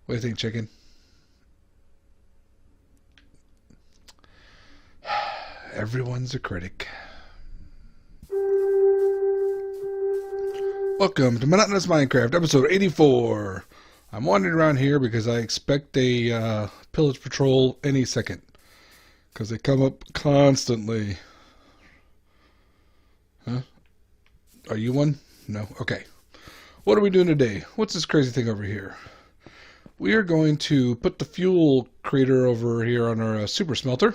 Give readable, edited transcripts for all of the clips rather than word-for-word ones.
What do you think, chicken? Everyone's a critic. Welcome to Monotonous Minecraft, episode 84. I'm wandering around here because I expect a pillage patrol any second. Because they come up constantly. Huh? Are you one? No? Okay. What are we doing today? What's this crazy thing over here? We are going to put the fuel crater over here on our super smelter.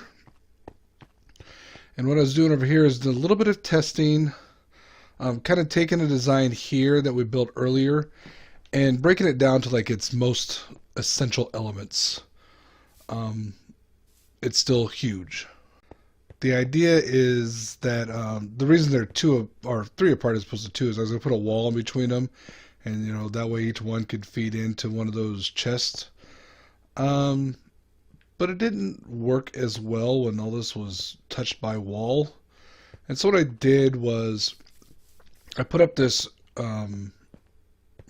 And what I was doing over here is a little bit of testing. Kind of taking a design here that we built earlier and breaking it down to like its most essential elements. It's still huge. The idea is that the reason they're two or three apart as opposed to two is I was going to put a wall in between them, and that way each one could feed into one of those chests. But it didn't work as well when all this was touched by wall. And so what I did was I put up this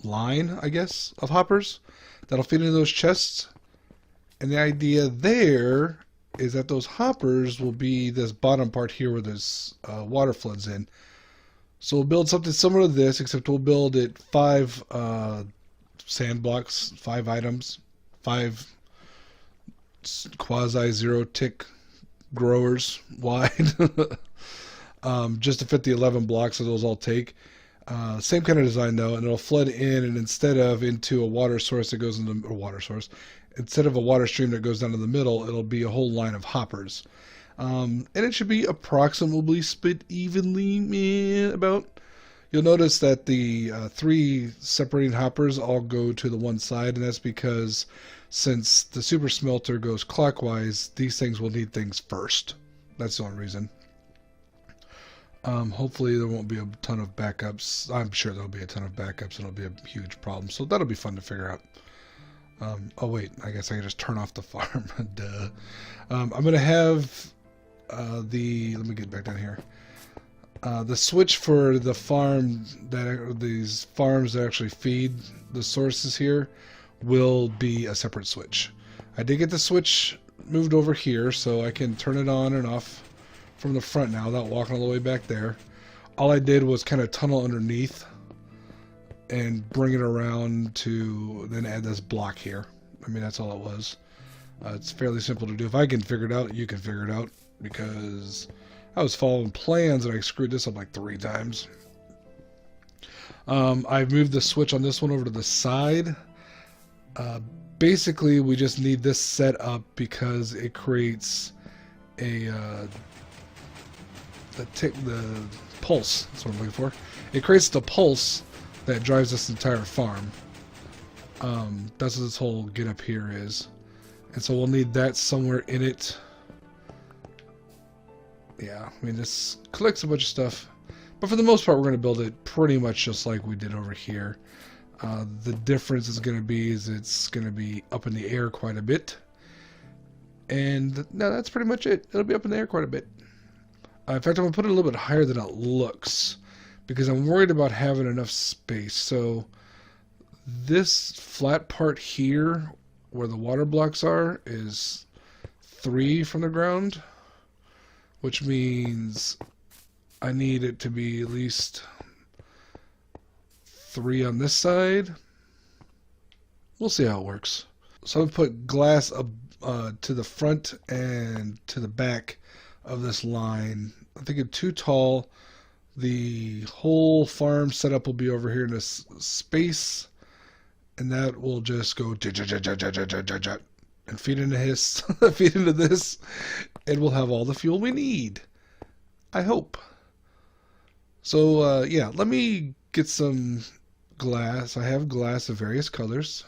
line, I guess, of hoppers that'll fit into those chests. And the idea there is that those hoppers will be this bottom part here where this water floods in. So we'll build something similar to this, except we'll build it 5 sand blocks, 5 items, 5 quasi-zero tick growers wide. Just to fit the 11 blocks that those all take. Same kind of design though, and it'll flood in, and instead of into a water source that goes into a water source, instead of a water stream that goes down to the middle, it'll be a whole line of hoppers. And it should be approximately split evenly about. You'll notice that the 3 separating hoppers all go to the one side, and that's because since the super smelter goes clockwise, these things will need things first. That's the only reason. Hopefully there won't be a ton of backups. I'm sure there'll be a ton of backups and it'll be a huge problem. So that'll be fun to figure out. Oh wait, I guess I can just turn off the farm. Duh. I'm going to have let me get back down here. The switch for the farm, these farms that actually feed the sources here, will be a separate switch. I did get the switch moved over here so I can turn it on and off from the front now without walking all the way back there. All I did was kind of tunnel underneath and bring it around to then add this block here. I mean, that's all it was. It's fairly simple to do. If I can figure it out, you can figure it out, because I was following plans and I screwed this up like 3 times. I've moved the switch on this one over to the side. Basically, we just need this set up because it creates the pulse. That's what I'm looking for. It creates the pulse that drives this entire farm. That's what this whole get up here is. And so we'll need that somewhere in it. Yeah, I mean, this collects a bunch of stuff. But for the most part, we're going to build it pretty much just like we did over here. The difference is going to be it's going to be up in the air quite a bit. And no, that's pretty much it. It'll be up in the air quite a bit. In fact, I'm going to put it a little bit higher than it looks, because I'm worried about having enough space. So this flat part here, where the water blocks are, is 3 from the ground, which means I need it to be at least 3 on this side. We'll see how it works. So I'm going to put glass up to the front and to the back of this line. I'm thinking too tall. The whole farm setup will be over here in this space, and that will just go and feed into his feed into this, and we'll have all the fuel we need, I hope. So yeah, let me get some glass. I have glass of various colors.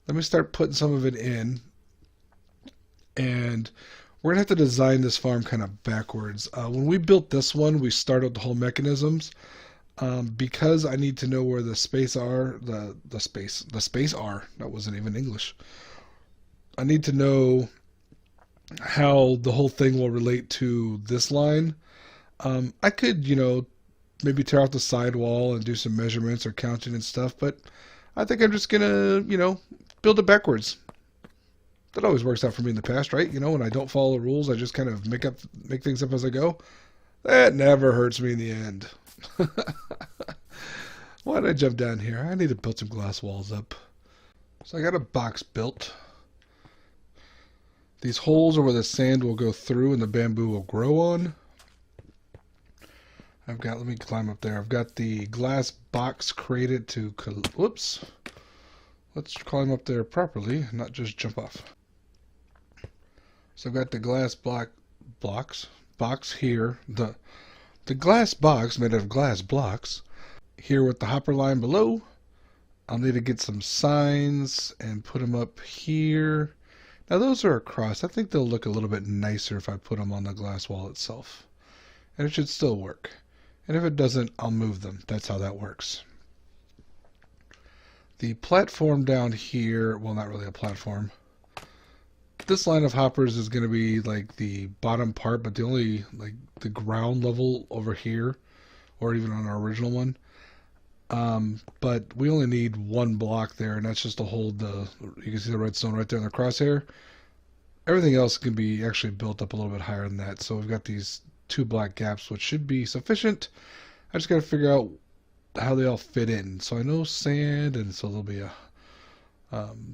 Let me start putting some of it in, and we're going to have to design this farm kind of backwards. When we built this one, we started the whole mechanisms. Because I need to know where the space are, the space are, that wasn't even English. I need to know how the whole thing will relate to this line. I could, maybe tear out the sidewall and do some measurements or counting and stuff, but I think I'm just going to, build it backwards. That always works out for me in the past, right? You know, when I don't follow the rules, I just kind of make things up as I go. That never hurts me in the end. Why did I jump down here? I need to build some glass walls up. So I got a box built. These holes are where the sand will go through and the bamboo will grow on. Let me climb up there. I've got the glass box created to, whoops. Let's climb up there properly, not just jump off. So I've got the glass box here. The glass box made of glass blocks. Here with the hopper line below. I'll need to get some signs and put them up here. Now those are across. I think they'll look a little bit nicer if I put them on the glass wall itself. And it should still work. And if it doesn't, I'll move them. That's how that works. The platform down here, well, not really a platform. This line of hoppers is going to be like the bottom part, but the only, like the ground level over here, or even on our original one. But we only need one block there, and that's just to hold you can see the redstone right there in the crosshair. Everything else can be actually built up a little bit higher than that. So we've got these 2 black gaps, which should be sufficient. I just got to figure out how they all fit in. So I know sand, and so there'll be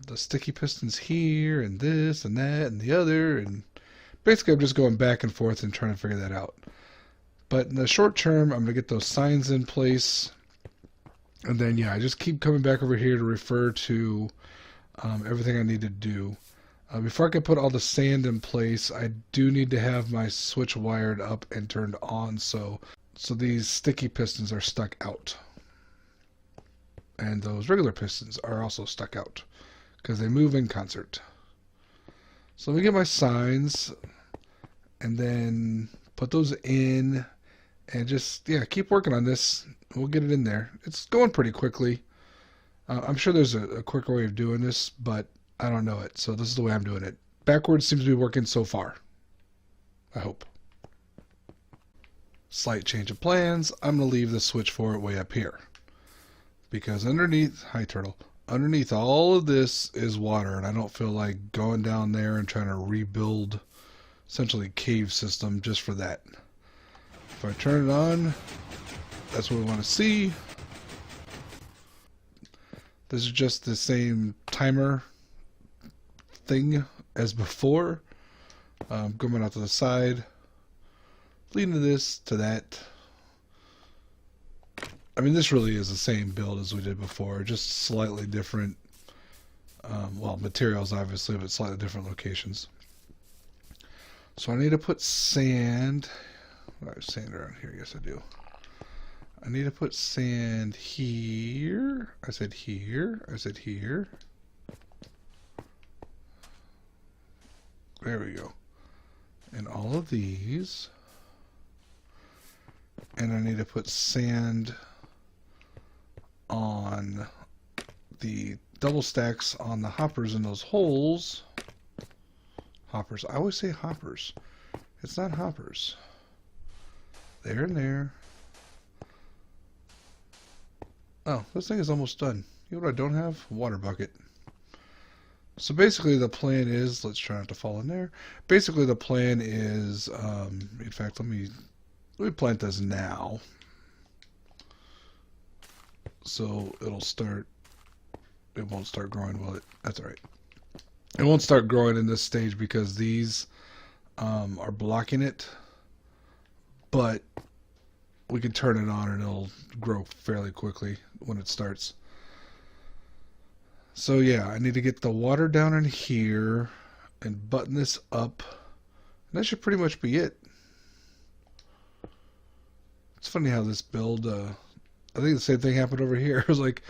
the sticky pistons here, and this, and that, and the other, and basically I'm just going back and forth and trying to figure that out. But in the short term, I'm going to get those signs in place. And then, yeah, I just keep coming back over here to refer to everything I need to do. Before I can put all the sand in place, I do need to have my switch wired up and turned on so these sticky pistons are stuck out. And those regular pistons are also stuck out because they move in concert. So let me get my signs and then put those in and just, yeah, keep working on this. We'll get it in there. It's going pretty quickly. I'm sure there's a quicker way of doing this, but I don't know it. So this is the way I'm doing it. Backwards seems to be working so far. I hope. Slight change of plans. I'm going to leave the switch for it way up here. Because underneath, hi turtle, underneath all of this is water, and I don't feel like going down there and trying to rebuild essentially cave system just for that. If I turn it on, that's what we want to see. This is just the same timer thing as before. Going out to the side, leading to this, to that. I mean, this really is the same build as we did before, just slightly different, well, materials obviously, but slightly different locations. So I need to put sand. I have sand around here. Yes, I do. I need to put sand here. I said here. I said here. There we go. And all of these. And I need to put sand on the double stacks on the hoppers in those holes. Hoppers. I always say hoppers. It's not hoppers. There and there. Oh, this thing is almost done. You know what I don't have? Water bucket. So basically the plan is, let's try not to fall in there. Basically the plan is, in fact, let me plant this now. So it won't start growing, will it? That's all right. It won't start growing in this stage because these are blocking it, but we can turn it on and it'll grow fairly quickly when it starts. So yeah, I need to get the water down in here and button this up. And that should pretty much be it. It's funny how this build, I think the same thing happened over here. I was like,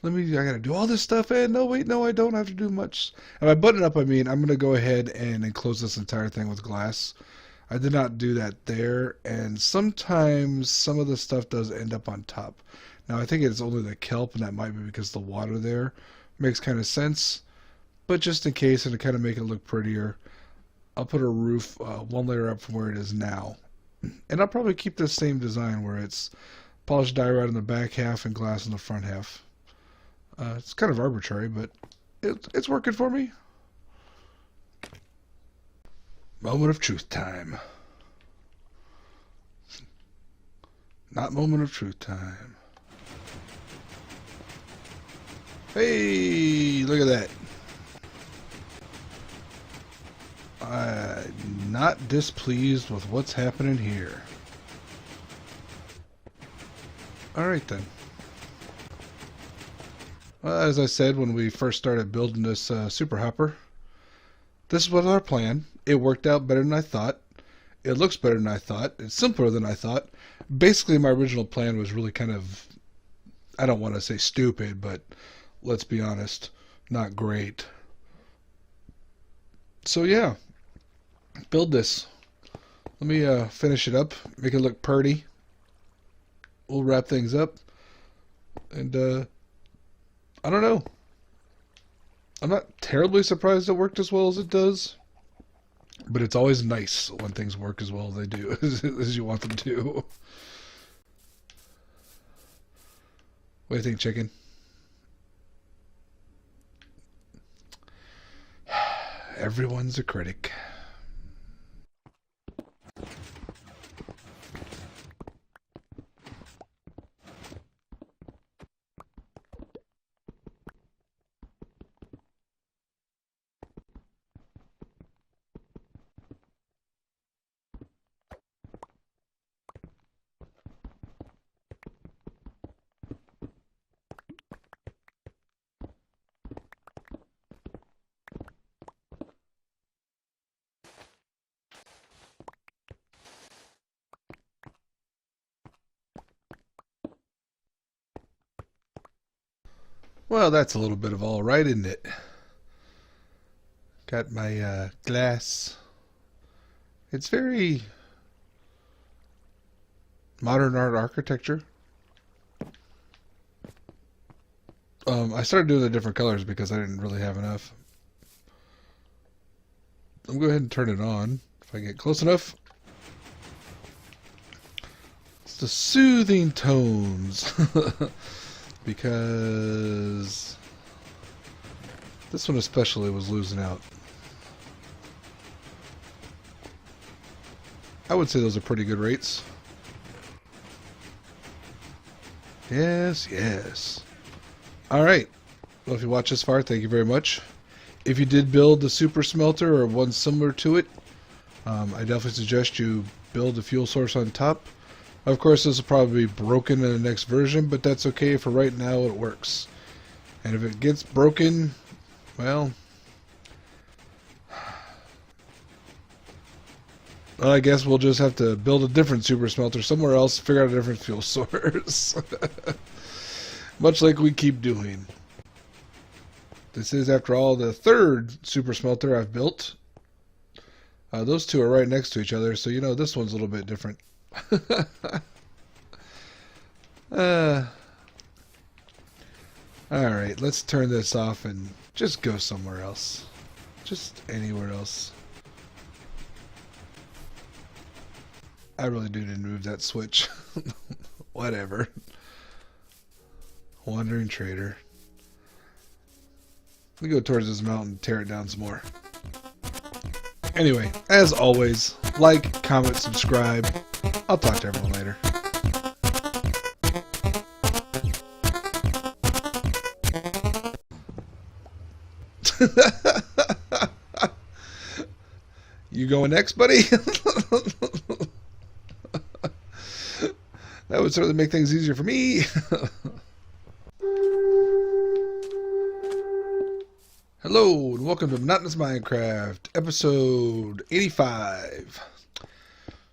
I gotta do all this stuff, and no, wait, no, I don't have to do much. And by button it up, I mean, I'm gonna go ahead and enclose this entire thing with glass. I did not do that there, and sometimes some of the stuff does end up on top. Now, I think it's only the kelp, and that might be because the water there makes kind of sense. But just in case, and to kind of make it look prettier, I'll put a roof one layer up from where it is now. And I'll probably keep the same design where it's polished diorite in the back half and glass in the front half. It's kind of arbitrary, but It's working for me. Moment of truth time. Not moment of truth time. Hey, look at that. I'm not displeased with what's happening here. Alright then. Well, as I said when we first started building this super hopper, this was our plan. It worked out better than I thought. It looks better than I thought. It's simpler than I thought. Basically, my original plan was really kind of, I don't want to say stupid, but let's be honest, not great. So yeah, build this. Let me finish it up, make it look pretty. We'll wrap things up, and I don't know. I'm not terribly surprised it worked as well as it does, but it's always nice when things work as well as they do, as you want them to. What do you think, chicken? Everyone's a critic. Well, that's a little bit of all right, isn't it? Got my glass. It's very modern art architecture. I started doing the different colors because I didn't really have enough. I'm going to go ahead and turn it on if I get close enough. It's the soothing tones. Because this one especially was losing out. I would say those are pretty good rates. Yes, yes. Alright. Well, if you watched this far, thank you very much. If you did build the super smelter or one similar to it, I definitely suggest you build a fuel source on top. Of course, this will probably be broken in the next version, but that's okay. For right now, it works. And if it gets broken, well, I guess we'll just have to build a different super smelter somewhere else, figure out a different fuel source. Much like we keep doing. This is, after all, the third super smelter I've built. Those two are right next to each other, so you know this one's a little bit different. Alright, let's turn this off and just go somewhere else. Just anywhere else. I really do need to move that switch. Whatever. Wandering trader. Let me go towards this mountain and tear it down some more. Anyway, as always, like, comment, subscribe. I'll talk to everyone later. You going next, buddy? That would certainly make things easier for me. Hello, and welcome to Monotonous Minecraft, episode 85.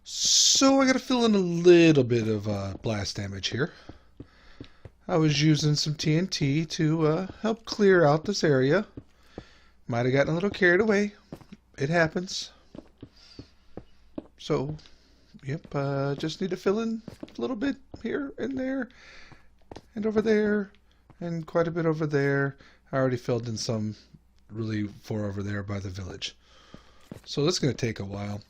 So I gotta fill in a little bit of blast damage here. I was using some TNT to help clear out this area. Might have gotten a little carried away. It happens. So, yep, just need to fill in a little bit here and there, and over there, and quite a bit over there. I already filled in some really far over there by the village. So that's going to take a while.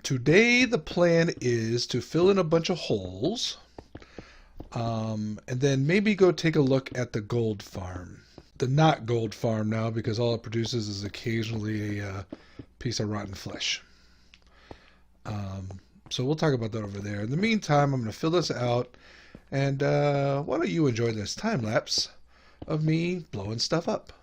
Today the plan is to fill in a bunch of holes, and then maybe go take a look at the gold farm. the not gold farm now because all it produces is occasionally a piece of rotten flesh. Um, so we'll talk about that over there. In the meantime, I'm going to fill this out, and why don't you enjoy this time lapse of me blowing stuff up?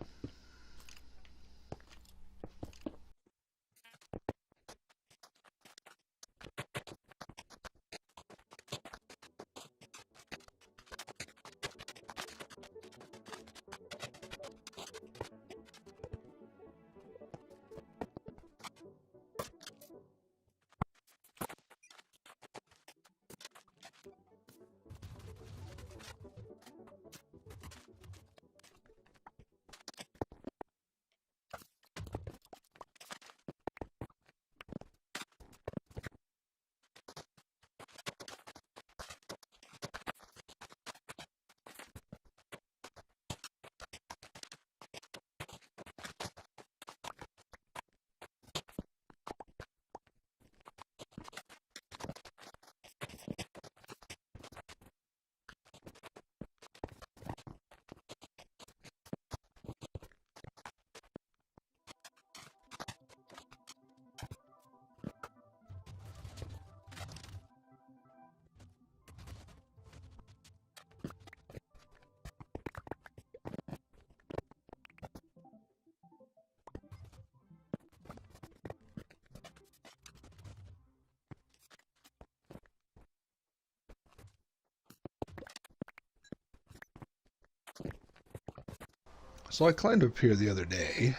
So I climbed up here the other day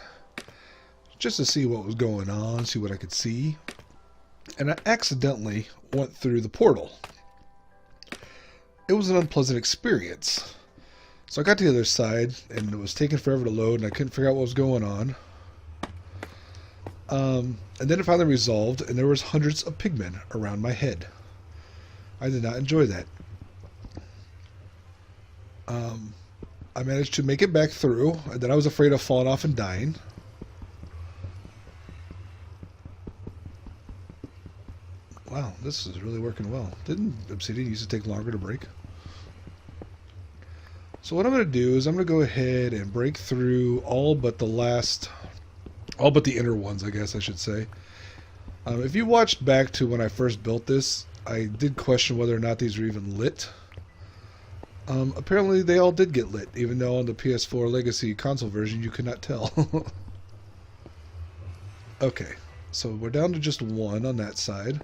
just to see what was going on, see what I could see, and I accidentally went through the portal. It was an unpleasant experience. So I got to the other side, and it was taking forever to load, and I couldn't figure out what was going on. And then it finally resolved, and there was hundreds of pigmen around my head. I did not enjoy that. I managed to make it back through, and then I was afraid of falling off and dying. Wow, this is really working well. Didn't Obsidian used to take longer to break? So what I'm going to do is I'm going to go ahead and break through all but the inner ones, I guess I should say. If you watched back to when I first built this, I did question whether or not these were even lit. Apparently they all did get lit, even though on the PS4 Legacy console version you could not tell. Okay, so we're down to just one on that side.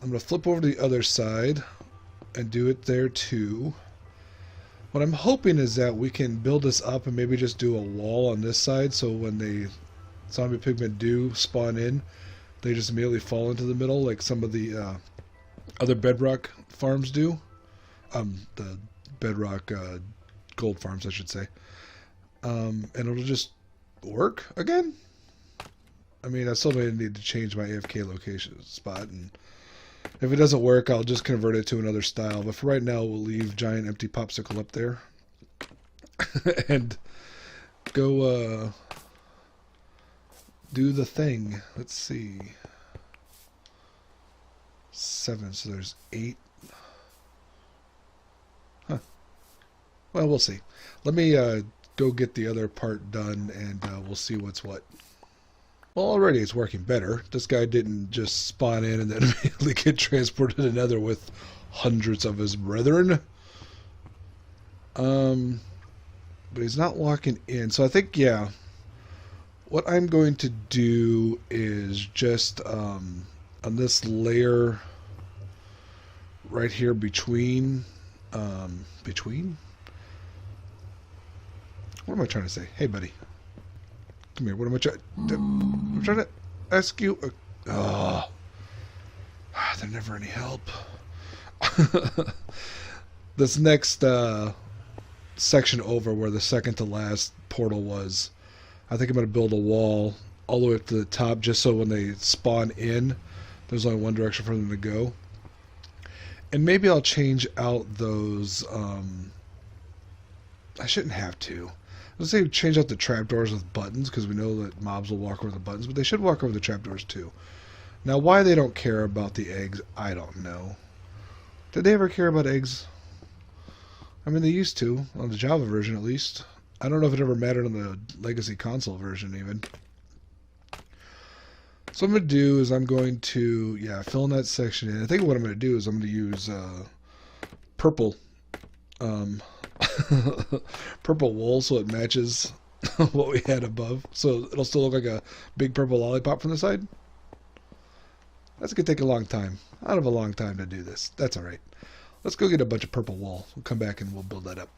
I'm going to flip over to the other side and do it there too. What I'm hoping is that we can build this up and maybe just do a wall on this side so when the zombie pigmen do spawn in, they just immediately fall into the middle like some of the other Bedrock farms do. The Bedrock gold farms, I should say. And it'll just work again. I mean, I still may need to change my AFK location spot, and if it doesn't work, I'll just convert it to another style. But for right now, we'll leave giant empty popsicle up there and go do the thing. Let's see. 7, so there's 8. Huh. Well, we'll see. Let me go get the other part done, and we'll see what's what. Well, already it's working better. This guy didn't just spawn in and then immediately get transported to Nether with hundreds of his brethren. But he's not walking in. So I think, yeah, what I'm going to do is just on this layer right here between what am I trying to say? Hey, buddy. Come here. What am I trying? I'm trying to ask you. They're never any help. This next section over, where the second to last portal was, I think I'm going to build a wall all the way up to the top, just so when they spawn in, there's only one direction for them to go. And maybe I'll change out those. I shouldn't have to. Let's say change out the trapdoors with buttons, because we know that mobs will walk over the buttons, but they should walk over the trapdoors too. Now, why they don't care about the eggs, I don't know. Did they ever care about eggs? I mean, they used to, on the Java version at least. I don't know if it ever mattered on the Legacy console version even. So what I'm going to do is I'm going to, fill in that section in. I think what I'm going to do is I'm going to use purple purple wool so it matches what we had above. So it'll still look like a big purple lollipop from the side. That's going to take a long time. Out of a long time to do this. That's all right. Let's go get a bunch of purple wool. We'll come back and we'll build that up.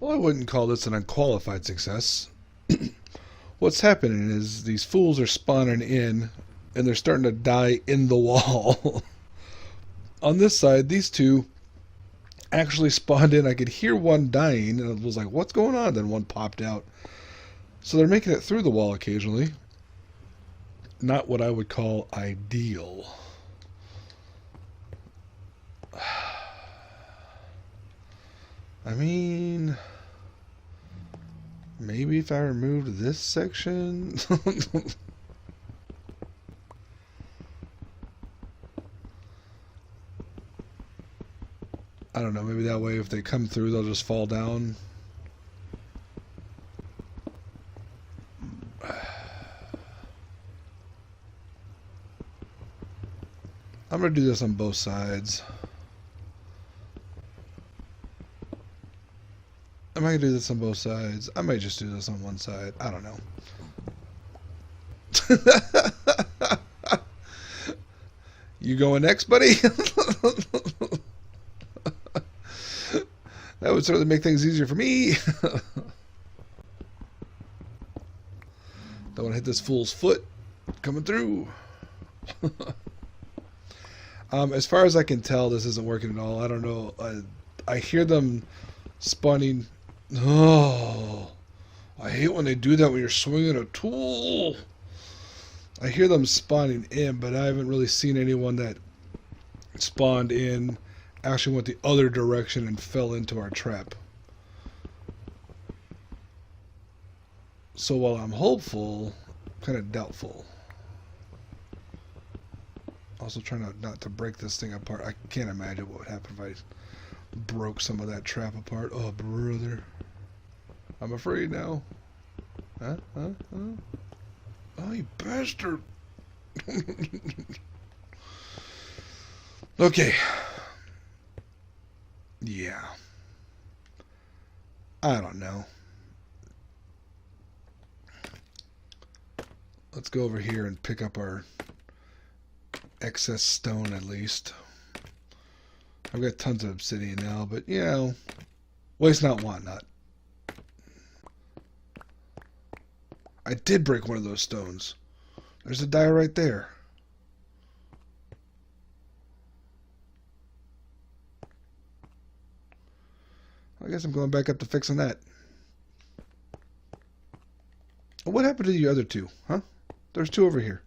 Well, I wouldn't call this an unqualified success. What's happening is these fools are spawning in, and they're starting to die in the wall. On this side, these two actually spawned in. I could hear one dying, and I was like, what's going on? Then one popped out. So they're making it through the wall occasionally. Not what I would call ideal. I mean, maybe if I removed this section. I don't know, maybe that way if they come through they'll just fall down. I'm going to do this on both sides. Am I going to do this on both sides? I might just do this on one side. I don't know. You going next, buddy? That would certainly make things easier for me. Don't want to hit this fool's foot coming through. As far as I can tell, this isn't working at all. I don't know. I hear them spawning. Oh, I hate when they do that when you're swinging a tool. I hear them spawning in, but I haven't really seen anyone that spawned in actually went the other direction and fell into our trap. So while I'm hopeful, I'm kind of doubtful. Also trying not to break this thing apart. I can't imagine what would happen if I broke some of that trap apart. Oh, brother. I'm afraid now. Huh? Oh, you bastard. Okay. Yeah. I don't know. Let's go over here and pick up our excess stone at least. I've got tons of obsidian now, but you know, waste not, want not. I did break one of those stones. There's a die right there. I guess I'm going back up to fixing that. What happened to the other two? Huh? There's two over here.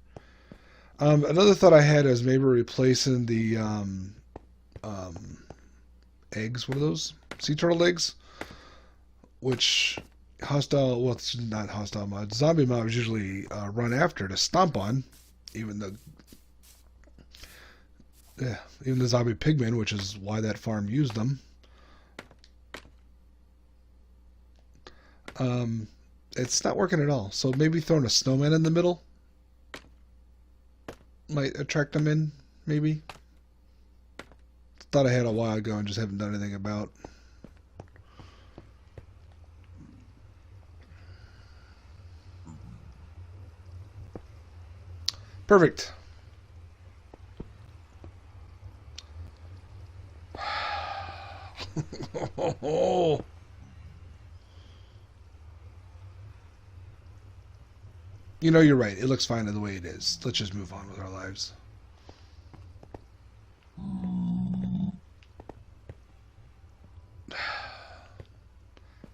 Another thought I had is maybe replacing the eggs. What are those? Sea turtle eggs? Which hostile, well, it's not hostile mobs. Zombie mobs usually run after to stomp on. Even the zombie pigmen, which is why that farm used them. It's not working at all. So maybe throwing a snowman in the middle might attract them in, maybe. Thought I had a while ago and just haven't done anything about. Perfect. You know, you're right. It looks fine the way it is. Let's just move on with our lives.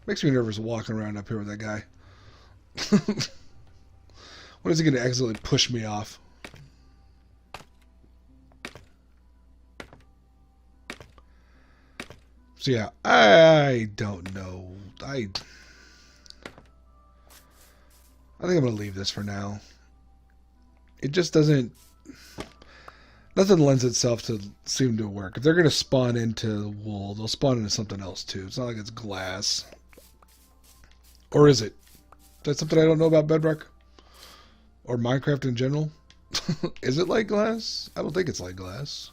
Makes me nervous walking around up here with that guy. When is he going to accidentally push me off? So yeah, I don't know. I think I'm going to leave this for now. It just doesn't... Nothing lends itself to seem to work. If they're going to spawn into wool, they'll spawn into something else too. It's not like it's glass. Or is it? Is that something I don't know about Bedrock? Or Minecraft in general? Is it like glass? I don't think it's like glass.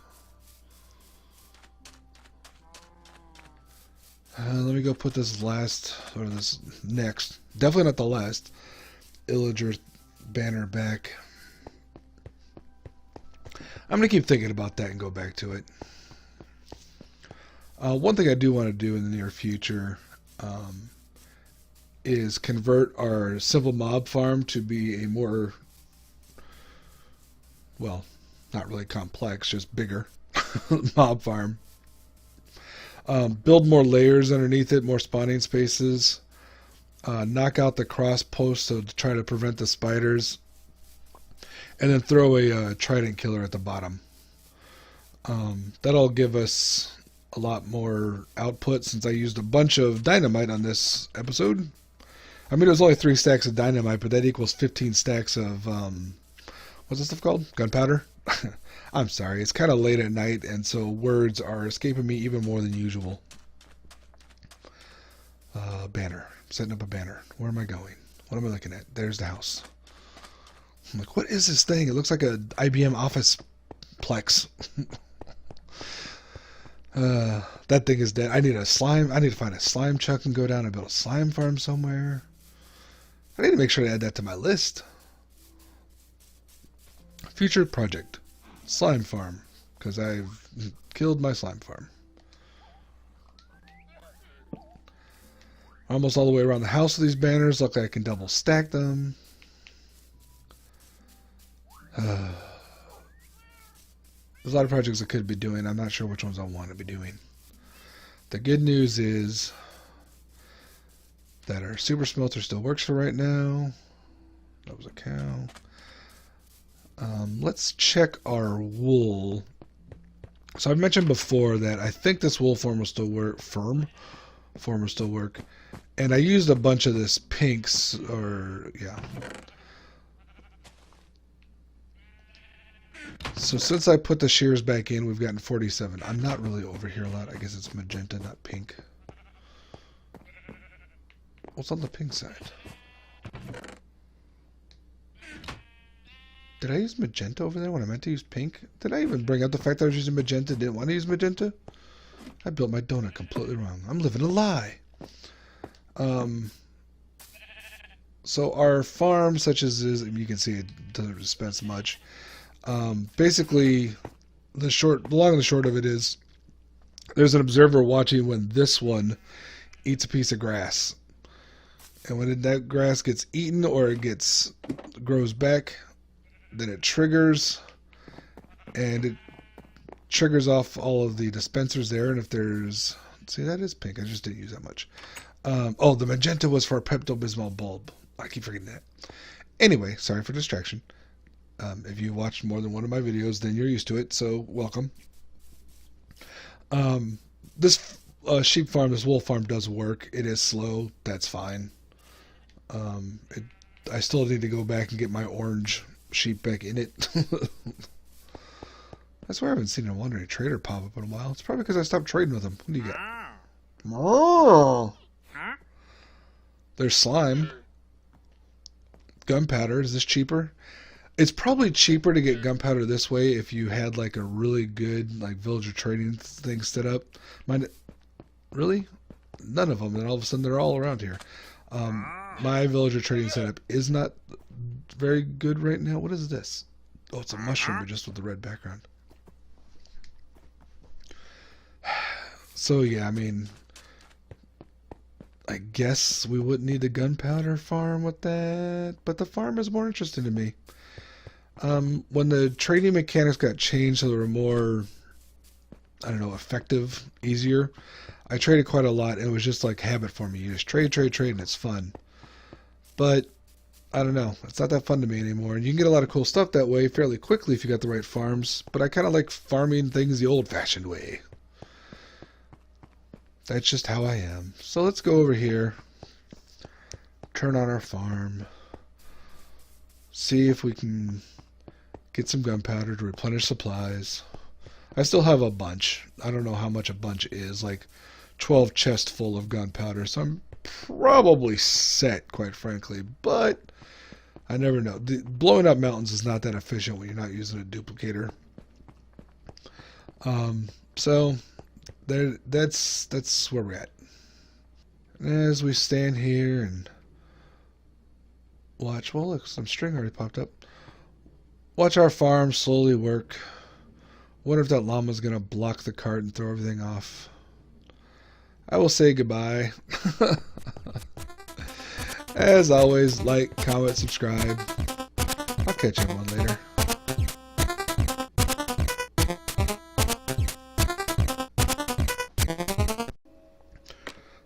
Let me go put this last, or this next. Definitely not the last. Illager banner back. I'm going to keep thinking about that and go back to it. One thing I do want to do in the near future is convert our simple mob farm to be a more, well, not really complex, just bigger mob farm. Build more layers underneath it, more spawning spaces. Knock out the cross posts to try to prevent the spiders. And then throw a trident killer at the bottom. That'll give us a lot more output since I used a bunch of dynamite on this episode. I mean, it was only 3 stacks of dynamite, but that equals 15 stacks of, what's this stuff called? Gunpowder? I'm sorry, it's kind of late at night, and so words are escaping me even more than usual. Banner. Setting up a banner. Where am I going? What am I looking at? There's the house. I'm like, what is this thing? It looks like a IBM Office Plex. That thing is dead. I need a slime. I need to find a slime chuck and go down and build a slime farm somewhere. I need to make sure to add that to my list. Future project. Slime farm. Because I've killed my slime farm. Almost all the way around the house with these banners. Look like I can double stack them. There's a lot of projects I could be doing. I'm not sure which ones I want to be doing. The good news is that our super smelter still works for right now. That was a cow. Let's check our wool. So I've mentioned before that I think this wool form will still work. Form will still work. And I used a bunch of this pinks, or yeah. So since I put the shears back in, we've gotten 47. I'm not really over here a lot. I guess it's magenta, not pink. What's on the pink side? Did I use magenta over there when I meant to use pink? Did I even bring up the fact that I was using magenta? Didn't want to use magenta? I built my donut completely wrong. I'm living a lie. So our farm, such as is, you can see it doesn't dispense much. Basically, the long and the short of it is, there's an observer watching when this one eats a piece of grass, and when that grass gets eaten or it grows back, then it triggers, and it triggers off all of the dispensers there. And if there's, see, that is pink. I just didn't use that much. Oh, the magenta was for a Pepto-Bismol bulb. I keep forgetting that. Anyway, sorry for distraction. If you watched more than one of my videos, then you're used to it, so welcome. This sheep farm, this wool farm does work. It is slow. That's fine. I still need to go back and get my orange sheep back in it. That's why I haven't seen a wandering trader pop up in a while. It's probably because I stopped trading with him. What do you got? Oh! There's slime. Gunpowder. Is this cheaper? It's probably cheaper to get gunpowder this way if you had like a really good like villager trading thing set up. Really? None of them. And all of a sudden they're all around here. My villager trading setup is not very good right now. What is this? Oh, it's a mushroom, but just with the red background. So yeah, I mean, I guess we wouldn't need a gunpowder farm with that, but the farm is more interesting to me. When the trading mechanics got changed so they were more, I don't know, effective, easier, I traded quite a lot. It was just like habit for me. You just trade, and it's fun. But I don't know. It's not that fun to me anymore. And you can get a lot of cool stuff that way fairly quickly if you got the right farms. But I kind of like farming things the old-fashioned way. That's just how I am. So let's go over here. Turn on our farm. See if we can get some gunpowder to replenish supplies. I still have a bunch. I don't know how much a bunch is. Like 12 chests full of gunpowder. So I'm probably set, quite frankly. But I never know. Blowing up mountains is not that efficient when you're not using a duplicator. So that's where we're at. And as we stand here and watch, well, look, some string already popped up. Watch our farm slowly work. Wonder if that llama's gonna block the cart and throw everything off. I will say goodbye. As always, like, comment, subscribe. I'll catch you on later.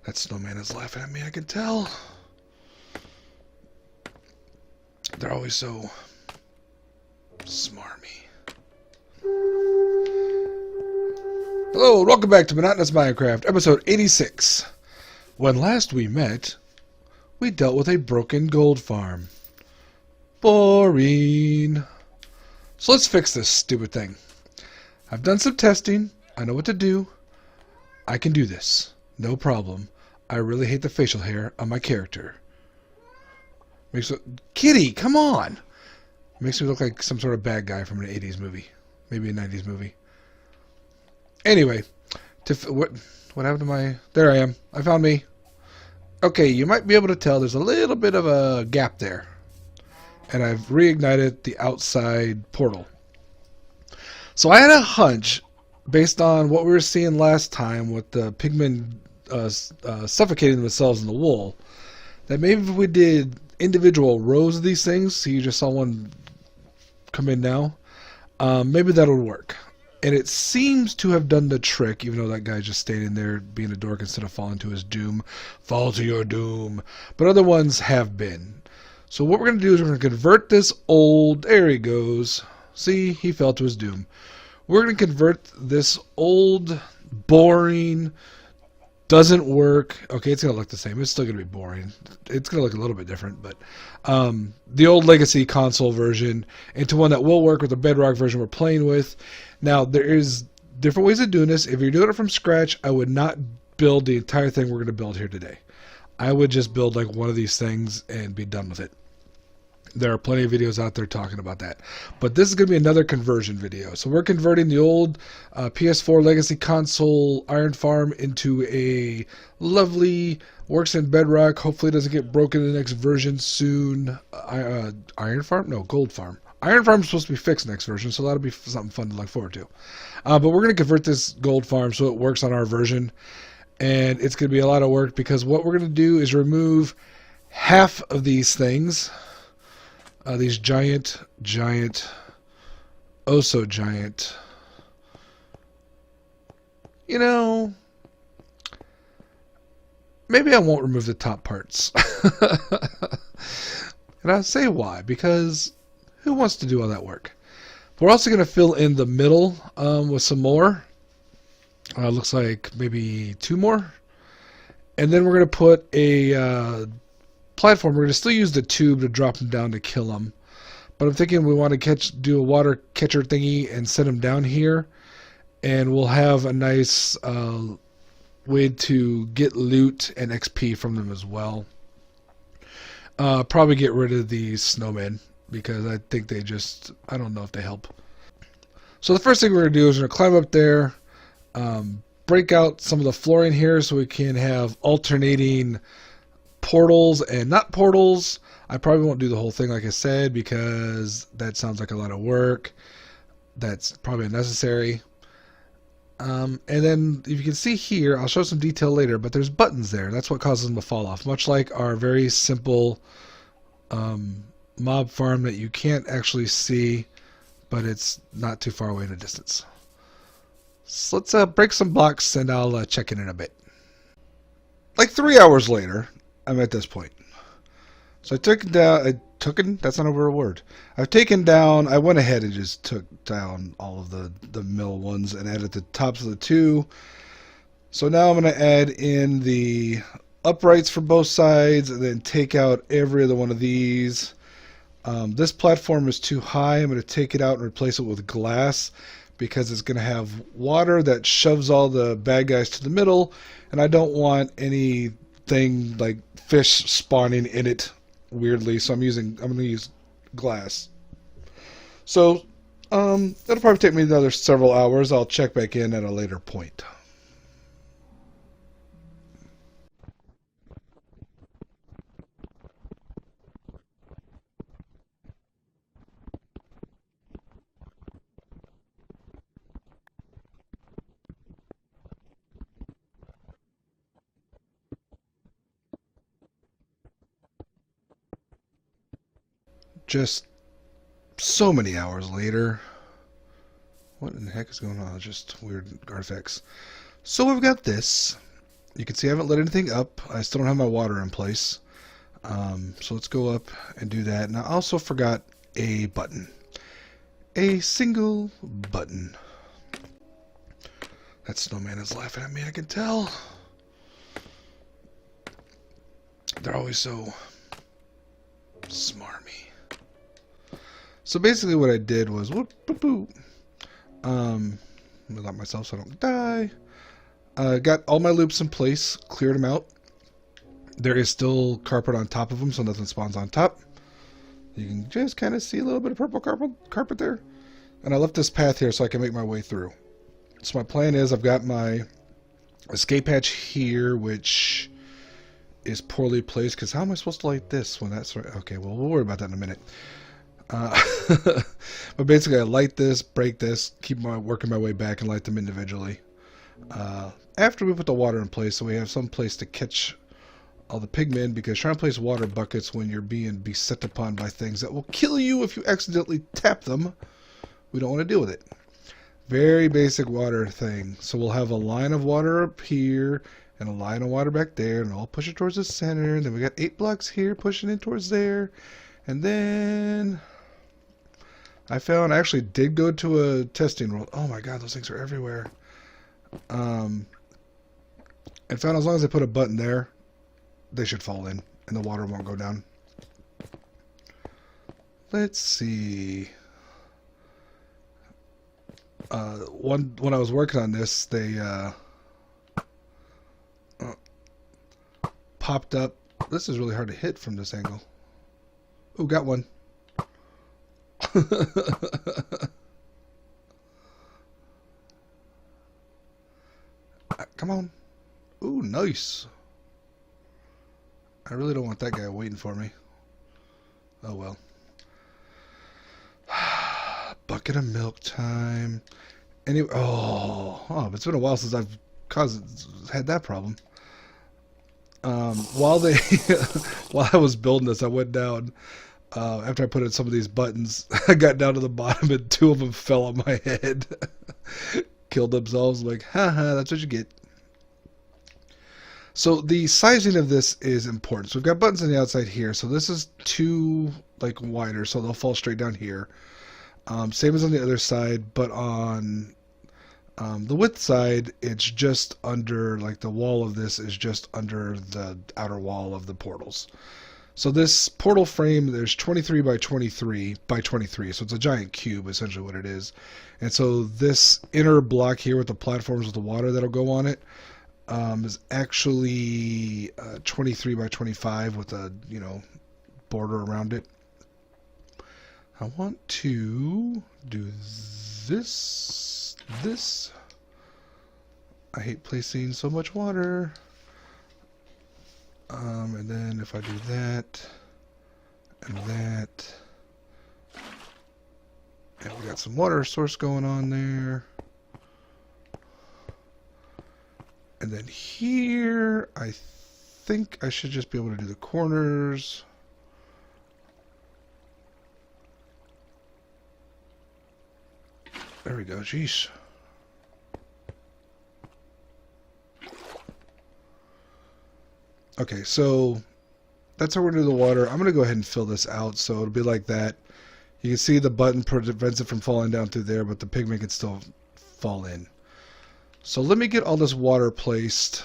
That snowman is laughing at me, I can tell. They're always so smarmy. Hello, and welcome back to Monotonous Minecraft, episode 86. When last we met, we dealt with a broken gold farm. Boring. So let's fix this stupid thing. I've done some testing. I know what to do. I can do this. No problem. I really hate the facial hair on my character. Kitty, come on! Makes me look like some sort of bad guy from an 80s movie. Maybe a 90s movie. Anyway, what happened to my... There I am. I found me. Okay, you might be able to tell there's a little bit of a gap there. And I've reignited the outside portal. So I had a hunch, based on what we were seeing last time with the pigmen suffocating themselves in the wool, that maybe if we did individual rows of these things, so you just saw one come in now, maybe that would work. And it seems to have done the trick, even though that guy just stayed in there being a dork instead of falling to his doom. Fall to your doom. But other ones have been. So what we're going to do is we're going to convert this old... There he goes. See? He fell to his doom. We're going to convert this old, boring, doesn't work... Okay, it's going to look the same. It's still going to be boring. It's going to look a little bit different, but... the old legacy console version into one that will work with the Bedrock version we're playing with. Now, there is different ways of doing this. If you're doing it from scratch, I would not build the entire thing we're going to build here today. I would just build like one of these things and be done with it. There are plenty of videos out there talking about that. But this is going to be another conversion video. So we're converting the old PS4 legacy console iron farm into a lovely, works in Bedrock. Hopefully it doesn't get broken in the next version soon. Iron farm? No, gold farm. Iron farm is supposed to be fixed next version, so that'll be something fun to look forward to. But we're going to convert this gold farm so it works on our version. And it's going to be a lot of work because what we're going to do is remove half of these things. These giant, oh so giant, you know, maybe I won't remove the top parts. And I'll say why, because who wants to do all that work? We're also going to fill in the middle with some more. Looks like maybe 2 more. And then we're going to put a... platform. We're going to still use the tube to drop them down to kill them. But I'm thinking we want to do a water catcher thingy and set them down here. And we'll have a nice way to get loot and XP from them as well. Probably get rid of these snowmen because I think they just... I don't know if they help. So the first thing we're going to do is we're going to climb up there. Break out some of the flooring here so we can have alternating portals and not portals. I probably won't do the whole thing like I said because that sounds like a lot of work. That's probably unnecessary. And then if you can see here, I'll show some detail later, but there's buttons there. That's what causes them to fall off. Much like our very simple mob farm that you can't actually see, but it's not too far away in the distance. So let's break some blocks and I'll check in a bit. Like 3 hours later, I'm at this point. So I took down, that's not a real word. I went ahead and just took down all of the mill ones and added the tops of the two. So now I'm going to add in the uprights for both sides and then take out every other one of these. This platform is too high. I'm going to take it out and replace it with glass because it's going to have water that shoves all the bad guys to the middle, and I don't want anything like fish spawning in it weirdly, so I'm going to use glass. So it'll probably take me another several hours. I'll check back in at a later point. Just so many hours later. What in the heck is going on? Just weird artifacts. So we've got this. You can see I haven't lit anything up. I still don't have my water in place. So let's go up and do that. And I also forgot a button. A single button. That snowman is laughing at me, I can tell. They're always so smarmy. So basically what I did was whoop, boop, boop. Let me lock myself so I don't die. Got all my loops in place, cleared them out. There is still carpet on top of them, so nothing spawns on top. You can just kind of see a little bit of purple carpet there. And I left this path here so I can make my way through. So my plan is I've got my escape hatch here, which is poorly placed, because how am I supposed to light this when that's right? Okay, well, we'll worry about that in a minute. But basically I light this, break this, keep working my way back and light them individually. After we put the water in place, so we have some place to catch all the pigmen, because trying to place water buckets when you're being beset upon by things that will kill you if you accidentally tap them, we don't want to deal with it. Very basic water thing. So we'll have a line of water up here and a line of water back there, and I'll push it towards the center. And then we got 8 blocks here pushing in towards there. And then I actually did go to a testing world. Oh my god, those things are everywhere. And found as long as I put a button there, they should fall in and the water won't go down. Let's see. When I was working on this, they popped up. This is really hard to hit from this angle. Ooh, got one. Come on. Ooh, nice. I really don't want that guy waiting for me. Oh well. Bucket of milk time. Anyway, oh, it's been a while since I've had that problem. While while I was building this, I went down. After I put in some of these buttons, I got down to the bottom and 2 of them fell on my head. Killed themselves. Like, haha, that's what you get. So the sizing of this is important. So we've got buttons on the outside here. So this is 2 like wider, so they'll fall straight down here. Same as on the other side, but on the width side, it's just under, like the wall of this is just under the outer wall of the portals. So this portal frame, there's 23 by 23 by 23, so it's a giant cube, essentially what it is. And so this inner block here with the platforms with the water that'll go on it is actually 23 by 25 with a, border around it. I want to do this. I hate placing so much water. And then if I do that and that, and we got some water source going on there. And then here, I think I should just be able to do the corners. There we go, jeez. Okay, so that's how we're going to do the water. I'm going to go ahead and fill this out so it'll be like that. You can see the button prevents it from falling down through there, but the pigment can still fall in. So let me get all this water placed,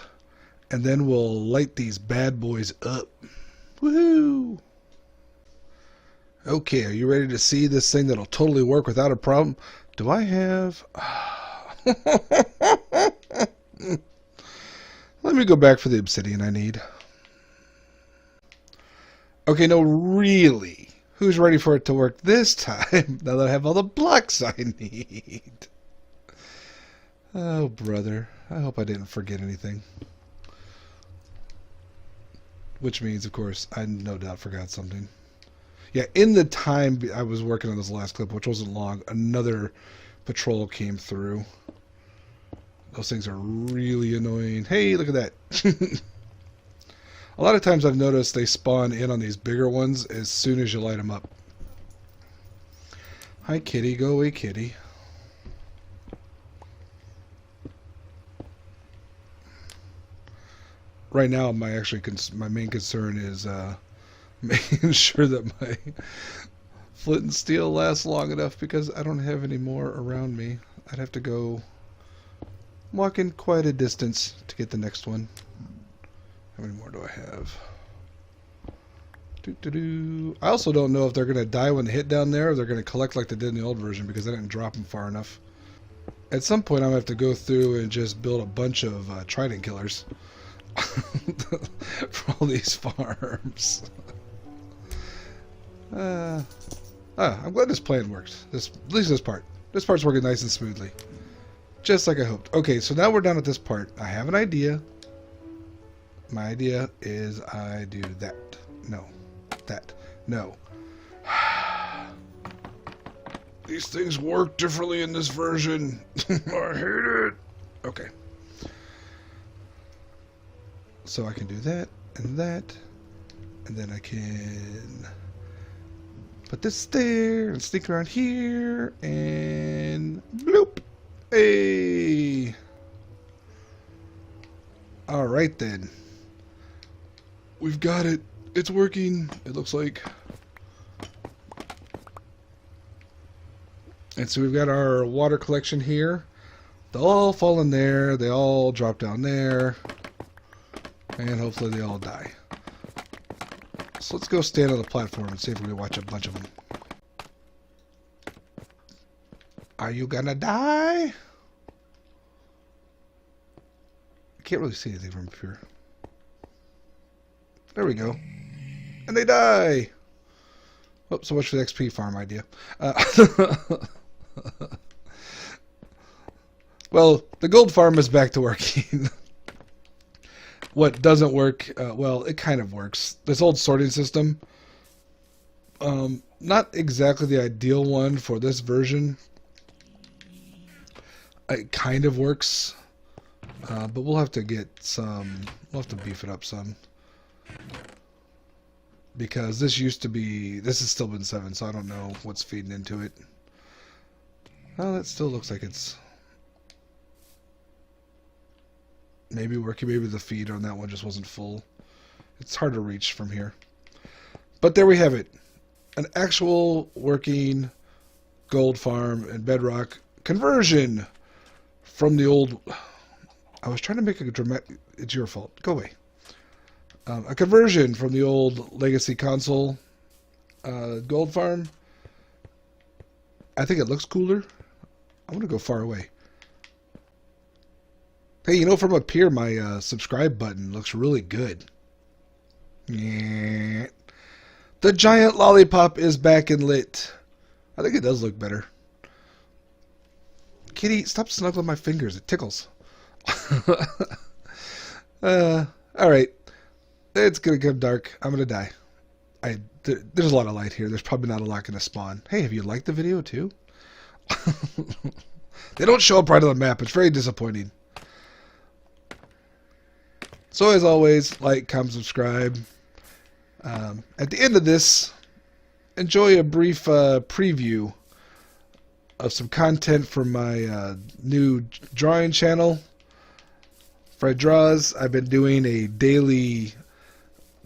and then we'll light these bad boys up. Woohoo! Okay, are you ready to see this thing that'll totally work without a problem? Do I have... Let me go back for the obsidian I need. Okay, no, really. Who's ready for it to work this time, now that I have all the blocks I need? Oh, brother. I hope I didn't forget anything. Which means, of course, I no doubt forgot something. Yeah, in the time I was working on this last clip, which wasn't long, another patrol came through. Those things are really annoying. Hey, look at that. A lot of times I've noticed they spawn in on these bigger ones as soon as you light them up. Hi, kitty. Go away, kitty. Right now, my main concern is making sure that my flint and steel lasts long enough, because I don't have any more around me. I'd have to go walking quite a distance to get the next one. How many more do I have? I also don't know if they're going to die when they hit down there, or they're going to collect like they did in the old version, because I didn't drop them far enough. At some point, I'm going to have to go through and just build a bunch of trident killers for all these farms. I'm glad this plan worked. At least this part. This part's working nice and smoothly. Just like I hoped. Okay, so now we're done at this part. I have an idea. My idea is I do that. No. That. No. These things work differently in this version. I hate it. Okay. So I can do that and that. And then I can put this there and sneak around here and bloop. Hey. Alright then. We've got it. It's working, it looks like. And so we've got our water collection here. They'll all fall in there. They all drop down there. And hopefully they all die. So let's go stand on the platform and see if we can watch a bunch of them. Are you gonna die? I can't really see anything from up here. There we go. And they die! Oh, so much for the XP farm idea. Well, the gold farm is back to working. What doesn't work, well, it kind of works. This old sorting system, not exactly the ideal one for this version. It kind of works, but we'll have to get some, we'll have to beef it up some. Because this used to be, this has still been 7, so I don't know what's feeding into it. Well, that still looks like it's maybe working. Maybe the feed on that one just wasn't full. It's hard to reach from here. But there we have it. An actual working gold farm and Bedrock conversion from the old... I was trying to make a dramatic... It's your fault. Go away. A conversion from the old Legacy console gold farm. I think it looks cooler. I'm going to go far away. Hey, you know, from up here, my subscribe button looks really good. Yeah. The giant lollipop is back and lit. I think it does look better. Kitty, stop snuggling my fingers. It tickles. Alright. It's going to get dark. I'm going to die. There's a lot of light here. There's probably not a lot going to spawn. Hey, have you liked the video too? They don't show up right on the map. It's very disappointing. So as always, like, comment, subscribe. At the end of this, enjoy a brief preview of some content from my new drawing channel. Fred Draws. I've been doing a daily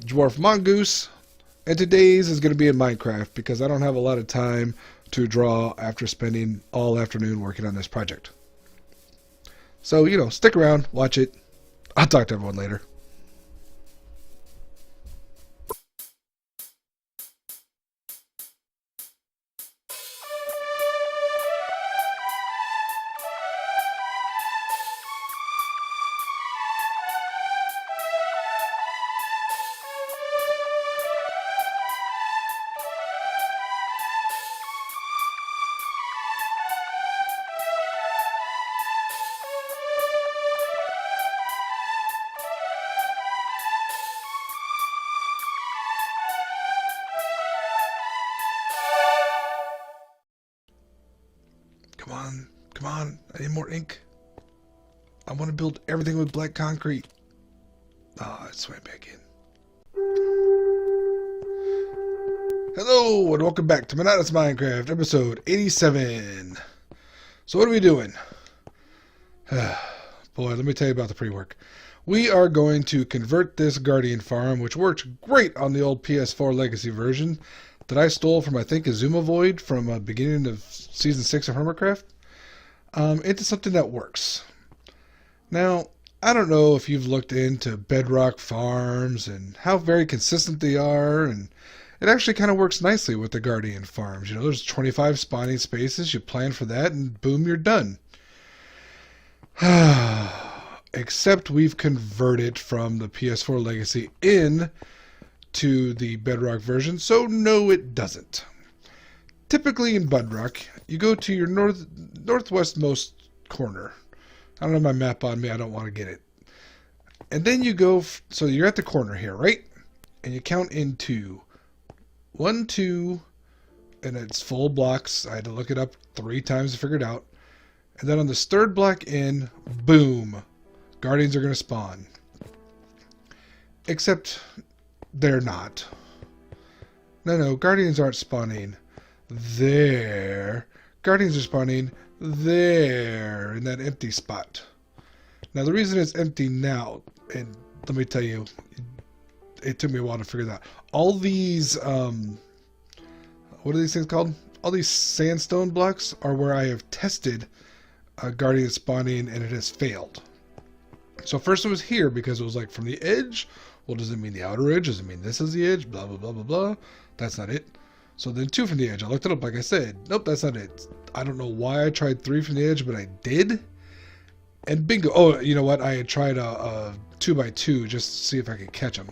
dwarf mongoose, and today's is going to be in Minecraft because I don't have a lot of time to draw after spending all afternoon working on this project. So, you know, stick around, watch it. I'll talk to everyone later. Come on, I need more ink. I want to build everything with black concrete. Ah, it swam back in. Hello, and welcome back to Monotonous Minecraft, episode 87. So what are we doing? Boy, let me tell you about the pre-work. We are going to convert this Guardian farm, which worked great on the old PS4 Legacy version that I stole from, I think, Azuma Void from beginning of Season 6 of Hermitcraft. Into something that works. Now, I don't know if you've looked into Bedrock farms and how very consistent they are, and it actually kind of works nicely with the Guardian farms. You know, there's 25 spawning spaces, you plan for that, and boom, you're done. Except we've converted from the PS4 Legacy in to the Bedrock version, so no, it doesn't. Typically in Bedrock, you go to your northwestmost corner. I don't have my map on me. I don't want to get it. And then you go, so you're at the corner here, right? And you count into 1, 2, and it's full blocks. I had to look it up 3 times to figure it out. And then on this third block in, boom, Guardians are going to spawn. Except they're not. No, Guardians aren't spawning there. Guardians are spawning there in that empty spot. Now the reason it's empty now, and let me tell you, it took me a while to figure that out. All these what are these things called? All these sandstone blocks are where I have tested Guardian spawning and it has failed. So first it was here because it was like from the edge. Well, does it mean the outer edge? Does it mean this is the edge? Blah blah blah blah blah. That's not it. So then 2 from the edge. I looked it up, like I said. Nope, that's not it. I don't know why I tried 3 from the edge, but I did. And bingo. Oh, you know what? I had tried a 2x2 just to see if I could catch them.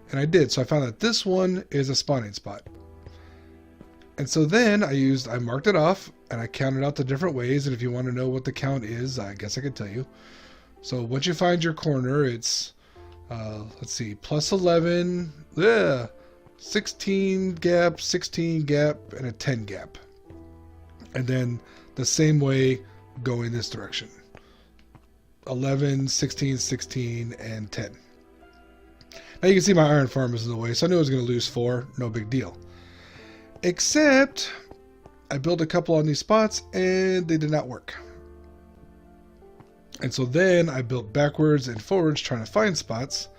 And I did. So I found that this one is a spawning spot. And so then I marked it off, and I counted out the different ways. And if you want to know what the count is, I guess I could tell you. So once you find your corner, it's, let's see, plus 11. Yeah. 16 gap, 16 gap, and a 10 gap. And then the same way going this direction. 11, 16, 16, and 10. Now you can see my iron farm is in the way, so I knew I was going to lose 4. No big deal. Except I built a couple on these spots, and they did not work. And so then I built backwards and forwards trying to find spots.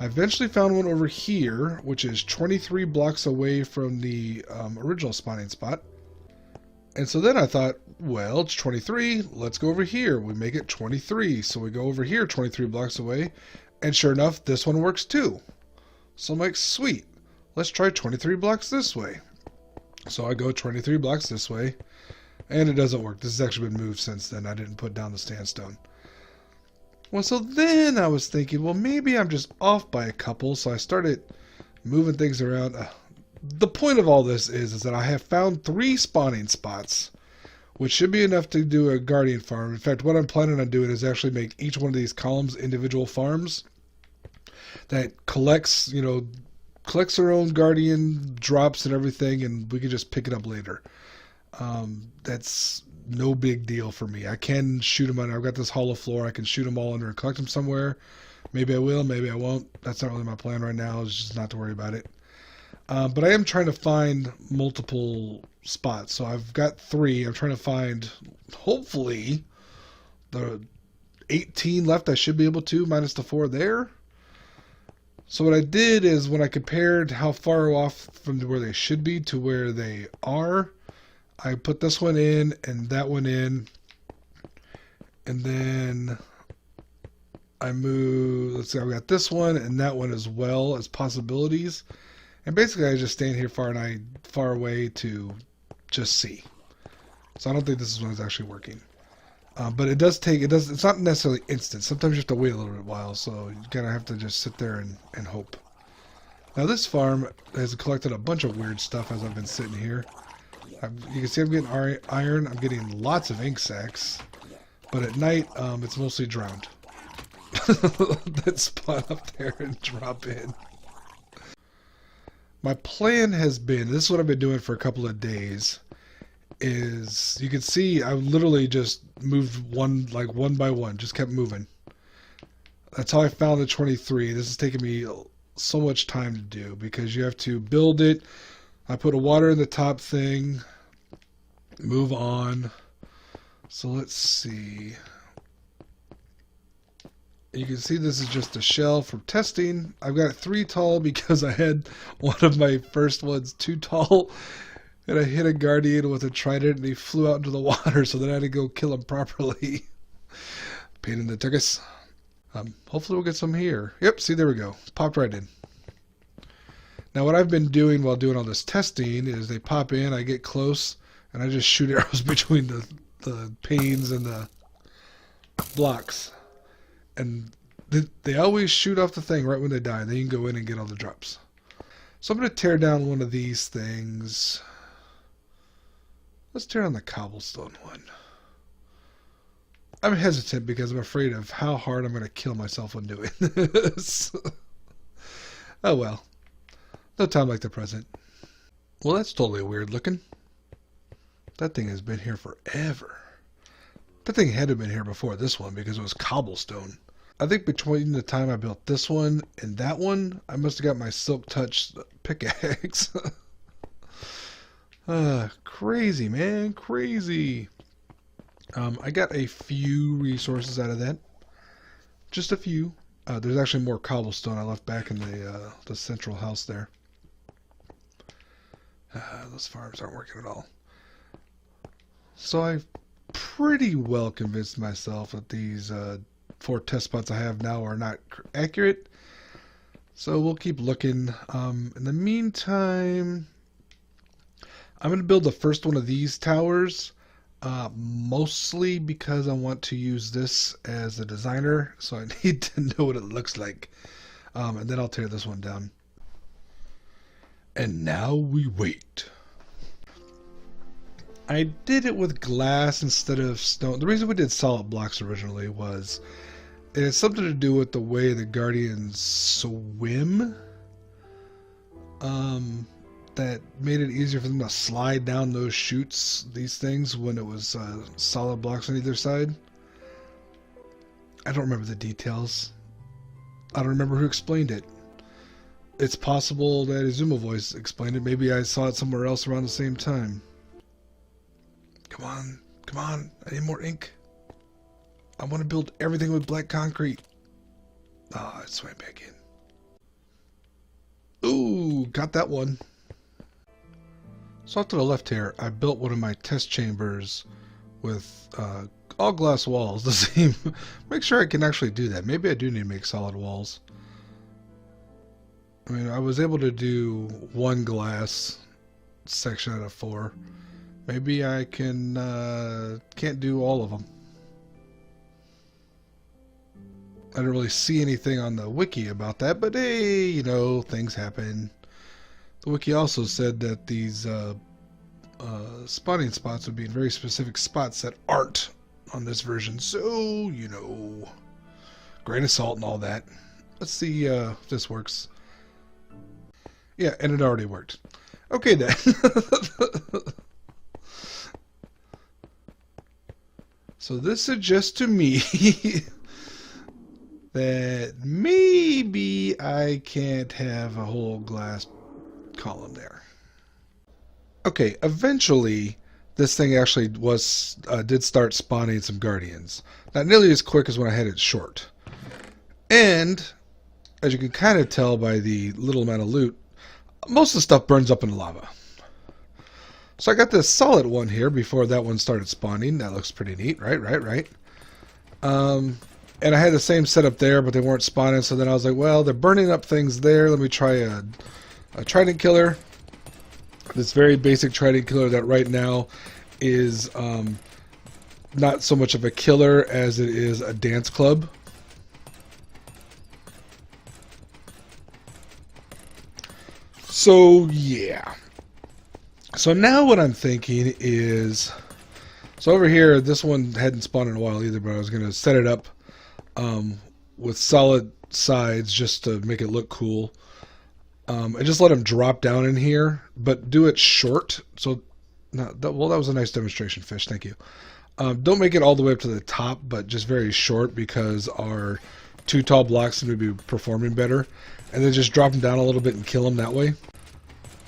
I eventually found one over here, which is 23 blocks away from the original spawning spot. And so then I thought, well, it's 23. Let's go over here. We make it 23. So we go over here 23 blocks away. And sure enough, this one works too. So I'm like, sweet. Let's try 23 blocks this way. So I go 23 blocks this way. And it doesn't work. This has actually been moved since then. I didn't put down the sandstone. Well, so then I was thinking, well, maybe I'm just off by a couple. So I started moving things around. The point of all this is that I have found 3 spawning spots, which should be enough to do a Guardian farm. In fact, what I'm planning on doing is actually make each one of these columns individual farms. that collects, collects their own guardian drops and everything, and we can just pick it up later. That's no big deal for me. I can shoot them under. I've got this hollow floor. I can shoot them all under and collect them somewhere. Maybe I will, maybe I won't. That's not really my plan right now. It's just not to worry about it. But I am trying to find multiple spots. So I've got 3. I'm trying to find, hopefully, the 18 left. I should be able to, minus the 4 there. So what I did is when I compared how far off from where they should be to where they are, I put this one in and that one in. And then I move, let's see, I've got this one and that one as well as possibilities. And basically I just stand here far away to just see. So I don't think this is one is actually working. But it's not necessarily instant. Sometimes you have to wait a little bit while, so you kind of have to just sit there and hope. Now this farm has collected a bunch of weird stuff as I've been sitting here. You can see I'm getting iron, I'm getting lots of ink sacs, but at night it's mostly drowned. That spawn up there and drop in. My plan has been, this is what I've been doing for a couple of days, is you can see I literally just moved one by one, just kept moving. That's how I found the 23. This has taken me so much time to do because you have to build it. I put a water in the top thing, move on. So let's see. You can see this is just a shell from testing. I've got it 3 tall because I had one of my first ones 2 tall. And I hit a guardian with a trident and he flew out into the water, so then I had to go kill him properly. Pain in the tuchus. Hopefully we'll get some here. Yep, see, there we go. Popped right in. Now what I've been doing while doing all this testing is they pop in, I get close, and I just shoot arrows between the panes and the blocks. And they always shoot off the thing right when they die. Then you can go in and get all the drops. So I'm going to tear down one of these things. Let's tear down the cobblestone one. I'm hesitant because I'm afraid of how hard I'm going to kill myself when doing this. Oh well. No time like the present. Well, that's totally weird looking. That thing has been here forever. That thing had to have been here before this one because it was cobblestone. I think between the time I built this one and that one, I must have got my silk touch pickaxe. Crazy, man. Crazy. I got a few resources out of that. Just a few. There's actually more cobblestone I left back in the central house there. Those farms aren't working at all. So I've pretty well convinced myself that these 4 test spots I have now are not accurate. So we'll keep looking. In the meantime, I'm going to build the first one of these towers. Mostly because I want to use this as a designer, so I need to know what it looks like. And then I'll tear this one down. And now we wait. I did it with glass instead of stone. The reason we did solid blocks originally was it had something to do with the way the Guardians swim. That made it easier for them to slide down those chutes, these things, when it was solid blocks on either side. I don't remember the details. I don't remember who explained it. It's possible that Izuma Voice explained it. Maybe I saw it somewhere else around the same time. Come on, come on. I need more ink. I want to build everything with black concrete. Ah, it swam back in. Ooh, got that one. So off to the left here, I built one of my test chambers with all glass walls. The same. Make sure I can actually do that. Maybe I do need to make solid walls. I mean, I was able to do 1 glass section out of 4. Maybe I can't do all of them. I don't really see anything on the wiki about that, but hey, you know, things happen. The wiki also said that these spawning spots would be in very specific spots that aren't on this version, so, you know, grain of salt and all that. Let's see if this works. Yeah, and it already worked. Okay then. So this suggests to me that maybe I can't have a whole glass column there. Okay, eventually this thing actually did start spawning some guardians. Not nearly as quick as when I had it short. And as you can kind of tell by the little amount of loot, most of the stuff burns up in the lava. So I got this solid one here before that one started spawning. That looks pretty neat, right? And I had the same setup there, but they weren't spawning. So then I was like, well, they're burning up things there. Let me try a trident killer. This very basic trident killer that right now is not so much of a killer as it is a dance club. So yeah. So now what I'm thinking is, so over here, this one hadn't spawned in a while either, but I was going to set it up with solid sides just to make it look cool. And just let them drop down in here, but do it short. So, well, that was a nice demonstration, Fish. Thank you. Don't make it all the way up to the top, but just very short because our two tall blocks seem to be performing better. And then just drop them down a little bit and kill them that way.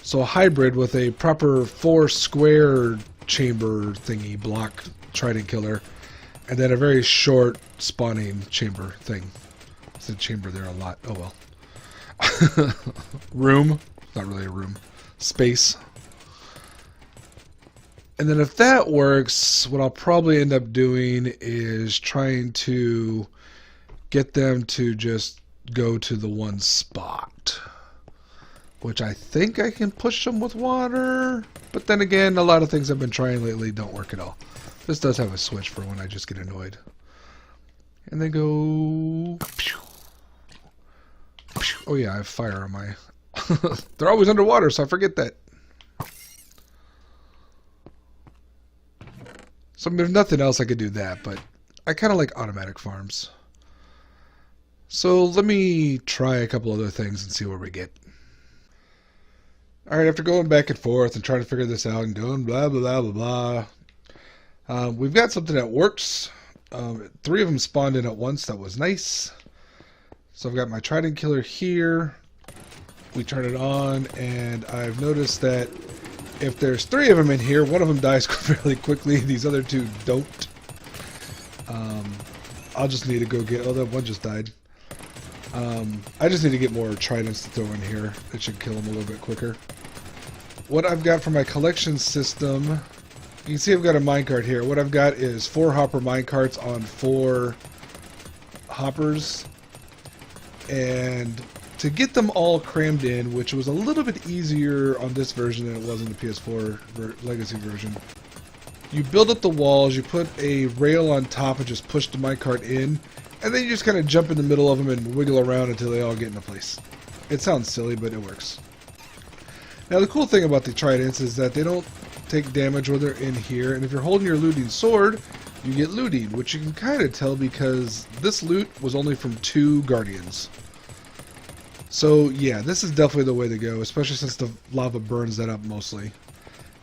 So a hybrid with a proper 4 square chamber thingy block trident killer, and then a very short spawning chamber thing. I said chamber there a lot. Oh well. Room. Not really a room. Space. And then if that works, what I'll probably end up doing is trying to get them to just go to the one spot. Which I think I can push them with water. But then again, a lot of things I've been trying lately don't work at all. This does have a switch for when I just get annoyed. And they go... Oh yeah, I have fire on my... They're always underwater, so I forget that. So I mean, if nothing else, I could do that, but I kind of like automatic farms. So let me try a couple other things and see where we get. Alright, after going back and forth and trying to figure this out and doing blah, blah, blah, blah, blah, we've got something that works. 3 of them spawned in at once. That was nice. So I've got my trident killer here. We turn it on, and I've noticed that if there's 3 of them in here, one of them dies fairly quickly. These other 2 don't. I'll just need to go get... Oh, that one just died. I just need to get more tridents to throw in here. It should kill them a little bit quicker. What I've got for my collection system... You can see I've got a minecart here. What I've got is 4 hopper minecarts on 4 hoppers. And to get them all crammed in, which was a little bit easier on this version than it was in the PS4 Legacy version, you build up the walls, you put a rail on top and just push the minecart in, and then you just kind of jump in the middle of them and wiggle around until they all get into place. It sounds silly, but it works. Now the cool thing about the tridents is that they don't take damage when they're in here, and if you're holding your looting sword, you get looting, which you can kind of tell because this loot was only from 2 guardians. So yeah, this is definitely the way to go, especially since the lava burns that up mostly.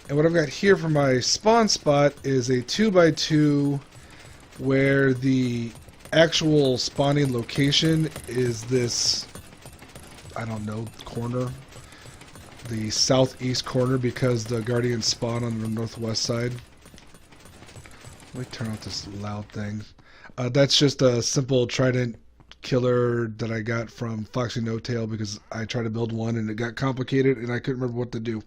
And what I've got here for my spawn spot is a 2x2 where the actual spawning location is this, I don't know, corner. The southeast corner because the guardians spawn on the northwest side. Let me turn off this loud thing. That's just a simple trident killer that I got from Foxy No Tail because I tried to build one and it got complicated and I couldn't remember what to do.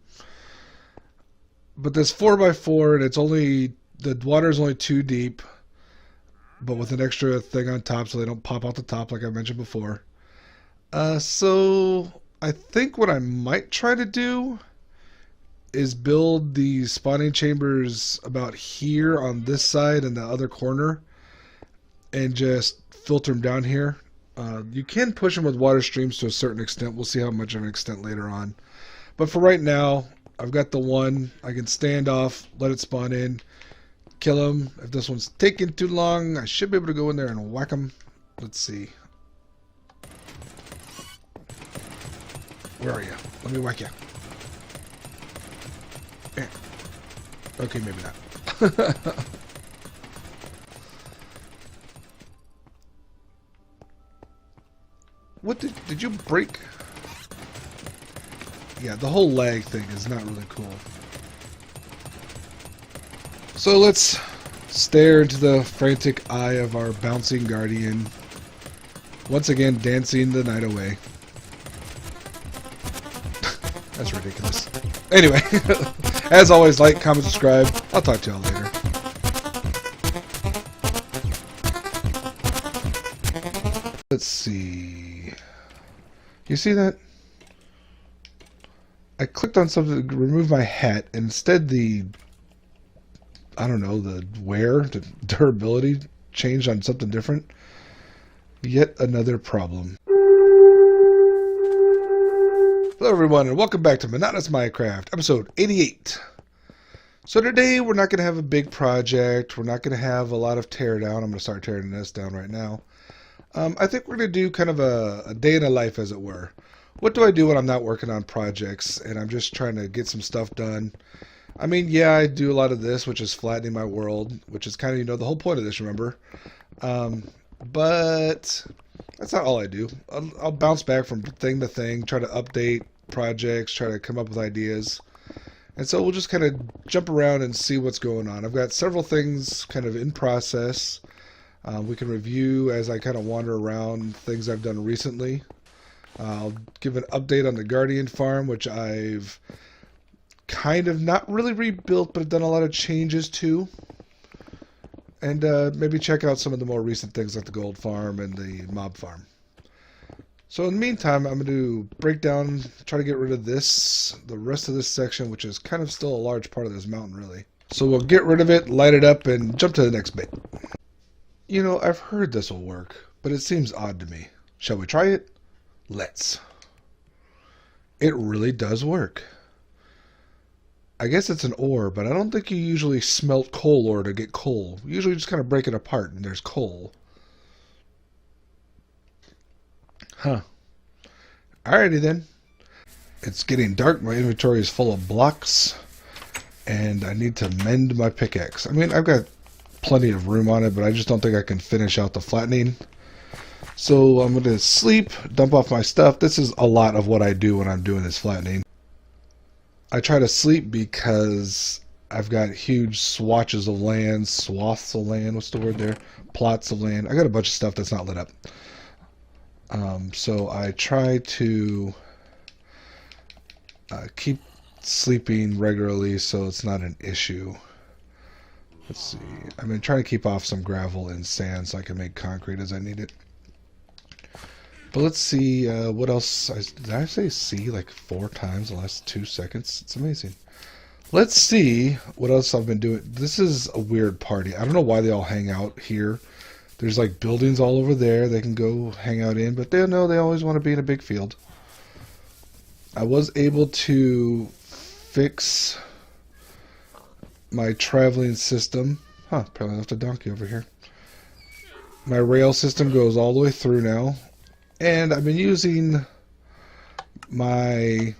But this 4x4 and it's only, the water is only 2 deep, but with an extra thing on top so they don't pop out the top like I mentioned before. So I think what I might try to do is build the spawning chambers about here on this side and the other corner and just filter them down here. You can push them with water streams to a certain extent. We'll see how much of an extent later on. But for right now, I've got the one. I can stand off, let it spawn in, kill them. If this one's taking too long, I should be able to go in there and whack them. Let's see. Where are you? Let me whack you. Eh. Okay, maybe not. What did you break? Yeah, the whole lag thing is not really cool. So let's stare into the frantic eye of our bouncing guardian. Once again, dancing the night away. That's ridiculous. Anyway, as always, like, comment, subscribe. I'll talk to y'all later. Let's see. You see that? I clicked on something to remove my hat, and instead I don't know, the durability changed on something different. Yet another problem. Hello everyone, and welcome back to Monotonous Minecraft, episode 88. So today we're not going to have a big project, we're not going to have a lot of teardown. I'm going to start tearing this down right now. I think we're going to do kind of a day in the life, as it were. What do I do when I'm not working on projects and I'm just trying to get some stuff done? I mean, yeah, I do a lot of this, which is flattening my world, which is kind of, you know, the whole point of this, remember? But that's not all I do. I'll bounce back from thing to thing, try to update projects, try to come up with ideas. And so we'll just kind of jump around and see what's going on. I've got several things kind of in process. We can review as I kind of wander around things I've done recently. I'll give an update on the Guardian farm, which I've kind of not really rebuilt, but I've done a lot of changes to. And maybe check out some of the more recent things like the gold farm and the mob farm. So in the meantime, I'm going to break down, try to get rid of the rest of this section, which is kind of still a large part of this mountain, really. So we'll get rid of it, light it up, and jump to the next bit. You know, I've heard this will work, but it seems odd to me. Shall we try it? Let's. It really does work. I guess it's an ore, but I don't think you usually smelt coal ore to get coal. You usually just kind of break it apart and there's coal. Huh. Alrighty then. It's getting dark. My inventory is full of blocks. And I need to mend my pickaxe. I mean, I've got plenty of room on it, but I just don't think I can finish out the flattening. So I'm going to sleep, dump off my stuff. This is a lot of what I do when I'm doing this flattening. I try to sleep because I've got huge swatches of land, swaths of land, what's the word there? Plots of land. I got a bunch of stuff that's not lit up. So I try to keep sleeping regularly so it's not an issue. Let's see. I'm going to try to keep off some gravel and sand so I can make concrete as I need it. But let's see what else. Did I say see like 4 times in the last 2 seconds? It's amazing. Let's see what else I've been doing. This is a weird party. I don't know why they all hang out here. There's like buildings all over there they can go hang out in, but they know they always want to be in a big field. I was able to fix my traveling system. Probably left a donkey over here. My rail system goes all the way through now. And I've been using my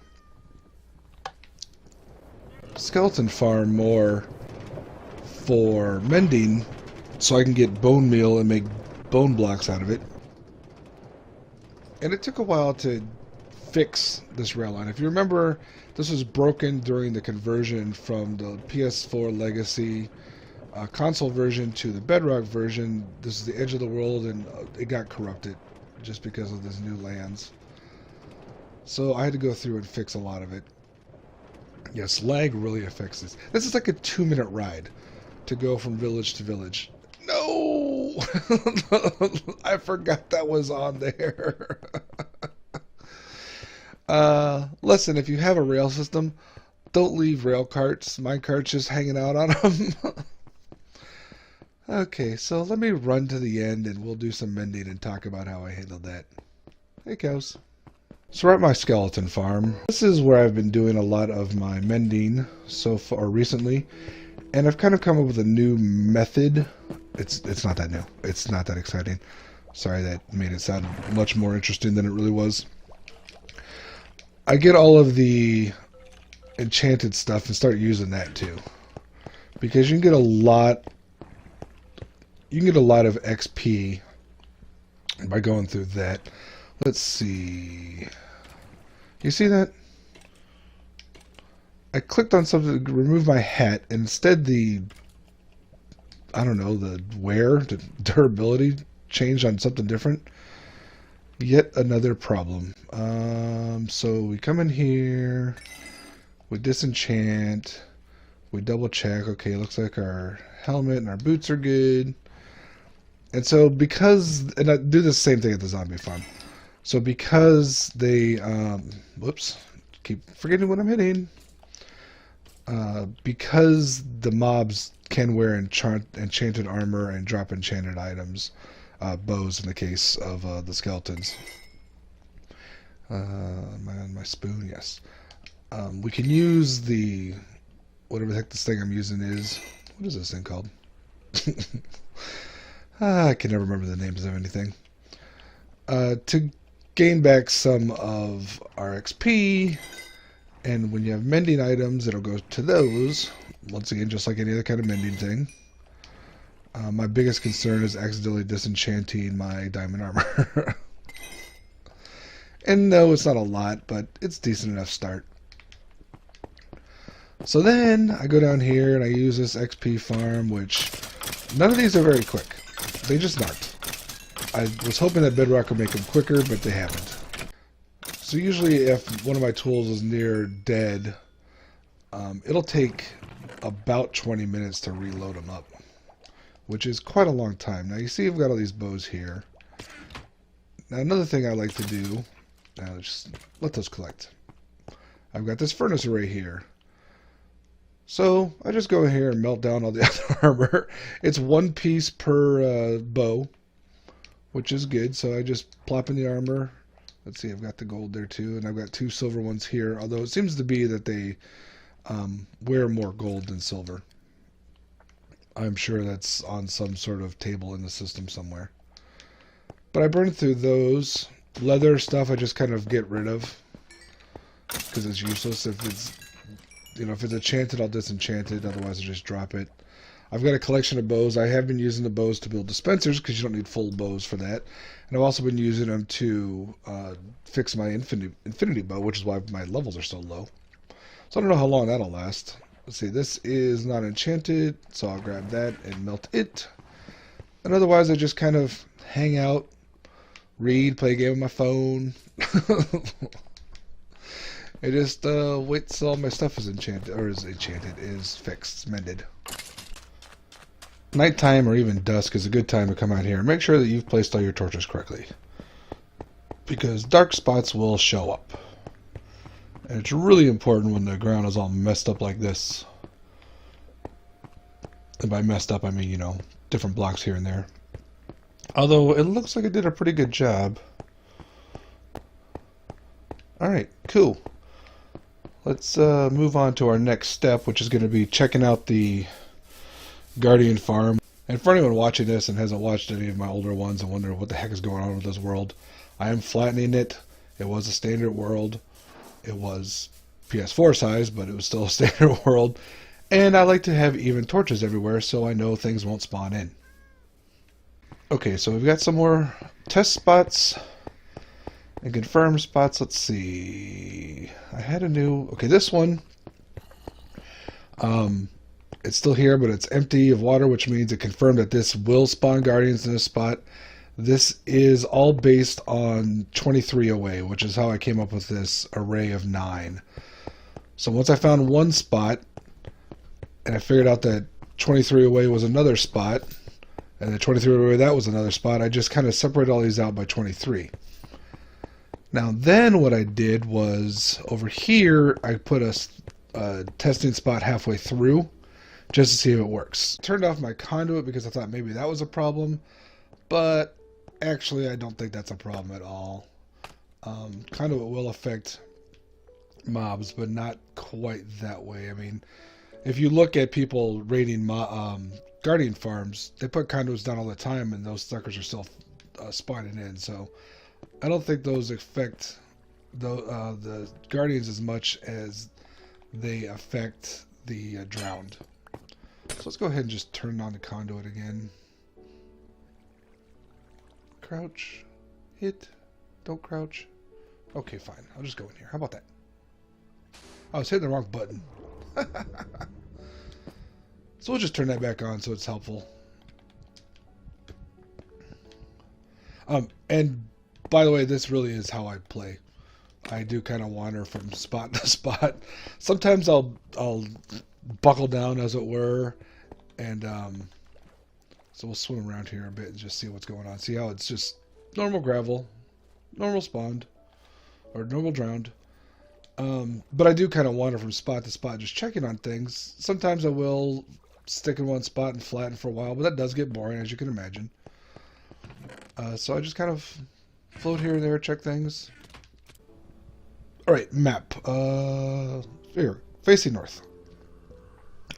skeleton farm more for mending so I can get bone meal and make bone blocks out of it. And it took a while to fix this rail line. If you remember, this was broken during the conversion from the PS4 Legacy console version to the Bedrock version. This is the edge of the world, and it got corrupted just because of these new lands. So I had to go through and fix a lot of it. Yes, lag really affects this. This is like a 2-minute ride to go from village to village. No! I forgot that was on there. Listen, if you have a rail system, don't leave rail carts, mine carts just hanging out on them. Okay, so let me run to the end and we'll do some mending and talk about how I handled that. Hey cows. So we're at my skeleton farm. This is where I've been doing a lot of my mending so far recently. And I've kind of come up with a new method. It's not that new. It's not that exciting. Sorry, that made it sound much more interesting than it really was. I get all of the enchanted stuff and start using that too, because you can get a lot. You can get a lot of XP by going through that. Let's see. You see that? I clicked on something to remove my hat, and instead I don't know, the durability changed on something different. Yet another problem. So we come in here, we disenchant, we double check. Okay, looks like our helmet and our boots are good. And so and I do the same thing at the zombie farm. So because they, whoops, keep forgetting what I'm hitting. Because the mobs can wear enchanted armor and drop enchanted items, bows in the case of the skeletons. My spoon, yes. We can use whatever the heck this thing I'm using is. What is this thing called? I can never remember the names of anything. To gain back some of our XP, and when you have mending items, it'll go to those. Once again, just like any other kind of mending thing. My biggest concern is accidentally disenchanting my diamond armor. And no, it's not a lot, but it's a decent enough start. So then I go down here and I use this XP farm, which none of these are very quick. They just aren't. I was hoping that Bedrock would make them quicker, but they haven't. So usually if one of my tools is near dead, it'll take about 20 minutes to reload them up, which is quite a long time. Now you see I've got all these bows here. Now another thing I like to do, now just let those collect. I've got this furnace array here. So I just go here and melt down all the other armor. It's one piece per bow, which is good. So I just plop in the armor. Let's see, I've got the gold there too, and I've got 2 silver ones here. Although it seems to be that they wear more gold than silver. I'm sure that's on some sort of table in the system somewhere. But I burn through those. Leather stuff I just kind of get rid of because it's useless. If it's enchanted, I'll disenchant it. Otherwise, I'll just drop it. I've got a collection of bows. I have been using the bows to build dispensers because you don't need full bows for that. And I've also been using them to fix my infinity bow, which is why my levels are so low. So I don't know how long that'll last. Let's see, this is not enchanted, so I'll grab that and melt it. And otherwise, I just kind of hang out, read, play a game on my phone. I just wait till all my stuff is is fixed, mended. Nighttime or even dusk is a good time to come out here and make sure that you've placed all your torches correctly, because dark spots will show up. And it's really important when the ground is all messed up like this. And by messed up, I mean, different blocks here and there. Although, it looks like it did a pretty good job. Alright, cool. Let's move on to our next step, which is going to be checking out the Guardian farm. And for anyone watching this and hasn't watched any of my older ones and wonder what the heck is going on with this world, I am flattening it. It was a standard world. It was PS4 size, but it was still a standard world. And I like to have even torches everywhere so I know things won't spawn in. Okay, so we've got some more test spots and confirm spots. Let's see. I had a new... Okay, this one. It's still here, but it's empty of water, which means it confirmed that this will spawn guardians in this spot. This is all based on 23 away, which is how I came up with this array of 9. So once I found one spot, and I figured out that 23 away was another spot, and the 23 away that was another spot, I just kind of separated all these out by 23. Now then what I did was, over here, I put a testing spot halfway through, just to see if it works. Turned off my conduit because I thought maybe that was a problem, but actually I don't think that's a problem at all. Conduit will affect mobs, but not quite that way. I mean, if you look at people raiding Guardian farms, they put conduits down all the time, and those suckers are still spawning in. So I don't think those affect the guardians as much as they affect the drowned. So let's go ahead and just turn on the conduit again. Crouch, hit, don't crouch. Okay, fine. I'll just go in here. How about that? I was hitting the wrong button. So we'll just turn that back on so it's helpful. And by the way, this really is how I play. I do kind of wander from spot to spot. Sometimes I'll buckle down, as it were, and so we'll swim around here a bit and just see what's going on. See how it's just normal gravel, normal spawned, or normal drowned. But I do kind of wander from spot to spot, just checking on things. Sometimes I will stick in one spot and flatten for a while, but that does get boring, as you can imagine. So I just kind of float here and there, check things. Alright, map. Here, facing north.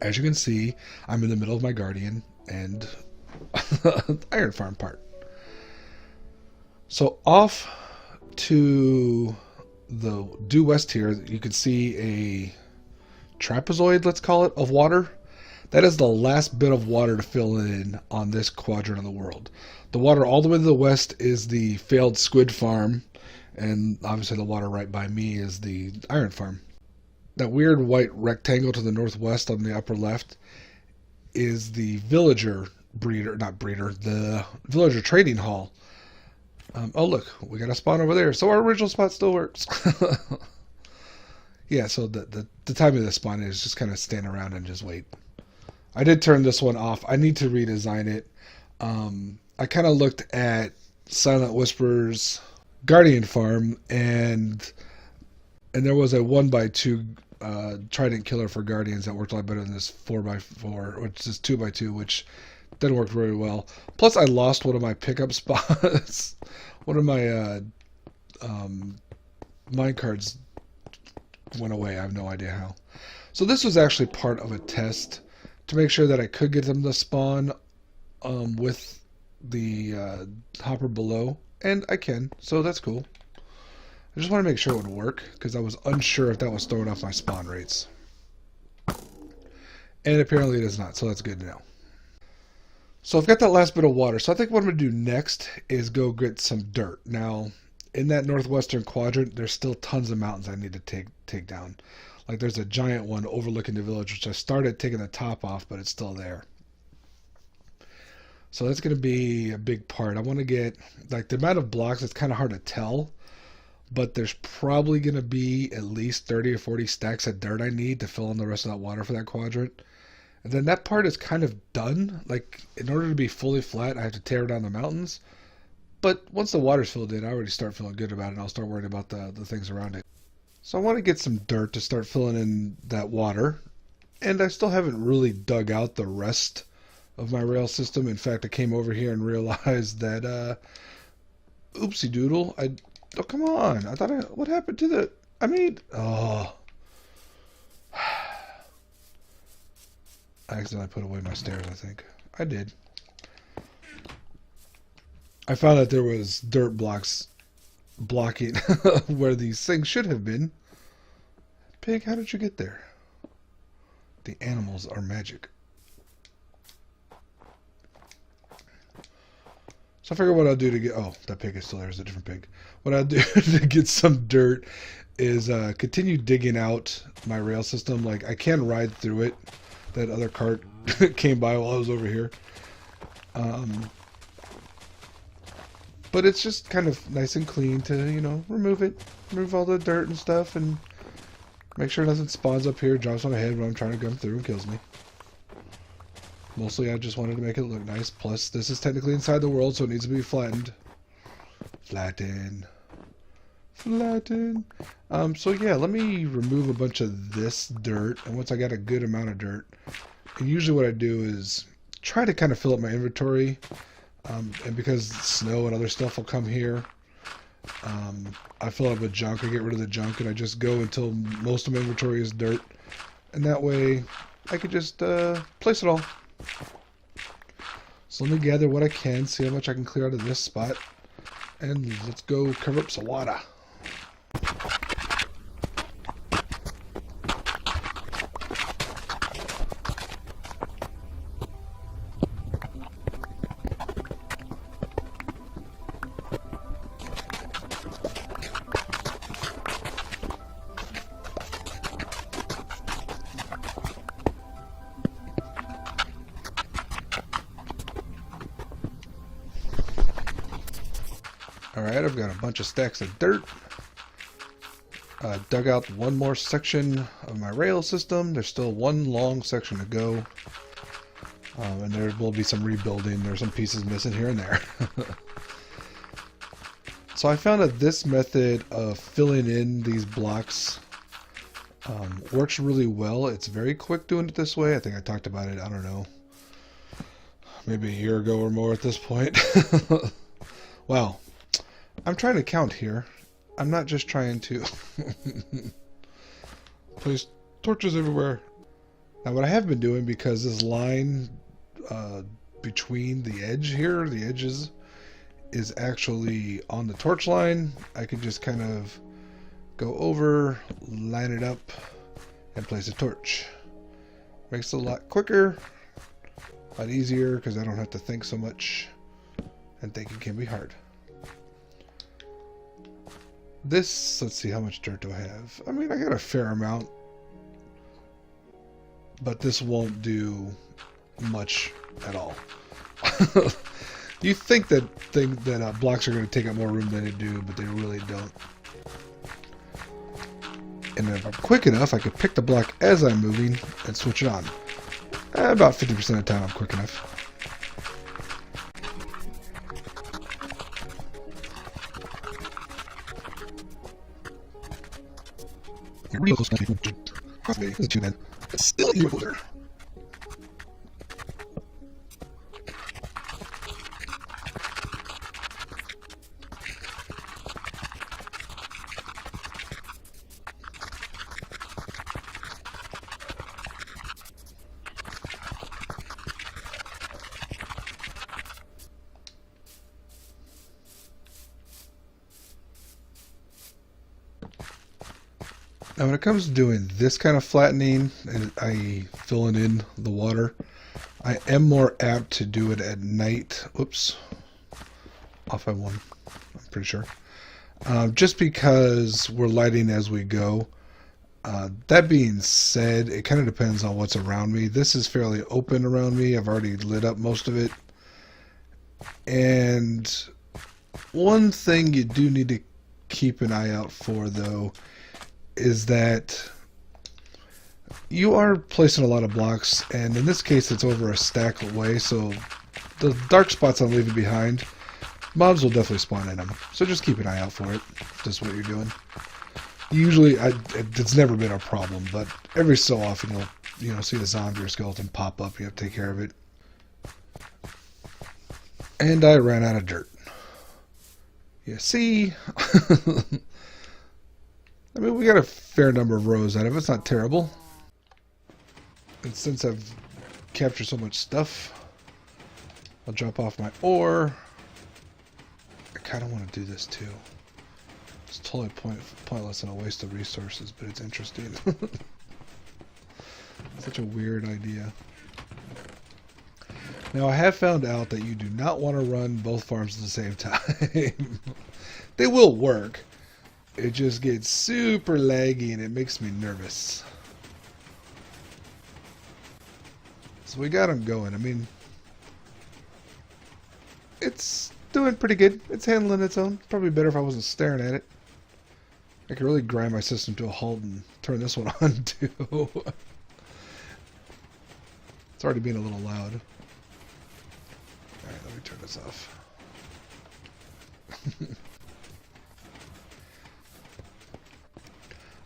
As you can see, I'm in the middle of my Guardian and Iron Farm part. So off to the due west here, you can see a trapezoid, let's call it, of water. That is the last bit of water to fill in on this quadrant of the world. The water all the way to the west is the failed squid farm, and obviously the water right by me is the iron farm. That weird white rectangle to the northwest on the upper left is the villager the villager trading hall. Oh look, we got a spawn over there, so our original spot still works. Yeah, so the timing of the spawn is just kind of stand around and just wait. I did turn this one off. I need to redesign it. I kind of looked at Silent Whisper's Guardian Farm, and there was a 1x2 Trident Killer for Guardians that worked a lot better than this 4x4, which is 2x2, which didn't work very well. Plus, I lost one of my pickup spots. One of my mine cards went away. I have no idea how. So this was actually part of a test to make sure that I could get them to spawn with the hopper below, and I can, so that's cool. I just want to make sure it would work because I was unsure if that was throwing off my spawn rates, and apparently it is not, so that's good to know. So I've got that last bit of water, so I think what I'm going to do next is go get some dirt. Now, in that northwestern quadrant, there's still tons of mountains I need to take down. Like there's a giant one overlooking the village, which I started taking the top off, but it's still there. So that's going to be a big part. I want to get, like, the amount of blocks, it's kind of hard to tell, but there's probably going to be at least 30 or 40 stacks of dirt I need to fill in the rest of that water for that quadrant. And then that part is kind of done. Like, in order to be fully flat, I have to tear down the mountains. But once the water's filled in, I already start feeling good about it, and I'll start worrying about the things around it. So I want to get some dirt to start filling in that water. And I still haven't really dug out the rest of my rail system. In fact, I came over here and realized that, oopsie doodle, oh, come on. I thought what happened to the, oh. I accidentally put away my stairs, I think. I did. I found that there was dirt blocks blocking where these things should have been. Pig, how did you get there? The animals are magic. So I figure what I'll do to get... Oh, that pig is still there. It's a different pig. What I'll do to get some dirt is continue digging out my rail system. Like, I can ride through it. That other cart came by while I was over here. But it's just kind of nice and clean to, you know, remove it. Remove all the dirt and stuff and make sure nothing spawns up here, jumps on my head when I'm trying to come through and kills me. Mostly I just wanted to make it look nice. Plus, this is technically inside the world, so it needs to be flattened. Flatten. Flatten. So yeah, let me remove a bunch of this dirt. And once I got a good amount of dirt, and usually what I do is try to kind of fill up my inventory. And because snow and other stuff will come here, I fill up with junk. I get rid of the junk, and I just go until most of my inventory is dirt. And that way, I could just place it all. So let me gather what I can, see how much I can clear out of this spot, and let's go cover up some water. Alright, I've got a bunch of stacks of dirt. Dug out one more section of my rail system. There's still one long section to go. And there will be some rebuilding. There's some pieces missing here and there. So I found that this method of filling in these blocks works really well. It's very quick doing it this way. I think I talked about it, I don't know, maybe a year ago or more at this point. Wow. I'm trying to count here. I'm not just trying to place torches everywhere. Now what I have been doing, because this line between the edge here, the edges, is actually on the torch line, I can just kind of go over, line it up, and place a torch. Makes it a lot quicker, a lot easier, because I don't have to think so much, and thinking can be hard. This, let's see, how much dirt do I have? I mean, I got a fair amount, but this won't do much at all. You think that blocks are going to take up more room than they do, but they really don't. And if I'm quick enough, I can pick the block as I'm moving and switch it on. About 50% of the time I'm quick enough. You're real close to me. Too bad. It's still even closer. Now when it comes to doing this kind of flattening and filling in the water, I am more apt to do it at night. Oops, off by one, I'm pretty sure. Just because we're lighting as we go. That being said, it kind of depends on what's around me. This is fairly open around me. I've already lit up most of it. And one thing you do need to keep an eye out for, though, is that you are placing a lot of blocks, and in this case it's over a stack away, so the dark spots I'm leaving behind, mobs will definitely spawn in them. So just keep an eye out for it. Just what you're doing. Usually, it's never been a problem, but every so often you'll see a zombie or skeleton pop up. You have to take care of it. And I ran out of dirt. You see? I mean, we got a fair number of rows out of it. It's not terrible. And since I've captured so much stuff, I'll drop off my ore. I kind of want to do this too. It's totally pointless and a waste of resources, but it's interesting. Such a weird idea. Now, I have found out that you do not want to run both farms at the same time. They will work. It just gets super laggy and it makes me nervous. So we got them going. I mean, it's doing pretty good. It's handling its own. Probably better if I wasn't staring at it. I could really grind my system to a halt and turn this one on too. It's already being a little loud. Alright, let me turn this off.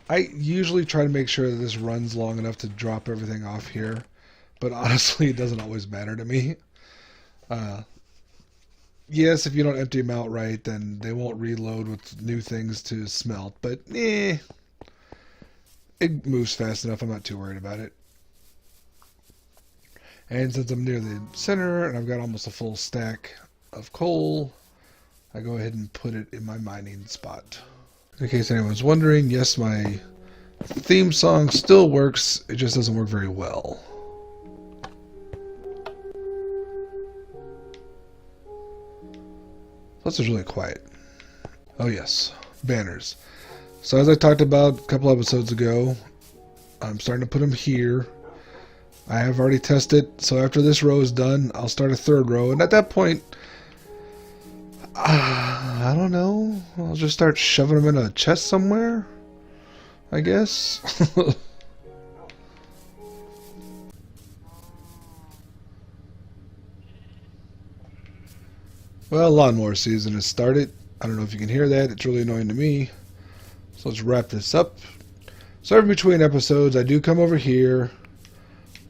I usually try to make sure that this runs long enough to drop everything off here, but honestly it doesn't always matter to me. Yes, if you don't empty them out right, then they won't reload with new things to smelt, but it moves fast enough. I'm not too worried about it. And since I'm near the center and I've got almost a full stack of coal, I go ahead and put it in my mining spot. In case anyone's wondering, yes, my theme song still works, it just doesn't work very well. Plus it's really quiet. Oh yes, banners. So as I talked about a couple episodes ago, I'm starting to put them here. I have already tested, so after this row is done, I'll start a third row, and at that point, I don't know. I'll just start shoving them in a chest somewhere, I guess. Well, lawnmower season has started. I don't know if you can hear that. It's really annoying to me. So let's wrap this up. So in between episodes, I do come over here.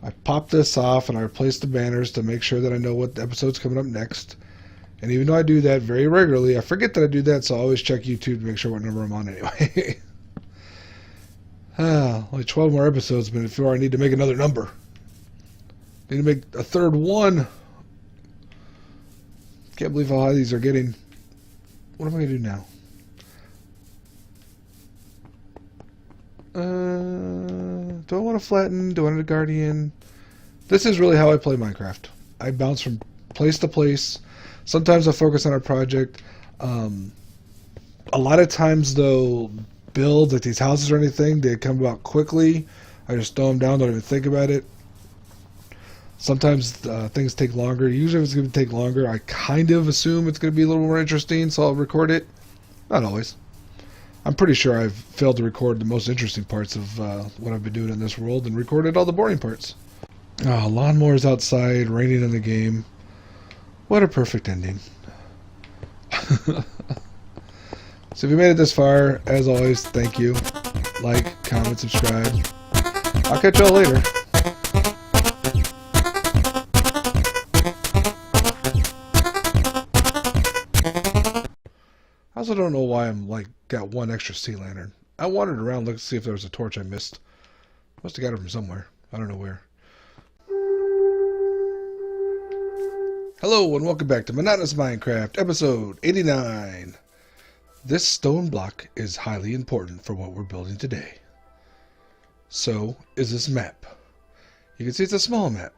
I pop this off and I replace the banners to make sure that I know what episode's coming up next. And even though I do that very regularly, I forget that I do that, so I always check YouTube to make sure what number I'm on anyway. Only 12 more episodes, but before I need to make another number. Need to make a third one. Can't believe how high these are getting. What am I going to do now? Do I want to flatten? Do I want a guardian? This is really how I play Minecraft. I bounce from place to place. Sometimes I focus on a project. A lot of times, though, build like these houses or anything, they come about quickly. I just throw them down, don't even think about it. Sometimes things take longer. Usually if it's going to take longer, I kind of assume it's going to be a little more interesting, so I'll record it. Not always. I'm pretty sure I've failed to record the most interesting parts of what I've been doing in this world and recorded all the boring parts. Lawnmowers outside, raining in the game. What a perfect ending. So if you made it this far, as always, thank you. Like, comment, subscribe. I'll catch y'all later. I also don't know why I'm got one extra sea lantern. I wandered around looking to see if there was a torch I missed. Must have got it from somewhere. I don't know where. Hello and welcome back to Monotonous Minecraft, episode 89. This stone block is highly important for what we're building today. So is this map. You can see it's a small map.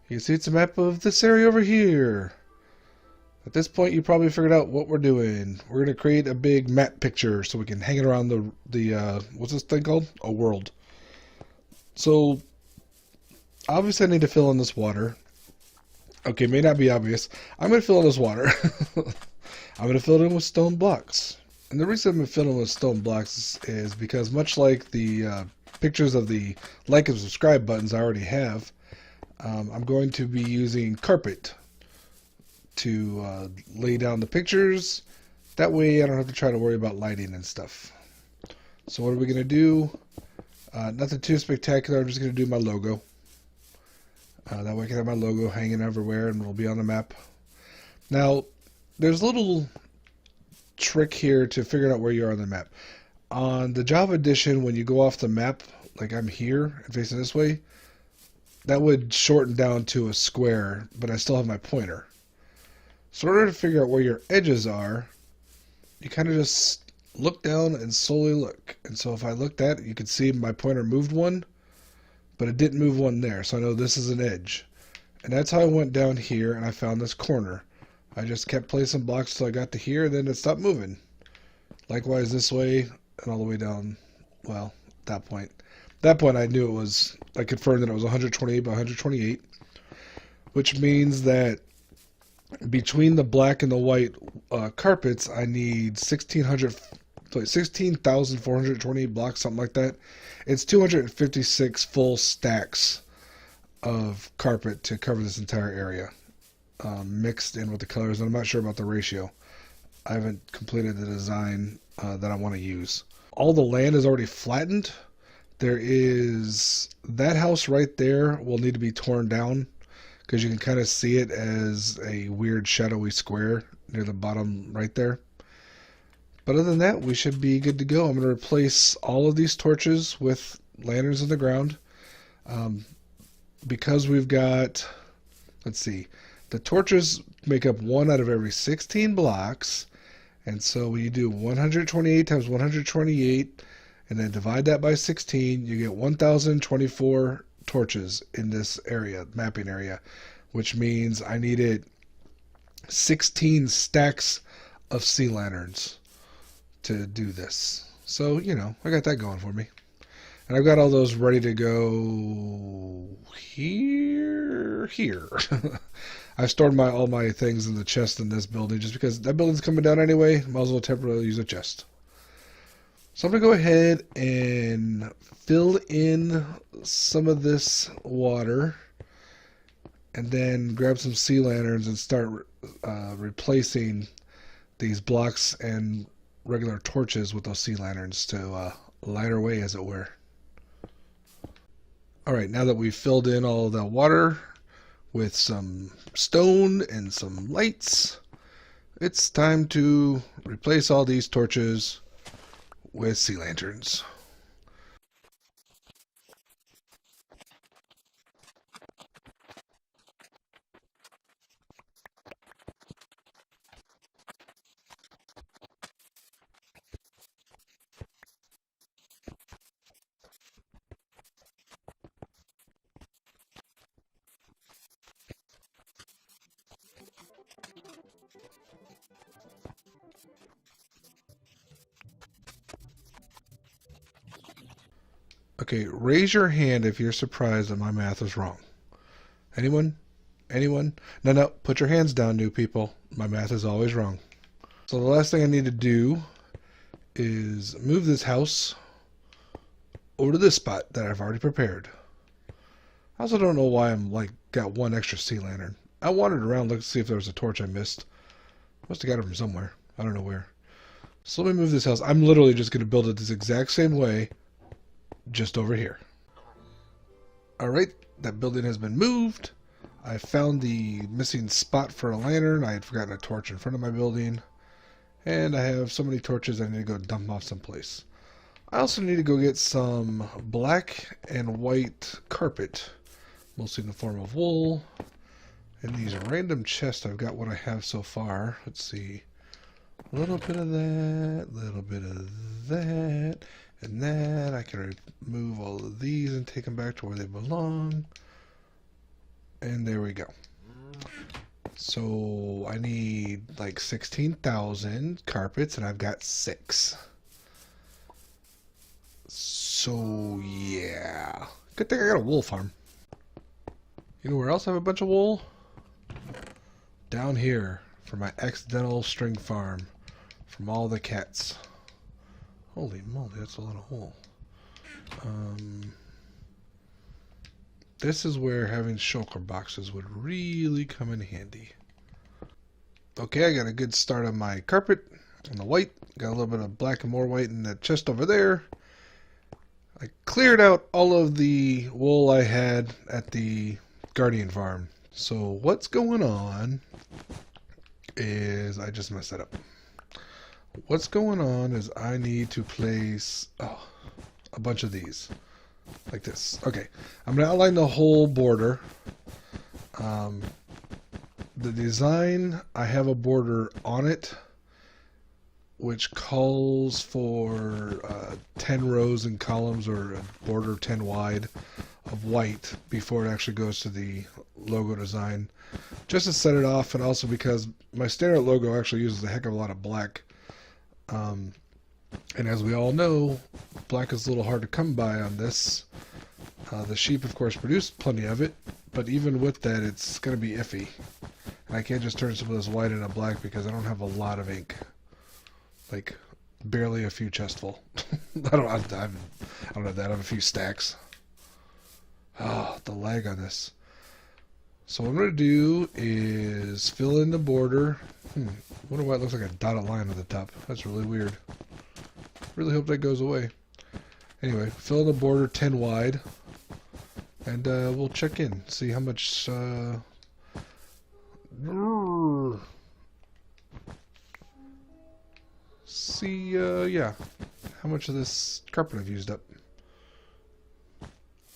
You can see it's a map of this area over here. At this point, you probably figured out what we're doing. We're going to create a big map picture so we can hang it around the what's this thing called? A world. So, obviously I need to fill in this water. Okay, may not be obvious. I'm going to fill in this water. I'm going to fill it in with stone blocks. And the reason I'm going to fill in with stone blocks is because much like the pictures of the like and subscribe buttons I already have, I'm going to be using carpet to lay down the pictures. That way I don't have to try to worry about lighting and stuff. So what are we going to do? Nothing too spectacular. I'm just going to do my logo. That way I can have my logo hanging everywhere and it'll be on the map. Now, there's a little trick here to figure out where you are on the map. On the Java edition, when you go off the map, like I'm here and facing this way, that would shorten down to a square, but I still have my pointer. So in order to figure out where your edges are, you kind of just look down and slowly look. And so if I looked at it, you can see my pointer moved one, but it didn't move one there. So I know this is an edge. And that's how I went down here and I found this corner. I just kept placing blocks till I got to here, and then it stopped moving. Likewise this way and all the way down, well, at that point. At that point I knew it was, I confirmed that it was 128 by 128, which means that between the black and the white carpets, I need 16,420 blocks, something like that. It's 256 full stacks of carpet to cover this entire area, mixed in with the colors. And I'm not sure about the ratio. I haven't completed the design that I want to use. All the land is already flattened. There is that house right there will need to be torn down, because you can kind of see it as a weird shadowy square near the bottom right there. But other than that, we should be good to go. I'm going to replace all of these torches with lanterns in the ground. Because we've got, let's see, the torches make up 1 out of every 16 blocks. And so when you do 128 times 128 and then divide that by 16, you get 1,024 torches in this area, mapping area, which means I needed 16 stacks of sea lanterns to do this. So, you know, I got that going for me. And I've got all those ready to go here. I stored all my things in the chest in this building just because that building's coming down anyway. Might as well temporarily use a chest. So I'm going to go ahead and fill in some of this water and then grab some sea lanterns and start replacing these blocks and regular torches with those sea lanterns to light our way, as it were. Alright, now that we've filled in all of the water with some stone and some lights, it's time to replace all these torches with sea lanterns. Okay, raise your hand if you're surprised that my math is wrong. Anyone? Anyone? No, put your hands down, new people. My math is always wrong. So the last thing I need to do is move this house over to this spot that I've already prepared. I also don't know why I'm got one extra sea lantern. I wandered around looking to see if there was a torch I missed. Must have got it from somewhere. I don't know where. So let me move this house. I'm literally just going to build it this exact same way, just over here. Alright, that building has been moved. I found the missing spot for a lantern. I had forgotten a torch in front of my building. And I have so many torches I need to go dump off someplace. I also need to go get some black and white carpet, mostly in the form of wool. In these random chests, I've got what I have so far. Let's see. A little bit of that, a little bit of that, and that. I can remove all of these and take them back to where they belong. And there we go. So I need like 16,000 carpets, and I've got 6. So yeah. Good thing I got a wool farm. You know where else I have a bunch of wool? Down here for my accidental string farm from all the cats. Holy moly, that's a lot of wool. This is where having shulker boxes would really come in handy. Okay, I got a good start on my carpet on the white. Got a little bit of black and more white in that chest over there. I cleared out all of the wool I had at the Guardian farm. So what's going on is I just messed that up. What's going on is I need to place a bunch of these like this. Okay, I'm going to outline the whole border. The design, I have a border on it which calls for 10 rows and columns, or a border 10 wide of white before it actually goes to the logo design, just to set it off, and also because my standard logo actually uses a heck of a lot of black, and as we all know, black is a little hard to come by on this. The sheep of course produce plenty of it, but even with that it's going to be iffy, and I can't just turn some of this white into black because I don't have a lot of ink, like barely a few chest full. I don't have that. I have a few stacks. Oh, the lag on this. So what I'm going to do is fill in the border. Wonder why it looks like a dotted line at the top. That's really weird. Really hope that goes away. Anyway, fill in the border 10 wide. And we'll check in. See how much... yeah, how much of this carpet I've used up.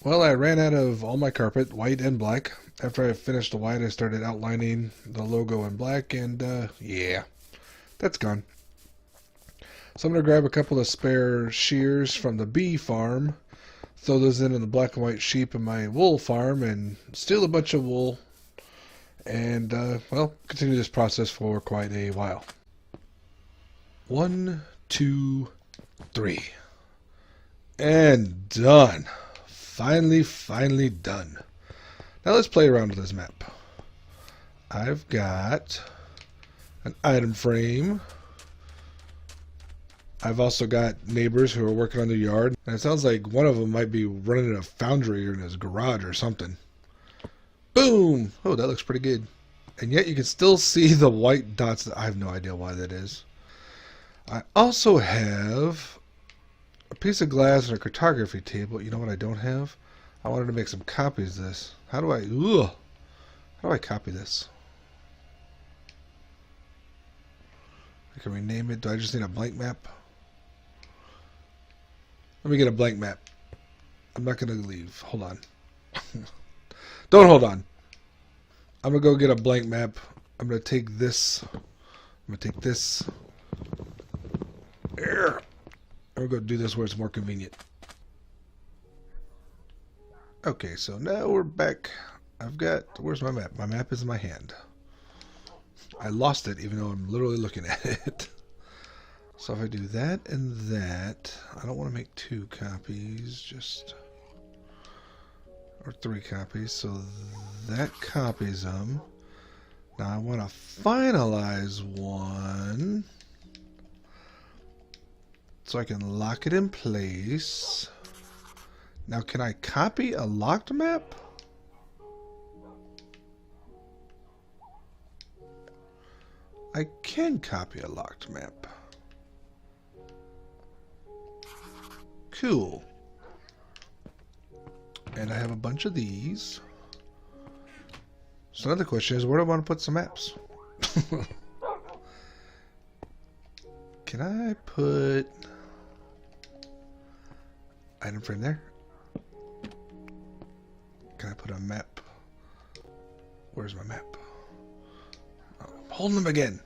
Well, I ran out of all my carpet, white and black. After I finished the white, I started outlining the logo in black, and yeah, that's gone. So I'm going to grab a couple of spare shears from the bee farm, throw those in the black and white sheep in my wool farm, and steal a bunch of wool, and, well, continue this process for quite a while. 1, 2, 3. And done. Finally done. Now let's play around with this map. I've got an item frame. I've also got neighbors who are working on their yard. And it sounds like one of them might be running a foundry or in his garage or something. Boom! Oh, that looks pretty good. And yet you can still see the white dots. I have no idea why that is. I also have a piece of glass and a cartography table. You know what I don't have? I wanted to make some copies of this. How do I copy this? I can rename it. Do I just need a blank map? Let me get a blank map. I'm not going to leave. Hold on. Don't hold on. I'm going to go get a blank map. I'm going to take this. I'm going to take this. There. I'm going to go do this where it's more convenient. Okay, so now we're back. I've got... Where's my map? My map is in my hand. I lost it even though I'm literally looking at it. So if I do that and that, I don't want to make 2 copies, just... Or 3 copies, so that copies them. Now I want to finalize one so I can lock it in place. Now can I copy a locked map? I can copy a locked map. Cool. And I have a bunch of these. So another question is, where do I want to put some maps? Can I put item frame there? Can I put a map? Where's my map? Oh, I'm holding them again.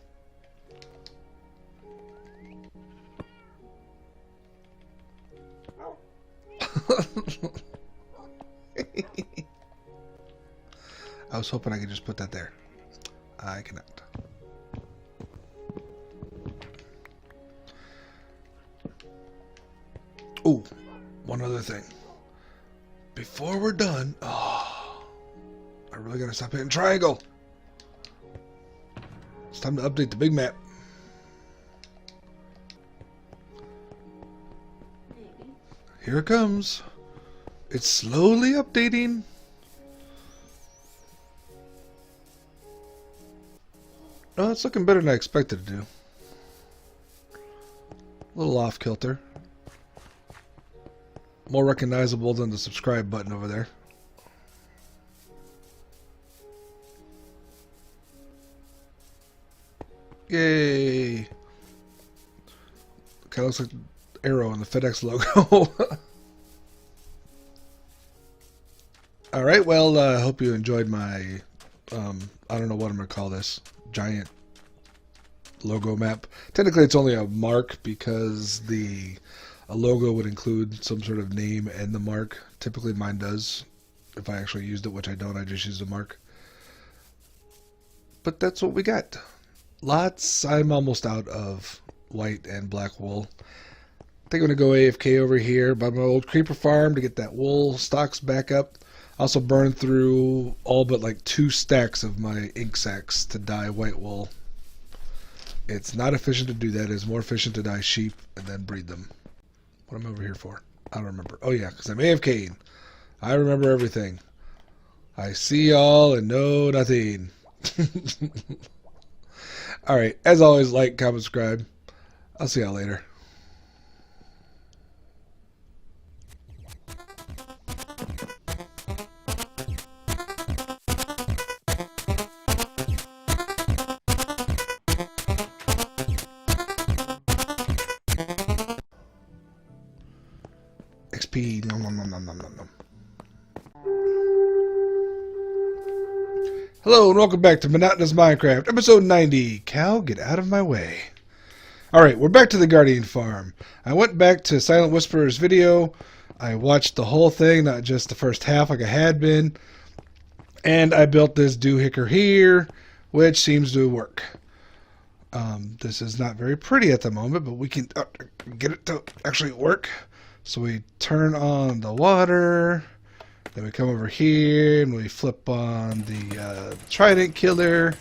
I was hoping I could just put that there. I cannot. Oh, one other thing. Before we're done, I really gotta stop hitting triangle. It's time to update the big map. Here it comes. It's slowly updating. Oh, it's looking better than I expected to do. A little off kilter. More recognizable than the subscribe button over there. Yay! Kind of looks like the arrow on the FedEx logo. Alright, well, I hope you enjoyed my, I don't know what I'm going to call this, giant logo map. Technically it's only a mark because a logo would include some sort of name and the mark. Typically mine does. If I actually used it, which I don't, I just used a mark. But that's what we got. Lots. I'm almost out of white and black wool. I think I'm going to go AFK over here by my old creeper farm to get that wool stocks back up. Also burned through all but like 2 stacks of my ink sacks to dye white wool. It's not efficient to do that. It's more efficient to dye sheep and then breed them. What am I over here for? I don't remember. Oh yeah, because I'm AFKing. I remember everything. I see all and know nothing. Alright, as always, like, comment, subscribe. I'll see y'all later. XP. Nom, nom, nom, nom, nom, nom, nom. Hello and welcome back to Monotonous Minecraft, episode 90. Cow, get out of my way. Alright, we're back to the Guardian Farm. I went back to Silent Whisperer's video. I watched the whole thing, not just the first half like I had been. And I built this doohickey here, which seems to work. This is not very pretty at the moment, but we can get it to actually work. So we turn on the water, Then we come over here and we flip on the trident killer,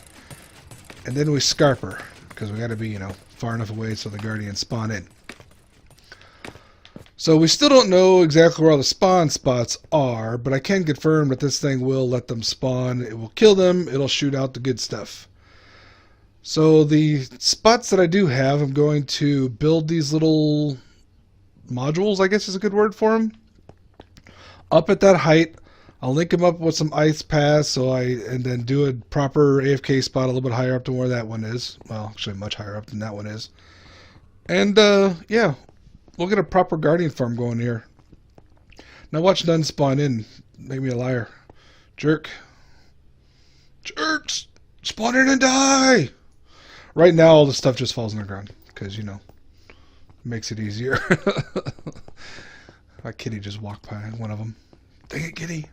and then we scarper because we got to be, you know, far enough away so the guardians spawn in. So we still don't know exactly where all the spawn spots are, but I can confirm that this thing will let them spawn. It will kill them. It'll shoot out the good stuff. So the spots that I do have, I'm going to build these little modules, I guess is a good word for them, up at that height. I'll link them up with some ice paths, and then do a proper AFK spot a little bit higher up than where that one is. Well, actually much higher up than that one is. And yeah, we'll get a proper guardian farm going here. Now watch none spawn in. Make me a liar. Jerk. Jerks! Spawn in and die! Right now all the stuff just falls on the ground. Because, you know, it makes it easier. My kitty just walked by one of them. Dang it, kitty.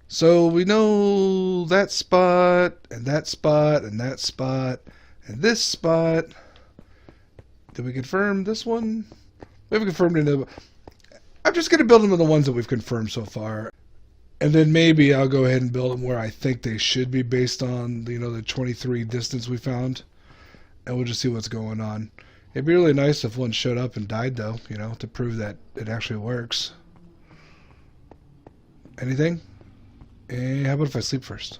So we know that spot, and that spot, and that spot, and this spot. Did we confirm this one? We haven't confirmed any. I'm just going to build them with the ones that we've confirmed so far. And then maybe I'll go ahead and build them where I think they should be based on, you know, the 23 distance we found. And we'll just see what's going on. It'd be really nice if one showed up and died, though, you know, to prove that it actually works. Anything? How about if I sleep first?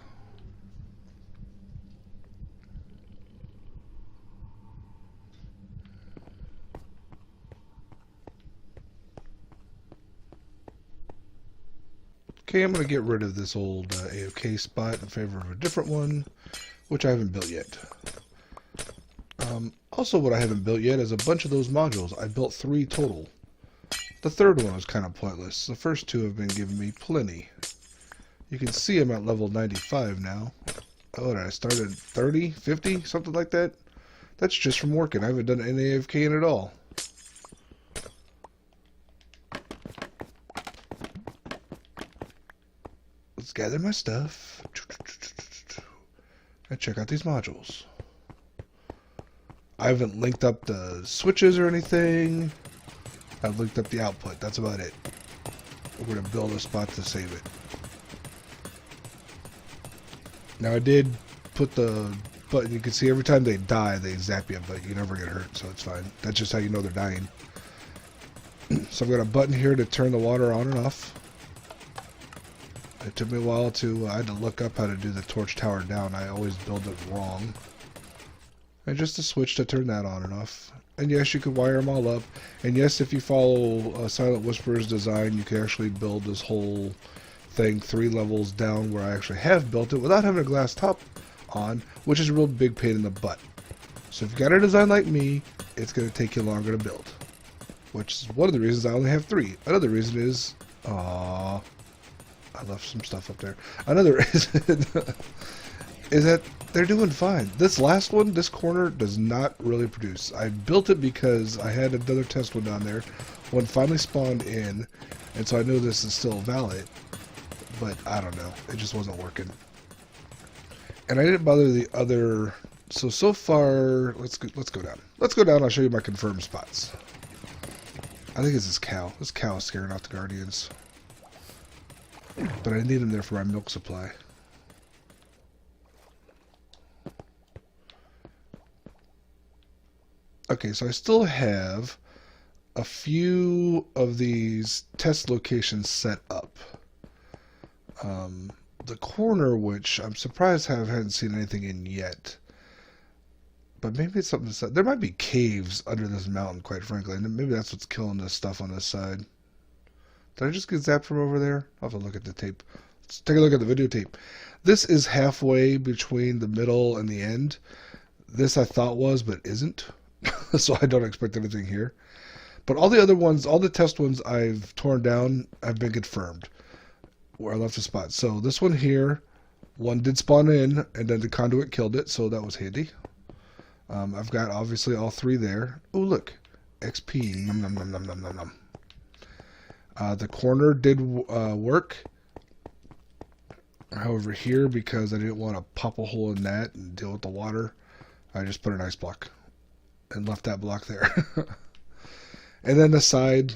Okay, I'm going to get rid of this old AFK spot in favor of a different one, which I haven't built yet. Also, what I haven't built yet is a bunch of those modules. I built 3 total. The third one was kind of pointless. The first 2 have been giving me plenty. You can see I'm at level 95 now. Oh, did I start at 30, 50, something like that? That's just from working. I haven't done any AFK in at all. Let's gather my stuff. And check out these modules. I haven't linked up the switches or anything. I've linked up the output. That's about it. We're going to build a spot to save it. Now I did put the button. You can see every time they die, they zap you, but you never get hurt, so it's fine. That's just how you know they're dying. So I've got a button here to turn the water on and off. It took me a while I had to look up how to do the torch tower down. I always build it wrong. And just a switch to turn that on and off. And yes, you can wire them all up. And yes, if you follow Silent Whisper's design, you can actually build this whole thing 3 levels down where I actually have built it without having a glass top on, which is a real big pain in the butt. So if you've got a design like me, it's going to take you longer to build. Which is one of the reasons I only have 3. Another reason is, I left some stuff up there. Another reason is that they're doing fine. This last one, this corner, does not really produce. I built it because I had another test one down there. One finally spawned in, and so I know this is still valid. But I don't know. It just wasn't working. And I didn't bother the other. So far, let's go down. Let's go down. I'll show you my confirmed spots. I think it's this cow. This cow is scaring off the guardians. But I need him there for my milk supply. Okay, so I still have a few of these test locations set up. The corner, which I'm surprised I haven't seen anything in yet. But maybe it's something to say. There might be caves under this mountain, quite frankly. And maybe that's what's killing this stuff on this side. Did I just get zapped from over there? I'll have to look at the tape. Let's take a look at the videotape. This is halfway between the middle and the end. This I thought was, but isn't. So I don't expect anything here. But all the other ones, all the test ones I've torn down have been confirmed. Where I left a spot. So this one here, one did spawn in, and then the conduit killed it, so that was handy. I've got obviously all 3 there. Oh look, XP. Nom nom nom nom nom nom nom. The corner did work. However, here, because I didn't want to pop a hole in that and deal with the water, I just put an ice block and left that block there. And then the side,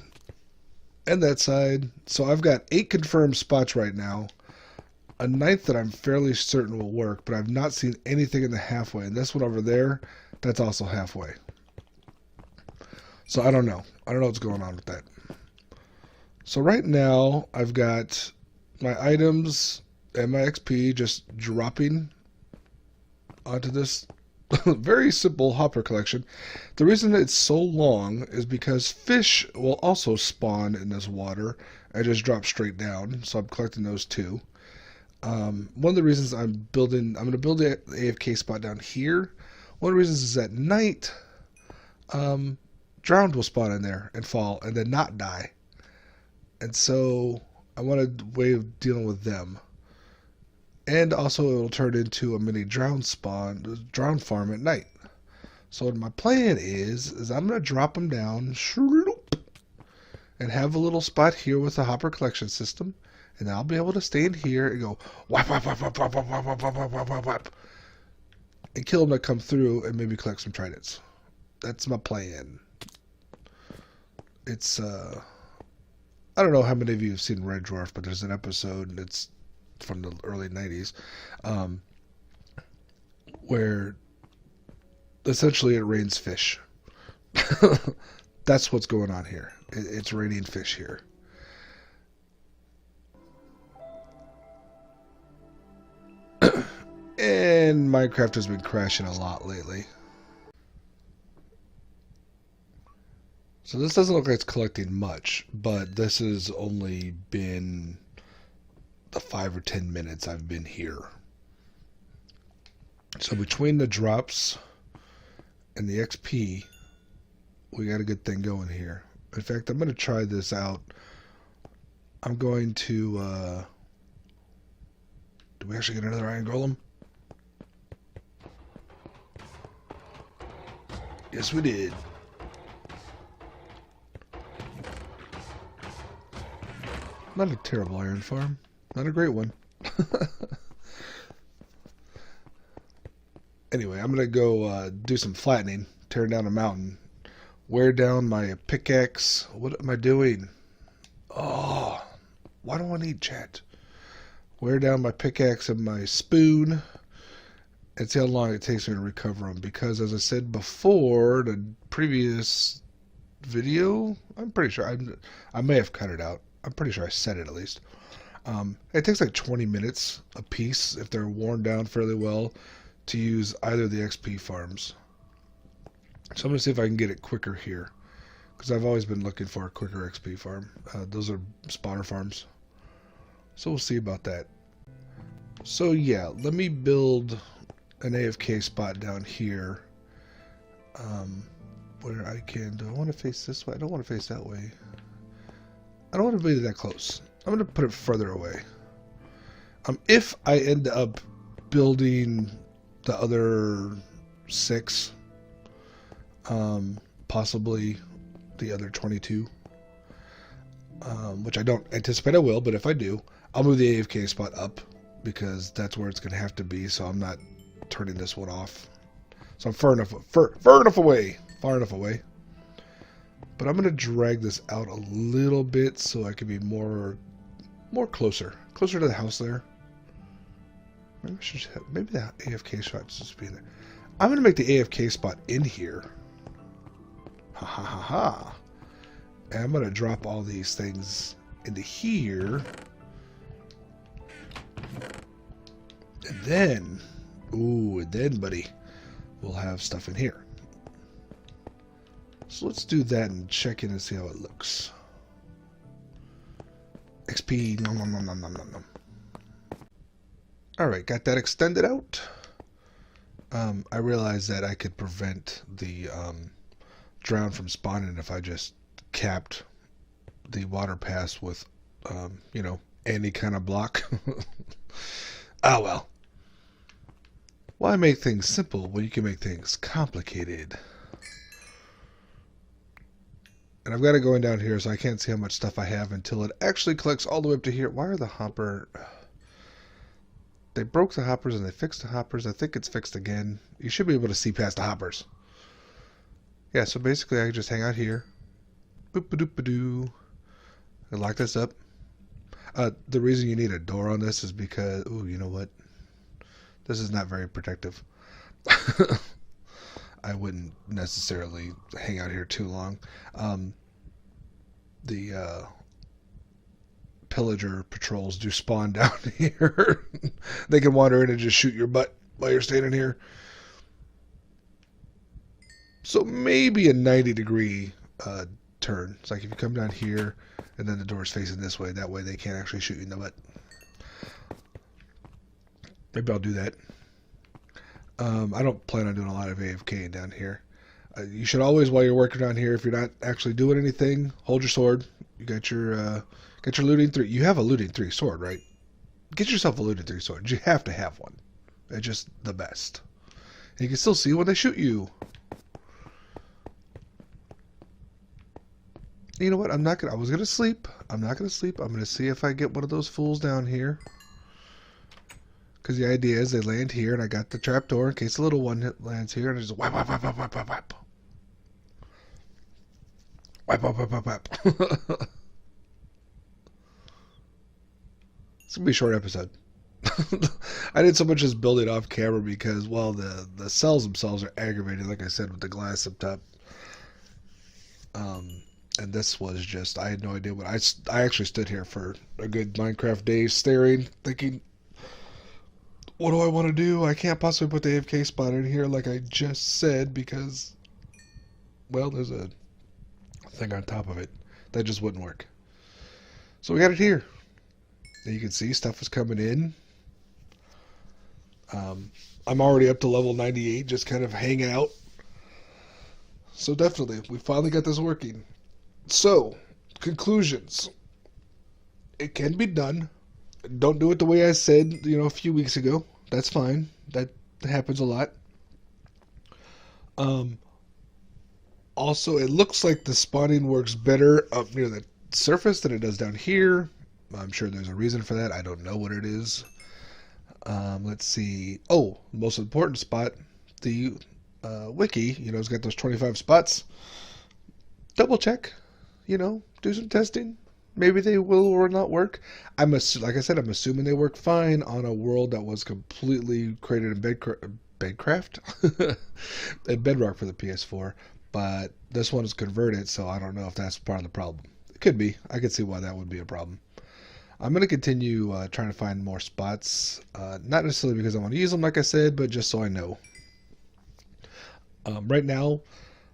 and that side. So I've got 8 confirmed spots right now. A ninth that I'm fairly certain will work, but I've not seen anything in the halfway. And this one over there, that's also halfway. So I don't know. I don't know what's going on with that. So right now, I've got my items and my XP just dropping onto this very simple hopper collection. The reason it's so long is because fish will also spawn in this water and just drop straight down. So I'm collecting those too. One of the reasons I'm going to build the AFK spot down here. One of the reasons is at night, drowned will spawn in there and fall and then not die. And so I want a way of dealing with them. And also it will turn into a mini drown farm at night. So what my plan is I'm going to drop them down and have a little spot here with a hopper collection system. And I'll be able to stay in here and go whap, whap, whap, whap, whap, whap, whap, whap, whap, whap, whap, and kill them that come through and maybe collect some tridents. That's my plan. It's, I don't know how many of you have seen Red Dwarf, but there's an episode, and it's from the early 90s, where essentially it rains fish. That's what's going on here. It's raining fish here. And Minecraft has been crashing a lot lately. So this doesn't look like it's collecting much, but this has only been the 5 or 10 minutes I've been here. So between the drops and the XP, we got a good thing going here. In fact, I'm going to try this out. I'm going to, did we actually get another iron golem? Yes, we did. Not a terrible iron farm. Not a great one. Anyway, I'm going to go do some flattening. Tear down a mountain. Wear down my pickaxe. What am I doing? Oh, why do I need chat? Wear down my pickaxe and my spoon. And see how long it takes me to recover them. Because as I said before, the previous video, I'm pretty sure, I may have cut it out. I'm pretty sure I said it at least. It takes like 20 minutes a piece if they're worn down fairly well to use either of the XP farms. So I'm going to see if I can get it quicker here. Because I've always been looking for a quicker XP farm. Those are spawner farms. So we'll see about that. So yeah, let me build an AFK spot down here. Where I can... Do I want to face this way? I don't want to face that way. I don't want to be that close. I'm going to put it further away. If I end up building the other 6, possibly the other 22, which I don't anticipate I will, but if I do, I'll move the AFK spot up because that's where it's going to have to be, so I'm not turning this one off. So I'm far enough away. But I'm going to drag this out a little bit so I can be more closer to the house there. Maybe the AFK spot just be there. I'm going to make the AFK spot in here. Ha ha ha ha. And I'm going to drop all these things into here. And then, buddy, we'll have stuff in here. So let's do that and check in and see how it looks. XP, nom nom nom nom nom nom nom. Alright, got that extended out. I realized that I could prevent the drown from spawning if I just capped the water pass with, you know, any kind of block. Ah, well. Why make things simple when you can make things complicated? And I've got it going down here, so I can't see how much stuff I have until it actually collects all the way up to here. Why are the hopper... They broke the hoppers and they fixed the hoppers. I think it's fixed again. You should be able to see past the hoppers. Yeah, so basically I just hang out here. Boop-a-doop-a-doo. And lock this up. The reason you need a door on this is because, ooh, you know what? This is not very protective. I wouldn't necessarily hang out here too long. The pillager patrols do spawn down here. They can wander in and just shoot your butt while you're standing here. So maybe a 90-degree turn. It's like if you come down here and then the door's facing this way, that way they can't actually shoot you in the butt. Maybe I'll do that. I don't plan on doing a lot of AFK down here. You should always, while you're working down here, if you're not actually doing anything, hold your sword. You got your looting 3. You have a looting 3 sword, right? Get yourself a looting 3 sword. You have to have one. It's just the best. And you can still see when they shoot you. You know what? I was gonna sleep. I'm not gonna sleep. I'm gonna see if I get one of those fools down here. Because the idea is they land here, and I got the trapdoor in case the little one lands here, and I just wipe, wipe, wipe, wipe, wipe, wipe, wipe. Wipe, wipe, wipe, wipe, wipe. It's gonna be a short episode. I did so much as build it off camera because, well, the cells themselves are aggravating, like I said, with the glass up top. And this was just, I had no idea what I actually stood here for a good Minecraft day staring, thinking, what do I want to do? I can't possibly put the AFK spot in here like I just said because, well, there's a thing on top of it. That just wouldn't work. So we got it here. And you can see stuff is coming in. I'm already up to level 98, just kind of hanging out. So definitely, we finally got this working. So, conclusions. It can be done. Don't do it the way I said, a few weeks ago. That's fine. That happens a lot. Also, it looks like the spawning works better up near the surface than it does down here. I'm sure there's a reason for that. I don't know what it is. Let's see. Oh, most important spot. The wiki, it's got those 25 spots. Double check. Do some testing. Maybe they will or not work. Like I said, I'm assuming they work fine on a world that was completely created in Bedcraft and Bedrock for the PS4. But this one is converted, so I don't know if that's part of the problem. It could be. I could see why that would be a problem. I'm going to continue trying to find more spots. Not necessarily because I want to use them, like I said, but just so I know. Right now,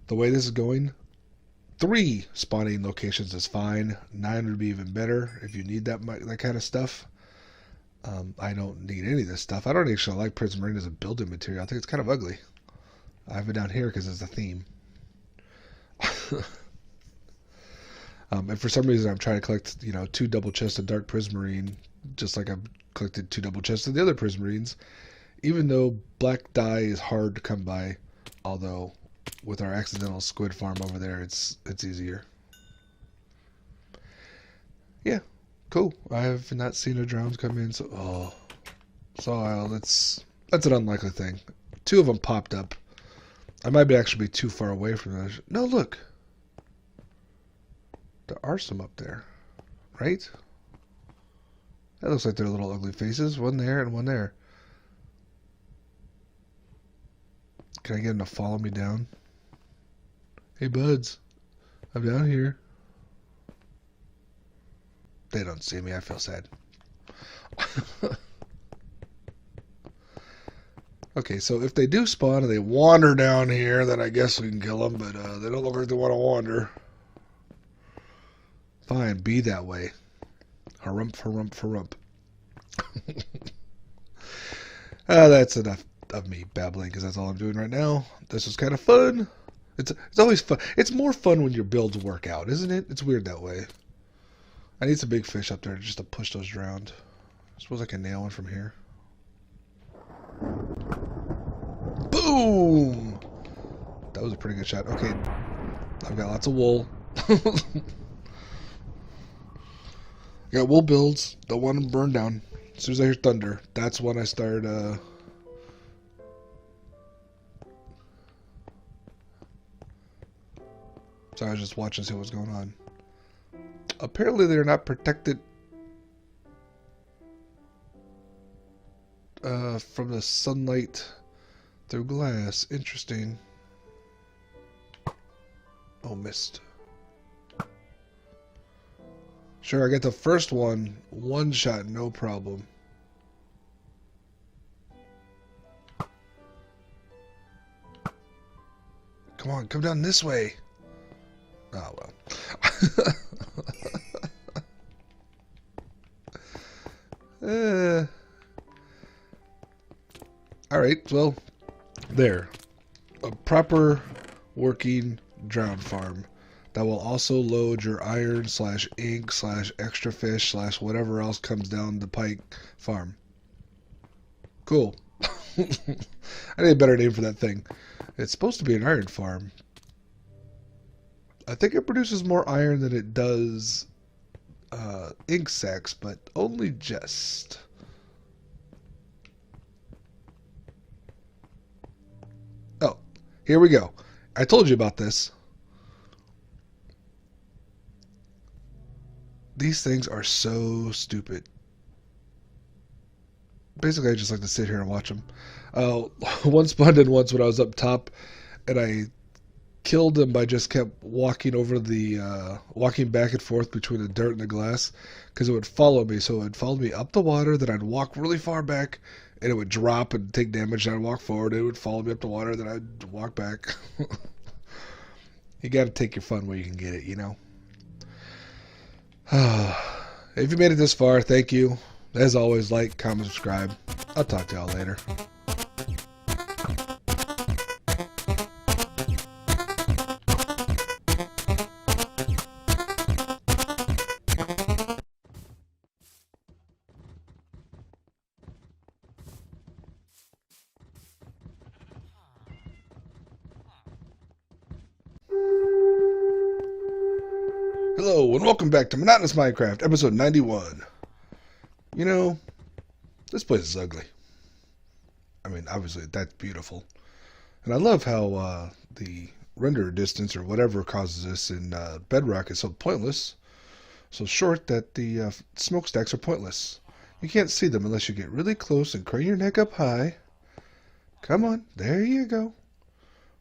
the way this is going, 3 spawning locations is fine. 9 would be even better if you need that kind of stuff. I don't need any of this stuff. I don't actually like Prismarine as a building material. I think it's kind of ugly. I have it down here because it's a theme. And for some reason, I'm trying to collect, 2 double chests of dark Prismarine, just like I've collected 2 double chests of the other Prismarines. Even though black dye is hard to come by, although with our accidental squid farm over there, it's easier. Yeah, cool. I have not seen a drowns come in, so that's an unlikely thing. 2 of them popped up. I might actually be too far away from those. No, look. There are some up there, right? That looks like they're little ugly faces. One there and one there. Can I get them to follow me down? Hey, buds. I'm down here. They don't see me. I feel sad. Okay, so if they do spawn and they wander down here, then I guess we can kill them, but they don't look like they want to wander. Fine, be that way. Harump, harump, harump. That's enough of me babbling, because that's all I'm doing right now. This was kind of fun. It's always fun. It's more fun when your builds work out, isn't it? It's weird that way. I need some big fish up there just to push those drowned. I suppose I can nail one from here. Boom! That was a pretty good shot. Okay, I've got lots of wool. I got wool builds. Don't want them burned down. As soon as I hear thunder, that's when I start. So I was just watching, see what's going on. Apparently they're not protected from the sunlight through glass. Interesting. Oh, missed. Sure, I get the first one shot, no problem. Come on, come down this way. Oh, well. Alright, well, there. A proper working drown farm that will also load your iron / ink / extra fish / whatever else comes down the pike farm. Cool. I need a better name for that thing. It's supposed to be an iron farm. I think it produces more iron than it does ink sacs, but only just. Oh, here we go. I told you about this. These things are so stupid. Basically, I just like to sit here and watch them. One spawned in once when I was up top, and I killed him by just kept walking over the walking back and forth between the dirt and the glass, because it would follow me. So it would follow me up the water, then I'd walk really far back, and it would drop and take damage, and I'd walk forward, and it would follow me up the water, then I'd walk back. You got to take your fun where you can get it, you know. If you made it this far, thank you. As always, like, comment, subscribe. I'll talk to y'all later. Hello, and welcome back to Monotonous Minecraft, episode 91. You know, this place is ugly. I mean, obviously, that's beautiful. And I love how the render distance, or whatever causes this in Bedrock, is so pointless. So short that the smokestacks are pointless. You can't see them unless you get really close and crane your neck up high. Come on, there you go.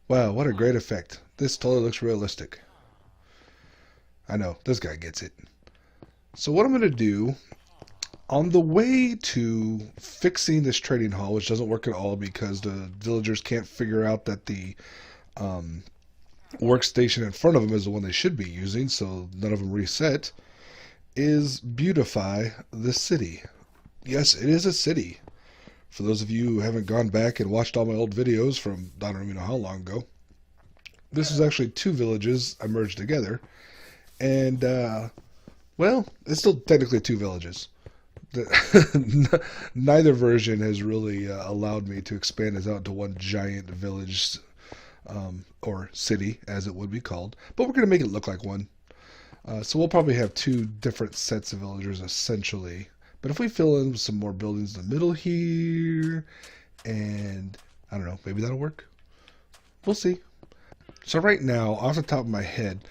Wow, what a great effect. This totally looks realistic. I know, this guy gets it. So what I'm going to do, on the way to fixing this trading hall, which doesn't work at all because the villagers can't figure out that the workstation in front of them is the one they should be using, so none of them reset, is beautify the city. Yes, it is a city. For those of you who haven't gone back and watched all my old videos from I don't even know how long ago, this is actually two villages I merged together. And, well, it's still technically two villages. Neither version has really allowed me to expand this out to one giant village, or city, as it would be called. But we're going to make it look like one. So we'll probably have two different sets of villagers, essentially. But if we fill in some more buildings in the middle here, and, I don't know, maybe that'll work. We'll see. So right now, off the top of my head,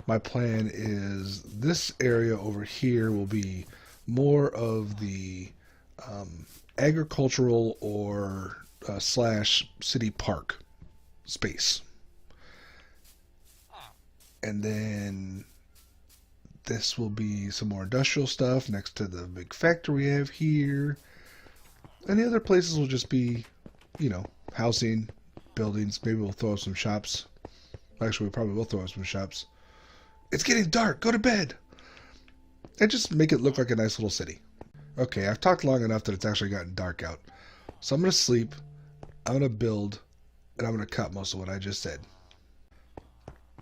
my plan is this area over here will be more of the agricultural or / city park space. And then this will be some more industrial stuff next to the big factory we have here. And the other places will just be, you know, housing, buildings. Maybe we'll throw some shops. Actually, we probably will throw some shops. It's getting dark. Go to bed. And just make it look like a nice little city. Okay, I've talked long enough that it's actually gotten dark out. So I'm going to sleep, I'm going to build, and I'm going to cut most of what I just said.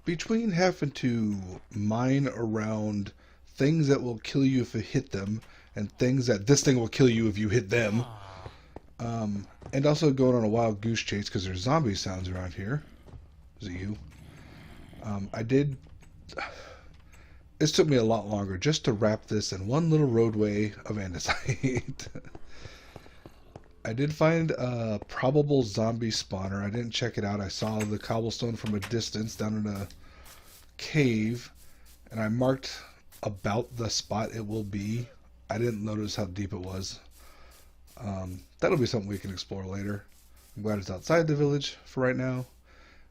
Between having to mine around things that will kill you if you hit them, and things that this thing will kill you if you hit them, and also going on a wild goose chase because there's zombie sounds around here. Is it you? This took me a lot longer just to wrap this in one little roadway of andesite. I did find a probable zombie spawner. I didn't check it out. I saw the cobblestone from a distance down in a cave, and I marked about the spot it will be. I didn't notice how deep it was. That'll be something we can explore later. I'm glad it's outside the village for right now.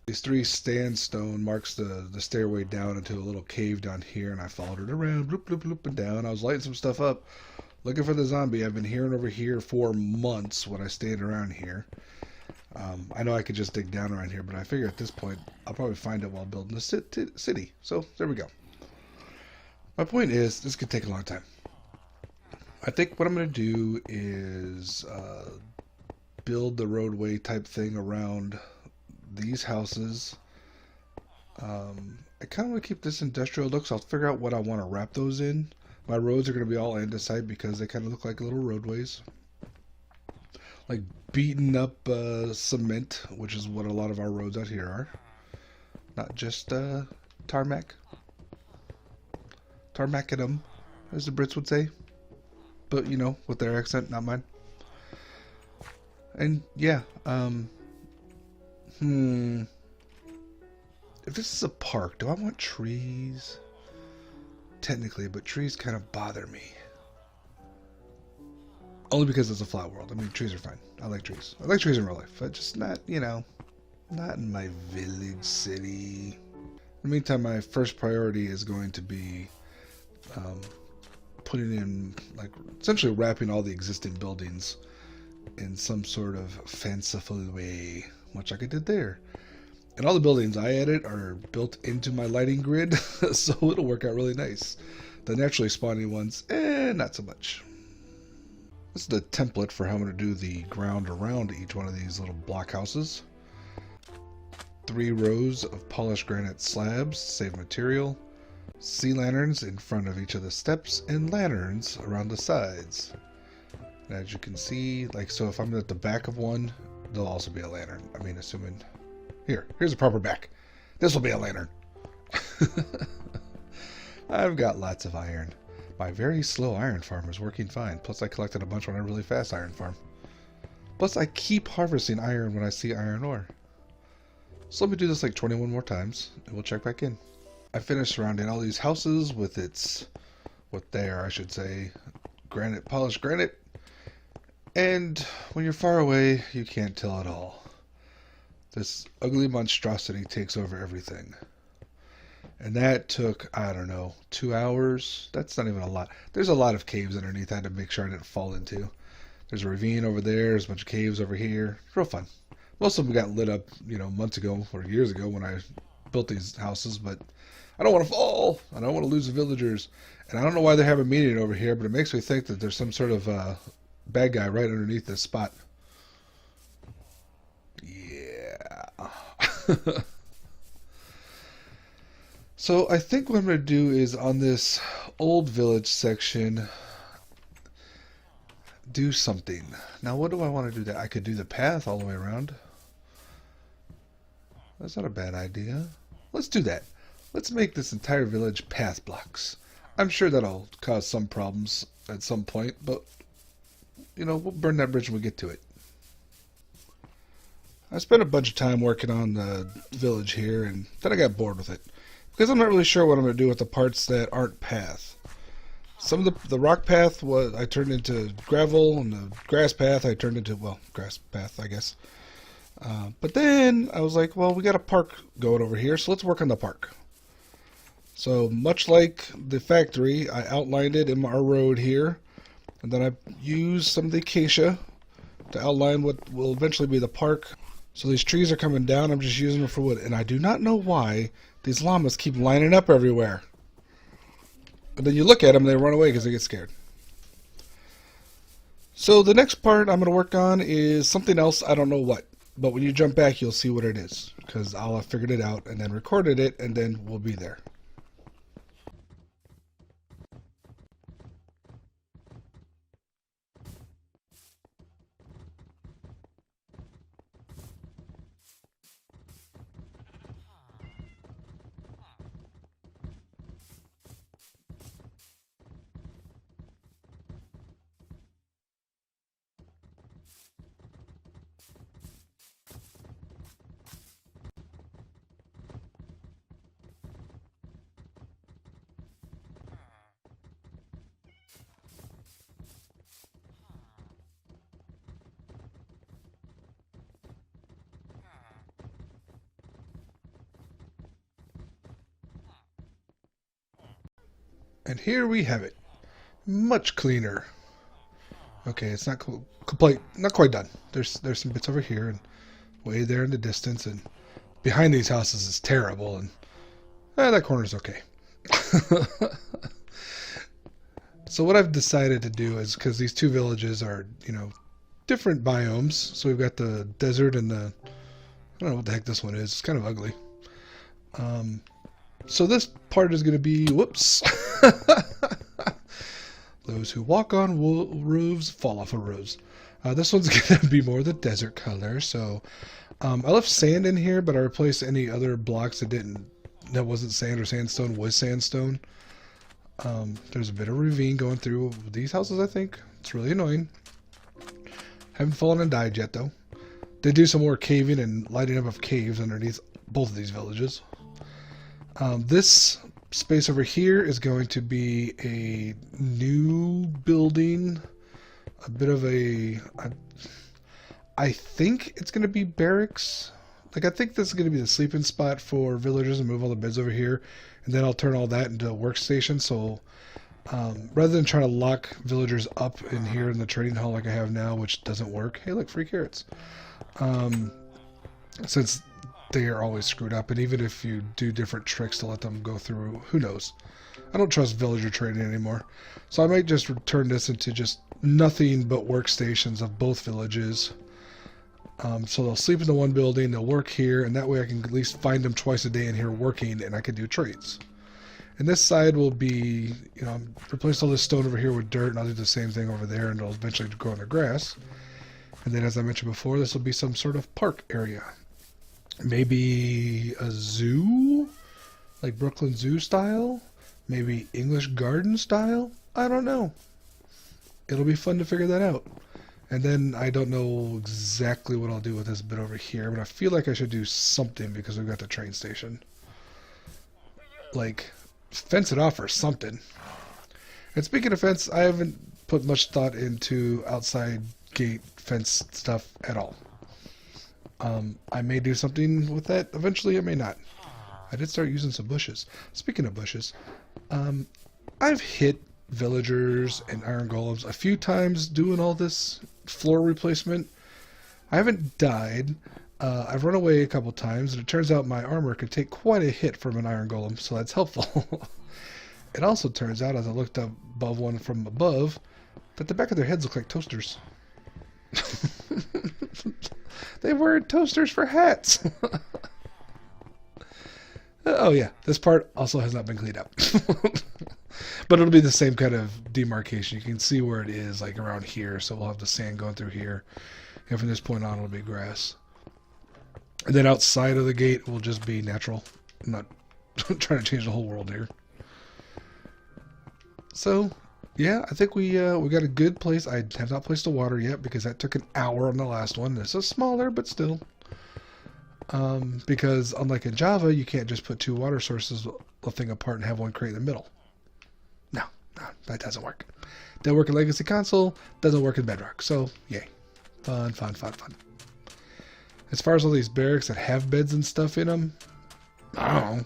These three sandstone marks the stairway down into a little cave down here, and I followed it around, bloop, bloop, bloop, and down. I was lighting some stuff up, looking for the zombie I've been hearing over here for months when I stayed around here. I know I could just dig down around here, but I figure at this point I'll probably find it while building the city. So there we go. My point is, this could take a long time. I think what I'm going to do is build the roadway type thing around these houses. I kind of want to keep this industrial look, so I'll figure out what I want to wrap those in. My roads are going to be all andesite because they kind of look like little roadways. Like beaten up cement, which is what a lot of our roads out here are. Not just tarmac. Tarmacadum, as the Brits would say. But, you know, with their accent, not mine. And, yeah, if this is a park, do I want trees? Technically, but trees kind of bother me. Only because it's a flat world. I mean, trees are fine. I like trees. I like trees in real life, but just not, you know, not in my village city. In the meantime, my first priority is going to be putting in, like, essentially wrapping all the existing buildings in some sort of fanciful way, much like I did there. And all the buildings I added are built into my lighting grid, so it'll work out really nice. The naturally spawning ones, not so much. This is the template for how I'm going to do the ground around each one of these little block houses. 3 rows of polished granite slabs to save material. Sea lanterns in front of each of the steps and lanterns around the sides. And as you can see, like, so if I'm at the back of one, there'll also be a lantern. I mean, assuming... Here's a proper back. This will be a lantern. I've got lots of iron. My very slow iron farm is working fine. Plus I collected a bunch on a really fast iron farm. Plus I keep harvesting iron when I see iron ore. So let me do this like 21 more times, and we'll check back in. I finished surrounding all these houses with what they are, I should say, granite, polished granite. And when you're far away, you can't tell at all. This ugly monstrosity takes over everything. And that took, I don't know, 2 hours? That's not even a lot. There's a lot of caves underneath I had to make sure I didn't fall into. There's a ravine over there. There's a bunch of caves over here. It's real fun. Most of them got lit up, you know, months ago or years ago when I built these houses, but I don't want to fall. I don't want to lose the villagers. And I don't know why they're having a meeting over here, but it makes me think that there's some sort of bad guy right underneath this spot. So I think what I'm going to do is on this old village section do something. Now what do I want to do that? I could do the path all the way around. That's not a bad idea. Let's do that. Let's make this entire village path blocks. I'm sure that'll cause some problems at some point, but you know, we'll burn that bridge when we get to it. I spent a bunch of time working on the village here, and then I got bored with it. Because I'm not really sure what I'm going to do with the parts that aren't path. Some of the rock path I turned into gravel, and the grass path I turned into, well, grass path, I guess. But then I was like, well, we got a park going over here, so let's work on the park. So much like the factory, I outlined it in our road here, and then I used some of the acacia to outline what will eventually be the park. So these trees are coming down, I'm just using them for wood, and I do not know why these llamas keep lining up everywhere. And then you look at them, they run away because they get scared. So the next part I'm going to work on is something else, I don't know what. But when you jump back, you'll see what it is. Because I'll have figured it out and then recorded it, and then we'll be there. And here we have it. Much cleaner. Okay, it's not complete, not quite done. There's some bits over here and way there in the distance, and behind these houses is terrible, and that corner's okay. So what I've decided to do is, because these two villages are, you know, different biomes, so we've got the desert and the, I don't know what the heck this one is. It's kind of ugly. So this part is going to be, whoops. Those who walk on roofs fall off of roofs. This one's going to be more the desert color. So I left sand in here, but I replaced any other blocks that wasn't sand or sandstone with sandstone. There's a bit of ravine going through these houses, I think. It's really annoying. Haven't fallen and died yet, though. They do some more caving and lighting up of caves underneath both of these villages. This space over here is going to be a new building. A bit of I think it's going to be barracks. Like, I think this is going to be the sleeping spot for villagers and move all the beds over here. And then I'll turn all that into a workstation. So rather than trying to lock villagers up in here in the trading hall like I have now, which doesn't work. Hey, look, free carrots. Since they are always screwed up, and even if you do different tricks to let them go through, who knows? I don't trust villager trading anymore. So I might just turn this into just nothing but workstations of both villages. So they'll sleep in the one building, they'll work here, and that way I can at least find them twice a day in here working, and I can do trades. And this side will be, you know, replace all this stone over here with dirt, and I'll do the same thing over there, and it'll eventually grow into grass. And then, as I mentioned before, this will be some sort of park area. Maybe a zoo? Like Brooklyn Zoo style? Maybe English Garden style? I don't know. It'll be fun to figure that out. And then I don't know exactly what I'll do with this bit over here, but I feel like I should do something because we've got the train station. Like, fence it off or something. And speaking of fence, I haven't put much thought into outside gate fence stuff at all. I may do something with that eventually, I may not. I did start using some bushes. Speaking of bushes, I've hit villagers and iron golems a few times doing all this floor replacement. I haven't died. I've run away a couple times, and it turns out my armor can take quite a hit from an iron golem, so that's helpful. It also turns out, as I looked up above one from above, that the back of their heads look like toasters. They were toasters for hats. Oh yeah, this part also has not been cleaned up. But it'll be the same kind of demarcation. You can see where it is, like around here, so we'll have the sand going through here. And from this point on, it'll be grass. And then outside of the gate will just be natural. I'm not trying to change the whole world here. So, yeah, I think we got a good place. I have not placed the water yet because that took an hour on the last one. This is smaller, but still. Because unlike in Java, you can't just put two water sources a thing apart and have one crate in the middle. No, that doesn't work. Doesn't work in Legacy Console, doesn't work in Bedrock. So, yay. Fun. As far as all these barracks that have beds and stuff in them, I don't know.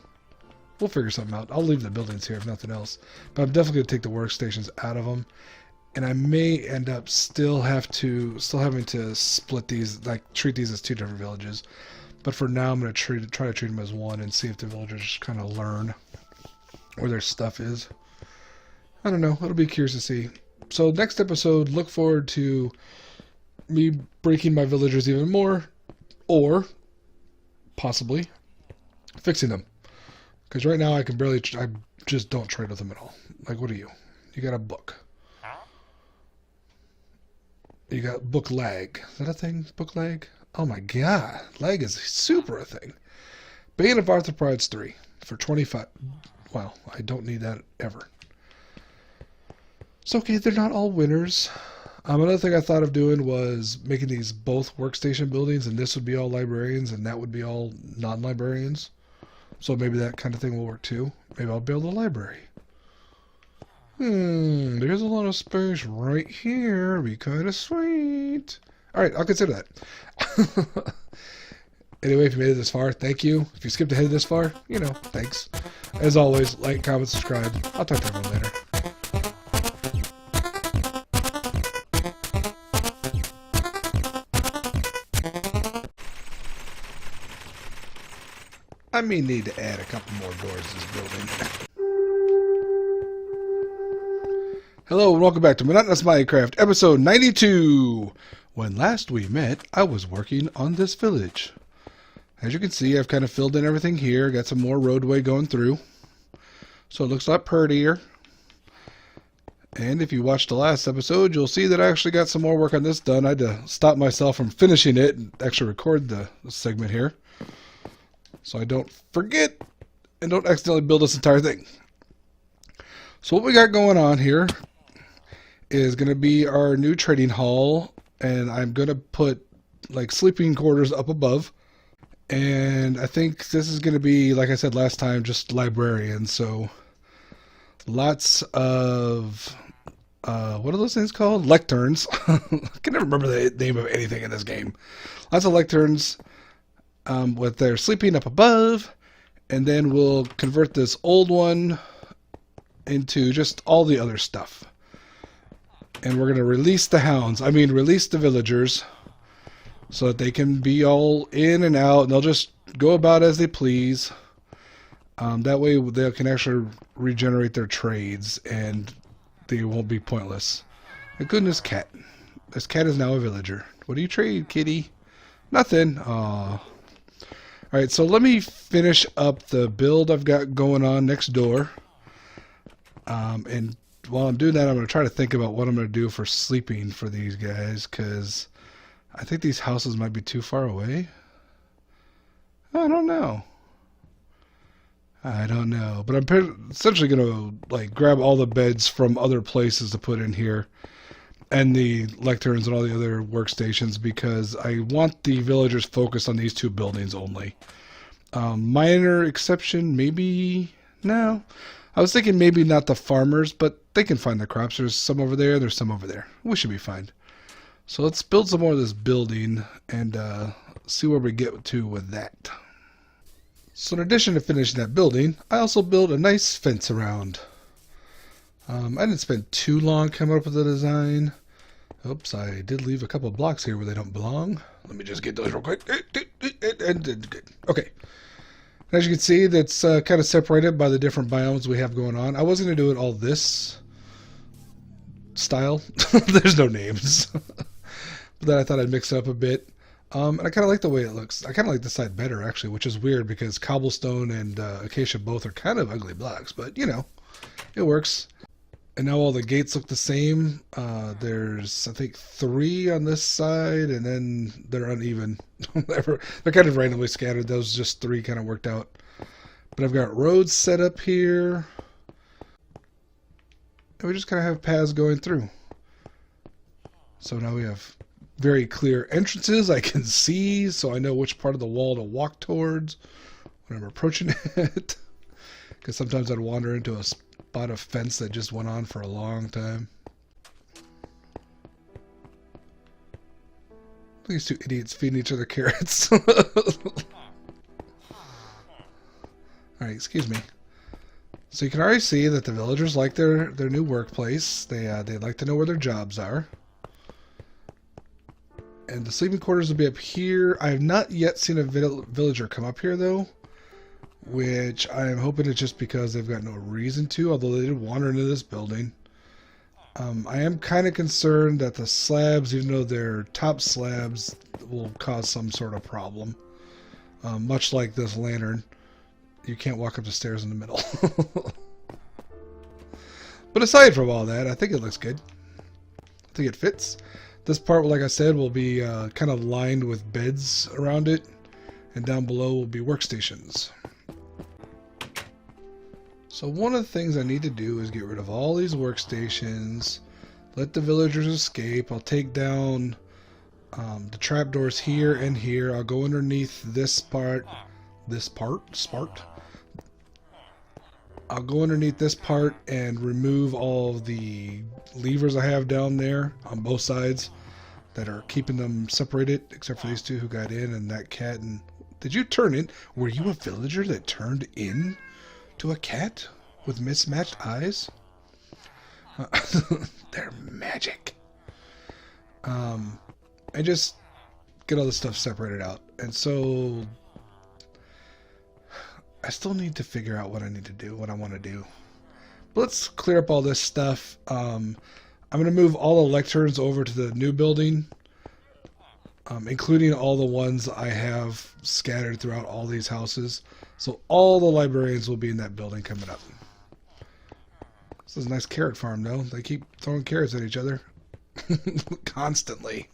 We'll figure something out. I'll leave the buildings here if nothing else. But I'm definitely going to take the workstations out of them. And I may end up still having to split these, like treat these as two different villages. But for now, I'm going to try to treat them as one and see if the villagers kind of learn where their stuff is. I don't know. It'll be curious to see. So next episode, look forward to me breaking my villagers even more, or possibly fixing them. Because right now I just don't trade with them at all. Like, what are you? You got a book. You got book lag. Is that a thing? Book lag? Oh my god. Lag is super a thing. Bane of Arthropods 3 for 25. Wow, I don't need that ever. So, okay, they're not all winners. Another thing I thought of doing was making these both workstation buildings, and this would be all librarians, and that would be all non-librarians. So maybe that kind of thing will work too. Maybe I'll build a library. There's a lot of space right here. It'd be kind of sweet. Alright, I'll consider that. Anyway, if you made it this far, thank you. If you skipped ahead this far, you know, thanks. As always, like, comment, subscribe. I'll talk to everyone later. I may need to add a couple more doors to this building. Hello and welcome back to Monotonous Minecraft, episode 92. When last we met, I was working on this village. As you can see, I've kind of filled in everything here. Got some more roadway going through. So it looks a lot prettier. And if you watched the last episode, you'll see that I actually got some more work on this done. I had to stop myself from finishing it and actually record the segment here, so I don't forget and don't accidentally build this entire thing. So what we got going on here is going to be our new trading hall, and I'm going to put like sleeping quarters up above. And I think this is going to be, like I said last time, just librarians. So lots of, what are those things called? Lecterns. I can never remember the name of anything in this game. Lots of lecterns with their sleeping up above. And then we'll convert this old one into just all the other stuff. And we're going to release the hounds. I mean, release the villagers, so that they can be all in and out, and they'll just go about as they please. That way they can actually regenerate their trades, and they won't be pointless. My goodness, cat. This cat is now a villager. What do you trade, kitty? Nothing. Aww. Alright, so let me finish up the build I've got going on next door. And while I'm doing that, I'm going to try to think about what I'm going to do for sleeping for these guys, because I think these houses might be too far away. I don't know. But I'm essentially going to like grab all the beds from other places to put in here, and the lecterns and all the other workstations, because I want the villagers focused on these two buildings only. Minor exception, maybe. No, I was thinking maybe not the farmers, but they can find the crops. There's some over there. There's some over there. We should be fine. So let's build some more of this building and see where we get to with that. So in addition to finishing that building, I also built a nice fence around. I didn't spend too long coming up with the design. Oops, I did leave a couple of blocks here where they don't belong. Let me just get those real quick. Okay. As you can see, that's kind of separated by the different biomes we have going on. I wasn't going to do it all this style. There's no names. But then I thought I'd mix it up a bit. And I kind of like the way it looks. I kind of like this side better, actually, which is weird because cobblestone and acacia both are kind of ugly blocks. But, you know, it works. And now all the gates look the same. There's, I think, 3 on this side, and then they're uneven. They're kind of randomly scattered. Those just 3 kind of worked out. But I've got roads set up here. And we just kind of have paths going through. So now we have very clear entrances I can see, so I know which part of the wall to walk towards when I'm approaching it. Because sometimes I'd wander into a spot of fence that just went on for a long time. These two idiots feeding each other carrots. Alright, excuse me. So you can already see that the villagers like their new workplace. They like to know where their jobs are. And the sleeping quarters will be up here. I have not yet seen a villager come up here, though, which I am hoping it's just because they've got no reason to, although they did wander into this building. I am kind of concerned that the slabs, even though they're top slabs, will cause some sort of problem. Much like this lantern. You can't walk up the stairs in the middle. But aside from all that, I think it looks good. I think it fits. This part, like I said, will be kind of lined with beds around it, and down below will be workstations. So one of the things I need to do is get rid of all these workstations, let the villagers escape. I'll take down the trapdoors here and here. I'll go underneath this part, I'll go underneath this part and remove all the levers I have down there on both sides that are keeping them separated, except for these two who got in, and that cat and Did you turn in? Were you a villager that turned in to a cat with mismatched eyes? They're magic. I just get all this stuff separated out. And so I still need to figure out what I need to do, what I want to do. But let's clear up all this stuff. I'm going to move all the lecterns over to the new building, including all the ones I have scattered throughout all these houses. So all the librarians will be in that building coming up. This is a nice carrot farm, though. They keep throwing carrots at each other. Constantly.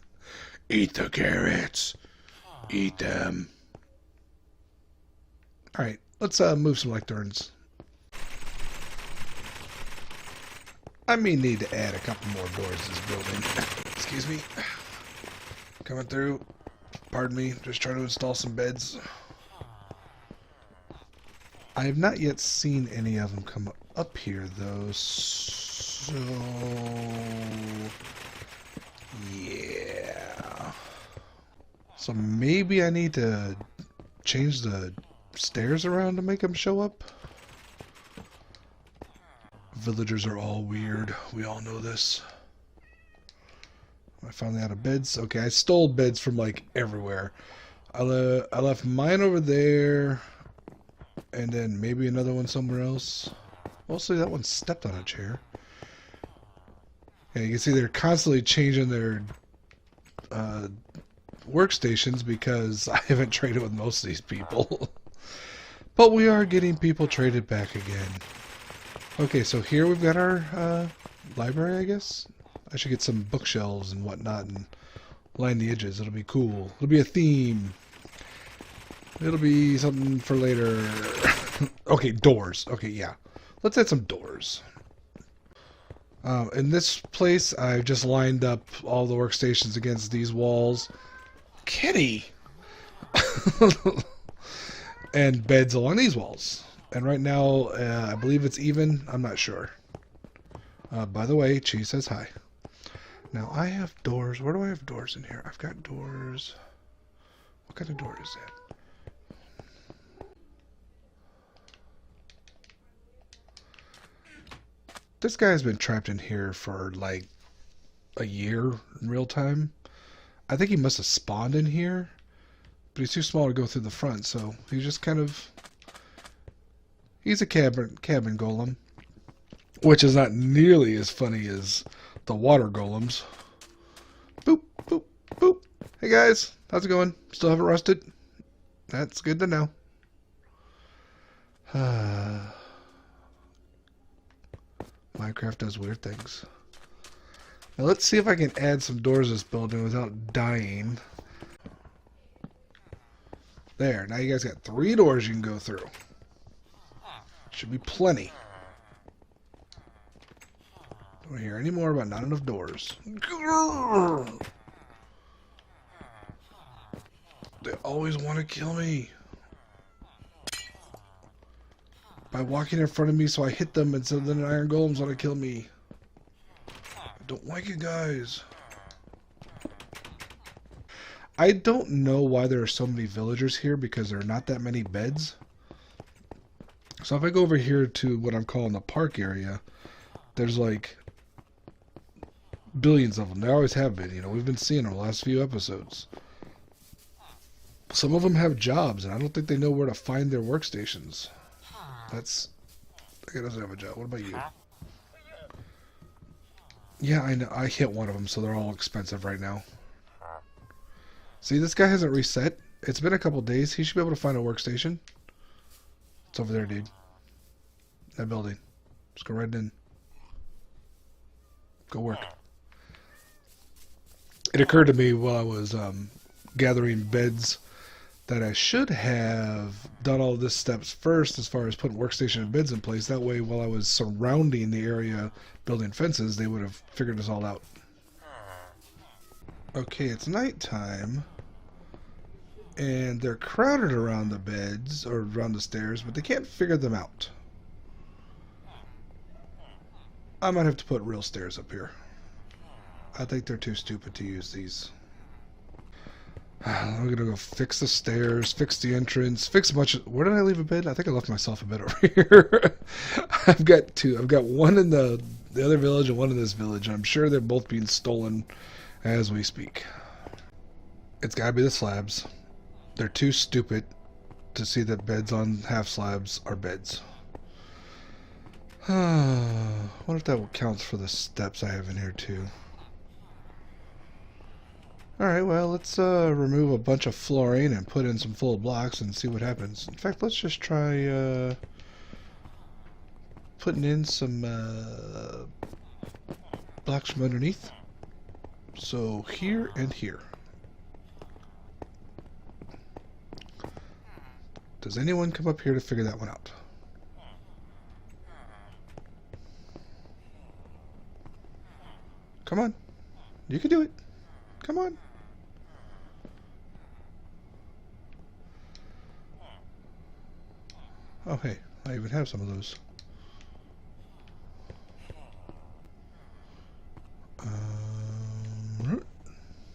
Eat the carrots. Eat them. Alright, let's move some lecterns. I may need to add a couple more doors to this building. Excuse me. Coming through. Pardon me. Just trying to install some beds. I have not yet seen any of them come up here, though. So... yeah. So maybe I need to change the stairs around to make them show up. Villagers are all weird. We all know this. I finally out of beds. Okay, I stole beds from like everywhere. I left mine over there, and then maybe another one somewhere else. Mostly that one stepped on a chair. Yeah, you can see they're constantly changing their workstations because I haven't traded with most of these people. But we are getting people traded back again. Okay, so here we've got our library, I guess. I should get some bookshelves and whatnot and line the edges. It'll be cool. It'll be a theme. It'll be something for later. Okay, doors. Okay, yeah. Let's add some doors. In this place, I've just lined up all the workstations against these walls. Kitty! And beds along these walls. And right now, I believe it's even. I'm not sure. By the way, Cheese says hi. Now, I have doors. Where do I have doors in here? I've got doors. What kind of door is that? This guy's been trapped in here for like a year in real time. I think he must have spawned in here, but he's too small to go through the front, so he's just kind of... he's a cabin golem, which is not nearly as funny as the water golems. Boop, boop, boop. Hey guys, how's it going? Still haven't rusted? That's good to know. Minecraft does weird things. Now let's see if I can add some doors to this building without dying. There, now you guys got 3 doors you can go through. Should be plenty. Don't hear any more about not enough doors. They always want to kill me. By walking in front of me so I hit them, and so then iron golems want to kill me. I don't like it, guys. I don't know why there are so many villagers here, because there are not that many beds. So if I go over here to what I'm calling the park area, there's like billions of them. There always have been. You know, we've been seeing them the last few episodes. Some of them have jobs, and I don't think they know where to find their workstations. That guy doesn't have a job. What about you? Yeah, I know. I hit one of them, so they're all expensive right now. See, this guy hasn't reset. It's been a couple days. He should be able to find a workstation. It's over there, dude. That building. Just go right in. Go work. It occurred to me while I was gathering beds that I should have done all this steps first as far as putting workstation and beds in place. That way, while I was surrounding the area building fences, they would have figured this all out. Okay, it's nighttime. And they're crowded around the beds, or around the stairs, but they can't figure them out. I might have to put real stairs up here. I think they're too stupid to use these. I'm gonna go fix the stairs, fix the entrance, fix a bunch of... Where did I leave a bed? I think I left myself a bed over here. I've got two. I've got one in the other village and one in this village. And I'm sure they're both being stolen as we speak. It's gotta be the slabs. They're too stupid to see that beds on half slabs are beds. What if that counts for the steps I have in here too? Alright, well, let's remove a bunch of flooring and put in some full blocks and see what happens. In fact, let's just try putting in some blocks from underneath. So here and here. Does anyone come up here to figure that one out? Come on. You can do it. Come on. Oh, hey. I even have some of those.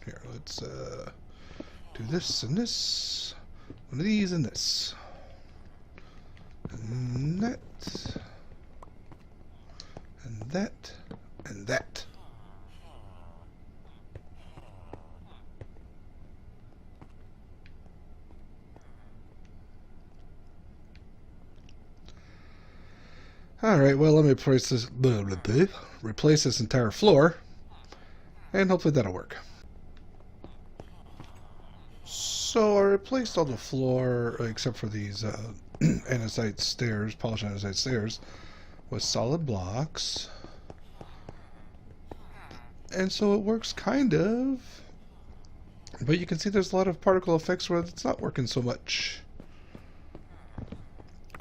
Here, let's do this and this. One of these and this. And that. And that. And that. Alright, well, let me replace this entire floor, and hopefully that'll work. So I replaced all the floor, except for these andesite stairs, polished andesite stairs, with solid blocks. And so it works kind of, but you can see there's a lot of particle effects where it's not working so much.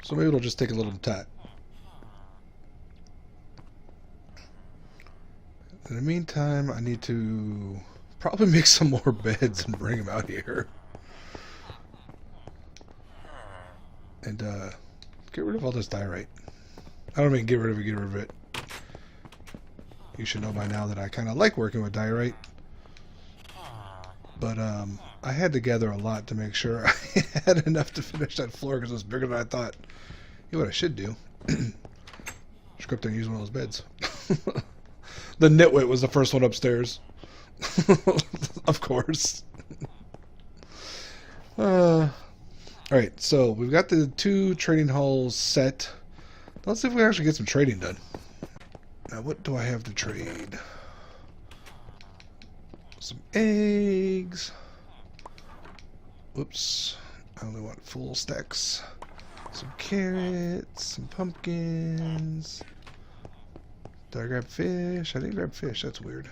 So maybe it'll just take a little time. In the meantime, I need to probably make some more beds and bring them out here. And get rid of all this diorite. I don't mean get rid of it. You should know by now that I kind of like working with diorite. But I had to gather a lot to make sure I had enough to finish that floor because it was bigger than I thought. You know what I should do? Script and use one of those beds. The nitwit was the first one upstairs. Of course. Alright, so we've got the 2 trading halls set. Let's see if we can actually get some trading done. Now, what do I have to trade? Some eggs. Whoops. I only want full stacks. Some carrots, some pumpkins. Did I grab fish? I didn't grab fish. That's weird.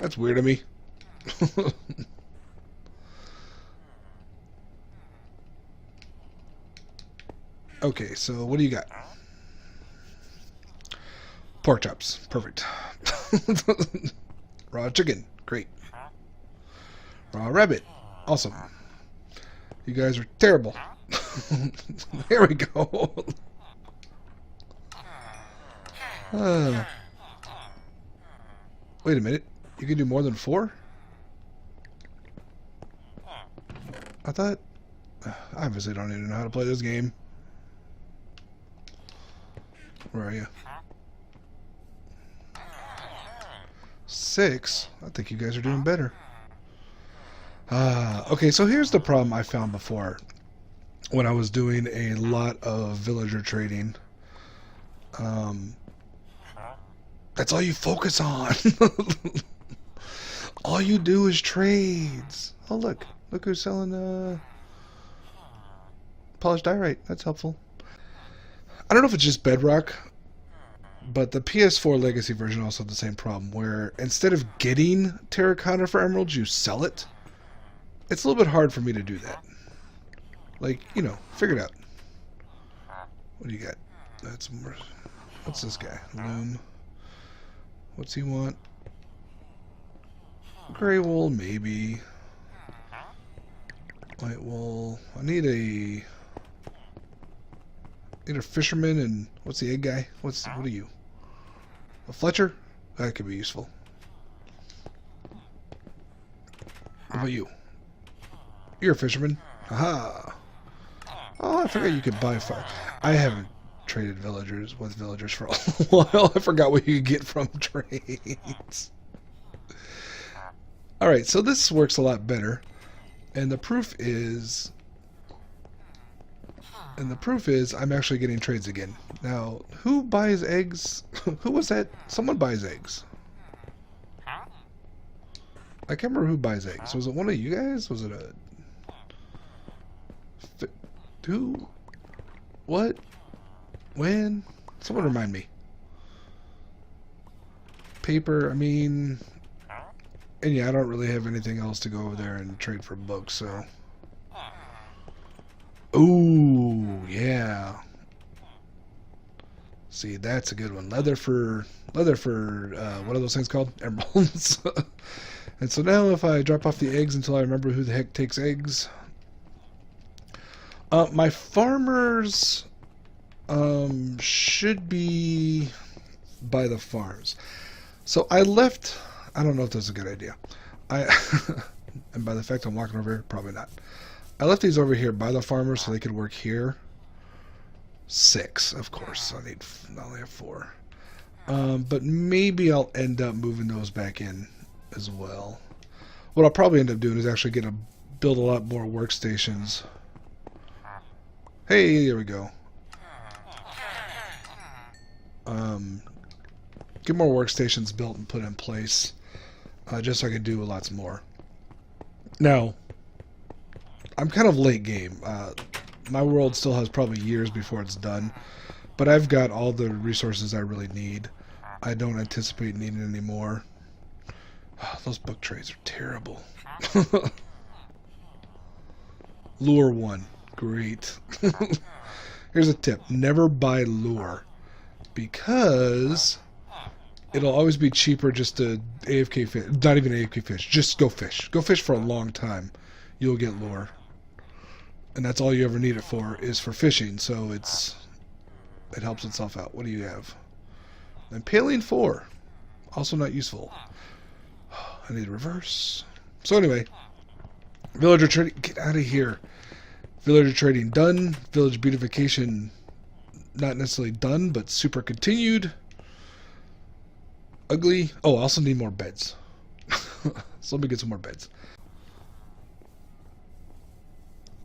That's weird of me. Okay, so what do you got? Pork chops. Perfect. Raw chicken. Great. Raw rabbit. Awesome. You guys are terrible. There we go. Wait a minute. You can do more than 4? I thought... I obviously don't even know how to play this game. Where are you? 6? I think you guys are doing better. Okay, so here's the problem I found before when I was doing a lot of villager trading. That's all you focus on. All you do is trades. Oh, look who's selling polished diorite. That's helpful. I don't know if it's just Bedrock, but the PS4 Legacy version also had the same problem, where instead of getting terracotta for emeralds, you sell it. It's a little bit hard for me to do that. Like, you know, figure it out. What do you got? That's more. What's this guy? Loom. What's he want? Gray wool, maybe. White wool. I need a fisherman and what's the egg guy? What are you? A Fletcher? That could be useful. What about you? You're a fisherman. Aha. Oh, I forgot you could buy fire. I haven't traded villagers with villagers for a while. I forgot what you could get from trades. Alright, so this works a lot better. And the proof is I'm actually getting trades again. Now, who buys eggs? Who was that? Someone buys eggs. I can't remember who buys eggs. Was it one of you guys? Was it a... Who? What? When? Someone remind me. Paper, I mean... And yeah, I don't really have anything else to go over there and trade for books, so... Ooh, yeah. See, that's a good one. Leather for what are those things called? Emeralds. And so now if I drop off the eggs until I remember who the heck takes eggs... my farmers should be by the farms. So I left... I don't know if that's a good idea. And by the fact I'm walking over here, probably not. I left these over here by the farmers so they could work here. 6, of course. I only have 4. But maybe I'll end up moving those back in as well. What I'll probably end up doing is actually build a lot more workstations. Hey, there we go. Get more workstations built and put in place, just so I can do lots more. Now, I'm kind of late game. My world still has probably years before it's done, but I've got all the resources I really need. I don't anticipate needing any more. Oh, those book trades are terrible. Lure 1. Great. Here's a tip. Never buy lure, because it'll always be cheaper just to AFK fish. Not even AFK fish. Just go fish. Go fish for a long time. You'll get lure. And that's all you ever need it for, is for fishing. So it helps itself out. What do you have? Impaling 4. Also not useful. I need reverse. So anyway. Villager trading. Get out of here. Villager trading done. Village beautification not necessarily done, but super continued. Ugly. Oh, I also need more beds. So let me get some more beds.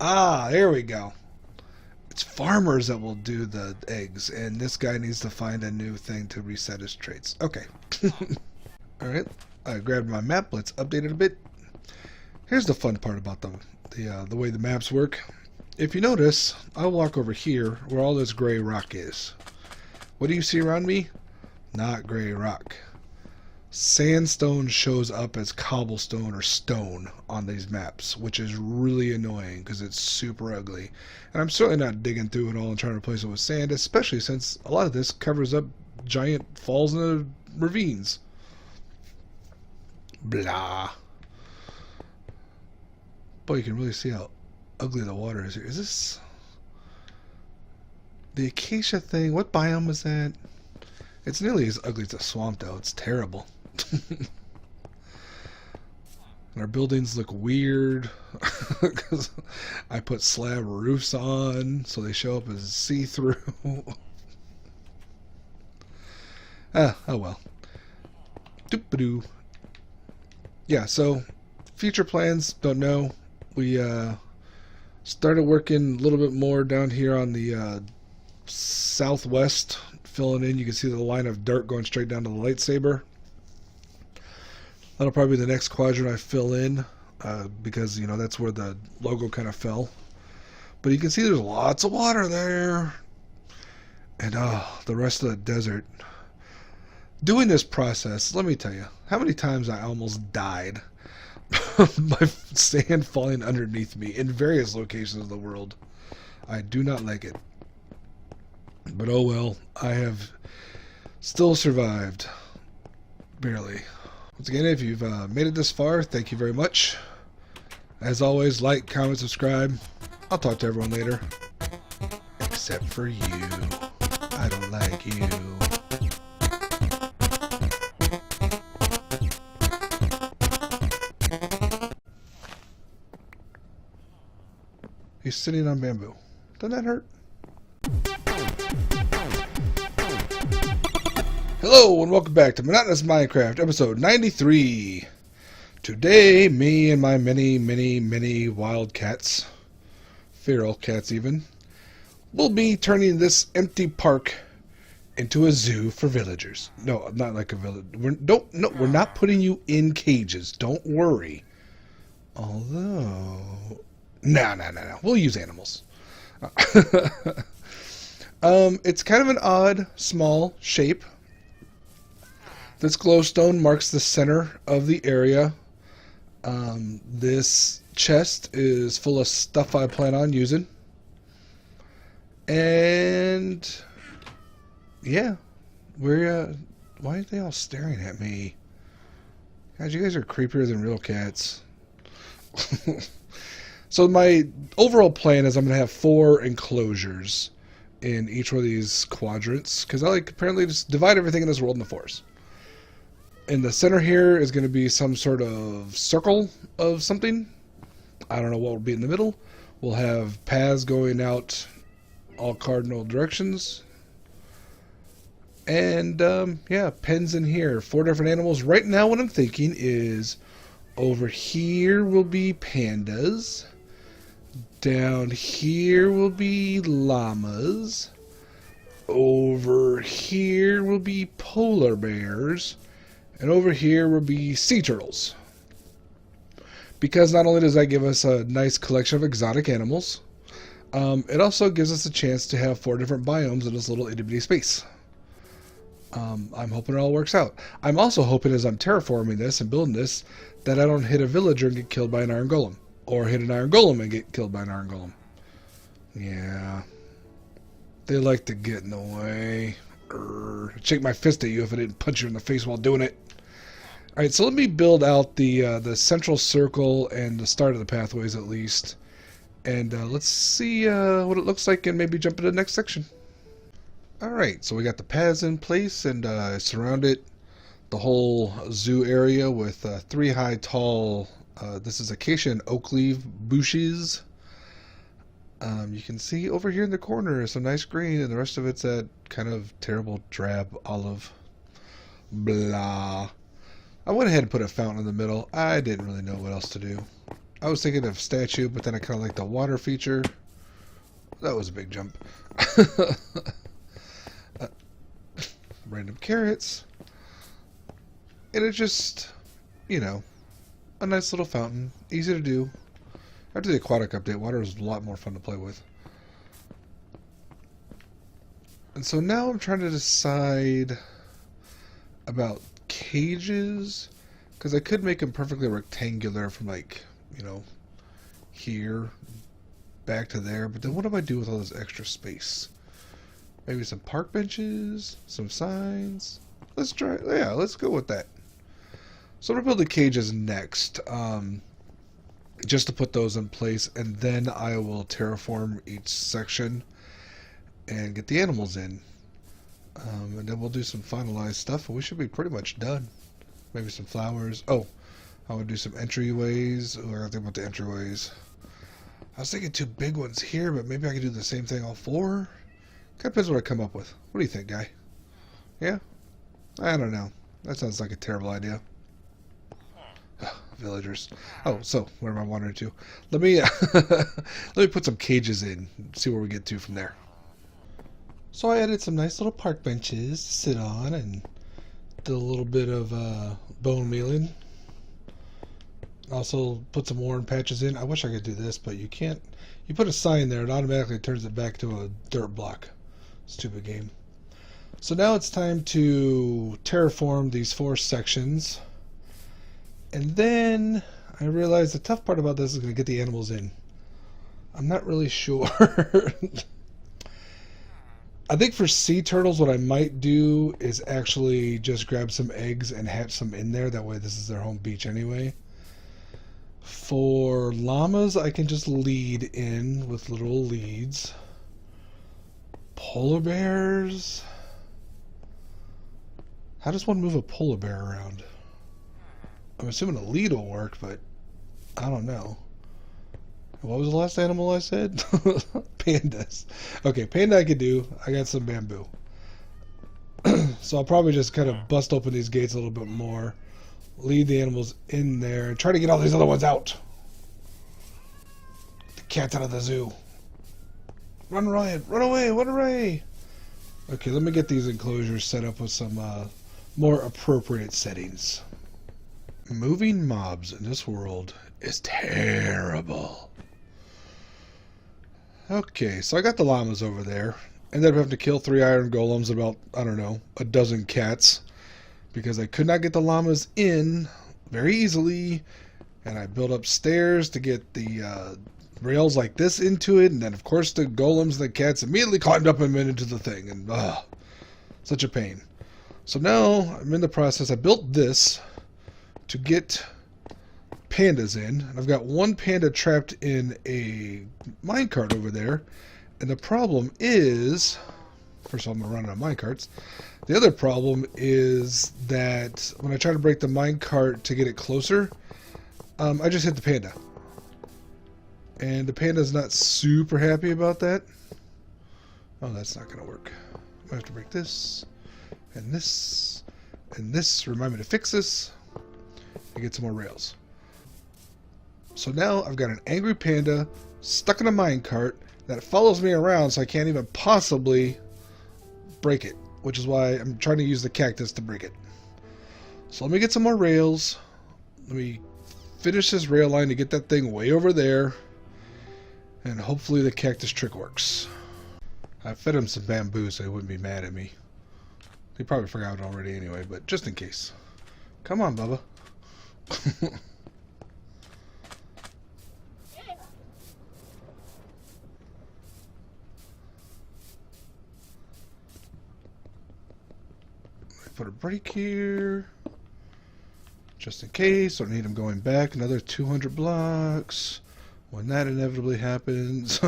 Ah, there we go. It's farmers that will do the eggs, and this guy needs to find a new thing to reset his traits. Okay. Alright, I grabbed my map. Let's update it a bit. Here's the fun part about the way the maps work. If you notice, I'll walk over here where all this gray rock is. What do you see around me? Not gray rock. Sandstone shows up as cobblestone or stone on these maps, which is really annoying because it's super ugly. And I'm certainly not digging through it all and trying to replace it with sand, especially since a lot of this covers up giant falls into ravines. Blah. Boy, you can really see how ugly the water is here. Is this the acacia thing? What biome is that? It's nearly as ugly as a swamp, though. It's terrible. And our buildings look weird because I put slab roofs on so they show up as see-through. Oh well. Doop-a-doo. Yeah, so future plans, don't know. We started working a little bit more down here on the southwest, filling in. You can see the line of dirt going straight down to the lightsaber. That'll probably be the next quadrant I fill in, because, you know, that's where the logo kind of fell. But you can see there's lots of water there. And, the rest of the desert. Doing this process, let me tell you, how many times I almost died by sand falling underneath me in various locations of the world. I do not like it. But oh well, I have still survived. Barely. Once again, if you've made it this far, thank you very much. As always, like, comment, subscribe. I'll talk to everyone later. Except for you. I don't like you. He's sitting on bamboo. Doesn't that hurt? Hello and welcome back to Monotonous Minecraft, episode 93. Today, me and my many wild cats, feral cats even, will be turning this empty park into a zoo for villagers. No, not like a village. We're not putting you in cages. Don't worry. Although, no. We'll use animals. It's kind of an odd, small shape. This glowstone marks the center of the area. This chest is full of stuff I plan on using. And yeah, why are they all staring at me? Guys, you guys are creepier than real cats. So my overall plan is I'm going to have 4 enclosures in each one of these quadrants, because I apparently just divide everything in this world into 4s. In the center here is going to be some sort of circle of something. I don't know what will be in the middle. We'll have paths going out all cardinal directions. And, yeah, pens in here. 4 different animals. Right now what I'm thinking is over here will be pandas. Down here will be llamas. Over here will be polar bears. And over here will be sea turtles. Because not only does that give us a nice collection of exotic animals, it also gives us a chance to have 4 different biomes in this little itty-bitty space. I'm hoping it all works out. I'm also hoping as I'm terraforming this and building this that I don't hit a villager and get killed by an iron golem. Or hit an iron golem and get killed by an iron golem. Yeah. They like to get in the way. I'd shake my fist at you if I didn't punch you in the face while doing it. Alright, so let me build out the central circle and the start of the pathways at least. And let's see what it looks like and maybe jump into the next section. Alright, so we got the paths in place and surrounded the whole zoo area with 3 high tall, this is acacia and oak leaf bushes. You can see over here in the corner some nice green, and the rest of it's that kind of terrible drab olive. Blah. I went ahead and put a fountain in the middle. I didn't really know what else to do. I was thinking of statue, but then I kind of like the water feature. That was a big jump. Random carrots. And it's just, you know, a nice little fountain. Easy to do. After the aquatic update, water was a lot more fun to play with. And so now I'm trying to decide about cages, because I could make them perfectly rectangular from, like, you know, here back to there, but then what do I do with all this extra space? Maybe some park benches, some signs. Let's try, yeah, let's go with that. So I'm going to build the cages next, just to put those in place, and then I will terraform each section and get the animals in. And then we'll do some finalized stuff, and we should be pretty much done. Maybe some flowers. Oh, I would do some entryways. Oh, I gotta think about the entryways. I was thinking 2 big ones here, but maybe I could do the same thing all 4. Kind of depends what I come up with. What do you think, guy? Yeah? I don't know. That sounds like a terrible idea. Villagers. Oh, so where am I wandering to? Let me let me put some cages in. See where we get to from there. So I added some nice little park benches to sit on and did a little bit of bone mealing. Also put some worn patches in. I wish I could do this, but you can't. You put a sign there, it automatically turns it back to a dirt block. Stupid game. So now it's time to terraform these 4 sections. And then I realized the tough part about this is going to get the animals in. I'm not really sure. I think for sea turtles, what I might do is actually just grab some eggs and hatch some in there. That way this is their home beach anyway. For llamas, I can just lead in with little leads. Polar bears. How does one move a polar bear around? I'm assuming a lead will work, but I don't know. What was the last animal I said? Pandas. Okay, panda I could do. I got some bamboo. So I'll probably just kind of bust open these gates a little bit more. Leave the animals in there and try to get all these other ones out. The cat's out of the zoo. Run, Ryan! Run away! Run away! Okay, let me get these enclosures set up with some more appropriate settings. Moving mobs in this world is terrible. Okay, so I got the llamas over there. Ended up having to kill 3 iron golems, about, I don't know, a dozen cats. Because I could not get the llamas in very easily. And I built up stairs to get the rails like this into it. And then, of course, the golems and the cats immediately climbed up and went into the thing. And, such a pain. So now I'm in the process. I built this to get pandas in. I've got one panda trapped in a minecart over there. And the problem is, first of all, I'm going to run out of minecarts. The other problem is that when I try to break the minecart to get it closer, I just hit the panda. And the panda's not super happy about that. Oh, that's not going to work. I have to break this, and this, and this. Remind me to fix this. And get some more rails. So now I've got an angry panda stuck in a minecart that follows me around, so I can't even possibly break it, which is why I'm trying to use the cactus to break it. So let me get some more rails. Let me finish this rail line to get that thing way over there, and hopefully the cactus trick works. I fed him some bamboo so he wouldn't be mad at me. He probably forgot it already anyway, but just in case. Come on, Bubba. Put a break here. Just in case. Don't need him going back another 200 blocks. When that inevitably happens.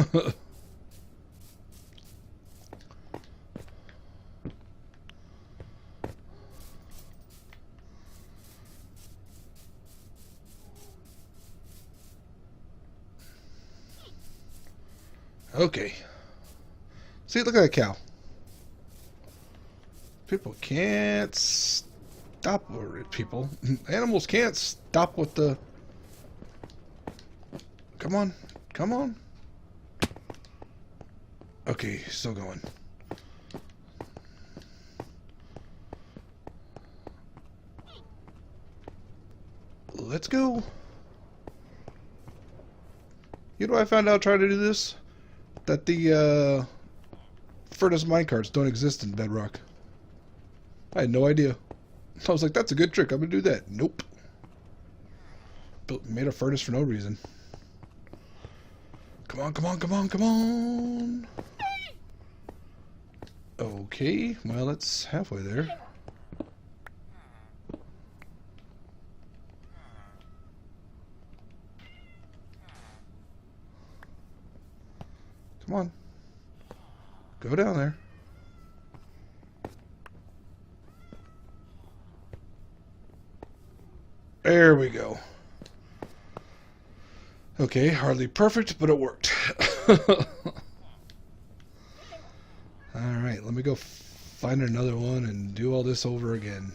Okay. See, look at that cow. People can't stop, or people, animals can't stop with the, come on, come on. Okay, still going. Let's go. You know what I found out trying to do this? That the furnace minecarts don't exist in Bedrock. I had no idea. I was like, that's a good trick. I'm going to do that. Nope. Made a furnace for no reason. Come on, come on, come on, come on. Okay, well, it's halfway there. Come on. Go down there. There we go. Okay, hardly perfect, but it worked. Alright, let me go find another one and do all this over again.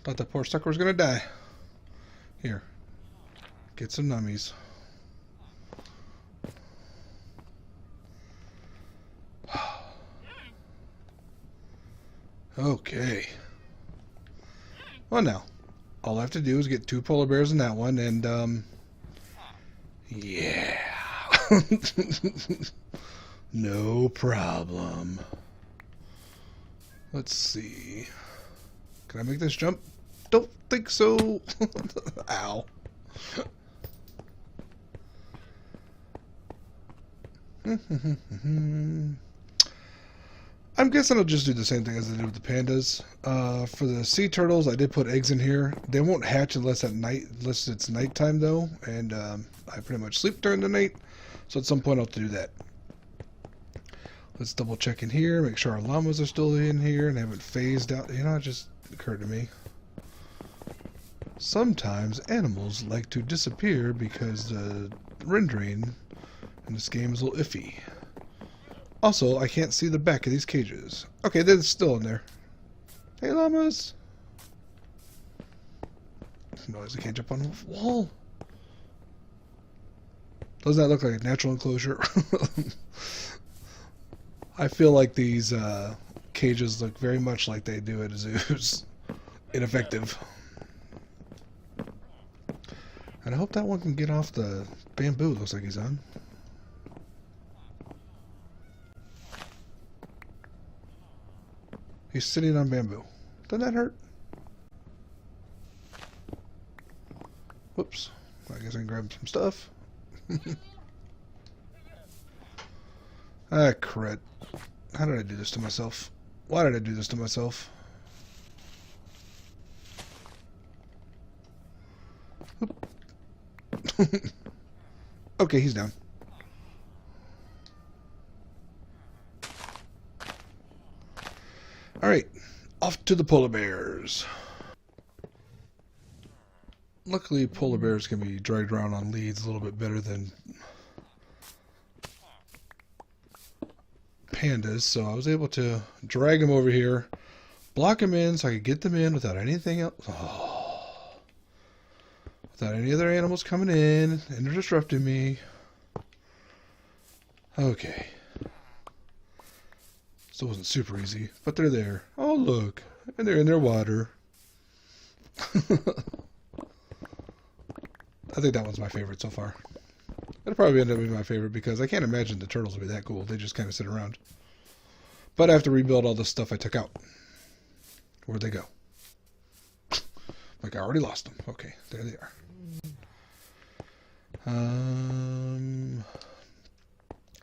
Thought that poor sucker was gonna die. Here. Get some nummies. Okay. Well, now, all I have to do is get 2 polar bears in that one, and, yeah. No problem. Let's see. Can I make this jump? Don't think so. Ow. I'm guessing I'll just do the same thing as I did with the pandas. For the sea turtles, I did put eggs in here. They won't hatch unless it's nighttime though, and I pretty much sleep during the night. So at some point I'll have to do that. Let's double check in here, make sure our llamas are still in here and haven't phased out. You know, it just occurred to me. Sometimes animals like to disappear because the rendering in this game is a little iffy. Also, I can't see the back of these cages. Okay, they're still in there. Hey, llamas! No, there's a cage up on the wall. Doesn't that look like a natural enclosure? I feel like these cages look very much like they do at zoos. Ineffective. And I hope that one can get off the bamboo. Looks like he's on. He's sitting on bamboo. Doesn't that hurt? Whoops. I guess I can grab some stuff. Ah, crud. How did I do this to myself? Why did I do this to myself? Okay, he's down. Alright, off to the polar bears. Luckily, polar bears can be dragged around on leads a little bit better than pandas, so I was able to drag them over here, block them in so I could get them in without anything else. Oh. Without any other animals coming in and disrupting me. Okay. Still wasn't super easy, but they're there. Oh, look. And they're in their water. I think that one's my favorite so far. It'll probably end up being my favorite because I can't imagine the turtles will be that cool. They just kind of sit around. But I have to rebuild all the stuff I took out. Where'd they go? Like I already lost them. Okay, there they are.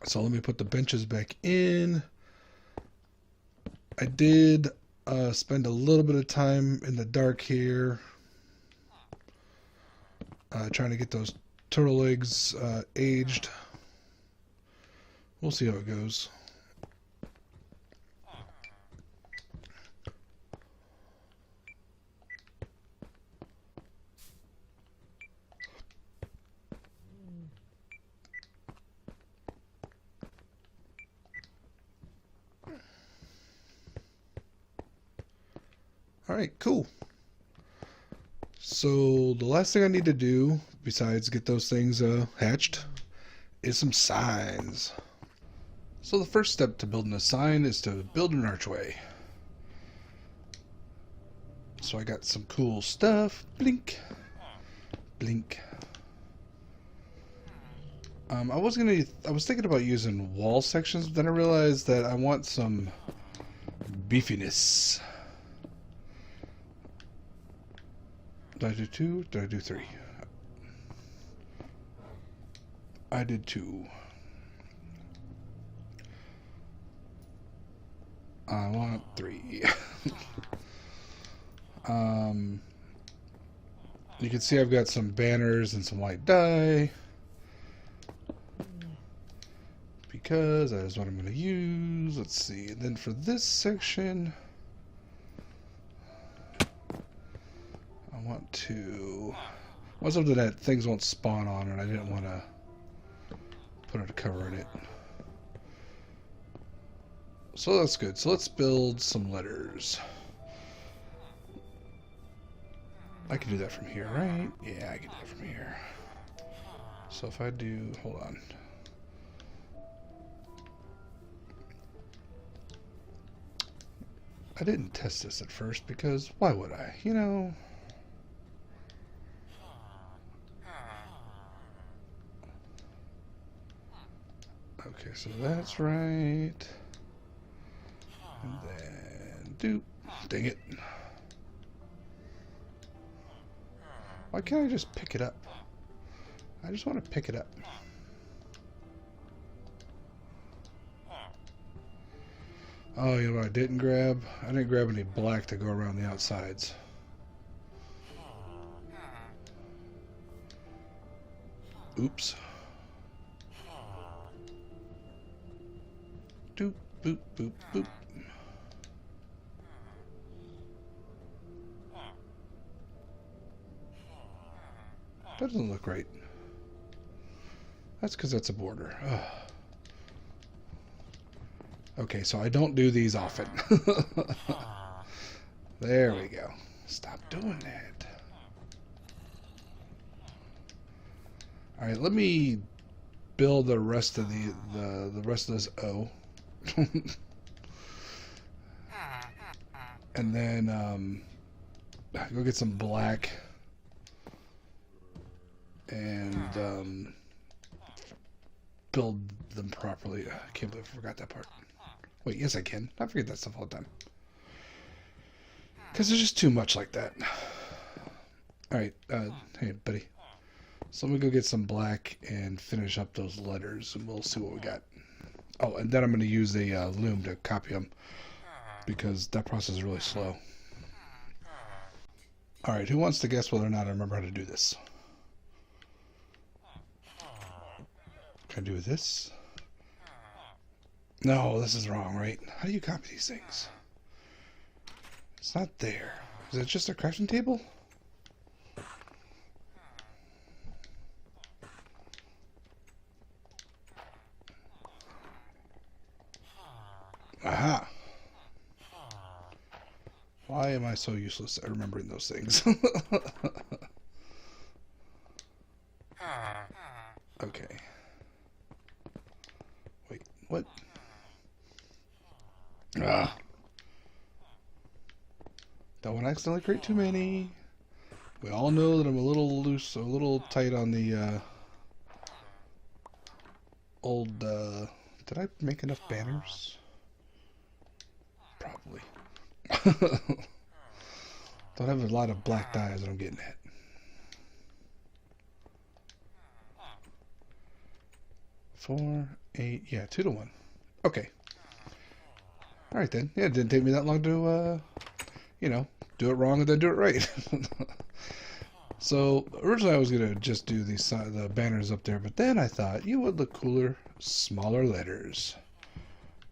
So let me put the benches back in. I did spend a little bit of time in the dark here. Trying to get those turtle eggs aged. We'll see how it goes. Alright, cool. So the last thing I need to do, besides get those things hatched, is some signs. So the first step to building a sign is to build an archway. So I got some cool stuff. Blink. Blink. I was thinking about using wall sections, but then I realized that I want some beefiness. Did I do 2? Did I do 3? I did 2. I want 3. You can see I've got some banners and some white dye because that is what I'm going to use. Let's see. And then for this section, I want something that things won't spawn on, and I didn't want to put a cover in it. So that's good. So let's build some letters. I can do that from here, right? Yeah, I can do that from here. So if I do, hold on. I didn't test this at first because why would I? You know. Okay, so that's right. And then doop. Dang it. Why can't I just pick it up? I just want to pick it up. Oh, you know what I didn't grab? I didn't grab any black to go around the outsides. Oops. Doop, boop, boop, boop. That doesn't look right. That's because that's a border. Ugh. Okay, so I don't do these often. There we go. Stop doing that. Alright, let me build the rest of the rest of this O. And then go get some black and build them properly. I can't believe I forgot that part. Wait, yes I can. I forget that stuff all the time. Because there's just too much like that. Alright, hey buddy. So let me go get some black and finish up those letters and we'll see what we got. Oh, and then I'm going to use a loom to copy them because that process is really slow. Alright, who wants to guess whether or not I remember how to do this? Can I do this? No, this is wrong, right? How do you copy these things? It's not there. Is it just a crafting table? Aha! Why am I so useless at remembering those things? Okay. Wait, what? Ah! Don't accidentally create too many. We all know that I'm a little loose, a little tight on the old. Did I make enough banners? Probably. Don't have a lot of black dyes that I'm getting at. Four, 8, yeah, 2 to 1. Okay. All right then. Yeah, it didn't take me that long to, you know, do it wrong and then do it right. So originally I was gonna just do these the banners up there, but then I thought you would look cooler, smaller letters,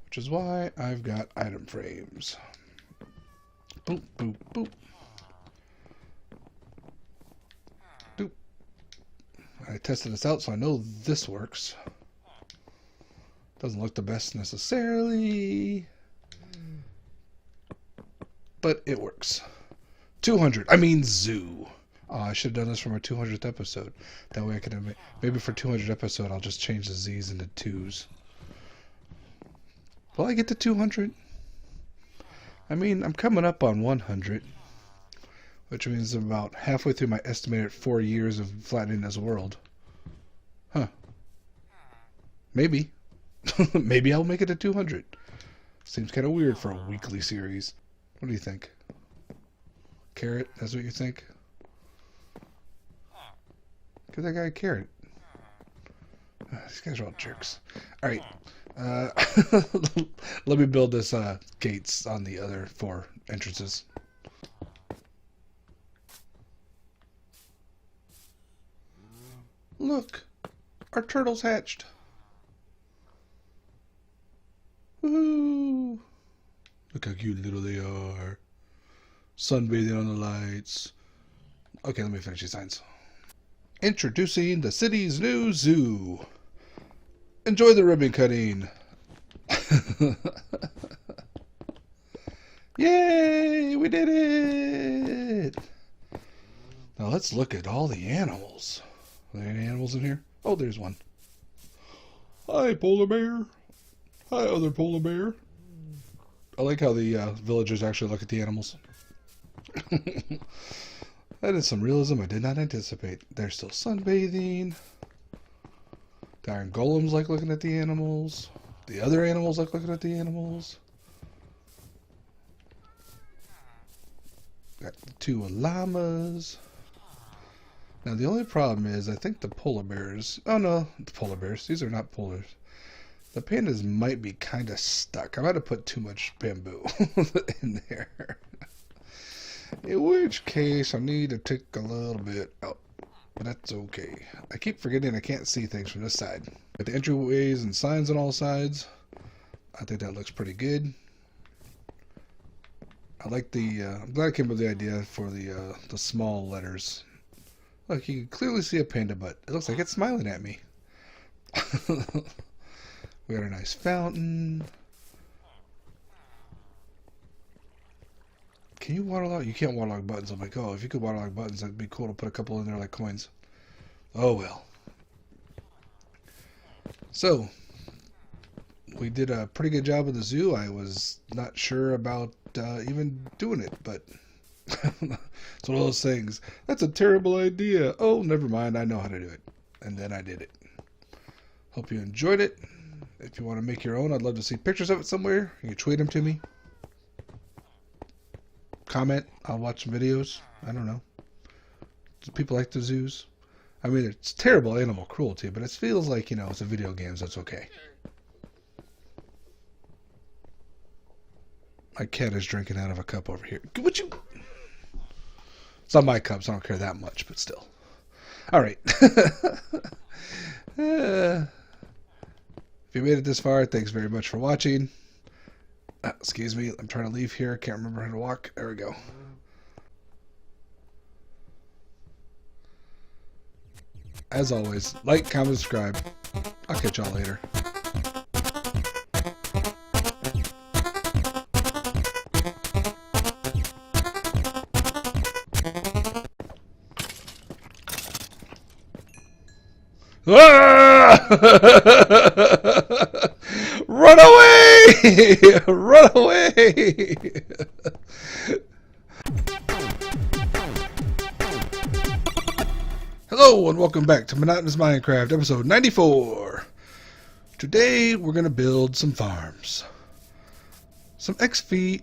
which is why I've got item frames. Boop boop boop. Doop. I tested this out, so I know this works. Doesn't look the best necessarily, but it works. 200. I mean zoo. Oh, I should have done this for my 200th episode. That way I could have maybe for 200th episode I'll just change the Z's into 2's. Will I get to 200? I mean, I'm coming up on 100, which means I'm about halfway through my estimated 4 years of flattening this world. Huh. Maybe. Maybe I'll make it to 200. Seems kind of weird for a weekly series. What do you think? Carrot? That's what you think? Give that guy a carrot. These guys are all jerks. Alright. Let me build this gates on the other 4 entrances. Look! Our turtles hatched! Woohoo! Look how cute little they are. Sunbathing on the lights. Okay, let me finish these signs. Introducing the city's new zoo. Enjoy the ribbon cutting. Yay! We did it! Now let's look at all the animals. Are there any animals in here? Oh, there's one. Hi, polar bear. Hi, other polar bear. I like how the villagers actually look at the animals. That is some realism I did not anticipate. They're still sunbathing. The iron golems like looking at the animals. The other animals like looking at the animals. Got the 2 llamas. Now the only problem is I think the polar bears... Oh no, the polar bears. These are not polars. The pandas might be kind of stuck. I might have put too much bamboo in there. In which case, I need to take a little bit out. But that's okay. I keep forgetting I can't see things from this side. With the entryways and signs on all sides, I think that looks pretty good. I like the, I'm glad I came up with the idea for the small letters. Look, you can clearly see a panda butt. It looks like it's smiling at me. We got a nice fountain. Can you waterlog? You can't waterlog buttons. I'm like, oh, if you could waterlog buttons, that'd be cool to put a couple in there like coins. Oh well. So, we did a pretty good job of the zoo. I was not sure about even doing it, but it's one of those things. That's a terrible idea. Oh, never mind. I know how to do it. And then I did it. Hope you enjoyed it. If you want to make your own, I'd love to see pictures of it somewhere. You can tweet them to me. Comment. I'll watch some videos. I don't know. Do people like the zoos? I mean, it's terrible animal cruelty, but it feels like, you know, it's a video game, so it's okay. My cat is drinking out of a cup over here. Would you? It's not my cup, so I don't care that much, but still. All right. If you made it this far, thanks very much for watching. Excuse me, I'm trying to leave here. Can't remember how to walk. There we go. As always, like, comment, subscribe. I'll catch y'all later. Ah! Run away! Run away! Hello and welcome back to Monotonous Minecraft episode 94. Today we're going to build some farms. Some XP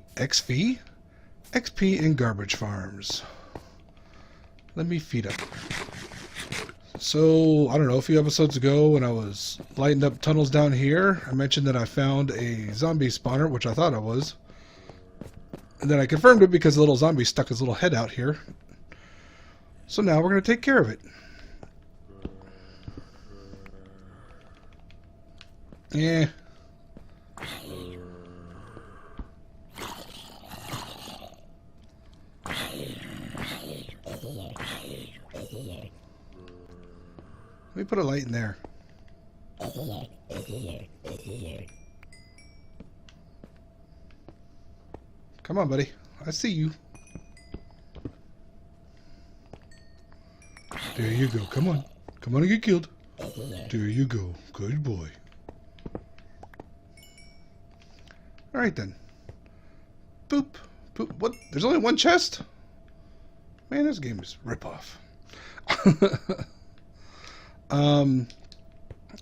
and garbage farms. Let me feed up. So, I don't know, a few episodes ago when I was lighting up tunnels down here, I mentioned that I found a zombie spawner, which I thought I was. And then I confirmed it because the little zombie stuck his little head out here. So now we're going to take care of it. Yeah. Let me put a light in there. Come on, buddy. I see you. There you go. Come on. Come on and get killed. There you go. Good boy. Alright then. Boop. Boop. What? There's only one chest? Man, this game is rip-off.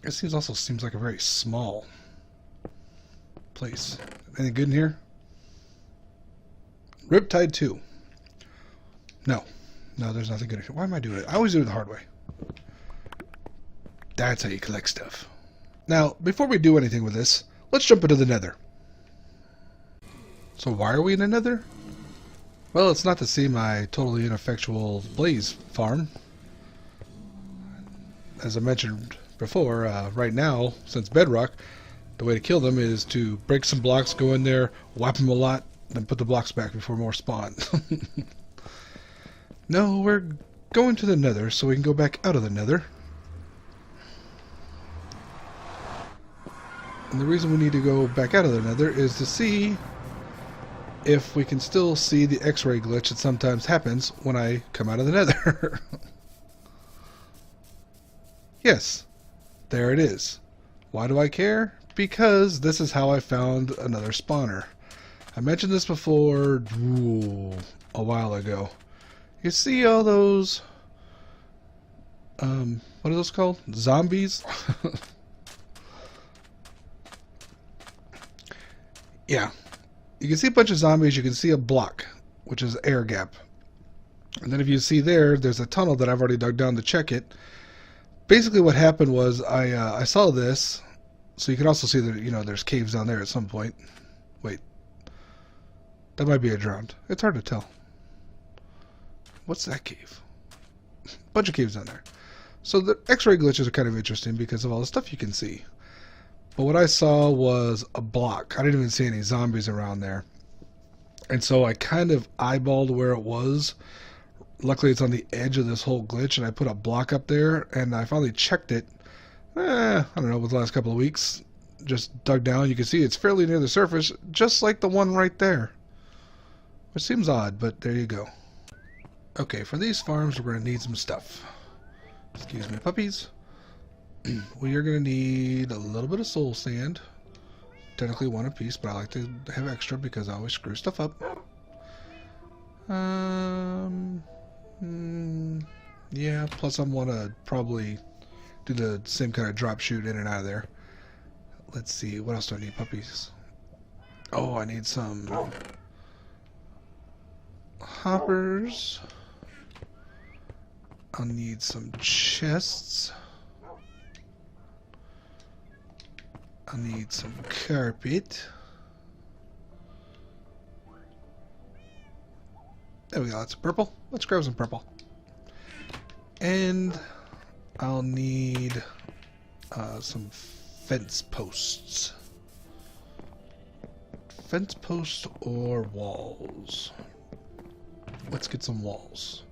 It also seems like a very small place. Anything good in here? Riptide 2. No. No, there's nothing good in here. Why am I doing it? I always do it the hard way. That's how you collect stuff. Now, before we do anything with this, let's jump into the nether. So why are we in the nether? Well, it's not to see my totally ineffectual blaze farm. As I mentioned before, right now, since Bedrock, the way to kill them is to break some blocks, go in there, whap them a lot, then put the blocks back before more spawn. No, we're going to the nether so we can go back out of the nether. And the reason we need to go back out of the nether is to see if we can still see the X-ray glitch that sometimes happens when I come out of the nether. Yes, there it is. Why do I care? Because this is how I found another spawner. I mentioned this before a while ago. You see all those what are those called? Zombies? Yeah. You can see a bunch of zombies, you can see a block, which is air gap. And then if you see there's a tunnel that I've already dug down to check it. Basically what happened was I saw this, So you can also see that, you know, there's caves down there at some point. Wait. That might be a drowned. It's hard to tell. What's that cave? Bunch of caves down there. So the X-ray glitches are kind of interesting because of all the stuff you can see. But what I saw was a block. I didn't even see any zombies around there. And so I kind of eyeballed where it was. Luckily it's on the edge of this whole glitch, and I put a block up there, and I finally checked it. I don't know, with the last couple of weeks. Just dug down. You can see it's fairly near the surface, just like the one right there. Which seems odd, but there you go. Okay, for these farms we're going to need some stuff. Excuse me, puppies. We are going to need a little bit of soul sand. Technically one apiece, but I like to have extra because I always screw stuff up. Yeah, plus I want to probably do the same kind of drop shoot in and out of there. Let's see, what else do I need, puppies? Oh, I need some hoppers. I'll need some chests. I need some carpet. There we go, that's purple. Let's grab some purple. And I'll need some fence posts. Fence posts or walls. Let's get some walls.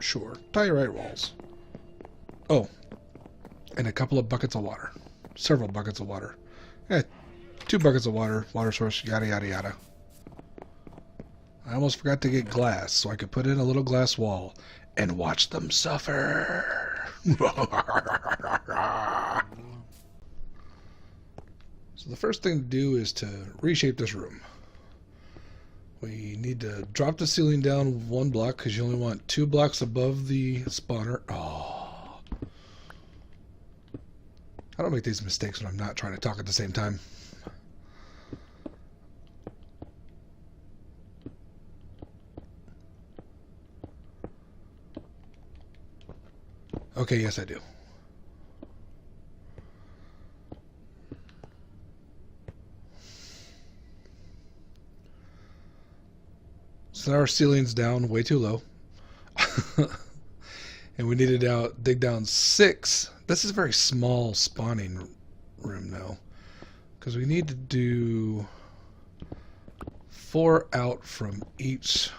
Sure, tire walls. Oh, and a couple of buckets of water. Several buckets of water. 2 buckets of water, water source, yada yada yada. I almost forgot to get glass so I could put in a little glass wall and watch them suffer. So the first thing to do is to reshape this room. We need to drop the ceiling down 1 block because you only want 2 blocks above the spawner. Oh. I don't make these mistakes when I'm not trying to talk at the same time. Okay, yes I do. So our ceiling's down way too low. And we need to dig down 6. This is a very small spawning room now, because we need to do 4 out from each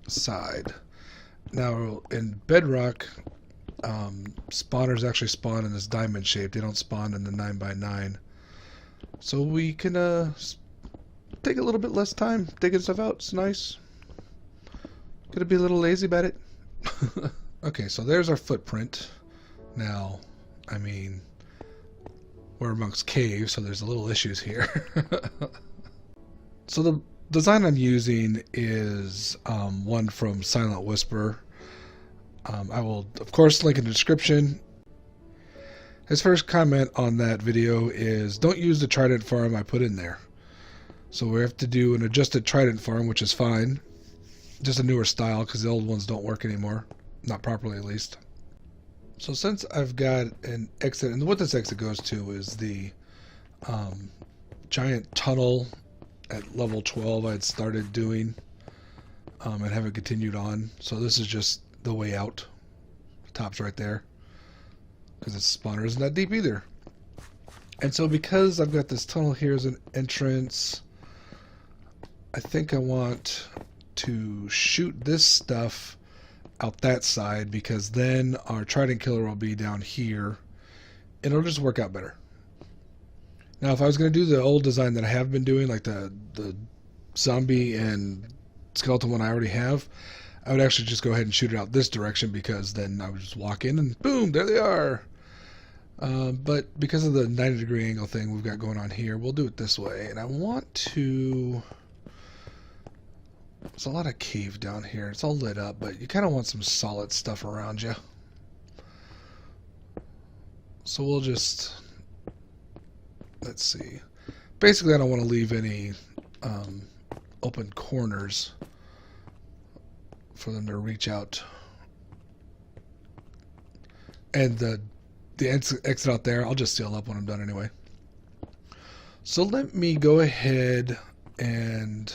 side. Now in Bedrock, spawners actually spawn in this diamond shape. They don't spawn in the 9x9. So we can take a little bit less time digging stuff out. It's nice. Gonna be a little lazy about it. Okay, so there's our footprint. Now, I mean, we're amongst caves, so there's a little issues here. So the design I'm using is one from Silent Whisper. I will, of course, link in the description. His first comment on that video is, don't use the trident farm I put in there. So we have to do an adjusted trident farm, which is fine. Just a newer style, because the old ones don't work anymore. Not properly, at least. So since I've got an exit, and what this exit goes to is the giant tunnel at level 12 I had started doing, and haven't continued on. So this is just the way out. The top's right there, because its spawner isn't that deep either. And so because I've got this tunnel here as an entrance, I think I want to shoot this stuff out that side, because then our trident killer will be down here and it'll just work out better. Now if I was going to do the old design that I have been doing, like the zombie and skeleton one I already have, I would actually just go ahead and shoot it out this direction, because then I would just walk in and boom, there they are. But because of the 90-degree angle thing we've got going on here, we'll do it this way. And I want to... There's a lot of cave down here. It's all lit up, but you kind of want some solid stuff around you. So we'll just... Let's see. Basically, I don't want to leave any open corners for them to reach out. And the the exit out there. I'll just seal up when I'm done anyway. So let me go ahead and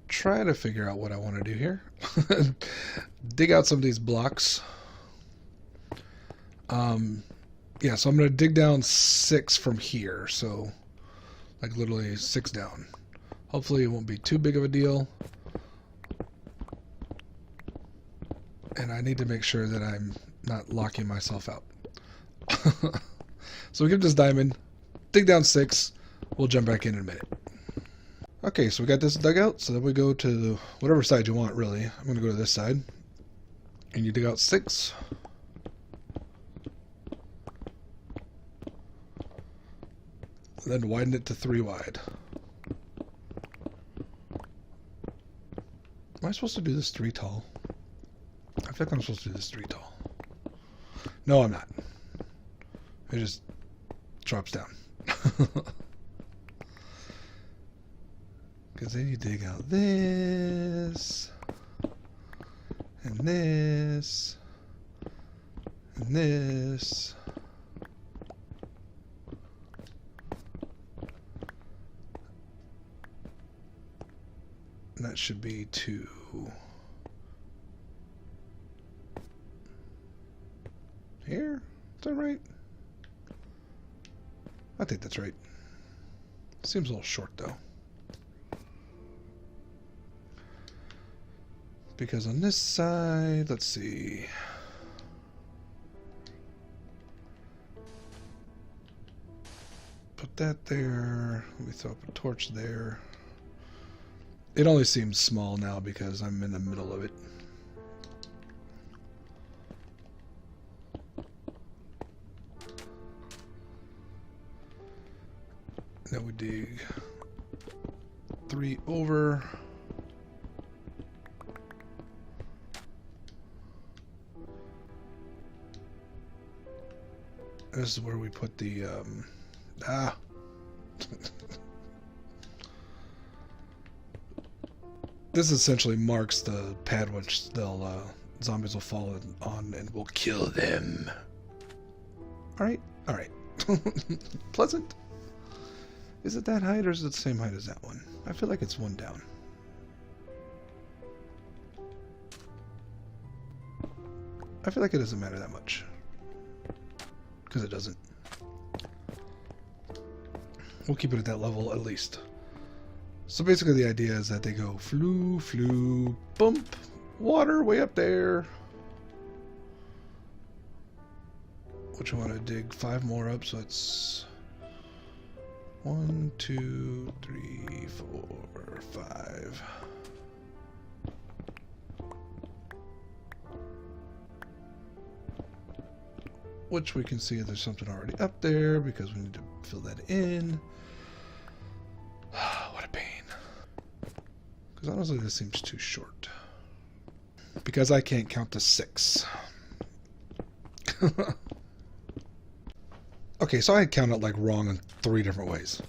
try to figure out what I want to do here. Dig out some of these blocks. Yeah, so I'm going to dig down 6 from here. So, like literally 6 down. Hopefully it won't be too big of a deal. And I need to make sure that I'm not locking myself out. So we give this diamond, dig down 6, we'll jump back in a minute. Okay, so we got this dug out, so then we go to whatever side you want, really. I'm going to go to this side. And you dig out 6. Then widen it to 3 wide. Am I supposed to do this 3 tall? I feel like I'm supposed to do this 3 tall. No, I'm not. It just drops down. Because then you dig out this, and this, and this. And that should be 2. Here? Is that right? I think that's right. Seems a little short though. Because on this side, let's see. Put that there. Let me throw up a torch there. It only seems small now because I'm in the middle of it. Then we dig 3 over. This is where we put the This essentially marks the pad which they'll zombies will fall on and will kill them. Alright, alright. Pleasant. Is it that height or is it the same height as that one? I feel like it's 1 down. I feel like it doesn't matter that much. Because it doesn't. We'll keep it at that level at least. So basically the idea is that they go flew, flew, bump, water way up there. Which I want to dig 5 more up, so it's 1, 2, 3, 4, 5. Which we can see there's something already up there because we need to fill that in. What a pain. Because honestly this seems too short. Because I can't count to 6. Okay, so I had counted like wrong in 3 different ways.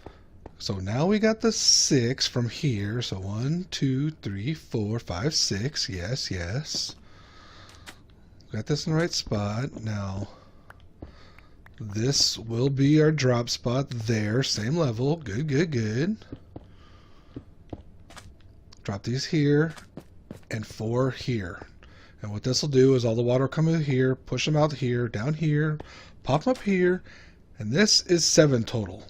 So now we got the 6 from here. So 1, 2, 3, 4, 5, 6. Yes, yes. Got this in the right spot. Now this will be our drop spot there. Same level. Good, good, good. Drop these here and 4 here. And what this will do is all the water will come in here, push them out here, down here, pop them up here, and this is 7 total.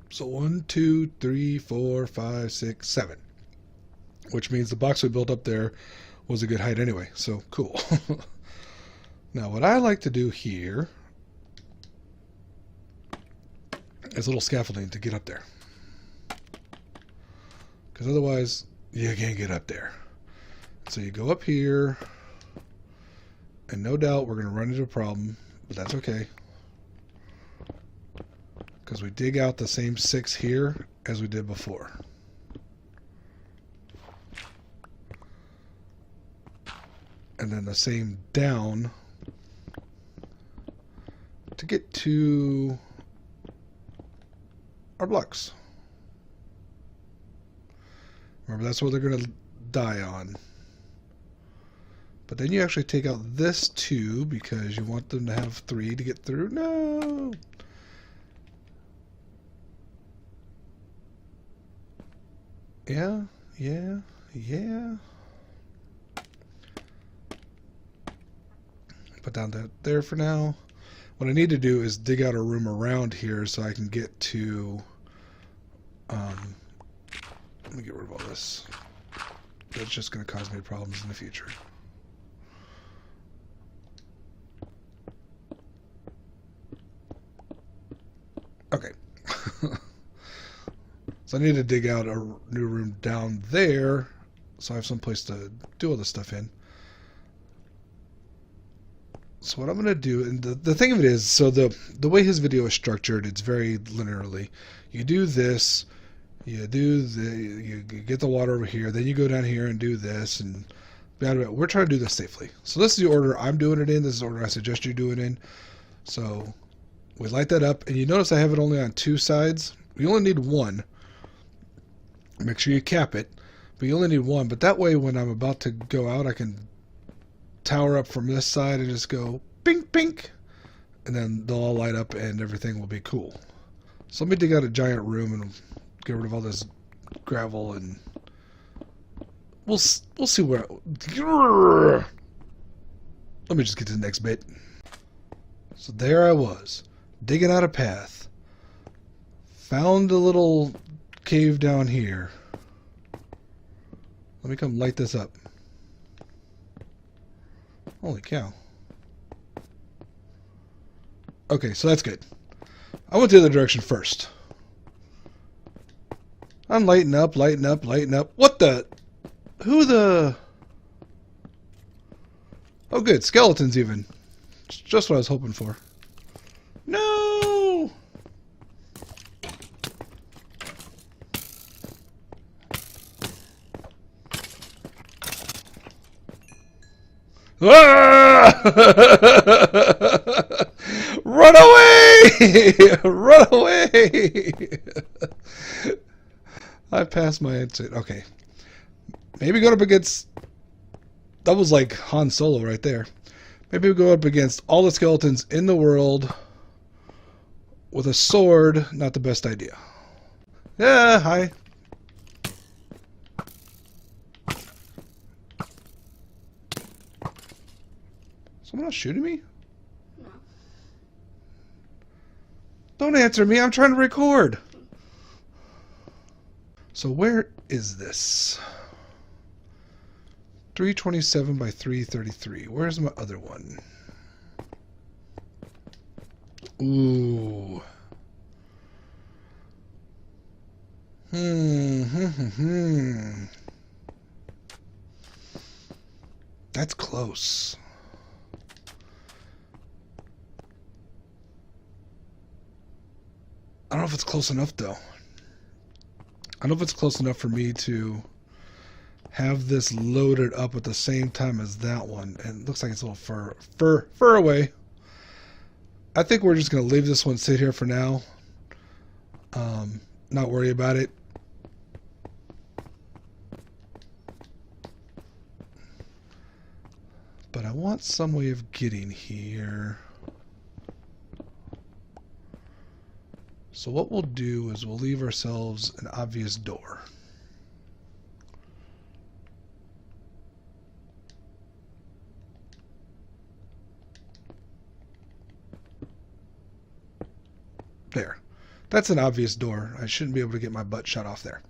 So 1, 2, 3, 4, 5, 6, 7. Which means the box we built up there was a good height anyway. So cool. Now what I like to do here is a little scaffolding to get up there. Because otherwise you can't get up there. So you go up here, and no doubt we're going to run into a problem, but that's okay. Because we dig out the same 6 here as we did before. And then the same down to get to our blocks. Remember, that's what they're going to die on. But then you actually take out this 2 because you want them to have 3 to get through. No! Yeah, yeah, yeah. Put down that there for now. What I need to do is dig out a room around here so I can get to... let me get rid of all this. That's just going to cause me problems in the future. Okay. So I need to dig out a new room down there so I have some place to do all this stuff in. So what I'm going to do, and the thing of it is, so the way his video is structured, it's very linearly. You do this, you get the water over here, then you go down here and do this, and we're trying to do this safely. So this is the order I'm doing it in. This is the order I suggest you do it in. So we light that up, and you notice I have it only on 2 sides. We only need 1. Make sure you cap it, but you only need 1. But that way, when I'm about to go out, I can tower up from this side and just go pink, pink, and then they'll all light up and everything will be cool. So let me dig out a giant room and get rid of all this gravel, and we'll see where. Let me just get to the next bit. So there I was, digging out a path. Found a little cave down here. Let me come light this up. Holy cow. Okay, so that's good. I went the other direction first. I'm lighting up, lighting up, lighting up. What the? Who the? Oh good, skeletons even. It's just what I was hoping for. No! Ah! Run away! Run away! I passed my exit. Okay. Maybe go up against... That was like Han Solo right there. Maybe we go up against all the skeletons in the world with a sword. Not the best idea. Yeah, hi. Someone else shooting me? No. Don't answer me. I'm trying to record. So where is this? 327 by 333. Where's my other one? Ooh. That's close. I don't know if it's close enough, though. I don't know if it's close enough for me to have this loaded up at the same time as that one. And it looks like it's a little fur away. I think we're just going to leave this one sit here for now. Not worry about it. But I want some way of getting here. So what we'll do is we'll leave ourselves an obvious door. There. That's an obvious door. I shouldn't be able to get my butt shot off there.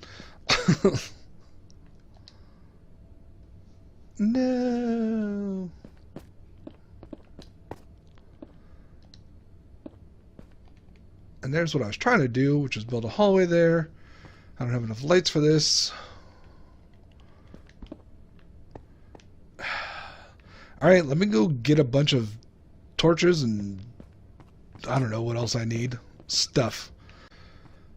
No. And there's what I was trying to do, which is build a hallway there. I don't have enough lights for this. Alright, let me go get a bunch of torches and I don't know what else I need. Stuff.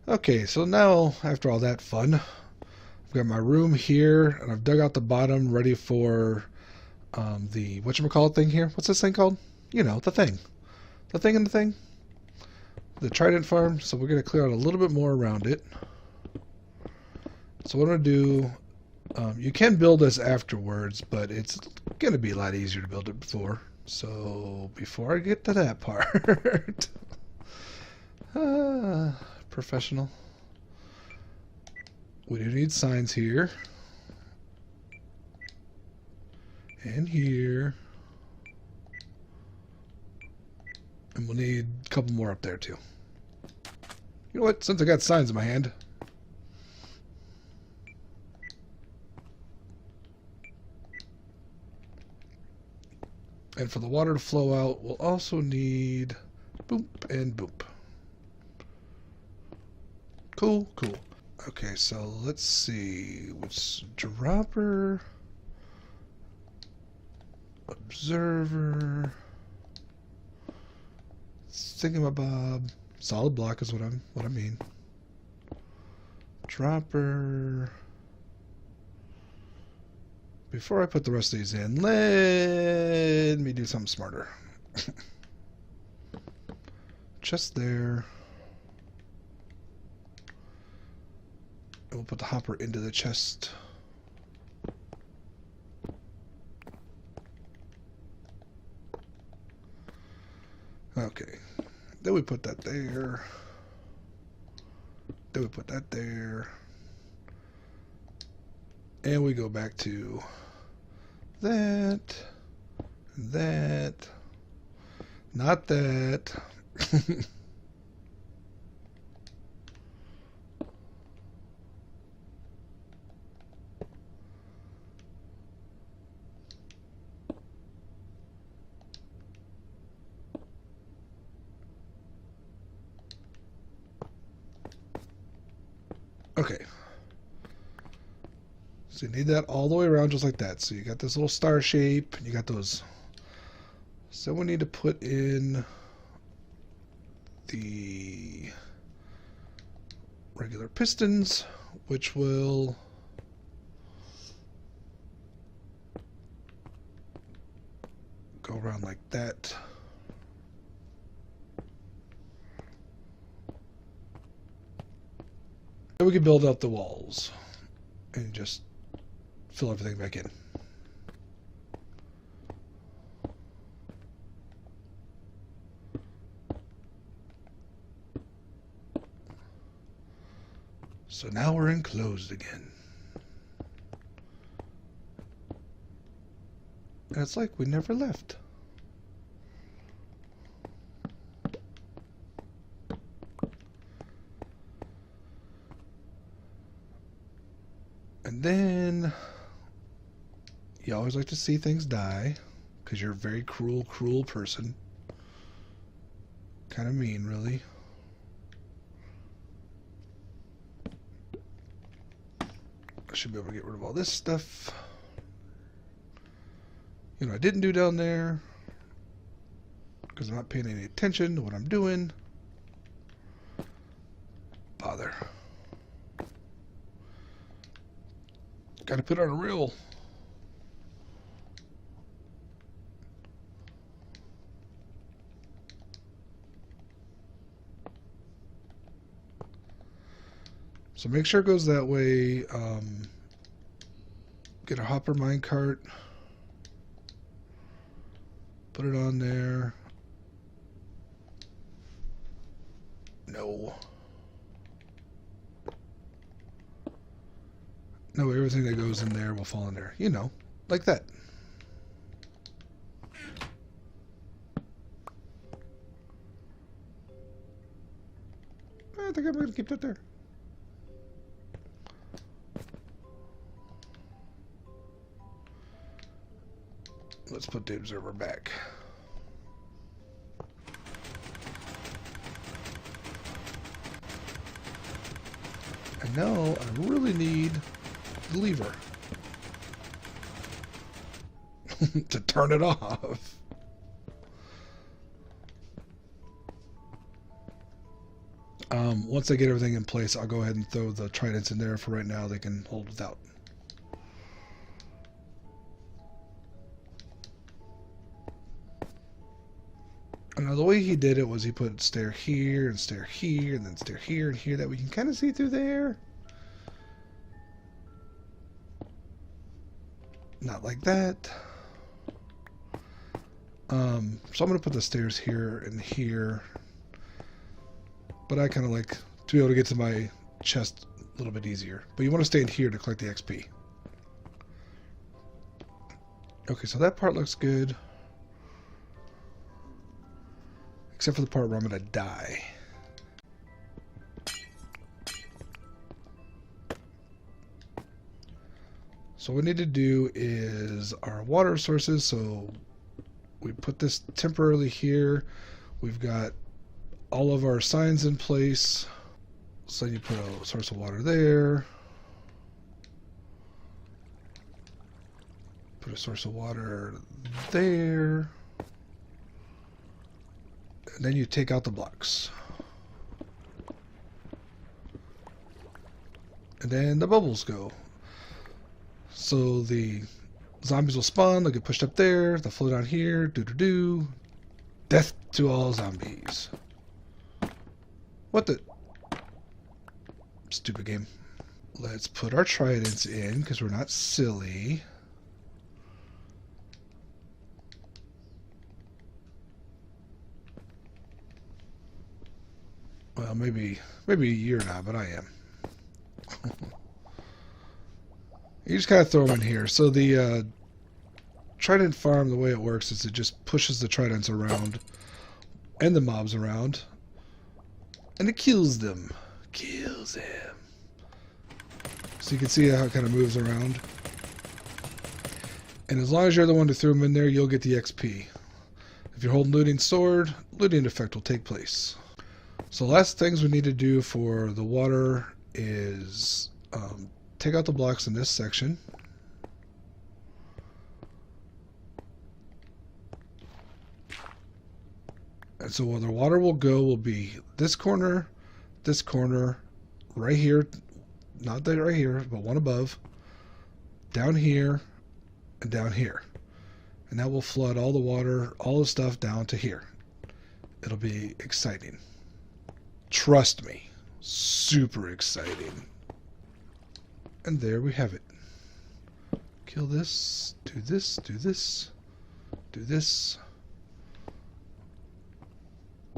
Okay, so now, after all that fun, I've got my room here, and I've dug out the bottom ready for the whatchamacallit thing here. What's this thing called? You know, the thing. The thing in the thing. The trident farm, so we're going to clear out a little bit more around it. So what I'm going to do You can build this afterwards, but it's going to be a lot easier to build it before. So before I get to that part, professional. We do need signs here. And here. And we'll need a couple more up there too. You know what? Since I got signs in my hand. And for the water to flow out, we'll also need boop and boop. Cool, cool. Okay, so let's see. What's dropper? Observer. Thingamabob. Solid block is what I mean. Dropper. Before I put the rest of these in, let me do something smarter. Just there. And we'll put the hopper into the chest. Okay. Then we put that there. Then we put that there. And we go back to that, that, not that. Okay. So you need that all the way around just like that. So you got this little star shape, and you got those. So we need to put in the regular pistons, which will go around like that. Then we can build up the walls and just fill everything back in. So now we're enclosed again. And it's like we never left. And then you always like to see things die because you're a very cruel, cruel person. Kind of mean, really. I should be able to get rid of all this stuff. You know, I didn't do down there because I'm not paying any attention to what I'm doing. Bother. Got to put on a reel. So make sure it goes that way. Get a hopper minecart. Put it on there. No. No, everything that goes in there will fall in there. You know, like that. I think I'm going to keep that there. Let's put the observer back. And now I really need the lever to turn it off. Once I get everything in place, I'll go ahead and throw the tridents in there. For right now, they can hold without. Now the way he did it was he put stair here and stair here and then stair here and here that we can kind of see through there. not like that. So I'm going to put the stairs here and here. But I kind of like to be able to get to my chest a little bit easier. But you want to stay in here to collect the XP. Okay, so that part looks good. Except for the part where I'm going to die. So what we need to do is our water sources. So we put this temporarily here. We've got all of our signs in place. So you put a source of water there. Put a source of water there. And then you take out the blocks. And then the bubbles go. So the zombies will spawn, they'll get pushed up there, they'll float down here, doo-doo-doo. Death to all zombies. What the? Stupid game. Let's put our tridents in, because we're not silly. Well, maybe you're not, but I am. You just kind of throw them in here. So the trident farm, the way it works is it just pushes the tridents around and the mobs around, and it kills them. Kills them. So you can see how it kind of moves around. And as long as you're the one to throw them in there, you'll get the XP. If you're holding looting sword, looting effect will take place. So last things we need to do for the water is take out the blocks in this section. And so where the water will go will be this corner, right here, not that right here, but one above, down here, and down here. And that will flood all the water, all the stuff down to here. It'll be exciting. Trust me, super exciting. And there we have it. Kill this, do this, do this, do this.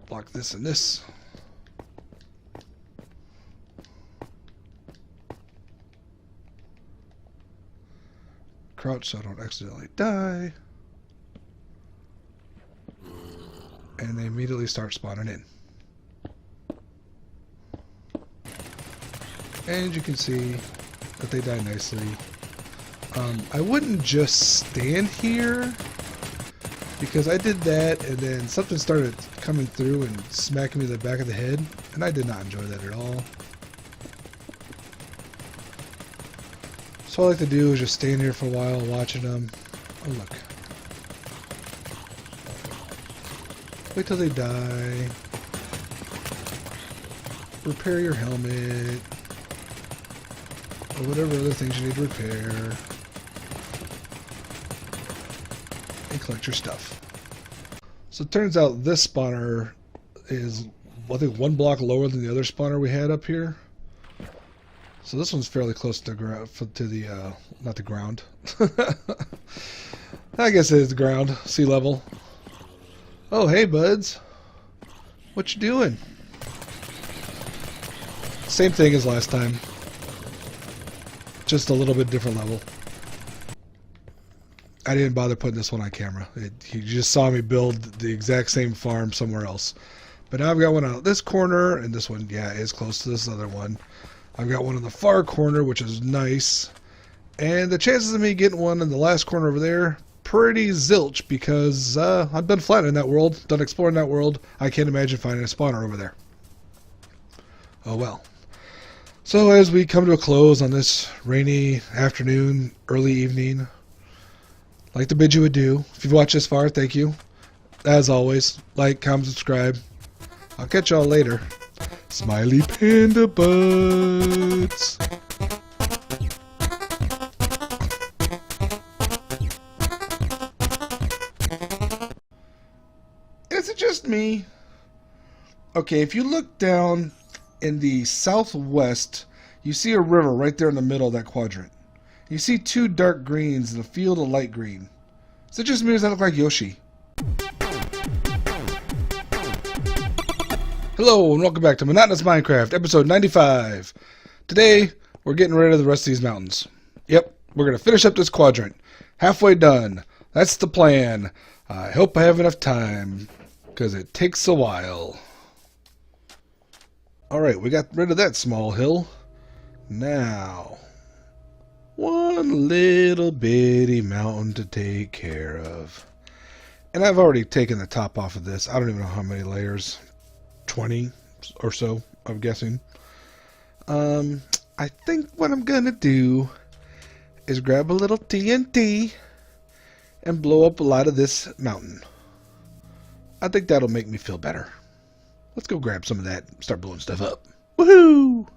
Block this and this. Crouch so I don't accidentally die. And they immediately start spawning in. And you can see that they die nicely. I wouldn't just stand here, because I did that and then something started coming through and smacking me in the back of the head, and I did not enjoy that at all. So all I like to do is just stand here for a while watching them. Oh look. Wait till they die. Repair your helmet. Or whatever other things you need to repair. And collect your stuff. So it turns out this spawner is, I think, one block lower than the other spawner we had up here. So this one's fairly close to the ground, not the ground. I guess it is the ground, sea level. Oh, hey, buds. What you doing? Same thing as last time. Just a little bit different level. I didn't bother putting this one on camera. You just saw me build the exact same farm somewhere else. But now I've got one out this corner, and this one, yeah, is close to this other one. I've got one in the far corner, which is nice. And the chances of me getting one in the last corner over there, pretty zilch, because I've been flat in that world, done exploring that world. I can't imagine finding a spawner over there. Oh well. So as we come to a close on this rainy afternoon, early evening, like the bid you would do. If you've watched this far, thank you. As always, like, comment, subscribe. I'll catch y'all later. Smiley panda butts. Is it just me? Okay, if you look down in the southwest, you see a river right there in the middle of that quadrant. You see two dark greens in a field of light green. Is it just me or does that look like Yoshi? Hello and welcome back to Monotonous Minecraft, episode 95. Today, we're getting rid of the rest of these mountains. Yep, we're going to finish up this quadrant. Halfway done. That's the plan. I hope I have enough time, because it takes a while. Alright, we got rid of that small hill. Now, one little bitty mountain to take care of. And I've already taken the top off of this. I don't even know how many layers. 20 or so, I'm guessing. I think what I'm gonna do is grab a little TNT and blow up a lot of this mountain. I think that'll make me feel better. Let's go grab some of that and start blowing stuff up. Woohoo!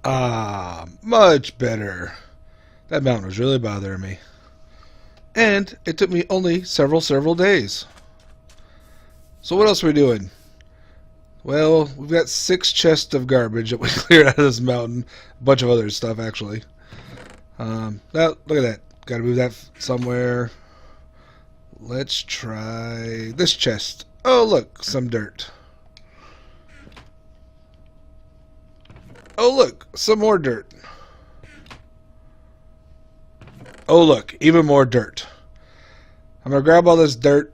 Ah, much better. That mountain was really bothering me. And it took me only several days. So what else are we doing? Well, we've got 6 chests of garbage that we cleared out of this mountain. A bunch of other stuff, actually. Now, look at that. Got to move that somewhere. Let's try this chest. Oh, look, some dirt. Oh, look, some more dirt. Oh, look, even more dirt. I'm going to grab all this dirt.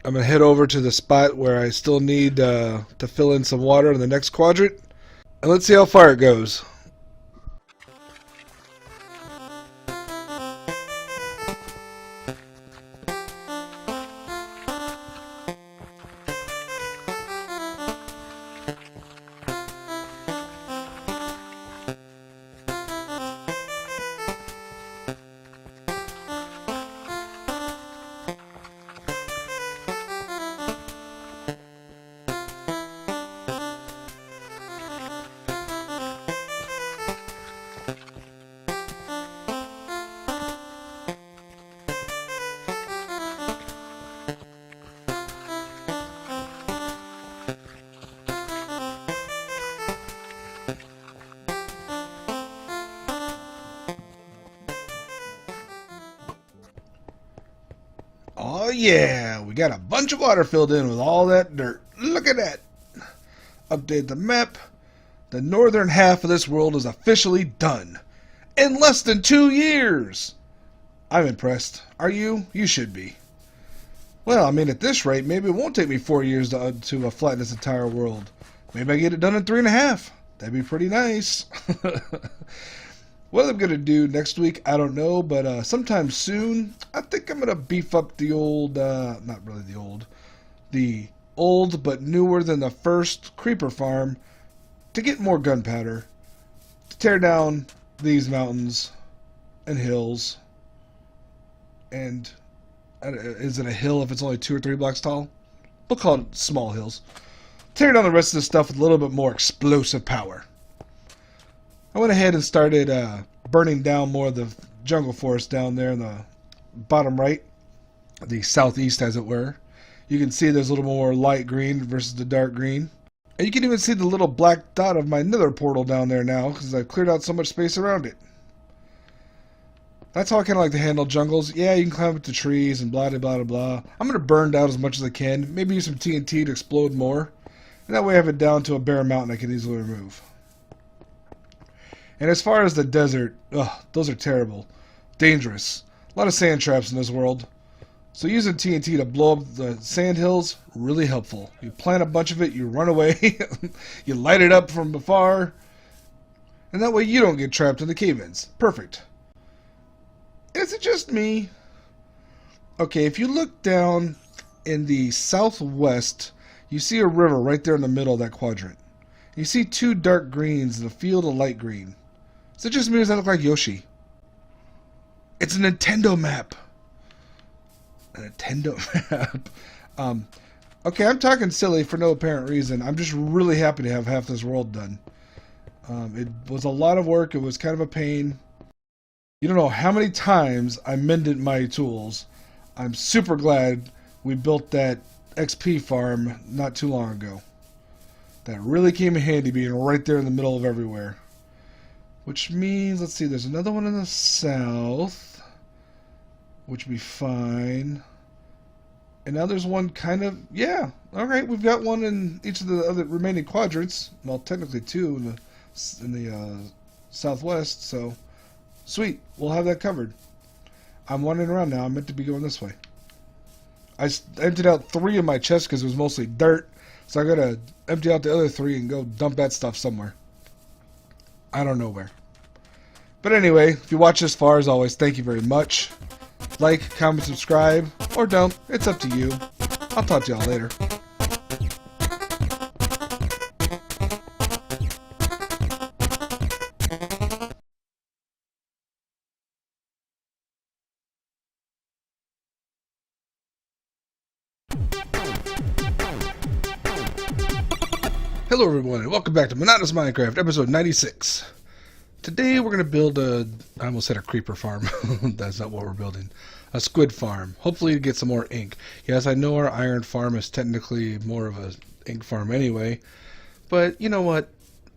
I'm going to head over to the spot where I still need to fill in some water in the next quadrant. And let's see how far it goes. Oh yeah, we got a bunch of water filled in with all that dirt. Look at that. Update the map. The northern half of this world is officially done. In less than 2 years. I'm impressed. Are you? You should be. Well, I mean, at this rate, maybe it won't take me 4 years to flatten this entire world. Maybe I get it done in 3.5. That'd be pretty nice. What I'm going to do next week, I don't know, but sometime soon, I think I'm going to beef up the old, not really the old but newer than the first creeper farm to get more gunpowder, to tear down these mountains and hills, and Is it a hill if it's only 2 or 3 blocks tall? We'll call it small hills. Tear down the rest of this stuff with a little bit more explosive power. I went ahead and started burning down more of the jungle forest down there in the bottom right, the southeast as it were. You can see there's a little more light green versus the dark green. And you can even see the little black dot of my nether portal down there now because I've cleared out so much space around it. That's how I kind of like to handle jungles. Yeah, you can climb up the trees and blah, blah, blah, blah. I'm going to burn down as much as I can. Maybe use some TNT to explode more. And that way I have it down to a bare mountain I can easily remove. And as far as the desert, those are terrible. Dangerous. A lot of sand traps in this world. So using TNT to blow up the sand hills, really helpful. You plant a bunch of it, you run away, you light it up from afar, and that way you don't get trapped in the cave-ins. Perfect. Is it just me? Okay, if you look down in the southwest, you see a river right there in the middle of that quadrant. You see 2 dark greens and a field of light green. Is it just me or does that look like Yoshi? It's a Nintendo map. A Nintendo map. Okay, I'm talking silly for no apparent reason. I'm just really happy to have half this world done. It was a lot of work. It was kind of a pain. You don't know how many times I mended my tools. I'm super glad we built that XP farm not too long ago. That really came in handy being right there in the middle of everywhere. Which means, let's see, there's another one in the south, which would be fine. And now there's one kind of, yeah, alright, we've got one in each of the other remaining quadrants. Well, technically 2 in the southwest, so sweet, we'll have that covered. I'm wandering around now, I'm meant to be going this way. I emptied out 3 of my chests because it was mostly dirt, so I gotta empty out the other 3 and go dump that stuff somewhere. I don't know where. But anyway, if you watch this far, as always, thank you very much. Like, comment, subscribe, or don't. It's up to you. I'll talk to y'all later. Hello everyone, and welcome back to Monotonous Minecraft, episode 96. Today we're going to build I almost said a creeper farm. That's not what we're building. A squid farm. Hopefully to get some more ink. Yes, I know our iron farm is technically more of a ink farm anyway, but you know what?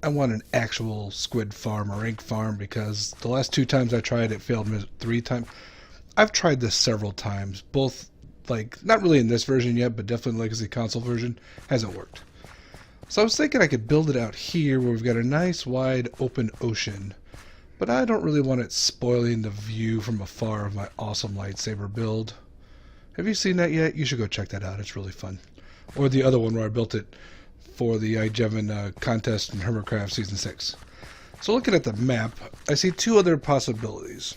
I want an actual squid farm or ink farm because the last 2 times I tried it failed 3 times. I've tried this several times, both, like, not really in this version yet, but definitely in the Legacy console version. Hasn't worked. So I was thinking I could build it out here where we've got a nice wide open ocean, but I don't really want it spoiling the view from afar of my awesome lightsaber build. Have you seen that yet? You should go check that out, it's really fun. Or the other one where I built it for the iJevin contest in Hermitcraft Season 6. So looking at the map, I see 2 other possibilities.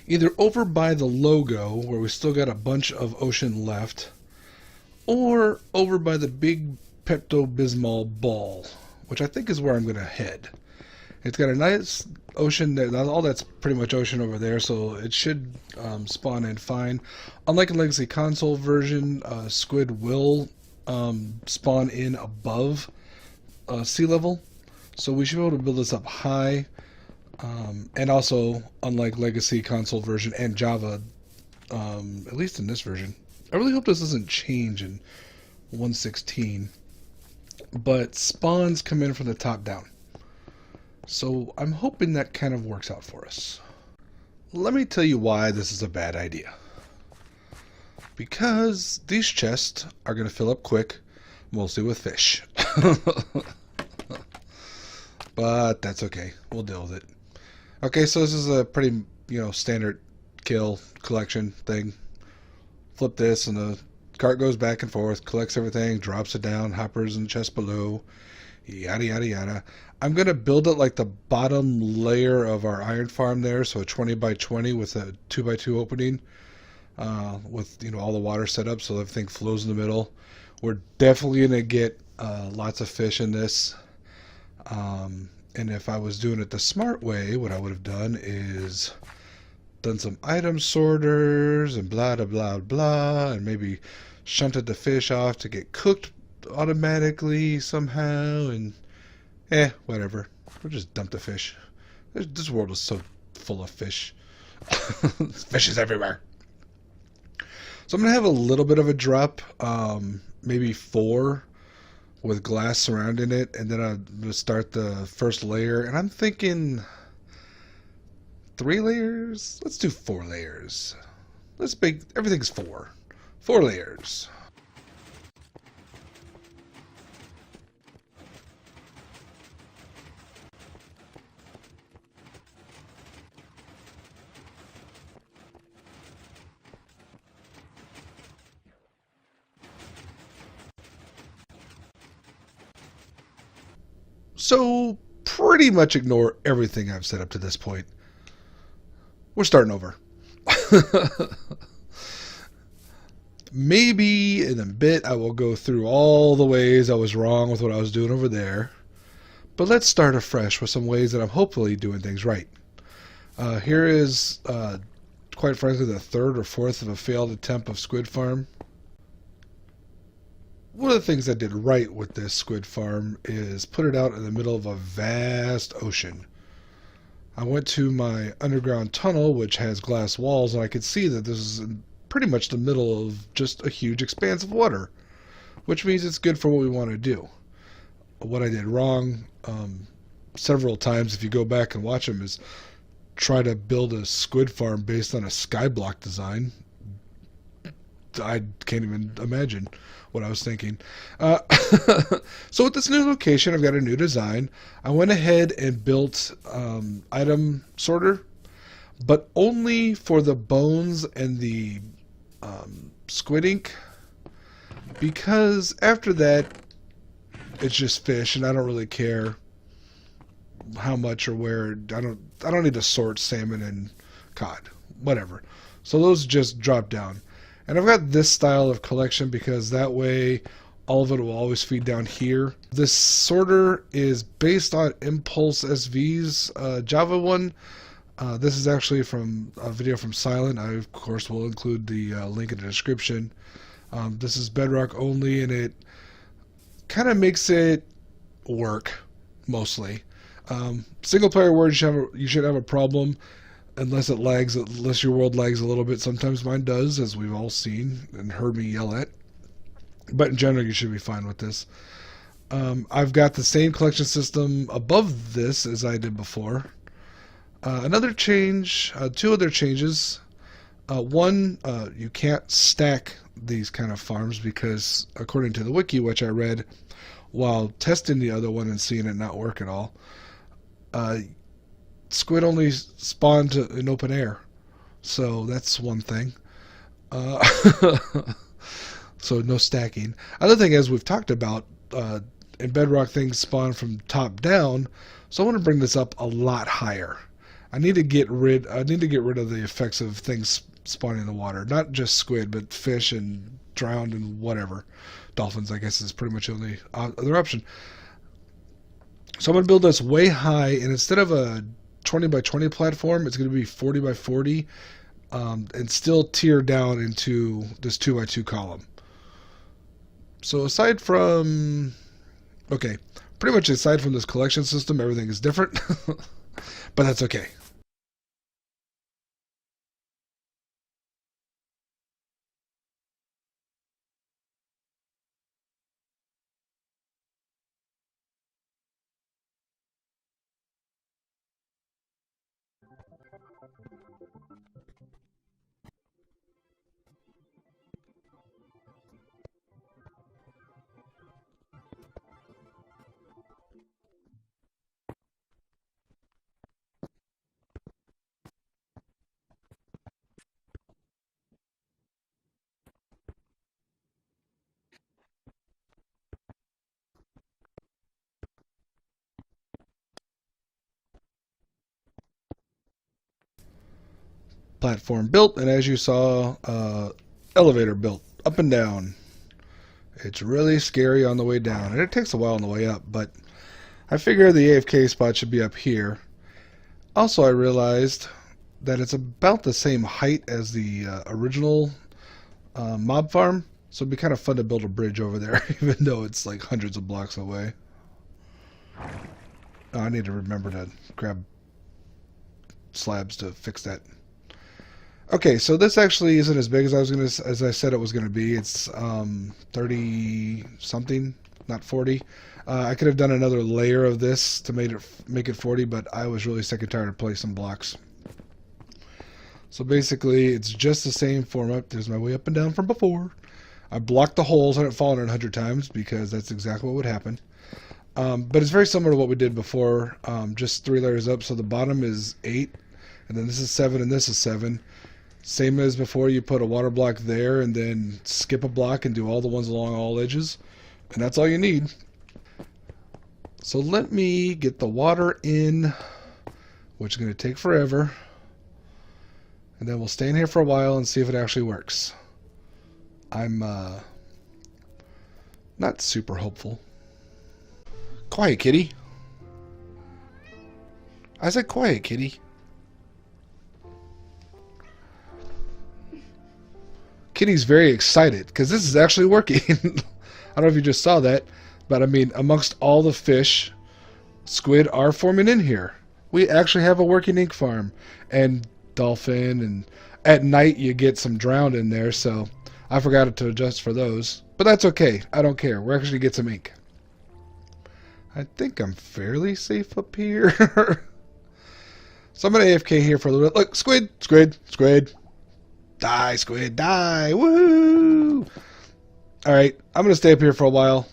Either over by the logo, where we still got a bunch of ocean left, or over by the big Pepto-Bismol ball, which I think is where I'm going to head. It's got a nice ocean there. All that's pretty much ocean over there, so it should spawn in fine. Unlike a Legacy console version, squid will spawn in above sea level, so we should be able to build this up high. And also, unlike Legacy console version and Java, at least in this version, I really hope this doesn't change in 1.16. But spawns come in from the top down. So I'm hoping that kind of works out for us. Let me tell you why this is a bad idea. Because these chests are going to fill up quick, mostly with fish. But that's okay. We'll deal with it. Okay, so this is a pretty, standard kill collection thing. Flip this and the cart goes back and forth, collects everything, drops it down, hoppers in the chest below, yada yada yada. I'm going to build it like the bottom layer of our iron farm there, so a 20 by 20 with a 2 by 2 opening, with all the water set up so everything flows in the middle. We're definitely going to get lots of fish in this, and if I was doing it the smart way, what I would have done is done some item sorters and blah blah blah blah, and maybe shunted the fish off to get cooked automatically somehow, and whatever. We'll just dump the fish. This world is so full of fish. Fish is everywhere. So I'm gonna have a little bit of a drop, maybe 4 with glass surrounding it, and then I'm gonna start the first layer, and I'm thinking 3 layers. Let's do 4 layers. Let's make everything's 4 layers. So pretty much ignore everything I've set up to this point. We're starting over. Maybe in a bit I will go through all the ways I was wrong with what I was doing over there. But let's start afresh with some ways that I'm hopefully doing things right. Here is, quite frankly, the 3rd or 4th of a failed attempt of Squid Farm. One of the things I did right with this squid farm is put it out in the middle of a vast ocean. I went to my underground tunnel, which has glass walls, and I could see that this is in pretty much the middle of just a huge expanse of water, which means it's good for what we want to do. What I did wrong several times, if you go back and watch them, is try to build a squid farm based on a skyblock design. I can't even imagine what I was thinking. So with this new location, I've got a new design. I went ahead and built item sorter, but only for the bones and the squid ink, because after that it's just fish, and I don't really care how much or where. I don't need to sort salmon and cod, whatever. So those just drop down. And I've got this style of collection because that way all of it will always feed down here. This sorter is based on Impulse SV's Java one. This is actually from a video from Silent. I, of course, will include the link in the description. This is Bedrock only, and it kind of makes it work, mostly. Single player words, you should have a problem. Unless it lags, unless your world lags a little bit. Sometimes mine does, as we've all seen and heard me yell at. But in general, you should be fine with this. I've got the same collection system above this as I did before. Another change, 2 other changes. One, you can't stack these kind of farms because, according to the wiki, which I read while testing the other one and seeing it not work at all, squid only spawn in open air, so that's one thing. So no stacking. Other thing, as we've talked about, in Bedrock things spawn from top down, so I want to bring this up a lot higher. I need to get rid of the effects of things spawning in the water, not just squid, but fish and drowned and whatever. Dolphins, I guess, is pretty much the only other option. So I'm going to build this way high, and instead of a 20 by 20 platform, it's going to be 40 by 40, and still tier down into this 2 by 2 column. So aside from this collection system, everything is different. But that's okay. Platform built, and as you saw, elevator built up and down. It's really scary on the way down, and it takes a while on the way up, but I figure the AFK spot should be up here. Also, I realized that it's about the same height as the original mob farm. So it'd be kind of fun to build a bridge over there, even though it's like hundreds of blocks away. Oh, I need to remember to grab slabs to fix that. Okay, so this actually isn't as big as I said it was gonna be. It's 30 something, not 40. I could have done another layer of this to make it 40, but I was really sick and tired of placing blocks. So basically, it's just the same format. There's my way up and down from before. I blocked the holes. I didn't fall in it 100 times because that's exactly what would happen. But it's very similar to what we did before, just 3 layers up. So the bottom is 8, and then this is 7, and this is 7. Same as before, you put a water block there, and then skip a block and do all the ones along all edges. And that's all you need. So let me get the water in, which is going to take forever. And then we'll stay in here for a while and see if it actually works. I'm not super hopeful. Quiet, kitty. I said quiet, kitty. Kitty's very excited because this is actually working. I don't know if you just saw that, but I mean, amongst all the fish, squid are forming in here. We actually have a working ink farm, and dolphin, and at night you get some drowned in there, so I forgot to adjust for those. But that's okay. I don't care. We're actually going to get some ink. I think I'm fairly safe up here. So I'm going to AFK here for a little bit. Look, squid, squid, squid. Die, squid, die. Woo! Alright, I'm going to stay up here for a while.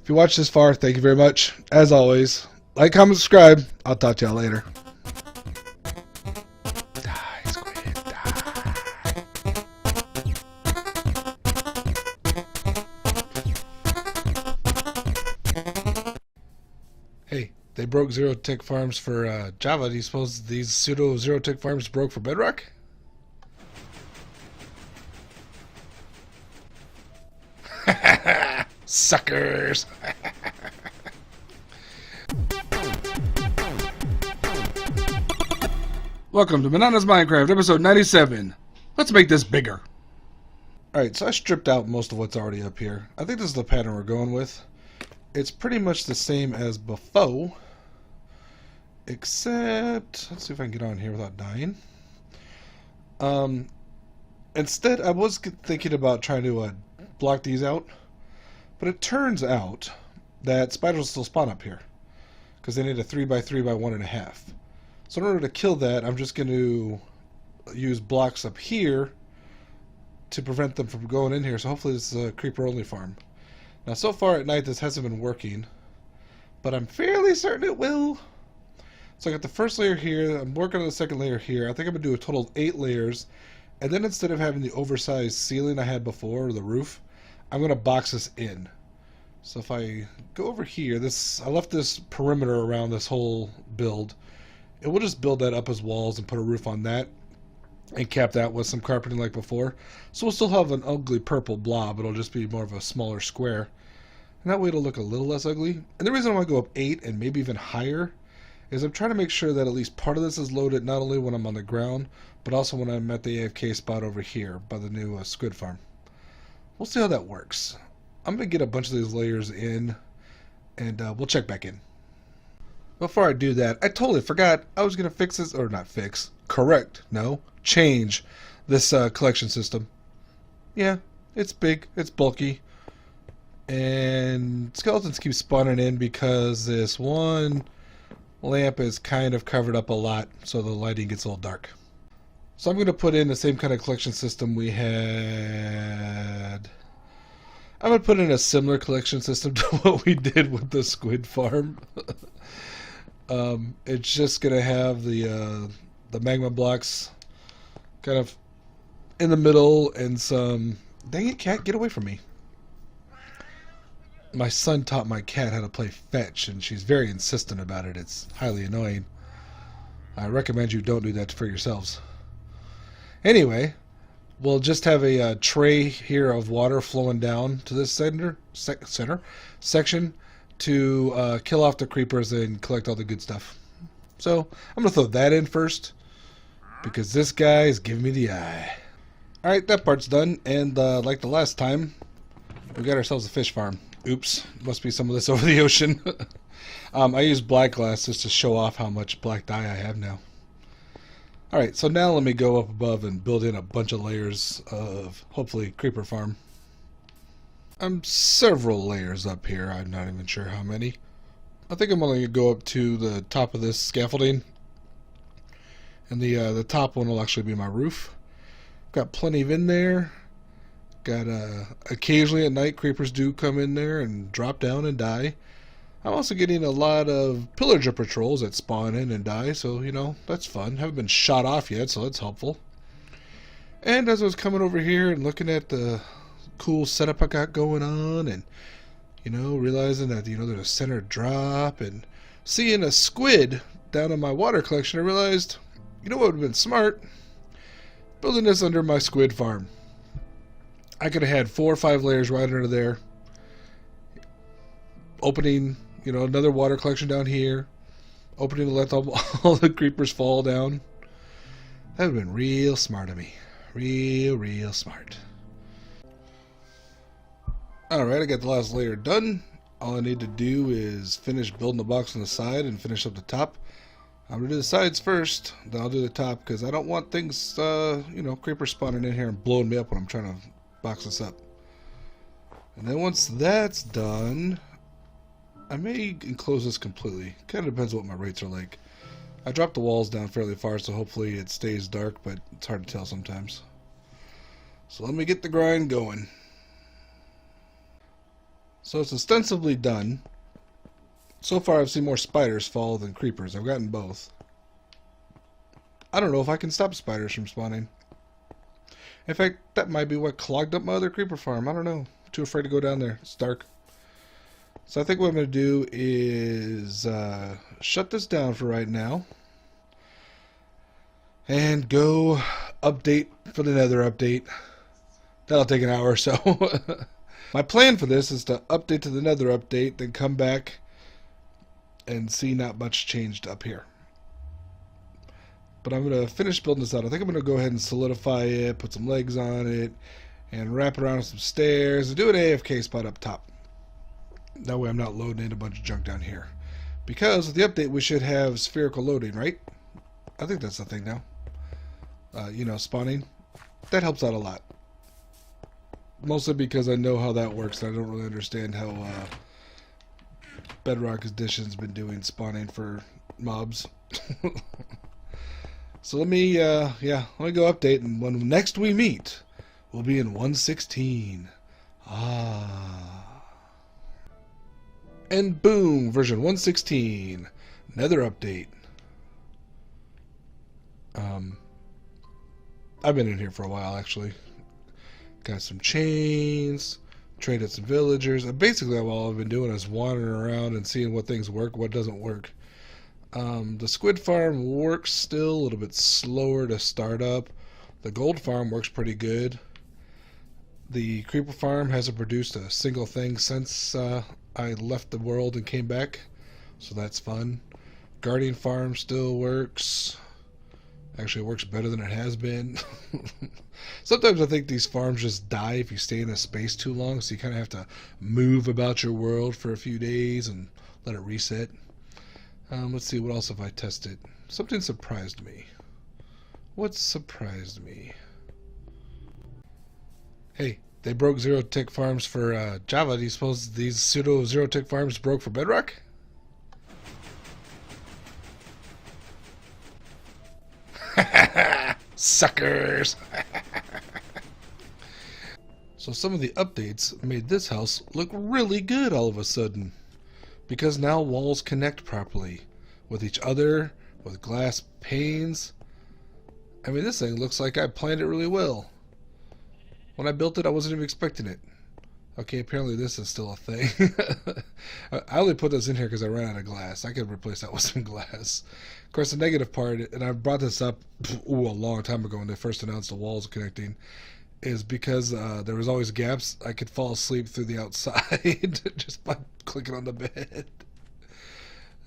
If you watched this far, thank you very much. As always, like, comment, subscribe. I'll talk to y'all later. Die, squid, die. Hey, they broke zero-tick farms for Java. Do you suppose these pseudo zero-tick farms broke for Bedrock? Suckers! Welcome to Monotonous Minecraft, episode 97. Let's make this bigger. Alright, so I stripped out most of what's already up here. I think this is the pattern we're going with. It's pretty much the same as before, except, let's see if I can get on here without dying. Instead, I was thinking about trying to block these out, but it turns out that spiders will still spawn up here because they need a 3x3 by 1.5. So in order to kill that, I'm just going to use blocks up here to prevent them from going in here. So hopefully this is a creeper only farm. Now so far at night this hasn't been working, but I'm fairly certain it will. So I got the first layer here, I'm working on the second layer here. I think I'm going to do a total of 8 layers, and then instead of having the oversized ceiling I had before, or the roof, I'm going to box this in. So if I go over here, I left this perimeter around this whole build. It will just build that up as walls and put a roof on that and cap that with some carpeting like before. So we'll still have an ugly purple blob, it'll just be more of a smaller square. And that way it'll look a little less ugly. And the reason I want to go up 8 and maybe even higher is I'm trying to make sure that at least part of this is loaded not only when I'm on the ground, but also when I'm at the AFK spot over here by the new squid farm. We'll see how that works. I'm going to get a bunch of these layers in, and we'll check back in. Before I do that, I totally forgot I was going to fix this, or not fix, correct, no, change this collection system. Yeah, it's big, it's bulky, and skeletons keep spawning in because this one lamp is kind of covered up a lot, so the lighting gets a little dark. So I'm going to put in the same kind of collection system we had. I'm going to put in a similar collection system to what we did with the squid farm. It's just going to have the magma blocks kind of in the middle and some... Dang it, cat, get away from me. My son taught my cat how to play fetch, and she's very insistent about it. It's highly annoying. I recommend you don't do that for yourselves. Anyway, we'll just have a tray here of water flowing down to this section to kill off the creepers and collect all the good stuff. So I'm going to throw that in first. because this guy is giving me the eye. Alright, that part's done, and like the last time, we got ourselves a fish farm. Oops, must be some of this over the ocean. I use black glass just to show off how much black dye I have now. Alright, so now let me go up above and build in a bunch of layers of, hopefully, creeper farm. I'm several layers up here, I'm not even sure how many. I think I'm only going to go up to the top of this scaffolding. And the top one will actually be my roof. Got plenty of in there. Got occasionally at night creepers do come in there and drop down and die. I'm also getting a lot of pillager patrols that spawn in and die, so you know, that's fun. Haven't been shot off yet, so that's helpful. And as I was coming over here and looking at the cool setup I got going on, and you know, realizing that there's a center drop and seeing a squid down in my water collection, I realized, you know what would have been smart? Building this under my squid farm. I could have had 4 or 5 layers right under there. Opening, another water collection down here. Opening to let all the creepers fall down. That would have been real smart of me. Real smart. Alright, I got the last layer done. All I need to do is finish building the box on the side and finish up the top. I'm going to do the sides first, then I'll do the top, because I don't want things, creepers spawning in here and blowing me up when I'm trying to box this up. And then once that's done, I may enclose this completely. Kind of depends what my rates are like. I dropped the walls down fairly far, so hopefully it stays dark, but it's hard to tell sometimes. So let me get the grind going. So it's ostensibly done. So far I've seen more spiders fall than creepers. I've gotten both. I don't know if I can stop spiders from spawning. In fact, that might be what clogged up my other creeper farm. I don't know. I'm too afraid to go down there. It's dark. So I think what I'm going to do is shut this down for right now. And go update for the nether update. That'll take an hour or so. My plan for this is to update to the nether update, then come back and see not much changed up here. But I'm going to finish building this out. I think I'm going to go ahead and solidify it, put some legs on it, and wrap it around with some stairs, and do an AFK spot up top. That way I'm not loading in a bunch of junk down here. Because with the update we should have spherical loading, right? I think that's the thing now. Spawning. That helps out a lot. Mostly because I know how that works. I don't really understand how Bedrock Edition's been doing spawning for mobs. So let me go update, and when next we meet, we'll be in 1.16. And boom, version 1.16, nether update. I've been in here for a while, actually. Got some chains, traded some villagers. Basically, all I've been doing is wandering around and seeing what things work, what doesn't work. The squid farm works still, a little bit slower to start up. The gold farm works pretty good. The creeper farm hasn't produced a single thing since I left the world and came back, so that's fun. Guardian farm still works. Actually, it works better than it has been. Sometimes I think these farms just die if you stay in a space too long, so you kind of have to move about your world for a few days and let it reset. Let's see, what else have I tested? Something surprised me. What surprised me? Hey, they broke zero-tick farms for Java. Do you suppose these pseudo zero-tick farms broke for Bedrock? Suckers! So some of the updates made this house look really good all of a sudden. Because now walls connect properly with each other, with glass panes. I mean, this thing looks like I planned it really well. When I built it, I wasn't even expecting it. Okay, apparently this is still a thing. I only put this in here because I ran out of glass. I could replace that with some glass. Of course, the negative part, and I brought this up a long time ago when they first announced the walls connecting, is because there was always gaps. I could fall asleep through the outside just by clicking on the bed.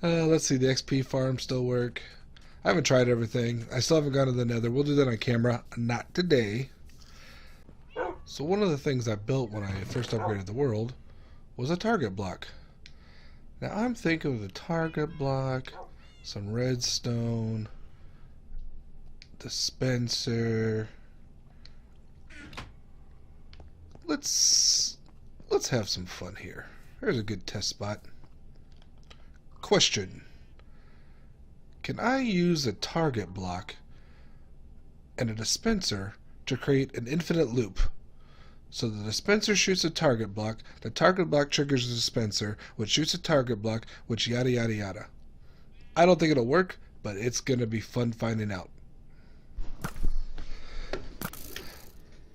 Let's see, the XP farms still work. I haven't tried everything. I still haven't gone to the nether. We'll do that on camera. Not today. So one of the things I built when I first upgraded the world was a target block. Now I'm thinking of the target block, some redstone, dispenser. Let's have some fun here. Here's a good test spot. Question. Can I use a target block and a dispenser to create an infinite loop? So the dispenser shoots a target block, the target block triggers the dispenser, which shoots a target block, which yada yada yada. I don't think it'll work, but it's going to be fun finding out.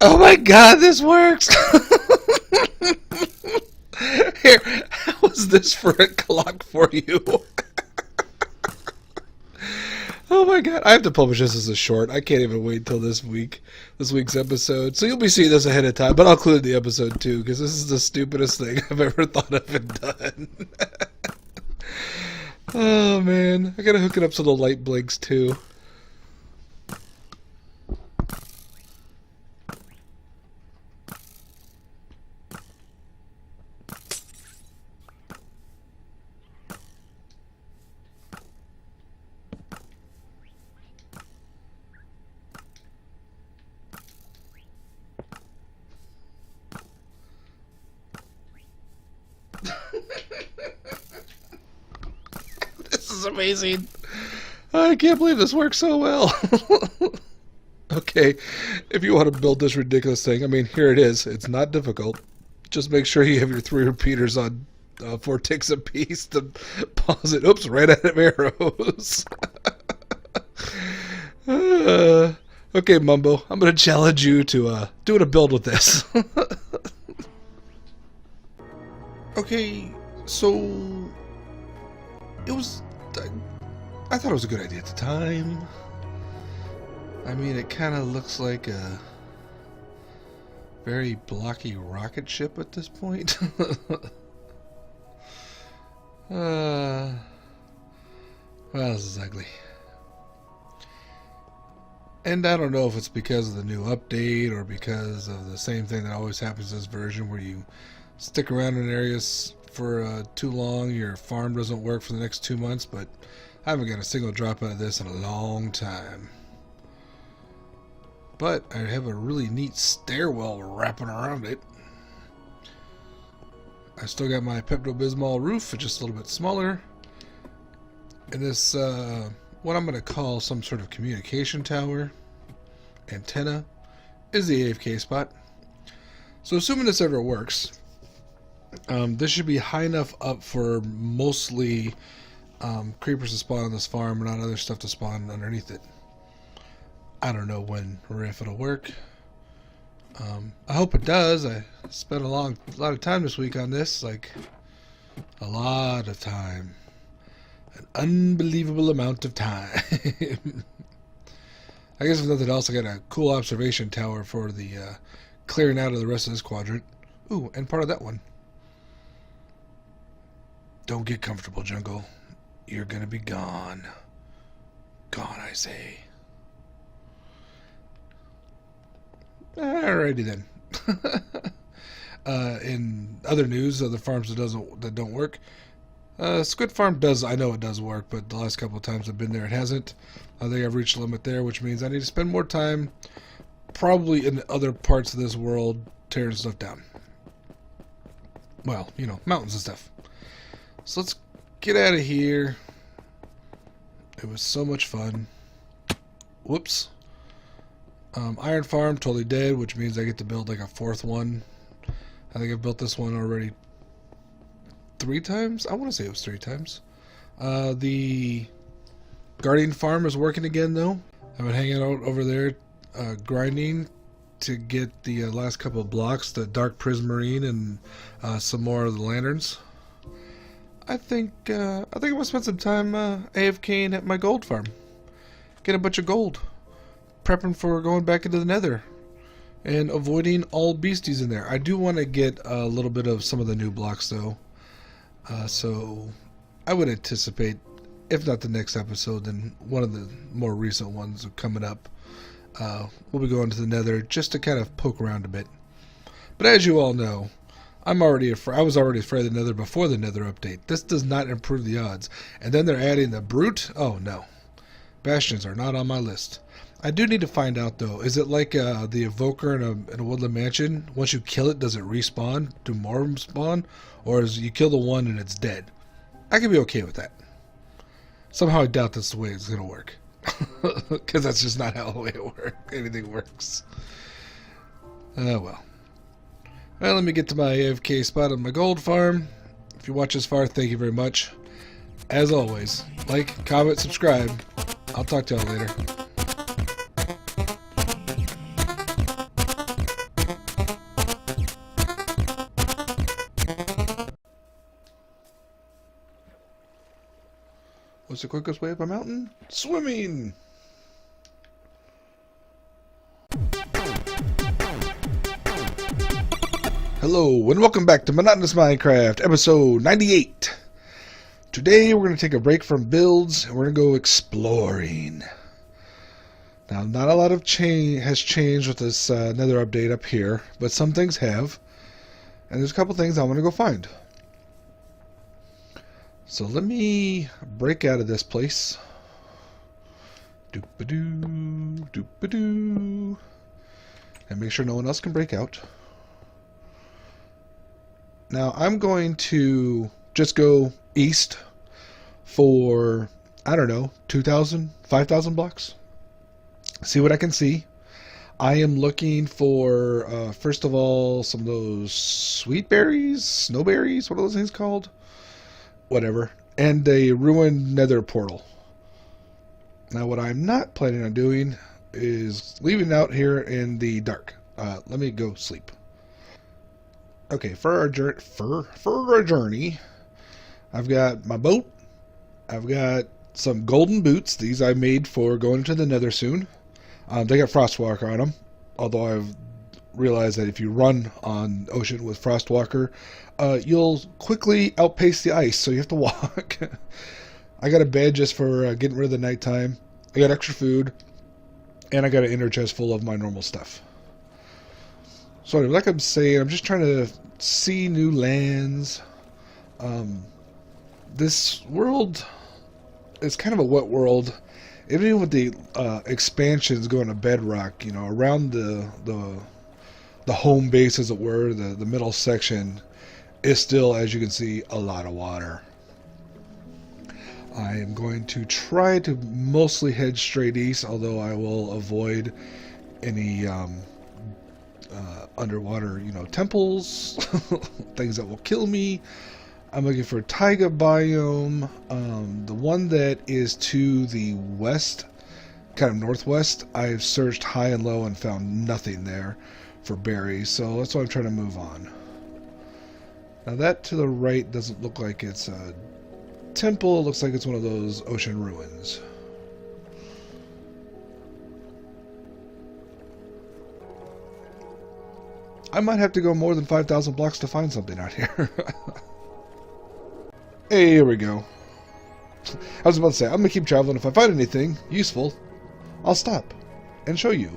Oh my god, this works! Here, how was this for a clock for you? Oh my god, I have to publish this as a short. I can't even wait till this week's episode. So you'll be seeing this ahead of time, but I'll include the episode too, because this is the stupidest thing I've ever thought of and done. Oh man, I gotta hook it up so the light blinks too. This is amazing. I can't believe this works so well. Okay, if you want to build this ridiculous thing, I mean, here it is. It's not difficult. Just make sure you have your 3 repeaters on 4 ticks a piece to pause it. Oops, right out of arrows. Okay, Mumbo, I'm going to challenge you to doing a build with this. Okay, so it was... I thought it was a good idea at the time. I mean, it kind of looks like a very blocky rocket ship at this point. Well, this is ugly. And I don't know if it's because of the new update or because of the same thing that always happens in this version where you stick around in areas for too long, your farm doesn't work for the next 2 months, but I haven't got a single drop out of this in a long time. But I have a really neat stairwell wrapping around it. I still got my Pepto-Bismol roof, it's just a little bit smaller. And this, what I'm going to call some sort of communication tower antenna, is the AFK spot. So assuming this ever works, this should be high enough up for mostly creepers to spawn on this farm and not other stuff to spawn underneath it. I don't know when or if it'll work. I hope it does. I spent a lot of time this week on this, like a lot of time, an unbelievable amount of time. I guess if nothing else, I got a cool observation tower for the clearing out of the rest of this quadrant. Ooh, and part of that one. Don't get comfortable, jungle. You're gonna be gone. Gone, I say. Alrighty then. In other news, other farms that don't work. Squid Farm does. I know it does work, but the last couple of times I've been there, it hasn't. I think I've reached the limit there, which means I need to spend more time, probably in other parts of this world, tearing stuff down. Well, you know, mountains and stuff. So let's get out of here. It was so much fun. Whoops. Iron Farm totally dead, which means I get to build like a 4th one. I think I've built this one already 3 times. I want to say it was 3 times. The Guardian Farm is working again though. I've been hanging out over there grinding to get the last couple of blocks, the Dark Prismarine and some more of the lanterns. I think I'm gonna spend some time AFKing at my gold farm. Get a bunch of gold. Prepping for going back into the nether. And avoiding all beasties in there. I do want to get a little bit of some of the new blocks though. So I would anticipate if not the next episode, then one of the more recent ones coming up. We'll be going to the Nether just to kind of poke around a bit. But as you all know, I was already afraid of the Nether before the Nether update. This does not improve the odds. And then they're adding the Brute? Oh no. Bastions are not on my list. I do need to find out though, is it like the Evoker in a Woodland Mansion? Once you kill it, does it respawn? Do more of them spawn? Or is you kill the one and it's dead? I can be okay with that. Somehow I doubt that's the way it's going to work. Because that's just not how the way anything works. Well. Well, let me get to my AFK spot on my gold farm. If you watch this far, thank you very much. As always, like, comment, subscribe. I'll talk to y'all later. What's the quickest way up a mountain? Swimming! Hello, and welcome back to Monotonous Minecraft, episode 98. Today, we're going to take a break from builds, and we're going to go exploring. Now, not a lot of has changed with this Nether update up here, but some things have. And there's a couple things I want to go find. So let me break out of this place. Doop-a-doo, doop-a-doo. And make sure no one else can break out. Now I'm going to just go east for, I don't know, 2,000, 5,000 blocks. See what I can see. I am looking for, first of all, some of those sweet berries, snowberries, what are those things called? Whatever, and a ruined nether portal. Now what I'm not planning on doing is leaving out here in the dark. Let me go sleep. Okay, for our journey, I've got my boat. I've got some golden boots. These I made for going to the Nether soon. They got Frostwalker on them, although I've realized that if you run on ocean with Frostwalker, you'll quickly outpace the ice, so you have to walk. I got a bed just for getting rid of the nighttime. I got extra food, and I got an inner chest full of my normal stuff. So like I'm saying, I'm just trying to see new lands. This world is kind of a wet world. Even with the expansions going to Bedrock, you know, around the home base, as it were, the middle section is still, as you can see, a lot of water. I am going to try to mostly head straight east, although I will avoid any underwater, you know, temples, things that will kill me. I'm looking for taiga biome. The one that is to the west, kind of northwest, I've searched high and low and found nothing there for berries, so that's why I'm trying to move on. Now that to the right doesn't look like it's a temple, it looks like it's one of those ocean ruins. I might have to go more than 5,000 blocks to find something out here. Hey, here we go. I was about to say, I'm going to keep traveling. If I find anything useful, I'll stop and show you.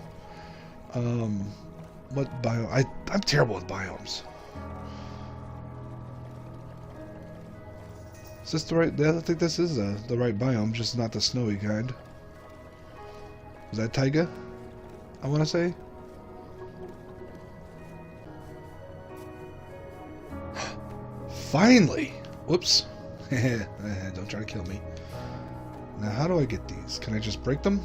What biome? I'm terrible with biomes. Is this the right? I think this is the right biome, just not the snowy kind. Is that taiga? I want to say. Finally! Whoops. Don't try to kill me. Now, how do I get these? Can I just break them?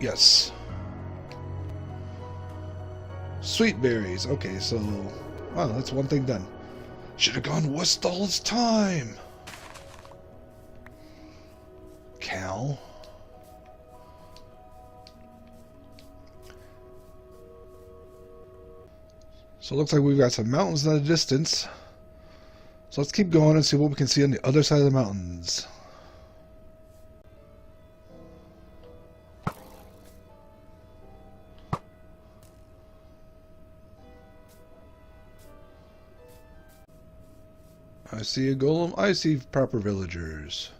Yes. Sweet berries. Okay, so... Wow, that's one thing done. Should have gone west all this time. Cal. So it looks like we've got some mountains in the distance. So let's keep going and see what we can see on the other side of the mountains. I see a golem. I see proper villagers.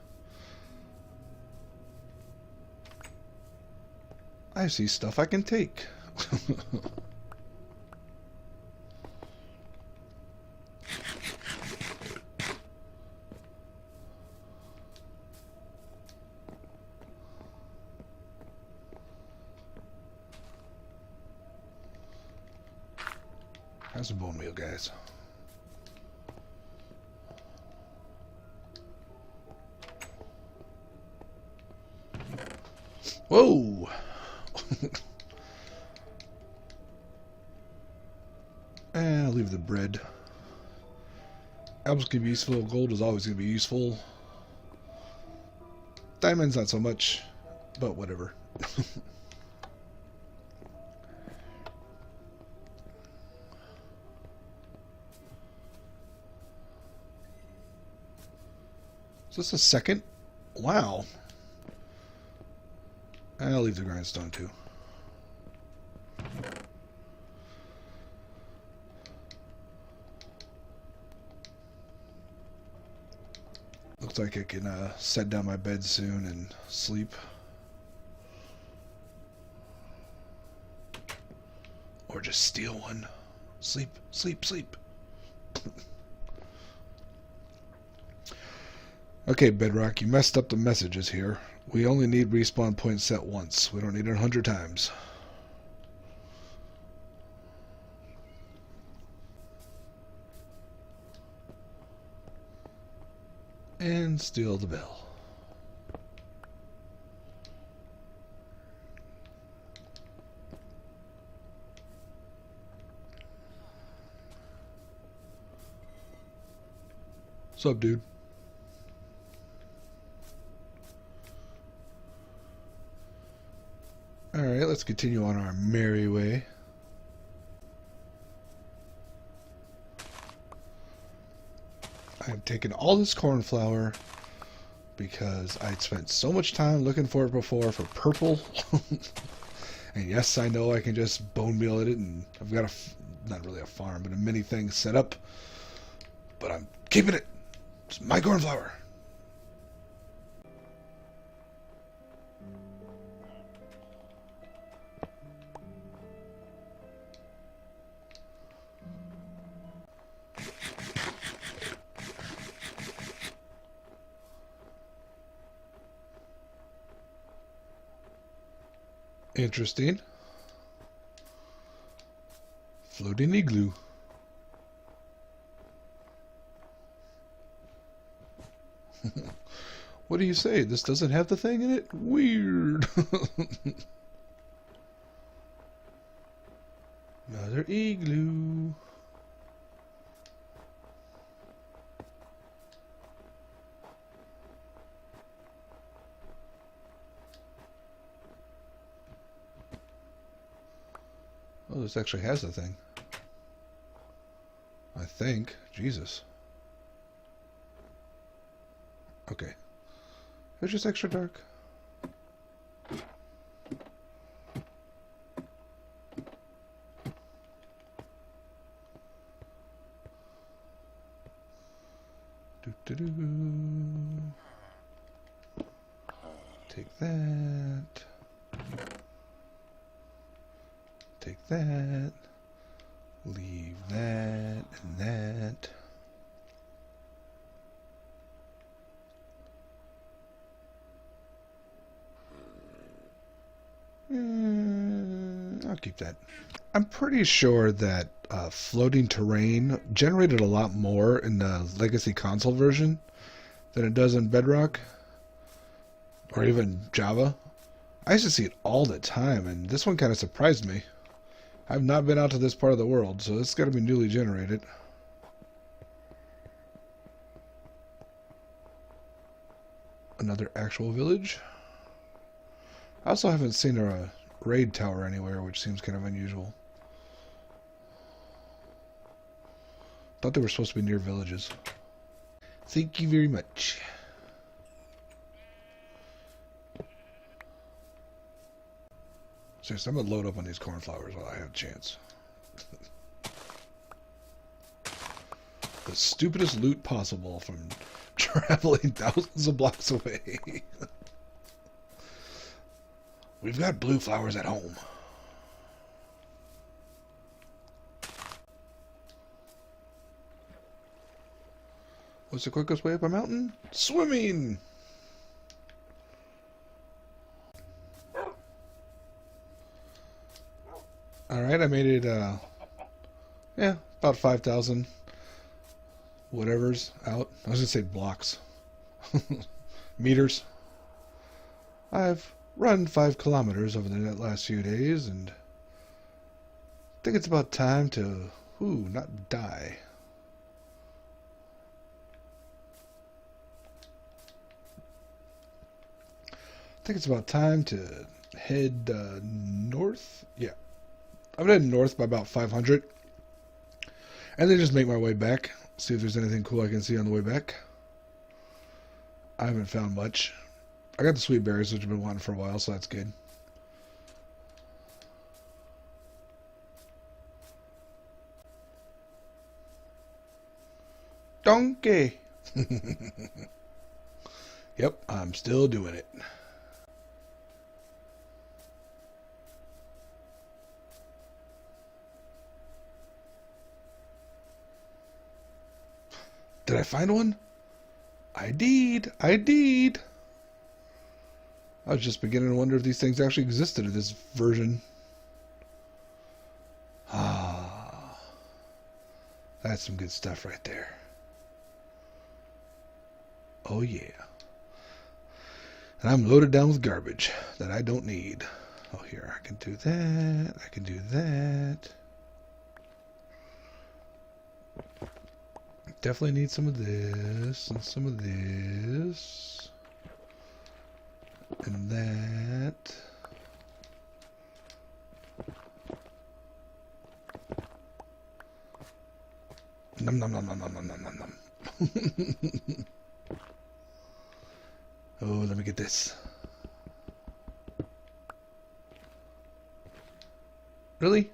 I see stuff I can take. How's the bone meal, guys? Whoa! I'll leave the bread. Apples can be useful. Gold is always going to be useful. Diamonds, not so much. But whatever. Is this a second? Wow. I'll leave the grindstone too. Looks like I can set down my bed soon and sleep. Or just steal one. Sleep, sleep, sleep. Okay, Bedrock, you messed up the messages here. We only need respawn points set once. We don't need it 100 times. And steal the bell. What's up, dude? Alright, let's continue on our merry way. I'm taking all this corn flour because I'd spent so much time looking for it before for purple. And yes, I know I can just bone meal it, and I've got not really a farm, but a mini thing set up. But I'm keeping it. It's my corn flour. Interesting. Floating igloo. What do you say? This doesn't have the thing in it? Weird. Another igloo. Oh, this actually has the thing. I think. Jesus. Okay. It's just extra dark. Do-do-do. Take that. Take that. Leave that and that. I'll keep that. I'm pretty sure that floating terrain generated a lot more in the Legacy console version than it does in Bedrock or even Java. I used to see it all the time, and this one kind of surprised me. I've not been out to this part of the world, so it's got to be newly generated. Another actual village. I also haven't seen a raid tower anywhere, which seems kind of unusual. Thought they were supposed to be near villages. Thank you very much. Seriously, I'm gonna load up on these cornflowers while I have a chance. the stupidest loot possible from traveling thousands of blocks away. We've got blue flowers at home. What's the quickest way up a mountain? Swimming! Alright, I made it, yeah, about 5,000 whatever's out. I was going to say blocks. Meters. I've run 5 kilometers over the last few days, and I think it's about time to, not die. I think it's about time to head north. Yeah. I'm heading north by about 500. And then just make my way back. See if there's anything cool I can see on the way back. I haven't found much. I got the sweet berries, which I've been wanting for a while, so that's good. Donkey! Yep, I'm still doing it. Did I find one? I did. I did. I was just beginning to wonder if these things actually existed in this version. Ah. That's some good stuff right there. Oh yeah. And I'm loaded down with garbage that I don't need. Oh, here, I can do that. I can do that. Definitely need some of this and some of this and that. Nom nom nom nom nom nom nom nom nom. Oh, let me get this. Really?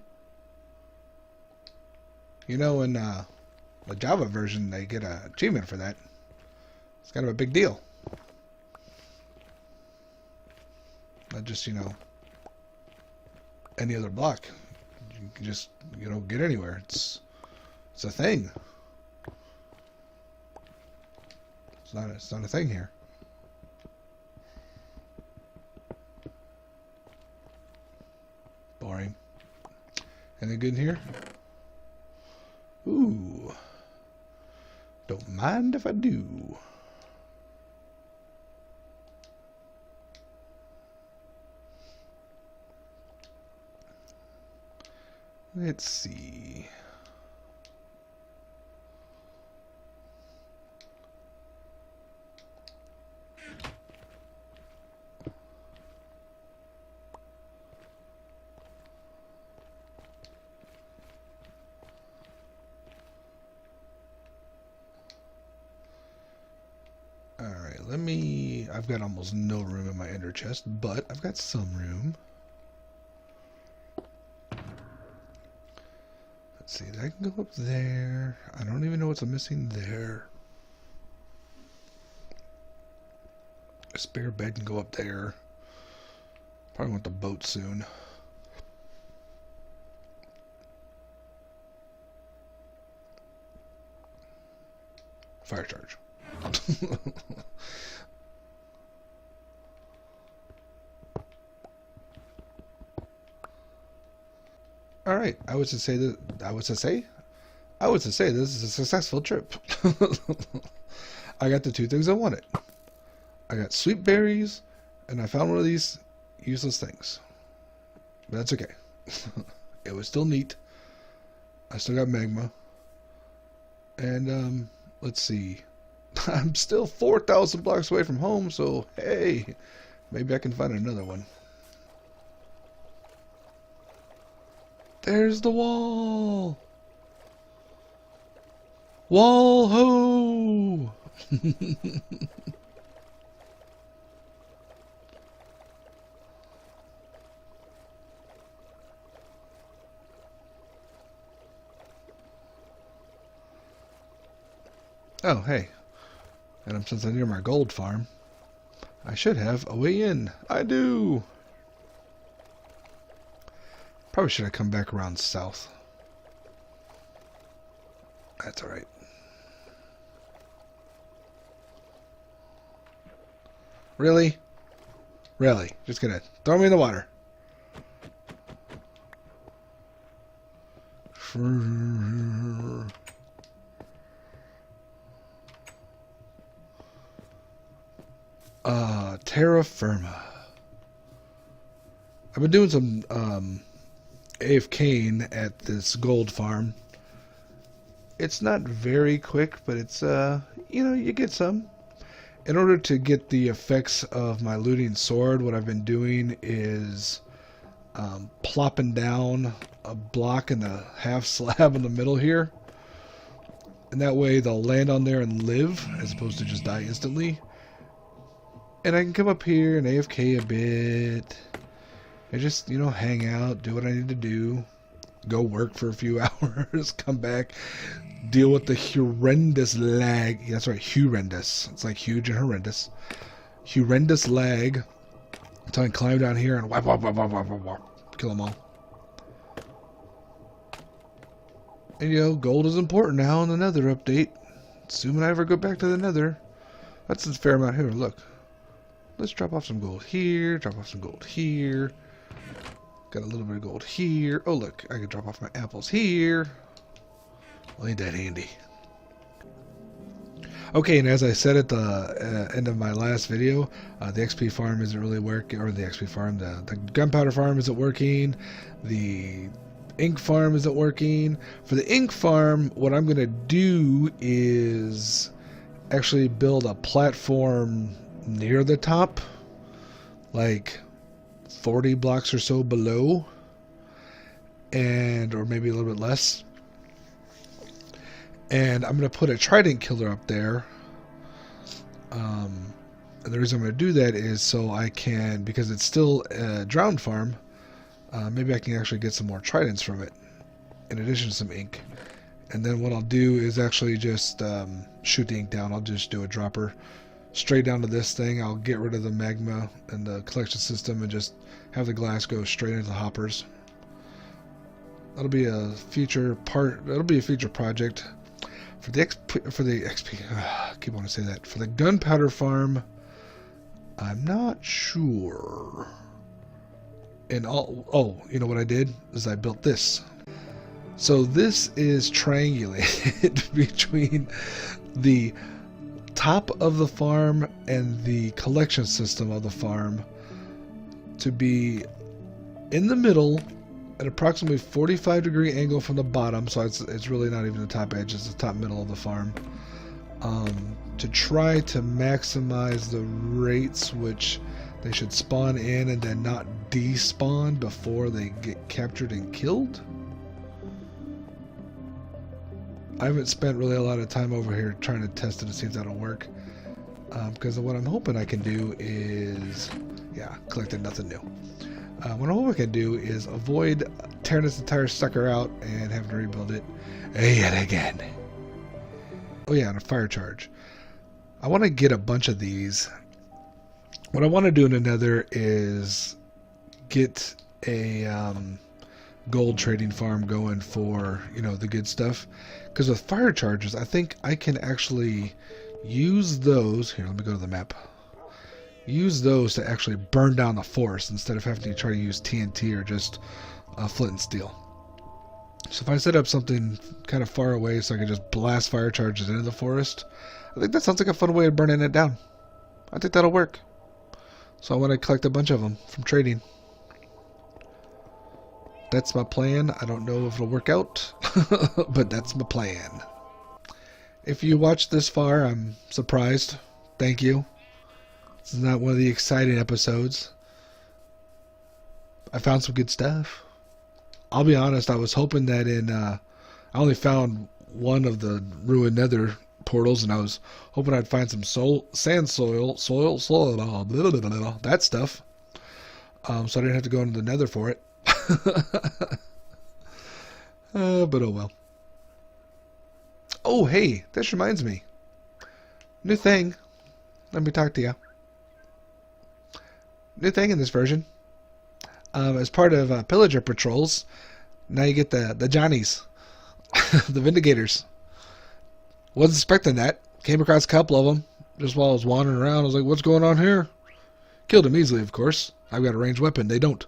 You know, in the Java version, they get an achievement for that. It's kind of a big deal. Not just, any other block. You can just, get anywhere. It's a thing. It's not a thing here. Boring. Anything good in here? Ooh. Don't mind if I do. Let's see. Alright, I've got almost no room in my ender chest, but I've got some room. Let's see, that can go up there. I don't even know what's missing there. A spare bed can go up there. Probably want the boat soon. Fire charge. All right, I would say this is a successful trip. I got the 2 things I wanted. I got sweet berries, and I found one of these useless things. But that's okay. It was still neat. I still got magma. And let's see. I'm still 4,000 blocks away from home, so hey, maybe I can find another one. There's the wall! Wall ho! Oh, hey. And since I'm near my gold farm, I should have a way in. I do! Probably should have come back around south. That's alright. Really? Really? Just gonna throw me in the water. Terra Firma. I've been doing some AFKing at this gold farm. It's not very quick, but it's you know, you get some. In order to get the effects of my looting sword, what I've been doing is plopping down a block in the half slab in the middle here. And that way they'll land on there and live, as opposed to just die instantly. And I can come up here and AFK a bit. And just, you know, hang out, do what I need to do. Go work for a few hours, come back, deal with the horrendous lag. Yeah, that's right, horrendous. It's like huge and horrendous. Horrendous lag. Until I climb down here and whap, whap, whap, whap, whap, whap, kill them all. And you know, gold is important now in the Nether update. Assuming I ever go back to the Nether. That's a fair amount here. Look. Let's drop off some gold here. Drop off some gold here. Got a little bit of gold here. Oh, look. I can drop off my apples here. Well, ain't that handy. Okay, and as I said at the end of my last video, the XP farm isn't really working. Or the XP farm, the gunpowder farm isn't working. The ink farm isn't working. For the ink farm, what I'm going to do is actually build a platform near the top, like 40 blocks or so below, and or maybe a little bit less. And I'm going to put a trident killer up there. And the reason I'm going to do that is so I can, because it's still a drowned farm, maybe I can actually get some more tridents from it, in addition to some ink. And then what I'll do is actually just shoot the ink down. I'll just do a dropper straight down to this thing. I'll get rid of the magma and the collection system and just have the glass go straight into the hoppers. That'll be a future part. That'll be a future project for the XP. I keep wanting to say that. For the gunpowder farm, I'm not sure. And oh, you know what I did is I built this. So this is triangulated between the top of the farm and the collection system of the farm to be in the middle at approximately 45-degree angle from the bottom, so it's really not even the top edge, it's the top middle of the farm, to try to maximize the rates which they should spawn in and then not despawn before they get captured and killed. I haven't spent really a lot of time over here trying to test it to see if that'll work. Because what I'm hoping I can do is, yeah, collected nothing new. What I'm hoping I can do is avoid tearing this entire sucker out and having to rebuild it yet again. Oh yeah, and a fire charge. I want to get a bunch of these. What I want to do in another is get a gold trading farm going for, you know, the good stuff. Because with fire charges, I think I can actually use those. Here, let me go to the map. Use those to actually burn down the forest instead of having to try to use TNT or just flint and steel. So if I set up something kind of far away so I can just blast fire charges into the forest, I think that sounds like a fun way of burning it down. I think that'll work. So I want to collect a bunch of them from trading. That's my plan. I don't know if it'll work out, but that's my plan. If you watched this far, I'm surprised. Thank you. This is not one of the exciting episodes. I found some good stuff. I'll be honest, I was hoping that I only found one of the ruined nether portals, and I was hoping I'd find some sand soil, blah, blah, blah, blah, that stuff. So I didn't have to go into the nether for it. But oh well. Oh hey, this reminds me. New thing. Let me talk to you. New thing in this version. As part of pillager patrols, now you get the Johnnies. The Vindigators. Wasn't expecting that. Came across a couple of them just while I was wandering around. I was like, what's going on here? Killed them easily, of course. I've got a ranged weapon. They don't.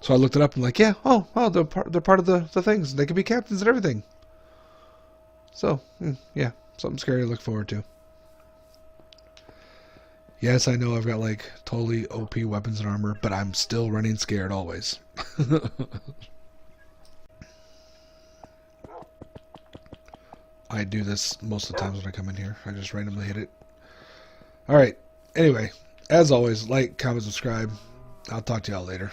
So I looked it up and like, yeah, they're part of the things. They can be captains and everything. So, yeah, something scary to look forward to. Yes, I know I've got like totally OP weapons and armor, but I'm still running scared always. I do this most of the times when I come in here. I just randomly hit it. Alright, anyway, as always, like, comment, subscribe. I'll talk to y'all later.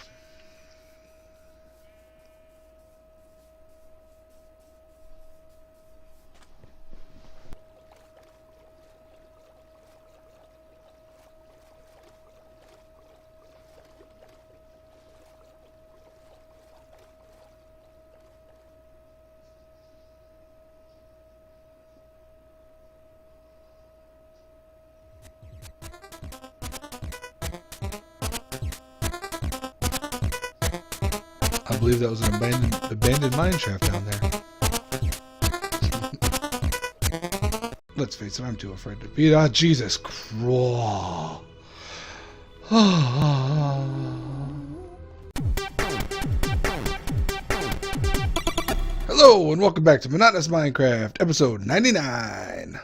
I believe that was an abandoned mine shaft down there. Let's face it, I'm too afraid to beat. Ah, Jesus Christ. Hello, and welcome back to Monotonous Minecraft, episode 99.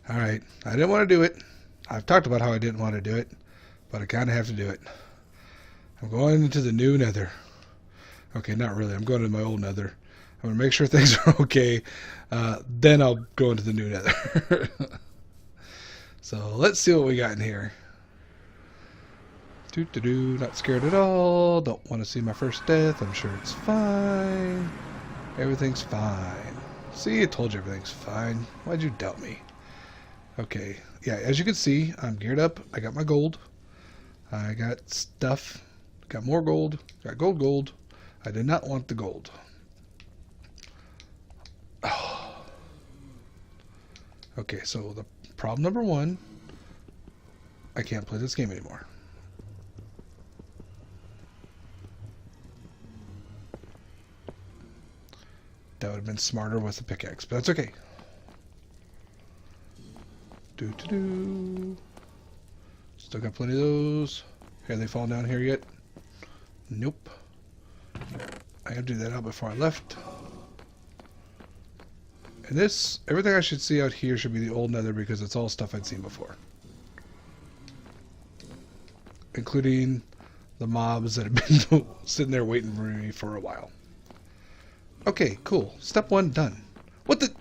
Alright, I didn't want to do it. I've talked about how I didn't want to do it, but I kind of have to do it. I'm going into the new nether. Okay, not really. I'm going to my old nether. I'm going to make sure things are okay. Then I'll go into the new nether. So let's see what we got in here. Not scared at all. Don't want to see my first death. I'm sure it's fine. Everything's fine. See, I told you everything's fine. Why'd you doubt me? Okay. Yeah, as you can see, I'm geared up. I got my gold. I got stuff. Got more gold. Got gold. I did not want the gold. Oh. Okay, so the problem number one, I can't play this game anymore. That would have been smarter with the pickaxe, but that's okay. Still got plenty of those. Have they fallen down here yet? Nope. I gotta do that out before I left. And this, everything I should see out here should be the old nether because it's all stuff I'd seen before. Including the mobs that have been sitting there waiting for me for a while. Okay, cool. Step one done. What the?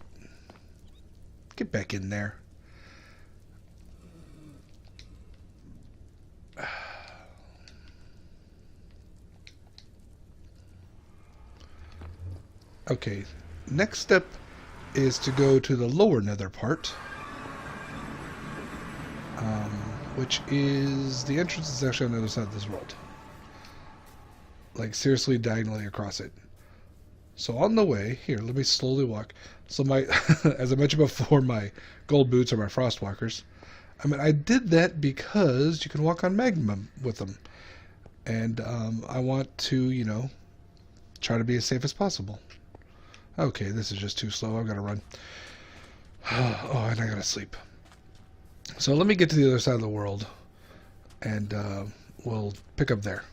Get back in there. Okay, next step is to go to the lower nether part, which is the entrance is actually on the other side of this world, like seriously diagonally across it. So on the way here, let me slowly walk. So my, as I mentioned before, my gold boots are my frost walkers. I mean, I did that because you can walk on magma with them, and I want to, you know, try to be as safe as possible. Okay, this is just too slow. I've got to run. Oh, and I got to sleep. So let me get to the other side of the world, and we'll pick up there.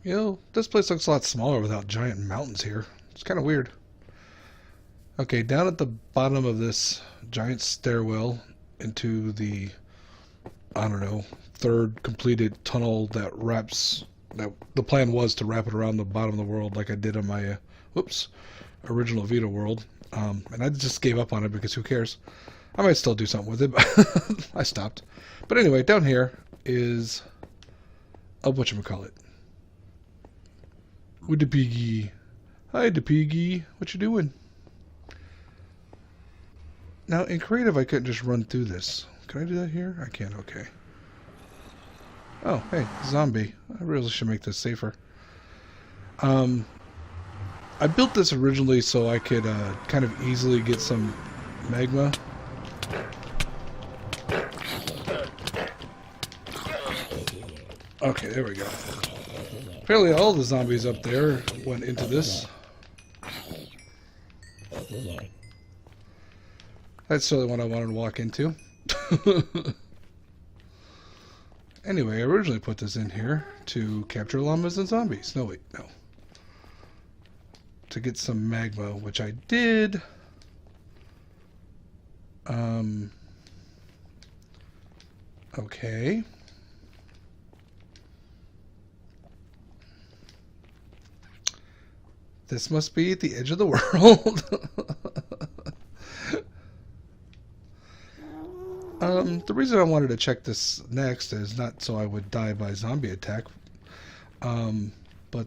You know, this place looks a lot smaller without giant mountains here. It's kind of weird. Okay, down at the bottom of this giant stairwell into the, I don't know, third completed tunnel that wraps... Now, the plan was to wrap it around the bottom of the world like I did on my, original Vita world. And I just gave up on it because who cares? I might still do something with it, but I stopped. But anyway, down here is a whatchamacallit. With the piggy. Hi, the piggy. What you doing? Now, in creative, I couldn't just run through this. Can I do that here? I can, okay. Oh, hey, zombie. I really should make this safer. I built this originally so I could kind of easily get some magma. Okay, there we go. Apparently all the zombies up there went into this. That's certainly what I wanted to walk into. Anyway, I originally put this in here to capture llamas and zombies. No, wait, no. To get some magma, which I did. Okay. This must be at the edge of the world. The reason I wanted to check this next is not so I would die by zombie attack, but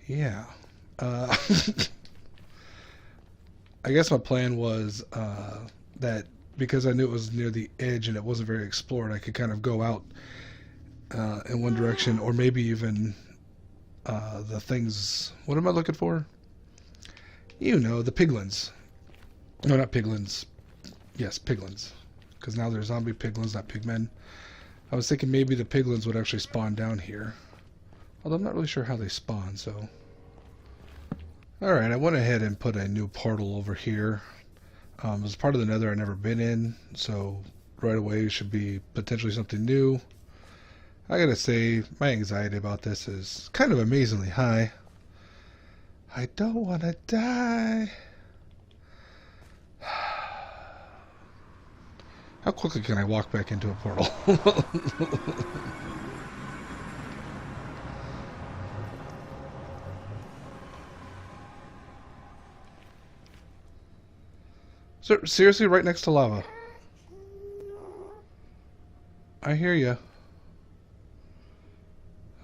yeah. I guess my plan was that because I knew it was near the edge and it wasn't very explored, I could kind of go out in one direction, or maybe even the things. What am I looking for? You know, the piglins. No, not piglins. Yes, piglins. Because now they're zombie piglins, not pigmen. I was thinking maybe the piglins would actually spawn down here. Although I'm not really sure how they spawn, so. Alright, I went ahead and put a new portal over here. It was part of the nether I've never been in, so right away should be potentially something new. I gotta say, my anxiety about this is kind of amazingly high. I don't want to die. How quickly can I walk back into a portal? Seriously, right next to lava. I hear ya.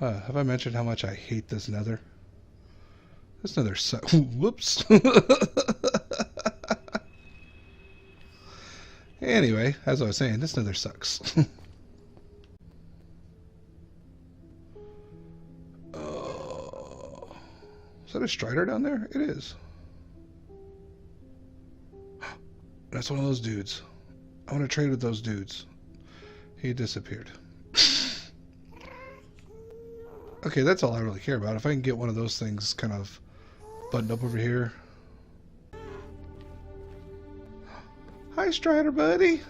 Have I mentioned how much I hate this nether? This nether sucks. Whoops. Anyway, as I was saying, this nether sucks. Is that a strider down there? It is. That's one of those dudes. I want to trade with those dudes. He disappeared. Okay, that's all I really care about. If I can get one of those things kind of buttoned up over here. Hi, Strider buddy.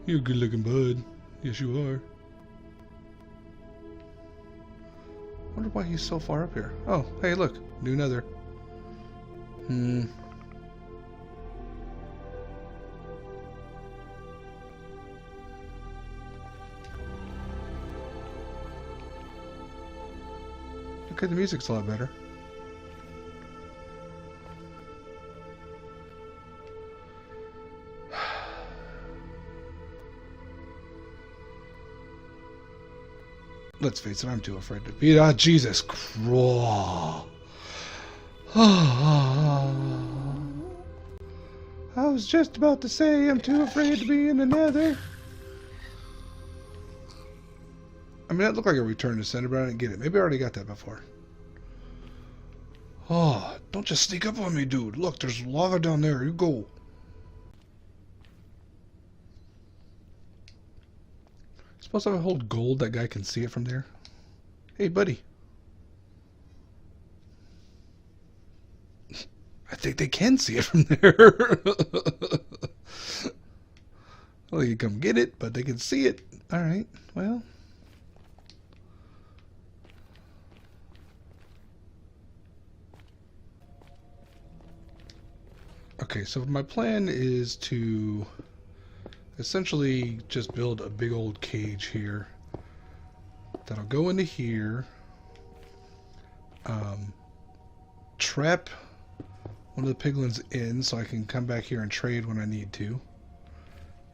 You're a good looking bud. Yes, you are. Wonder why he's so far up here. Oh, hey, look. New nether. Okay, the music's a lot better. Let's face it, I'm too afraid to beat. Ah, Jesus Christ. I was just about to say I'm too afraid to be in the nether. I mean, that looked like a return to sender, but I didn't get it. Maybe I already got that before. Oh, don't just sneak up on me, dude. Look, there's lava down there. You go. Suppose if I hold gold, that guy can see it from there. Hey, buddy. I think they can see it from there. Well, they can come get it, but they can see it. Alright, well. Okay, so my plan is to essentially just build a big old cage here that'll go into here, trap one of the piglins in so I can come back here and trade when I need to,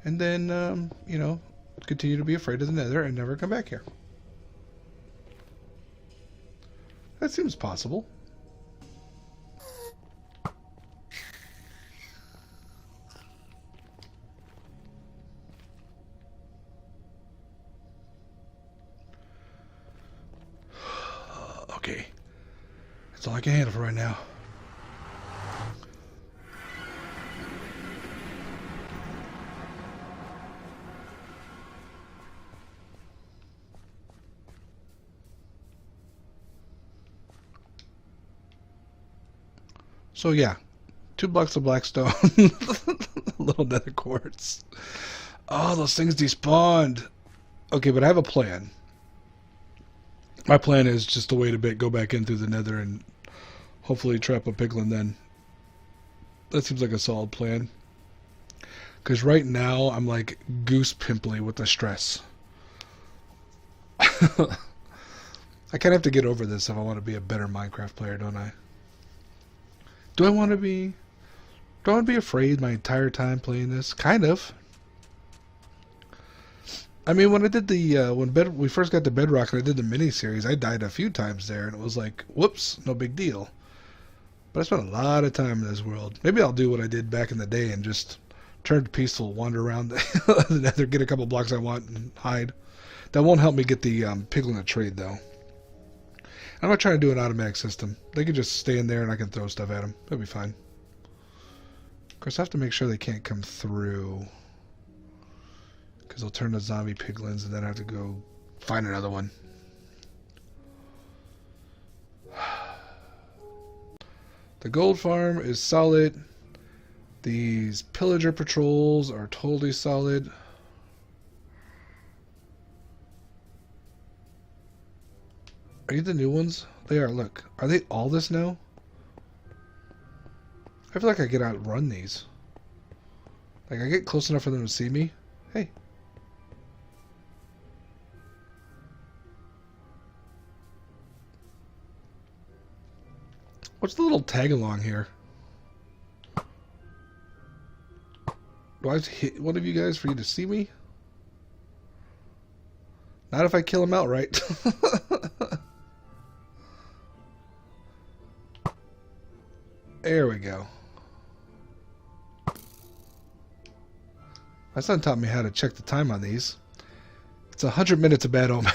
and then you know, continue to be afraid of the nether and never come back here. That seems possible. Okay. That's all I can handle for right now. So yeah, 2 blocks of blackstone, little nether quartz. Oh, those things despawned. Okay, but I have a plan. My plan is just to wait a bit, go back in through the nether, and hopefully trap a piglin then. That seems like a solid plan. Because right now, I'm like goose pimply with the stress. I kind of have to get over this if I want to be a better Minecraft player, don't I? Do I want to be... Do I want to be afraid my entire time playing this? Kind of. I mean, when I did the... we first got to Bedrock and I did the mini-series, I died a few times there, and it was like, whoops, no big deal. But I spent a lot of time in this world. Maybe I'll do what I did back in the day and just turn peaceful, wander around the nether, get a couple blocks I want, and hide. That won't help me get the piglin to trade, though. I'm not trying to do an automatic system. They can just stay in there and I can throw stuff at them. That'll be fine. Of course, I have to make sure they can't come through. Because they'll turn to zombie piglins and then I have to go find another one. The gold farm is solid. These pillager patrols are totally solid. Are you the new ones? They are, look. Are they all this now? I feel like I could outrun these. Like, I get close enough for them to see me. Hey. What's the little tag along here? Do I have to hit one of you guys for you to see me? Not if I kill him outright. There we go. My son taught me how to check the time on these. It's 100 minutes of bad omen.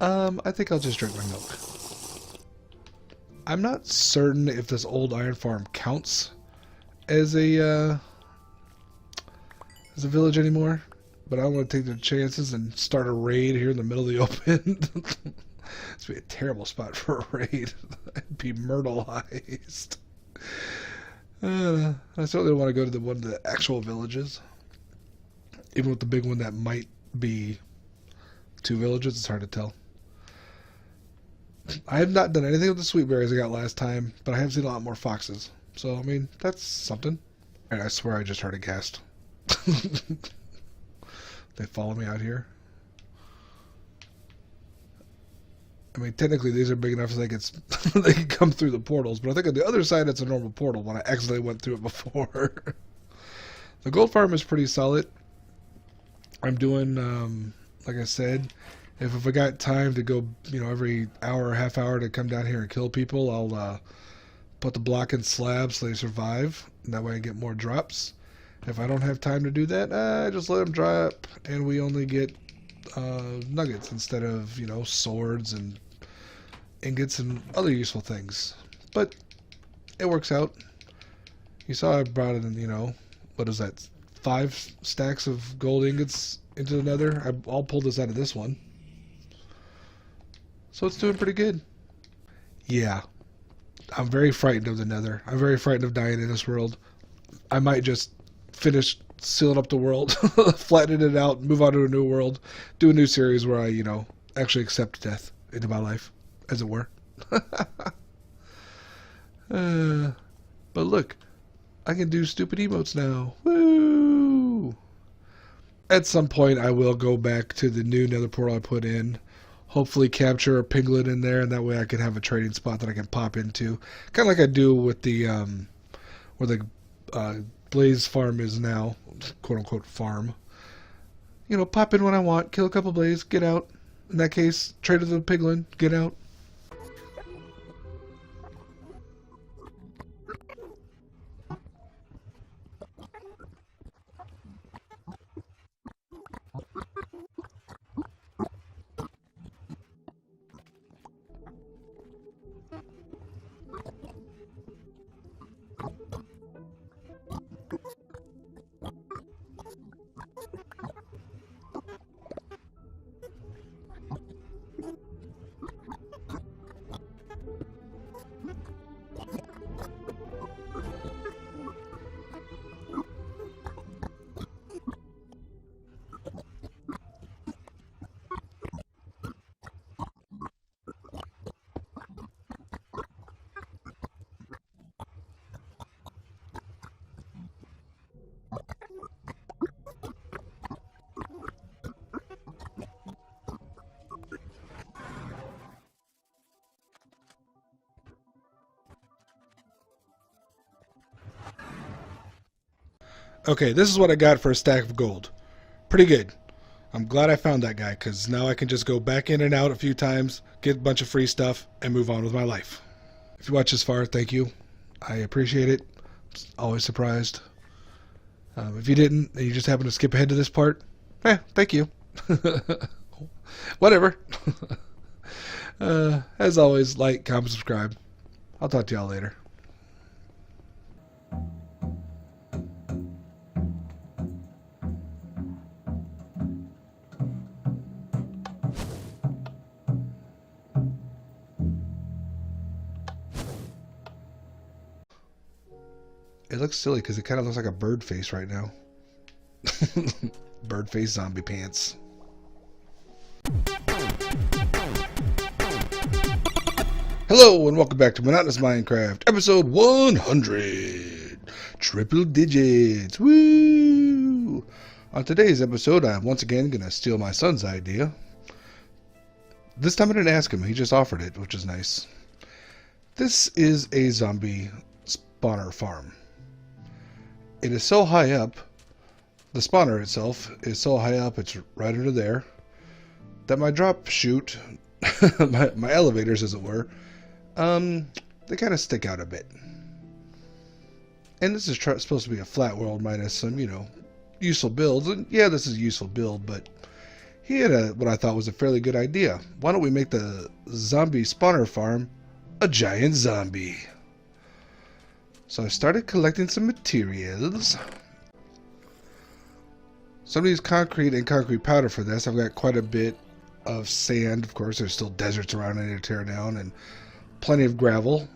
I think I'll just drink my milk. I'm not certain if this old iron farm counts as a village anymore, but I don't want to take the chances and start a raid here in the middle of the open. This would be a terrible spot for a raid. I'd be myrtleized. I certainly don't want to go to one of the actual villages. Even with the big one that might be 2 villages, it's hard to tell. I have not done anything with the sweet berries I got last time, but I have seen a lot more foxes. So, I mean, that's something. And I swear I just heard a ghast. They follow me out here. I mean, technically these are big enough so they can come through the portals, but I think on the other side it's a normal portal when I accidentally went through it before. The gold farm is pretty solid. I'm doing, like I said, if I got time to go, every hour or half hour to come down here and kill people, I'll put the block in slabs so they survive, and that way I get more drops. If I don't have time to do that, I just let them drop, and we only get nuggets instead of, swords and ingots and other useful things. But it works out. You saw I brought in, what is that, 5 stacks of gold ingots into the nether. I'll pull this out of this one. So it's doing pretty good. Yeah. I'm very frightened of the nether. I'm very frightened of dying in this world. I might just finish sealing up the world, flatten it out, move on to a new world, do a new series where I, actually accept death into my life, as it were. But look, I can do stupid emotes now. Woo! At some point, I will go back to the new nether portal I put in. Hopefully capture a piglet in there, and that way I can have a trading spot that I can pop into. Kind of like I do with the, where the Blaze farm is now, quote-unquote farm. Pop in when I want, kill a couple Blaze, get out. In that case, trade with the piglin, get out. Okay, this is what I got for a stack of gold. Pretty good. I'm glad I found that guy, because now I can just go back in and out a few times, get a bunch of free stuff, and move on with my life. If you watch this far, thank you. I appreciate it. Always surprised. If you didn't, and you just happened to skip ahead to this part, thank you. Whatever. As always, like, comment, subscribe. I'll talk to y'all later. It looks silly because it kind of looks like a bird face right now. Bird face zombie pants. Hello and welcome back to Monotonous Minecraft, episode 100. Triple digits. Woo! On today's episode, I'm once again going to steal my son's idea. This time I didn't ask him, he just offered it, which is nice. This is a zombie spawner farm. It is so high up, the spawner itself is so high up, it's right under there, that my drop chute, my elevators as it were, they kind of stick out a bit. And this is supposed to be a flat world minus some, useful builds. And yeah, this is a useful build, but he had what I thought was a fairly good idea. Why don't we make the zombie spawner farm a giant zombie? So I started collecting some materials. Some of these concrete and concrete powder for this. I've got quite a bit of sand. Of course, there's still deserts around I need to tear down, and plenty of gravel.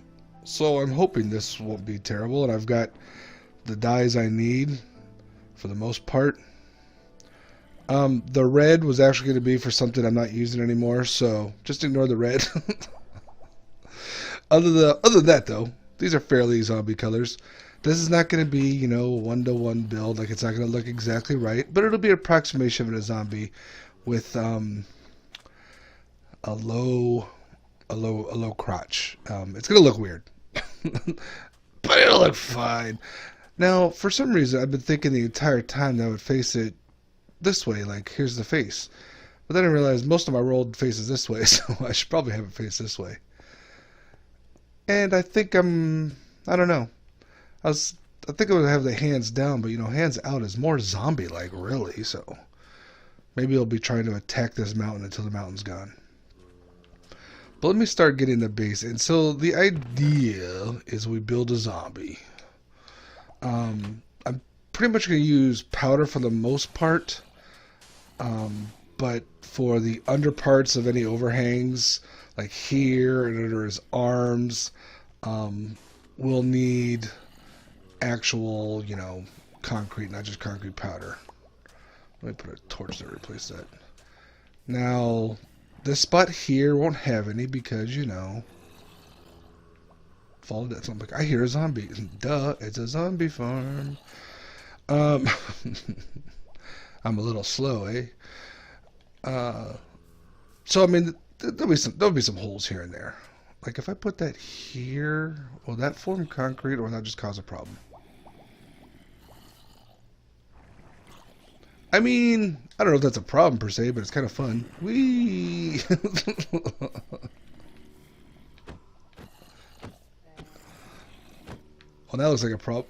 So I'm hoping this won't be terrible. And I've got the dyes I need for the most part. The red was actually going to be for something I'm not using anymore, so just ignore the red. Other than that, though, these are fairly zombie colors. This is not going to be, a one-to-one build. Like, it's not going to look exactly right, but it'll be an approximation of a zombie with a low crotch. It's going to look weird, but it'll look fine. Now, for some reason, I've been thinking the entire time that I would face it this way. Like, here's the face. But then I realized most of my world faces this way, so I should probably have it face this way. And I think I don't know. I think I would have the hands down, but hands out is more zombie-like, really. So maybe I'll be trying to attack this mountain until the mountain's gone. But let me start getting the base. And so the idea is we build a zombie. I'm pretty much going to use powder for the most part. But for the underparts of any overhangs, like here and under his arms, we'll need actual, concrete, not just concrete powder. Let me put a torch to replace that. Now, this spot here won't have any because, fall to death. So I'm like, I hear a zombie. Duh, it's a zombie farm. I'm a little slow, eh? So I mean, there'll be some holes here and there. Like if I put that here, will that form concrete or will that just cause a problem? I mean, I don't know if that's a problem per se, but it's kind of fun. Whee! Well, that looks like a problem.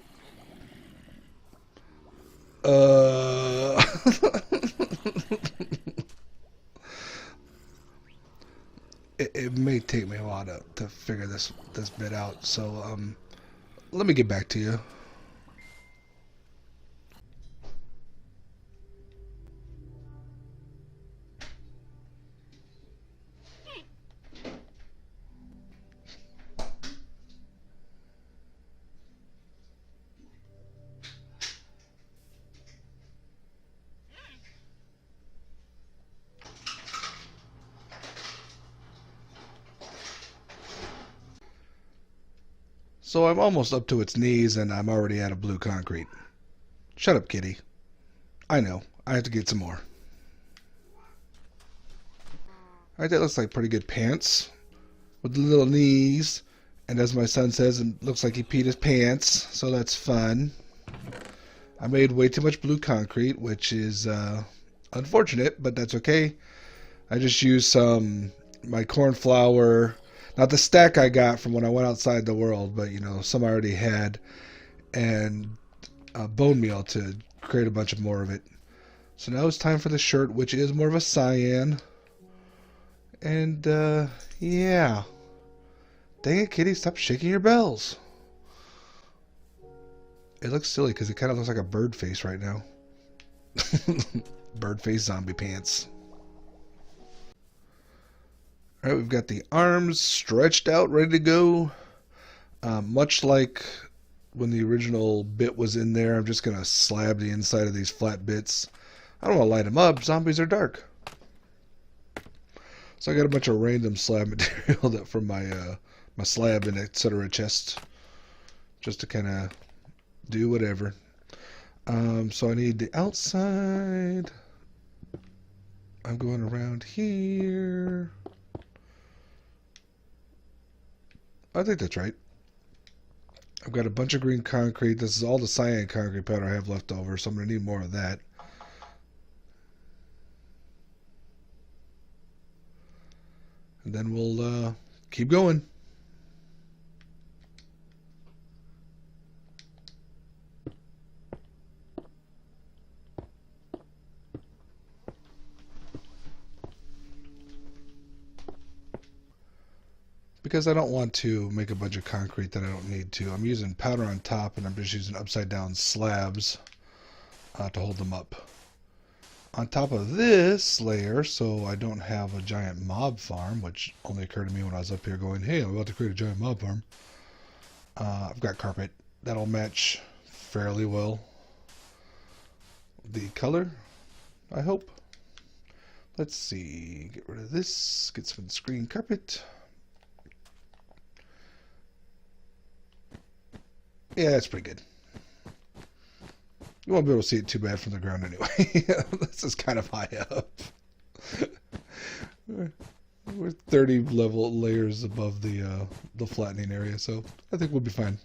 It may take me a while to figure this bit out, so let me get back to you. So I'm almost up to its knees and I'm already out of blue concrete. Shut up, kitty. I know. I have to get some more. Alright, that looks like pretty good pants. With the little knees. And as my son says, it looks like he peed his pants. So that's fun. I made way too much blue concrete, which is unfortunate, but that's okay. I just used some my corn flour, not the stack I got from when I went outside the world, but you know, some I already had, and bone meal to create a bunch of more of it. So now it's time for the shirt, which is more of a cyan. And yeah. Dang it, kitty, stop shaking your bells. It looks silly because it kind of looks like a bird face right now. Bird face zombie pants. Alright, we've got the arms stretched out, ready to go. Much like when the original bit was in there, I'm just going to slab the inside of these flat bits. I don't want to light them up. Zombies are dark. So I got a bunch of random slab material that from my my slab and etc. chest, just to kind of do whatever. So I need the outside. I'm going around here. I think that's right. I've got a bunch of green concrete. This is all the cyan concrete powder I have left over, so I'm going to need more of that. And then we'll keep going. Because I don't want to make a bunch of concrete that I don't need to. I'm using powder on top, and I'm just using upside down slabs to hold them up. On top of this layer, so I don't have a giant mob farm, which only occurred to me when I was up here going, hey, I'm about to create a giant mob farm. I've got carpet. That'll match fairly well the color, I hope. Let's see. Get rid of this. Get some screen carpet. Yeah, that's pretty good. You won't be able to see it too bad from the ground anyway. This is kind of high up. We're 30 level layers above the flattening area, so I think we'll be fine.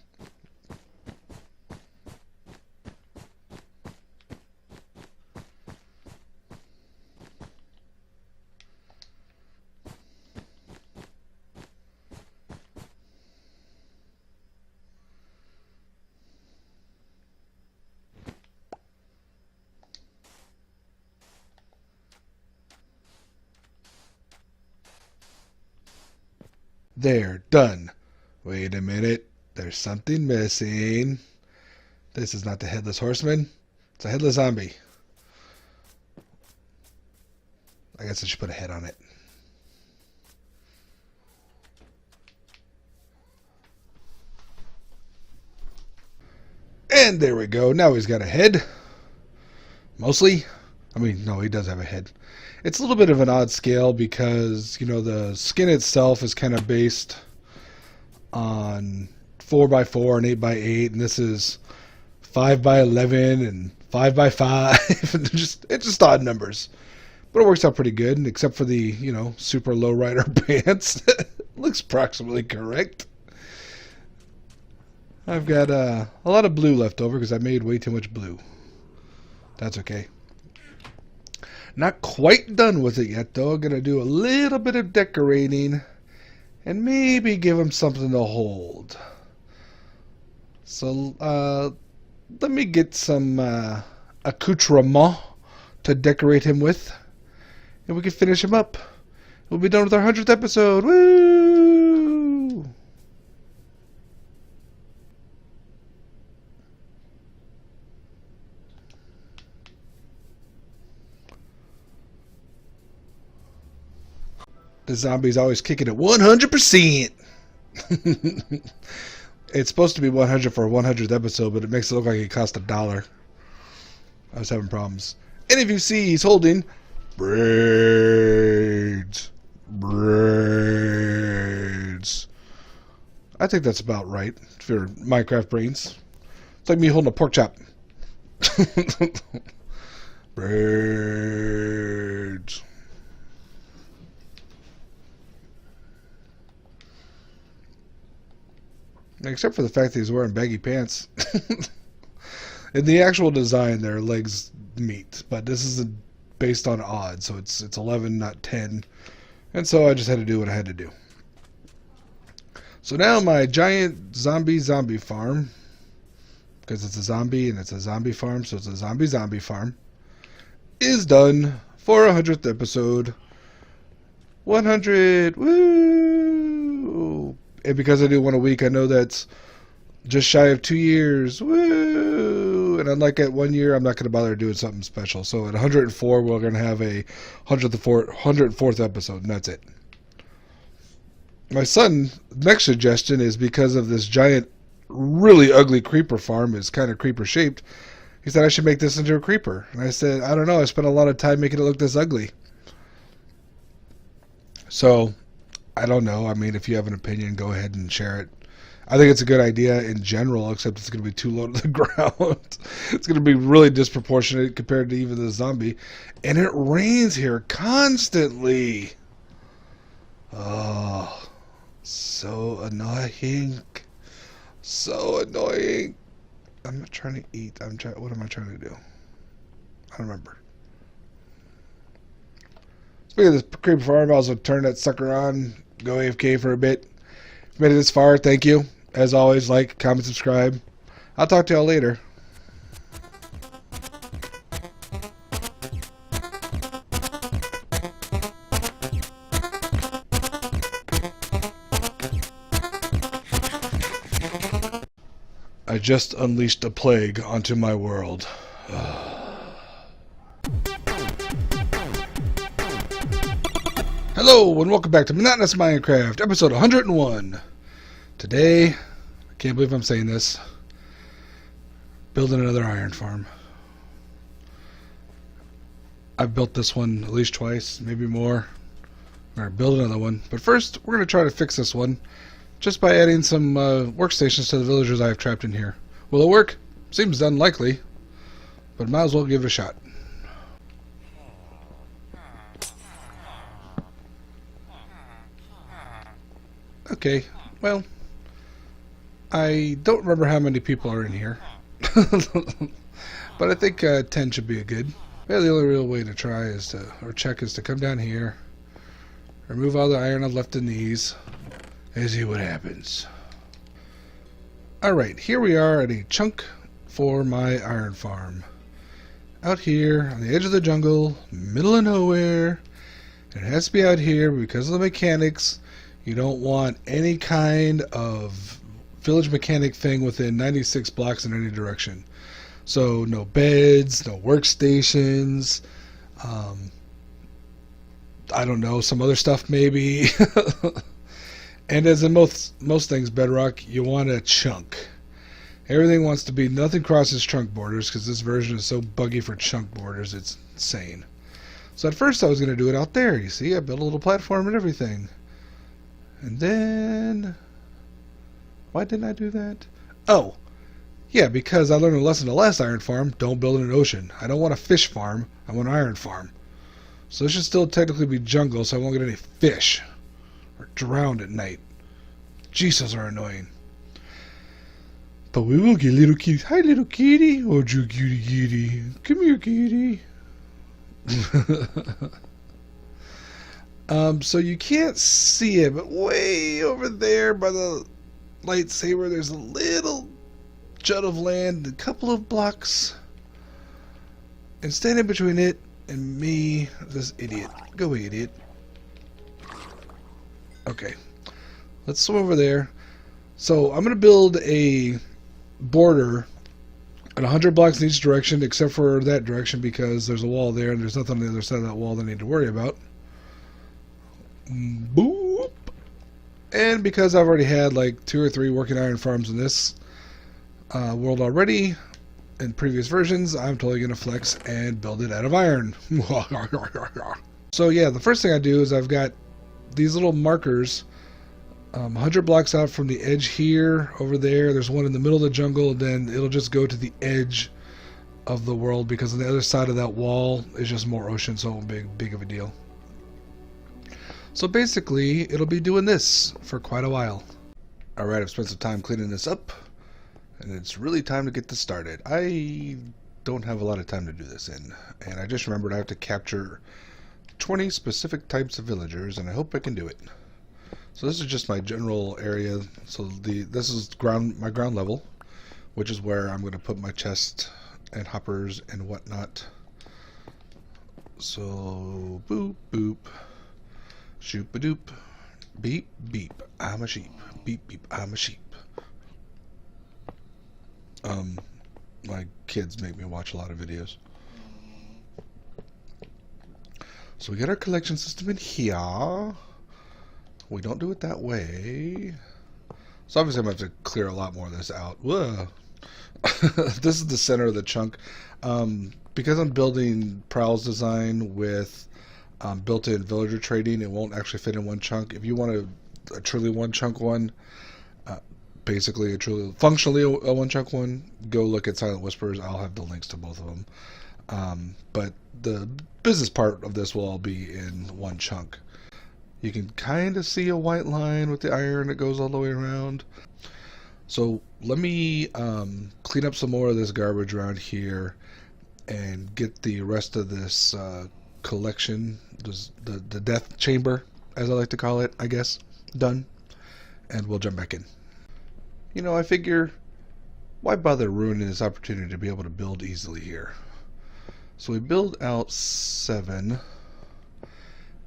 There, done. Wait a minute. There's something missing. This is not the headless horseman. It's a headless zombie. I guess I should put a head on it. And there we go. Now he's got a head. Mostly. I mean, no, he does have a head. It's a little bit of an odd scale because, you know, the skin itself is kind of based on 4x4 and 8x8, and this is 5x11 and 5x5. It's just odd numbers. But it works out pretty good, except for the, you know, super low rider pants. Looks approximately correct. I've got a lot of blue left over because I made way too much blue. That's okay. Not quite done with it yet, though. I'm going to do a little bit of decorating and maybe give him something to hold. So let me get some accoutrement to decorate him with, and we can finish him up. We'll be done with our 100th episode. Woo! The zombie's always kicking at 100%. It's supposed to be 100 for a 100th episode, but it makes it look like it cost $1. I was having problems. And if you see, he's holding braids. Braids. I think that's about right for your Minecraft brains. It's like me holding a pork chop. Braids. Except for the fact that he's wearing baggy pants. In the actual design, their legs meet, but this is based on odds, so it's 11, not 10. And so I just had to do what I had to do. So now my giant zombie farm, because it's a zombie and it's a zombie farm, so it's a zombie farm, is done for 100th episode. 100, woo! And because I do one a week, I know that's just shy of 2 years, woo! And unlike at 1 year, I'm not going to bother doing something special. So at 104, we're going to have a 104th episode, and that's it. My son's next suggestion is because of this giant, really ugly creeper farm, is kind of creeper shaped. He said I should make this into a creeper. And I said, I don't know, I spent a lot of time making it look this ugly. So, I don't know. I mean, if you have an opinion, go ahead and share it. I think it's a good idea in general, except it's going to be too low to the ground. It's going to be really disproportionate compared to even the zombie. And it rains here constantly. Oh, so annoying. So annoying. I'm not trying to eat. What am I trying to do? I don't remember. Speaking of this creeper farm, I also turn that sucker on, go AFK for a bit. If you made it this far, thank you. As always, like, comment, subscribe. I'll talk to y'all later. I just unleashed a plague onto my world. Hello, and welcome back to Monotonous Minecraft, episode 101. Today, I can't believe I'm saying this, building another iron farm. I've built this one at least twice, maybe more. We're going to build another one. But first, we're going to try to fix this one just by adding some workstations to the villagers I have trapped in here. Will it work? Seems unlikely, but might as well give it a shot. Okay, well, I don't remember how many people are in here, but I think 10 should be a good. Yeah, the only real way to try is to, or check, is to come down here, remove all the iron I've left in these, and see what happens. Alright, here we are at a chunk for my iron farm. Out here, on the edge of the jungle, middle of nowhere. It has to be out here because of the mechanics. You don't want any kind of village mechanic thing within 96 blocks in any direction. So no beds, no workstations, I don't know, some other stuff maybe. And as in most things Bedrock, you want a chunk. Everything wants to be, nothing crosses chunk borders, because this version is so buggy for chunk borders, it's insane. So at first I was going to do it out there, you see, I built a little platform and everything. And then, why didn't I do that? Oh, yeah, because I learned a lesson in the last iron farm, don't build in an ocean. I don't want a fish farm, I want an iron farm. So this should still technically be jungle, so I won't get any fish. Or drowned at night. Jesus, are annoying. But we will get little kitties. Hi, little kitty. Oh, you cutie kitty. Come here, kitty. So you can't see it, but way over there by the lightsaber, there's a little jut of land, a couple of blocks. And standing between it and me, this idiot. Go away, idiot. Okay. Let's swim over there. So I'm going to build a border at 100 blocks in each direction, except for that direction, because there's a wall there and there's nothing on the other side of that wall that I need to worry about. Boop. And because I've already had like 2 or 3 working iron farms in this world already, in previous versions, I'm totally going to flex and build it out of iron. So yeah, the first thing I do is I've got these little markers 100 blocks out from the edge here, over there. There's one in the middle of the jungle, and then it'll just go to the edge of the world, because on the other side of that wall is just more ocean, so it won't be big of a deal. So basically, it'll be doing this for quite a while. Alright, I've spent some time cleaning this up. And it's really time to get this started. I don't have a lot of time to do this in, and I just remembered I have to capture 20 specific types of villagers, and I hope I can do it. So this is just my general area. So this is my ground level, which is where I'm going to put my chest and hoppers and whatnot. So boop boop, shoop a doop, beep beep, I'm a sheep, beep beep, I'm a sheep. My kids make me watch a lot of videos. So we get our collection system in here. We don't do it that way. So obviously I'm going to have to clear a lot more of this out. Whoa. This is the center of the chunk. Because I'm building Prowl's design with built-in villager trading, it won't actually fit in one chunk. If you want a truly one chunk one, basically functionally a one chunk one, go look at Silent Whispers. I'll have the links to both of them. But the business part of this will all be in one chunk. You can kind of see a white line with the iron that goes all the way around. So let me clean up some more of this garbage around here and get the rest of this collection, the death chamber, as I like to call it, I guess, done. And we'll jump back in. You know, I figure, why bother ruining this opportunity to be able to build easily here? So we build out 7.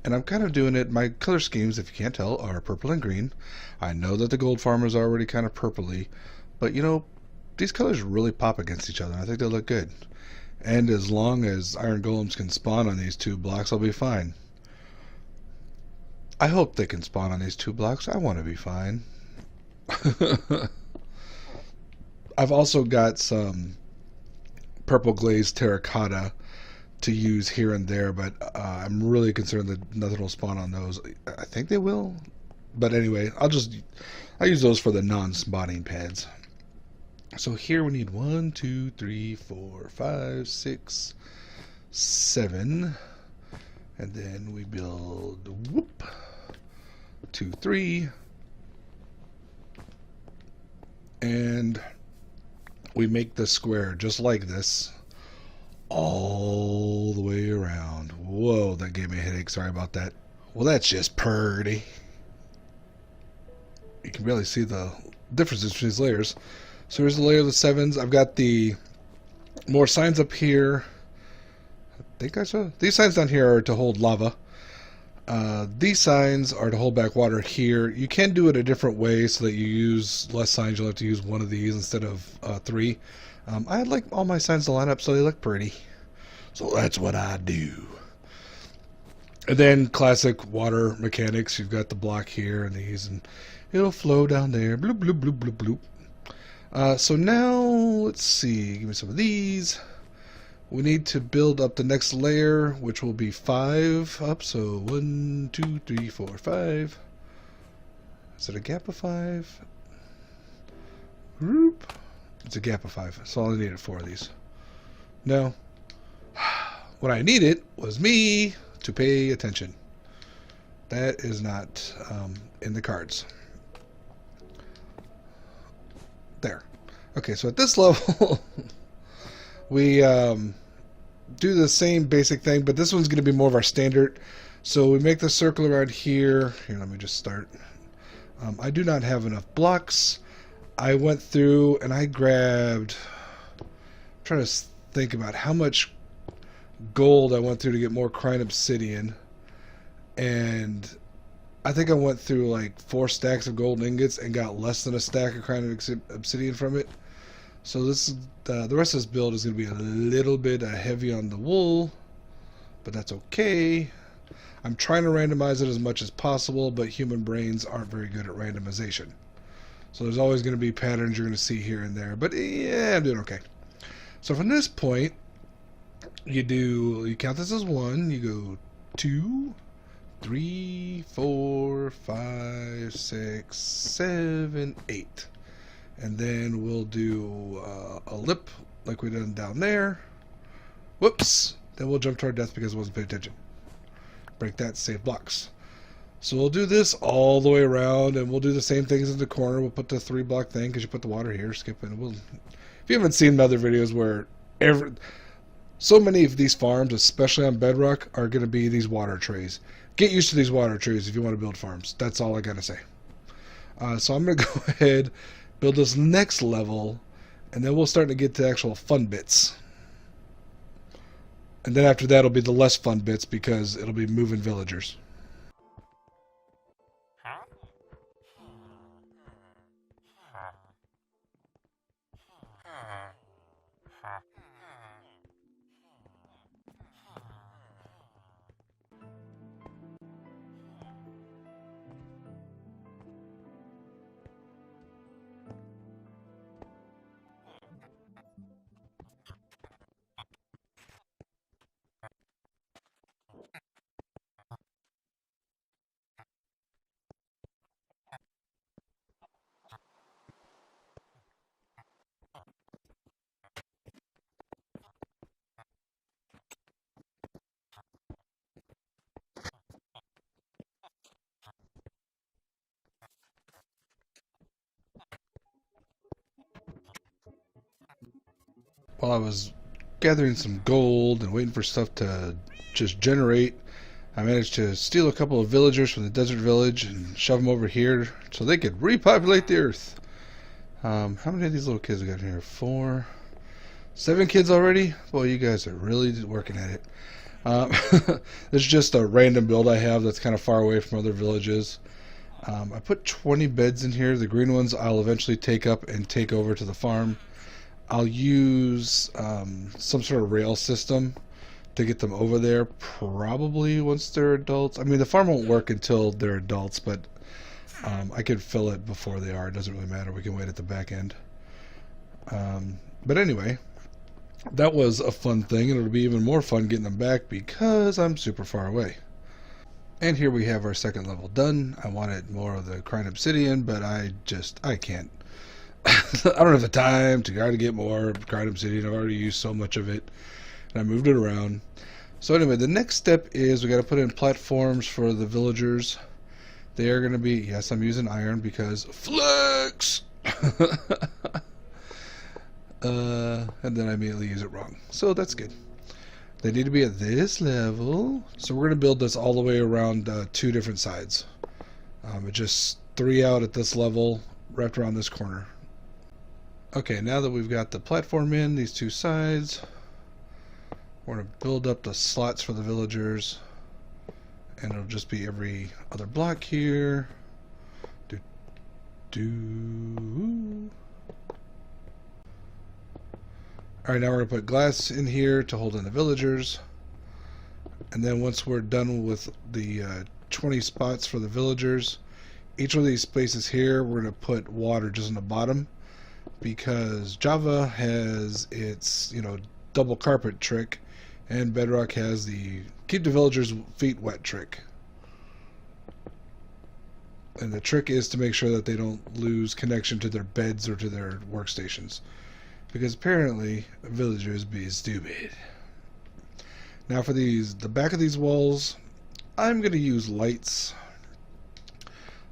And I'm kind of doing it, my color schemes, if you can't tell, are purple and green. I know that the gold farmer's already kind of purpley, but you know, these colors really pop against each other. I think they look good. And as long as iron golems can spawn on these 2 blocks, I'll be fine. I hope they can spawn on these 2 blocks. I want to be fine. I've also got some purple glazed terracotta to use here and there, but I'm really concerned that nothing will spawn on those. I think they will, but anyway, I'll use those for the non-spawning pads. So here we need 1, 2, 3, 4, 5, 6, 7, and then we build 2, 3, and we make the square just like this all the way around. Whoa, that gave me a headache. Sorry about that. Well, that's just pretty. You can barely see the differences between these layers. So here's the layer of the 7s. I've got the more signs up here. I think I saw these signs down here are to hold lava. These signs are to hold back water here. You can do it a different way so that you use less signs. You'll have to use 1 of these instead of 3. I'd like all my signs to line up so they look pretty. So that's what I do. And then classic water mechanics. You've got the block here and these, and it'll flow down there. Bloop, bloop, bloop, bloop, bloop. So now, let's see. Give me some of these. We need to build up the next layer, which will be 5 up. So 1, 2, 3, 4, 5. Is it a gap of 5? Group. It's a gap of 5. That's all I needed, 4 of these. No. What I needed was me to pay attention. That is not in the cards. There. Okay, so at this level, we do the same basic thing, but this one's going to be more of our standard. So we make the circle around here. Here, let me just start. I do not have enough blocks. I went through and I grabbed, I'm trying to think about how much gold I went through to get more Crine Obsidian, and I think I went through like 4 stacks of gold ingots and got less than a stack of Crine Obsidian from it. So this the rest of this build is going to be a little bit heavy on the wool, but that's okay. I'm trying to randomize it as much as possible, but human brains aren't very good at randomization. So there's always going to be patterns you're going to see here and there. But yeah, I'm doing okay. So from this point, you count this as 1. You go 2, 3, 4, 5, 6, 7, 8. And then we'll do a lip like we done down there. Whoops. Then we'll jump to our death because I wasn't paying attention. Break that, save blocks. So we'll do this all the way around, and we'll do the same things in the corner. We'll put the 3-block thing because you put the water here. Skip it. If you haven't seen other videos where so many of these farms, especially on Bedrock, are going to be these water trays. Get used to these water trays if you want to build farms. That's all I got to say. So I'm going to go ahead, build this next level, and then we'll start to get to actual fun bits. And then after that, it'll be the less fun bits because it'll be moving villagers. While I was gathering some gold and waiting for stuff to just generate, I managed to steal a couple of villagers from the desert village and shove them over here so they could repopulate the earth. How many of these little kids we got in here? 4, 7 kids already? Boy, you guys are really working at it. This is just a random build I have that's kind of far away from other villages. I put 20 beds in here. The green ones I'll eventually take up and take over to the farm. I'll use some sort of rail system to get them over there, probably once they're adults. I mean, the farm won't work until they're adults, but I could fill it before they are. It doesn't really matter. We can wait at the back end. But anyway, that was a fun thing, and it'll be even more fun getting them back because I'm super far away. And here we have our second level done. I wanted more of the Crying Obsidian, but I can't. I don't have the time to try to get more Crying Obsidian. I've already used so much of it, and I moved it around. So anyway, the next step is we got to put in platforms for the villagers. They are going to be, yes, I'm using iron because flex. And then I immediately use it wrong. So that's good. They need to be at this level. So we're going to build this all the way around 2 different sides. It's just 3 out at this level, wrapped around this corner. Okay, now that we've got the platform in these 2 sides, we're going to build up the slots for the villagers. And it'll just be every other block here. Alright, now we're going to put glass in here to hold in the villagers. And then once we're done with the 20 spots for the villagers, each one of these spaces here, we're going to put water just in the bottom. Because Java has its, double carpet trick. And Bedrock has the keep the villagers' feet wet trick. And the trick is to make sure that they don't lose connection to their beds or to their workstations. Because apparently villagers be stupid. Now for the back of these walls, I'm going to use lights.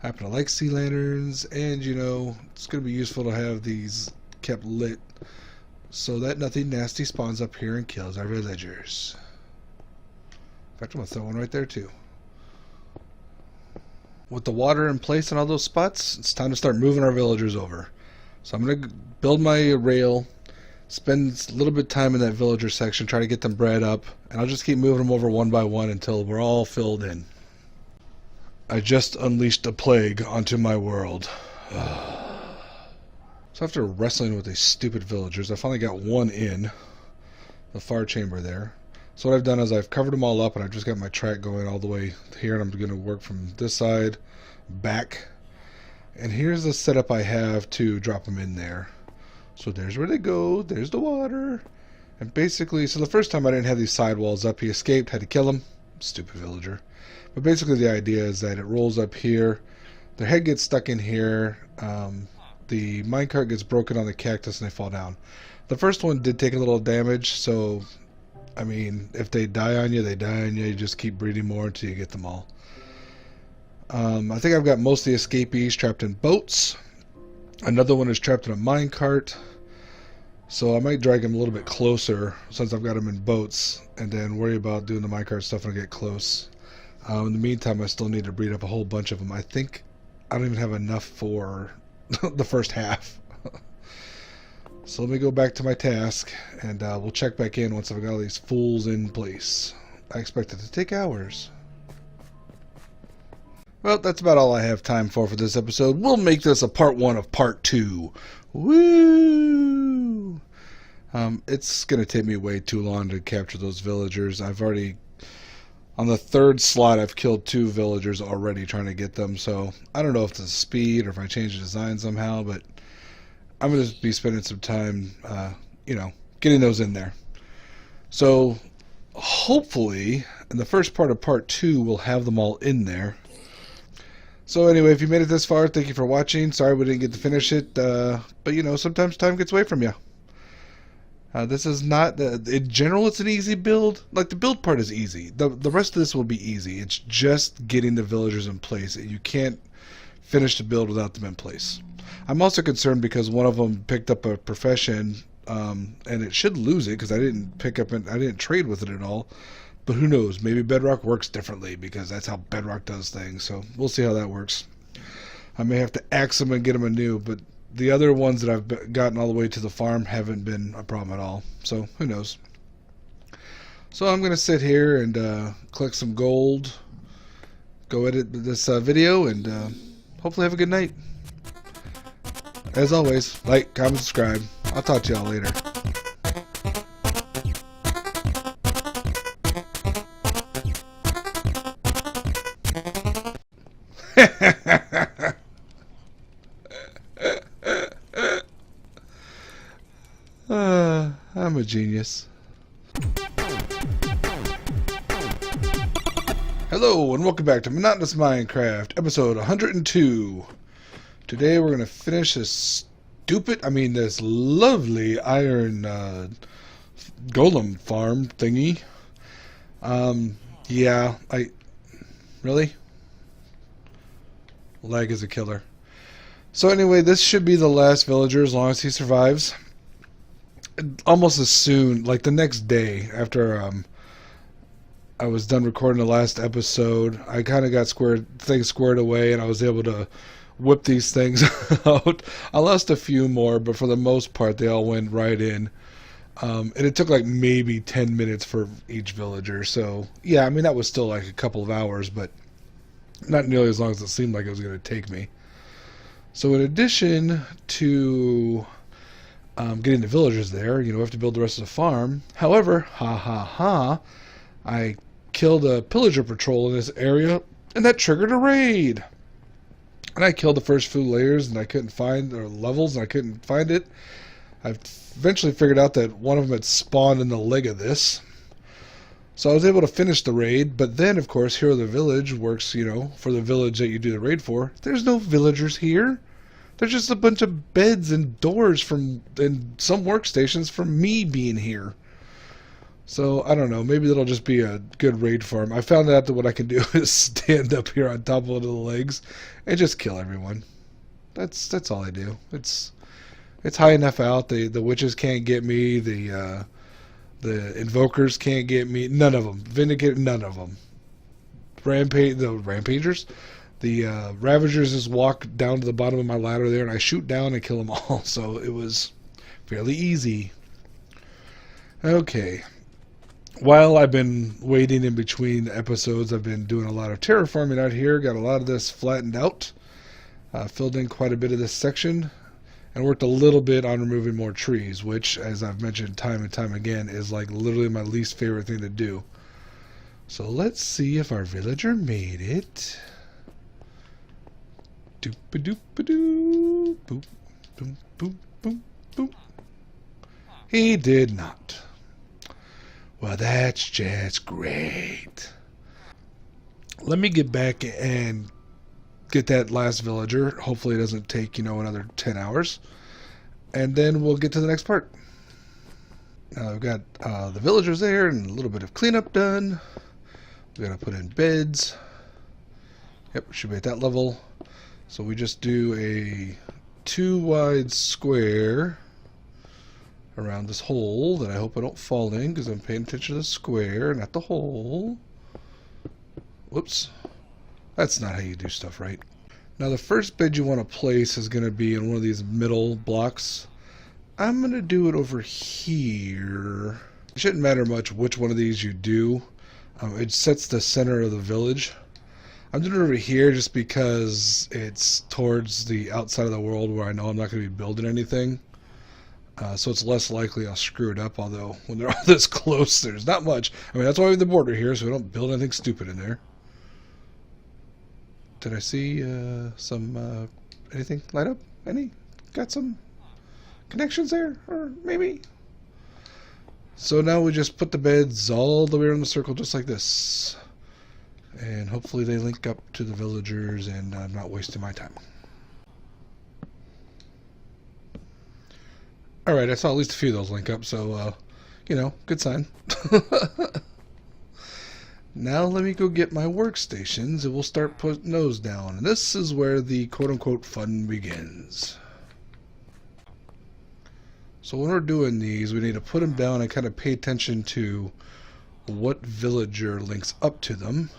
I happen to like sea lanterns, and it's going to be useful to have these kept lit so that nothing nasty spawns up here and kills our villagers. In fact, I'm going to throw one right there too. With the water in place in all those spots, it's time to start moving our villagers over. So I'm going to build my rail, spend a little bit of time in that villager section, try to get them bred up, and I'll just keep moving them over one by one until we're all filled in. I just unleashed a plague onto my world. So after wrestling with these stupid villagers, I finally got one in the far chamber there. So what I've done is I've covered them all up, and I've just got my track going all the way here, and I'm going to work from this side back. And here's the setup I have to drop them in there. So there's where they go. There's the water. And basically, so the first time I didn't have these sidewalls up. He escaped, had to kill him. Stupid villager. But basically the idea is that it rolls up here. Their head gets stuck in here. The minecart gets broken on the cactus and they fall down. The first one did take a little damage, so I mean, if they die on you, they die on you. You just keep breeding more until you get them all. I think I've got most of the escapees trapped in boats. Another one is trapped in a minecart. So I might drag him a little bit closer since I've got him in boats, and then worry about doing the minecart stuff when I get close. In the meantime, I still need to breed up a whole bunch of them. I think I don't even have enough for the first half. So let me go back to my task, and we'll check back in once I've got all these fools in place. I expect it to take hours. Well, that's about all I have time for this episode. We'll make this a part 1 of part 2. Woo! It's going to take me way too long to capture those villagers. I've already, on the 3rd slot, I've killed 2 villagers already trying to get them. So I don't know if it's the speed or if I change the design somehow, but I'm going to be spending some time, getting those in there. So hopefully, in the first part of part 2, we'll have them all in there. So anyway, if you made it this far, thank you for watching. Sorry we didn't get to finish it, but sometimes time gets away from you. This is not, in general, it's an easy build. Like, the build part is easy. The rest of this will be easy. It's just getting the villagers in place. You can't finish the build without them in place. I'm also concerned because one of them picked up a profession, and it should lose it because I didn't trade with it at all. But who knows? Maybe Bedrock works differently because that's how Bedrock does things. So we'll see how that works. I may have to axe them and get them anew, but the other ones that I've gotten all the way to the farm haven't been a problem at all. So who knows? So I'm going to sit here and collect some gold, go edit this video, and hopefully have a good night. As always, like, comment, subscribe. I'll talk to y'all later. I'm a genius. Hello and welcome back to Monotonous Minecraft, episode 102. Today we're going to finish this lovely iron golem farm thingy. Really? Lag is a killer. So anyway, this should be the last villager as long as he survives. Almost as soon, like the next day after I was done recording the last episode, I kind of got things squared away and I was able to whip these things out. I lost a few more, but for the most part they all went right in. And it took like maybe 10 minutes for each villager. So yeah, I mean that was still like a couple of hours, but not nearly as long as it seemed like it was going to take me. So in addition to getting the villagers there, we have to build the rest of the farm. However, I killed a pillager patrol in this area, and that triggered a raid. And I killed the first few layers, and I couldn't find their levels, and I couldn't find it. I eventually figured out that one of them had spawned in the leg of this. So I was able to finish the raid, but then, of course, Hero of the Village works, for the village that you do the raid for. There's no villagers here. There's just a bunch of beds and doors and some workstations from me being here. So, I don't know. Maybe that'll just be a good raid farm. I found out that what I can do is stand up here on top of one of the legs and just kill everyone. That's all I do. It's high enough out. The witches can't get me. The invokers can't get me. None of them. Vindicate. None of them. The rampagers. The ravagers just walk down to the bottom of my ladder there, and I shoot down and kill them all. So it was fairly easy. Okay. While I've been waiting in between episodes, I've been doing a lot of terraforming out here. Got a lot of this flattened out. Filled in quite a bit of this section. And worked a little bit on removing more trees, which, as I've mentioned time and time again, is like literally my least favorite thing to do. So let's see if our villager made it. Doop-a-doop-a-doo. Boop, boop, boop, boop, boop. He did not. Well, that's just great. Let me get back and get that last villager. Hopefully it doesn't take, another 10 hours. And then we'll get to the next part. Now we've got the villagers there and a little bit of cleanup done. We're going to put in beds. Yep, should be at that level. So we just do a 2 wide square around this hole that I hope I don't fall in because I'm paying attention to the square, not the hole. Whoops. That's not how you do stuff, right? Now the first bed you want to place is going to be in one of these middle blocks. I'm going to do it over here. It shouldn't matter much which one of these you do. It sets the center of the village. I'm doing it over here just because it's towards the outside of the world where I know I'm not going to be building anything. So it's less likely I'll screw it up, although when they're all this close, there's not much. I mean, that's why we have the border here, so we don't build anything stupid in there. Did I see some anything light up? Any? Got some connections there? Or maybe? So now we just put the beds all the way around the circle just like this. And hopefully they link up to the villagers and I'm not wasting my time. Alright, I saw at least a few of those link up, so, you know, good sign. Now let me go get my workstations and we'll start putting those down. And this is where the quote-unquote fun begins. So when we're doing these, we need to put them down and kind of pay attention to what villager links up to them.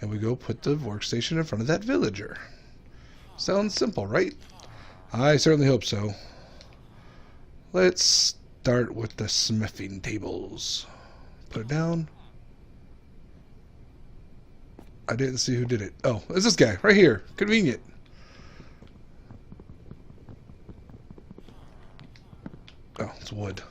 And we go put the workstation in front of that villager. Sounds simple, right? I certainly hope so. Let's start with the smithing tables. Put it down. I didn't see who did it. Oh, it's this guy right here. Convenient. Oh, it's wood.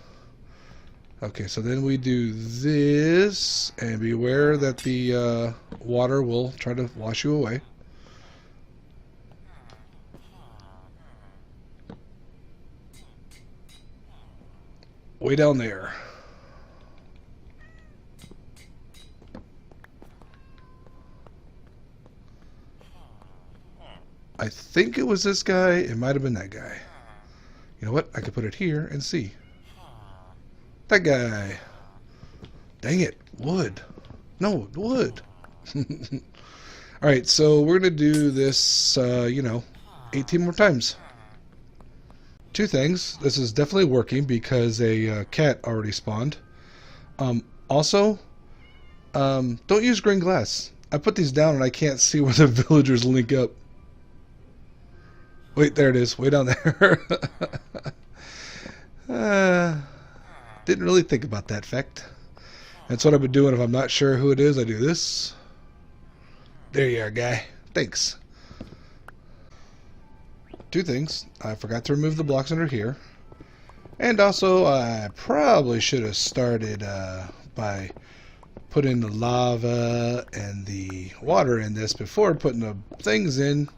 Okay, so then we do this, and beware that the water will try to wash you away. Way down there. I think it was this guy. It might have been that guy. You know what? I could put it here and see. That guy. Dang it. Wood. No, wood. Alright, so we're going to do this, you know, 18 more times. Two things. This is definitely working because a cat already spawned. Also, don't use green glass. I put these down and I can't see where the villagers link up. Wait, there it is. Way down there. Didn't really think about that fact. That's what I've been doing. If I'm not sure who it is, I do this. There you are, guy. Thanks. Two things. I forgot to remove the blocks under here. And also, I probably should have started by putting the lava and the water in this before putting the things in.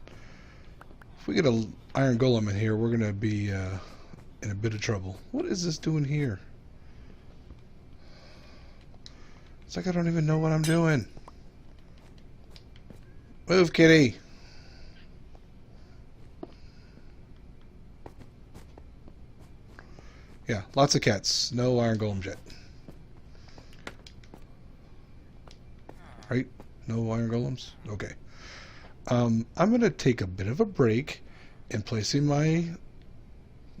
If we get an iron golem in here, we're going to be in a bit of trouble. What is this doing here? It's like I don't even know what I'm doing. Move, kitty. Yeah, lots of cats. No iron golems yet. Right? No iron golems? Okay. I'm going to take a bit of a break in placing my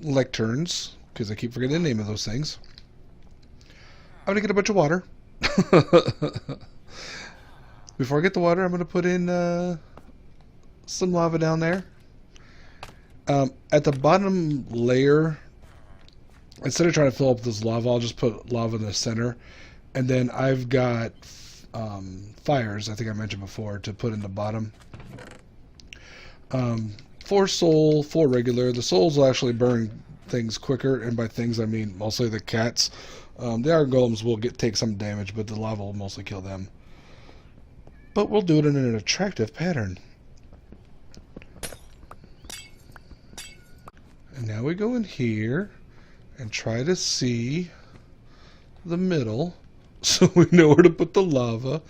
lecterns, because I keep forgetting the name of those things. I'm going to get a bunch of water. Before I get the water, I'm going to put in some lava down there. At the bottom layer, instead of trying to fill up this lava, I'll just put lava in the center. And then I've got fires, I think I mentioned before, to put in the bottom. 4 soul, 4 regular. The souls will actually burn things quicker, and by things I mean mostly the cats. The iron golems will take some damage, but the lava will mostly kill them. But we'll do it in an attractive pattern. And now we go in here and try to see the middle so we know where to put the lava.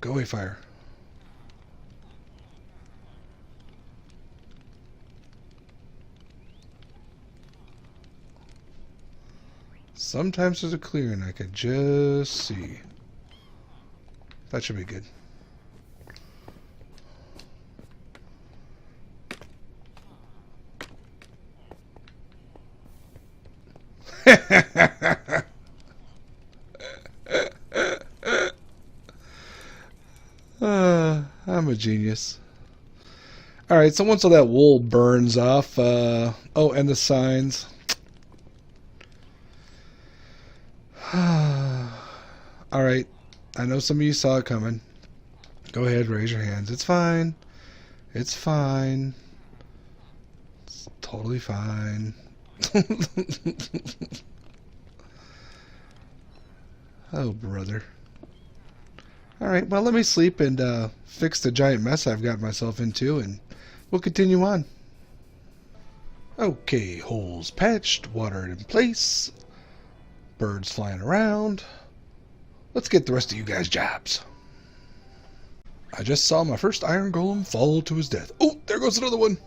Go away, fire. Sometimes there's a clearing I could just see. That should be good. I'm a genius. Alright, so once all that wool burns off, oh, and the signs. Alright, I know some of you saw it coming. Go ahead, raise your hands. It's fine. It's fine. It's totally fine. Oh, brother. Alright, well, let me sleep and fix the giant mess I've got myself into, and we'll continue on. Okay, holes patched, watered in place, birds flying around. Let's get the rest of you guys' jobs. I just saw my first iron golem fall to his death. Oh, there goes another one.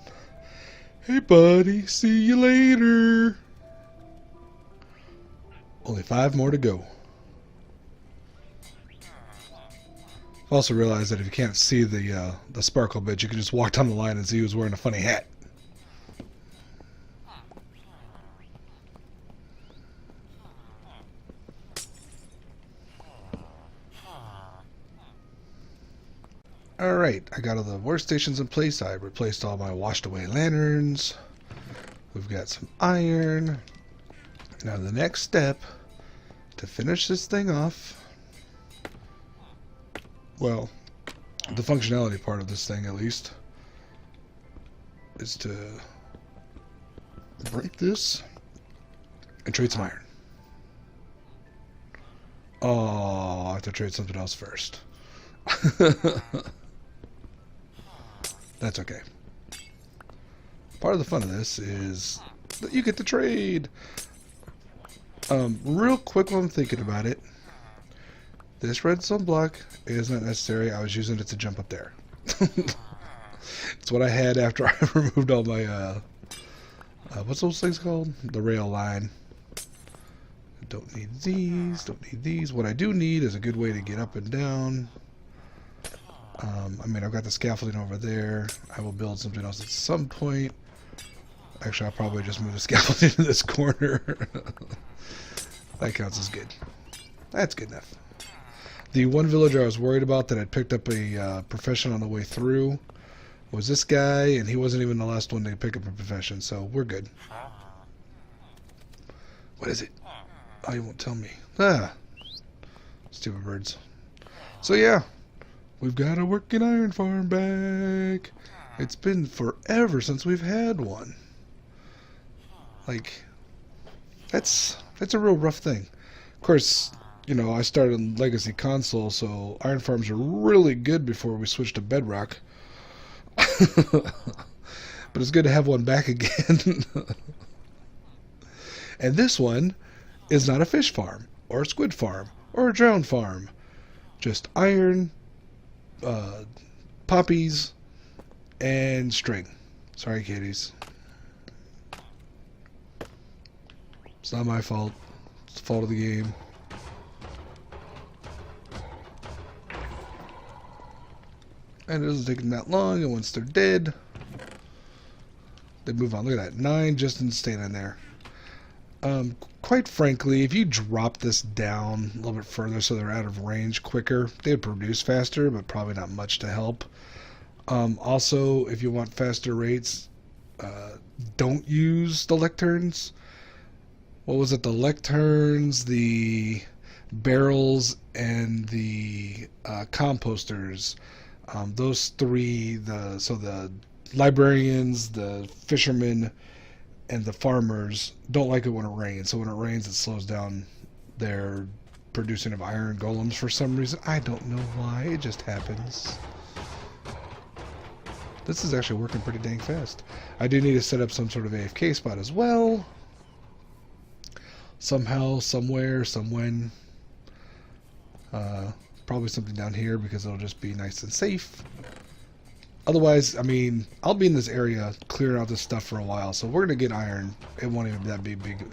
Hey, buddy, see you later. Only 5 more to go. I also realized that if you can't see the sparkle bit, you can just walk down the line and see who's wearing a funny hat. Alright, I got all the workstations in place. I replaced all my washed away lanterns. We've got some iron. Now the next step to finish this thing off, well, the functionality part of this thing at least, is to break this and trade some iron. Oh, I have to trade something else first. That's okay. Part of the fun of this is that you get to trade. Real quick while I'm thinking about it, this redstone block is not necessary. I was using it to jump up there. It's what I had after I removed all my, what's those things called? The rail line. Don't need these, don't need these. What I do need is a good way to get up and down. I mean, I've got the scaffolding over there. I will build something else at some point. Actually, I'll probably just move the scaffolding to this corner. That counts as good. That's good enough. The one villager I was worried about that I'd picked up a profession on the way through was this guy, and he wasn't even the last one to pick up a profession, so we're good. What is it? Oh, you won't tell me. Ah, stupid birds. So yeah, we've got a working iron farm back. It's been forever since we've had one. Like, that's a real rough thing. Of course, you know, I started in Legacy Console, so iron farms are really good before we switched to Bedrock. But it's good to have one back again. And this one is not a fish farm, or a squid farm, or a drowned farm. Just iron, poppies, and string. Sorry, kitties. It's not my fault. It's the fault of the game. And it doesn't take them that long, and once they're dead, they move on. Look at that. 9 just in standing there. Quite frankly, if you drop this down a little bit further so they're out of range quicker, they would produce faster, but probably not much to help. Also, if you want faster rates, don't use the lecterns. What was it? The lecterns, the barrels, and the composters. Those three, the librarians, the fishermen, and the farmers don't like it when it rains. So when it rains, it slows down their producing of iron golems for some reason. I don't know why. It just happens. This is actually working pretty dang fast. I do need to set up some sort of AFK spot as well. Somehow, somewhere, somewhen. Probably something down here because it'll just be nice and safe. Otherwise, I mean, I'll be in this area clearing out this stuff for a while, so we're going to get iron. It won't even that be big.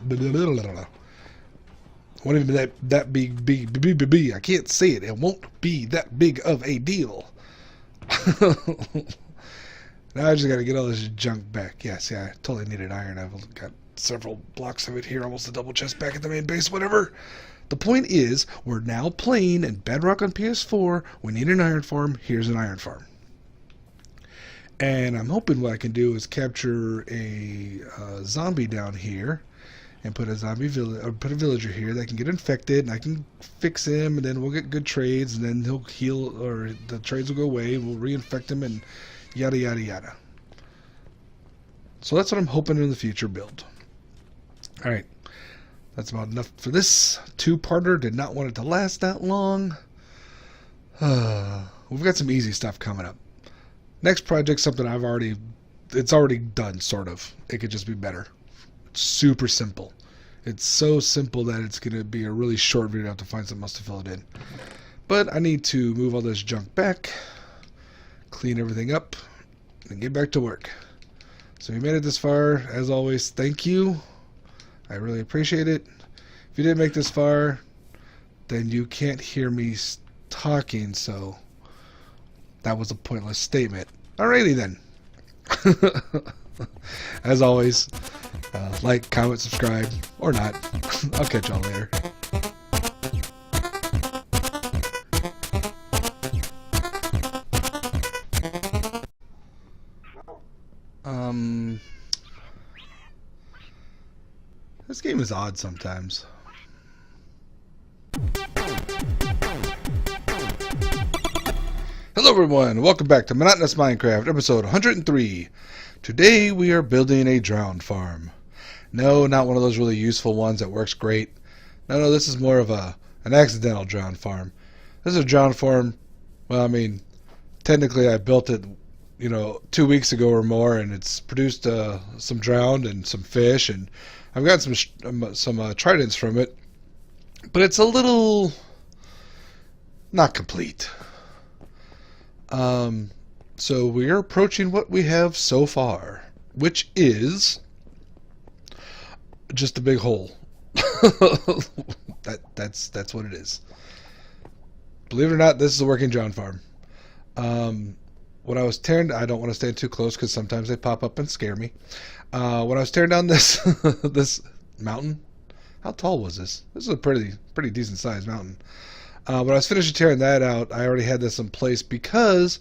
won't even be that big. I can't say it. It won't be that big of a deal. Now I just got to get all this junk back. Yes, yeah, I totally needed iron. I've got several blocks of it here, almost a double chest back at the main base, whatever. The point is, we're now playing in Bedrock on PS4. We need an iron farm. Here's an iron farm. And I'm hoping what I can do is capture a zombie down here and put a villager here that can get infected, and I can fix him, and then we'll get good trades, and then he'll heal, or the trades will go away, we'll reinfect him, and yada yada yada. So that's what I'm hoping in the future build. Alright, that's about enough for this two-parter. Did not want it to last that long. We've got some easy stuff coming up. Next project, something it's already done, sort of. It could just be better. It's super simple. It's so simple that it's going to be a really short video. I have to find something else to fill it in. But I need to move all this junk back, clean everything up, and get back to work. So if you made it this far, as always, thank you. I really appreciate it. If you didn't make this far, then you can't hear me talking, so that was a pointless statement. Alrighty then. As always, like, comment, subscribe, or not. I'll catch y'all later. This game is odd sometimes. Hello everyone, welcome back to Monotonous Minecraft, episode 103. Today we are building a drowned farm. No, not one of those really useful ones that works great. No, this is more of an accidental drowned farm. This is a drowned farm, well, I mean, technically I built it, 2 weeks ago or more, and it's produced some drowned and some fish, and I've got some tridents from it, but it's a little not complete. So we are approaching what we have so far, which is just a big hole. That's what it is. Believe it or not, this is a working drowned farm. When I was tearing, I don't want to stand too close because sometimes they pop up and scare me. When I was tearing down this this mountain, how tall was this? This is a pretty decent sized mountain. When I was finishing tearing that out, I already had this in place because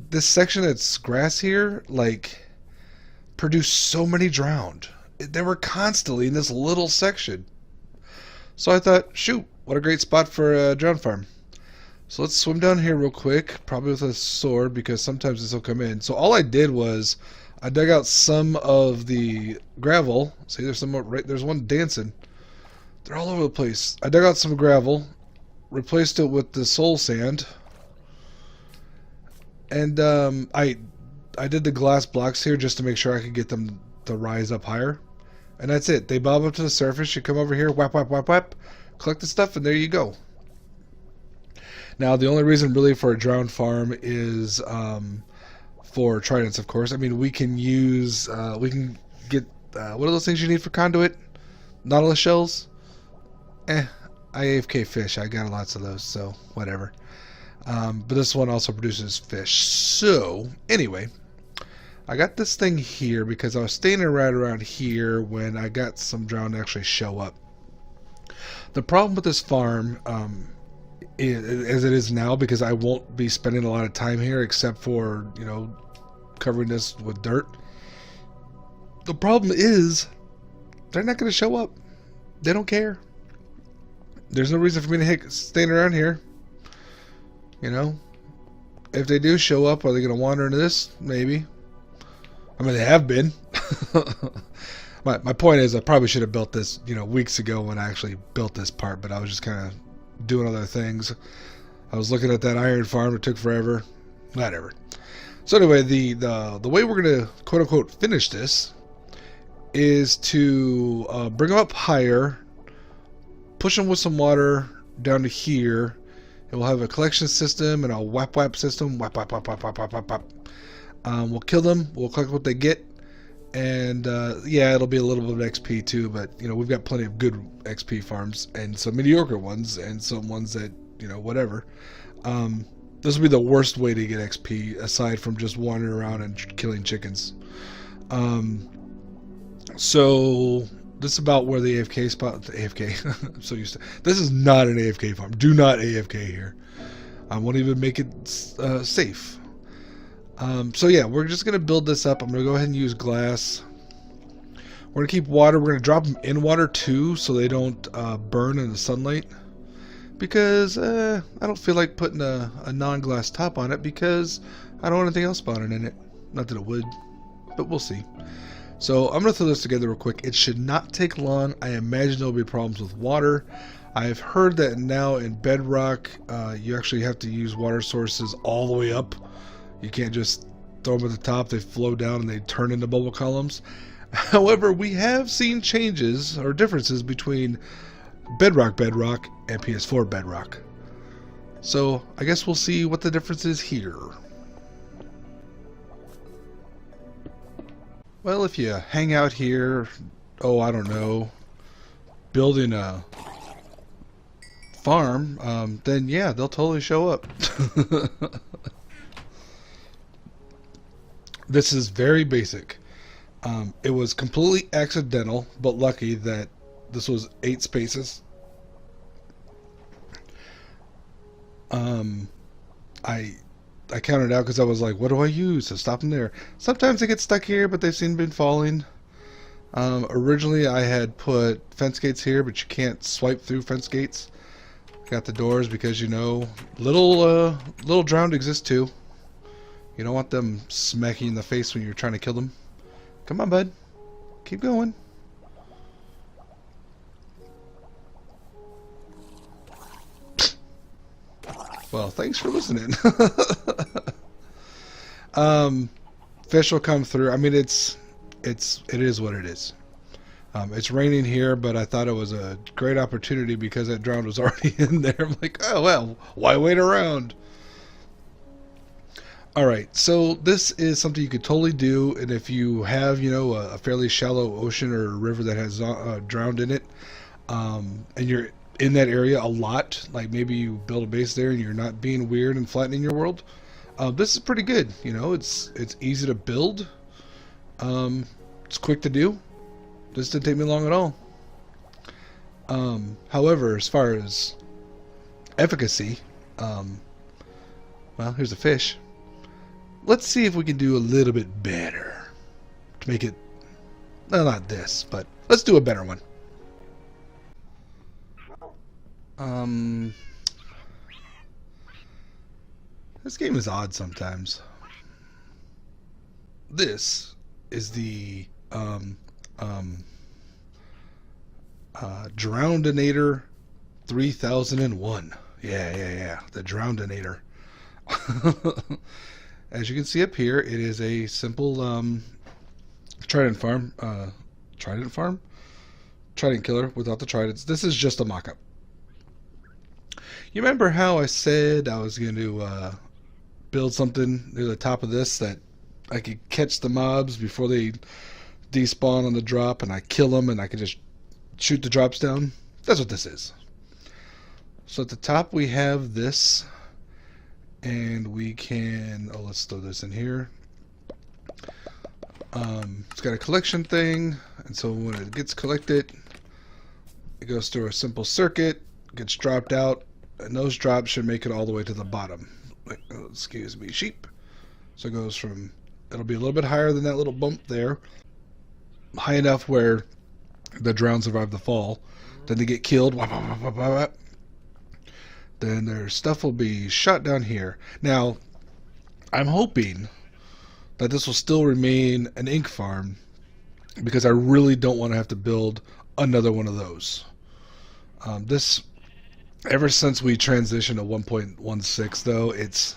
this section that's grass here, produced so many drowned. They were constantly in this little section. So I thought, shoot, what a great spot for a drowned farm. So let's swim down here real quick, probably with a sword because sometimes this will come in. So all I did was I dug out some of the gravel. See, there's there's one dancing. They're all over the place. I dug out some gravel, replaced it with the soul sand, and I did the glass blocks here just to make sure I could get them to rise up higher, and that's it. They bob up to the surface. You come over here, whap whap whap whap, collect the stuff, and there you go. Now the only reason really for a drowned farm is for tridents, of course. I mean, we can use we can get what are those things you need for conduit? Nautilus shells. I AFK fish. I got lots of those, so whatever. But this one also produces fish. So anyway, I got this thing here because I was standing right around here when I got some drowned actually show up. The problem with this farm, as it is now, because I won't be spending a lot of time here except for covering this with dirt. The problem is they're not going to show up. They don't care. There's no reason for me to staying around here. If they do show up, are they going to wander into this? Maybe. I mean, they have been. My point is, I probably should have built this, weeks ago when I actually built this part, but I was just kind of doing other things. I was looking at that iron farm. It took forever. Whatever. So anyway, the way we're going to quote unquote finish this is to bring them up higher, push them with some water down to here, and we'll have a collection system and a whap whap system. Whap whap whap whap whap whap whap. We'll kill them. We'll collect what they get, And yeah, it'll be a little bit of XP too, but you know, we've got plenty of good XP farms and some mediocre ones and some ones that, you know, whatever. This will be the worst way to get XP aside from just wandering around and killing chickens. So this is about where the AFK spot. The AFK. I'm so used to. This is not an AFK farm. Do not AFK here. I won't even make it safe. So yeah, we're just gonna build this up. I'm gonna go ahead and use glass. We're gonna keep water. We're gonna drop them in water too, so they don't burn in the sunlight. Because I don't feel like putting a non-glass top on it because I don't want anything else spawning in it. Not that it would, but we'll see. So I'm going to throw this together real quick. It should not take long. I imagine there'll be problems with water. I've heard that now in Bedrock, you actually have to use water sources all the way up. You can't just throw them at the top. They flow down and they turn into bubble columns. However, we have seen changes or differences between Bedrock and PS4 Bedrock. So I guess we'll see what the difference is here. Well, if you hang out here, oh, I don't know, building a farm, then yeah, they'll totally show up. This is very basic. It was completely accidental, but lucky that this was 8 spaces. I counted out because I was like, what do I use? So stop them there. Sometimes they get stuck here, but they've seen been falling. Originally I had put fence gates here, but you can't swipe through fence gates. Got the doors because, you know, little drowned exist too. You don't want them smacking you in the face when you're trying to kill them. Come on, bud. Keep going. Well, thanks for listening. Fish will come through. I mean, it is what it is. It's raining here, but I thought it was a great opportunity because that drown was already in there. I'm like, oh well, why wait around? All right, so this is something you could totally do, and if you have, you know, a fairly shallow ocean or a river that has drowned in it, and you're in that area a lot, like maybe you build a base there and you're not being weird and flattening your world, this is pretty good. You know, it's easy to build, it's quick to do. This didn't take me long at all. However, as far as efficacy, well, here's a fish. Let's see if we can do a little bit better to make it, well, not this, but let's do a better one. This game is odd sometimes. This is the Drowninator 3001. Yeah, the Drowninator. As you can see up here, it is a simple trident killer without the tridents. This is just a mock-up. You remember how I said I was going to build something near the top of this that I could catch the mobs before they despawn on the drop, and I kill them and I could just shoot the drops down? That's what this is. So at the top we have this, and we can, oh, let's throw this in here. It's got a collection thing, and so when it gets collected, it goes through a simple circuit, gets dropped out, and those drops should make it all the way to the bottom. Oh, excuse me, sheep. So it goes from, it'll be a little bit higher than that little bump there, high enough where the drown survive the fall. Then they get killed. Then their stuff will be shot down here. Now, I'm hoping that this will still remain an ink farm, because I really don't want to have to build another one of those. This, ever since we transitioned to 1.16, though, it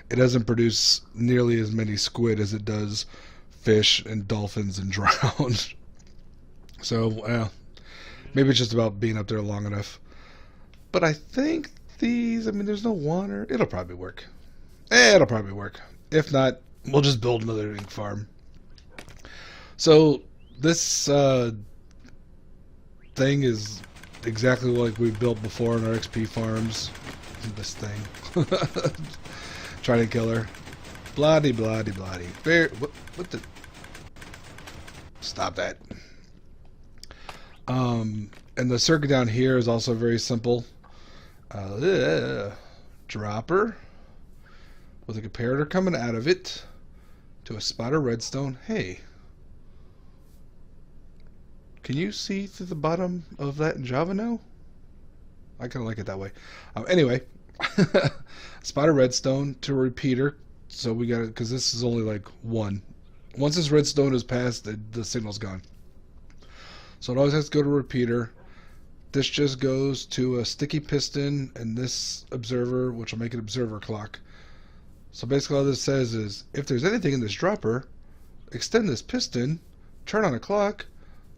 doesn't produce nearly as many squid as it does fish and dolphins and drown. So, well, maybe it's just about being up there long enough. But I think these, I mean, there's no water. It'll probably work. It'll probably work. If not, we'll just build another ink farm. So this thing is exactly like we built before in our XP farms. This thing. Try to kill her. Bloody, bloody, bloody. What the? Stop that. And the circuit down here is also very simple. Dropper with a comparator coming out of it to a spot of redstone. Hey, can you see through the bottom of that in Java now? I kind of like it that way. Anyway, spot of redstone to a repeater. So we got it because this is only like one. Once this redstone is passed, the signal's gone. So it always has to go to a repeater. This just goes to a sticky piston and this observer, which will make an observer clock. So basically all this says is, if there's anything in this dropper, extend this piston, turn on a clock,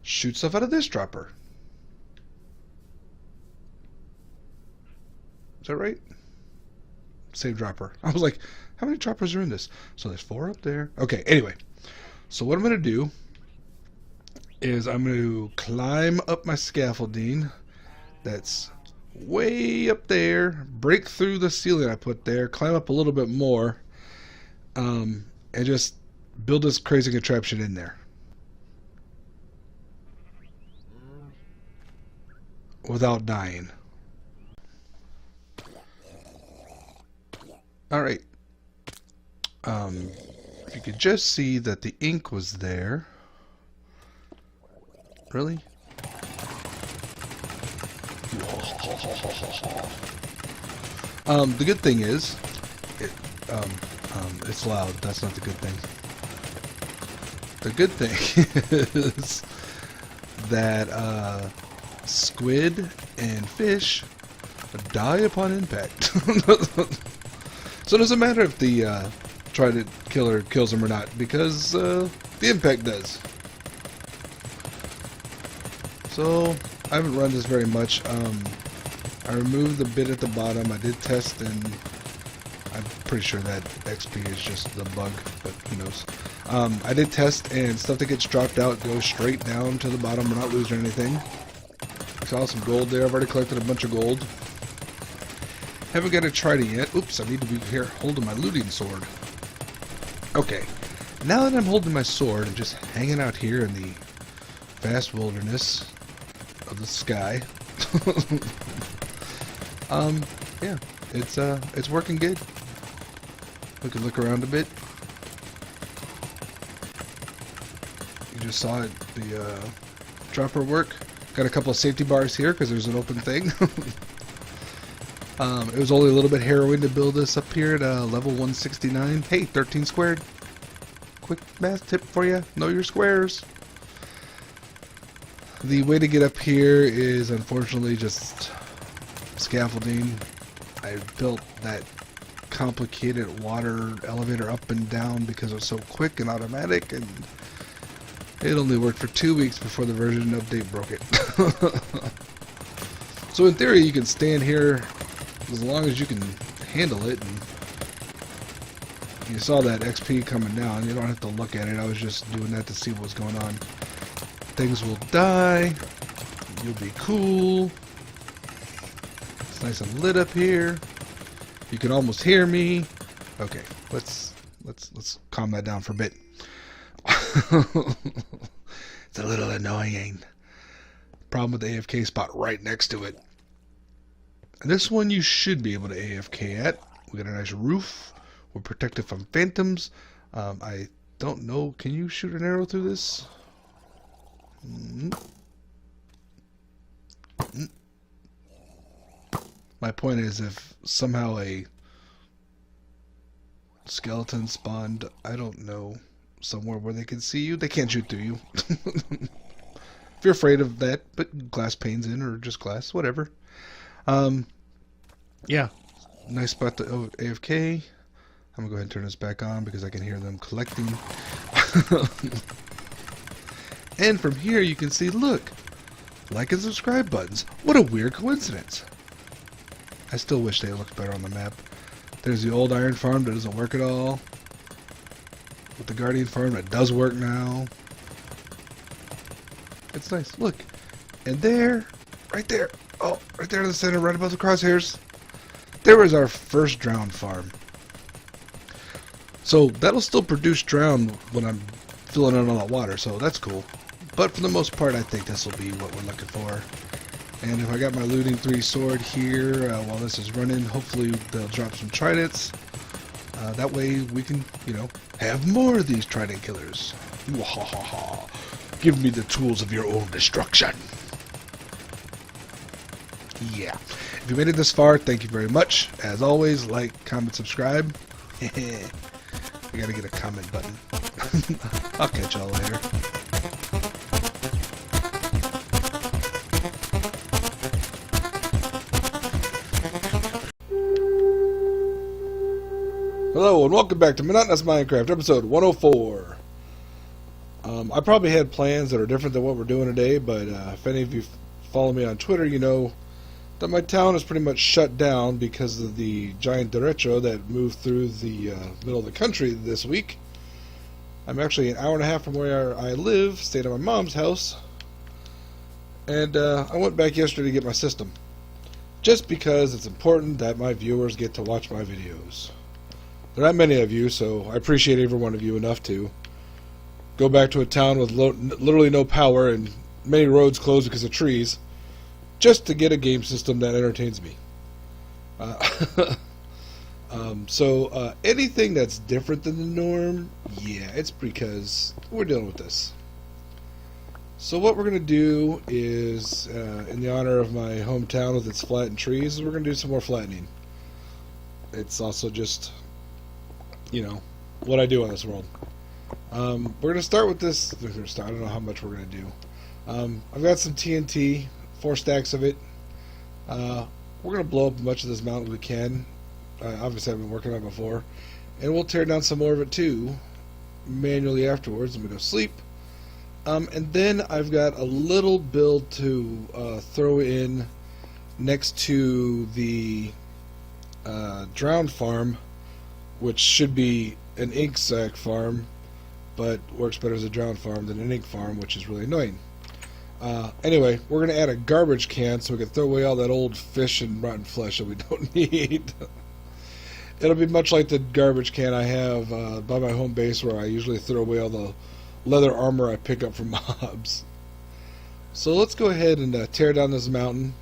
shoot stuff out of this dropper. Is that right? Save dropper. I was like, how many droppers are in this? So there's 4 up there. Okay, anyway. So what I'm going to do is I'm going to climb up my scaffolding that's way up there, break through the ceiling I put there, climb up a little bit more, and just build this crazy contraption in there. Without dying. Alright. You could just see that the ink was there. Really? The good thing is, it's loud. That's not the good thing. The good thing is that squid and fish die upon impact. So it doesn't matter if the trident killer kills them or not, because the impact does. So I haven't run this very much. I removed the bit at the bottom. I did test, and I'm pretty sure that XP is just the bug, but who knows. I did test, and stuff that gets dropped out goes straight down to the bottom. We're not losing anything. Saw some gold there. I've already collected a bunch of gold. Haven't got a trident yet. Oops, I need to be here holding my looting sword. Okay, now that I'm holding my sword and just hanging out here in the vast wilderness of the sky, yeah, it's working good. We can look around a bit. You just saw it, the dropper work. Got a couple of safety bars here because there's an open thing. It was only a little bit harrowing to build this up here at level 169. Hey, 13 squared. Quick math tip for you. Know your squares. The way to get up here is unfortunately just scaffolding. I built that complicated water elevator up and down because it was so quick and automatic, and it only worked for 2 weeks before the version update broke it. So in theory you can stand here as long as you can handle it, and you saw that XP coming down. You don't have to look at it. I was just doing that to see what was going on. Things will die. You'll be cool. It's nice and lit up here. You can almost hear me. Okay, let's calm that down for a bit. It's a little annoying. Problem with the AFK spot right next to it. This one you should be able to AFK at. We got a nice roof. We're protected from phantoms. I don't know. Can you shoot an arrow through this? My point is, if somehow a skeleton spawned, I don't know, somewhere where they can see you, they can't shoot through you. If you're afraid of that, put glass panes in, or just glass, whatever. Yeah, nice spot to AFK. I'm gonna go ahead and turn this back on because I can hear them collecting. And from here you can see, look, like and subscribe buttons. What a weird coincidence. I still wish they looked better on the map. There's the old iron farm that doesn't work at all. With the guardian farm that does work now. It's nice. Look. And there, right there. Oh, right there in the center, right above the crosshairs. There is our first drowned farm. So that'll still produce drown when I'm filling in all that water, so that's cool. But for the most part, I think this will be what we're looking for. And if I got my looting 3 sword here while this is running, hopefully they'll drop some tridents. That way we can, have more of these trident killers. Wahaha. Give me the tools of your own destruction. Yeah. If you made it this far, thank you very much. As always, like, comment, subscribe. We gotta get a comment button. I'll catch y'all later. Hello and welcome back to Monotonous Minecraft, episode 104. I probably had plans that are different than what we're doing today, but if any of you follow me on Twitter, you know that my town is pretty much shut down because of the giant derecho that moved through the middle of the country this week. I'm actually an hour and a half from where I live, stayed at my mom's house, and I went back yesterday to get my system, just because it's important that my viewers get to watch my videos. There aren't many of you, so I appreciate every one of you enough to go back to a town with literally no power and many roads closed because of trees, just to get a game system that entertains me. So anything that's different than the norm, yeah, it's because we're dealing with this. So what we're going to do is, in the honor of my hometown with its flattened trees, we're going to do some more flattening. It's also just, what I do in this world. We're going to start with this. I don't know how much we're going to do. I've got some TNT, 4 stacks of it. We're going to blow up as much of this mountain as we can. Obviously, I've been working on it before. And we'll tear down some more of it too, manually afterwards. I'm going to go sleep. And then I've got a little build to throw in next to the drowned farm, which should be an ink sac farm, but works better as a drowned farm than an ink farm, which is really annoying. Anyway, we're going to add a garbage can so we can throw away all that old fish and rotten flesh that we don't need. It'll be much like the garbage can I have by my home base, where I usually throw away all the leather armor I pick up from mobs. So let's go ahead and tear down this mountain.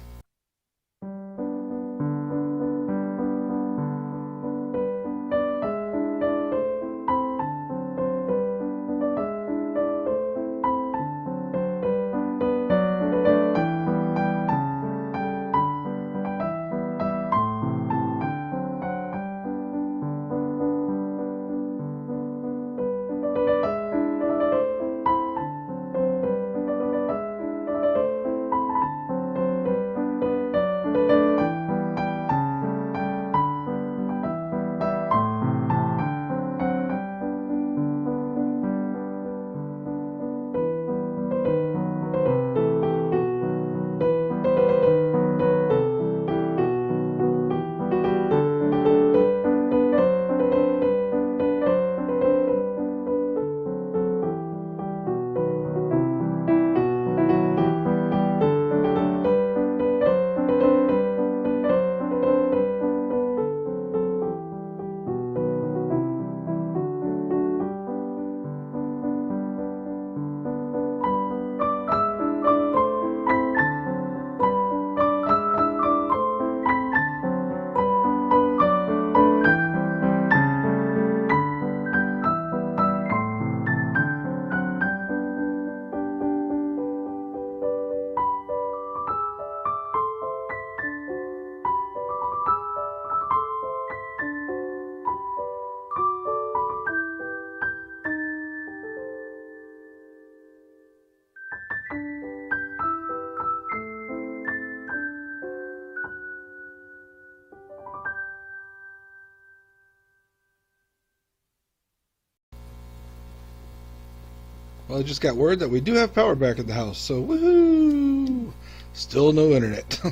Well, I just got word that we do have power back at the house, so woohoo! Still no internet. So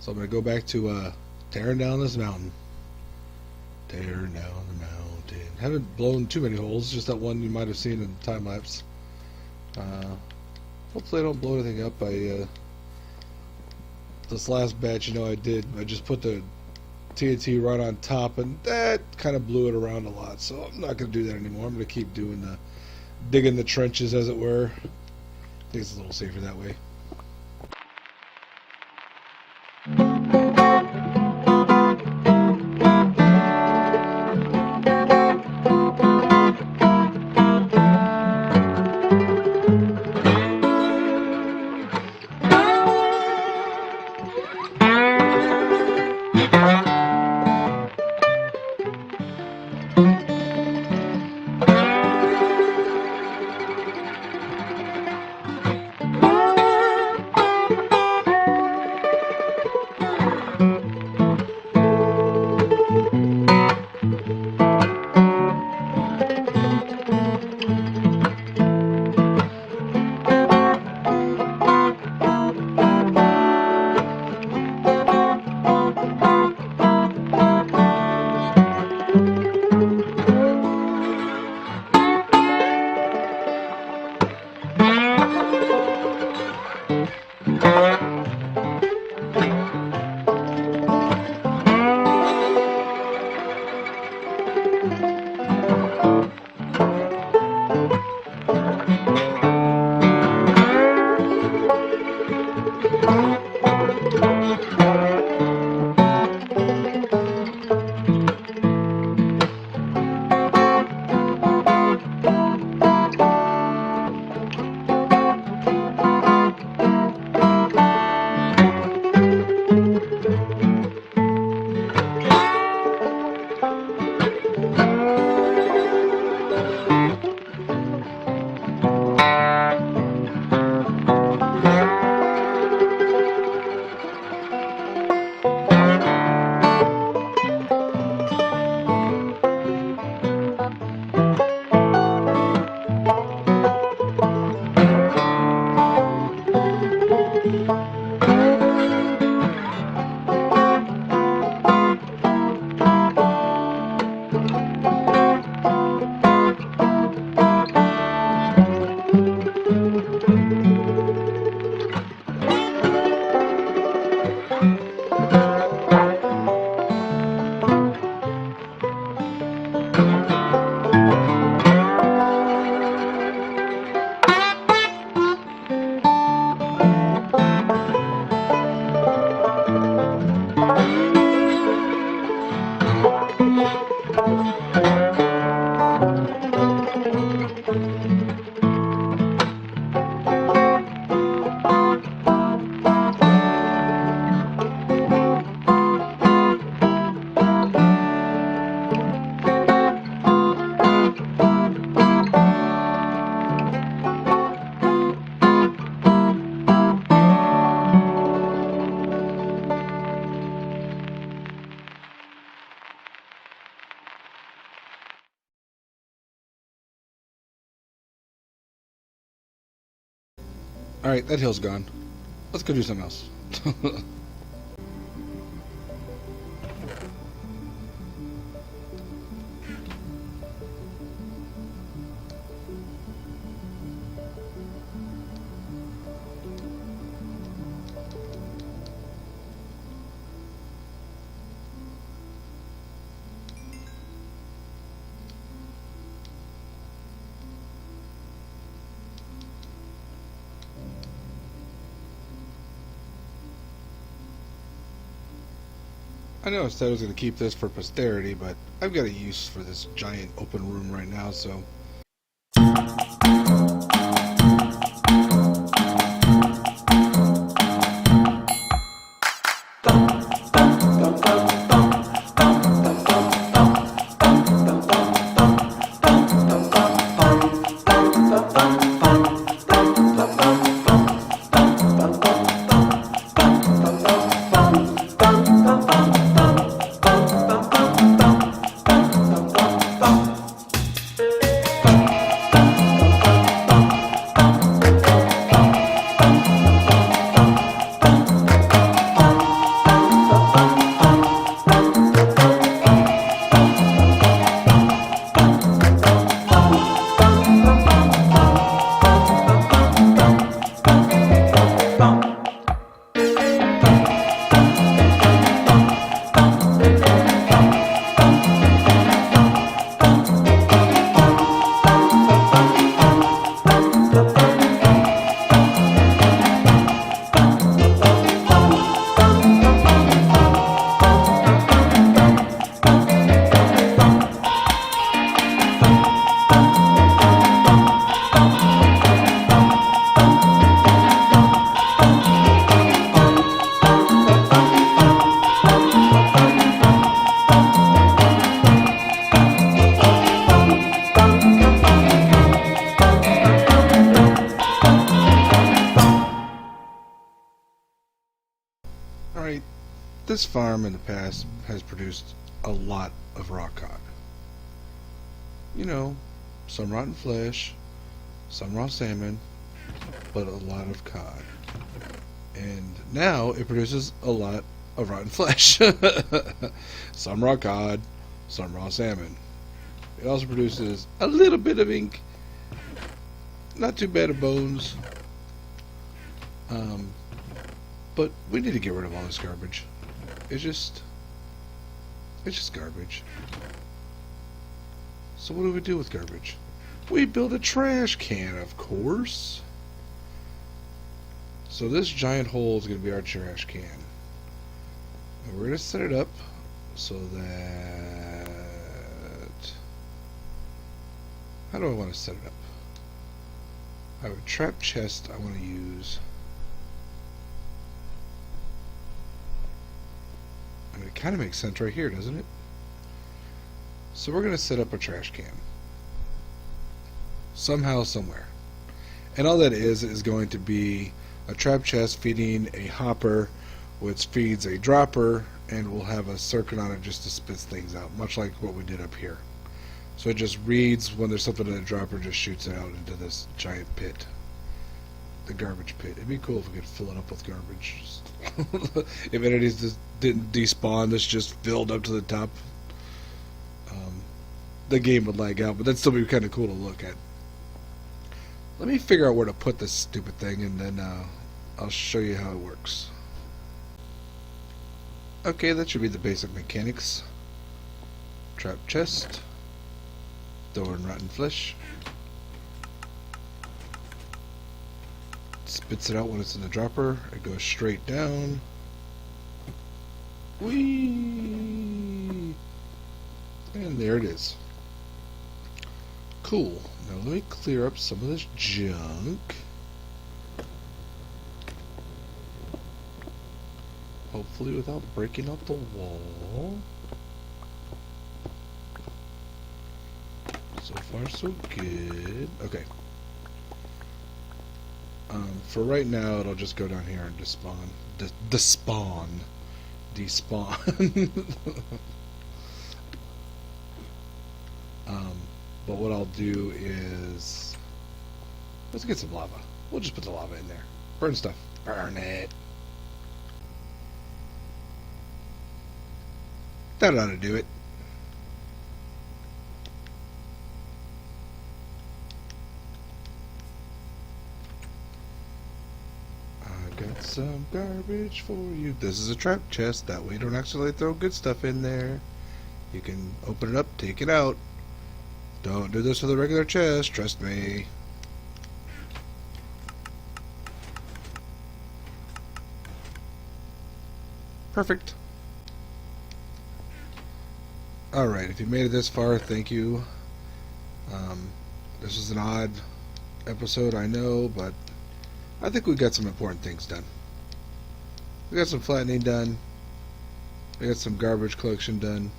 I'm going to go back to tearing down this mountain. Tearing down the mountain. in. Haven't blown too many holes, just that one you might have seen in the time lapse. Hopefully I don't blow anything up. This last batch, I did. I just put the TNT right on top, and that kind of blew it around a lot. So I'm not going to do that anymore. I'm going to keep doing digging the trenches, as it were. I think it's a little safer that way. Alright, that hill's gone. Let's go do something else. I know I said I was going to keep this for posterity, but I've got a use for this giant open room right now, so... This farm in the past has produced a lot of raw cod. You know, some rotten flesh, some raw salmon, but a lot of cod. And now it produces a lot of rotten flesh. Some raw cod, some raw salmon. It also produces a little bit of ink. Not too bad of bones. But we need to get rid of all this garbage. It's just garbage. So what do we do with garbage? We build a trash can, of course. So this giant hole is going to be our trash can. And we're going to set it up so that... How do I want to set it up? I have a trap chest I want to use. I mean, it kind of makes sense right here, doesn't it? So we're going to set up a trash can. Somehow, somewhere. And all that is going to be a trap chest feeding a hopper, which feeds a dropper, and we'll have a circuit on it just to spit things out, much like what we did up here. So it just reads when there's something in the dropper, just shoots it out into this giant pit. The garbage pit. It'd be cool if we could fill it up with garbage. If entities just didn't despawn, this just filled up to the top. The game would lag out, but that'd still be kind of cool to look at. Let me figure out where to put this stupid thing, and then I'll show you how it works. Okay, that should be the basic mechanics. Trap chest. Throw in rotten flesh. Spits it out when it's in the dropper. It goes straight down. Whee! And there it is. Cool. Now let me clear up some of this junk. Hopefully without breaking out the wall. So far so good. Okay. For right now, it'll just go down here and despawn. Despawn. But what I'll do is... Let's get some lava. We'll just put the lava in there. Burn stuff. Burn it. That ought to do it. Got some garbage for you. This is a trap chest. That way you don't accidentally throw good stuff in there. You can open it up, take it out. Don't do this with a regular chest, trust me. Perfect. Alright, if you made it this far, thank you. This is an odd episode, I know, but I think we got some important things done. We got some flattening done. We got some garbage collection done.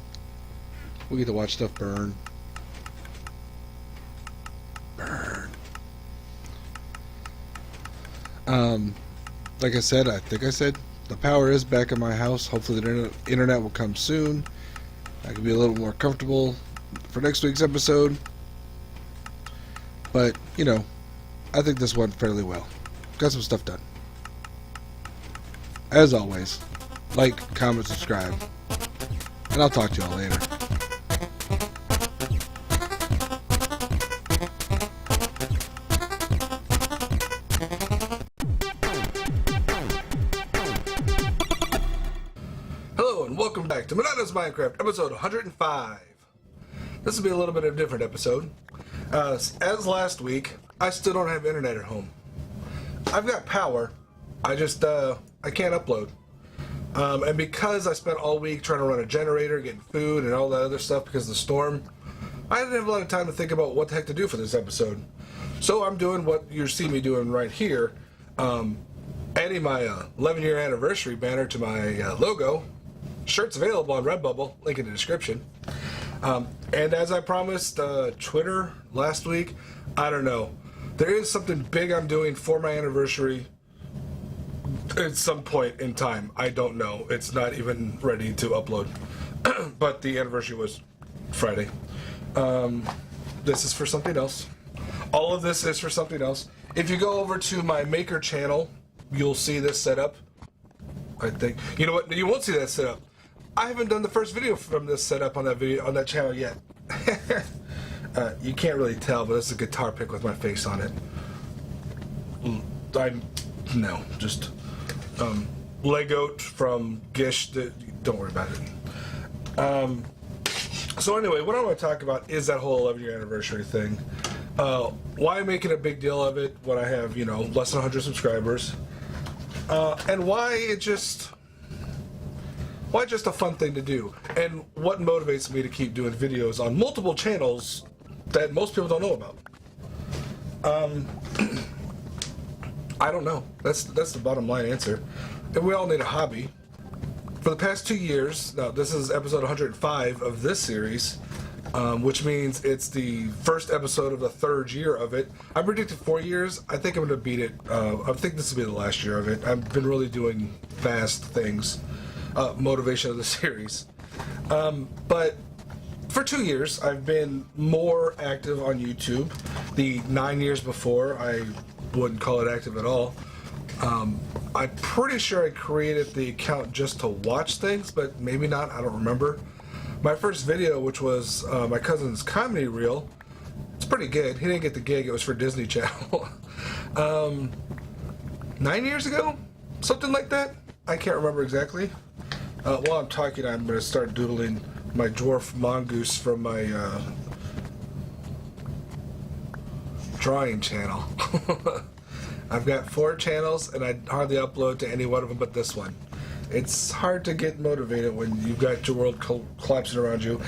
We get to watch stuff burn. Burn. Like I said, I think I said, the power is back in my house. Hopefully the internet will come soon. I can be a little more comfortable for next week's episode. But, you know, I think this went fairly well. Got some stuff done. As always, like, comment, subscribe, and I'll talk to y'all later. Hello and welcome back to Monotonous Minecraft, episode 105. This will be a little bit of a different episode. As last week, I still don't have internet at home. I've got power, I just, I can't upload. And because I spent all week trying to run a generator, getting food, and all that other stuff because of the storm, I didn't have a lot of time to think about what the heck to do for this episode. So I'm doing what you see me doing right here, adding my 11-year anniversary banner to my logo. Shirt's available on Redbubble, link in the description. And as I promised Twitter last week, I don't know. There is something big I'm doing for my anniversary at some point in time. I don't know. It's not even ready to upload. But the anniversary was Friday. This is for something else. All of this is for something else. If you go over to my Maker channel, you'll see this setup. I think. You know what? You won't see that setup. I haven't done the first video from this setup on that channel yet. You can't really tell, but it's a guitar pick with my face on it. Just Lego't from Gish. Don't worry about it. So anyway, what I want to talk about is that whole 11-year anniversary thing. Why making a big deal of it when I have, less than 100 subscribers, and why just a fun thing to do, and what motivates me to keep doing videos on multiple channels that most people don't know about. I don't know. That's the bottom line answer. And we all need a hobby. For the past 2 years, now this is episode 105 of this series, which means it's the first episode of the third year of it. I predicted 4 years. I think I'm going to beat it. I think this will be the last year of it. I've been really doing fast things, motivation of the series. But for 2 years, I've been more active on YouTube. The 9 years before, I wouldn't call it active at all. I'm pretty sure I created the account just to watch things, but maybe not. I don't remember. My first video, which was my cousin's comedy reel, it's pretty good. He didn't get the gig. It was for Disney Channel. 9 years ago? Something like that? I can't remember exactly. While I'm talking, I'm going to start doodling my dwarf mongoose from my drawing channel. I've got 4 channels, and I hardly upload to any one of them but this one. It's hard to get motivated when you've got your world collapsing around you,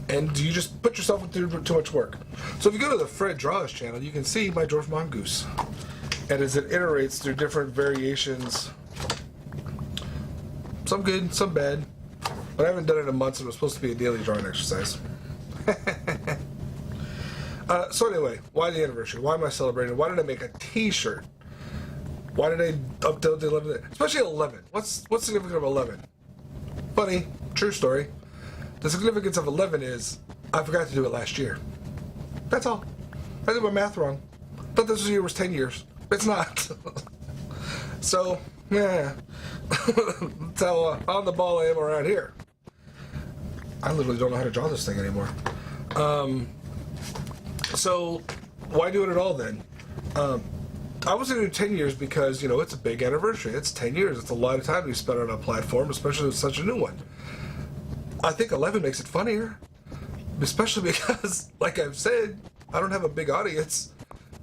and you just put yourself through too much work. So if you go to the Fred Draws channel, you can see my dwarf mongoose. And as it iterates through different variations, some good, some bad, but I haven't done it in months, and it was supposed to be a daily drawing exercise. So anyway, why the anniversary? Why am I celebrating? Why did I make a T-shirt? Why did I upload the 11? Especially 11. What's significant of 11? Funny, true story. The significance of 11 is I forgot to do it last year. That's all. I did my math wrong. Thought this year was 10 years. It's not. So, yeah. That's how on the ball I am around here. I literally don't know how to draw this thing anymore. So, why do it at all then? I was going to do 10 years because, it's a big anniversary. It's 10 years. It's a lot of time to be spent on a platform, especially with such a new one. I think 11 makes it funnier, especially because, like I've said, I don't have a big audience.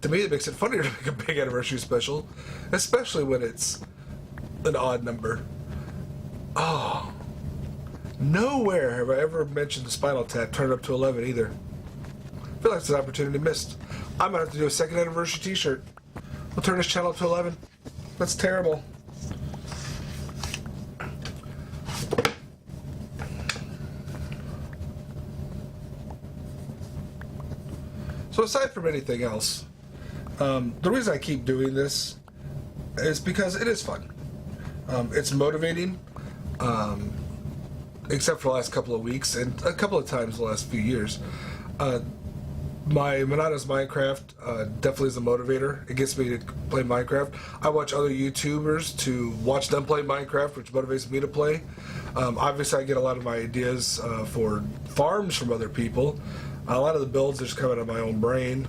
To me, it makes it funnier to make a big anniversary special, especially when it's an odd number. Oh, nowhere have I ever mentioned the Spinal Tap turned up to 11 either. I feel like it's an opportunity missed. I'm going to have to do a second anniversary t-shirt. We'll turn this channel up to 11. That's terrible. So aside from anything else, the reason I keep doing this is because it is fun. It's motivating, except for the last couple of weeks and a couple of times the last few years. My Monotonous Minecraft definitely is a motivator. It gets me to play Minecraft. I watch other YouTubers to watch them play Minecraft, which motivates me to play. Obviously, I get a lot of my ideas for farms from other people. A lot of the builds just come out of my own brain.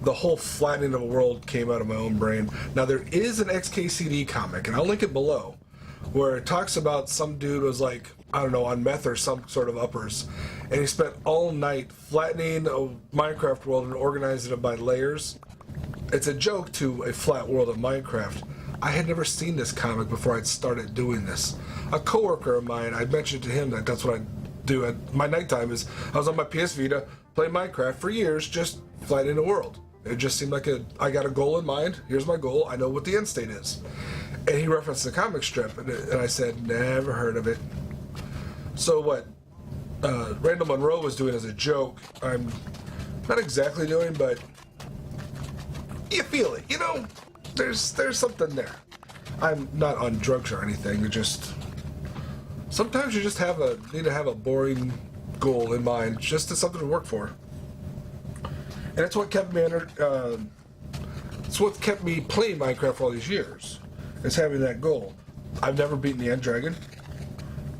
The whole flattening of a world came out of my own brain. Now, there is an XKCD comic, and I'll link it below, where it talks about some dude was like, I don't know, on meth or some sort of uppers, and he spent all night flattening a Minecraft world and organizing it by layers. It's a joke to a flat world of Minecraft. I had never seen this comic before I'd started doing this. A coworker of mine, I mentioned to him that that's what I do at my nighttime is I was on my PS Vita playing Minecraft for years, just flattening the world. It just seemed like I got a goal in mind. Here's my goal. I know what the end state is. And he referenced the comic strip, and I said, never heard of it. So what Randall Monroe was doing as a joke, I'm not exactly doing, but you feel it, there's something there. I'm not on drugs or anything. Just sometimes you just need to have a boring goal in mind, just as something to work for. And that's what kept me it's what kept me playing Minecraft for all these years, is having that goal. I've never beaten the End Dragon.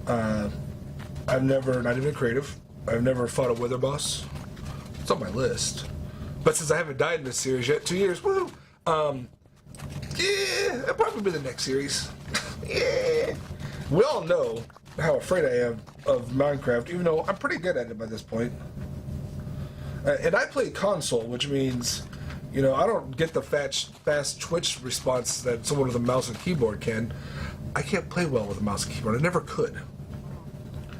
I've never, not even creative, I've never fought a Wither boss. It's on my list. But since I haven't died in this series yet, 2 years, woo! Yeah, it'll probably be the next series. Yeah. We all know how afraid I am of Minecraft, even though I'm pretty good at it by this point. And I play console, which means, you know, I don't get the fast twitch response that someone with a mouse and keyboard can. I can't play well with a mouse and keyboard. I never could.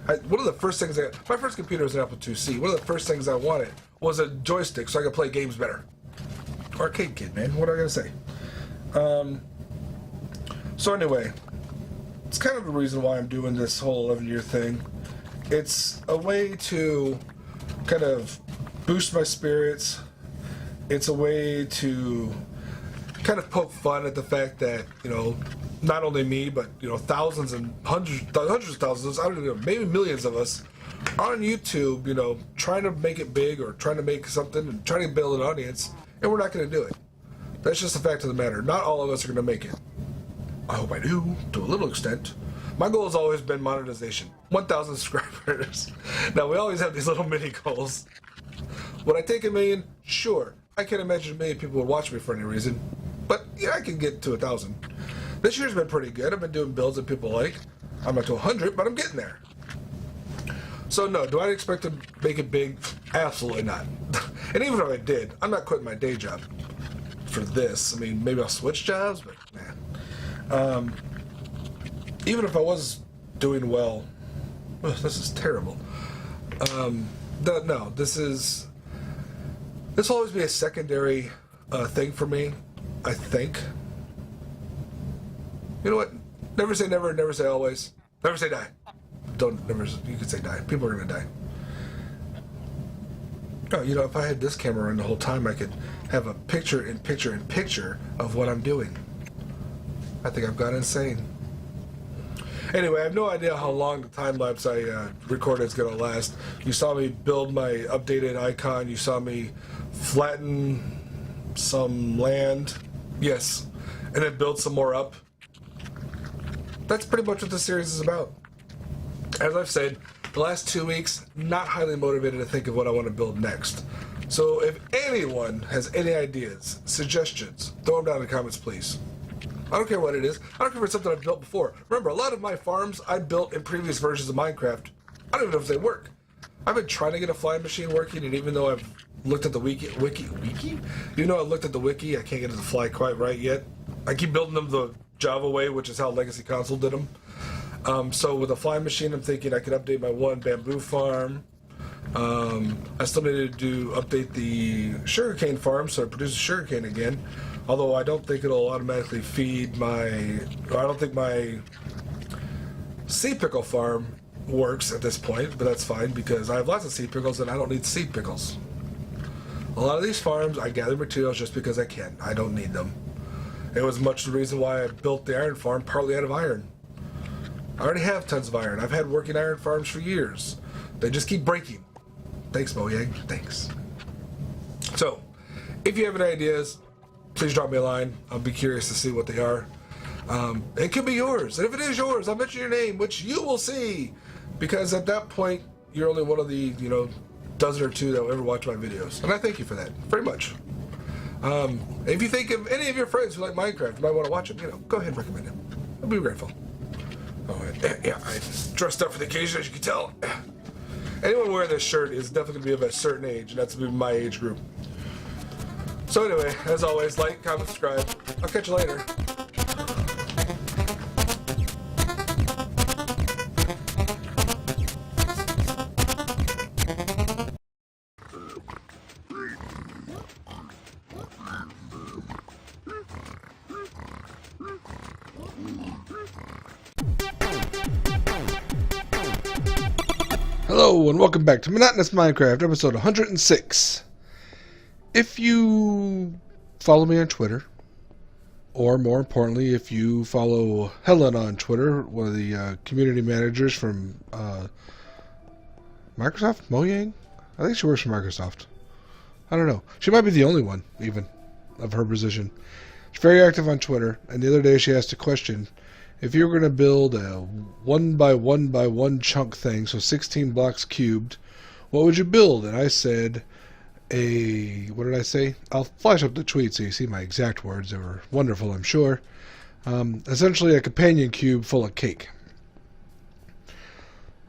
One of the first things my first computer was an Apple IIc. One of the first things I wanted was a joystick so I could play games better. Arcade kid, man. What am I gonna say? So anyway, it's kind of the reason why I'm doing this whole 11-year thing. It's a way to kind of boost my spirits. It's a way to kind of poke fun at the fact that, you know, not only me, but, you know, thousands and hundreds of thousands, I don't know, maybe millions of us are on YouTube, you know, trying to make it big or trying to make something and trying to build an audience, and we're not going to do it. That's just the fact of the matter. Not all of us are going to make it. I hope I do, to a little extent. My goal has always been monetization. 1,000 subscribers. Now, we always have these little mini goals. Would I take 1 million? Sure. I can't imagine 1 million people would watch me for any reason. But, yeah, I can get to 1,000. This year's been pretty good. I've been doing builds that people like. I'm not to 100, but I'm getting there. So, no, do I expect to make it big? Absolutely not. And even if I did, I'm not quitting my day job for this. I mean, maybe I'll switch jobs, but, man. Even if I was doing well, this is terrible. No, this will always be a secondary thing for me, I think. You know what? Never say never, never say always. Never say die. You could say die. People are gonna die. Oh, you know, if I had this camera on the whole time, I could have a picture in picture in picture of what I'm doing. I think I've gone insane. Anyway, I have no idea how long the time lapse I recorded is going to last. You saw me build my updated icon. You saw me flatten some land. Yes. And then build some more up. That's pretty much what this series is about. As I've said, the last 2 weeks, not highly motivated to think of what I want to build next. So if anyone has any ideas, suggestions, throw them down in the comments, please. I don't care what it is. I don't care if it's something I've built before. Remember, a lot of my farms I built in previous versions of Minecraft. I don't even know if they work. I've been trying to get a flying machine working, and even though I've looked at the wiki? Even though I looked at the wiki, I can't get it to fly quite right yet. I keep building them the Java way, which is how Legacy Console did them. So with a flying machine, I'm thinking I could update my one bamboo farm. I still need to update the sugarcane farm so it produces sugarcane again. Although I don't think it'll automatically feed I don't think my sea pickle farm works at this point, but that's fine because I have lots of sea pickles and I don't need sea pickles. A lot of these farms, I gather materials just because I can. I don't need them. It was much the reason why I built the iron farm, partly out of iron. I already have tons of iron. I've had working iron farms for years. They just keep breaking. Thanks, Mojang. Thanks. So, if you have any ideas, please drop me a line. I'll be curious to see what they are. It could be yours. And if it is yours, I'll mention your name, which you will see. Because at that point, you're only one of the, dozen or two that will ever watch my videos. And I thank you for that, very much. If you think of any of your friends who like Minecraft, you might want to watch it, go ahead and recommend it. I'll be grateful. Oh, yeah, I dressed up for the occasion, as you can tell. Anyone wearing this shirt is definitely going to be of a certain age, and that's going to be my age group. So anyway, as always, like, comment, subscribe. I'll catch you later. Hello and welcome back to Monotonous Minecraft, episode 106. If you follow me on Twitter, Or more importantly, if you follow Helen on Twitter, one of the community managers from Microsoft, Mojang? I think she works for Microsoft. I don't know. She might be the only one, even, of her position. She's very active on Twitter, and the other day she asked a question. If you were going to build a 1 by 1 by 1 chunk thing, so 16 blocks cubed, what would you build? And I said what did I say? I'll flash up the tweet so you see my exact words. They were wonderful, I'm sure. Essentially a companion cube full of cake.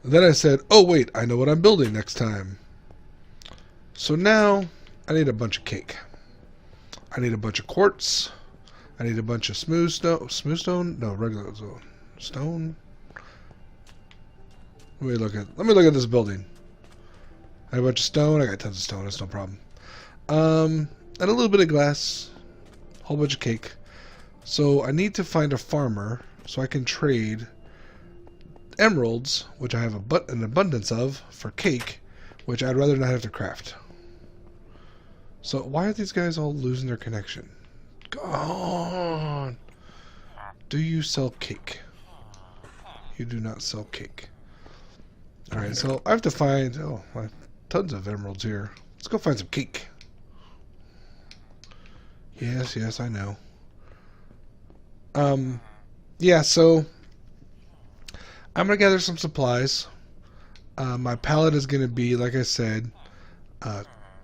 And then I said, oh wait, I know what I'm building next time. So now I need a bunch of cake. I need a bunch of quartz. I need a bunch of smooth stone. No, regular stone. Let me look at this building. I have a bunch of stone. I got tons of stone. That's no problem. And a little bit of glass. A whole bunch of cake. So I need to find a farmer so I can trade emeralds, which I have an abundance of, for cake, which I'd rather not have to craft. So why are these guys all losing their connection? Gone. Do you sell cake? You do not sell cake. Alright, so I have to find... Oh, I have tons of emeralds here. Let's go find some cake. Yes, I know. Yeah, so... I'm going to gather some supplies. My palette is going to be, like I said,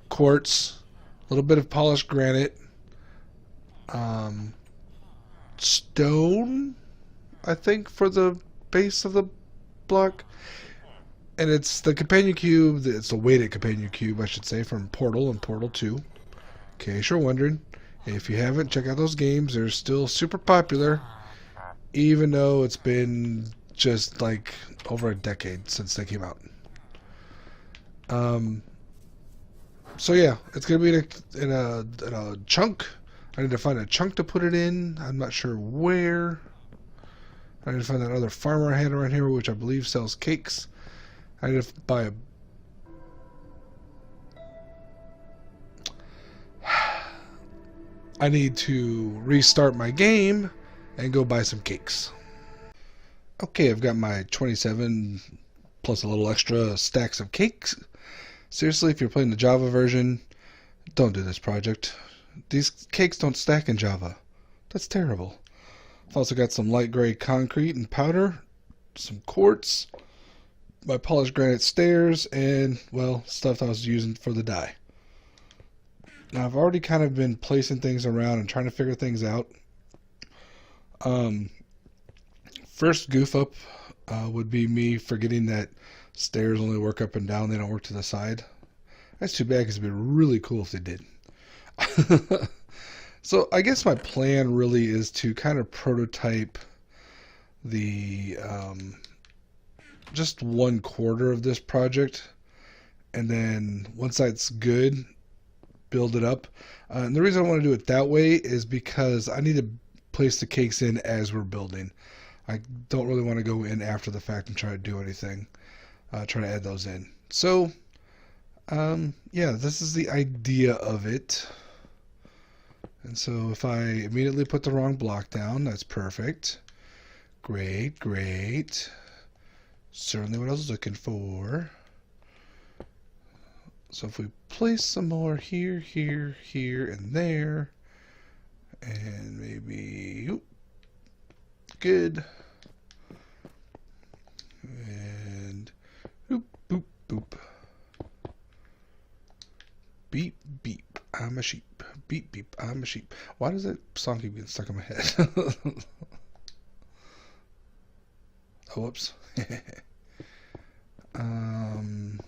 quartz, a little bit of polished granite, stone, I think, for the base of the block. And it's the companion cube, it's the weighted companion cube, I should say, from Portal and Portal 2. In case you're wondering, if you haven't, check out those games. They're still super popular, even though it's been just like over a decade since they came out. So yeah, it's gonna be in a chunk. I need to find a chunk to put it in. I'm not sure where. I need to find that other farmer I had around here, which I believe sells cakes. I need to buy a... I need to restart my game and go buy some cakes. Okay, I've got my 27 plus a little extra stacks of cakes. Seriously, if you're playing the Java version, don't do this project. These cakes don't stack in Java. That's terrible. I've also got some light gray concrete and powder, some quartz, my polished granite stairs, and, well, stuff I was using for the dye. Now, I've already kind of been placing things around and trying to figure things out. First goof up would be me forgetting that stairs only work up and down. They don't work to the side. That's too bad because it'd be really cool if they did. So I guess my plan really is to kind of prototype the just 1/4 of this project, and then once that's good, build it up. And the reason I want to do it that way is because I need to place the cakes in as we're building. I don't really want to go in after the fact and try to do anything. Try to add those in. So, yeah, this is the idea of it. And so if I immediately put the wrong block down, that's perfect. Great, great. Certainly what I was looking for. So if we place some more here, here, here, and there, and maybe, oop, good. And boop, boop, boop. Beep, beep, I'm a sheep. Beep, beep, I'm a sheep. Why does that song keep getting stuck in my head? Oh, whoops. And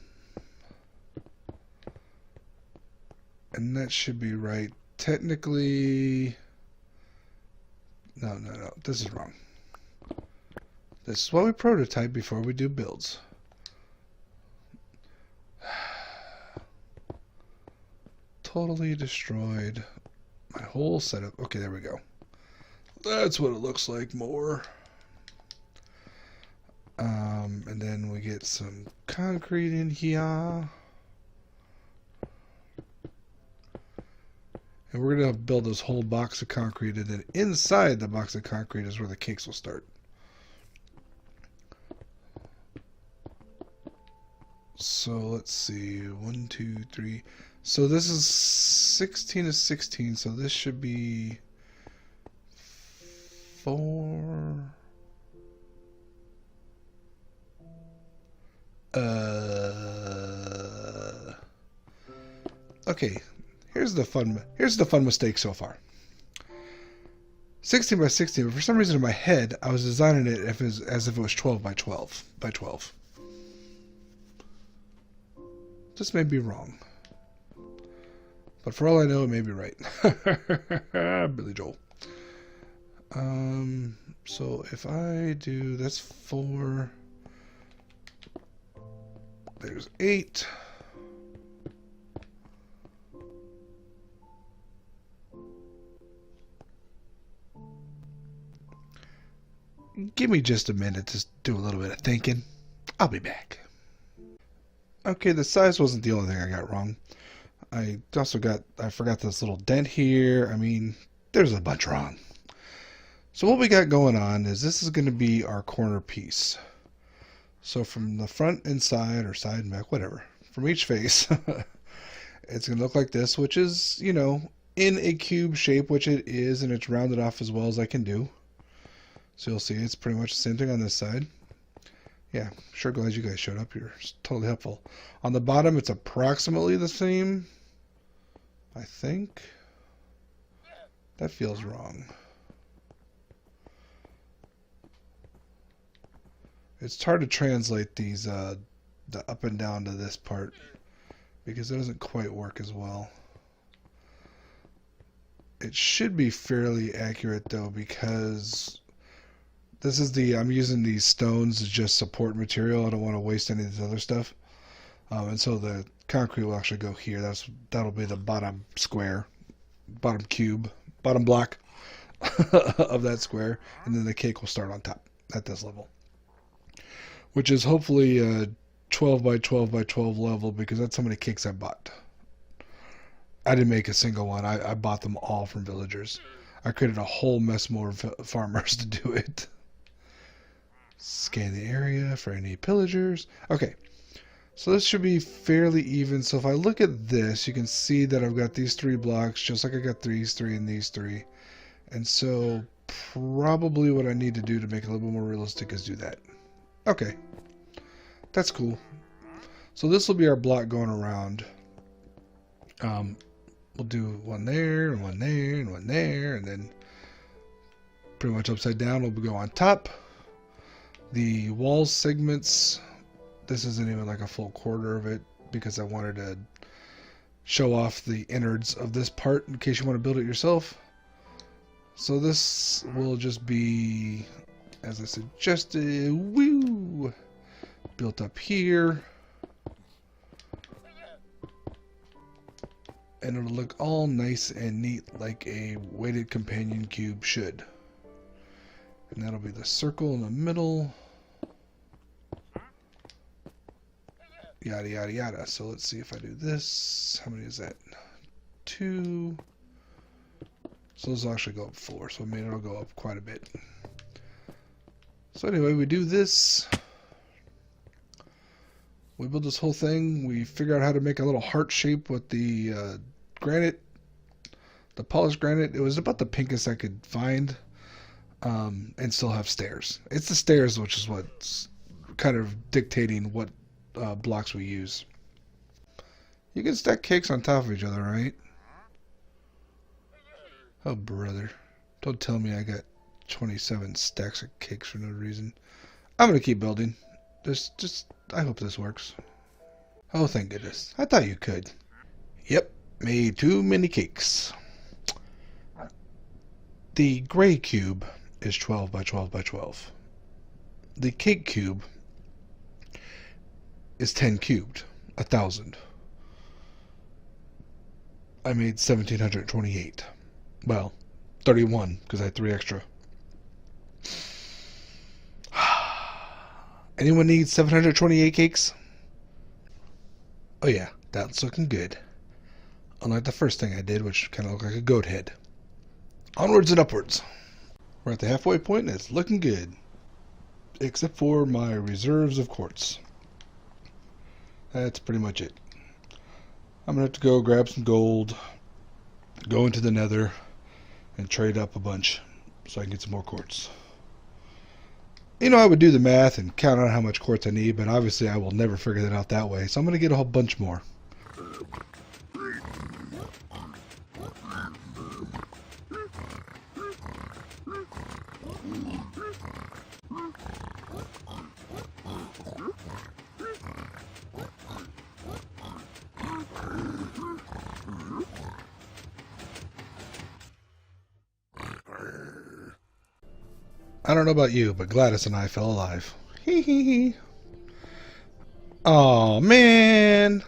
that should be right. Technically, no. This is wrong. This is what we prototype before we do builds. Totally destroyed my whole setup. Okay, there we go. That's what it looks like more. And then we get some concrete in here. And we're going to build this whole box of concrete, and then inside the box of concrete is where the cakes will start. So let's see, 1, 2, 3. So this is 16 to 16, so this should be 4. Okay, here's the fun mistake so far. 16 by 16, but for some reason in my head I was designing it as if it was 12 by 12 by 12. This may be wrong, but for all I know, it may be right. Billy Joel. So if I do, that's 4. There's 8. Give me just a minute to do a little bit of thinking. I'll be back. Okay, the size wasn't the only thing I got wrong. I forgot this little dent here. I mean, there's a bunch wrong. So what we got going on is this is going to be our corner piece. So from the front and side, or side and back, whatever, from each face, it's going to look like this, which is, you know, in a cube shape, which it is, and it's rounded off as well as I can do. So you'll see it's pretty much the same thing on this side. Yeah, sure glad you guys showed up here. It's totally helpful. On the bottom, it's approximately the same, I think. That feels wrong. It's hard to translate these, the up and down to this part, because it doesn't quite work as well. It should be fairly accurate though, because this is I'm using these stones as just support material. I don't want to waste any of this other stuff. And so the concrete will actually go here. That'll be the bottom square, bottom cube, bottom block of that square. And then the cake will start on top at this level, which is hopefully a 12 by 12 by 12 level, because that's how many cakes I bought. I didn't make a single one. I bought them all from villagers. I created a whole mess more of farmers to do it. Scan the area for any pillagers. Okay, so this should be fairly even. So if I look at this, you can see that I've got these 3 blocks, just like I got these 3 and these 3. And so probably what I need to do to make it a little bit more realistic is do that. Okay, that's cool. So this will be our block going around. We'll do one there, and one there, and one there, and then pretty much upside down will go on top. The wall segments, this isn't even like a full quarter of it, because I wanted to show off the innards of this part in case you want to build it yourself. So this will just be, as I suggested, woo, built up here. And it'll look all nice and neat like a weighted companion cube should. And that'll be the circle in the middle. Yada, yada, yada. So let's see if I do this. How many is that? 2. So this will actually go up 4. So maybe it'll go up quite a bit. So anyway, we do this. We build this whole thing. We figure out how to make a little heart shape with the granite, the polished granite. It was about the pinkest I could find, and still have stairs. It's the stairs which is what's kind of dictating what blocks we use. You can stack cakes on top of each other, right? Oh, brother. Don't tell me I got 27 stacks of cakes for no reason. I'm going to keep building. I hope this works. Oh, thank goodness. I thought you could. Yep, made too many cakes. The gray cube is 12 by 12 by 12. The cake cube is 10 cubed, 1,000. I made 1,728. Well, 31, because I had 3 extra. Anyone need 728 cakes? Oh yeah, that's looking good. Unlike the first thing I did, which kind of looked like a goat head. Onwards and upwards. We're at the halfway point and it's looking good. Except for my reserves of quartz. That's pretty much it. I'm going to have to go grab some gold, go into the nether, and trade up a bunch so I can get some more quartz. You know, I would do the math and count out how much quartz I need, but obviously I will never figure that out that way. So I'm going to get a whole bunch more. I don't know about you, but Gladys and I fell alive. Hee hee hee. Aw, man.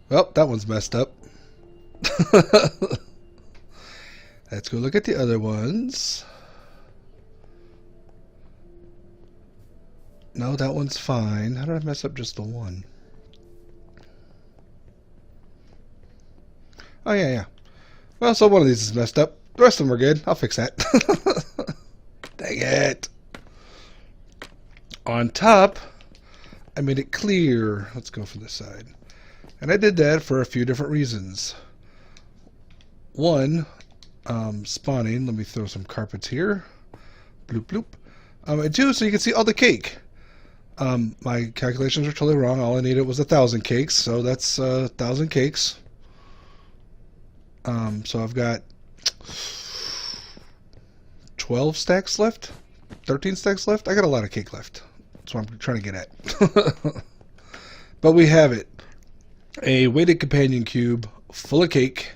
Well, that one's messed up. Let's go look at the other ones. No, that one's fine. How did I mess up just the one? Oh, yeah. Well, so one of these is messed up. The rest of them are good. I'll fix that. Dang it. On top, I made it clear. Let's go from this side. And I did that for a few different reasons. One, spawning. Let me throw some carpets here. Bloop, bloop. And two, so you can see all the cake. My calculations are totally wrong. All I needed was 1,000 cakes, so that's 1,000 cakes. So I've got 12 stacks left, 13 stacks left. I got a lot of cake left. That's what I'm trying to get at. But we have it. A weighted companion cube full of cake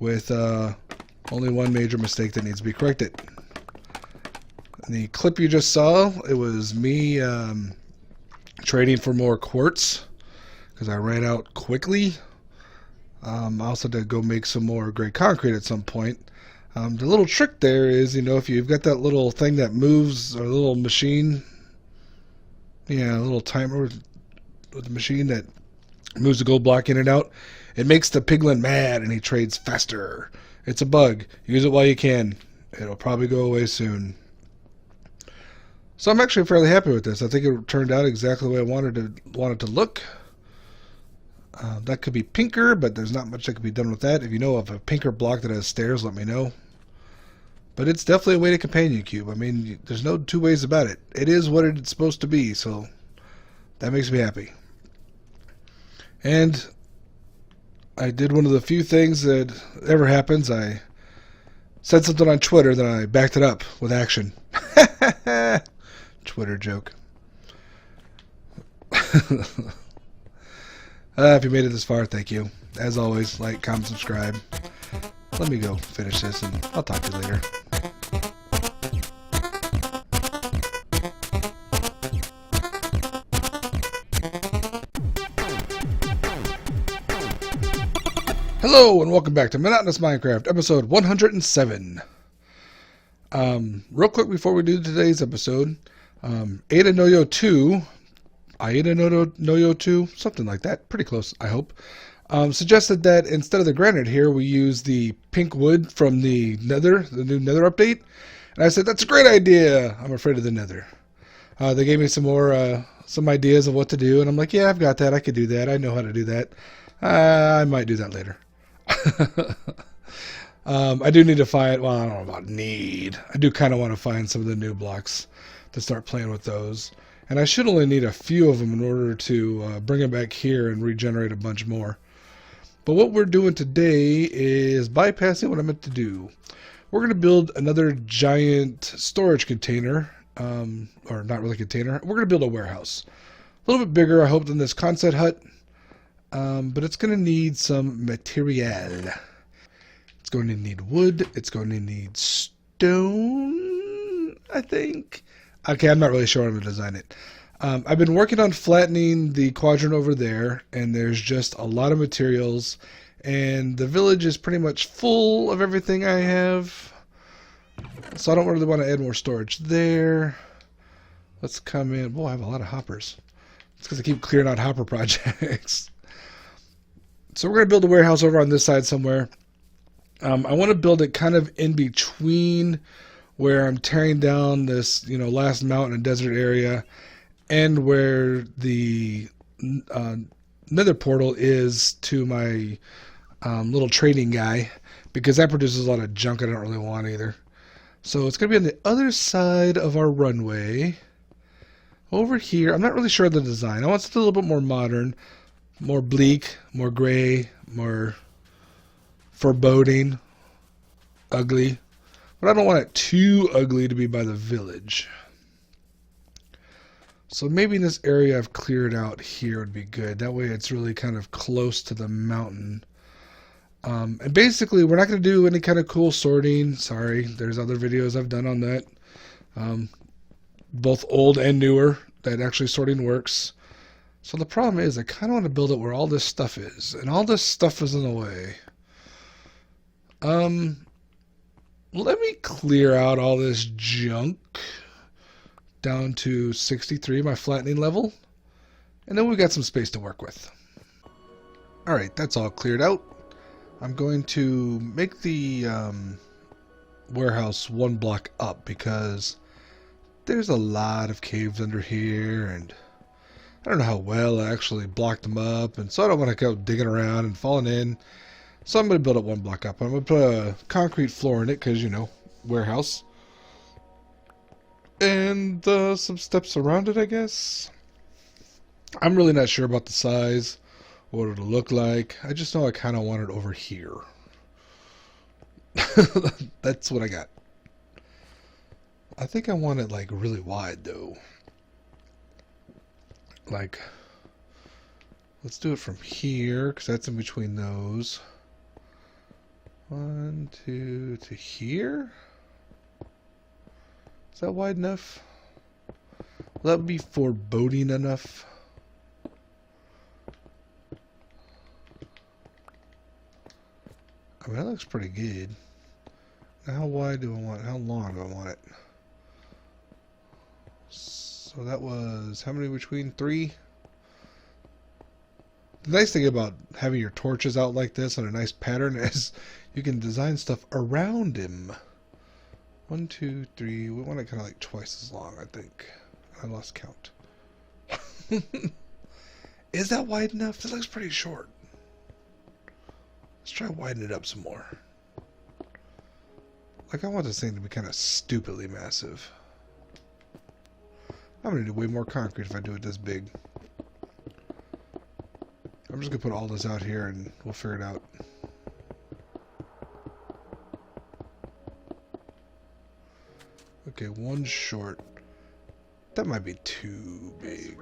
with only one major mistake that needs to be corrected. The clip you just saw, it was me trading for more quartz because I ran out quickly. I also had to go make some more gray concrete at some point. The little trick there is, you know, if you've got that little thing that moves, or a little machine, yeah, a little timer with the machine that moves the gold block in and out, it makes the piglin mad and he trades faster. It's a bug. Use it while you can. It'll probably go away soon. So I'm actually fairly happy with this. I think it turned out exactly the way I wanted it to look. That could be pinker, but there's not much that could be done with that. If you know of a pinker block that has stairs, let me know. But it's definitely a weighted companion cube. I mean, there's no two ways about it. It is what it's supposed to be, so that makes me happy. And I did one of the few things that ever happens. I said something on Twitter, then I backed it up with action. Twitter joke. If you made it this far, thank you. As always, like, comment, subscribe. Let me go finish this, and I'll talk to you later. Hello, and welcome back to Monotonous Minecraft, episode 107. Real quick before we do today's episode, Ada Noyo 2... Aida Noyo 2, something like that, pretty close, I hope, suggested that instead of the granite here, we use the pink wood from the nether, the new nether update. And I said, that's a great idea. I'm afraid of the nether. They gave me some more, some ideas of what to do, and I'm like, yeah, I've got that. I could do that. I know how to do that. I might do that later. I do need to find, well, I don't know about need. I do kind of want to find some of the new blocks to start playing with those. And I should only need a few of them in order to bring them back here and regenerate a bunch more. But what we're doing today is bypassing what I meant to do. We're going to build another giant storage container, or not really container. We're going to build a warehouse. A little bit bigger, I hope, than this concept hut. But it's going to need some material. It's going to need wood. It's going to need stone, I think. Okay, I'm not really sure how to design it. I've been working on flattening the quadrant over there, and there's just a lot of materials, and the village is pretty much full of everything I have, so I don't really want to add more storage there. Let's come in. Whoa, I have a lot of hoppers. It's because I keep clearing out hopper projects. So we're going to build a warehouse over on this side somewhere. I want to build it kind of in between where I'm tearing down this, last mountain and desert area, and where the nether portal is to my little trading guy, because that produces a lot of junk I don't really want either. So it's going to be on the other side of our runway. Over here, I'm not really sure of the design. I want something a little bit more modern, more bleak, more gray, more foreboding, ugly. But I don't want it too ugly to be by the village. So maybe in this area I've cleared out here would be good. That way it's really kind of close to the mountain. And basically we're not going to do any kind of cool sorting. Sorry, there's other videos I've done on that. Both old and newer, that actually sorting works. So the problem is I kind of want to build it where all this stuff is. And all this stuff is in the way. Let me clear out all this junk down to 63, my flattening level. And then we've got some space to work with. Alright, that's all cleared out. I'm going to make the warehouse one block up because there's a lot of caves under here, and I don't know how well I actually blocked them up, and so I don't want to go digging around and falling in. So I'm going to build it one block up. I'm going to put a concrete floor in it because, warehouse. And some steps around it, I guess. I'm really not sure about the size, what it'll look like. I just know I kind of want it over here. That's what I got. I think I want it like really wide though. Like, let's do it from here because that's in between those. 1, 2 to here. Is that wide enough? Will that be foreboding enough? I mean, that looks pretty good. Now, how wide do I want it? How long do I want it? So that was, how many between? 3? The nice thing about having your torches out like this on a nice pattern is you can design stuff around him. 1, 2, 3. We want it kind of like twice as long, I think. I lost count. Is that wide enough? That looks pretty short. Let's try widen it up some more. Like, I want this thing to be kind of stupidly massive. I'm going to do way more concrete if I do it this big. I'm just going to put all this out here and we'll figure it out. Okay, one short. That might be too big.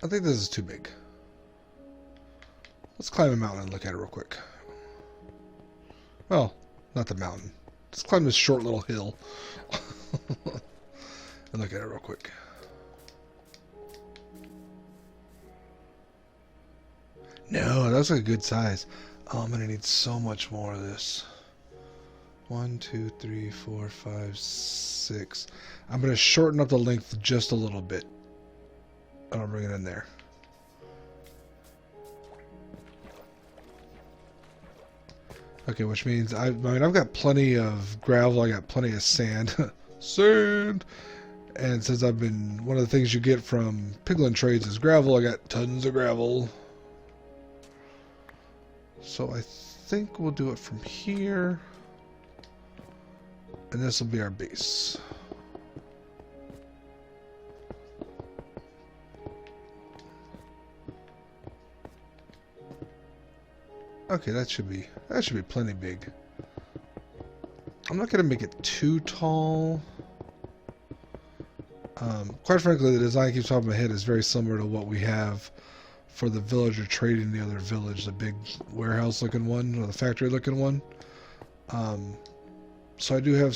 I think this is too big. Let's climb a mountain and look at it real quick. Well, not the mountain. Let's climb this short little hill and look at it real quick. No, that's a good size. Oh, I'm gonna need so much more of this. 1, 2, 3, 4, 5, 6. I'm gonna shorten up the length just a little bit. And I'll bring it in there. Okay, which means I mean I've got plenty of gravel. I got plenty of sand. Sand. And since I've been, one of the things you get from Piglin Trades is gravel. I got tons of gravel. So I think we'll do it from here. And this will be our base. Okay, that should be plenty big. I'm not gonna make it too tall. Quite frankly, the design keeps popping in my head is very similar to what we have for the villager trading the other village, the big warehouse looking one, or the factory looking one. So I do have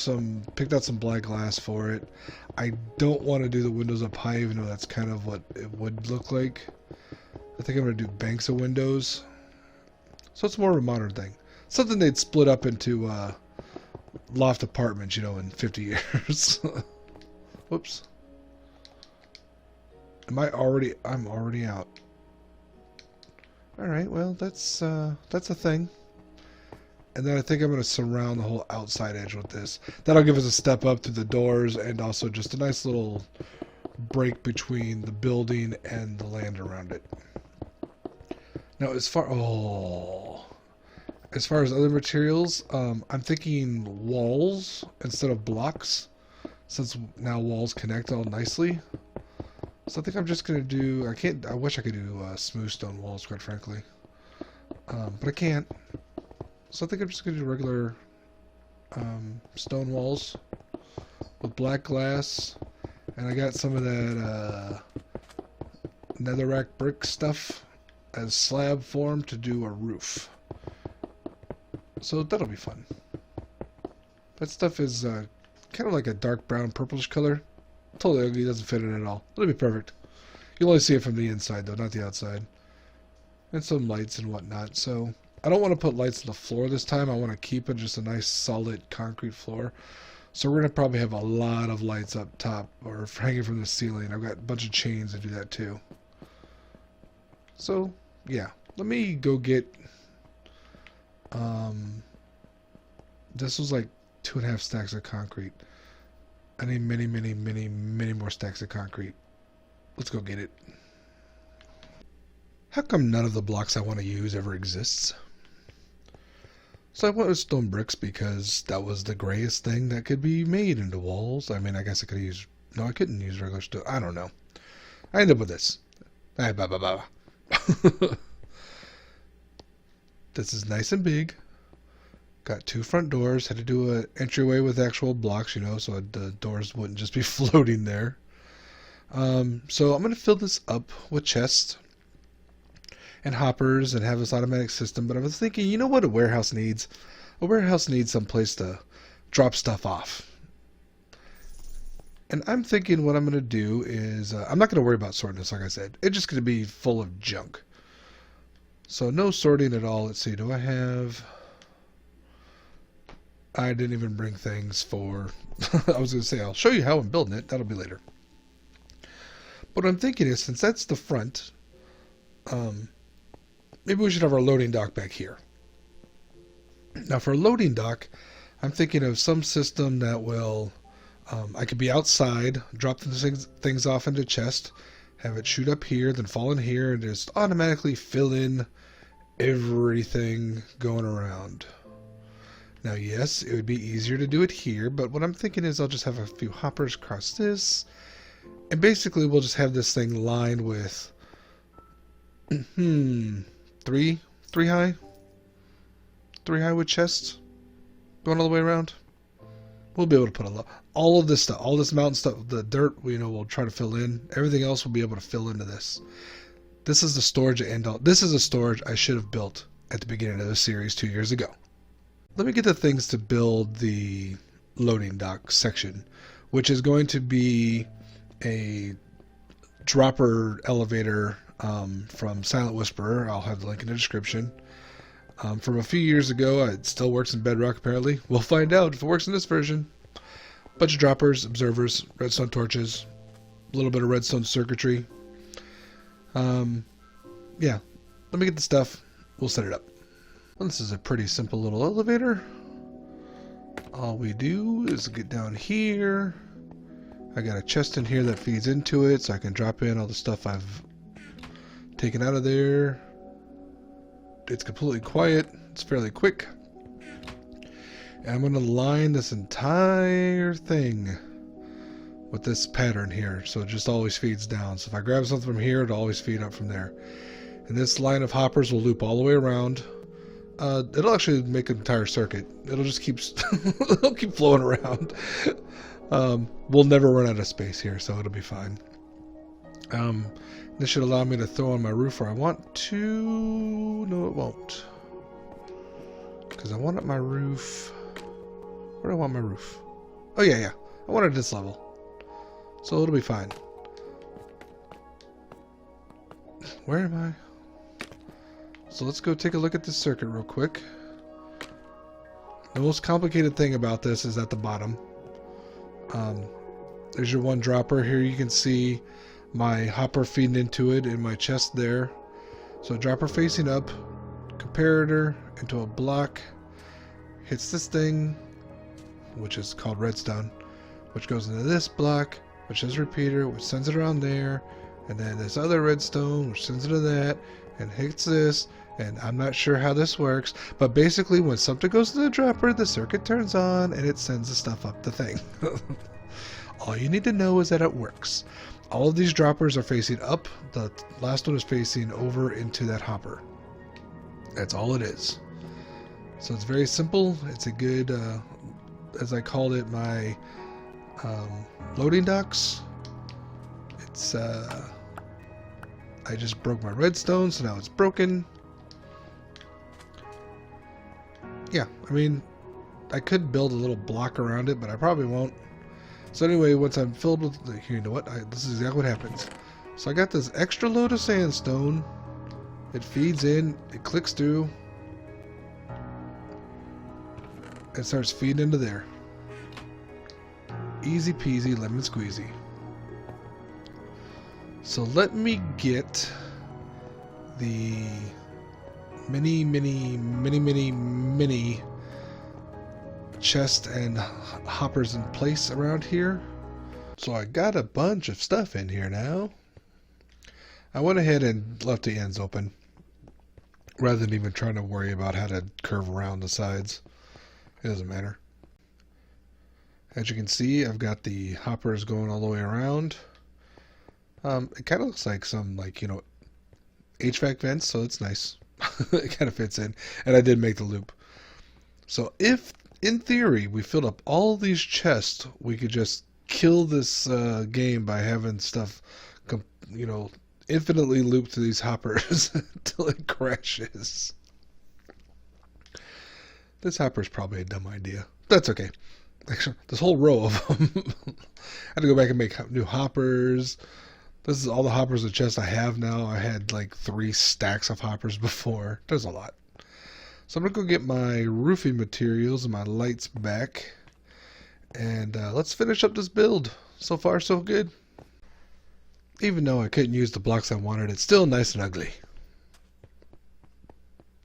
picked out some black glass for it. I don't want to do the windows up high, even though that's kind of what it would look like. I think I'm going to do banks of windows. So it's more of a modern thing. Something they'd split up into loft apartments, in 50 years. Whoops. I'm already out. Alright, well, that's a thing. And then I think I'm going to surround the whole outside edge with this. That'll give us a step up through the doors and also just a nice little break between the building and the land around it. Now, as far as other materials, I'm thinking walls instead of blocks, since now walls connect all nicely. So I think I'm just gonna do. I wish I could do smooth stone walls, quite frankly, but I can't. So I think I'm just gonna do regular stone walls with black glass, and I got some of that netherrack brick stuff as slab form to do a roof. So that'll be fun. That stuff is kind of like a dark brown purplish color. Totally ugly, doesn't fit it at all. It'll be perfect. You'll only see it from the inside though, not the outside. And some lights and whatnot. So I don't want to put lights on the floor this time. I want to keep it just a nice solid concrete floor. So we're going to probably have a lot of lights up top or hanging from the ceiling. I've got a bunch of chains to do that too. So yeah, let me go get this was like 2.5 stacks of concrete. I need many more stacks of concrete. Let's go get it. How come none of the blocks I want to use ever exists? So I went with stone bricks because that was the grayest thing that could be made into walls. I mean, I guess I could use... No, I couldn't use regular stone. I don't know. I ended up with this. This is nice and big. Got 2 front doors. Had to do an entryway with actual blocks, you know, so the doors wouldn't just be floating there. So I'm going to fill this up with chests and hoppers and have this automatic system. But I was thinking, you know what a warehouse needs? A warehouse needs some place to drop stuff off. And I'm thinking what I'm going to do is, I'm not going to worry about sorting this, like I said. It's just going to be full of junk. So no sorting at all. Let's see, do I have... I didn't even bring things for... I was going to say, I'll show you how I'm building it. That'll be later. But what I'm thinking is, since that's the front, maybe we should have our loading dock back here. Now for a loading dock, I'm thinking of some system that will... I could be outside, drop the things off into chest, have it shoot up here, then fall in here, and just automatically fill in everything going around. Now, yes, it would be easier to do it here, but what I'm thinking is I'll just have a few hoppers across this, and basically we'll just have this thing lined with, three high with chests going all the way around. We'll be able to put all of this stuff, all this mountain stuff, the dirt, you know, we'll try to fill in. Everything else we'll be able to fill into this. This is the storage end all. This is a storage I should have built at the beginning of the series 2 years ago. Let me get the things to build the loading dock section, which is going to be a dropper elevator from Silent Whisperer. I'll have the link in the description. From a few years ago, it still works in Bedrock apparently. We'll find out if it works in this version. Bunch of droppers, observers, redstone torches, a little bit of redstone circuitry. Yeah, let me get the stuff. We'll set it up. Well, this is a pretty simple little elevator. All we do is get down here. I got a chest in here that feeds into it, so I can drop in all the stuff I've taken out of there. It's completely quiet. It's fairly quick. And I'm going to line this entire thing with this pattern here, so it just always feeds down. So if I grab something from here, it'll always feed up from there. And this line of hoppers will loop all the way around. It'll actually make an entire circuit. It'll just keep it'll keep flowing around. We'll never run out of space here, so it'll be fine. This should allow me to throw on my roof where I want to. No, it won't. Because I want it my roof. Where do I want my roof? Oh, yeah. I want it at this level. So it'll be fine. Where am I? So let's go take a look at this circuit real quick. The most complicated thing about this is at the bottom. There's your one dropper. Here you can see my hopper feeding into it in my chest there. So dropper facing up, comparator into a block, hits this thing, which is called redstone, which goes into this block, which is repeater, which sends it around there, and then this other redstone, which sends it to that, and hits this. And I'm not sure how this works, but basically when something goes to the dropper, the circuit turns on and it sends the stuff up the thing. All you need to know is that it works. All of these droppers are facing up. The last one is facing over into that hopper. That's all it is. So it's very simple. It's a good, as I called it, my loading docks. It's, I just broke my redstone, so now it's broken. Yeah, I mean, I could build a little block around it, but I probably won't. So anyway, once I'm filled with, you know what, this is exactly what happens. So I got this extra load of sandstone. It feeds in, it clicks through, and starts feeding into there. Easy peasy, lemon squeezy. So let me get the many chest and hoppers in place around here. So I got a bunch of stuff in here now. I went ahead and left the ends open rather than even trying to worry about how to curve around the sides. It doesn't matter. As you can see, I've got the hoppers going all the way around. It kind of looks like some, like, you know, HVAC vents, so it's nice. It kind of fits in, and I did make the loop. So if, in theory, we filled up all these chests, we could just kill this game by having stuff, you know, infinitely looped to these hoppers until it crashes. This hopper is probably a dumb idea. That's okay. Actually, this whole row of them. I had to go back and make new hoppers. This is all the hoppers of chest I have now. I had like 3 stacks of hoppers before. There's a lot. So I'm going to go get my roofing materials and my lights back. And let's finish up this build. So far, so good. Even though I couldn't use the blocks I wanted, it's still nice and ugly.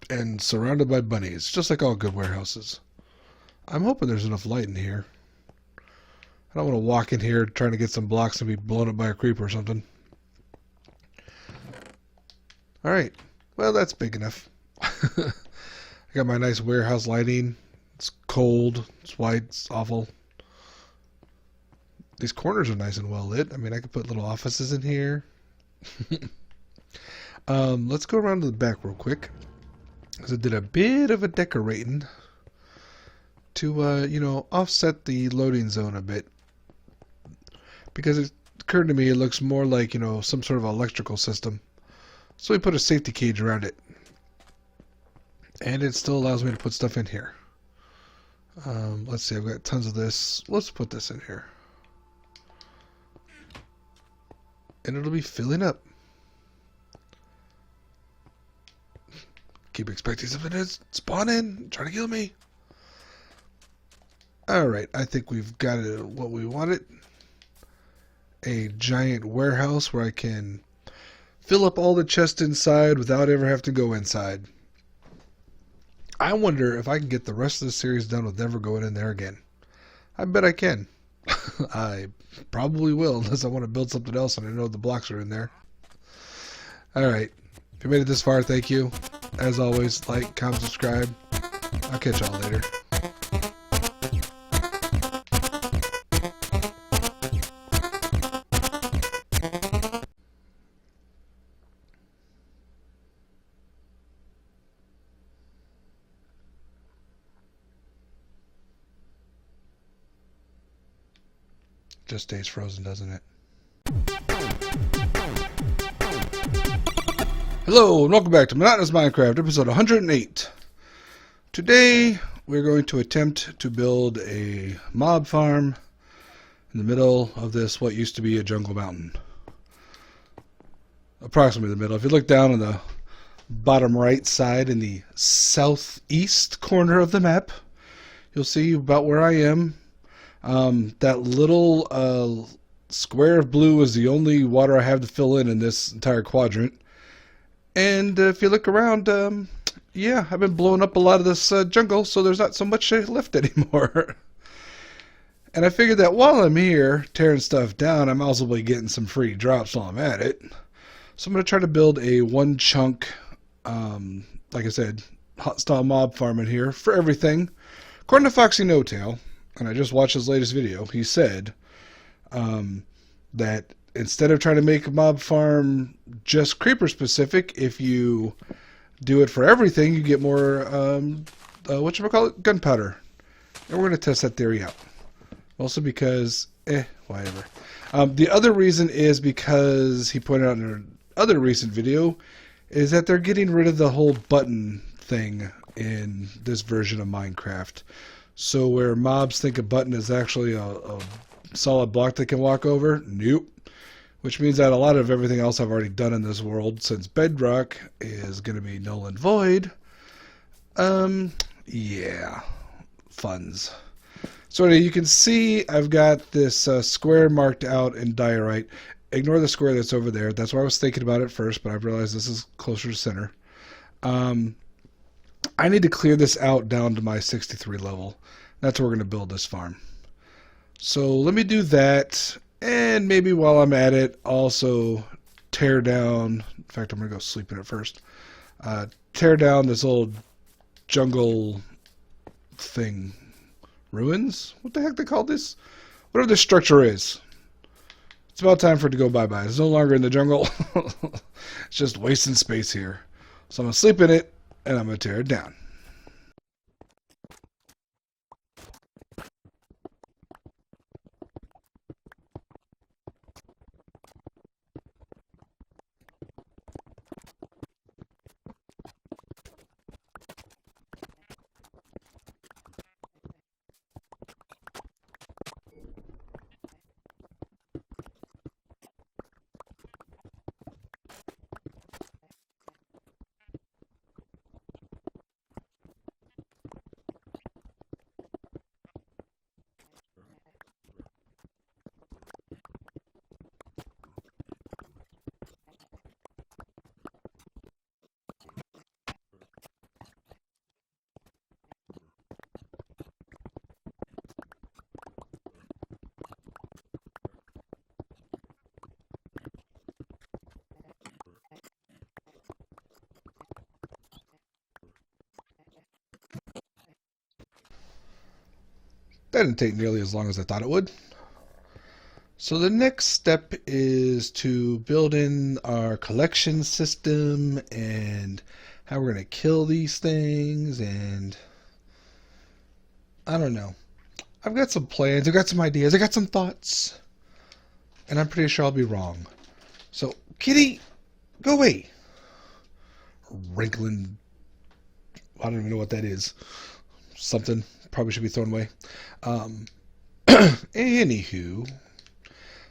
And surrounded by bunnies, just like all good warehouses. I'm hoping there's enough light in here. I don't want to walk in here trying to get some blocks and be blown up by a creeper or something. Alright, well, that's big enough. I got my nice warehouse lighting. It's cold, it's white, it's awful. These corners are nice and well lit. I mean, I could put little offices in here. Let's go around to the back real quick. Because I did a bit of a decorating to, you know, offset the loading zone a bit. Because it occurred to me it looks more like, you know, some sort of electrical system. So we put a safety cage around it. And it still allows me to put stuff in here. Let's see, I've got tons of this. Let's put this in here. And it'll be filling up. Keep expecting something to spawn in, try to kill me. Alright, I think we've got it what we wanted. A giant warehouse where I can fill up all the chests inside without ever having to go inside. I wonder if I can get the rest of the series done with never going in there again. I bet I can. I probably will, unless I want to build something else and I know the blocks are in there. Alright, if you made it this far, thank you. As always, like, comment, subscribe. I'll catch y'all later. Just stays frozen, doesn't it? Hello, and welcome back to Monotonous Minecraft, episode 108. Today, we're going to attempt to build a mob farm in the middle of this, what used to be a jungle mountain. Approximately the middle. If you look down on the bottom right side in the southeast corner of the map, you'll see about where I am. That little square of blue is the only water I have to fill in this entire quadrant. And if you look around, yeah, I've been blowing up a lot of this jungle, so there's not so much left anymore. And I figured that while I'm here tearing stuff down, I might as well be getting some free drops while I'm at it. So I'm going to try to build a one chunk, like I said, hot style mob farm in here for everything. According to Foxy No Tail, and I just watched his latest video, he said that instead of trying to make a mob farm just creeper specific, if you do it for everything, you get more, whatchamacallit, gunpowder. And we're going to test that theory out. Also because, whatever. The other reason is because he pointed out in another recent video is that they're getting rid of the whole button thing in this version of Minecraft. So where mobs think a button is actually a solid block they can walk over, nope. Which means that a lot of everything else I've already done in this world, since Bedrock is going to be null and void, yeah, funds. So anyway, you can see I've got this square marked out in diorite. Ignore the square that's over there. That's what I was thinking about at first, but I've realized this is closer to center. I need to clear this out down to my 63 level. That's where we're going to build this farm. So let me do that, and maybe while I'm at it, also tear down, in fact, I'm going to go sleep in it first, tear down this old jungle thing. Ruins? What the heck they call this? Whatever this structure is. It's about time for it to go bye-bye. It's no longer in the jungle. It's just wasting space here. So I'm going to sleep in it, and I'm going to tear it down. That didn't take nearly as long as I thought it would. So the next step is to build in our collection system and how we're going to kill these things, and I don't know. I've got some plans, I've got some ideas, I got some thoughts, and I'm pretty sure I'll be wrong. So, kitty, go away. Wrinkling, I don't even know what that is. Something probably should be thrown away. Anywho,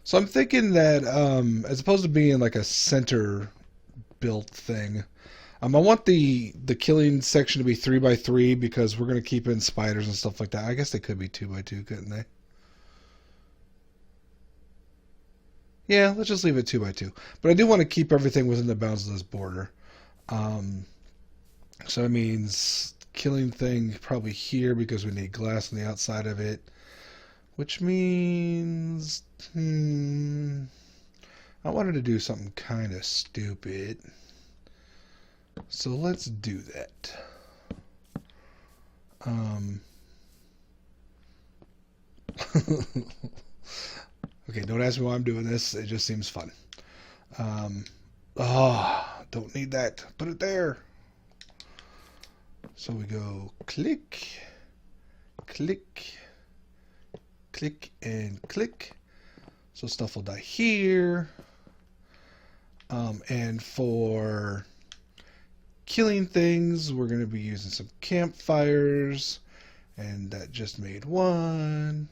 so I'm thinking that as opposed to being like a center built thing, I want the killing section to be 3x3 because we're going to keep in spiders and stuff like that. I guess they could be 2x2, couldn't they? Yeah, let's just leave it 2x2. But I do want to keep everything within the bounds of this border. So that means killing thing probably here because we need glass on the outside of it. Which means... I wanted to do something kind of stupid. So let's do that. Okay, don't ask me why I'm doing this. It just seems fun. Don't need that. Put it there. So we go click, click, click, and click. So stuff will die here. And for killing things, we're going to be using some campfires. And that just made 1.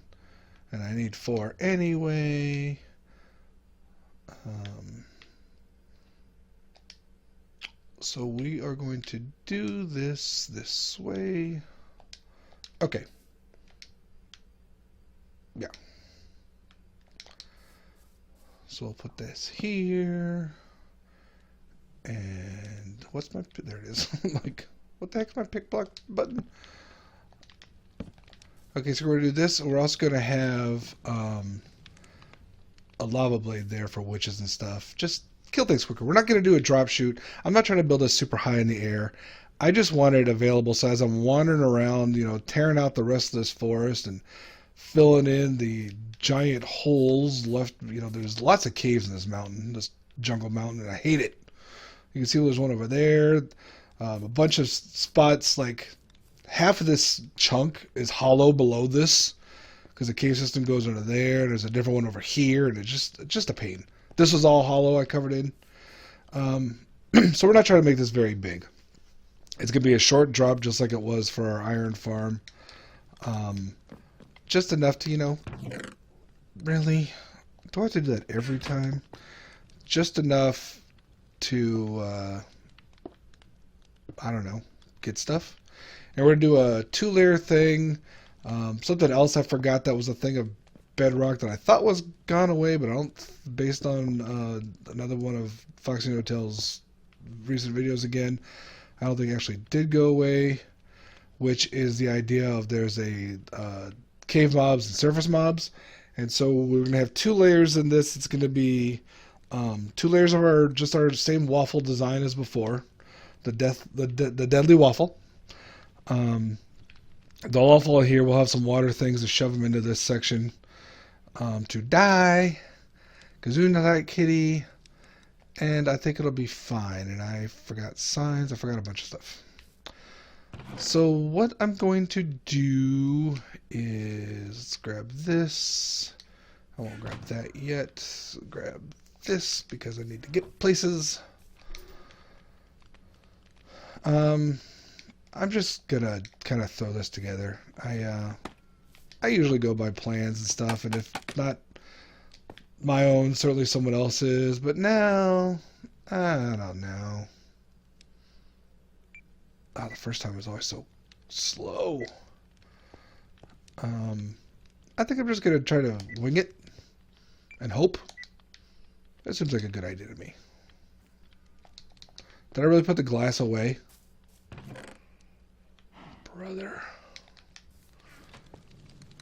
And I need 4 anyway. So we are going to do this way. Okay. Yeah. So we'll put this here. And what's my... There it is. Like, what the heck's my pick block button? Okay, so we're going to do this. And we're also going to have a lava blade there for witches and stuff. Just kill things quicker. We're not going to do a drop shoot. I'm not trying to build this super high in the air. I just want it available so as I'm wandering around, you know, tearing out the rest of this forest and filling in the giant holes left. You know, there's lots of caves in this mountain, this jungle mountain, and I hate it. You can see there's one over there. A bunch of spots, like half of this chunk is hollow below this because the cave system goes under there. There's a different one over here, and it's just a pain. This was all hollow I covered in. So we're not trying to make this very big. It's going to be a short drop just like it was for our iron farm. Just enough to, you know, really? Do I have to do that every time? Just enough to, I don't know, get stuff. And we're going to do a 2-layer thing. Something else I forgot that was a thing of Bedrock that I thought was gone away, but I don't, based on another one of Foxy Hotel's recent videos again, I don't think it actually did go away, which is the idea of there's a cave mobs and surface mobs. And so we're going to have 2 layers in this. It's going to be 2 layers of our same waffle design as before, the deadly waffle. The waffle here will have some water things to shove them into this section to die. Kazuna like kitty. And I think it'll be fine. And I forgot signs. I forgot a bunch of stuff. So what I'm going to do is let's grab this. I won't grab that yet. Grab this because I need to get places. I'm just gonna kind of throw this together. I usually go by plans and stuff, and if not my own, certainly someone else's. But now, I don't know. Oh, the first time was always so slow. I think I'm just gonna try to wing it and hope. That seems like a good idea to me. Did I really put the glass away? Brother.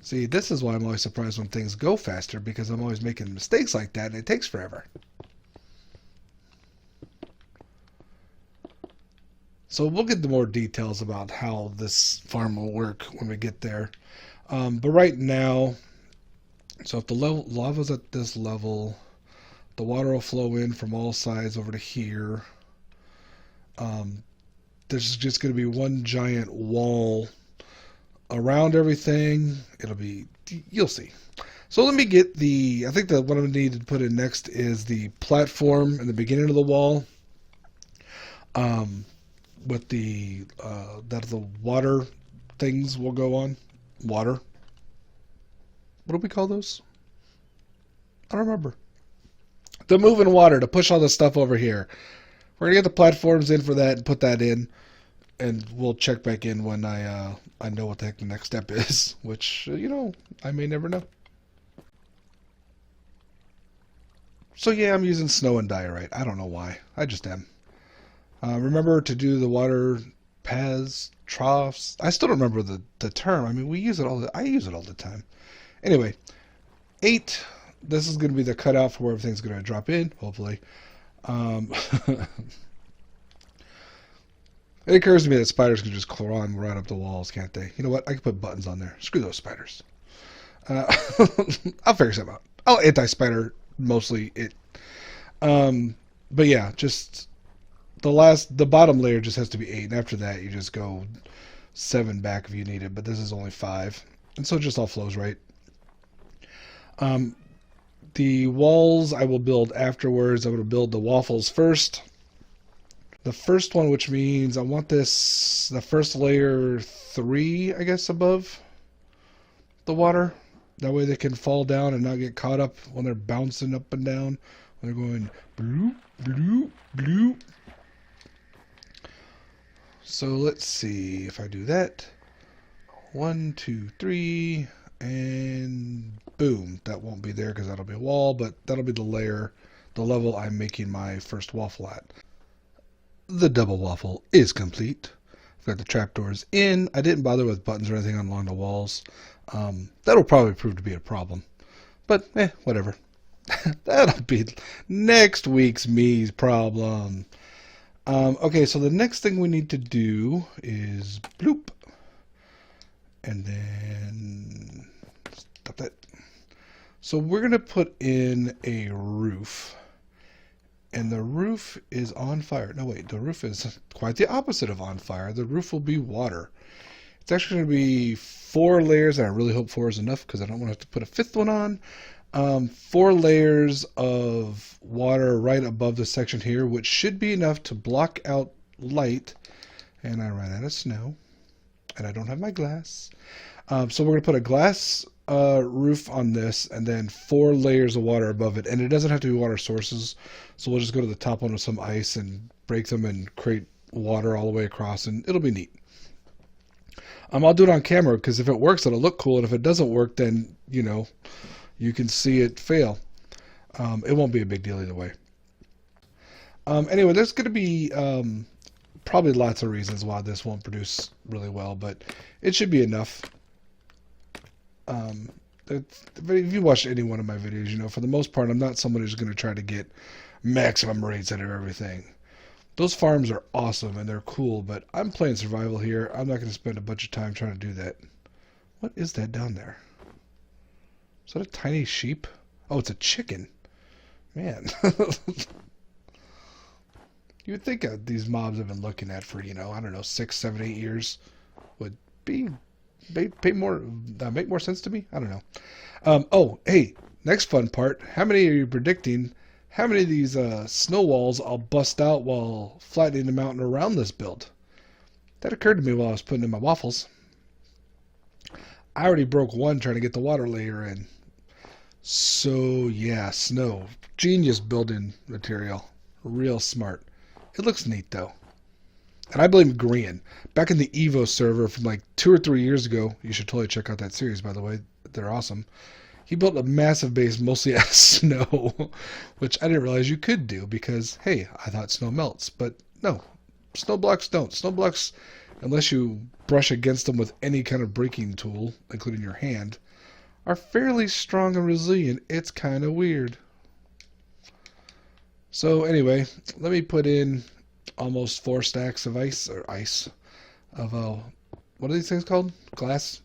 See, this is why I'm always surprised when things go faster, because I'm always making mistakes like that and it takes forever. So we'll get the more details about how this farm will work when we get there. But right now, so if the lava's at this level, the water will flow in from all sides over to here. There's just going to be one giant wall around everything. It'll be, you'll see. So let me get I think that what I'm going to need to put in next is the platform in the beginning of the wall. With that the water things will go on. Water. What do we call those? I don't remember. The moving water to push all the stuff over here. We're going to get the platforms in for that and put that in. And we'll check back in when I know what the heck the next step is. Which, you know, I may never know. So yeah, I'm using snow and diorite. I don't know why. I just am. Remember to do the water paths, troughs. I still don't remember the term. I mean, we use it I use it all the time. Anyway, 8. This is going to be the cutout for where everything's going to drop in, hopefully. It occurs to me that spiders can just climb right up the walls, can't they? You know what? I can put buttons on there. Screw those spiders. I'll figure something out. I'll anti-spider mostly it. But yeah, just the bottom layer just has to be 8, and after that you just go 7 back if you need it, but this is only 5, and so it just all flows right. The walls I will build afterwards. I'm going to build the waffles first. The first one, which means I want the first layer 3, I guess, above the water. That way they can fall down and not get caught up when they're bouncing up and down. When they're going bloop, bloop, bloop. So let's see if I do that. 1, 2, 3. And boom, that won't be there because that'll be a wall, but that'll be the layer, the level I'm making my first waffle at. The double waffle is complete. I've got the trapdoors in. I didn't bother with buttons or anything along the walls. That'll probably prove to be a problem, but whatever. That'll be next week's me's problem. Okay, so the next thing we need to do is bloop. And then stop that. So we're going to put in a roof. And the roof is on fire. No, wait, the roof is quite the opposite of on fire. The roof will be water. It's actually going to be 4 layers, and I really hope 4 is enough because I don't want to have to put a 5th one on. 4 layers of water right above the section here, which should be enough to block out light. And I ran out of snow, and I don't have my glass. So we're going to put a glass roof on this, and then 4 layers of water above it. And it doesn't have to be water sources, so we'll just go to the top one with some ice and break them and create water all the way across, and it'll be neat. I'll do it on camera because if it works, it'll look cool, and if it doesn't work, then you can see it fail. It won't be a big deal either way. Anyway, there's going to be probably lots of reasons why this won't produce really well, but it should be enough. If you watched any one of my videos, for the most part, I'm not someone who's going to try to get maximum rates out of everything. Those farms are awesome and they're cool, but I'm playing survival here. I'm not going to spend a bunch of time trying to do that. What is that down there? Is that a tiny sheep? Oh, it's a chicken. Man. You would think these mobs I've been looking at for, I don't know, 6, 7, 8 years would make more sense to me. I don't know. Oh, hey, next fun part. How many are you predicting? How many of these snow walls I'll bust out while flattening the mountain around this build? That occurred to me while I was putting in my waffles. I already broke one trying to get the water layer in. So yeah, snow. Genius building material. Real smart. It looks neat though. And I blame Grian. Back in the Evo server from like 2 or 3 years ago, you should totally check out that series, by the way. They're awesome. He built a massive base mostly out of snow, which I didn't realize you could do because, hey, I thought snow melts. But no, snow blocks don't. Snow blocks, unless you brush against them with any kind of breaking tool, including your hand, are fairly strong and resilient. It's kind of weird. So anyway, let me put in almost 4 stacks of ice, of what are these things called? Glass.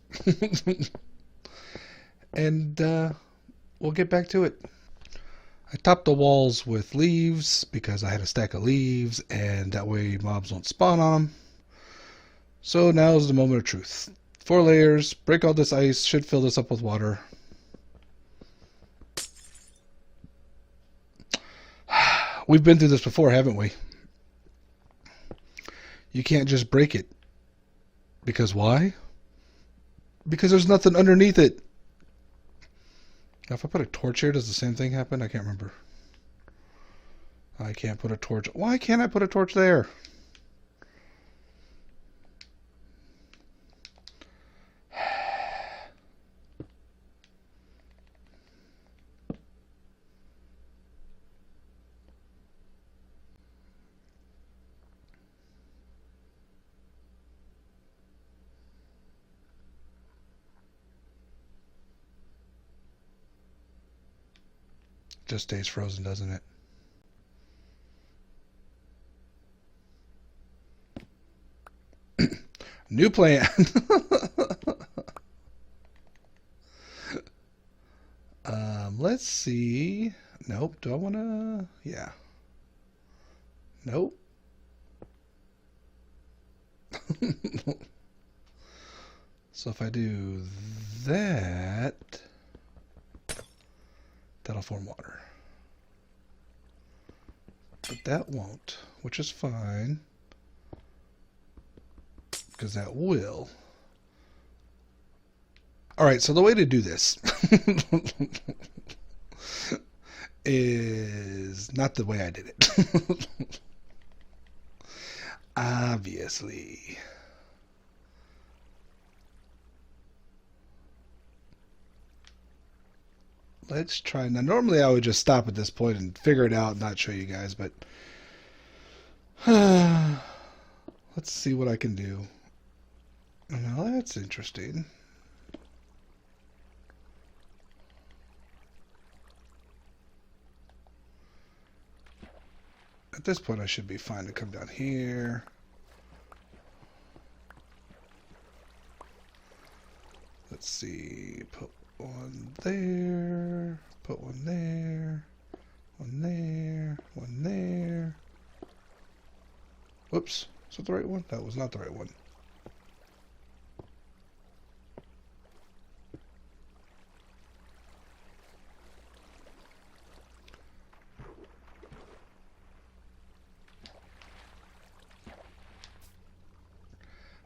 And we'll get back to it. I topped the walls with leaves because I had a stack of leaves, and that way mobs won't spawn on them. So now is the moment of truth. 4 layers, break all this ice, should fill this up with water. We've been through this before, haven't we? You can't just break it. Because why? Because there's nothing underneath it. Now, if I put a torch here, does the same thing happen? I can't remember. I can't put a torch. Why can't I put a torch there? Just stays frozen, doesn't it? New plan. Let's see. Nope. Do I want to? Yeah. Nope. So if I do that, that'll form water. But that won't, which is fine, because that will. Alright, so the way to do this is not the way I did it. Obviously. Let's try. Now, normally I would just stop at this point and figure it out and not show you guys, but let's see what I can do. Now, that's interesting. At this point, I should be fine to come down here. Let's see. Put one there. Put one there. One there. One there. Whoops. Is that the right one? That was not the right one.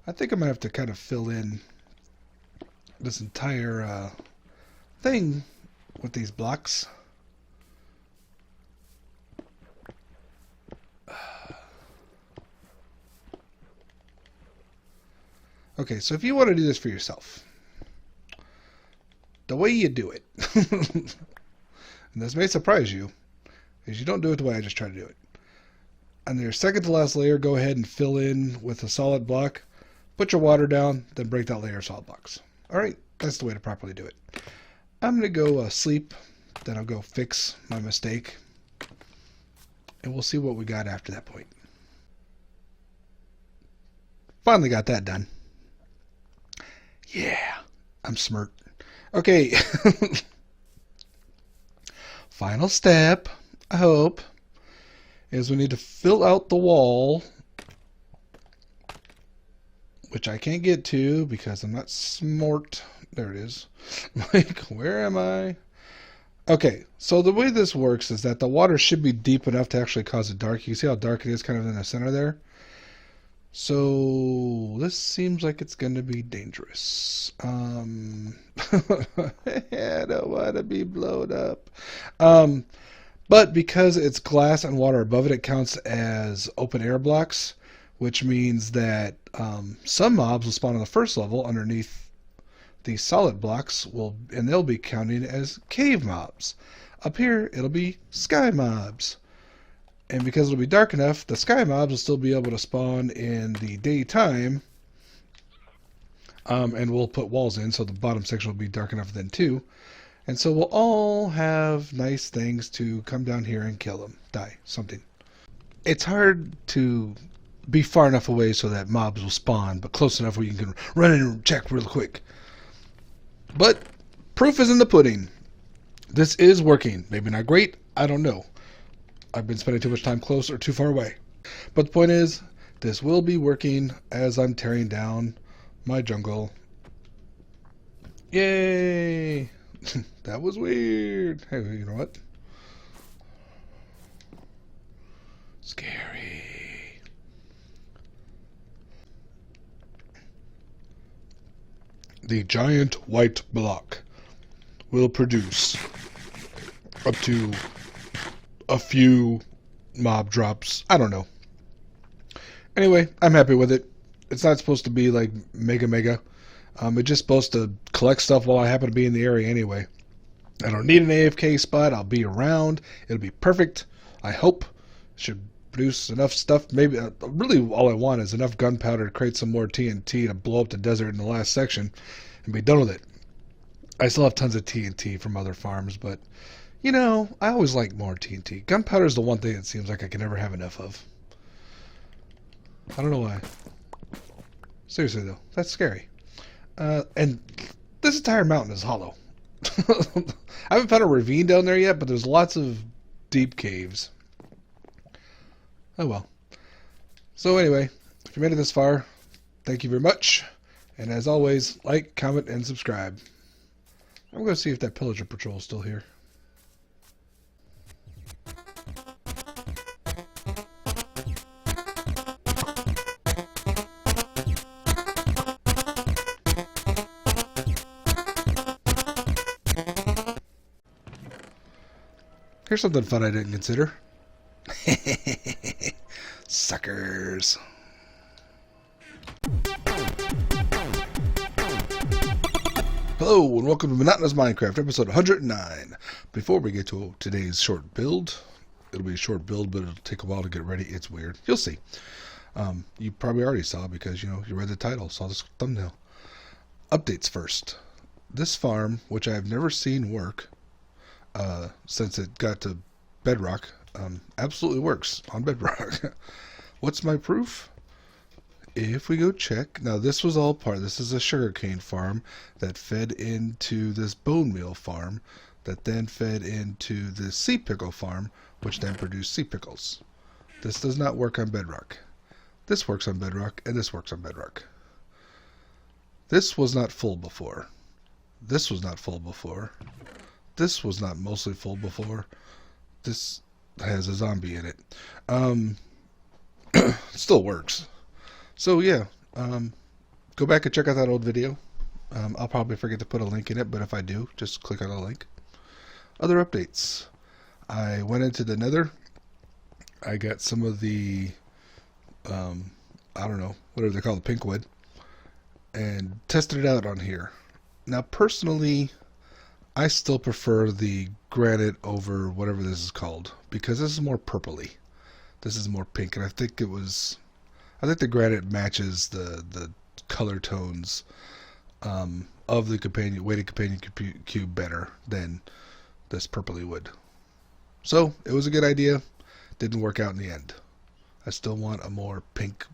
I think I'm going to have to kind of fill in this entire thing with these blocks. Okay, so if you want to do this for yourself, the way you do it, and this may surprise you, is you don't do it the way I just tried to do it. On your second to last layer, go ahead and fill in with a solid block. Put your water down, then break that layer of solid blocks. Alright, that's the way to properly do it. I'm going to go sleep, then I'll go fix my mistake, and we'll see what we got after that point. Finally got that done. Yeah, I'm smart. Okay. Final step, I hope, is we need to fill out the wall, which I can't get to because I'm not smart. There it is. Like, where am I? Okay, so the way this works is that the water should be deep enough to actually cause it dark. You see how dark it is kind of in the center there? So this seems like it's going to be dangerous. I don't want to be blown up. But because it's glass and water above it, it counts as open air blocks, which means that some mobs will spawn on the first level underneath these solid blocks, and they'll be counting as cave mobs. Up here, it'll be sky mobs. And because it'll be dark enough, the sky mobs will still be able to spawn in the daytime. And we'll put walls in, so the bottom section will be dark enough then too. And so we'll all have nice things to come down here and kill them. Die. Something. It's hard to be far enough away so that mobs will spawn, but close enough where you can run in and check real quick. But proof is in the pudding. This is working. Maybe not great. I don't know. I've been spending too much time close or too far away. But the point is, this will be working as I'm tearing down my jungle. Yay! That was weird. Hey, you know what? Scary. The giant white block will produce up to a few mob drops. I don't know. Anyway, I'm happy with it. It's not supposed to be like mega. It's just supposed to collect stuff while I happen to be in the area anyway. I don't need an AFK spot. I'll be around. It'll be perfect. I hope. Should produce enough stuff. Maybe really all I want is enough gunpowder to create some more TNT to blow up the desert in the last section and be done with it. I still have tons of TNT from other farms, but you know, I always like more TNT. Gunpowder is the one thing it seems like I can never have enough of. I don't know why. Seriously though, that's scary. And this entire mountain is hollow. I haven't found a ravine down there yet, but there's lots of deep caves. Oh well. So anyway, if you made it this far, thank you very much. And as always, like, comment, and subscribe. I'm going to see if that pillager patrol is still here. Here's something fun I didn't consider. Suckers. Hello and welcome to Monotonous Minecraft, episode 109. Before we get to today's short build, it'll be a short build, but it'll take a while to get ready. It's weird. You'll see. You probably already saw because, you read the title, saw this thumbnail. Updates first. This farm, which I have never seen work since it got to Bedrock, absolutely works on Bedrock. What's my proof? If we go check, now this was all this is a sugarcane farm that fed into this bone meal farm that then fed into this sea pickle farm, which then produced sea pickles. This does not work on Bedrock. This works on Bedrock, and this works on Bedrock. This was not full before. This was not full before. This was not mostly full before. This has a zombie in it. Still works. So yeah, go back and check out that old video. I'll probably forget to put a link in it, but if I do, just click on the link. Other updates. I went into the Nether. I got some of the, I don't know, whatever they call the pink wood, and tested it out on here. Now, personally, I still prefer the granite over whatever this is called, because this is more purpley. This is more pink, and I think the granite matches the color tones of the weighted companion cube better than this purpley wood. So it was a good idea. Didn't work out in the end. I still want a more pink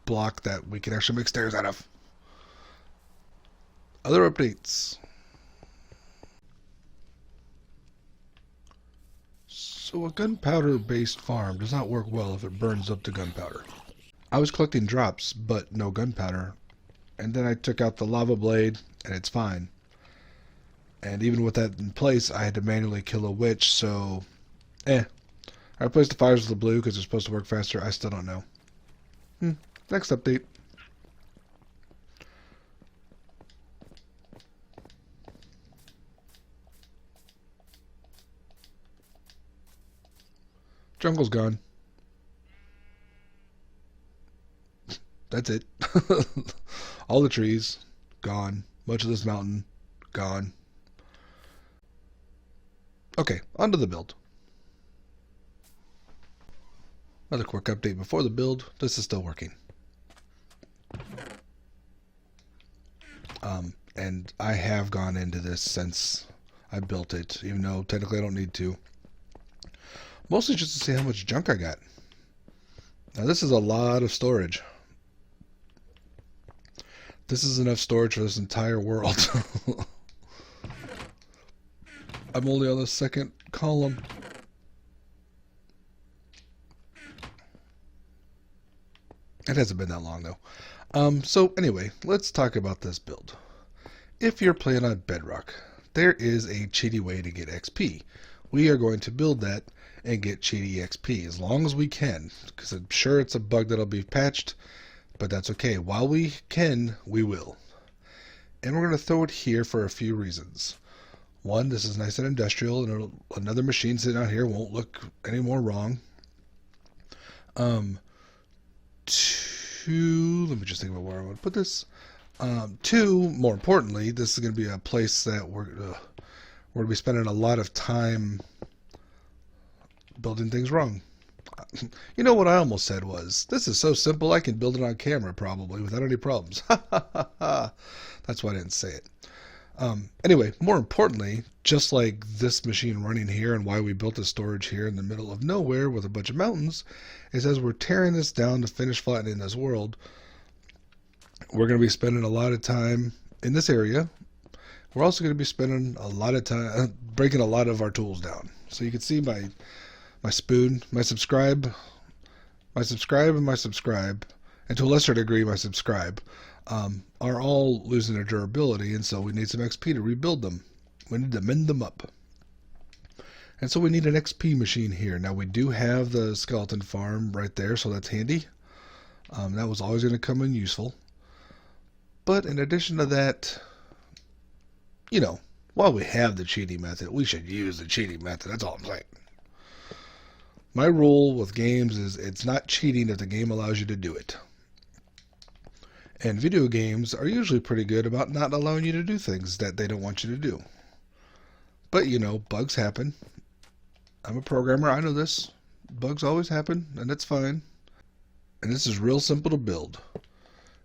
block that we can actually make stairs out of. Other updates. So a gunpowder based farm does not work well if it burns up the gunpowder. I was collecting drops, but no gunpowder. And then I took out the lava blade, and it's fine. And even with that in place, I had to manually kill a witch, so... I replaced the fires with the blue because they're supposed to work faster. I still don't know. Next update. Jungle's gone. That's it. All the trees, gone. Much of this mountain, gone. Okay, on to the build. Another quick update before the build. This is still working. And I have gone into this since I built it, even though technically I don't need to. Mostly just to see how much junk I got. Now this is a lot of storage. This is enough storage for this entire world. I'm only on the second column. It hasn't been that long though. So anyway, let's talk about this build. If you're playing on Bedrock, there is a cheaty way to get XP. We are going to build that and get cheaty XP as long as we can, because I'm sure it's a bug that'll be patched. But that's okay. While we can, we will. And we're going to throw it here for a few reasons. One, this is nice and industrial, and another machine sitting out here won't look any more wrong. Two, let me just think about where I want to put this. Two, more importantly, this is going to be a place that we're going to be spending a lot of time building things wrong. You know what I almost said was, this is so simple I can build it on camera probably without any problems. That's why I didn't say it. Anyway, more importantly, just like this machine running here and why we built the storage here in the middle of nowhere with a bunch of mountains, is as we're tearing this down to finish flattening this world, we're going to be spending a lot of time in this area. We're also going to be spending a lot of time breaking a lot of our tools down. So you can see my spoon, my subscribe, and my subscribe, and to a lesser degree my subscribe, are all losing their durability, and so we need some XP to rebuild them. We need to mend them up. And so we need an XP machine here. Now we do have the skeleton farm right there, so that's handy. That was always going to come in useful. But in addition to that, while we have the cheating method, we should use the cheating method. That's all I'm saying. My rule with games is it's not cheating if the game allows you to do it. And video games are usually pretty good about not allowing you to do things that they don't want you to do. But, you know, bugs happen. I'm a programmer, I know this. Bugs always happen, and that's fine. And this is real simple to build.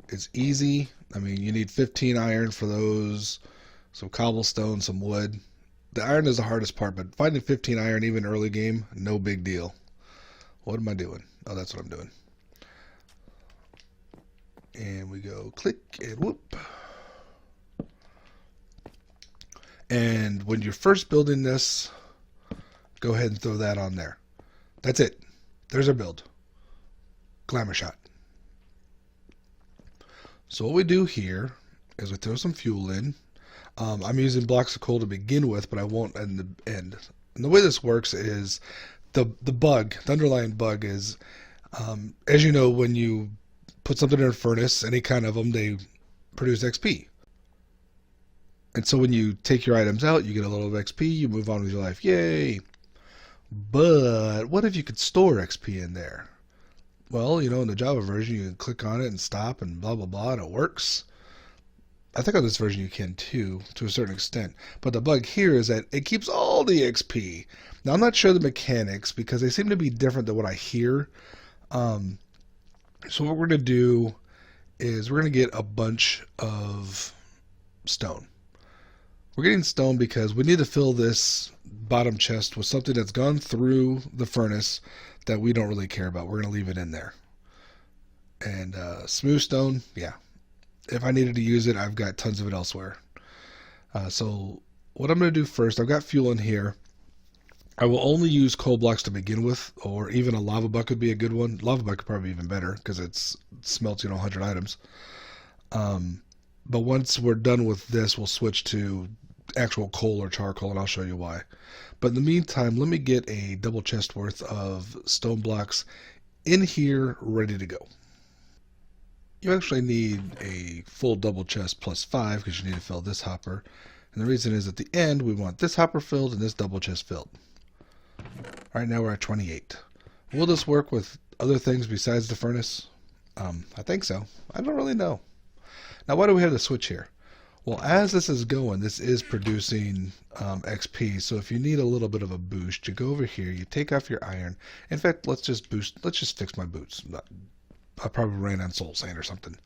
It's easy. I mean, you need 15 iron for those, some cobblestone, some wood. The iron is the hardest part, but finding 15 iron even early game, no big deal. What am I doing? Oh, that's what I'm doing. And we go click and whoop. And when you're first building this, go ahead and throw that on there. That's it. There's our build. Glamour shot. So what we do here is we throw some fuel in. I'm using blocks of coal to begin with, but I won't at the end. And the way this works is the underlying bug is, as you know, when you put something in a furnace, any kind of them, they produce XP. And so when you take your items out, you get a little XP, you move on with your life. Yay! But what if you could store XP in there? Well, you know, in the Java version, you can click on it and stop and blah, blah, blah, and it works. I think on this version you can too, to a certain extent. But the bug here is that it keeps all the XP. Now, I'm not sure the mechanics because they seem to be different than what I hear. So what we're going to do is we're going to get a bunch of stone. We're getting stone because we need to fill this bottom chest with something that's gone through the furnace that we don't really care about. We're going to leave it in there. And smooth stone, yeah. If I needed to use it, I've got tons of it elsewhere. So what I'm going to do first, I've got fuel in here. I will only use coal blocks to begin with, or even a lava bucket would be a good one. Lava bucket probably even better because it smelts, 100 items. But once we're done with this, we'll switch to actual coal or charcoal, and I'll show you why. But in the meantime, let me get a double chest worth of stone blocks in here ready to go. You actually need a full double chest plus 5 because you need to fill this hopper. And the reason is at the end, we want this hopper filled and this double chest filled. Right now we're at 28. Will this work with other things besides the furnace? I think so. I don't really know. Now, why do we have the switch here? Well, as this is going, this is producing XP. So if you need a little bit of a boost, you go over here, you take off your iron. In fact, let's just fix my boots. I probably ran on soul sand or something.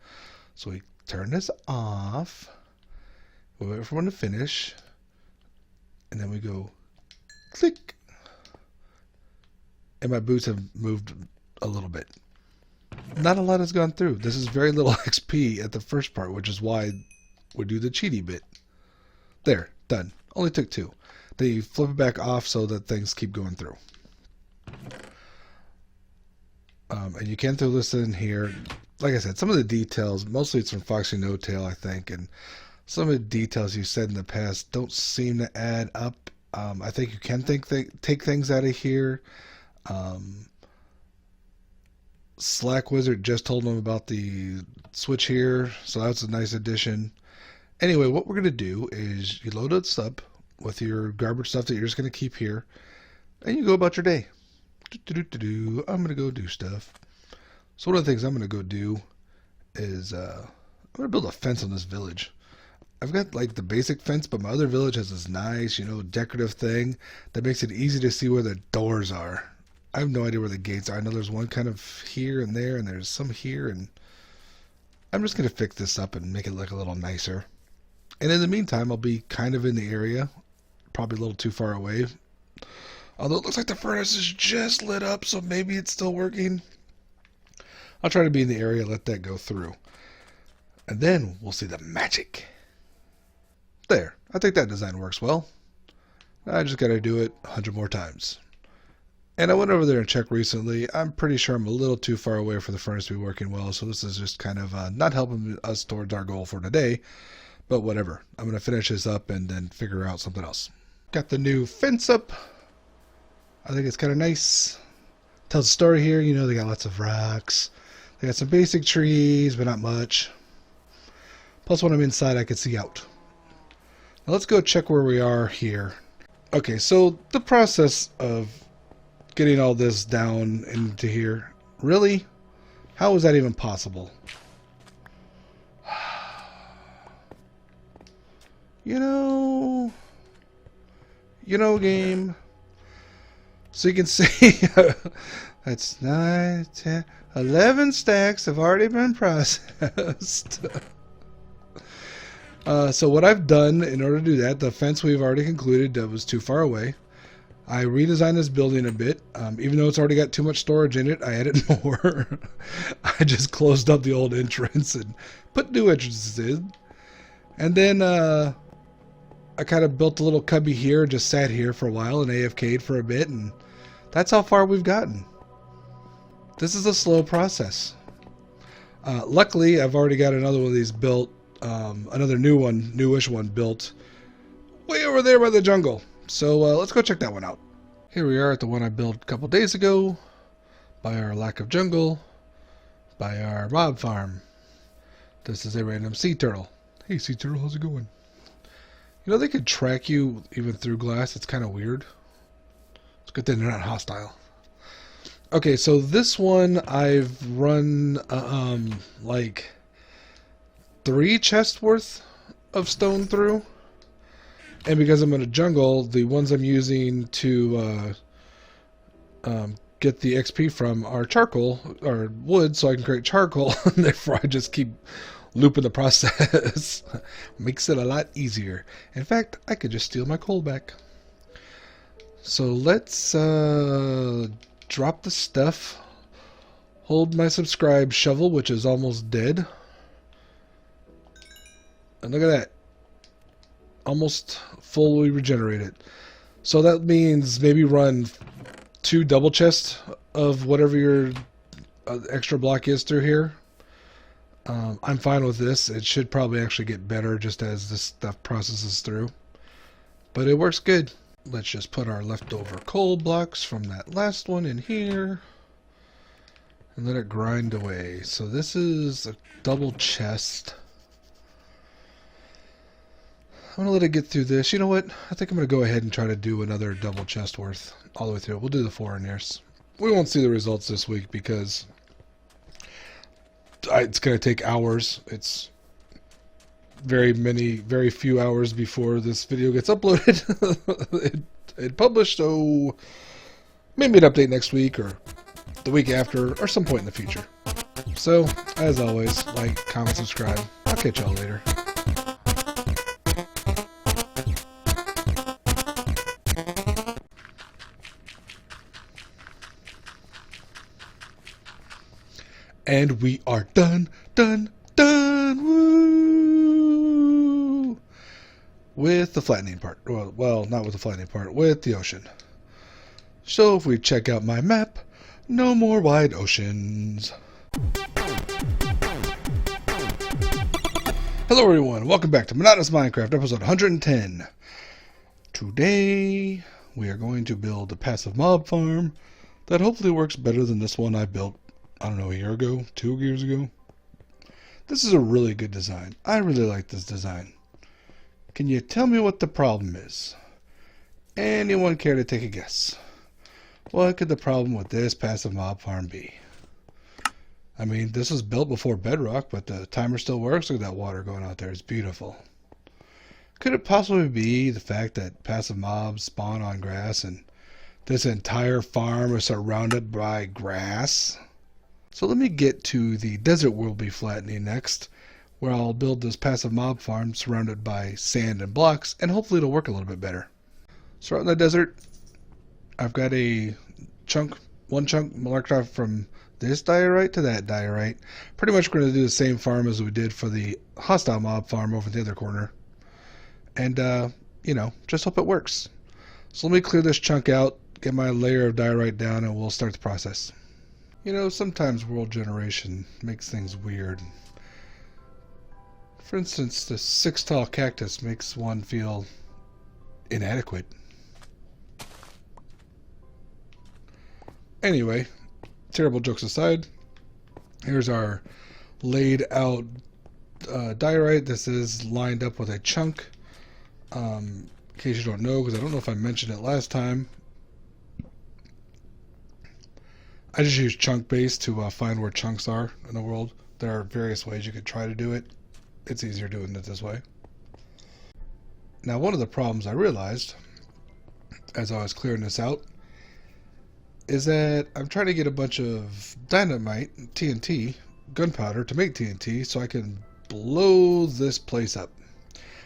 So we turn this off. We wait for one to finish. And then we go click. And my boots have moved a little bit. Not a lot has gone through. This is very little XP at the first part, which is why we do the cheaty bit. There, done. Only took 2. Then you flip it back off so that things keep going through. And you can throw this in here. Like I said, some of the details, mostly it's from Foxy No Tail, I think, and some of the details you said in the past don't seem to add up. I think you can take things out of here. Slack Wizard just told them about the switch here, so that's a nice addition. Anyway, what we're going to do is you load this up with your garbage stuff that you're just going to keep here, and you go about your day. I'm going to go do stuff. So one of the things I'm going to go do is I'm going to build a fence on this village. I've got like the basic fence, but my other village has this nice, decorative thing that makes it easy to see where the doors are. I have no idea where the gates are. I know there's one kind of here and there, and there's some here, and I'm just going to fix this up and make it look a little nicer. And in the meantime, I'll be kind of in the area, probably a little too far away. Although it looks like the furnace is just lit up, so maybe it's still working. I'll try to be in the area, let that go through. And then we'll see the magic. There. I think that design works well. I just got to do it 100 more times. And I went over there and checked recently. I'm pretty sure I'm a little too far away for the furnace to be working well, so this is just kind of not helping us towards our goal for today. But whatever. I'm going to finish this up and then figure out something else. Got the new fence up. I think it's kind of nice. Tells a story here. They got lots of rocks. They got some basic trees, but not much. Plus, when I'm inside, I can see out. Now, let's go check where we are here. Okay, so the process of getting all this down into here. Really? How is that even possible? You know, game. So you can see that's 9, 10, 11 stacks have already been processed. So what I've done in order to do that, the fence we've already concluded that was too far away. I redesigned this building a bit. Even though it's already got too much storage in it, I added more. I just closed up the old entrance and put new entrances in. And then I kind of built a little cubby here, just sat here for a while and AFK'd for a bit, and that's how far we've gotten. This is a slow process. Luckily, I've already got another one of these built, another newish one built way over there by the jungle. So let's go check that one out. Here we are at the one I built a couple days ago, by our lack of jungle, by our mob farm. This is a random sea turtle. Hey sea turtle, how's it going? You know, they could track you even through glass. It's kind of weird. It's a good thing they're not hostile. Okay, so this one I've run like 3 chests worth of stone through. And because I'm in a jungle, the ones I'm using to get the XP from are charcoal, or wood, so I can create charcoal. And therefore I just keep looping the process. Makes it a lot easier. In fact, I could just steal my coal back. So let's drop the stuff. Hold my subscribe shovel, which is almost dead. And look at that. Almost fully regenerated. So that means maybe run 2 double chests of whatever your extra block is through here. I'm fine with this. It should probably actually get better just as this stuff processes through. But it works good. Let's just put our leftover coal blocks from that last one in here. And let it grind away. So this is a double chest. I'm going to let it get through this. You know what? I think I'm going to go ahead and try to do another double chest worth all the way through. We'll do the 4 in here. We won't see the results this week because it's going to take hours. It's very few hours before this video gets uploaded. it published, so maybe an update next week or the week after or some point in the future. So, as always, like, comment, subscribe. I'll catch y'all later. And we are done. Woo! With the flattening part. Well, not with the flattening part, with the ocean. So if we check out my map, no more wide oceans. Hello everyone, welcome back to Monotonous Minecraft, episode 110. Today, we are going to build a passive mob farm that hopefully works better than this one I built, I don't know, a year ago, 2 years ago. This is a really good design. I really like this design. Can you tell me what the problem is? Anyone care to take a guess? What could the problem with this passive mob farm be? I mean, this was built before Bedrock, but the timer still works. Look at that water going out there. It's beautiful. Could it possibly be the fact that passive mobs spawn on grass and this entire farm is surrounded by grass? So let me get to the desert we'll be flattening next, where I'll build this passive mob farm surrounded by sand and blocks, and hopefully it'll work a little bit better. So out in the desert, I've got one chunk marked off from this diorite to that diorite. Pretty much going to do the same farm as we did for the hostile mob farm over in the other corner. And, you know, just hope it works. So let me clear this chunk out, get my layer of diorite down, and we'll start the process. You know, sometimes world generation makes things weird. For instance, the 6 tall cactus makes one feel inadequate. Anyway, terrible jokes aside, here's our laid out diorite. This is lined up with a chunk. In case you don't know, because I don't know if I mentioned it last time, I just use chunk base to find where chunks are in the world. There are various ways you could try to do it. It's easier doing it this way. Now, one of the problems I realized as I was clearing this out is that I'm trying to get a bunch of dynamite, TNT, gunpowder to make TNT so I can blow this place up.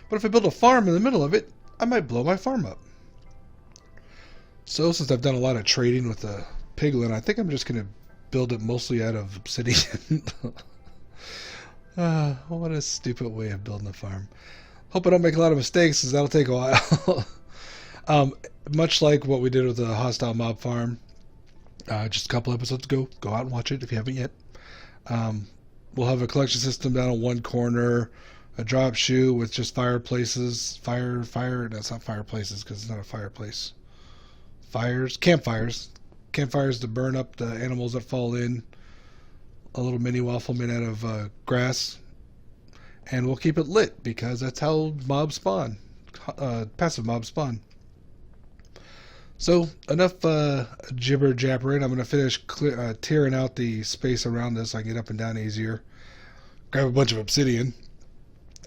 But if I build a farm in the middle of it, I might blow my farm up. So since I've done a lot of trading with the piglin, I think I'm just going to build it mostly out of obsidian. What a stupid way of building a farm. Hope I don't make a lot of mistakes, because that'll take a while. Much like what we did with the hostile mob farm just a couple episodes ago. Go out and watch it if you haven't yet. We'll have a collection system down on one corner, a drop chute with just fireplaces. That's not fireplaces because it's not a fireplace. Campfires to burn up the animals that fall in. A little mini waffle made out of grass. And we'll keep it lit because that's how mobs spawn. Passive mobs spawn. So, enough jibber jabbering. I'm going to finish tearing out the space around this so I can get up and down easier. Grab a bunch of obsidian.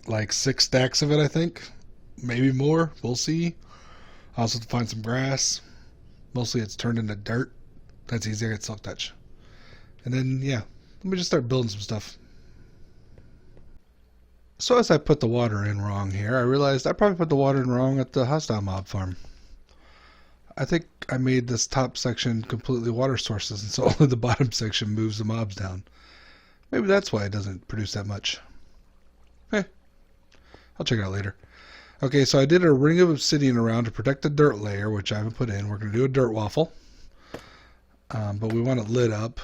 Like 6 stacks of it, I think. Maybe more. We'll see. I also have to find some grass. Mostly it's turned into dirt. That's easy. I get silk touch. And then, yeah. Let me just start building some stuff. So as I put the water in wrong here, I realized I probably put the water in wrong at the hostile mob farm. I think I made this top section completely water sources, and so only the bottom section moves the mobs down. Maybe that's why it doesn't produce that much. I'll check it out later. Okay, so I did a ring of obsidian around to protect the dirt layer, which I haven't put in. We're going to do a dirt waffle, but we want it lit up.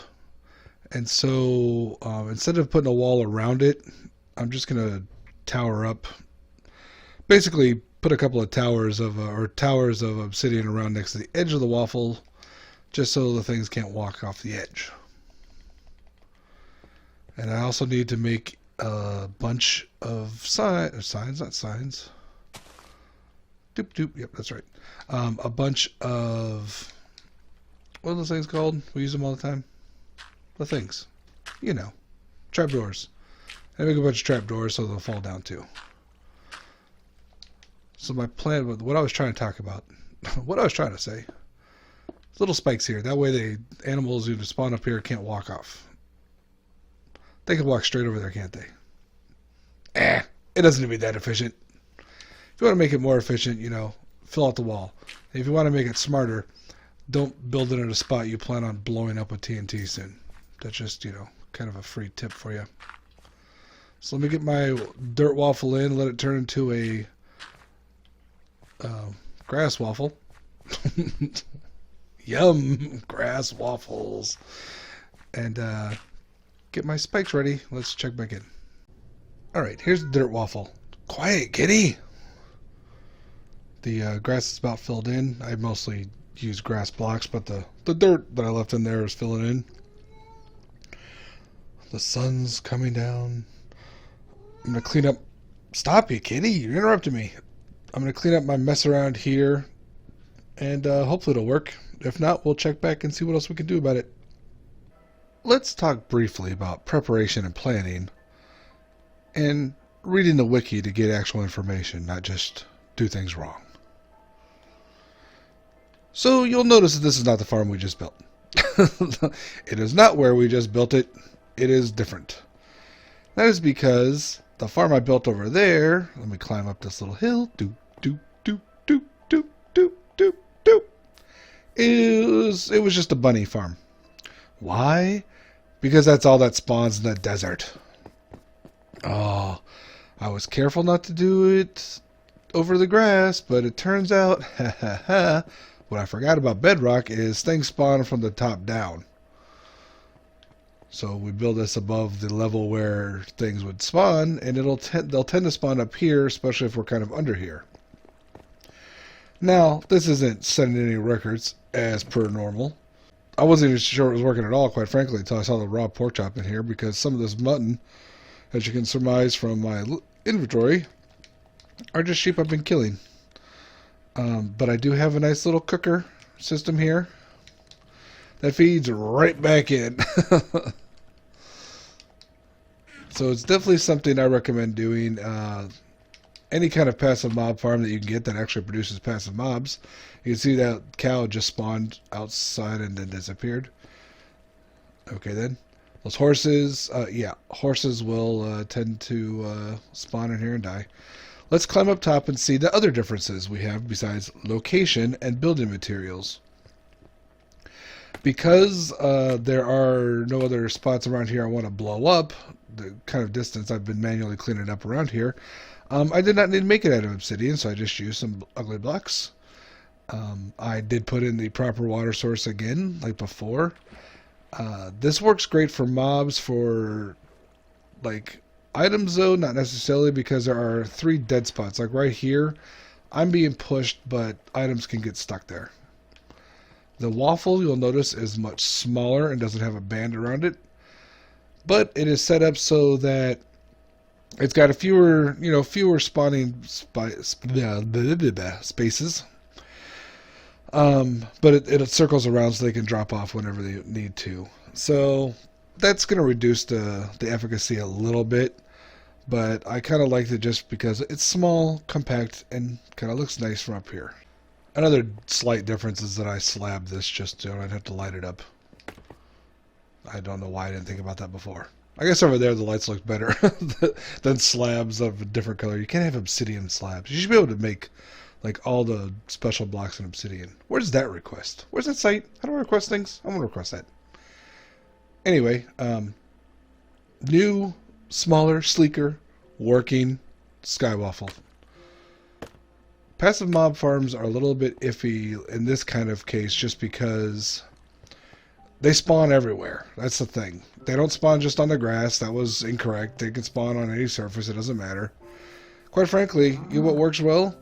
And so instead of putting a wall around it, I'm just going to tower up. Basically, put a couple of towers of obsidian around next to the edge of the waffle, just so the things can't walk off the edge. And I also need to make a bunch of signs, not signs. Doop doop. Yep, that's right. A bunch of, what are those things called? We use them all the time. The things, you know, trapdoors. I make a bunch of trapdoors so they'll fall down too. So my plan, what I was trying to talk about, what I was trying to say, little spikes here. That way the animals who spawn up here can't walk off. They can walk straight over there, can't they? It doesn't need to be that efficient. If you want to make it more efficient, you know, fill out the wall. If you want to make it smarter, don't build it at a spot you plan on blowing up with TNT soon. That's just, you know, kind of a free tip for you. So let me get my dirt waffle in, let it turn into a grass waffle. Yum! Grass waffles. And get my spikes ready. Let's check back in. Alright, here's the dirt waffle. Quiet, kitty! The grass is about filled in. I mostly use grass blocks, but the dirt that I left in there is filling in. The sun's coming down. I'm going to clean up... Stop you, kitty! You're interrupting me. I'm going to clean up my mess around here, and hopefully it'll work. If not, we'll check back and see what else we can do about it. Let's talk briefly about preparation and planning, and reading the wiki to get actual information, not just do things wrong. So you'll notice that this is not the farm we just built. It is not where we just built it. It is different. That is because the farm I built over there, let me climb up this little hill, doop, doop, doop, doop, doop, doop, doop, doop, it was just a bunny farm. Why? Because that's all that spawns in the desert. Oh, I was careful not to do it over the grass, but it turns out, what I forgot about Bedrock is things spawn from the top down. So we build this above the level where things would spawn, and they'll tend to spawn up here, especially if we're kind of under here. Now, this isn't setting any records as per normal. I wasn't even sure it was working at all, quite frankly, until I saw the raw pork chop in here, because some of this mutton, as you can surmise from my inventory, are just sheep I've been killing. But I do have a nice little cooker system here that feeds right back in. So it's definitely something I recommend doing. any kind of passive mob farm that you can get that actually produces passive mobs. You can see that cow just spawned outside and then disappeared. Okay then. Those horses, yeah, horses will tend to spawn in here and die. Let's climb up top and see the other differences we have besides location and building materials. Because there are no other spots around here I want to blow up, the kind of distance I've been manually cleaning up around here, I did not need to make it out of obsidian, so I just used some ugly blocks. I did put in the proper water source again, like before. This works great for mobs, for like items though, not necessarily, because there are 3 dead spots. Like right here, I'm being pushed, but items can get stuck there. The waffle, you'll notice, is much smaller and doesn't have a band around it, but it is set up so that it's got a fewer spawning spaces. But it circles around so they can drop off whenever they need to. So that's going to reduce the efficacy a little bit, but I kind of liked it just because it's small, compact, and kind of looks nice from up here. Another slight difference is that I slabbed this just so I don't have to light it up. I don't know why I didn't think about that before. I guess over there the lights look better than slabs of a different color. You can't have obsidian slabs. You should be able to make like all the special blocks in obsidian. Where's that request? Where's that site? How do I request things? I want to request that. Anyway, new, smaller, sleeker, working sky waffle. Passive mob farms are a little bit iffy in this kind of case just because they spawn everywhere. That's the thing. They don't spawn just on the grass. That was incorrect. They can spawn on any surface. It doesn't matter. Quite frankly, you know what works well?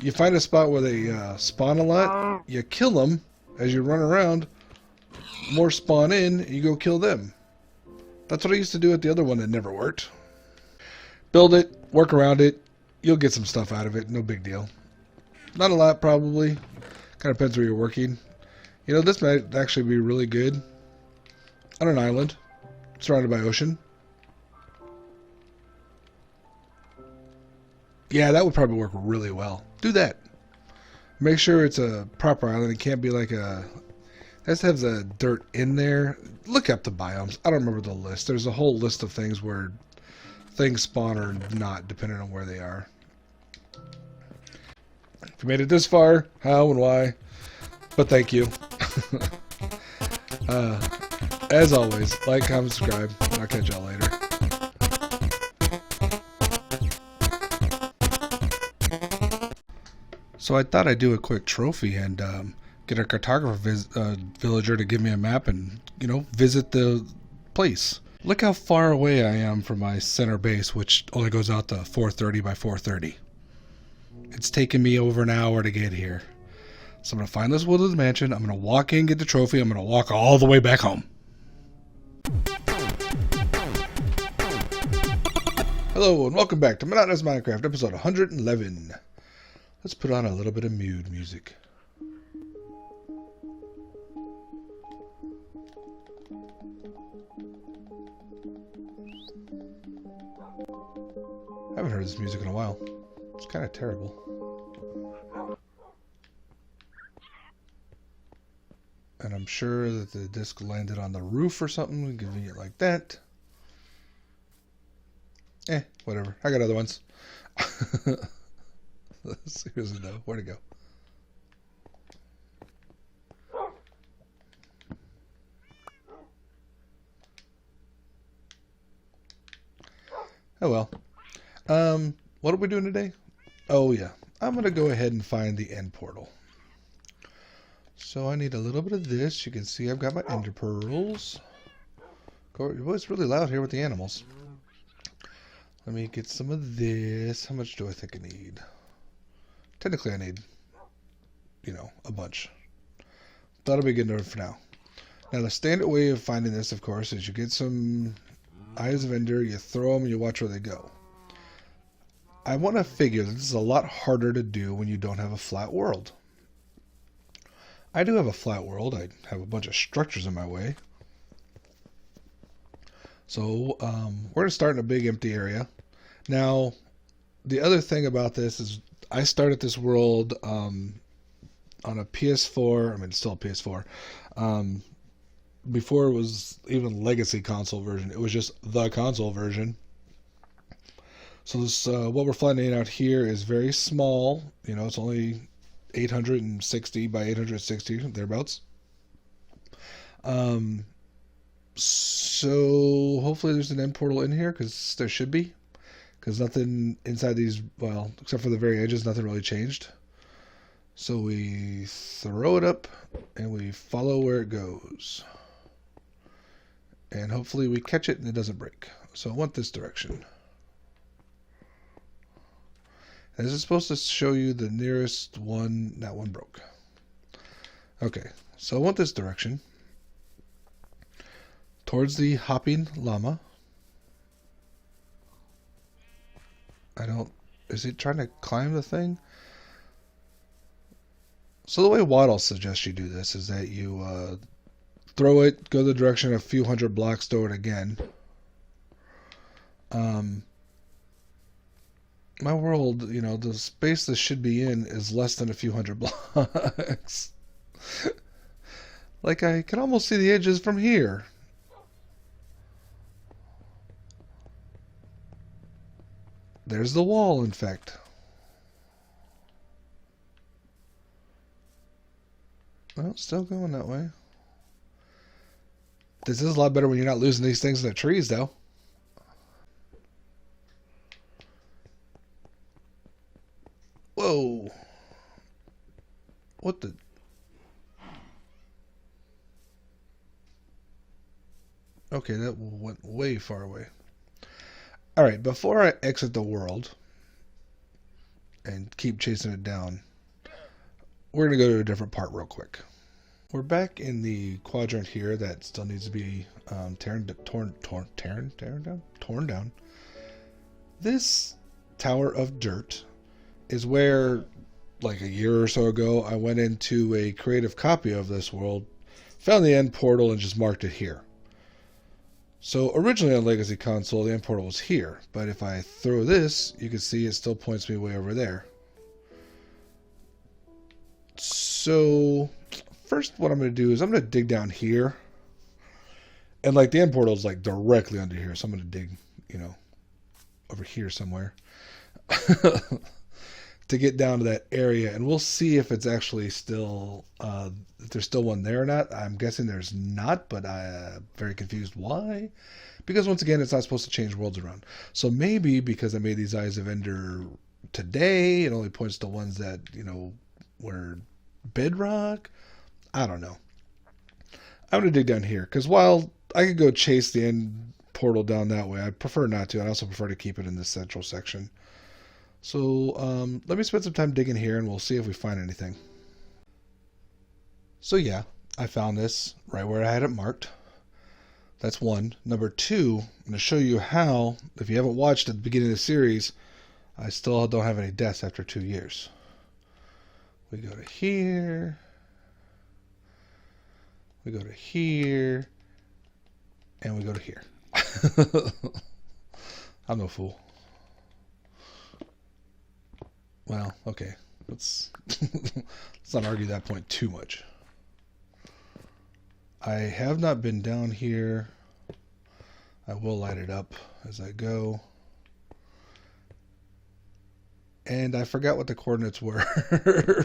You find a spot where they spawn a lot, you kill them as you run around, more spawn in, you go kill them. That's what I used to do at the other one that never worked. Build it, work around it, you'll get some stuff out of it, no big deal. Not a lot, probably. Kind of depends where you're working. You know, this might actually be really good on an island, surrounded by ocean. Yeah, that would probably work really well. Do that. Make sure it's a proper island. It can't be like a... It has to have the dirt in there. Look up the biomes. I don't remember the list. There's a whole list of things where things spawn or not, depending on where they are. If you made it this far, how and why, but thank you. As always, like, comment, subscribe, and I'll catch y'all later. So I thought I'd do a quick trophy and get a cartographer villager to give me a map and, visit the place. Look how far away I am from my center base, which only goes out to 430 by 430. It's taken me over an hour to get here. So I'm going to find this woodland mansion. I'm going to walk in, get the trophy. I'm going to walk all the way back home. Hello and welcome back to Monotonous Minecraft, episode 111. Let's put on a little bit of mood music. I haven't heard this music in a while. It's kind of terrible. And I'm sure that the disc landed on the roof or something, convenient like that. Whatever. I got other ones. Seriously though, where'd it go? Oh well. What are we doing today? Oh yeah, I'm gonna go ahead and find the end portal. So I need a little bit of this. You can see I've got my ender pearls. Oh, it's really loud here with the animals. Let me get some of this. How much do I think I need? Technically I need, a bunch. That'll be good enough for now. Now the standard way of finding this, of course, is you get some eyes of ender, you throw them, and you watch where they go. I want to figure that this is a lot harder to do when you don't have a flat world. I do have a flat world. I have a bunch of structures in my way. So we're going to start in a big empty area. Now, the other thing about this is I started this world on a PS4. I mean, it's still a PS4. Um, Before it was even legacy console version, it was just the console version. So this what we're finding out here is very small. You know, it's only 860 by 860 thereabouts. Um, so hopefully there's an end portal in here because there should be. Because nothing inside these, well, except for the very edges, nothing really changed. So we throw it up and we follow where it goes. And hopefully we catch it and it doesn't break. So I want this direction. And this is supposed to show you the nearest one. That one broke. Okay, so I want this direction. Towards the hopping llama. I don't... Is it trying to climb the thing? So the way Waddle suggests you do this is that you throw it, go the direction of a few hundred blocks, throw it again. My world, you know, the space this should be in is less than a few hundred blocks. Like, I can almost see the edges from here. There's the wall, in fact. Well, still going that way. This is a lot better when you're not losing these things in the trees, though. Whoa. What the... Okay, that went way far away. Alright, before I exit the world and keep chasing it down, we're going to go to a different part real quick. We're back in the quadrant here that still needs to be torn down. This tower of dirt is where, like a year or so ago, I went into a creative copy of this world, found the end portal, and just marked it here. So originally on Legacy Console, the end portal was here, but if I throw this, you can see it still points me way over there. So first what I'm going to do is I'm going to dig down here, and like the end portal is like directly under here, so I'm going to dig, you know, over here somewhere to get down to that area, and we'll see if it's actually still if there's still one there or not. I'm guessing there's not, but I'm very confused why, because once again it's not supposed to change worlds around. So maybe because I made these Eyes of Ender today, it only points to ones that, you know, were Bedrock. I don't know. I'm gonna dig down here because while I could go chase the end portal down that way, I prefer not to. I also prefer to keep it in the central section. So let me spend some time digging here and we'll see if we find anything. So yeah, I found this right where I had it marked. That's one. Number two, I'm going to show you how, if you haven't watched at the beginning of the series, I still don't have any deaths after 2 years. We go to here. We go to here. And we go to here. I'm no fool. Well, okay. Let's not argue that point too much. I have not been down here. I will light it up as I go. And I forgot what the coordinates were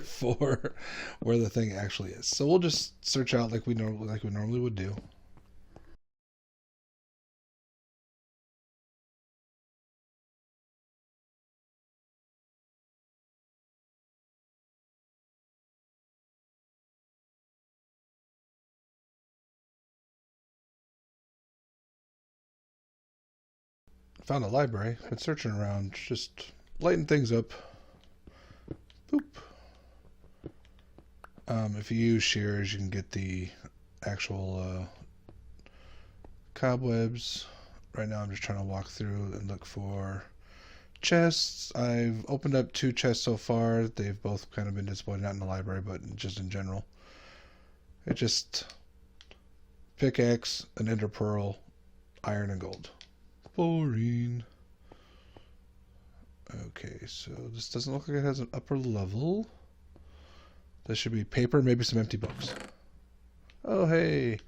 for where the thing actually is. So we'll just search out like we normally would do. Found a library. Been searching around, just lighting things up. Boop. If you use shears, you can get the actual cobwebs. Right now I'm just trying to walk through and look for chests. I've opened up 2 chests so far. They've both kind of been disappointing, not in the library, but just in general. It just pickaxe, an ender pearl, iron and gold. Boring. Okay. so this doesn't look like it has an upper level. There should be paper, maybe some empty books. Oh, hey.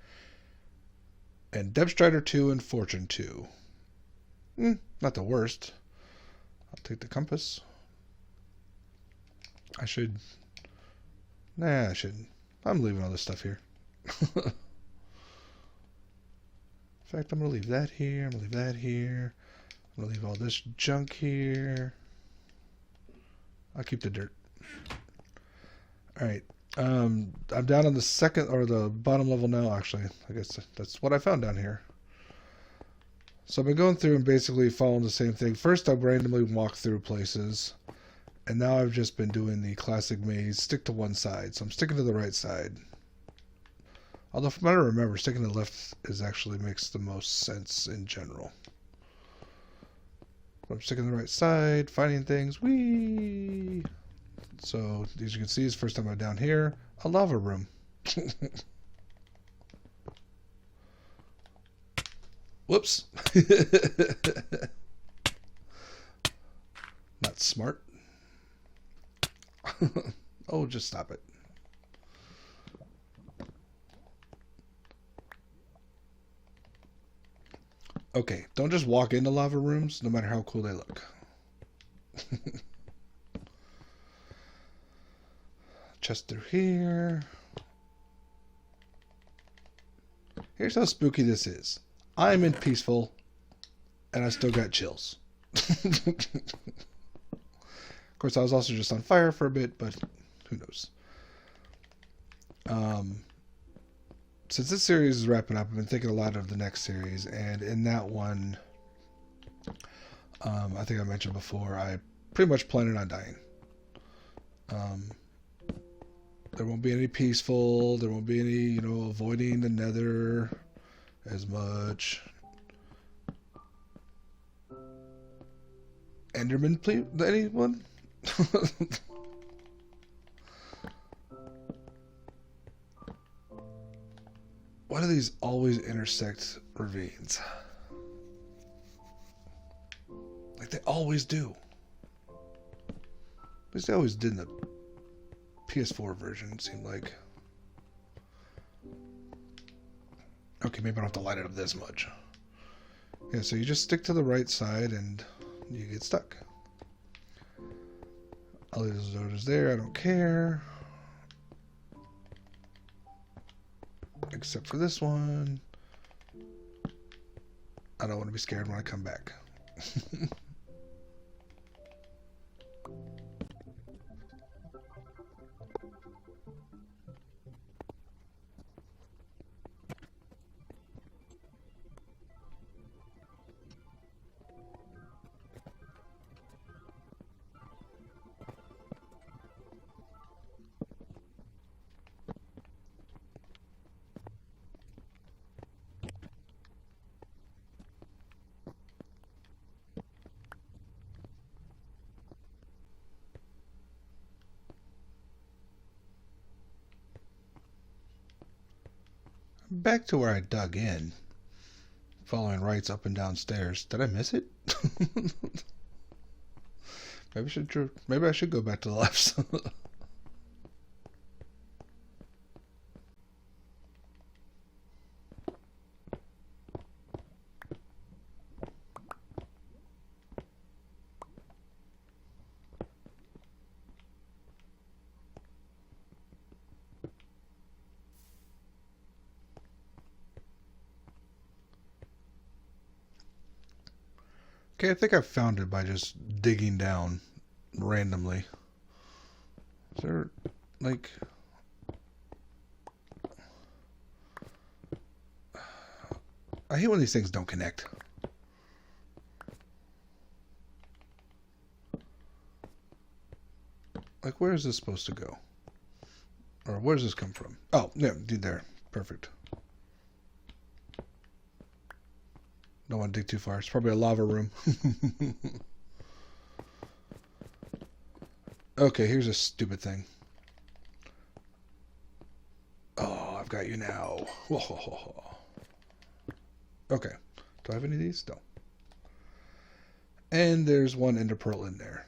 And Deb Strider 2 and Fortune 2. Not the worst. I'll take the compass. I should... Nah, I shouldn't. I'm leaving all this stuff here. In fact, I'm going to leave that here. I'm going to leave that here. I'm going to leave all this junk here. I'll keep the dirt. Alright. I'm down on the second, or the bottom level now, actually. I guess that's what I found down here. So I've been going through and basically following the same thing. First, I randomly walk through places. And now I've just been doing the classic maze, stick to one side. So I'm sticking to the right side. Although from what I remember, sticking to the left actually makes the most sense in general. But I'm sticking to the right side, finding things. Whee! So as you can see, it's the first time I'm down here. A lava room. Whoops. Not smart. Oh, just stop it. Okay, don't just walk into lava rooms, no matter how cool they look. Chest through here. Here's how spooky this is. I'm in peaceful, and I still got chills. Of course, I was also just on fire for a bit, but who knows. Since this series is wrapping up, I've been thinking a lot of the next series, and in that one, I think I mentioned before, I pretty much planning on dying. There won't be any peaceful, there won't be any, avoiding the nether as much. Enderman, please? Anyone? Why do these always intersect ravines? Like they always do. At least they always did in the PS4 version, it seemed like. Okay, maybe I don't have to light it up this much. Yeah, so you just stick to the right side and you get stuck. I'll leave those doors there, I don't care. Except for this one. I don't want to be scared when I come back. Back to where I dug in. Following rights up and down stairs. Did I miss it? Maybe I should go back to the left. Okay, I think I found it by just digging down randomly. Is there, like... I hate when these things don't connect. Like, where is this supposed to go? Or where does this come from? Oh, yeah, there. Perfect. Don't want to dig too far. It's probably a lava room. Okay, here's a stupid thing. Oh, I've got you now. Okay. Do I have any of these? No. And there's one ender pearl in there.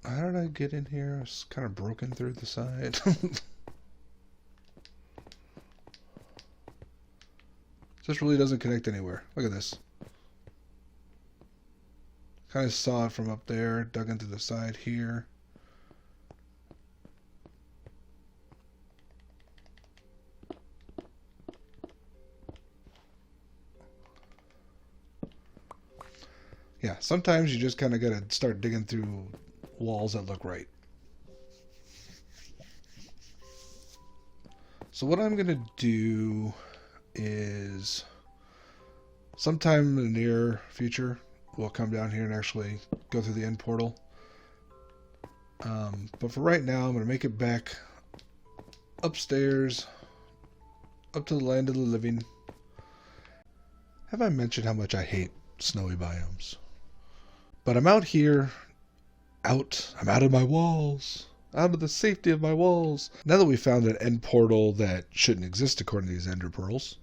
How did I get in here? It's kind of broken through the side. This really doesn't connect anywhere. Look at this. Kind of saw it from up there, dug into the side here. Yeah, sometimes you just kind of got to start digging through walls that look right. So what I'm going to do is sometime in the near future, we'll come down here and actually go through the end portal. But for right now, I'm going to make it back upstairs, up to the land of the living. Have I mentioned how much I hate snowy biomes? But I'm out here, I'm out of my walls, out of the safety of my walls. Now that we found an end portal that shouldn't exist according to these Ender Pearls,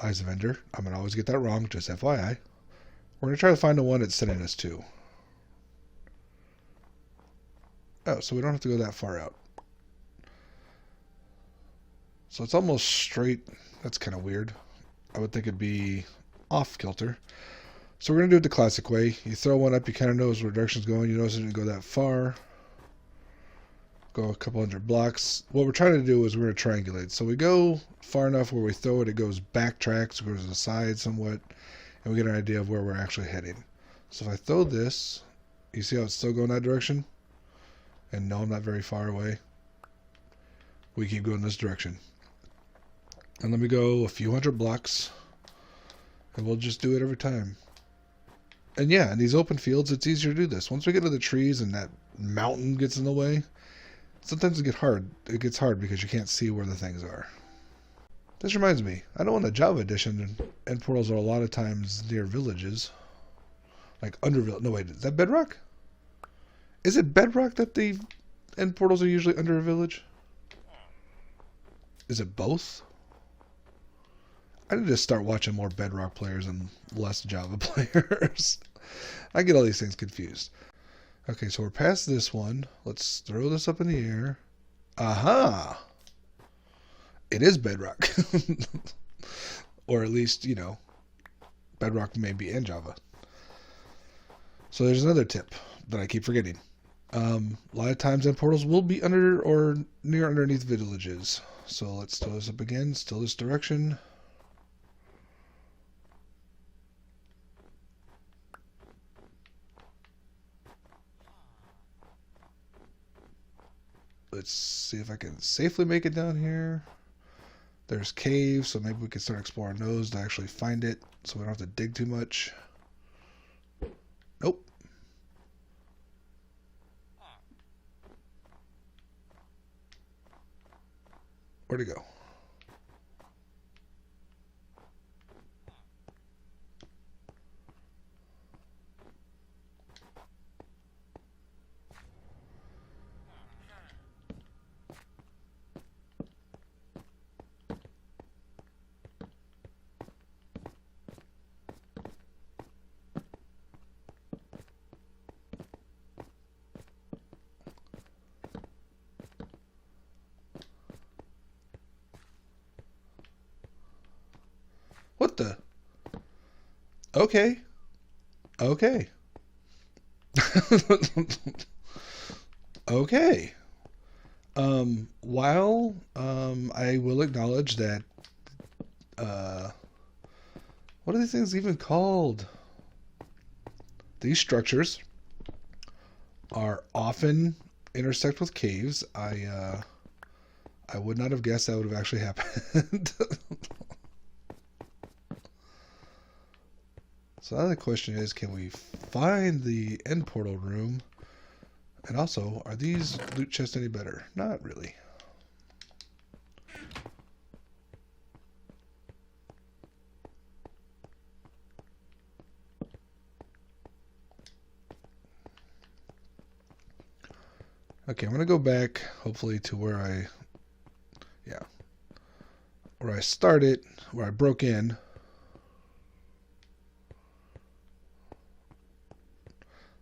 Eyes of Ender, I'm going to always get that wrong, just FYI. We're going to try to find the one it's sending us to. Oh, so we don't have to go that far out. So it's almost straight. That's kind of weird. I would think it'd be off kilter. So we're going to do it the classic way. You throw one up, you kind of know where the direction's going. You notice it didn't go that far. Go a couple hundred blocks. What we're trying to do is we're going to triangulate. So we go far enough where we throw it, it goes backtracks, it goes to the side somewhat, and we get an idea of where we're actually heading. So if I throw this, you see how it's still going that direction? And no, I'm not very far away. We keep going this direction. And let me go a few hundred blocks, and we'll just do it every time. And yeah, in these open fields, it's easier to do this. Once we get to the trees and that mountain gets in the way, sometimes it gets hard. It gets hard because you can't see where the things are. This reminds me, I know in the Java edition, end portals are a lot of times near villages. Like under village. No, wait, is that Bedrock? Is it Bedrock that the end portals are usually under a village? Is it both? I need to start watching more Bedrock players and less Java players. I get all these things confused. Okay, so we're past this one. Let's throw this up in the air. Aha! It is Bedrock. Or at least, you know, Bedrock may be in Java. So there's another tip that I keep forgetting. A lot of times end portals will be under or near underneath villages. So let's throw this up again. Still this direction. Let's see if I can safely make it down here. There's caves, so maybe we can start exploring those to actually find it, so we don't have to dig too much. Nope. Where'd it go? What the? Okay. Okay. Okay. While I will acknowledge that what are these things even called? These structures are often intersect with caves. I would not have guessed that would have actually happened. So now the question is, can we find the end portal room? And also, are these loot chests any better? Not really. Okay, I'm going to go back, hopefully, to where I started, where I broke in.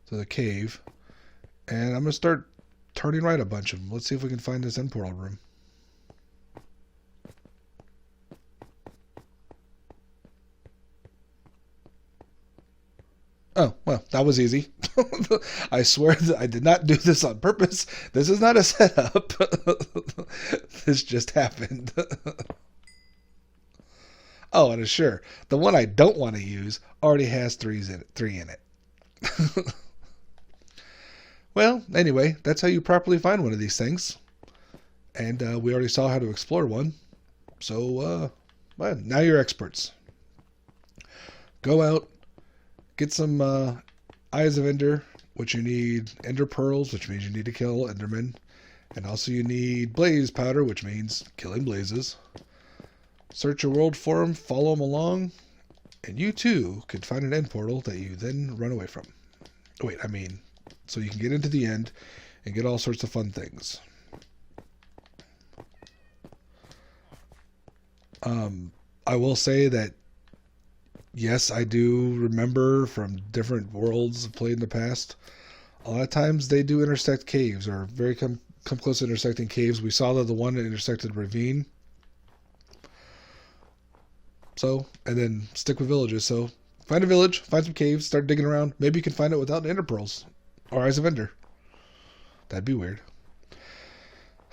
To the cave. And I'm going to start turning right a bunch of them. Let's see if we can find this end portal room. Oh, well, that was easy. I swear that I did not do this on purpose. This is not a setup. This just happened. Oh, and sure, the one I don't want to use already has three in it. Well, anyway, that's how you properly find one of these things. And we already saw how to explore one. So, well, now you're experts. Go out, get some Eyes of Ender, which you need Ender Pearls, which means you need to kill Endermen. And also you need Blaze Powder, which means killing blazes. Search your world for them, follow them along, and you too could find an end portal that you then run away from. Wait, I mean, so you can get into the end and get all sorts of fun things. I will say that, yes, I do remember from different worlds I've played in the past, a lot of times they do intersect caves, or very come close to intersecting caves. We saw that the one that intersected Ravine. So, and then stick with villages. So, find a village, find some caves, start digging around. Maybe you can find it without Ender Pearls or Eyes of Ender. That'd be weird.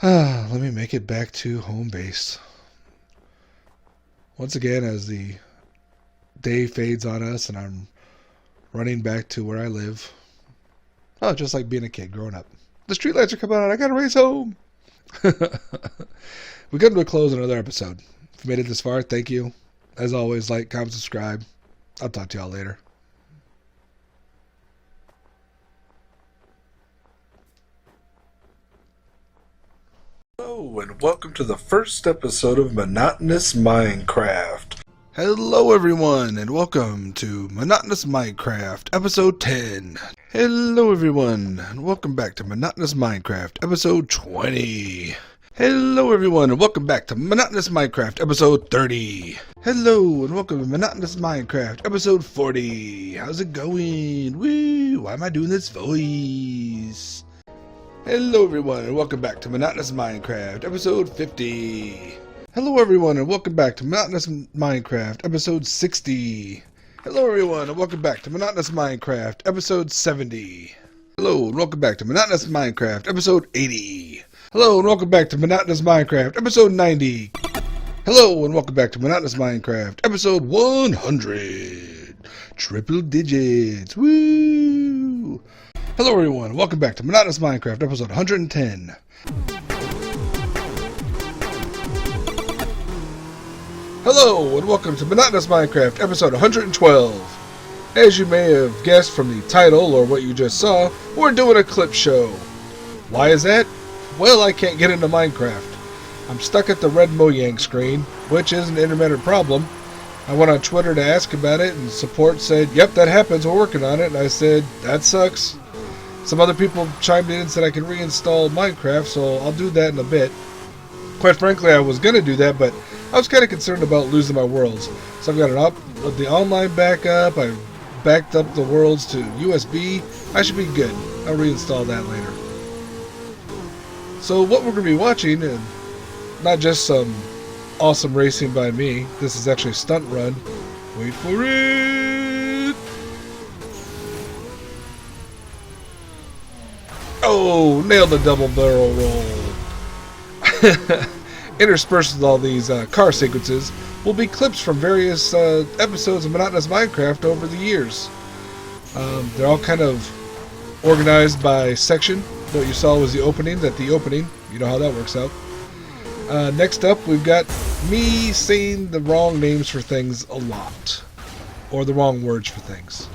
Let me make it back to home base. Once again, as the day fades on us and I'm running back to where I live. Oh, just like being a kid growing up. The streetlights are coming on. I gotta race home. We come to a close on another episode. If you made it this far, thank you. As always, like, comment, subscribe. I'll talk to y'all later. Hello, and welcome to the first episode of Monotonous Minecraft. Hello, everyone, and welcome to Monotonous Minecraft, episode 10. Hello, everyone, and welcome back to Monotonous Minecraft, episode 20. Hello, everyone, and welcome back to Monotonous Minecraft, episode 30. Hello, and welcome to Monotonous Minecraft, episode 40. How's it going? Woo! Why am I doing this voice? Hello, everyone, and welcome back to Monotonous Minecraft, episode 50. Hello, everyone, and welcome back to Monotonous Minecraft, episode 60. Hello, everyone, and welcome back to Monotonous Minecraft, episode 70. Hello, and welcome back to Monotonous Minecraft, episode 80. Hello, and welcome back to Monotonous Minecraft, episode 90. Hello, and welcome back to Monotonous Minecraft, episode 100. Triple digits. Woo! Hello, everyone, and welcome back to Monotonous Minecraft, episode 110. Hello, and welcome to Monotonous Minecraft, episode 112. As you may have guessed from the title or what you just saw, we're doing a clip show. Why is that? Well, I can't get into Minecraft. I'm stuck at the red Mojang screen, which is an intermittent problem. I went on Twitter to ask about it, and support said, yep, that happens, we're working on it. And I said, that sucks. Some other people chimed in and said I can reinstall Minecraft, so I'll do that in a bit. Quite frankly, I was going to do that, but I was kind of concerned about losing my worlds. So I've got the online backup, I backed up the worlds to USB. I should be good. I'll reinstall that later. So what we're going to be watching, and not just some awesome racing by me, this is actually a stunt run. Wait for it! Oh, nailed the double barrel roll. Interspersed with all these car sequences will be clips from various episodes of Monotonous Minecraft over the years. They're all kind of organized by section. What you saw was the opening. You know how that works out. Next up, we've got me saying the wrong names for things a lot. Or the wrong words for things.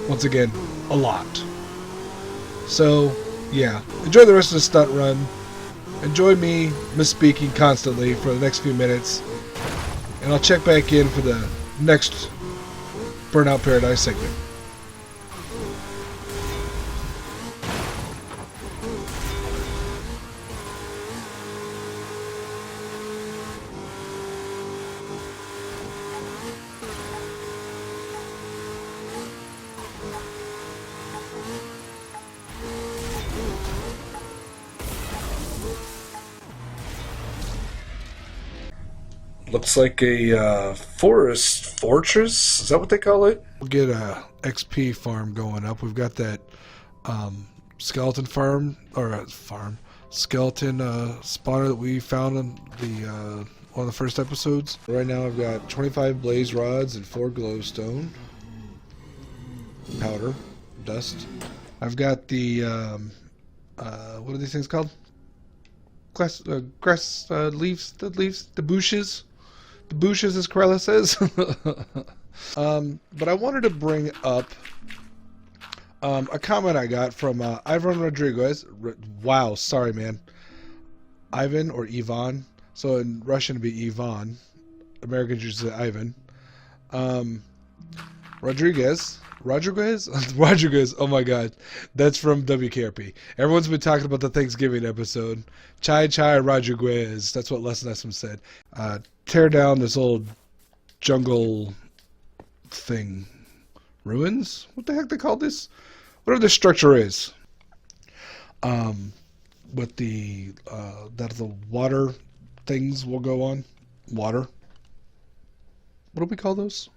Once again, a lot. So, yeah. Enjoy the rest of the stunt run. Enjoy me misspeaking constantly for the next few minutes. And I'll check back in for the next Burnout Paradise segment. Looks like a forest fortress. Is that what they call it? We'll get a XP farm going up. We've got that skeleton farm, or skeleton spawner that we found on the one of the first episodes. Right now I've got 25 blaze rods and 4 glowstone powder dust. I've got the what are these things called? Grass leaves, the bushes. The bushes, as Corella says. But I wanted to bring up a comment I got from Ivan Rodriguez. Wow, sorry, man. Ivan or Ivan. So in Russian it'd be Ivan. Americans use it Ivan. Rodriguez. Oh my God, that's from WKRP. Everyone's been talking about the Thanksgiving episode. Chai Rodriguez. That's what Les Nessum said. Tear down this old jungle thing. Ruins? What the heck they call this? Whatever this structure is. With the that the water things will go on. Water. What do we call those?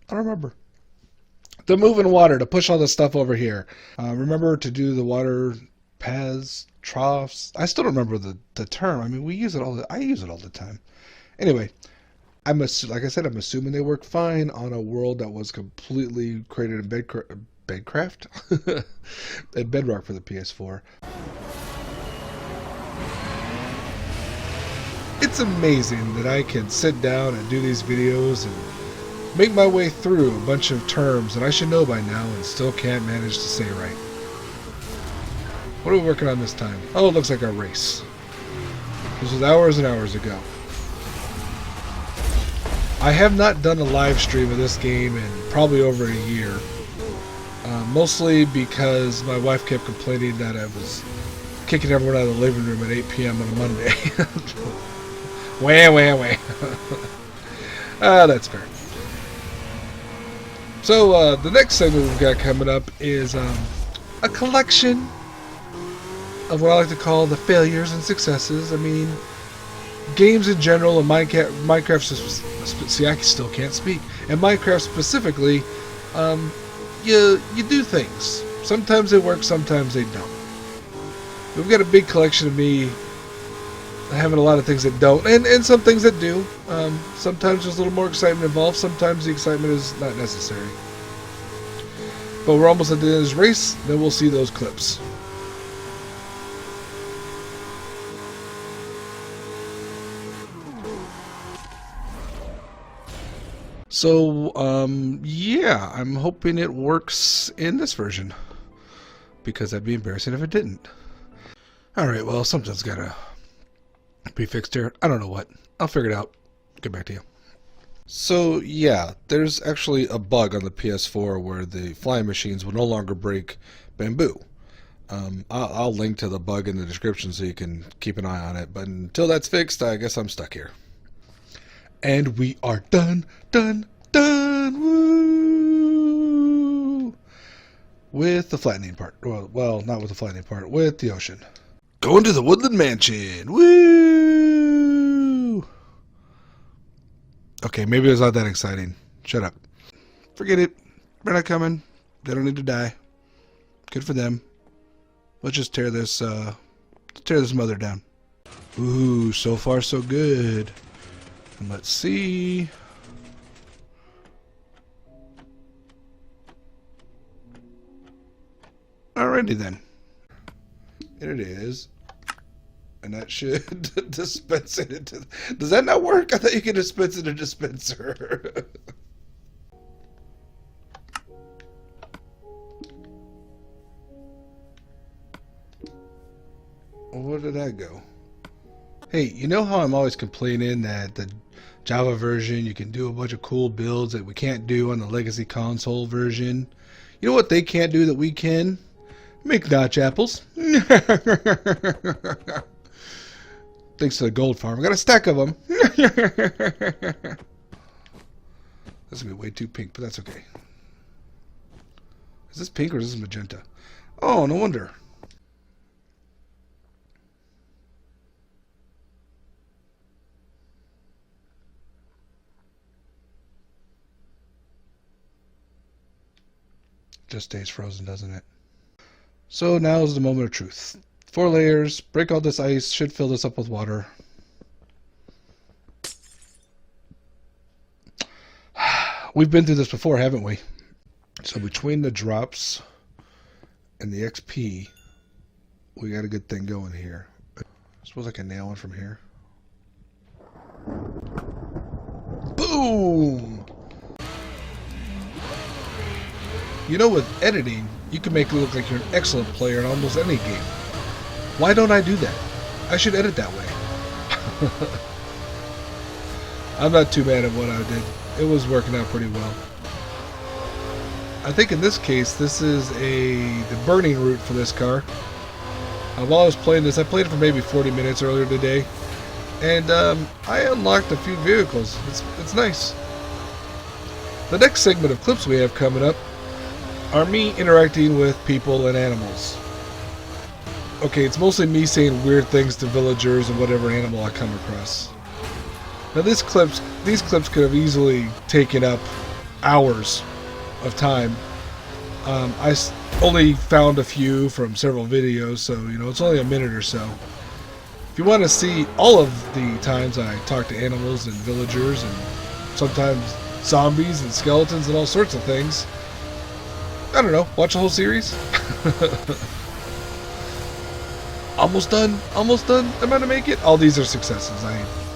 I don't remember. The moving water to push all the stuff over here. Remember to do the water paths, troughs. I still don't remember the term. I mean, we use it I use it all the time. Anyway, like I said, I'm assuming they work fine on a world that was completely created in Bedcraft and Bedrock for the PS4. It's amazing that I can sit down and do these videos and make my way through a bunch of terms that I should know by now and still can't manage to say right. What are we working on this time? Oh, it looks like our race. This was hours and hours ago. I have not done a live stream of this game in probably over a year. Mostly because my wife kept complaining that I was kicking everyone out of the living room at 8 p.m. on a Monday. Wah. That's fair. So, the next segment we've got coming up is a collection of what I like to call the failures and successes. I mean, games in general, and Minecraft, see, I still can't speak. And Minecraft specifically, you do things. Sometimes they work, sometimes they don't. We've got a big collection of me having a lot of things that don't, and some things that do. Sometimes there's a little more excitement involved, sometimes the excitement is not necessary. But we're almost at the end of this race, then we'll see those clips. So, yeah, I'm hoping it works in this version, because that'd be embarrassing if it didn't. Alright, well, something's gotta be fixed here. I don't know what. I'll figure it out. Get back to you. So, yeah, there's actually a bug on the PS4 where the flying machines will no longer break bamboo. I'll link to the bug in the description so you can keep an eye on it. But until that's fixed, I guess I'm stuck here. And we are done. Woo! With the flattening part. Well, not with the flattening part. With the ocean. Going to the Woodland Mansion. Woo! Okay, maybe it's not that exciting. Shut up. Forget it. They're not coming. They don't need to die. Good for them. Let's just tear this mother down. Ooh, so far so good. And let's see. Alrighty then. Here it is. And that should dispense it into... Does that not work? I thought you could dispense it in a dispenser. Well, where did that go? Hey, you know how I'm always complaining that the Java version, you can do a bunch of cool builds that we can't do on the Legacy console version? You know what they can't do that we can? Make notch apples. Thanks to the gold farm. I got a stack of them. This is going to be way too pink, but that's okay. Is this pink or is this magenta? Oh, no wonder. just stays frozen, doesn't it? So now is the moment of truth. 4 layers, break all this ice, should fill this up with water. We've been through this before, haven't we? So between the drops and the XP, we got a good thing going here. I suppose I can nail one from here. Boom! You know, with editing, you can make it look like you're an excellent player in almost any game. Why don't I do that? I should edit that way. I'm not too mad at what I did. It was working out pretty well. I think in this case, this is the burning route for this car. While I was playing this, I played it for maybe 40 minutes earlier today, and I unlocked a few vehicles. It's nice. The next segment of clips we have coming up are me interacting with people and animals. Okay, it's mostly me saying weird things to villagers and whatever animal I come across. Now these clips could have easily taken up hours of time. I only found a few from several videos, so you know it's only a minute or so. If you want to see all of the times I talk to animals and villagers and sometimes zombies and skeletons and all sorts of things, I don't know, watch the whole series. Almost done. I'm gonna make it. All these are successes.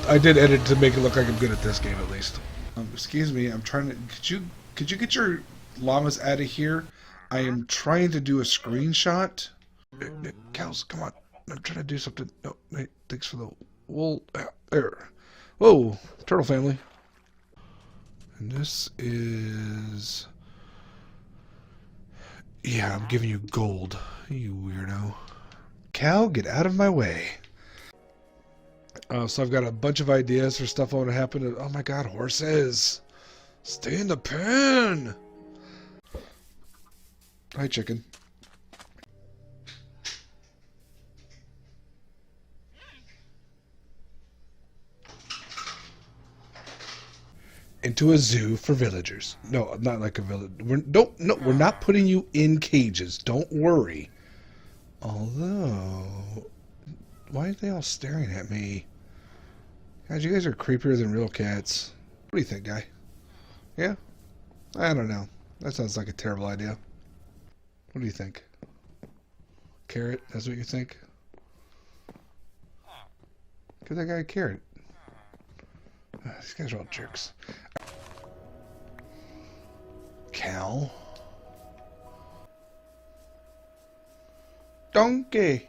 I did edit to make it look like I'm good at this game at least. Excuse me, I'm trying to. Could you get your llamas out of here? I am trying to do a screenshot. Cows, come on. I'm trying to do something. No, hey, thanks for the wool. There. Whoa, turtle family. And this is. Yeah, I'm giving you gold. You weirdo. Cow, get out of my way. So I've got a bunch of ideas for stuff that want to happen. Oh my god, horses! Stay in the pen! Hi, chicken. Into a zoo for villagers. No, not like a village. We're not putting you in cages. Don't worry. Although, why are they all staring at me? Guys, you guys are creepier than real cats. What do you think, guy? Yeah? I don't know. That sounds like a terrible idea. What do you think? Carrot? That's what you think? Give that guy a carrot. These guys are all jerks. Cow. Donkey.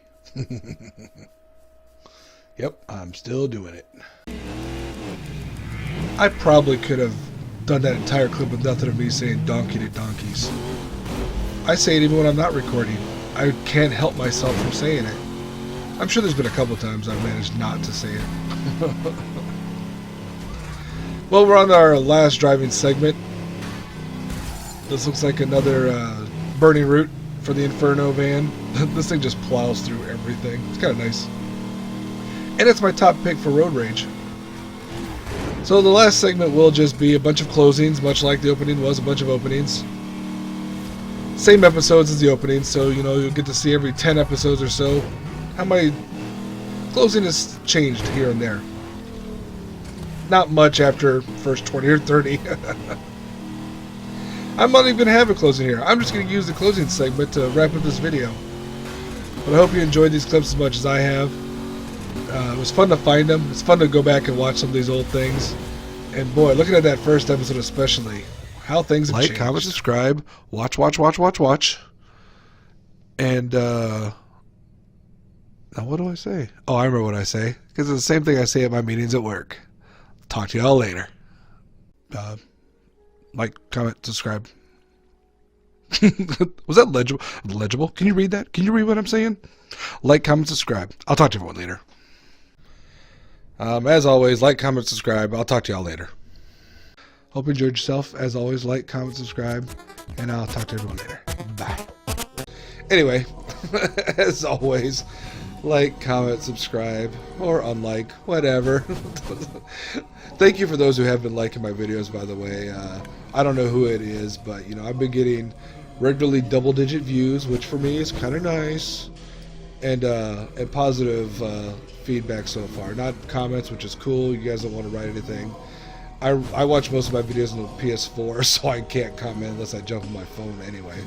Yep, I'm still doing it. I probably could have done that entire clip with nothing of me saying donkey to donkeys. I say it even when I'm not recording. I can't help myself from saying it. I'm sure there's been a couple times I've managed not to say it. Well, we're on our last driving segment. This looks like another burning route for the Inferno van. This thing just plows through everything. It's kind of nice. And it's my top pick for road rage. So the last segment will just be a bunch of closings, much like the opening was a bunch of openings. Same episodes as the opening, so you know you'll get to see every 10 episodes or so how my closing has changed here and there. Not much after first 20 or 30. I'm not even going to have a closing here. I'm just going to use the closing segment to wrap up this video. But I hope you enjoyed these clips as much as I have. It was fun to find them. It's fun to go back and watch some of these old things. And boy, looking at that first episode especially, how things have changed. Like, comment, subscribe, watch. And, now what do I say? Oh, I remember what I say. Because it's the same thing I say at my meetings at work. Talk to y'all later. Like, comment, subscribe. Was that legible? Can you read that? Can you read what I'm saying? Like, comment, subscribe. I'll talk to everyone later. As always, like, comment, subscribe. I'll talk to y'all later. Hope you enjoyed yourself. As always, like, comment, subscribe. And I'll talk to everyone later. Bye. Anyway, as always, like, comment, subscribe, or unlike, whatever. Thank you for those who have been liking my videos, by the way. I don't know who it is, but, you know, I've been getting regularly double-digit views, which for me is kind of nice, and positive feedback so far. Not comments, which is cool. You guys don't want to write anything. I watch most of my videos on the PS4, so I can't comment unless I jump on my phone anyway.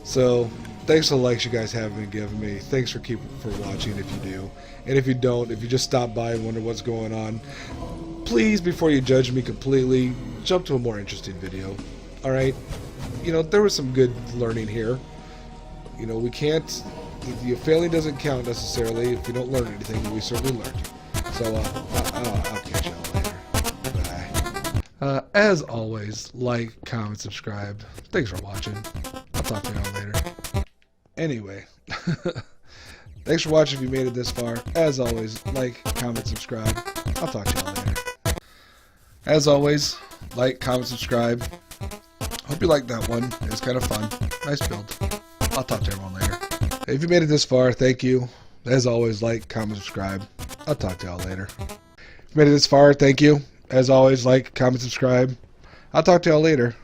So thanks for the likes you guys have been giving me. Thanks for watching if you do. And if you don't, if you just stop by and wonder what's going on, please, before you judge me completely, jump to a more interesting video. Alright? You know, there was some good learning here. You know, we can't... Your failing doesn't count necessarily. If you don't learn anything, we certainly learned. So, I'll catch y'all later. Bye. As always, like, comment, subscribe. Thanks for watching. I'll talk to y'all later. Anyway, thanks for watching if you made it this far. As always, like, comment, subscribe. I'll talk to y'all later. As always, like, comment, subscribe. Hope you liked that one. It was kind of fun. Nice build. I'll talk to everyone later. If you made it this far, thank you. As always, like, comment, subscribe. I'll talk to y'all later. If you made it this far, thank you. As always, like, comment, subscribe. I'll talk to y'all later.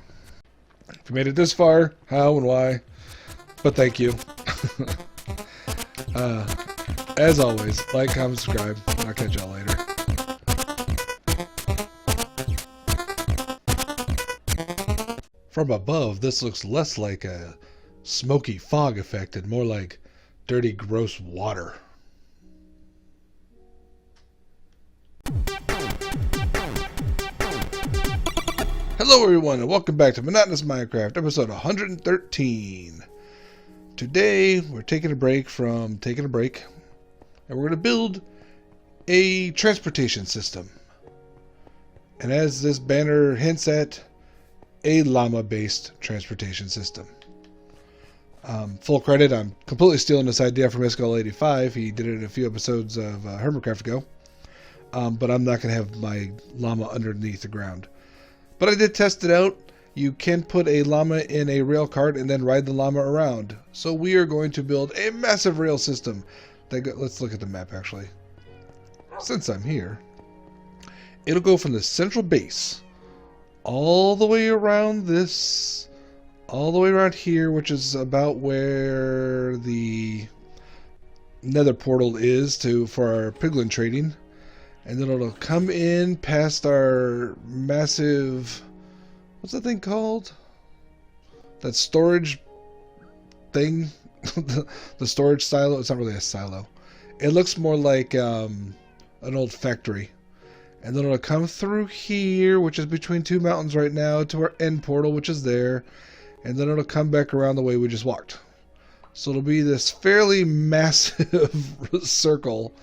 If you made it this far, how and why, but thank you. As always, like, comment, subscribe. I'll catch y'all later. From above, this looks less like a smoky fog effect and more like dirty, gross water. Hello everyone, and welcome back to Monotonous Minecraft, episode 113. Today, we're taking a break from taking a break, and we're going to build a transportation system. And as this banner hints at, a llama-based transportation system. Full credit, I'm completely stealing this idea from Isco85. He did it in a few episodes of Hermitcraft ago. But I'm not going to have my llama underneath the ground. But I did test it out. You can put a llama in a rail cart and then ride the llama around. So we are going to build a massive rail system. Let's look at the map actually. Since I'm here, it'll go from the central base all the way around this, all the way around here, which is about where the nether portal is for our piglin trading. And then it'll come in past our massive, what's that thing called? That storage thing? The storage silo? It's not really a silo. It looks more like an old factory. And then it'll come through here, which is between two mountains right now, to our end portal, which is there. And then it'll come back around the way we just walked. So it'll be this fairly massive circle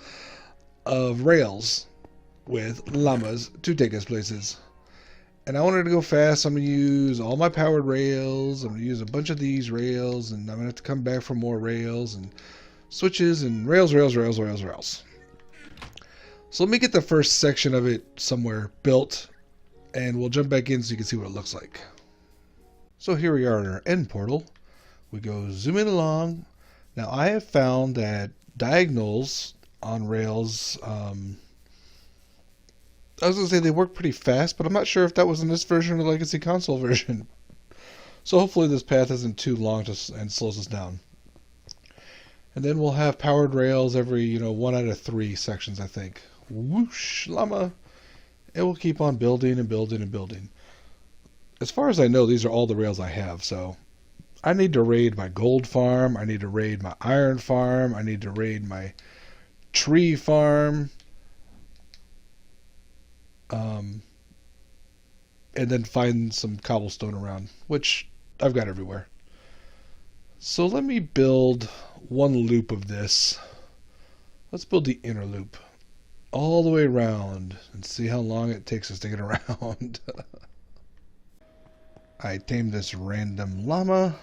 of rails with llamas to take us places. And I wanted to go fast, so I'm going to use all my powered rails. I'm going to use a bunch of these rails, and I'm going to have to come back for more rails and switches and rails. So let me get the first section of it somewhere built, and we'll jump back in so you can see what it looks like. So here we are in our end portal. We go zooming along. Now I have found that diagonals on rails, I was going to say they work pretty fast, but I'm not sure if that was in this version or the Legacy Console version. So hopefully this path isn't too long and slows us down. And then we'll have powered rails every, 1 out of 3 sections, I think. Whoosh, llama. It will keep on building and building and building. As far as I know, these are all the rails I have, so I need to raid my gold farm, I need to raid my iron farm, I need to raid my tree farm, and then find some cobblestone around, which I've got everywhere. So let me build one loop of this. Let's build the inner loop all the way around and see how long it takes us to get around. I tamed this random llama,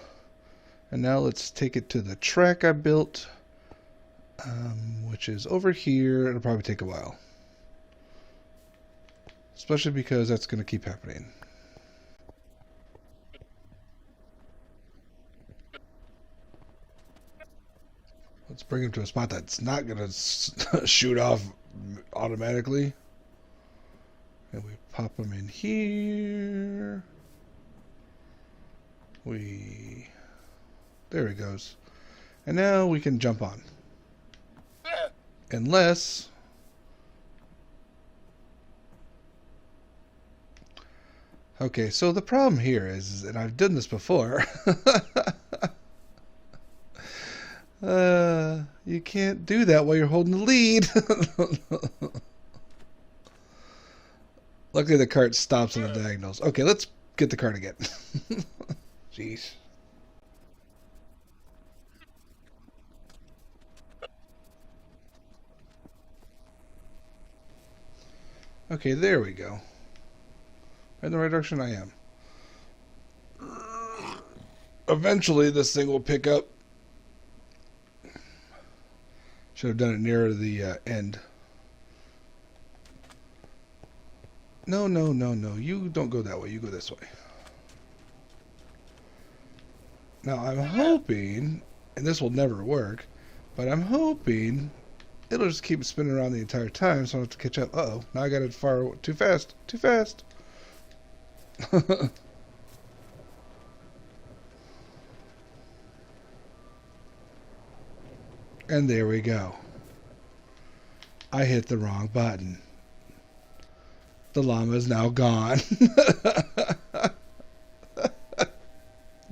and now let's take it to the track I built, which is over here. It'll probably take a while, especially because that's going to keep happening. Let's bring him to a spot that's not going to shoot off automatically. And we pop him in here. We There he goes. And now we can jump on. Unless... Okay, so the problem here is, and I've done this before, you can't do that while you're holding the lead. Luckily the cart stops on the diagonals. Okay, let's get the cart again. Jeez. Okay, there we go. In the right direction I am. Eventually this thing will pick up. Should have done it nearer the end. No, no, no, no. You don't go that way. You go this way. Now I'm hoping, and this will never work, but I'm hoping it'll just keep spinning around the entire time so I don't have to catch up. Uh-oh. Now I got it far too fast. Too fast. And there we go. I hit the wrong button. The llama is now gone.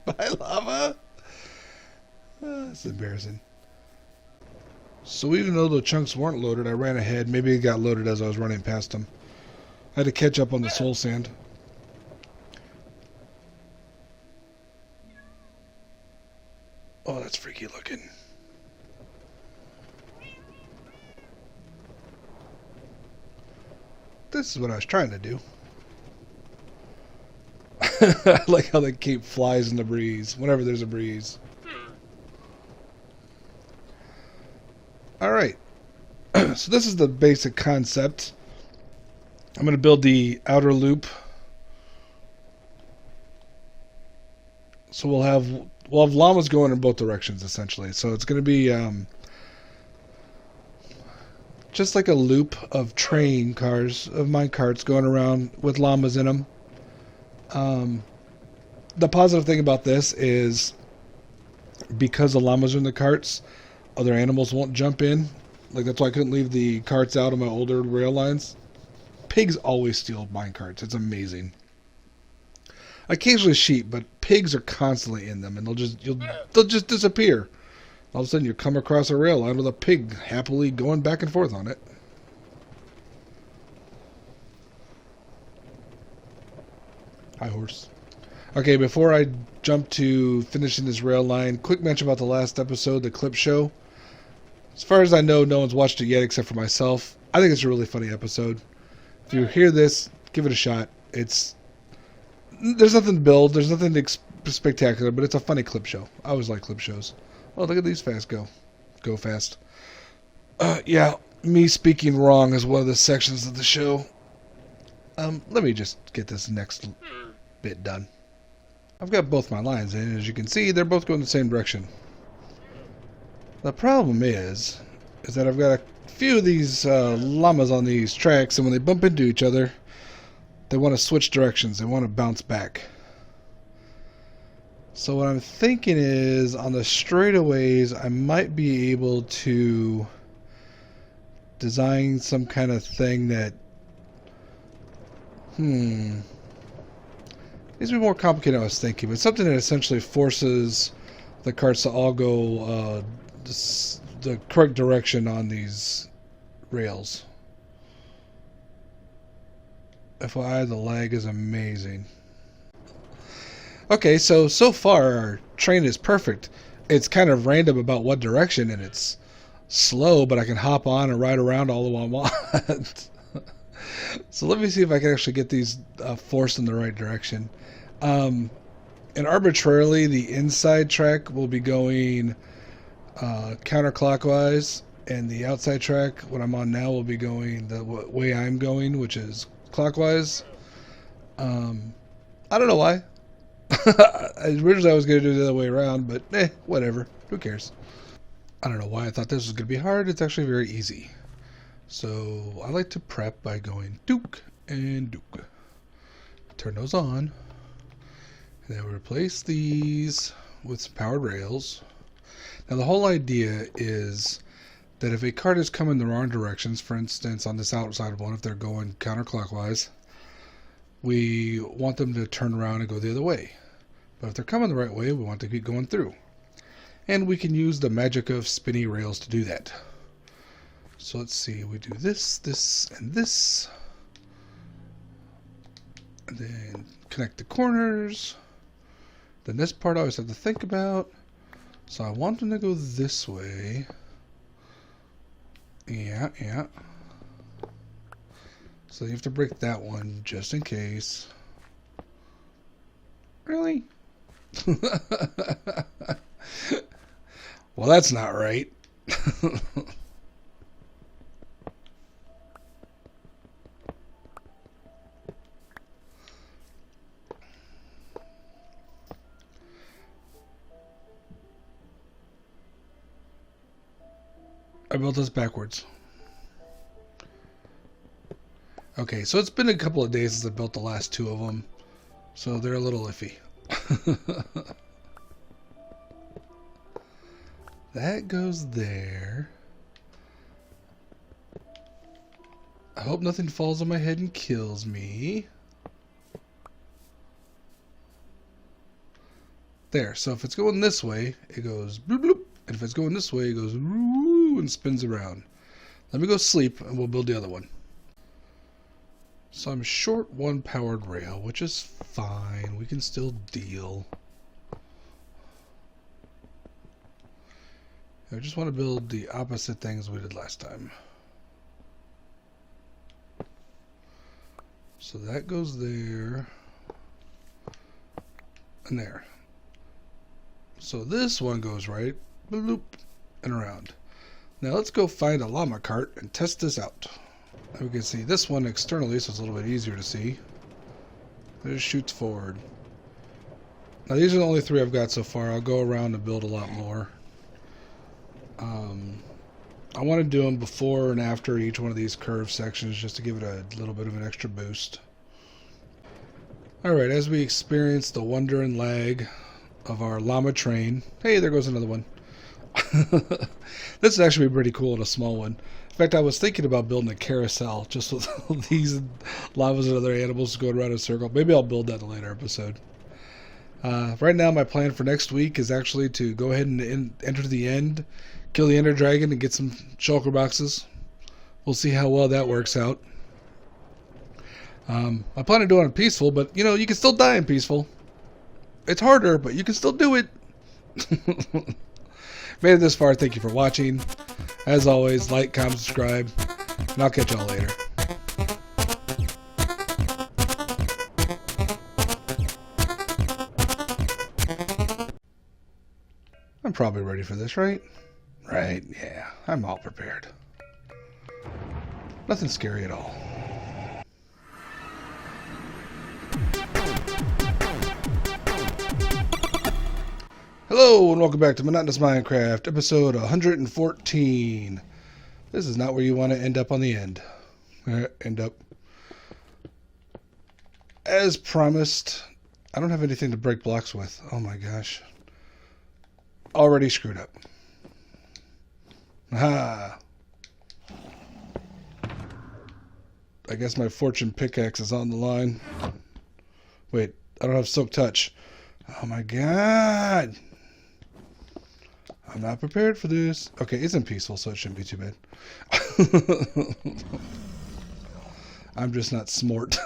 Bye, llama. That's embarrassing. So even though the chunks weren't loaded, I ran ahead. Maybe it got loaded as I was running past them. I had to catch up on the soul sand. Oh, that's freaky looking. This is what I was trying to do. I like how the cape flies in the breeze, whenever there's a breeze. Alright. So this is the basic concept. I'm going to build the outer loop. So we'll have llamas going in both directions, essentially. So it's going to be just like a loop of train cars, of mine carts going around with llamas in them. The positive thing about this is because the llamas are in the carts, other animals won't jump in. Like, that's why I couldn't leave the carts out on my older rail lines. Pigs always steal mine carts. It's amazing. Occasionally sheep, but pigs are constantly in them, and they'll just disappear. All of a sudden, you come across a rail line with a pig happily going back and forth on it. Hi, horse. Okay, before I jump to finishing this rail line, quick mention about the last episode, the clip show. As far as I know, no one's watched it yet except for myself. I think it's a really funny episode. If you hear this, give it a shot. There's nothing to build, there's nothing spectacular, but it's a funny clip show. I always like clip shows. Oh, look at these fast go. Go fast. Yeah, me speaking wrong is one of the sections of the show. Let me just get this next bit done. I've got both my lines in, and as you can see, they're both going the same direction. The problem is that I've got a few of these llamas on these tracks, and when they bump into each other, they want to switch directions. They want to bounce back. So what I'm thinking is, on the straightaways, I might be able to design some kind of thing that, needs to be more complicated than I was thinking, but something that essentially forces the carts to all go the correct direction on these rails. FYI, the lag is amazing. Okay, so far our train is perfect. It's kind of random about what direction, and it's slow, but I can hop on and ride around all the way I want. So let me see if I can actually get these forced in the right direction. And arbitrarily, the inside track will be going counterclockwise, and the outside track, what I'm on now, will be going the way I'm going, which is clockwise. I don't know why. Originally I was going to do it the other way around, but whatever. Who cares? I don't know why I thought this was going to be hard. It's actually very easy. So I like to prep by going Duke and Duke. Turn those on. And then we replace these with some powered rails. Now the whole idea is that if a cart is coming the wrong directions, for instance on this outside one, if they're going counterclockwise, we want them to turn around and go the other way. But if they're coming the right way, we want to keep going through. And we can use the magic of spinny rails to do that. So let's see, we do this, this, and this. And then connect the corners. Then this part I always have to think about. So I want them to go this way. Yeah. So you have to break that one just in case. Really? Well, that's not right. I built this backwards. Okay, so it's been a couple of days since I built the last two of them, so they're a little iffy. That goes there. I hope nothing falls on my head and kills me. There, so if it's going this way, it goes bloop bloop. And if it's going this way, it goes woo and spins around. Let me go sleep and we'll build the other one. So I'm short one powered rail, which is fine. We can still deal. I just want to build the opposite things we did last time. So that goes there and there. So this one goes right, bloop, and around. Now let's go find a llama cart and test this out. We can see this one externally, so it's a little bit easier to see. It just shoots forward. Now these are the only three I've got so far. I'll go around and build a lot more. I want to do them before and after each one of these curved sections just to give it a little bit of an extra boost. Alright, as we experience the wonder and lag of our llama train. Hey, there goes another one. This is actually pretty cool and a small one. In fact, I was thinking about building a carousel just with these llamas and other animals going around in a circle. Maybe I'll build that in a later episode. Right now, my plan for next week is actually to go ahead and enter the end, kill the Ender Dragon, and get some shulker boxes. We'll see how well that works out. I plan to do it on peaceful, but you know, you can still die in peaceful. It's harder, but you can still do it. Made it this far, thank you for watching. As always, like, comment, subscribe, and I'll catch y'all later. I'm probably ready for this, right? Right, yeah, I'm all prepared. Nothing scary at all. Hello and welcome back to Monotonous Minecraft, episode 114. This is not where you want to end up on the end. End up. As promised, I don't have anything to break blocks with. Oh my gosh. Already screwed up. Aha. I guess my fortune pickaxe is on the line. Wait, I don't have silk touch. Oh my god. I'm not prepared for this. Okay, it's in peaceful, so it shouldn't be too bad. I'm just not smart.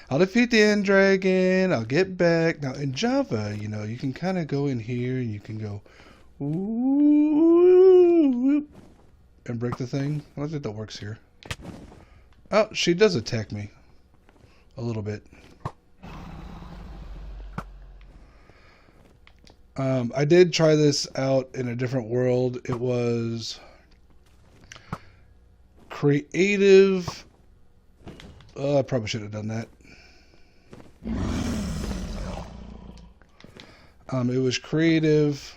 I'll defeat the end dragon. I'll get back. Now, in Java, you know, you can kind of go in here and you can go ooh, and break the thing. I don't think that works here. Oh, she does attack me a little bit. I did try this out in a different world. It was creative. I probably should have done that. It was creative.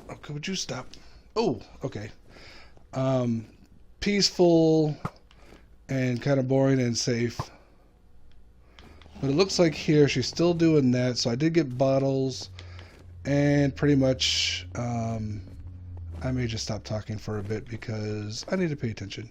Okay, would you stop? Oh, okay. Peaceful and kind of boring and safe. But it looks like here she's still doing that. So I did get bottles, and pretty much I may just stop talking for a bit because I need to pay attention.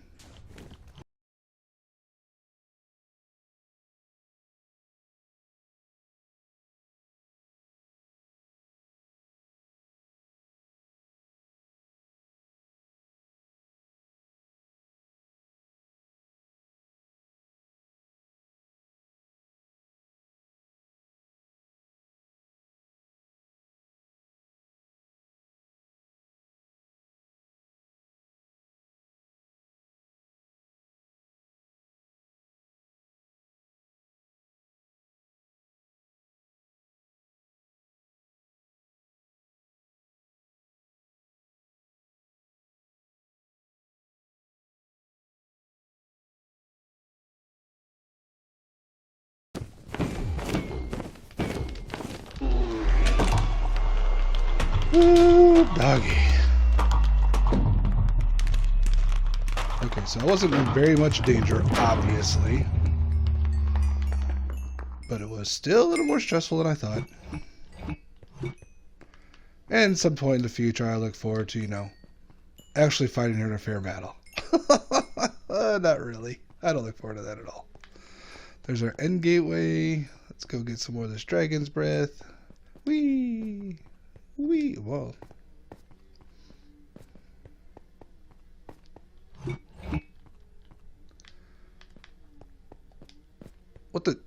Ooh, doggy. Okay, so I wasn't in very much danger, obviously. But it was still a little more stressful than I thought. And at some point in the future, I look forward to, you know, actually fighting her in a fair battle. Not really. I don't look forward to that at all. There's our end gateway. Let's go get some more of this dragon's breath. Whee! Whee! Whoa. What the?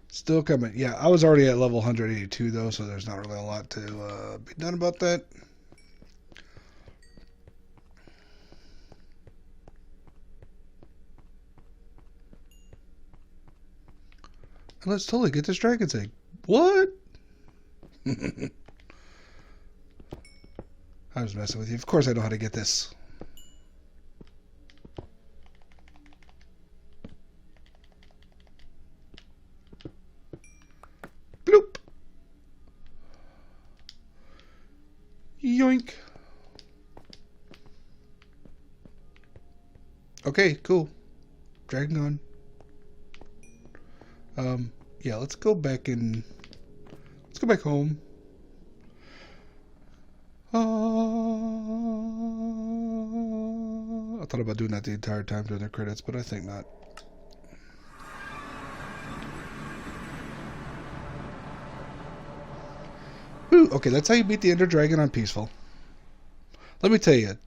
Still coming. Yeah, I was already at level 182 though, so there's not really a lot to be done about that. And let's totally get this dragon's egg. What? I was messing with you. Of course I know how to get this. Bloop. Yoink. Okay, cool. Dragon gone. Yeah, let's go back in. Let's go back home. I thought about doing that the entire time during the credits, but I think not. Whew, okay, that's how you beat the Ender Dragon on Peaceful. Let me tell you,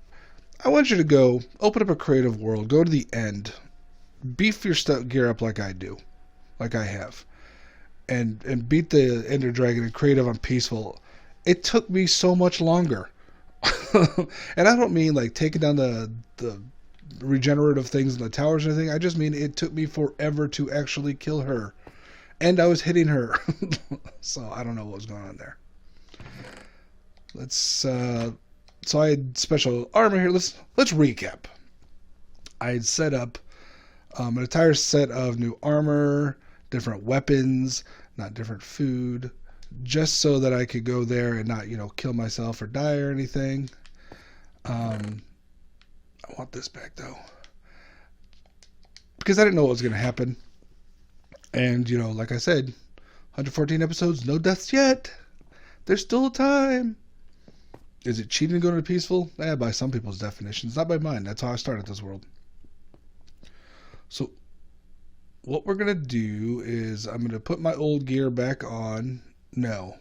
I want you to go open up a creative world, go to the end, beef your gear up like I do, like I have, and beat the Ender Dragon in creative on Peaceful. It took me so much longer. And I don't mean like taking down the regenerative things in the towers or anything. I just mean it took me forever to actually kill her. And I was hitting her. So I don't know what was going on there. Let's so I had special armor here. Let's recap. I had set up an entire set of new armor, different weapons, not different food, just so that I could go there and not, you know, kill myself or die or anything. I want this back though, because I didn't know what was going to happen. And, you know, like I said, 114 episodes, no deaths yet. There's still time. Is it cheating to go to Peaceful? By some people's definitions, not by mine. That's how I started this world. So what we're going to do is I'm going to put my old gear back on. No.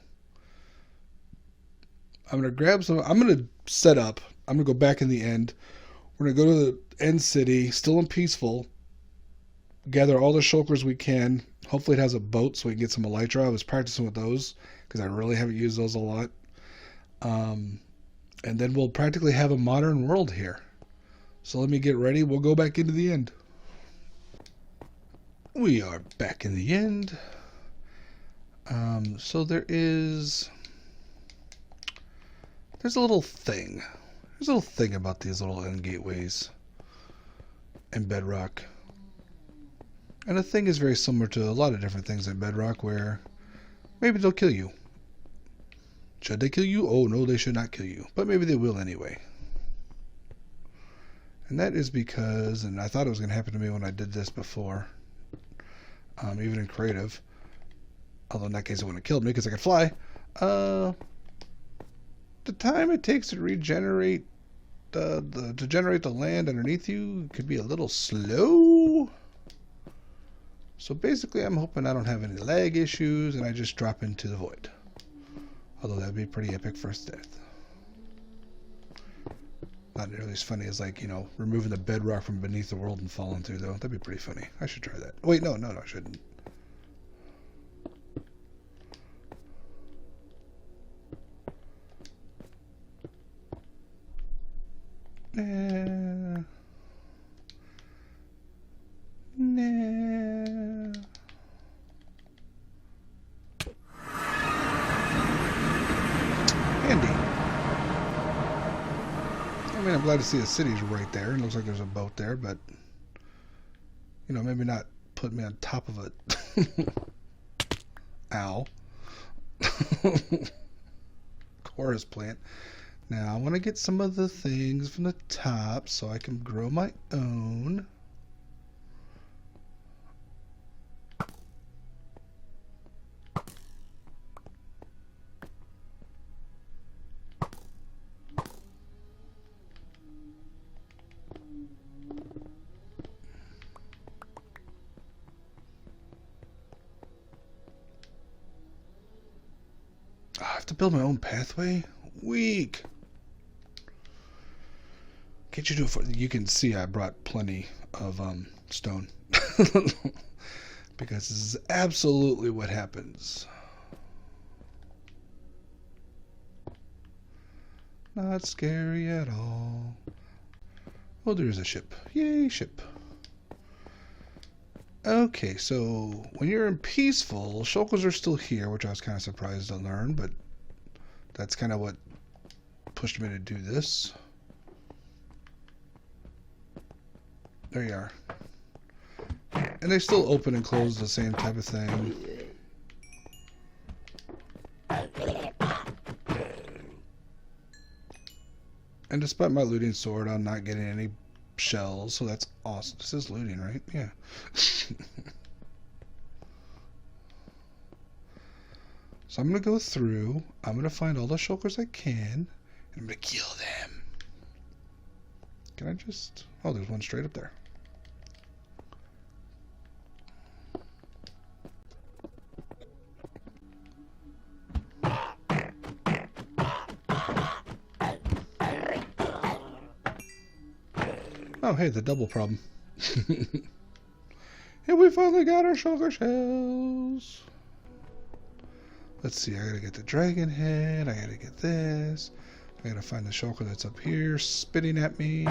I'm going to grab some. I'm going to set up. I'm going to go back in the end. We're going to go to the end city, still in Peaceful. Gather all the shulkers we can. Hopefully it has a boat so we can get some elytra. I was practicing with those because I really haven't used those a lot. And then we'll practically have a modern world here. So let me get ready. We'll go back into the end. We are back in the end. So there's a little thing. There's a little thing about these little end gateways in Bedrock. And the thing is very similar to a lot of different things in Bedrock where maybe they'll kill you. Should they kill you? Oh, no, they should not kill you. But maybe they will anyway. And that is because, and I thought it was going to happen to me when I did this before, even in creative. Although in that case it wouldn't have killed me because I could fly. The time it takes to regenerate to generate the land underneath you could be a little slow. So basically I'm hoping I don't have any lag issues and I just drop into the void. Although that'd be pretty epic first death. Not nearly as funny as, like, you know, removing the bedrock from beneath the world and falling through, though. That'd be pretty funny. I should try that. Wait, no, I shouldn't. Nah. Handy. I mean, I'm glad to see the city's right there. It looks like there's a boat there, but, you know, maybe not put me on top of it. Ow. Chorus plant. Now, I want to get some of the things from the top so I can grow my own. I have to build my own pathway? Weak. Can't you do it for... You can see I brought plenty of stone. Because this is absolutely what happens. Not scary at all. Oh, there's a ship. Yay, ship. Okay, so when you're in peaceful, shulkers are still here, which I was kind of surprised to learn, but that's kind of what pushed me to do this. There you are. And they still open and close the same type of thing. And despite my looting sword, I'm not getting any shells, so that's awesome. This is looting, right? Yeah. So I'm going to go through. I'm going to find all the shulkers I can, and I'm going to kill them. Can I just... Oh, there's one straight up there. Oh, hey, the double problem. Yeah, we finally got our shulker shells. Let's see, I gotta get the dragon head, I gotta get this. I gotta find the shulker that's up here, spitting at me.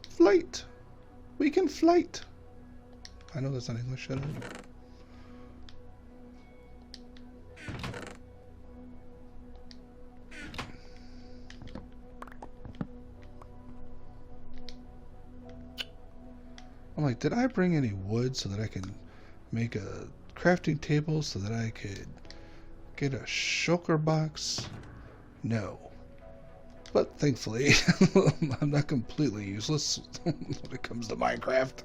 Flight! We can flight! I know that's not English, shut up. I'm like, did I bring any wood so that I can make a crafting table so that I could get a shulker box? No. But thankfully, I'm not completely useless when it comes to Minecraft.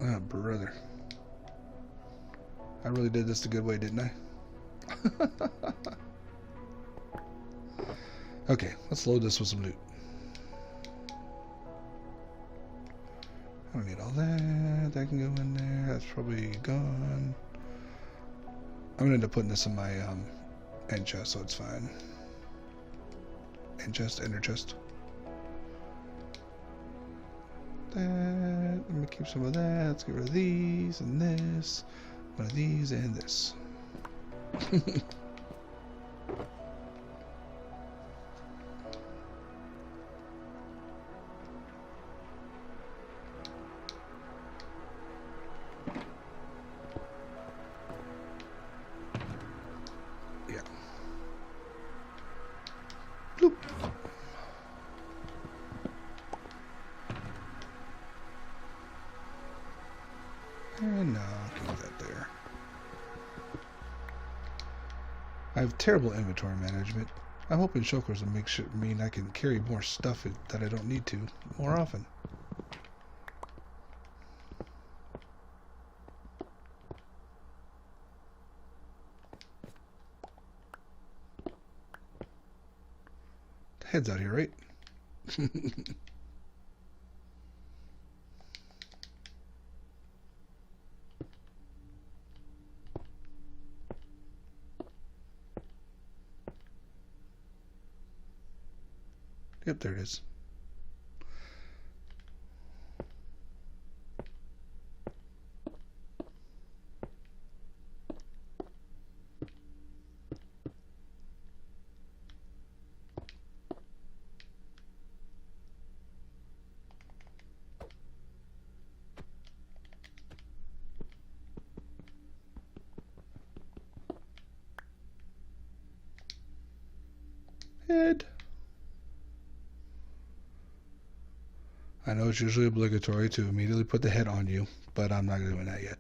Oh, brother. I really did this the good way, didn't I? Okay, let's load this with some loot. I don't need all that. That can go in there. That's probably gone. I'm gonna end up putting this in my end chest, so it's fine. End chest, ender chest. That. Let me keep some of that. Let's get rid of these and this. One of these and this. Yeah. Bloop. And no, keep that there. I have terrible inventory management. I'm hoping shulkers will make sure mean I can carry more stuff that I don't need to more often. The head's out here, right? Yep, there it is. Head. I know it's usually obligatory to immediately put the head on you, but I'm not doing that yet.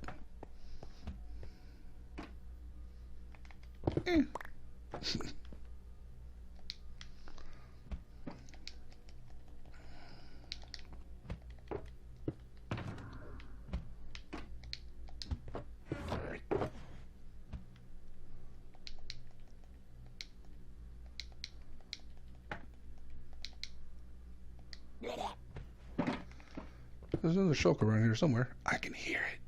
There's another shulker around here somewhere. I can hear it.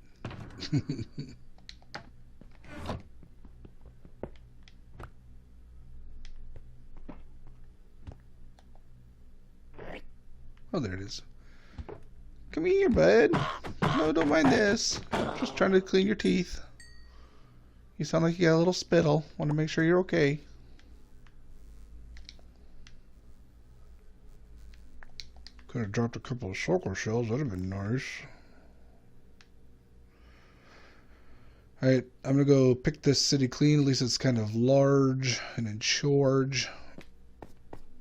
Oh, there it is. Come here, bud. No, don't mind this. Just trying to clean your teeth. You sound like you got a little spittle. Want to make sure you're okay. Could have dropped a couple of shulker shells. That'd have been nice. Alright, I'm going to go pick this city clean. At least it's kind of large and in charge.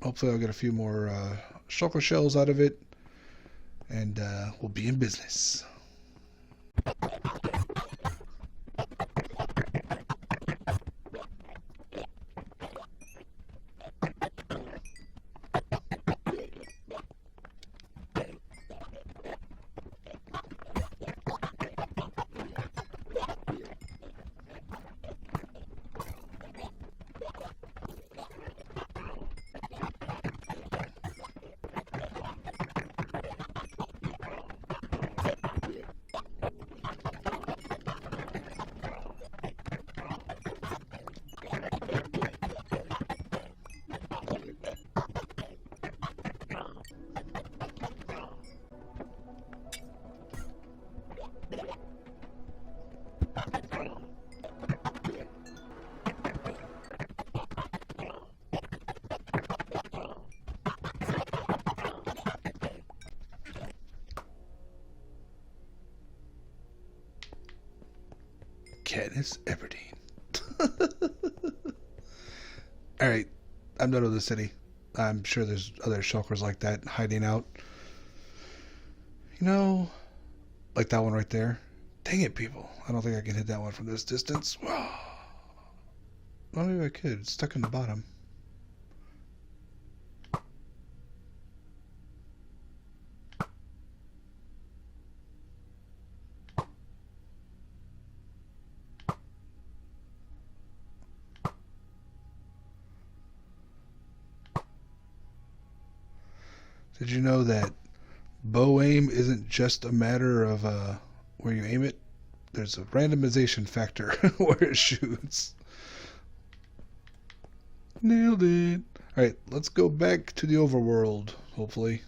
Hopefully I'll get a few more shulker shells out of it. And we'll be in business. Katniss Everdeen. Alright, I'm done with the city. I'm sure there's other shulkers like that hiding out. You know, like that one right there. Dang it, people. I don't think I can hit that one from this distance. Well, maybe I could. It's stuck in the bottom. Did you know that bow aim isn't just a matter of where you aim it? There's a randomization factor where it shoots. Nailed it. Alright, let's go back to the overworld, hopefully.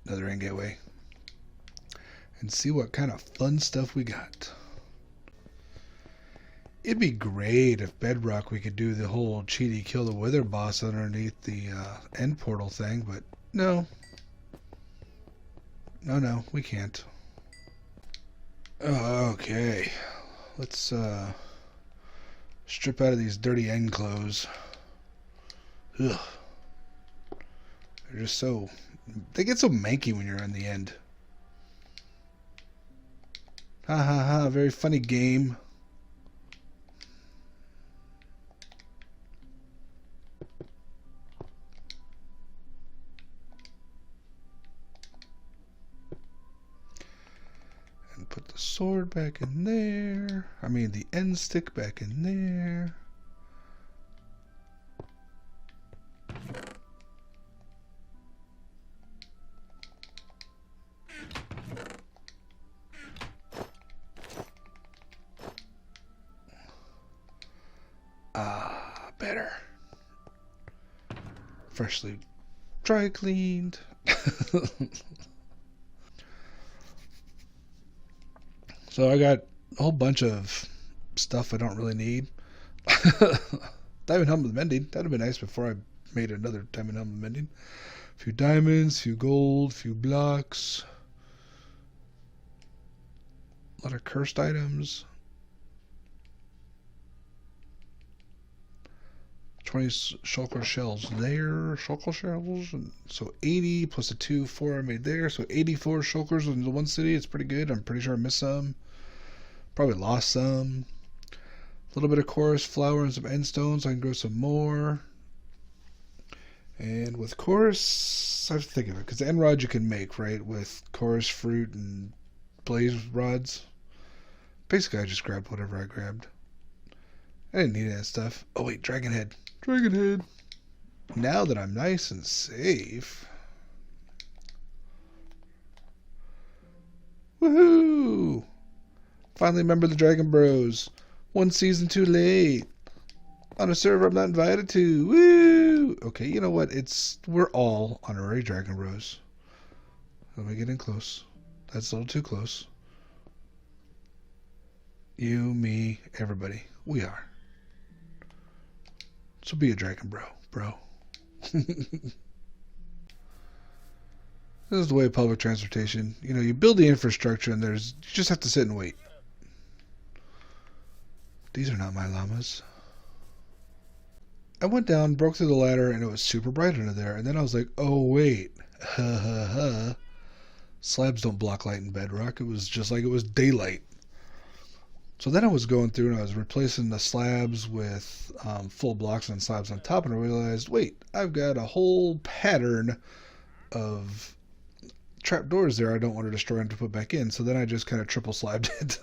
Another end gateway. And see what kind of fun stuff we got. It'd be great if Bedrock we could do the whole cheaty kill the wither boss underneath the end portal thing, but no. No, we can't. Okay. Let's strip out of these dirty end clothes. Ugh. They're just so... They get so manky when you're in the end. Ha ha ha, very funny game. And put the sword back in there. I mean the end stick back in there. Better. Freshly dry cleaned. So I got a whole bunch of stuff I don't really need. Diamond helmet mending. That'd have been nice before I made another diamond helmet mending. A few diamonds, a few gold, a few blocks. A lot of cursed items. 20 shulker shells there. Shulker shells. And so 80 plus the 4 I made there. So 84 shulkers in the one city. It's pretty good. I'm pretty sure I missed some. Probably lost some. A little bit of chorus flour and some end stones. I can grow some more. And with chorus, I have to think of it. Because the end rod you can make, right? With chorus fruit and blaze rods. Basically, I just grabbed whatever I grabbed. I didn't need any of that stuff. Oh, wait. Dragon head. Dragon head. Now that I'm nice and safe. Woohoo! Finally remember the Dragon Bros. One season too late. On a server I'm not invited to. Woo! Okay, you know what? We're all honorary Dragon Bros. Let me get in close. That's a little too close. You, me, everybody. We are. So be a Dragon Bro. This is the way of public transportation. You know, you build the infrastructure and you just have to sit and wait. These are not my llamas. I went down, broke through the ladder, and it was super bright under there. And then I was like, oh, wait. Slabs don't block light in Bedrock. It was just like it was daylight. So then I was going through and I was replacing the slabs with full blocks and slabs on top. And I realized, wait, I've got a whole pattern of trapdoors there I don't want to destroy and to put back in. So then I just kind of triple slabbed it.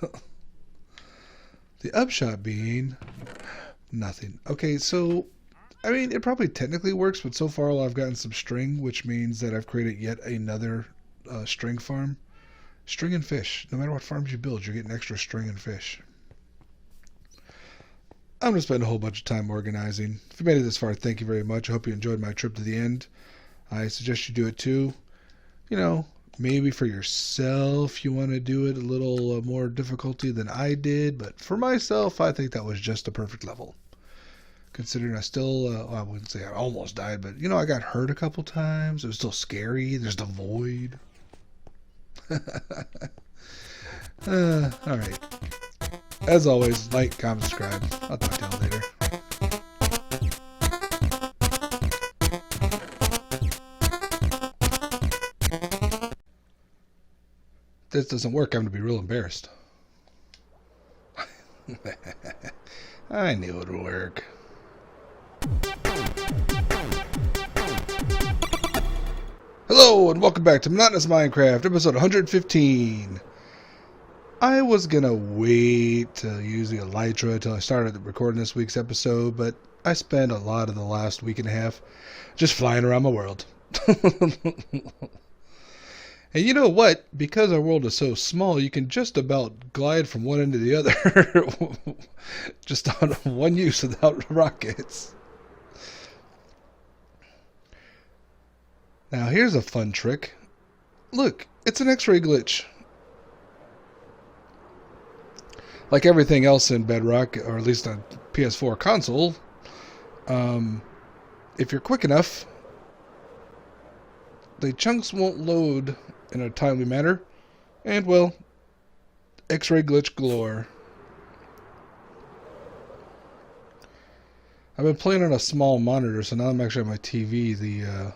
The upshot being nothing. Okay, so I mean, it probably technically works, but so far I've gotten some string, which means that I've created yet another string farm. String and fish. No matter what farms you build, you're getting extra string and fish. I'm going to spend a whole bunch of time organizing. If you made it this far, thank you very much. I hope you enjoyed my trip to the end. I suggest you do it too. You know, maybe for yourself you want to do it a little more difficulty than I did, but for myself, I think that was just a perfect level. Considering I still, well, I wouldn't say I almost died, but you know, I got hurt a couple times. It was still scary. There's the void. Alright. As always, like, comment, subscribe. I'll talk to y'all later. If this doesn't work, I'm going to be real embarrassed. I knew it would work. Hello and welcome back to Monotonous Minecraft, episode 115. I was gonna wait to use the elytra until I started recording this week's episode, but I spent a lot of the last week and a half just flying around my world. And you know what? Because our world is so small, you can just about glide from one end to the other just on one use without rockets. Now here's a fun trick. Look, it's an X-ray glitch. like everything else in Bedrock, or at least on PS4 console, if you're quick enough, the chunks won't load in a timely manner, and, well, X-ray glitch galore. I've been playing on a small monitor, so now I'm actually on my TV. The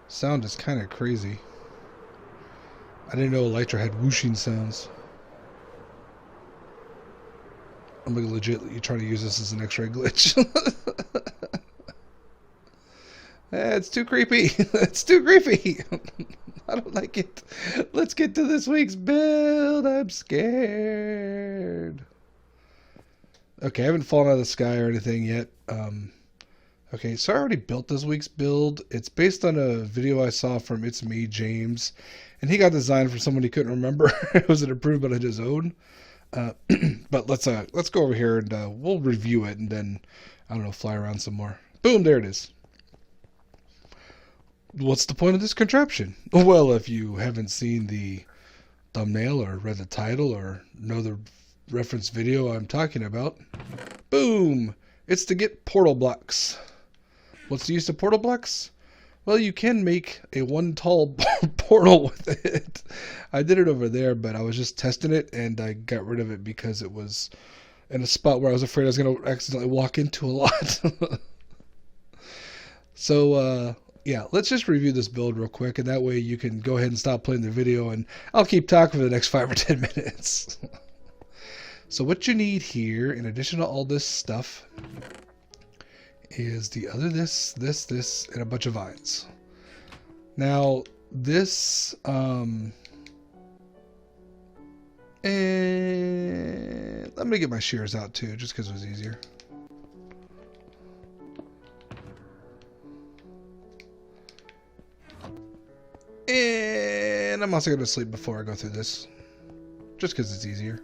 sound is kind of crazy. I didn't know Elytra had whooshing sounds. I'm gonna legitimately try to use this as an X-ray glitch. It's too creepy. It's too creepy. I don't like it. Let's get to this week's build. I'm scared. Okay, I haven't fallen out of the sky or anything yet. Okay, so I already built this week's build. It's based on a video I saw from It's Me, James. And he got designed from someone he couldn't remember. It was an improvement on his own. But let's go over here and we'll review it and then, I don't know, fly around some more. Boom, there it is. What's the point of this contraption? Well, if you haven't seen the thumbnail or read the title or know the reference video I'm talking about, boom! It's to get portal blocks. What's the use of portal blocks? Well, you can make a one tall portal with it. I did it over there, but I was just testing it and I got rid of it because it was in a spot where I was afraid I was going to accidentally walk into a lot. So, yeah, let's just review this build real quick, and that way you can go ahead and stop playing the video, and I'll keep talking for the next 5 or 10 minutes. So what you need here, in addition to all this stuff, is the other this, and a bunch of vines. Now, this, and let me get my shears out too, just because it was easier. And I'm also going to sleep before I go through this, just because it's easier.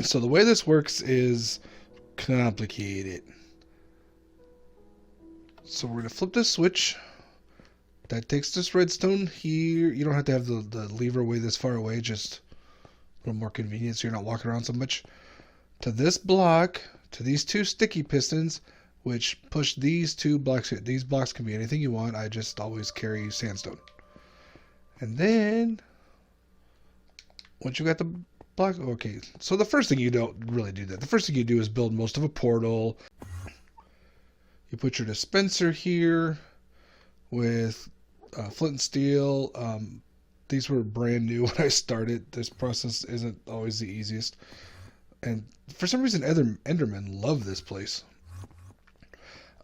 So the way this works is complicated. So we're going to flip this switch. That takes this redstone here. You don't have to have the lever way this far away, just a little more convenient so you're not walking around so much. To this block, to these 2 sticky pistons, which push these 2 blocks here. These blocks can be anything you want. I just always carry sandstone. And then, once you got the block, okay. So the first thing, you don't really do that. The first thing you do is build most of a portal. You put your dispenser here with flint and steel. These were brand new when I started. This process isn't always the easiest. And for some reason, Endermen love this place.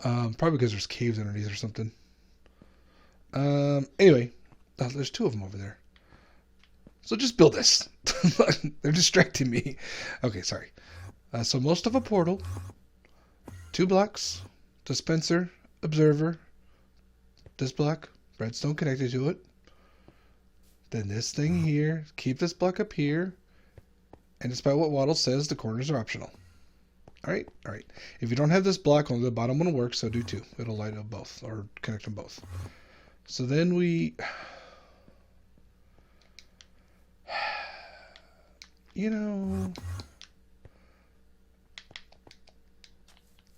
Probably because there's caves underneath or something. Anyway, there's 2 of them over there. So just build this. They're distracting me. Okay, sorry. So most of a portal, 2 blocks, dispenser, observer, this block, redstone connected to it. Then this thing here, keep this block up here. And despite what Waddle says, the corners are optional. Alright. If you don't have this block, only the bottom one will work, so do 2. It'll light up both, or connect them both. So then we... You know...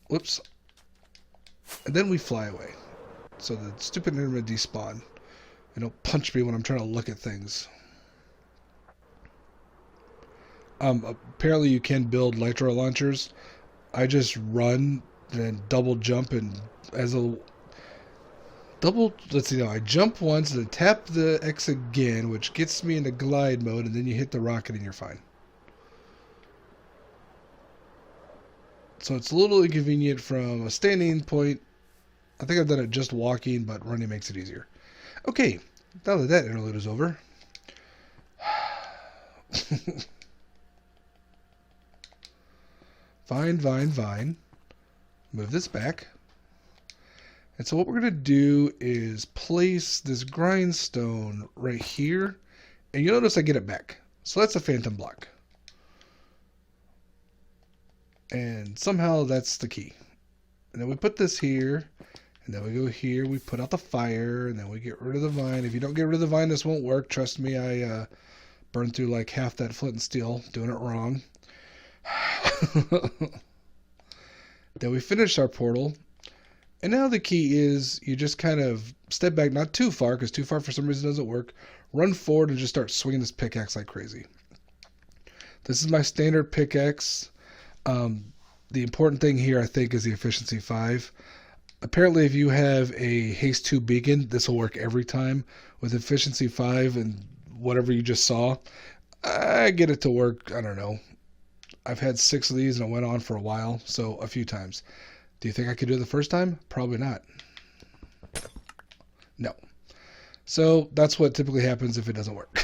Whoops. And then we fly away. So the stupid Enderman despawn. And don't punch me when I'm trying to look at things. Apparently you can build Elytra launchers. I just run, then double jump, and as a double, let's see now, I jump once, then tap the X again, which gets me into glide mode, and then you hit the rocket and you're fine. So it's a little inconvenient from a standing point. I think I've done it just walking, but running makes it easier. Okay, now that interlude is over. Vine. Move this back. And so what we're going to do is place this grindstone right here. And you'll notice I get it back. So that's a phantom block. And somehow that's the key. And then we put this here. And then we go here. We put out the fire. And then we get rid of the vine. If you don't get rid of the vine, this won't work. Trust me, I Burned through like half that flint and steel, doing it wrong. Then we finished our portal. And now the key is you just kind of step back, not too far, because too far for some reason doesn't work. Run forward and just start swinging this pickaxe like crazy. This is my standard pickaxe. The important thing here, I think, is the efficiency 5. Apparently, if you have a haste 2 beacon, this will work every time. With efficiency 5 and whatever you just saw, I get it to work, I don't know. I've had 6 of these and it went on for a while, so a few times. Do you think I could do it the first time? Probably not. No. So that's what typically happens if it doesn't work.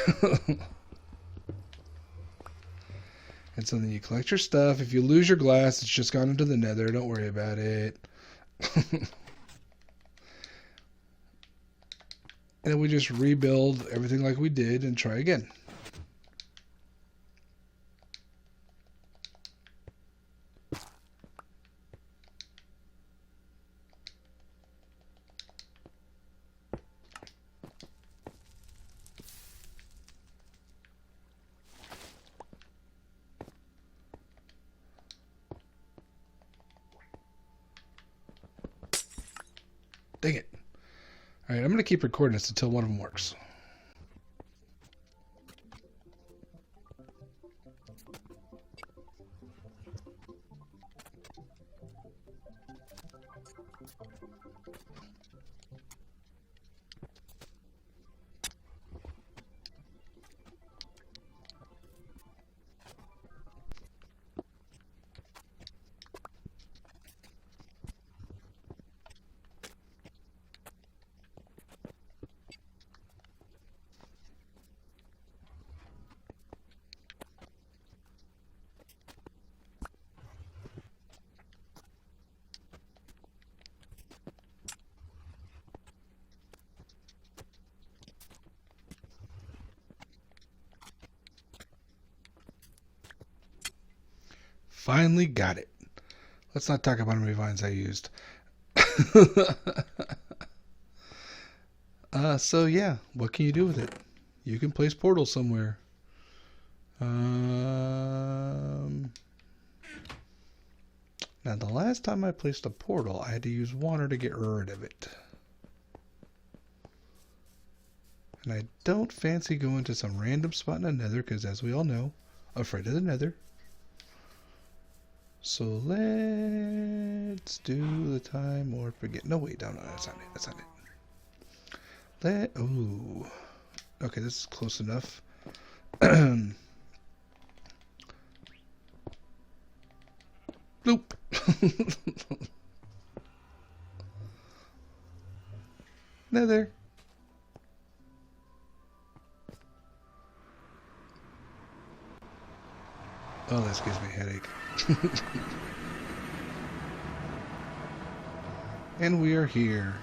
And so then you collect your stuff. If you lose your glass, it's just gone into the nether. Don't worry about it. And then we just rebuild everything like we did and try again. Dang it. Alright, I'm going to keep recording this until one of them works. Finally got it. Let's not talk about how many vines I used. So yeah, what can you do with it? You can place portals somewhere. Now the last time I placed a portal, I had to use water to get rid of it. And I don't fancy going to some random spot in the nether, because as we all know, afraid of the nether. So let's do the time or forget. No, wait, no, that's not it. That's not it. Ooh. Okay, this is close enough. Nope. Nether. Oh, this gives me a headache. And we are here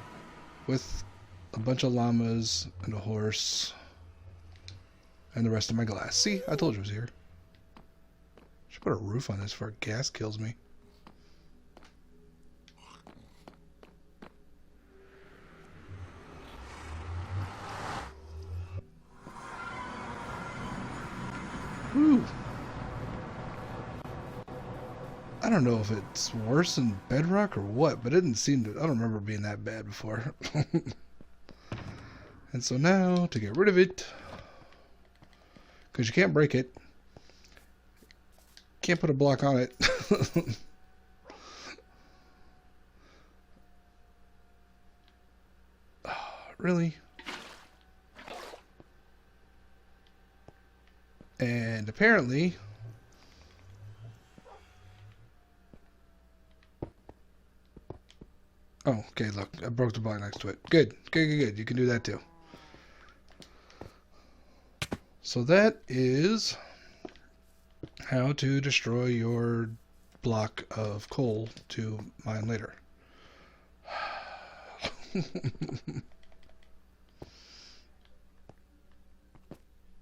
with a bunch of llamas and a horse and the rest of my glass. See, I told you it was here. Should put a roof on this before gas kills me. Woo! I don't know if it's worse than Bedrock or what, but it didn't seem to. I don't remember being that bad before. And so now, to get rid of it, because you can't break it, can't put a block on it. Oh, really? And apparently, oh, okay, look, I broke the block next to it. Good, good, good, good. You can do that too. So that is how to destroy your block of coal to mine later.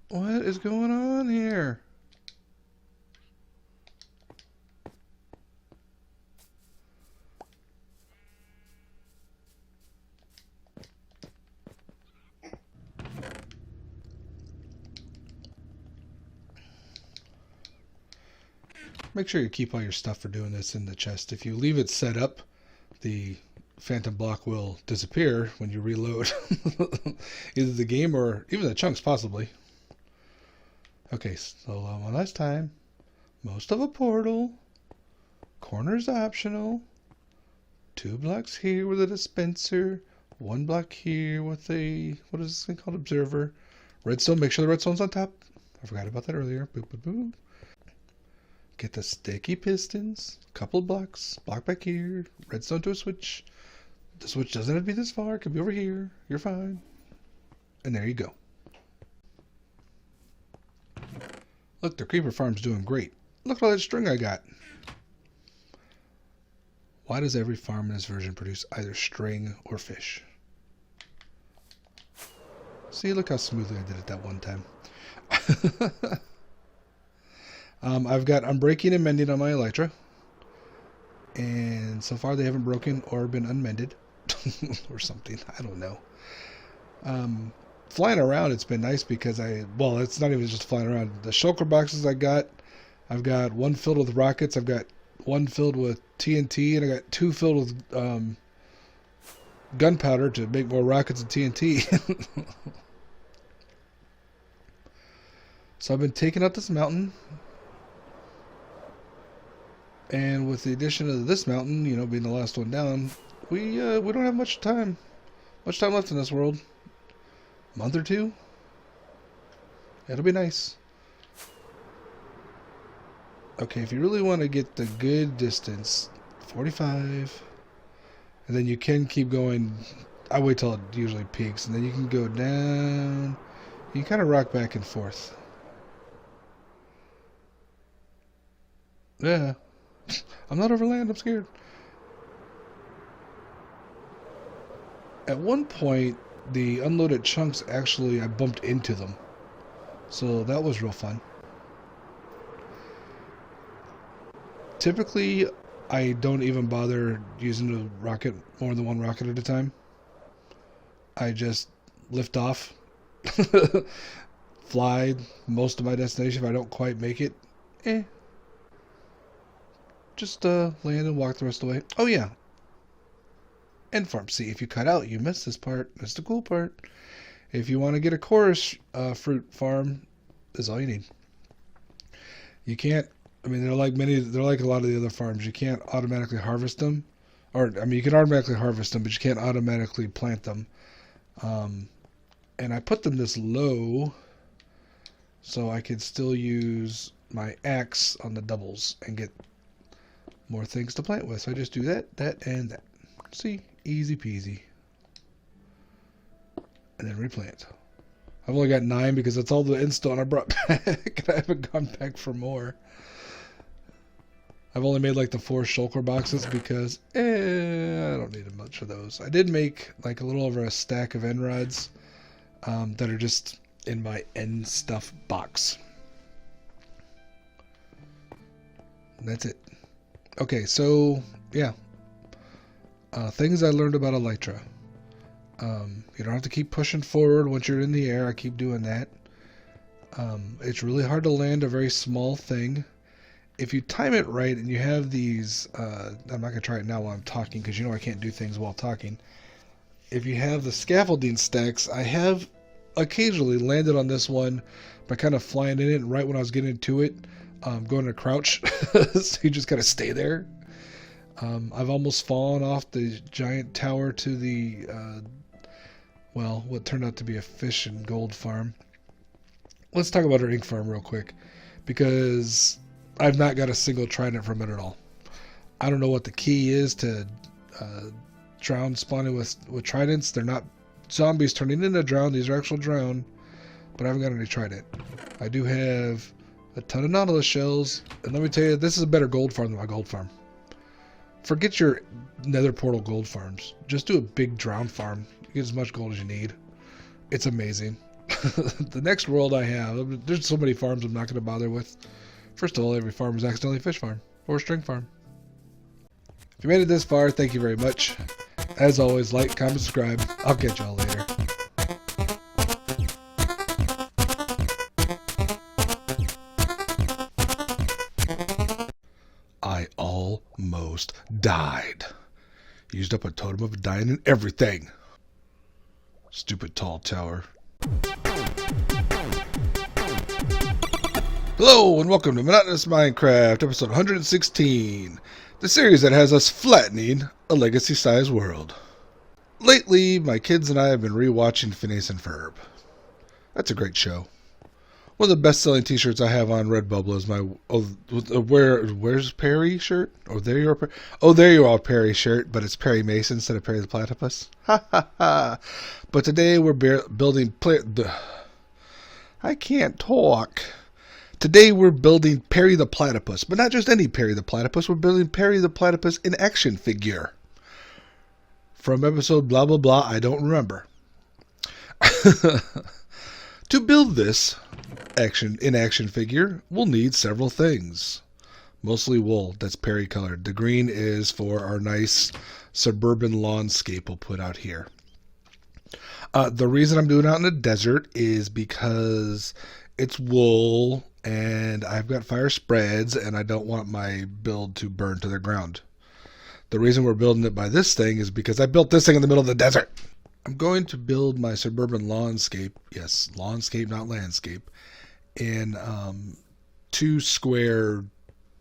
What is going on here? Make sure you keep all your stuff for doing this in the chest. If you leave it set up, the phantom block will disappear when you reload either the game or even the chunks, possibly. Okay, so one last time. Most of a portal. Corners optional. 2 blocks here with a dispenser. 1 block here with a, what is this thing called? Observer. Redstone, make sure the redstone's on top. I forgot about that earlier. Boop, boop, boop. Get the sticky pistons. Couple blocks. Block back here. Redstone to a switch. The switch doesn't have to be this far. It could be over here. You're fine. And there you go. Look, the creeper farm's doing great. Look at all that string I got. Why does every farm in this version produce either string or fish? See, look how smoothly I did it that one time. I've got unbreaking and mending on my elytra. And so far they haven't broken or been unmended. Or something. I don't know. Flying around, it's been nice because well, it's not even just flying around. The shulker boxes I've got 1 filled with rockets. I've got 1 filled with TNT, and I got 2 filled with gunpowder to make more rockets and TNT. So I've been taking out this mountain, and with the addition of this mountain, you know, being the last one down, we don't have much time left in this world. Month or 2. It'll be nice. Okay, if you really want to get the good distance, 45, and then you can keep going. I wait till it usually peaks, and then you can go down. You kind of rock back and forth. Yeah. I'm not over land, I'm scared. At one point, the unloaded chunks actually, I bumped into them. So that was real fun. Typically, I don't even bother using the rocket, more than 1 rocket at a time. I just lift off, fly most of my destination. If I don't quite make it, just land and walk the rest of the way. Oh yeah, end farm. See, if you cut out, you miss this part. That's the cool part. If you want to get a chorus fruit farm, is all you need. You can't. I mean, they're like a lot of the other farms. You can't automatically harvest them, or I mean, you can automatically harvest them, but you can't automatically plant them. And I put them this low, so I could still use my axe on the doubles and get more things to plant with. So I just do that, and that. See, easy peasy. And then replant. I've only got 9 because that's all the endstone I brought back. I haven't gone back for more. I've only made like the 4 shulker boxes because I don't need much of those. I did make like a little over a stack of end rods that are just in my end stuff box. And that's it. Okay, so yeah. Things I learned about elytra. You don't have to keep pushing forward once you're in the air. I keep doing that. It's really hard to land a very small thing. If you time it right and you have these, I'm not going to try it now while I'm talking because you know I can't do things while talking. If you have the scaffolding stacks, I have occasionally landed on this one by kind of flying in it, and right when I was getting to it, going to crouch. So you just got to stay there. I've almost fallen off the giant tower to the, well, what turned out to be a fish and gold farm. Let's talk about our ink farm real quick, because I've not got a single trident from it at all. I don't know what the key is to drown spawning with tridents. They're not zombies turning into drown. These are actual drown, but I haven't got any trident. I do have a ton of Nautilus shells, and let me tell you, this is a better gold farm than my gold farm. Forget your nether portal gold farms. Just do a big drown farm. You get as much gold as you need. It's amazing. The next world I have, there's so many farms I'm not going to bother with. First of all, every farm is accidentally a fish farm or a string farm. If you made it this far, thank you very much. As always, like, comment, subscribe. I'll catch y'all later. Died. Used up a totem of dying and everything. Stupid tall tower. Hello and welcome to Monotonous Minecraft, episode 116. The series that has us flattening a legacy-sized world. Lately, my kids and I have been rewatching Phineas and Ferb. That's a great show. One of the best-selling T-shirts I have on Redbubble is my where's Perry shirt? Oh, there you are, Perry shirt, but it's Perry Mason instead of Perry the Platypus. Ha ha ha! But today we're building. I can't talk. Today we're building Perry the Platypus, but not just any Perry the Platypus. We're building Perry the Platypus in action figure from episode blah blah blah. I don't remember. To build this action figure, we'll need several things. Mostly wool that's Perry colored. The green is for our nice suburban lawnscape we'll put out here. The reason I'm doing it out in the desert is because it's wool and I've got fire spreads and I don't want my build to burn to the ground. The reason we're building it by this thing is because I built this thing in the middle of the desert. I'm going to build my suburban lawnscape, yes, lawnscape, not landscape, in 2 square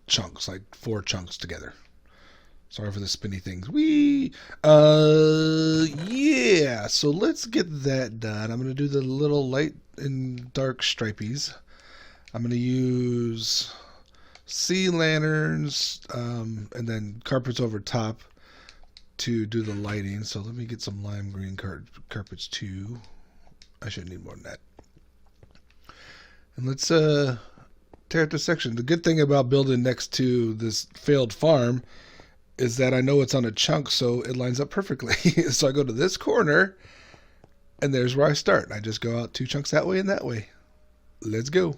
chunks, like 4 chunks together. Sorry for the spinny things. Yeah, so let's get that done. I'm going to do the little light and dark stripies. I'm going to use sea lanterns and then carpets over top to do the lighting. So let me get some lime green carpets too. I should need more than that. And let's tear up this section. The good thing about building next to this failed farm is that I know it's on a chunk, so it lines up perfectly. So I go to this corner and there's where I start. I just go out 2 chunks that way and that way. Let's go.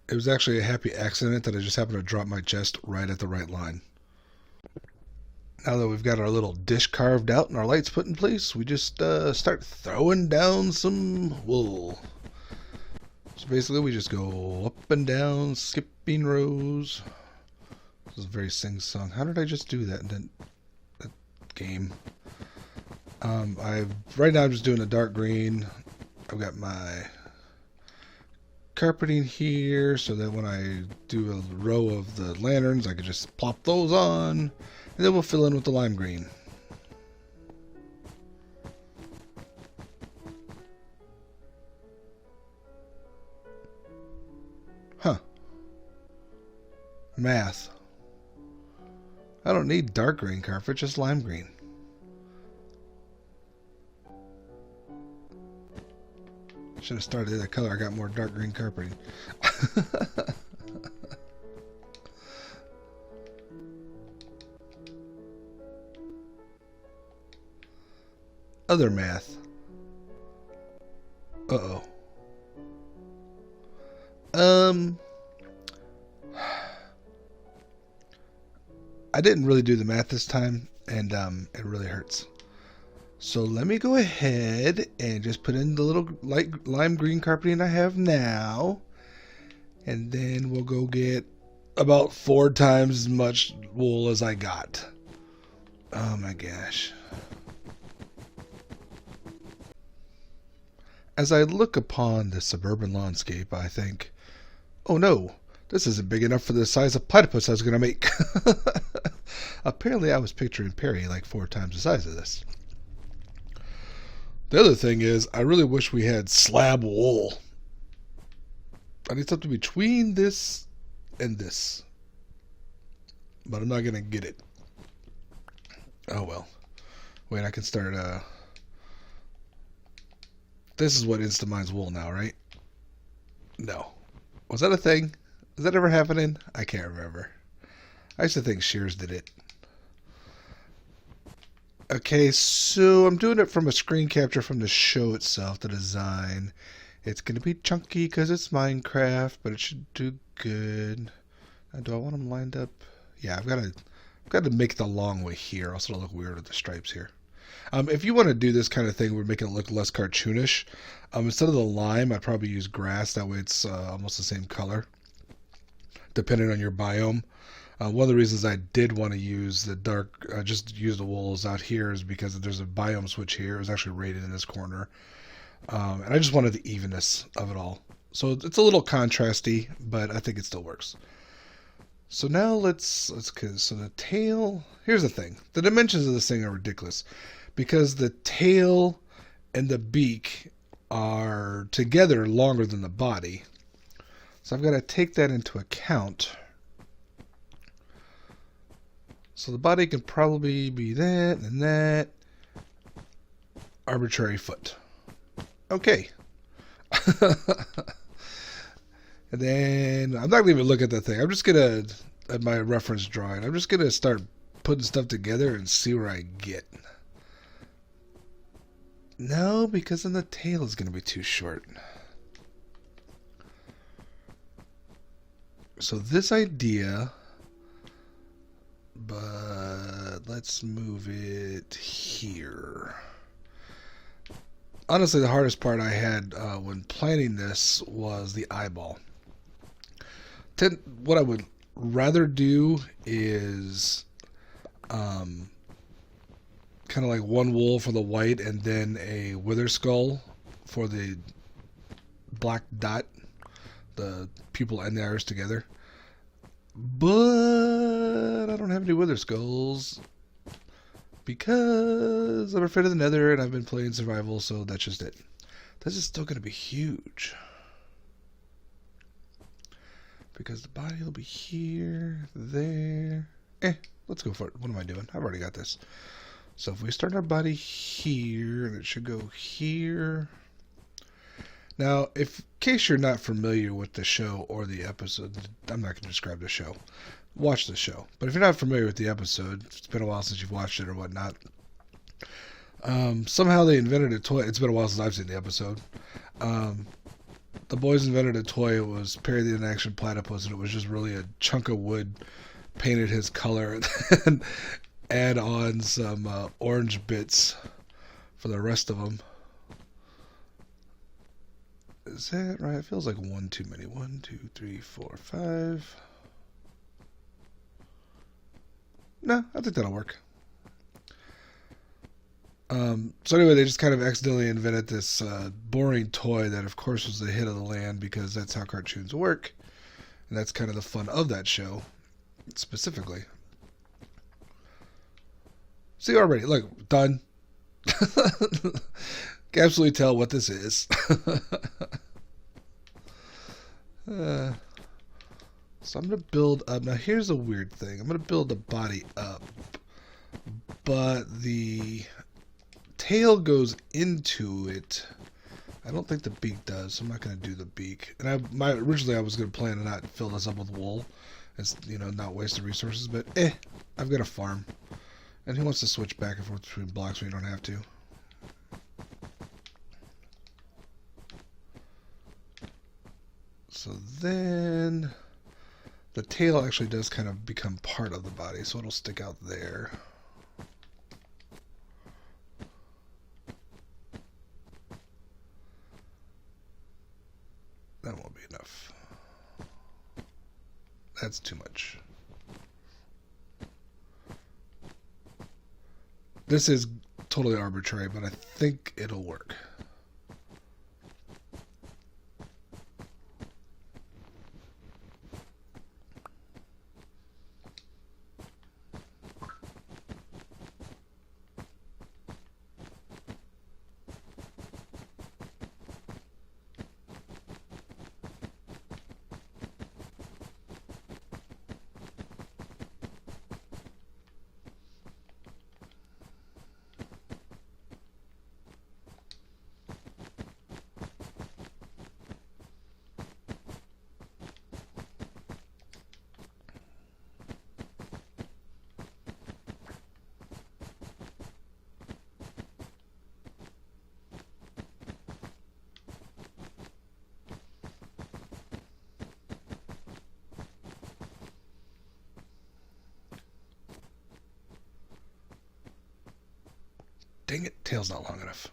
It was actually a happy accident that I just happened to drop my chest right at the right line. Now that we've got our little dish carved out and our lights put in place, we just start throwing down some wool. So basically we just go up and down, skipping rows. This is a very sing-song. How did I just do that in that game? Right now I'm just doing a dark green. I've got my carpeting here so that when I do a row of the lanterns I can just plop those on and then we'll fill in with the lime green. Huh. Math. I don't need dark green carpet, just lime green. Should have started that color. I got more dark green carpeting. Other math. Uh-oh. I didn't really do the math this time, and it really hurts. So let me go ahead and just put in the little light lime green carpeting I have now. And then we'll go get about 4 times as much wool as I got. Oh my gosh. As I look upon this suburban landscape, I think, oh no, this isn't big enough for the size of platypus I was going to make. Apparently I was picturing Perry like 4 times the size of this. The other thing is, I really wish we had slab wool. I need something between this and this. But I'm not going to get it. Oh well. Wait, I can start, This is what Instamines wool now, right? No. Was that a thing? Is that ever happening? I can't remember. I used to think Shears did it. Okay, so I'm doing it from a screen capture from the show itself, the design. It's going to be chunky because it's Minecraft, but it should do good. Do I want them lined up? Yeah, I've got to make the long way here, else it'll look weird with the stripes here. If you want to do this kind of thing, we're making it look less cartoonish. Instead of the lime, I'd probably use grass. That way it's almost the same color. depending on your biome. One of the reasons I did want to use the dark, just use the wolves out here is because there's a biome switch here. It was actually rated in this corner. And I just wanted the evenness of it all. So it's a little contrasty, but I think it still works. So now so the tail, here's the thing. The dimensions of this thing are ridiculous because the tail and the beak are together longer than the body. So I've got to take that into account. So the body can probably be that and that. Arbitrary foot. Okay. And then I'm not going to even look at that thing. I'm just going to, at my reference drawing, I'm just going to start putting stuff together and see where I get. No, because then the tail is going to be too short. So this idea, but let's move it here. Honestly, the hardest part I had when planning this was the eyeball. What I would rather do is kind of like one wool for the white and then a wither skull for the black dot, the pupil and the iris together. But I don't have any wither skulls because I'm afraid of the nether and I've been playing survival, so that's just it. This is still going to be huge. Because the body will be here, there. Let's go for it. What am I doing? I've already got this. So if we start our body here, and it should go here. Now, in case you're not familiar with the show or the episode, I'm not going to describe the show. Watch the show. But if you're not familiar with the episode, it's been a while since you've watched it or whatnot. Somehow they invented a toy. It's been a while since I've seen the episode. The boys invented a toy. It was Perry the In-Action Platypus, and it was just really a chunk of wood painted his color and then add on some orange bits for the rest of them. Is that right? It feels like one too many. 1, 2, 3, 4, 5. No, I think that'll work. So anyway, they just kind of accidentally invented this boring toy that, of course, was the hit of the land because that's how cartoons work. And that's kind of the fun of that show, specifically. See, already, look, done. Can absolutely tell what this is. So I'm going to build up. Now, here's a weird thing. I'm going to build the body up. But the tail goes into it. I don't think the beak does, so I'm not going to do the beak. And originally I was going to plan to not fill this up with wool. It's, not waste the resources. But, I've got a farm. And who wants to switch back and forth between blocks when you don't have to? So then the tail actually does kind of become part of the body, so it'll stick out there. That won't be enough. That's too much. This is totally arbitrary, but I think it'll work. Dang it, tail's not long enough.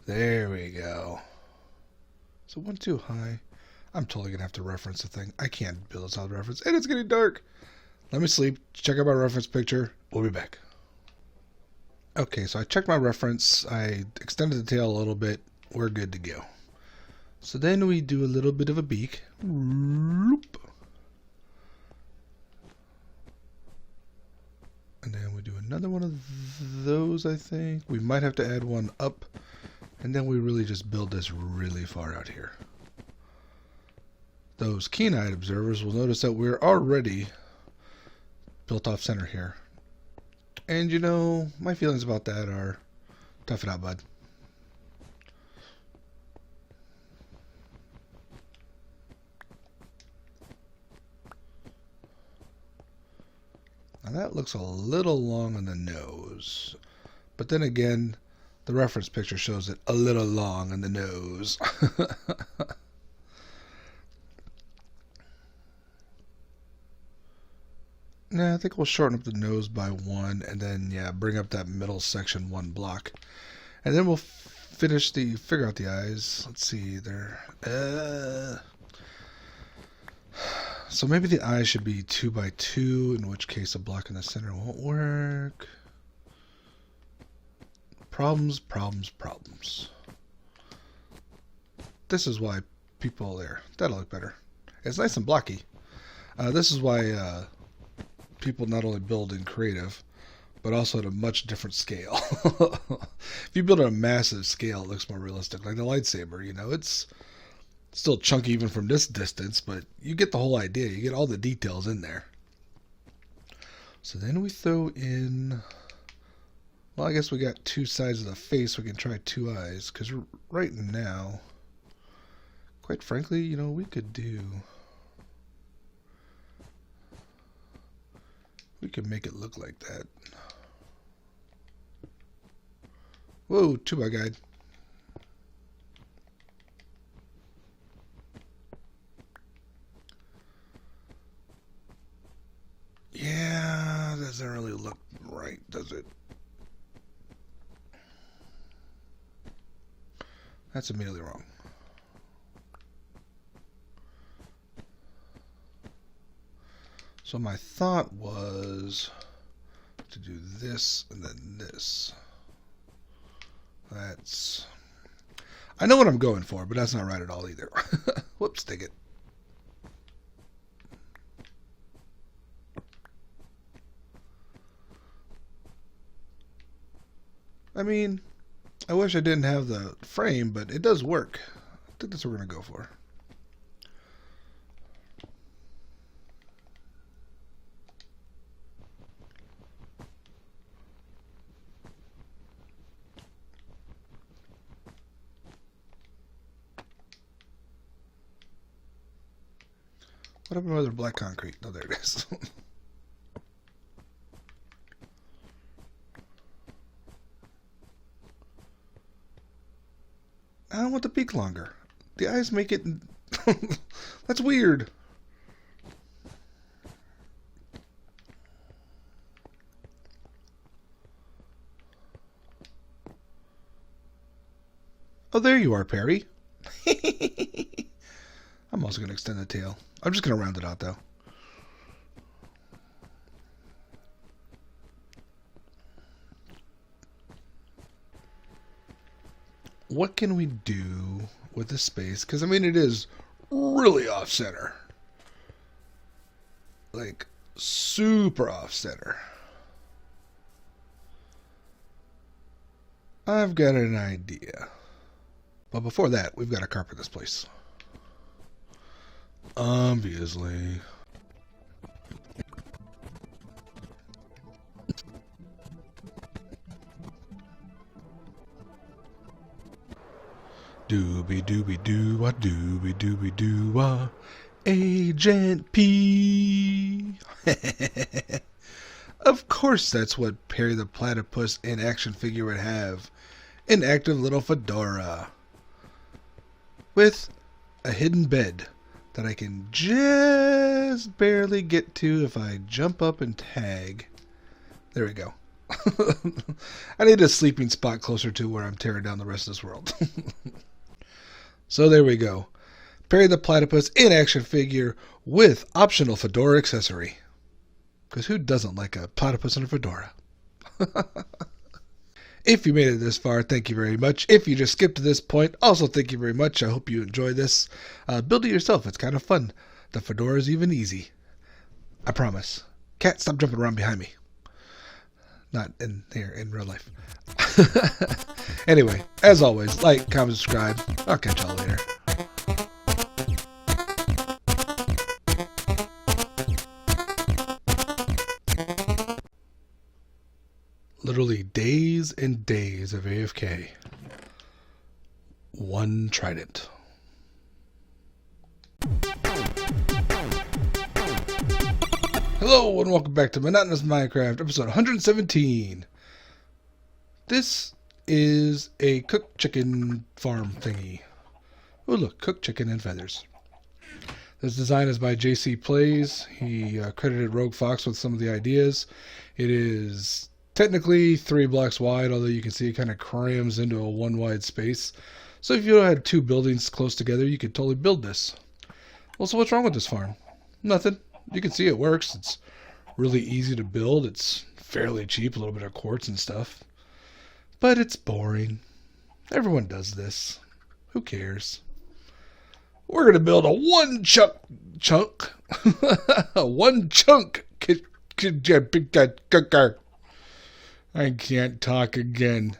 There we go. So one too high. I'm totally going to have to reference the thing. I can't build a solid reference. And it's getting dark. Let me sleep. Check out my reference picture. We'll be back. Okay, so I checked my reference. I extended the tail a little bit. We're good to go. So then we do a little bit of a beak. And then we do another one of those, I think. We might have to add one up. And then we really just build this really far out here. Those keen-eyed observers will notice that we're already built off center here. And you know, my feelings about that are tough it out, bud. Now that looks a little long on the nose. But then again, the reference picture shows it a little long on the nose. Nah, I think we'll shorten up the nose by 1 and then, yeah, bring up that middle section 1 block. And then we'll figure out the eyes. Let's see there. So maybe the eyes should be 2 by 2, in which case a block in the center won't work. Problems, problems, problems. This is why people there. That'll look better. It's nice and blocky. This is why people not only build in creative, but also at a much different scale. If you build at a massive scale, it looks more realistic. Like the lightsaber, you know, it's still chunky even from this distance, but you get the whole idea. You get all the details in there. So then we throw in, well, I guess we got 2 sides of the face. We can try 2 eyes, because right now, quite frankly, you know, we could make it look like that. Whoa, 2 by guide. Yeah, doesn't really look right, does it? That's immediately wrong. So my thought was to do this and then this. That's... I know what I'm going for, but that's not right at all either. Whoops, dig it. I mean, I wish I didn't have the frame, but it does work. I think that's what we're going to go for. What happened to other black concrete? Oh, there it is. I don't want the beak longer. The eyes make it... That's weird. Oh, there you are, Perry. I'm also going to extend the tail. I'm just going to round it out, though. What can we do with this space? Because, I mean, it is really off-center. Like, super off-center. I've got an idea. But before that, we've got to carpet this place. Obviously. Doobie doobie doo wah doobie doobie doo wah. Agent P. Of course that's what Perry the Platypus in action figure would have. An active little fedora. With a hidden bed that I can just barely get to if I jump up and tag. There we go. I need a sleeping spot closer to where I'm tearing down the rest of this world. So there we go. Perry the Platypus in action figure with optional fedora accessory. Because who doesn't like a platypus and a fedora? If you made it this far, thank you very much. If you just skipped to this point, also thank you very much. I hope you enjoy this. Build it yourself. It's kind of fun. The fedora is even easy. I promise. Cat, stop jumping around behind me. Not in here, in real life. Anyway, as always, like, comment, subscribe. I'll catch y'all later. Literally days and days of AFK. One trident. Hello and welcome back to Monotonous Minecraft, episode 117. This is a cooked chicken farm thingy. Oh look, cooked chicken and feathers. This design is by JC Plays. He credited Rogue Fox with some of the ideas. It is technically 3 blocks wide, although you can see it kind of crams into a 1 wide space. So if you had 2 buildings close together, you could totally build this. Well, so what's wrong with this farm? Nothing. You can see it works. It's really easy to build. It's fairly cheap, a little bit of quartz and stuff. But it's boring. Everyone does this. Who cares? We're going to build a one chunk. A one chunk. I can't talk again.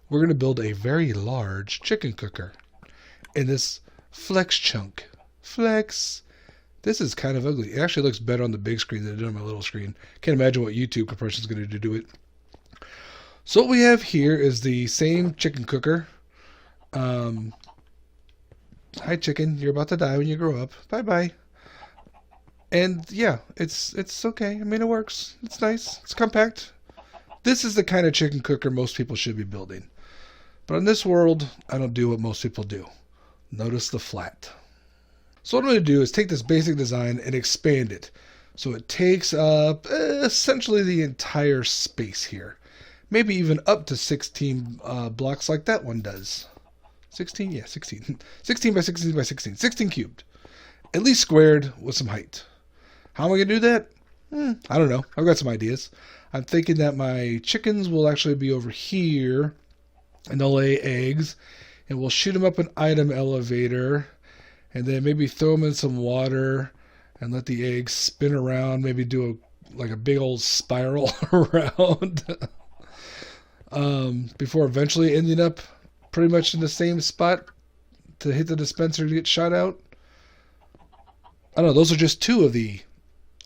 We're going to build a very large chicken cooker in this flex chunk. Flex. This is kind of ugly. It actually looks better on the big screen than it did on my little screen. Can't imagine what YouTube compression is going to do to it. So what we have here is the same chicken cooker. Hi chicken, you're about to die when you grow up. Bye bye. And yeah, it's okay. I mean, it works. It's nice. It's compact. This is the kind of chicken cooker most people should be building. But in this world, I don't do what most people do. Notice the flat. So what I'm going to do is take this basic design and expand it. So it takes up essentially the entire space here. Maybe even up to 16 blocks like that one does. 16? Yeah, 16. 16 by 16 by 16. 16 cubed. At least squared with some height. How am I going to do that? I don't know. I've got some ideas. I'm thinking that my chickens will actually be over here. And they'll lay eggs. And we'll shoot them up an item elevator. And then maybe throw them in some water. And let the eggs spin around. Maybe do a big old spiral around. Before eventually ending up pretty much in the same spot to hit the dispenser to get shot out. I don't know, those are just 2 of the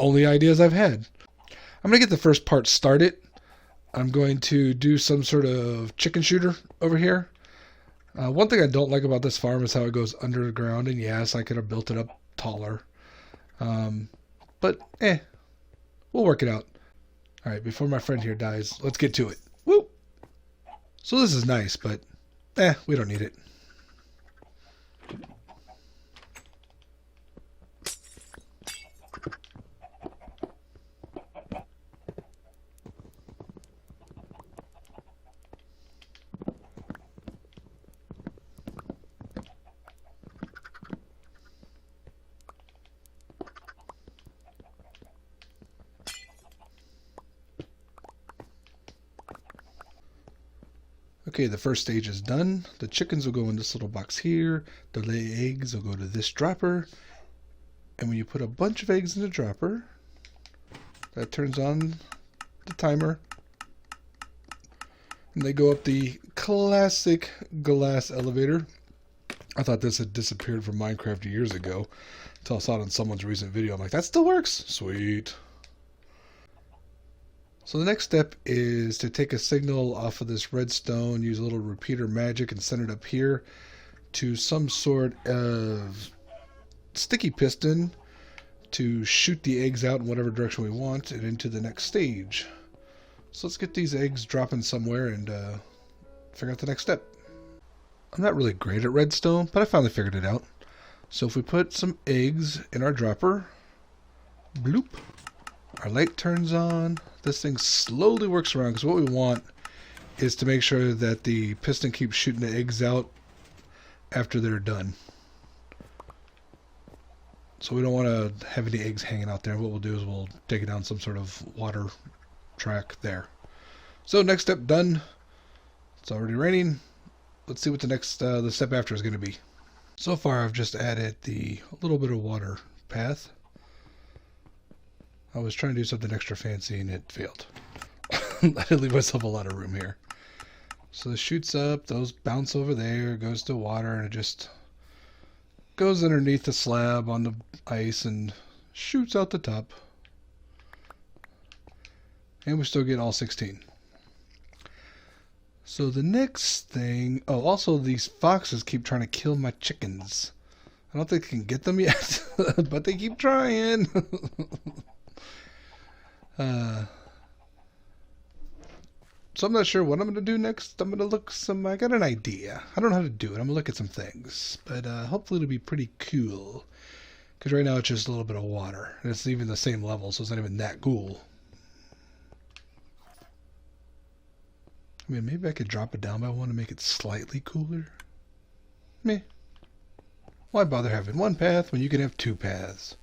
only ideas I've had. I'm going to get the first part started. I'm going to do some sort of chicken shooter over here. One thing I don't like about this farm is how it goes under the ground, and yes, I could have built it up taller. But we'll work it out. Alright, before my friend here dies, let's get to it. Woo! So this is nice, but we don't need it. Okay, the first stage is done. The chickens will go in this little box here. The lay eggs will go to this dropper. And when you put a bunch of eggs in the dropper, that turns on the timer. And they go up the classic glass elevator. I thought this had disappeared from Minecraft years ago, until I saw it in someone's recent video. I'm like, that still works? Sweet. So the next step is to take a signal off of this redstone, use a little repeater magic, and send it up here to some sort of sticky piston to shoot the eggs out in whatever direction we want and into the next stage. So let's get these eggs dropping somewhere and figure out the next step. I'm not really great at redstone, but I finally figured it out. So if we put some eggs in our dropper, bloop, Our light turns on. This thing slowly works around because what we want is to make sure that the piston keeps shooting the eggs out after they're done. So we don't want to have any eggs hanging out there. What we'll do is we'll take it down some sort of water track there. So next step done. It's already raining. Let's see what the next the step after is going to be. So far I've just added the little bit of water path. I was trying to do something extra fancy and it failed. I didn't leave myself a lot of room here. So this shoots up, those bounce over there, goes to water, and it just goes underneath the slab on the ice and shoots out the top. And we still get all 16. So the next thing... Oh, also these foxes keep trying to kill my chickens. I don't think I can get them yet, but they keep trying. So I'm not sure what I'm going to do next. I'm going to look some... I got an idea. I don't know how to do it. I'm going to look at some things. But hopefully it'll be pretty cool. Because right now it's just a little bit of water. And it's even the same level, so it's not even that cool. I mean, maybe I could drop it down by one to make it slightly cooler. Meh. Why bother having one path when you can have two paths?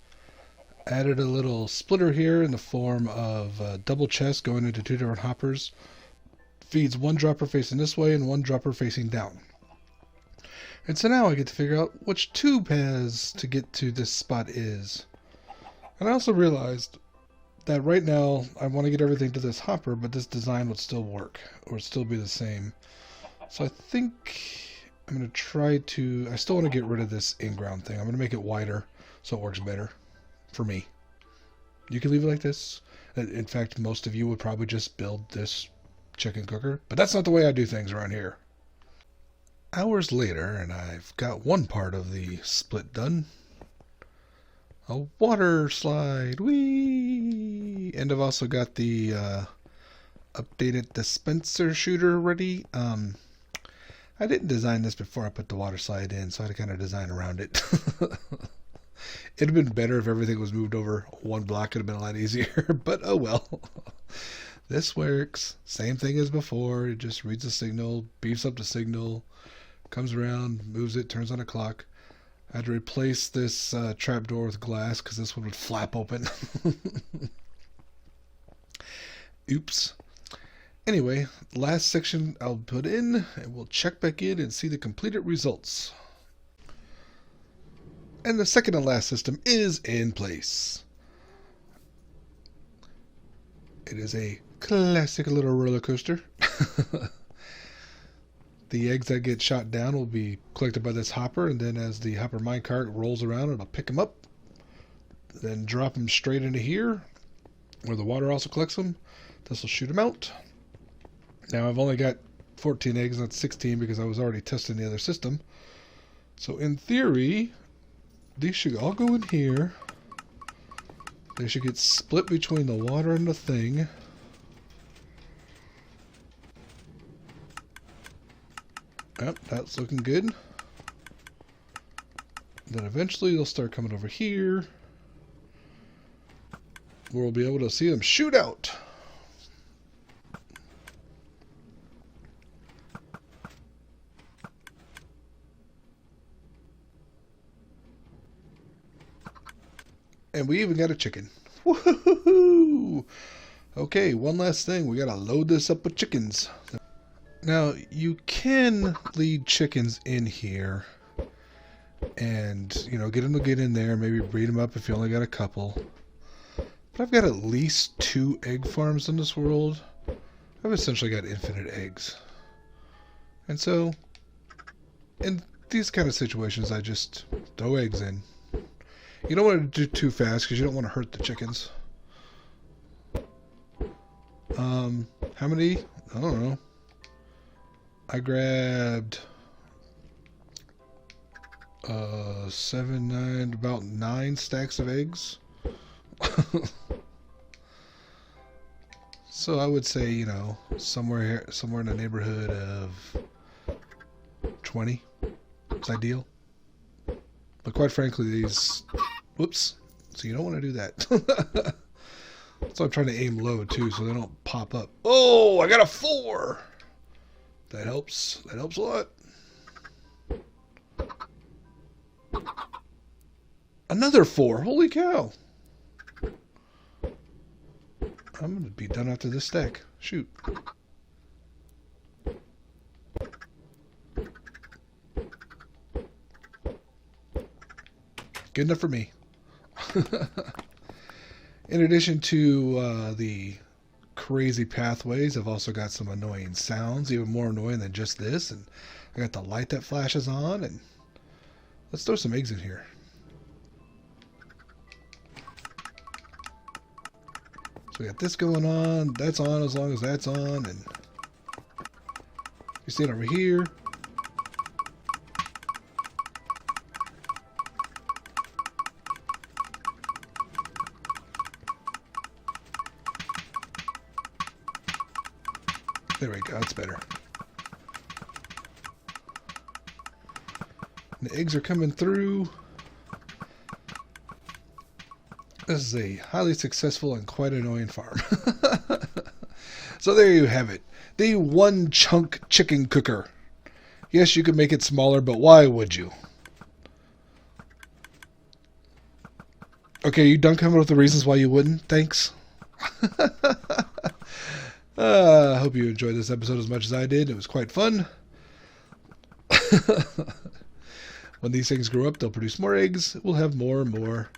Added a little splitter here in the form of a double chest going into two different hoppers. Feeds one dropper facing this way and one dropper facing down. And so now I get to figure out which two paths to get to this spot is. And I also realized that right now I want to get everything to this hopper, but this design would still work, or still be the same. So I think I'm going to try to... I still want to get rid of this in-ground thing. I'm going to make it wider so it works better for me. You can leave it like this. In fact, most of you would probably just build this chicken cooker, but that's not the way I do things around here. Hours later, and I've got one part of the split done. A water slide, whee! And I've also got the updated dispenser shooter ready. I didn't design this before I put the water slide in, so I had to kind of design around it. It'd have been better if everything was moved over one block. It'd have been a lot easier, but oh well. This works. Same thing as before. It just reads the signal, beefs up the signal, comes around, moves it, turns on a clock. I had to replace this trapdoor with glass because this one would flap open. Oops. Anyway, last section I'll put in, and we'll check back in and see the completed results. And the second and last system is in place. It is a classic little roller coaster. The eggs that get shot down will be collected by this hopper, and then as the hopper minecart rolls around, it'll pick them up, then drop them straight into here, where the water also collects them. This will shoot them out. Now I've only got 14 eggs, not 16, because I was already testing the other system. So in theory, these should all go in here. They should get split between the water and the thing. Yep, that's looking good. Then eventually they'll start coming over here, where we'll be able to see them shoot out. And we even got a chicken. Woohoo! Okay, one last thing. We gotta load this up with chickens. Now, you can lead chickens in here and, you know, get them to get in there, maybe breed them up if you only got a couple. But I've got at least 2 egg farms in this world. I've essentially got infinite eggs. And so, in these kind of situations, I just throw eggs in. You don't want to do too fast because you don't want to hurt the chickens. How many? I don't know. I grabbed 7, 9, about 9 stacks of eggs. So I would say, you know, somewhere here, somewhere in the neighborhood of 20 is ideal. But quite frankly, these... Whoops. So you don't want to do that. So I'm trying to aim low too so they don't pop up. Oh, I got a 4! That helps. That helps a lot. Another 4! Holy cow! I'm gonna be done after this stack. Shoot. Good enough for me. In addition to the crazy pathways, I've also got some annoying sounds, even more annoying than just this. And I got the light that flashes on, and let's throw some eggs in here. So we got this going on. That's on as long as that's on, and you see it over here. There we go, that's better. The eggs are coming through. This is a highly successful and quite annoying farm. So there you have it. The one chunk chicken cooker. Yes, you could make it smaller, but why would you? Okay, you done coming up with the reasons why you wouldn't? Thanks. I hope you enjoyed this episode as much as I did. It was quite fun. When these things grow up, they'll produce more eggs. We'll have more and more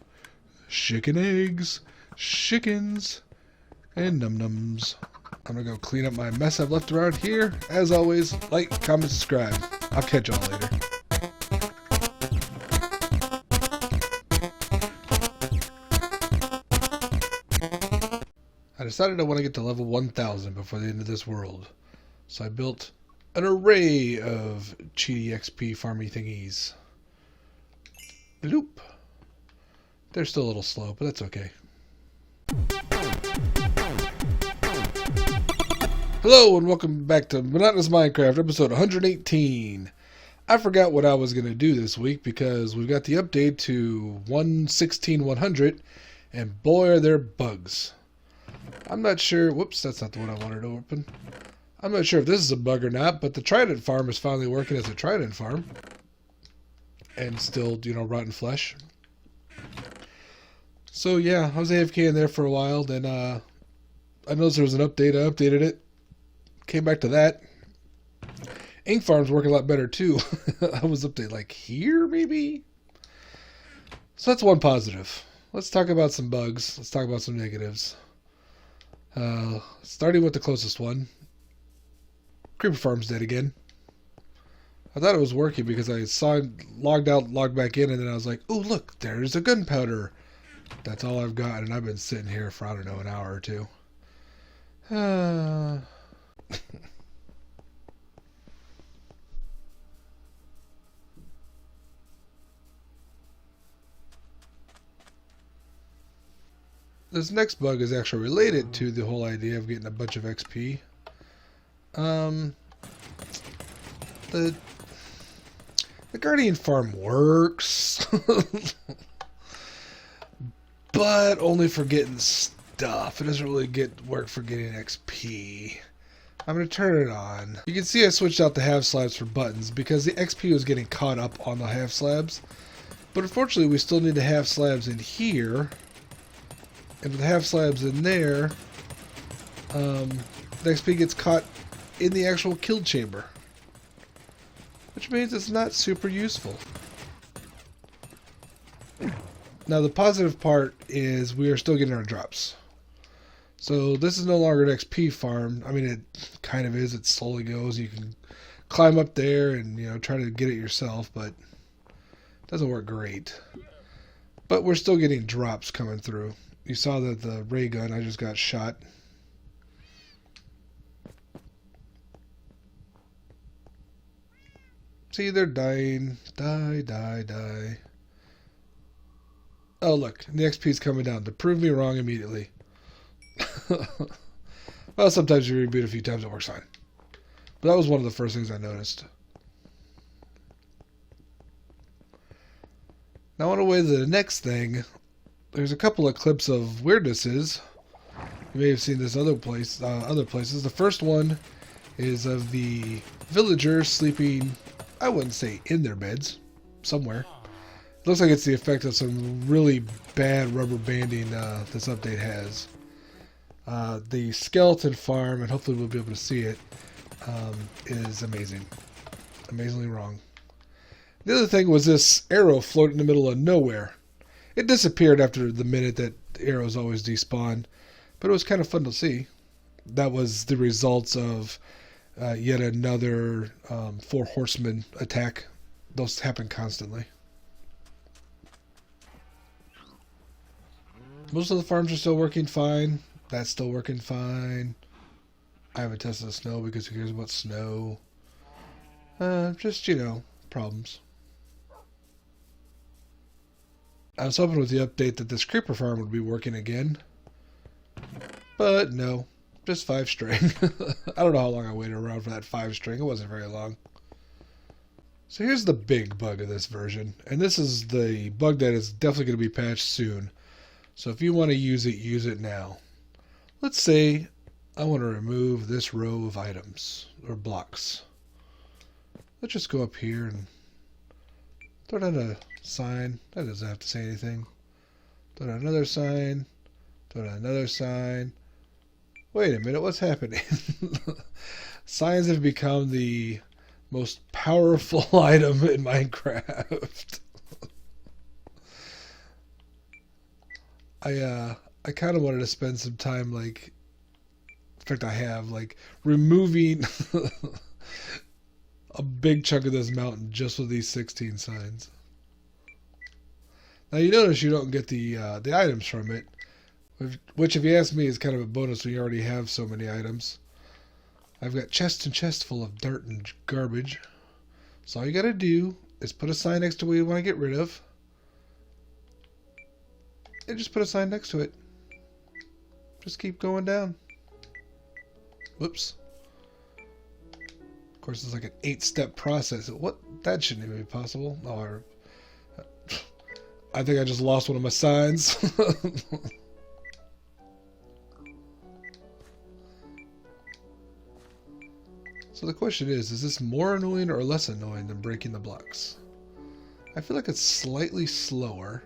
chicken eggs, chickens, and num-nums. I'm going to go clean up my mess I've left around here. As always, like, comment, subscribe. I'll catch y'all later. I decided I want to get to level 1000 before the end of this world. So I built an array of cheaty XP farmy thingies. Bloop. They're still a little slow, but that's okay. Hello and welcome back to Monotonous Minecraft, episode 118. I forgot what I was going to do this week because we've got the update to 1.16.100, and boy are there bugs. I'm not sure, whoops, that's not the one I wanted to open. I'm not sure if this is a bug or not, but the Trident farm is finally working as a Trident farm. And still, rotten flesh. So yeah, I was AFK in there for a while, then I noticed there was an update, I updated it. Came back to that. Ink farm's working a lot better too. I was updated like here, maybe? So that's one positive. Let's talk about some bugs. Let's talk about some negatives. Starting with the closest one. Creeper farm's dead again. I thought it was working because I saw it logged out, logged back in, and then I was like, oh look, there's a gunpowder. That's all I've got, and I've been sitting here for, I don't know, an hour or two. This next bug is actually related to the whole idea of getting a bunch of XP. The Guardian farm works, but only for getting stuff. It doesn't really work for getting XP. I'm going to turn it on. You can see I switched out the half slabs for buttons because the XP was getting caught up on the half slabs. But unfortunately, we still need the half slabs in here. And with the half slabs in there, the XP gets caught in the actual kill chamber. Which means it's not super useful. Now the positive part is we are still getting our drops. So this is no longer an XP farm. I mean, it kind of is. It slowly goes. You can climb up there and try to get it yourself, but it doesn't work great. But we're still getting drops coming through. You saw that the ray gun, I just got shot. See, they're dying. Die, die, die. Oh, look. The XP's coming down to prove me wrong immediately. Well, sometimes you reboot a few times, it works fine. But that was one of the first things I noticed. Now, on the way to the next thing, there's a couple of clips of weirdnesses You may have seen this other places. The first one is of the villagers sleeping, I wouldn't say in their beds, somewhere. It looks like it's the effect of some really bad rubber banding this update has. The skeleton farm, and hopefully we'll be able to see it, is amazing. Amazingly wrong. The other thing was this arrow floating in the middle of nowhere. It disappeared after the minute that arrows always despawn, but it was kind of fun to see. That was the results of yet another 4 horsemen attack. Those happen constantly. Most of the farms are still working fine. That's still working fine. I haven't tested the snow because who cares about snow? Just, you know, problems. I was hoping with the update that this creeper farm would be working again. But no. Just 5 string. I don't know how long I waited around for that 5 string. It wasn't very long. So here's the big bug of this version. And this is the bug that is definitely going to be patched soon. So if you want to use it now. Let's say I want to remove this row of items or blocks. Let's just go up here and throw down a sign. That doesn't have to say anything. Throw down another sign. Throw down another sign. Wait a minute, what's happening? Signs have become the most powerful item in Minecraft. I kind of wanted to spend some time, like, in fact I have, like, removing a big chunk of this mountain just with these 16 signs. Now you notice you don't get the items from it, which if you ask me is kind of a bonus when you already have so many items. I've got chests and chests full of dirt and garbage. So all you gotta do is put a sign next to what you want to get rid of. And just put a sign next to it. Just keep going down. Whoops. Of course, it's like an 8-step process. What? That shouldn't even be possible. Oh, I think I just lost one of my signs. So the question is this more annoying or less annoying than breaking the blocks? I feel like it's slightly slower.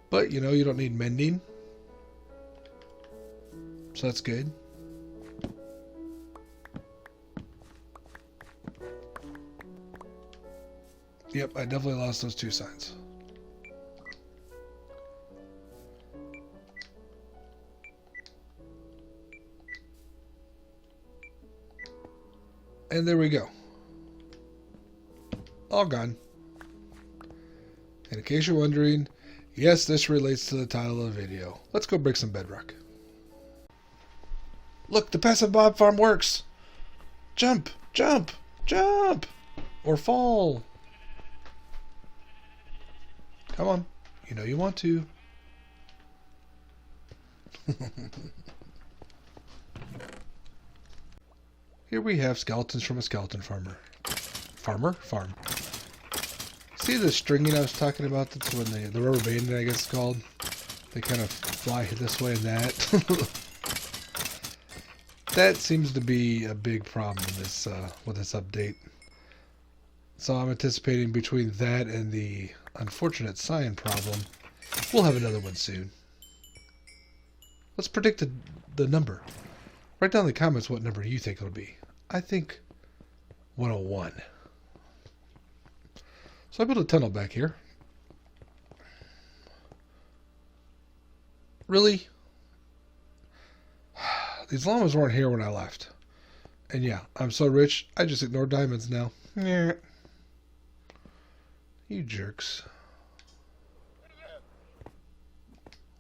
But, you know, you don't need mending. So that's good. Yep, I definitely lost those 2 signs. And there we go. All gone. And in case you're wondering, yes, this relates to the title of the video. Let's go break some bedrock. Look, the passive mob farm works. Jump, jump, jump, or fall. Come on, you know you want to. Here we have skeletons from a skeleton farmer. Farm. See the stringing I was talking about? That's when the rubber banding, I guess it's called. They kind of fly this way and that. That seems to be a big problem in this with this update. So I'm anticipating between that and the unfortunate sign problem, we'll have another one soon. Let's predict the number. Write down in the comments what number you think it'll be. I think 101. So I built a tunnel back here. Really? These llamas weren't here when I left. And yeah, I'm so rich, I just ignore diamonds now. Yeah. You jerks.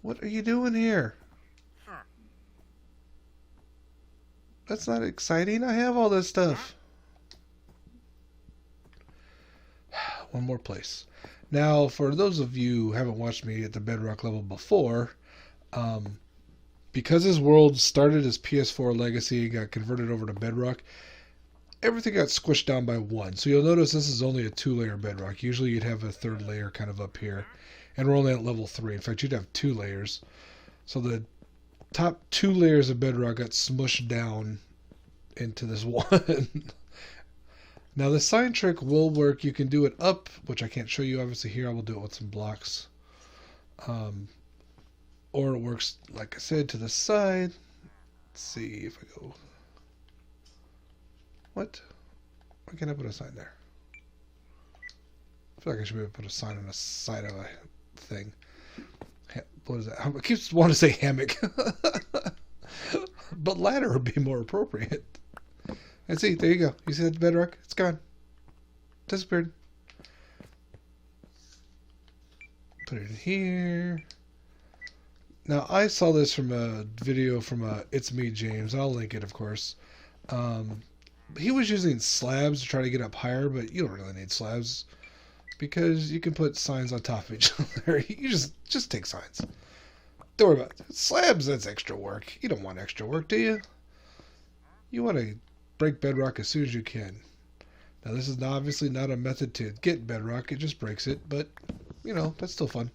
What are you doing here? That's not exciting. I have all this stuff. One more place. Now, for those of you who haven't watched me at the Bedrock level before, because this world started as PS4 Legacy and got converted over to Bedrock, everything got squished down by 1. So you'll notice this is only a 2-layer Bedrock. Usually you'd have a 3rd layer kind of up here. And we're only at level 3. In fact, you'd have 2 layers. So the top 2 layers of bedrock got smushed down into this one. Now the sign trick will work. You can do it up, which I can't show you obviously here. I will do it with some blocks. Or it works, like I said, to the side. Let's see if I go. What? Why can't I put a sign there? I feel like I should be able to put a sign on the side of a thing. What is that? I keep wanting to say hammock. But ladder would be more appropriate. And see, there you go. You see that bedrock? It's gone. Disappeared. Put it in here. Now, I saw this from a video from It's Me James. I'll link it, of course. He was using slabs to try to get up higher, but you don't really need slabs because you can put signs on top of each other. You just take signs. Don't worry about it. Slabs, that's extra work. You don't want extra work, do you? You want to break bedrock as soon as you can. Now, this is obviously not a method to get bedrock. It just breaks it, but, you know, that's still fun.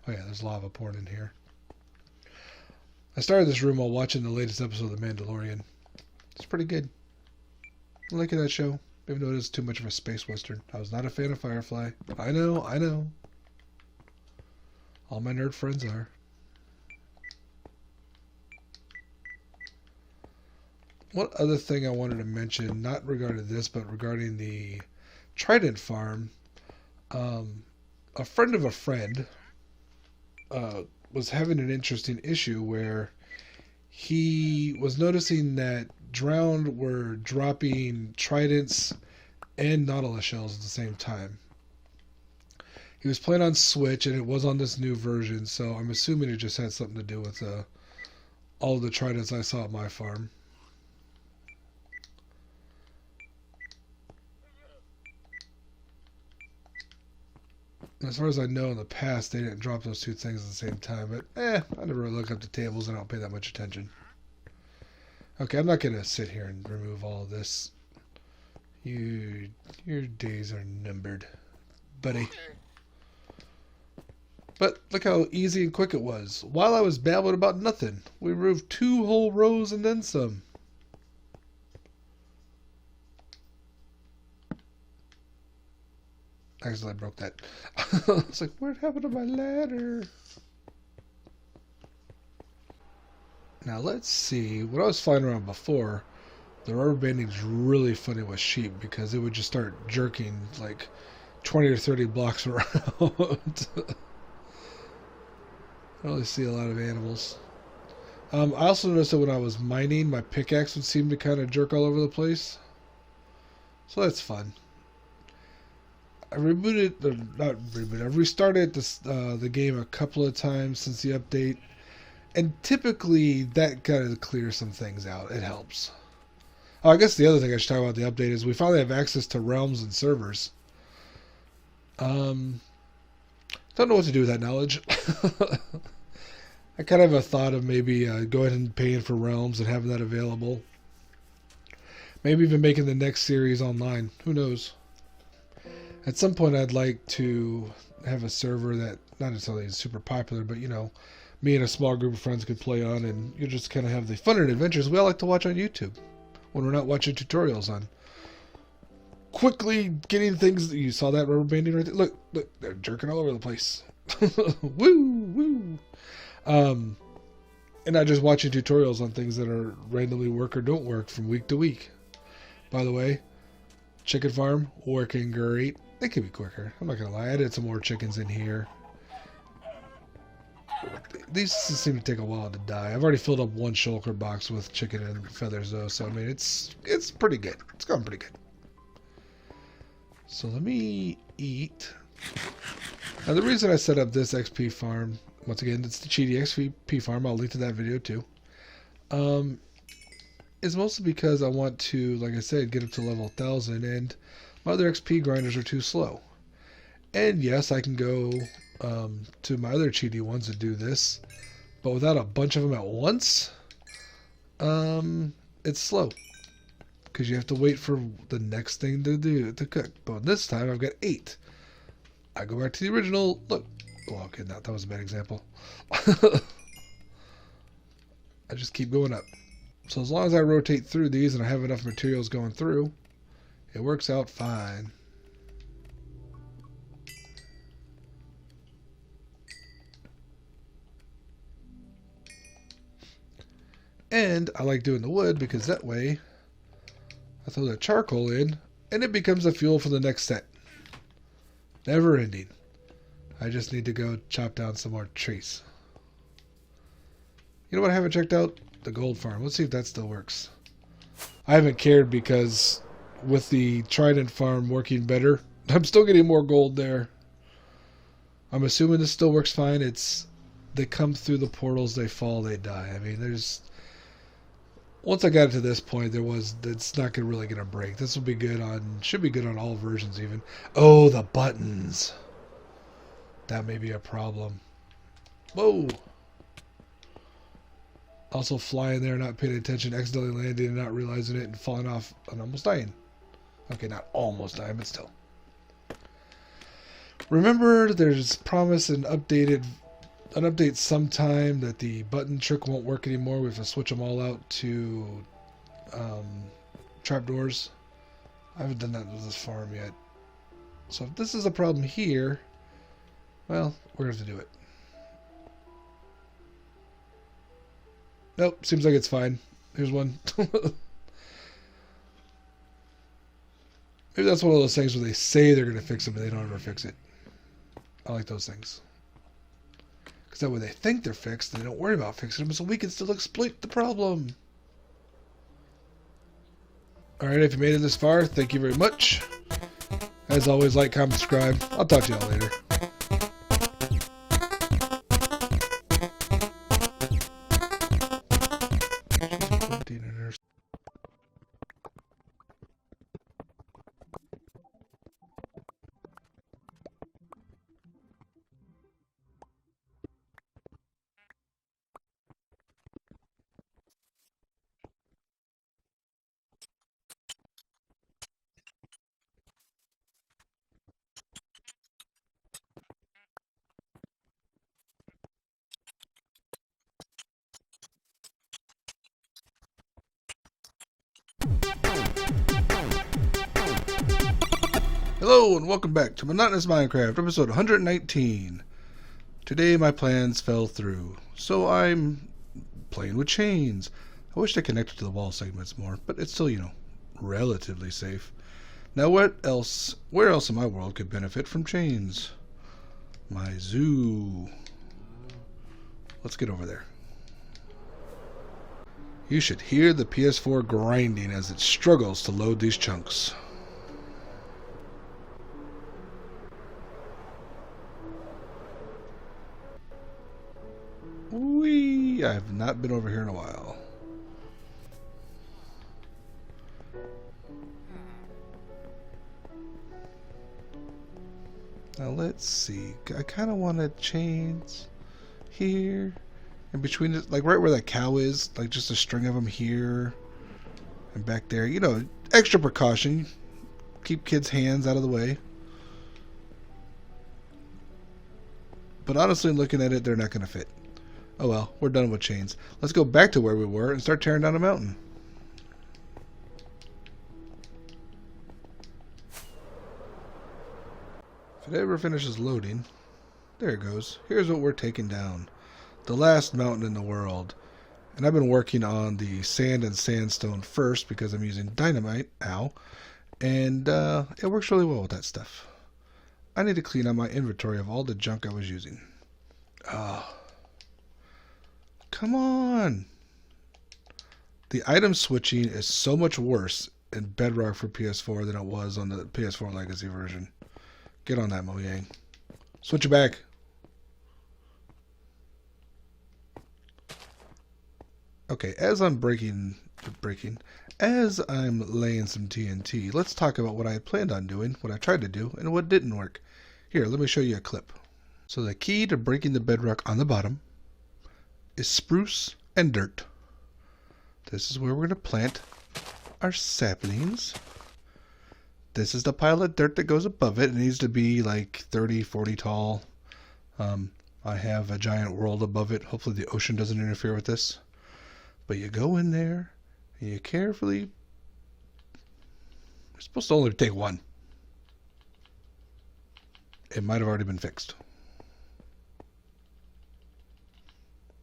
Oh, yeah, there's lava pouring in here. I started this room while watching the latest episode of The Mandalorian. It's pretty good. I'm liking that show, even though it is too much of a space western. I was not a fan of Firefly. I know, I know. All my nerd friends are. One other thing I wanted to mention, not regarding this, but regarding the Trident farm. A friend of a friend was having an interesting issue where he was noticing that drowned were dropping tridents and nautilus shells at the same time. He was playing on Switch and it was on this new version, so I'm assuming it just had something to do with all of the tridents I saw at my farm. As far as I know, in the past, they didn't drop those two things at the same time. But, I never really look up the tables and I don't pay that much attention. Okay, I'm not going to sit here and remove all of this. Your days are numbered, buddy. But look how easy and quick it was. While I was babbling about nothing, we removed 2 whole rows and then some. Actually, I broke that. It's like, what happened to my ladder? Now, let's see. When I was flying around before, the rubber banding's really funny with sheep because it would just start jerking like 20 or 30 blocks around. I don't really see a lot of animals. I also noticed that when I was mining, my pickaxe would seem to kind of jerk all over the place. So that's fun. I rebooted, not rebooted, I've restarted the game a couple of times since the update. And typically, that kind of clears some things out. It helps. Oh, I guess the other thing I should talk about the update is we finally have access to realms and servers. Don't know what to do with that knowledge. I kind of have a thought of maybe going and paying for realms and having that available. Maybe even making the next series online. Who knows? At some point, I'd like to have a server that, not necessarily is super popular, but, you know, me and a small group of friends could play on, and you just kind of have the fun and adventures we all like to watch on YouTube when we're not watching tutorials on quickly getting things. You saw that rubber banding right there? Look, they're jerking all over the place. Woo, woo. And not just watching tutorials on things that are randomly work or don't work from week to week. By the way, chicken farm working great. They could be quicker. I'm not gonna lie. I added some more chickens in here. These seem to take a while to die. I've already filled up 1 shulker box with chicken and feathers though, so I mean it's pretty good. It's going pretty good. So let me eat. Now the reason I set up this XP farm, once again, it's the Cheaty XP farm. I'll link to that video too. Is mostly because I want to, like I said, get up to level 1000, and my other XP grinders are too slow. And yes, I can go to my other cheaty ones to do this, but without a bunch of them at once, it's slow because you have to wait for the next thing to cook. But this time I've got 8. I go back to the original. Look, well, okay, that was a bad example. I just keep going up. So as long as I rotate through these and I have enough materials going through, it works out fine. And I like doing the wood because that way I throw that charcoal in and it becomes the fuel for the next set. Never ending. I just need to go chop down some more trees. You know what I haven't checked out? The gold farm. Let's see if that still works. I haven't cared because with the Trident farm working better, I'm still getting more gold there. I'm assuming this still works fine. They come through the portals, they fall, they die. I mean, once I got it to this point, it's not really gonna break. This will be good should be good on all versions even. Oh, the buttons. That may be a problem. Whoa. Also flying there, not paying attention, accidentally landing and not realizing it and falling off and almost dying. Okay, not almost dying, but still. Remember, there's promise an update sometime that the button trick won't work anymore. We have to switch them all out to trapdoors. I haven't done that with this farm yet. So if this is a problem here, well, we're going to have to do it. Nope, seems like it's fine. Here's one. Maybe that's one of those things where they say they're going to fix it, but they don't ever fix it. I like those things. Because that way they think they're fixed, and they don't worry about fixing them, so we can still exploit the problem. Alright, if you made it this far, thank you very much. As always, like, comment, subscribe. I'll talk to y'all later. Hello and welcome back to Monotonous Minecraft, episode 119. Today my plans fell through, so I'm playing with chains. I wish they connected to the wall segments more, but it's still, relatively safe. Now where else in my world could benefit from chains? My zoo. Let's get over there. You should hear the PS4 grinding as it struggles to load these chunks. Whee! I have not been over here in a while. Now let's see. I kind of wanted chains here. In between it, like right where that cow is. Like just a string of them here. And back there. Extra precaution. Keep kids' hands out of the way. But honestly, looking at it, they're not going to fit. Oh well, we're done with chains. Let's go back to where we were and start tearing down a mountain. If it ever finishes loading, there it goes. Here's what we're taking down. The last mountain in the world. And I've been working on the sand and sandstone first because I'm using dynamite. Ow. And it works really well with that stuff. I need to clean out my inventory of all the junk I was using. Oh. Come on! The item switching is so much worse in Bedrock for PS4 than it was on the PS4 Legacy version. Get on that, Mojang. Switch it back. Okay, as I'm as I'm laying some TNT, let's talk about what I had planned on doing, what I tried to do, and what didn't work. Here, let me show you a clip. So the key to breaking the bedrock on the bottom is spruce and dirt. This is where we're going to plant our saplings. This is the pile of dirt that goes above it. It needs to be like 30, 40 tall. I have a giant world above it. Hopefully the ocean doesn't interfere with this. But you go in there and you carefully... You're supposed to only take one. It might have already been fixed.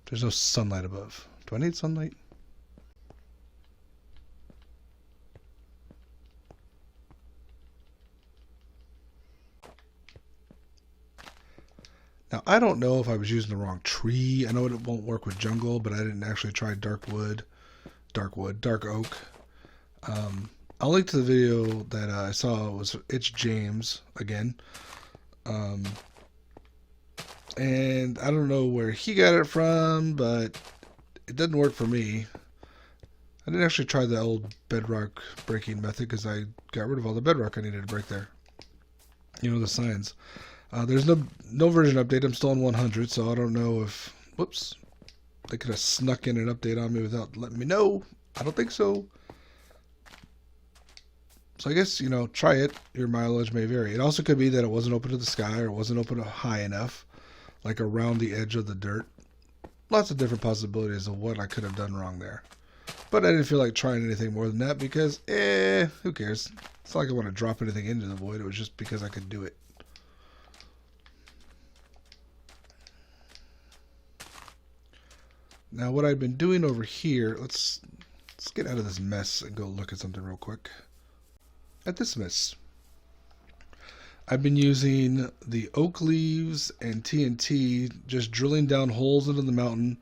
There's no sunlight above. Do I need sunlight? Now, I don't know if I was using the wrong tree. I know it won't work with jungle, but I didn't actually try dark oak. I'll link to the video that I saw. It's James again. And I don't know where he got it from, but it doesn't work for me. I didn't actually try the old bedrock breaking method because I got rid of all the bedrock I needed to break there. You know, the signs. There's no version update. I'm still on 100, so I don't know if... Whoops. They could have snuck in an update on me without letting me know. I don't think so. So I guess, you know, try it. Your mileage may vary. It also could be that it wasn't open to the sky or it wasn't open high enough, like around the edge of the dirt. Lots of different possibilities of what I could have done wrong there. But I didn't feel like trying anything more than that because, who cares? It's not like I want to drop anything into the void. It was just because I could do it. Now what I've been doing over here, let's get out of this mess and go look at something real quick. At this mess. I've been using the oak leaves and TNT, just drilling down holes into the mountain.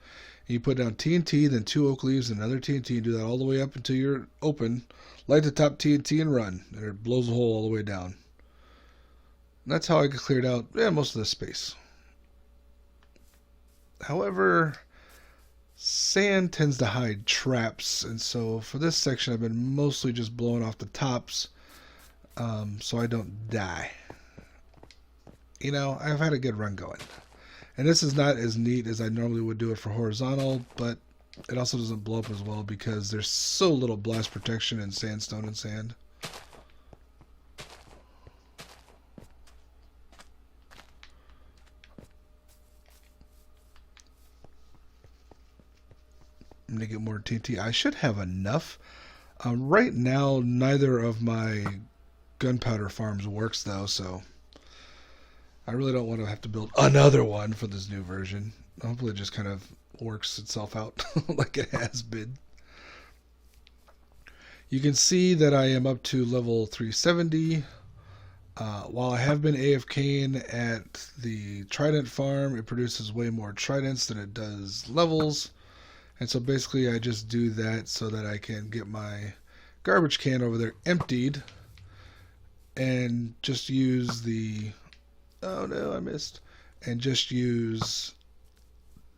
And you put down TNT, then 2 oak leaves, and another TNT, and do that all the way up until you're open. Light the top TNT and run. And it blows the hole all the way down. And that's how I cleared out most of the space. However, sand tends to hide traps, and so for this section I've been mostly just blowing off the tops so I don't die. You know, I've had a good run going. And this is not as neat as I normally would do it for horizontal, but it also doesn't blow up as well because there's so little blast protection in sandstone and sand. I'm going to get more TNT. I should have enough. Right now, neither of my gunpowder farms works, though, so I really don't want to have to build another one for this new version. Hopefully it just kind of works itself out like it has been. You can see that I am up to level 370. While I have been AFKing at the Trident farm, it produces way more Tridents than it does levels. And so basically I just do that so that I can get my garbage can over there emptied and just use the... Oh no, I missed. And just use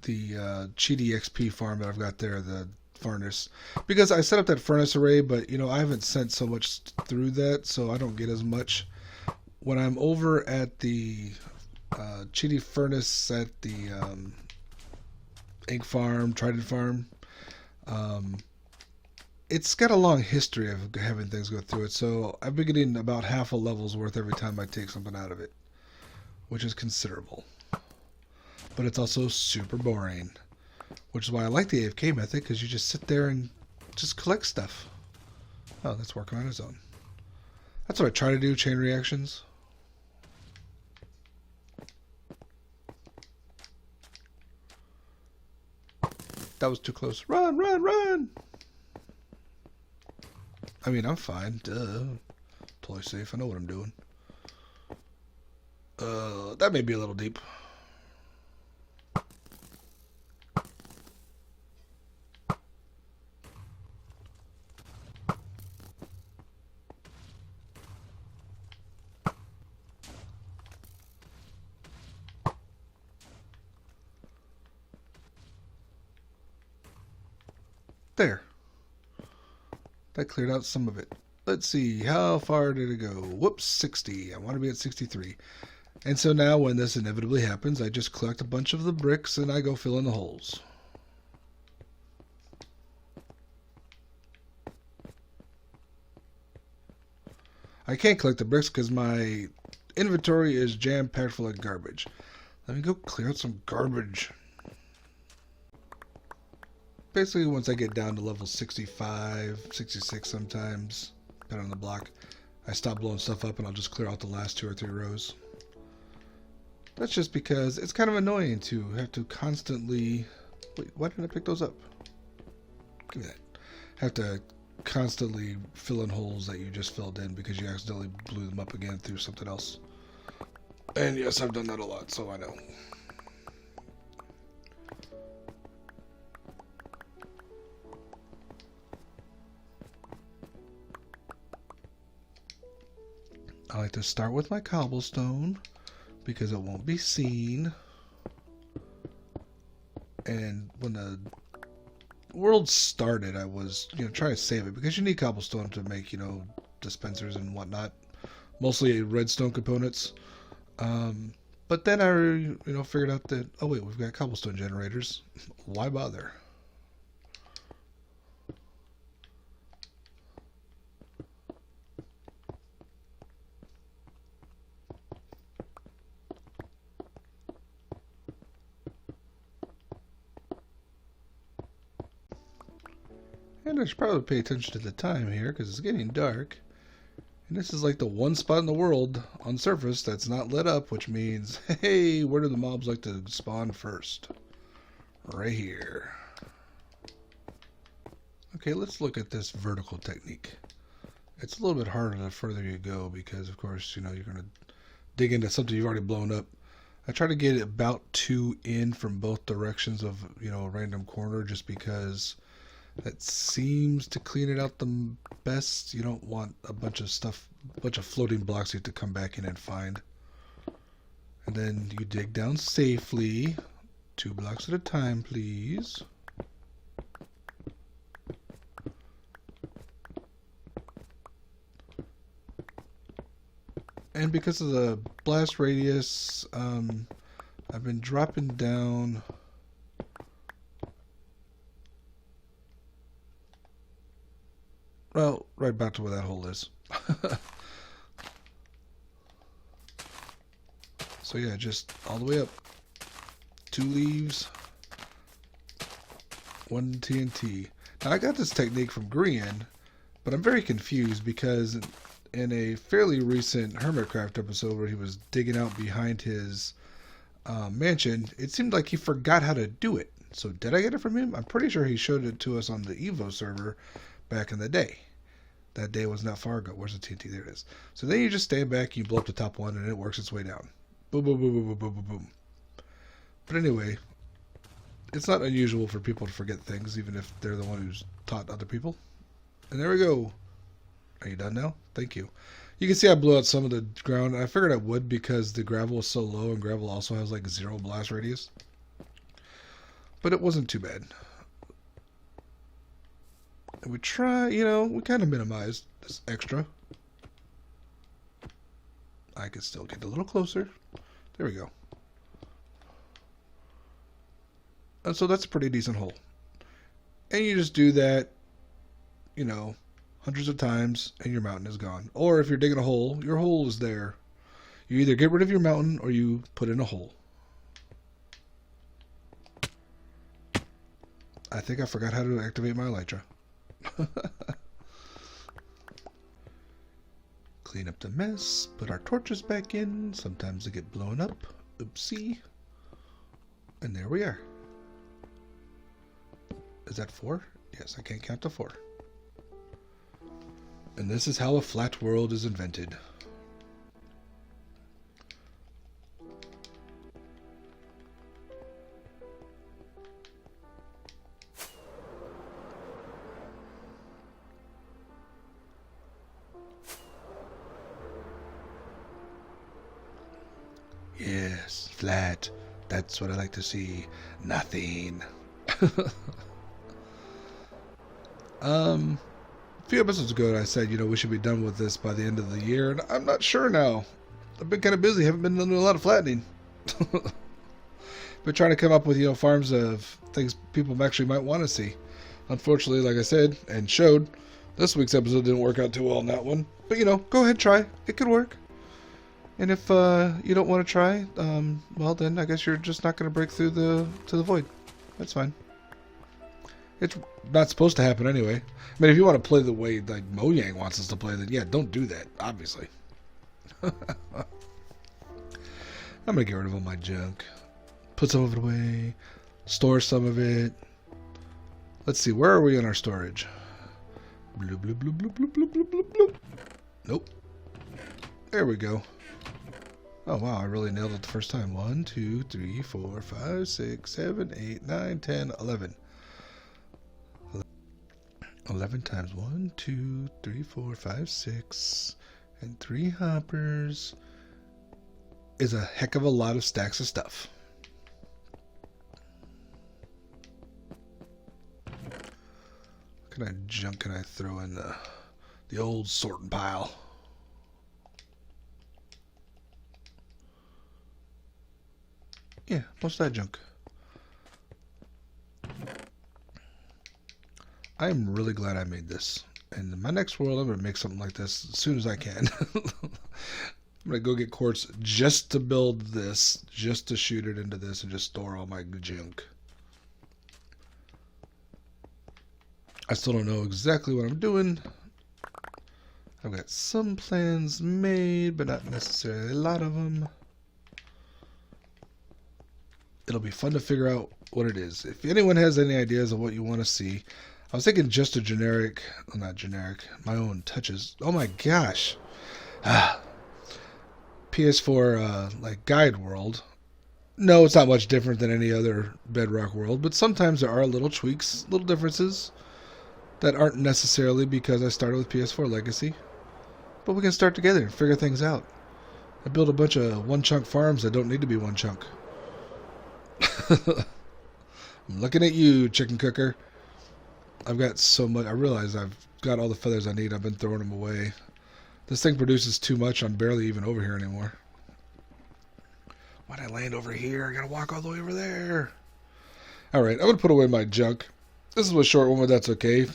the Cheaty XP farm that I've got there, the furnace. Because I set up that furnace array, but you know, I haven't sent so much through that, so I don't get as much. When I'm over at the Cheaty furnace at the Ink farm, Trident farm, it's got a long history of having things go through it, so I've been getting about half a level's worth every time I take something out of it, which is considerable. But it's also super boring, which is why I like the AFK method, because you just sit there and just collect stuff. Oh, that's working on its own. That's what I try to do, chain reactions. That was too close. Run, run, run! I mean, I'm fine. Duh. Totally safe. I know what I'm doing. That may be a little deep. There. That cleared out some of it. Let's see, how far did it go? Whoops, 60. I want to be at 63. And so now when this inevitably happens, I just collect a bunch of the bricks and I go fill in the holes. I can't collect the bricks because my inventory is jam-packed full of garbage. Let me go clear out some garbage. basically once I get down to level 65, 66 sometimes, depending on the block, I stop blowing stuff up and I'll just clear out the last 2 or 3 rows. That's just because it's kind of annoying to have to constantly... Wait, why didn't I pick those up? Give me that. Have to constantly fill in holes that you just filled in because you accidentally blew them up again through something else. And yes, I've done that a lot, so I know. I like to start with my cobblestone because it won't be seen. And when the world started, I was, trying to save it because you need cobblestone to make, dispensers and whatnot. Mostly redstone components. But then I, figured out that, oh wait, we've got cobblestone generators. Why bother? And I should probably pay attention to the time here because it's getting dark. And this is like the one spot in the world on the surface that's not lit up, which means, hey, where do the mobs like to spawn first? Right here. Okay, let's look at this vertical technique. It's a little bit harder the further you go because, of course, you're going to dig into something you've already blown up. I try to get it about 2 in from both directions of, a random corner just because that seems to clean it out the best. You don't want a bunch of stuff, a bunch of floating blocks you have to come back in and find. And then you dig down safely. 2 blocks at a time, please. And because of the blast radius, I've been dropping down... Well, right back to where that hole is. So yeah, just all the way up. 2 leaves. 1 TNT. Now I got this technique from Grian, but I'm very confused because in a fairly recent Hermitcraft episode where he was digging out behind his mansion, it seemed like he forgot how to do it. So did I get it from him? I'm pretty sure he showed it to us on the Evo server back in the day. That day was not far ago. Where's the TNT? There it is. So then you just stand back, you blow up the top one, and it works its way down. Boom, boom, boom, boom, boom, boom, boom, boom. But anyway, it's not unusual for people to forget things, even if they're the one who's taught other people. And there we go. Are you done now? Thank you. You can see I blew out some of the ground. I figured I would because the gravel is so low, and gravel also has like 0 blast radius. But it wasn't too bad. And we try, we kind of minimized this extra. I could still get a little closer. There we go. And so that's a pretty decent hole. And you just do that, hundreds of times, and your mountain is gone. Or if you're digging a hole, your hole is there. You either get rid of your mountain or you put in a hole. I think I forgot how to activate my elytra. Clean up the mess, put our torches back in. Sometimes they get blown up. Oopsie. And there we are. Is that 4? Yes, I can't count to 4. And this is how a flat world is invented. Yes, flat. That's what I like to see. Nothing. A few episodes ago I said, we should be done with this by the end of the year, and I'm not sure now. I've been kind of busy, haven't been doing a lot of flattening. Been trying to come up with, farms of things people actually might want to see. Unfortunately, like I said, and showed, this week's episode didn't work out too well on that one. But, go ahead, try. It could work. And if you don't want to try, well then I guess you're just not going to break through to the void. That's fine. It's not supposed to happen anyway. I mean, if you want to play the way like Mojang wants us to play, then yeah, don't do that, obviously. I'm going to get rid of all my junk. Put some of it away. Store some of it. Let's see, where are we in our storage? Bloop, bloop, bloop, bloop, bloop, bloop, bloop, bloop, bloop. Nope. There we go. Oh, wow, I really nailed it the first time. 1, 2, 3, 4, 5, 6, 7, 8, 9, 10, 11. 11 times 1, 2, 3, 4, 5, 6, and 3 hoppers is a heck of a lot of stacks of stuff. What kind of junk can I throw in the old sorting pile? Yeah, most of that junk. I'm really glad I made this. And in my next world, I'm going to make something like this as soon as I can. I'm going to go get quartz just to build this, just to shoot it into this and just store all my junk. I still don't know exactly what I'm doing. I've got some plans made, but not necessarily a lot of them. It'll be fun to figure out what it is. If anyone has any ideas of what you want to see, I was thinking just a generic, well, not generic, my own touches. Oh my gosh. PS4 like guide world. No, it's not much different than any other Bedrock world, but sometimes there are little tweaks, little differences that aren't necessarily because I started with PS4 Legacy. But we can start together and figure things out. I built a bunch of one-chunk farms that don't need to be one chunk. I'm looking at you, chicken cooker. I've got so much. I realize I've got all the feathers I need. I've been throwing them away. This thing produces too much. I'm barely even over here anymore. Why'd I land over here? I gotta walk all the way over there. Alright, I'm gonna put away my junk. This was a short one, but that's okay.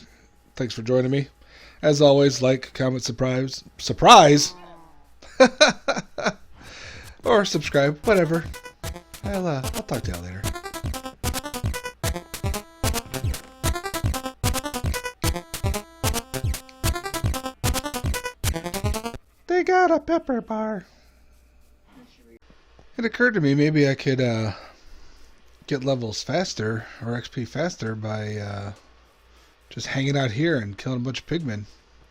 Thanks for joining me. As always, like, comment, surprise, or subscribe, whatever. I'll talk to y'all later. They got a pepper bar. It occurred to me maybe I could get levels faster or XP faster by just hanging out here and killing a bunch of pigmen.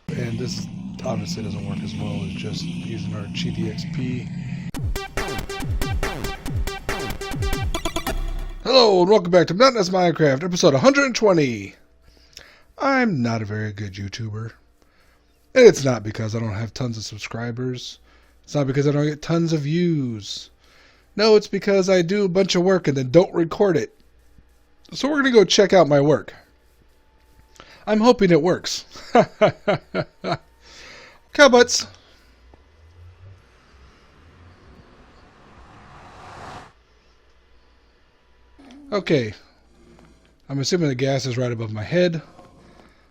And this obviously doesn't work as well as just using our cheaty XP. Hello and welcome back to Monotonous Minecraft, episode 120. I'm not a very good YouTuber. And it's not because I don't have tons of subscribers. It's not because I don't get tons of views. No, it's because I do a bunch of work and then don't record it. So we're going to go check out my work. I'm hoping it works. Cowbutts. Okay. I'm assuming the gas is right above my head.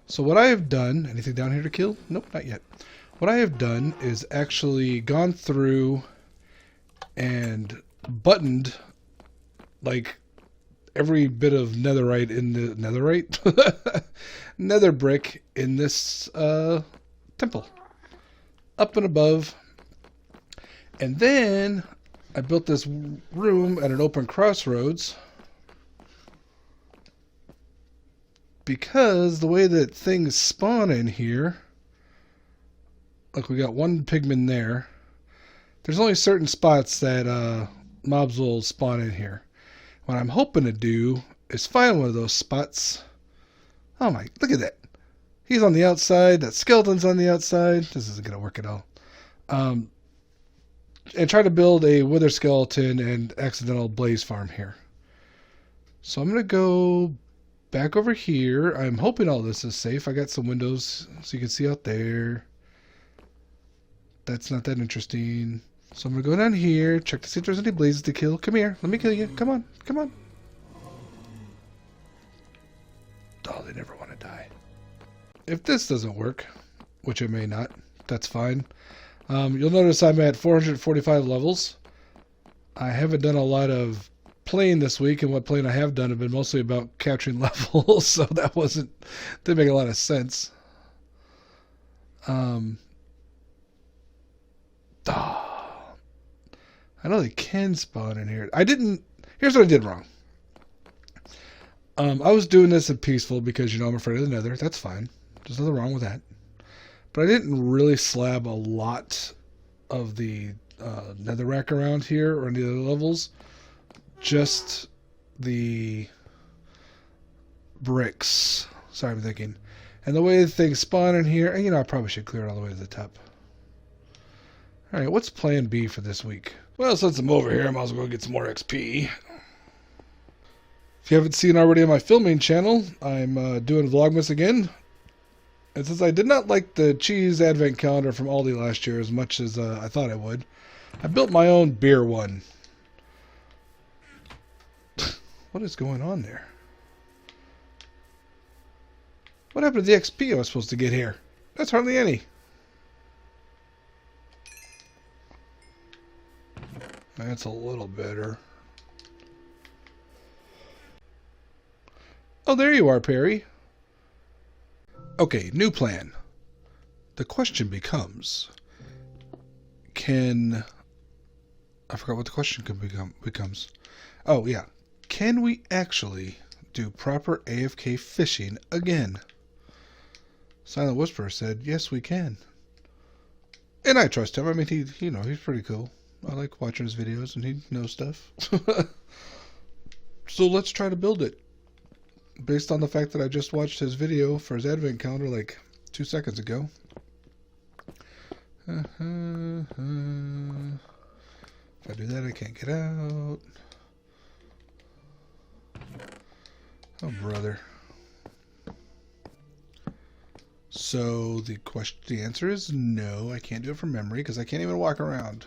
So what I have done, anything down here to kill? Nope, not yet. What I have done is actually gone through and buttoned like every bit of netherite in the nether brick in this temple. Up and above. And then I built this room at an open crossroads. Because the way that things spawn in here, like we got one pigman there, there's only certain spots that mobs will spawn in here. What I'm hoping to do is find one of those spots. Oh my, look at that. He's on the outside, that skeleton's on the outside. This isn't going to work at all. And try to build a wither skeleton and accidental blaze farm here. So I'm going to go back over here. I'm hoping all this is safe. I got some windows so you can see out there. That's not that interesting. So I'm going to go down here, check to see if there's any blazes to kill. Come here. Let me kill you. Come on. Come on. Oh, they never want to die. If this doesn't work, which it may not, that's fine. You'll notice I'm at 445 levels. I haven't done a lot of playing this week and what playing I have done have been mostly about capturing levels, so that didn't make a lot of sense. I know they can spawn in here. Here's what I did wrong. I was doing this in peaceful because, I'm afraid of the nether. That's fine. There's nothing wrong with that. But I didn't really slab a lot of the netherrack around here or any other levels. Just the bricks. Sorry, I'm thinking. And the way the things spawn in here, and I probably should clear it all the way to the top. Alright, what's plan B for this week? Well, since I'm over here, I might as well go get some more XP. If you haven't seen already on my filming channel, I'm doing Vlogmas again. And since I did not like the cheese advent calendar from Aldi last year as much as I thought I would, I built my own beer one. What is going on there? What happened to the XP I was supposed to get here? That's hardly any. That's a little better. Oh, there you are, Perry. Okay, new plan. The question becomes, I forgot what the question becomes. Oh, yeah. Can we actually do proper AFK fishing again? Silent Whisperer said, yes, we can. And I trust him. I mean, he's pretty cool. I like watching his videos, and he knows stuff. So let's try to build it. Based on the fact that I just watched his video for his advent calendar like 2 seconds ago. If I do that, I can't get out. Oh, brother. So the answer is no. I can't do it from memory because I can't even walk around.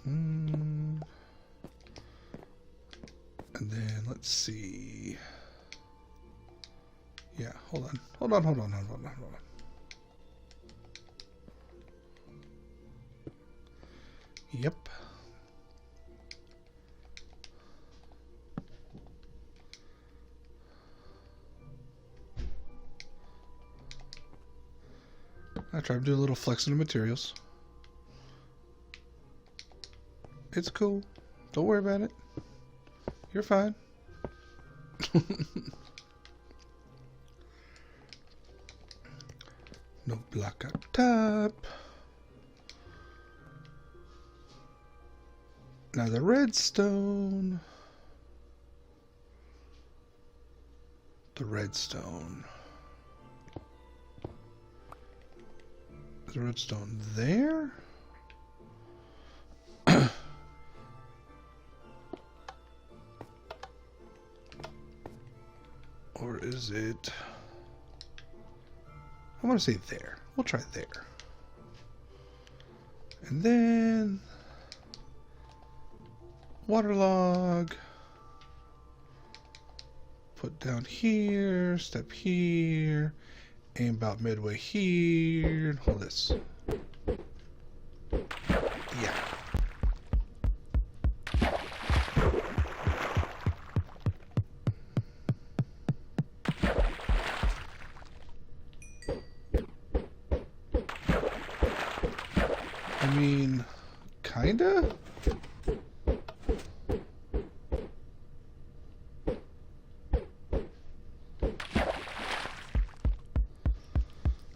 And then let's see. Yeah, hold on. Yep. I tried to do a little flexing of materials. It's cool. Don't worry about it. You're fine. No block up top. Now the redstone. The redstone. Is the redstone there? Or is it... I want to say there. We'll try there. And then... waterlog. Put down here. Step here. Aim about midway here. Hold this. Yeah. I mean, kinda?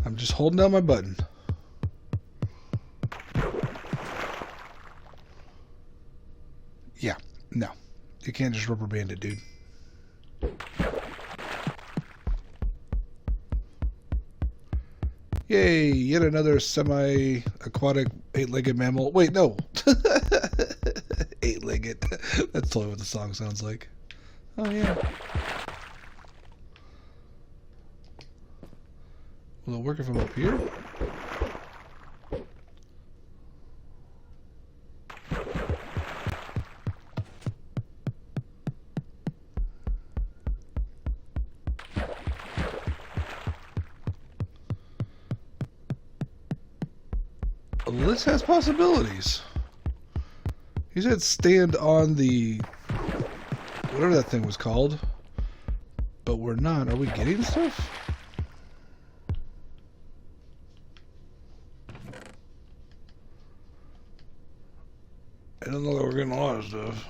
I'm just holding down my button. Yeah, no. You can't just rubber band it, dude. Yay, yet another semi-aquatic 8-legged mammal. Wait, no. 8-legged. That's totally what the song sounds like. Oh, yeah. Will it work if I'm up here? This has possibilities. He said stand on the... whatever that thing was called. But we're not. Are we getting stuff? I don't know that we're getting a lot of stuff.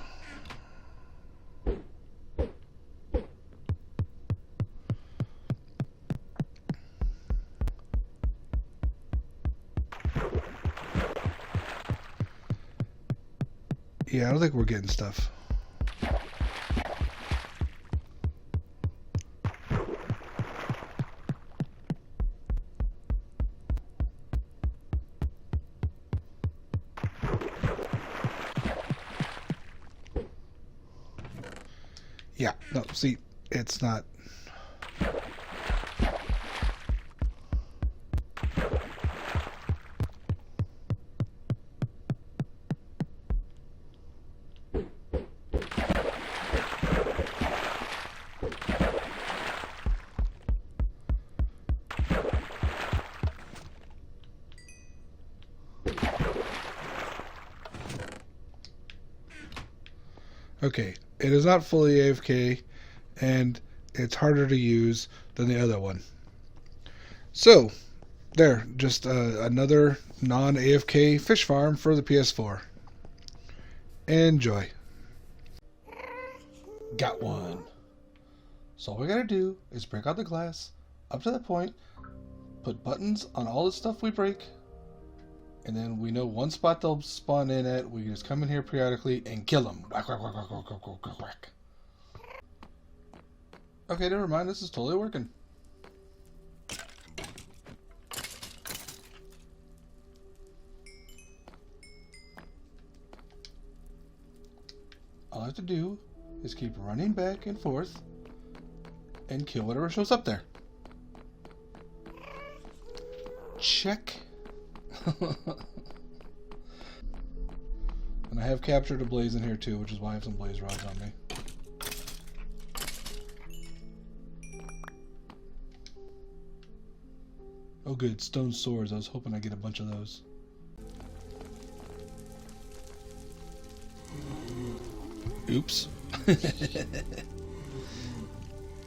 Yeah, I don't think we're getting stuff. Yeah, no, see, it's not. Okay, it is not fully AFK, and it's harder to use than the other one. So, there, just another non-AFK fish farm for the PS4. Enjoy. Got one. So all we gotta do is break out the glass, up to that point, put buttons on all the stuff we break, and then we know one spot they'll spawn in at. We just come in here periodically and kill them. Whack, whack, whack, whack, whack, whack, whack, whack, whack. Okay, never mind. This is totally working. All I have to do is keep running back and forth and kill whatever shows up there. Check. And I have captured a blaze in here too, which is why I have some blaze rods on me. Oh good, stone swords. I was hoping I'd get a bunch of those. Oops.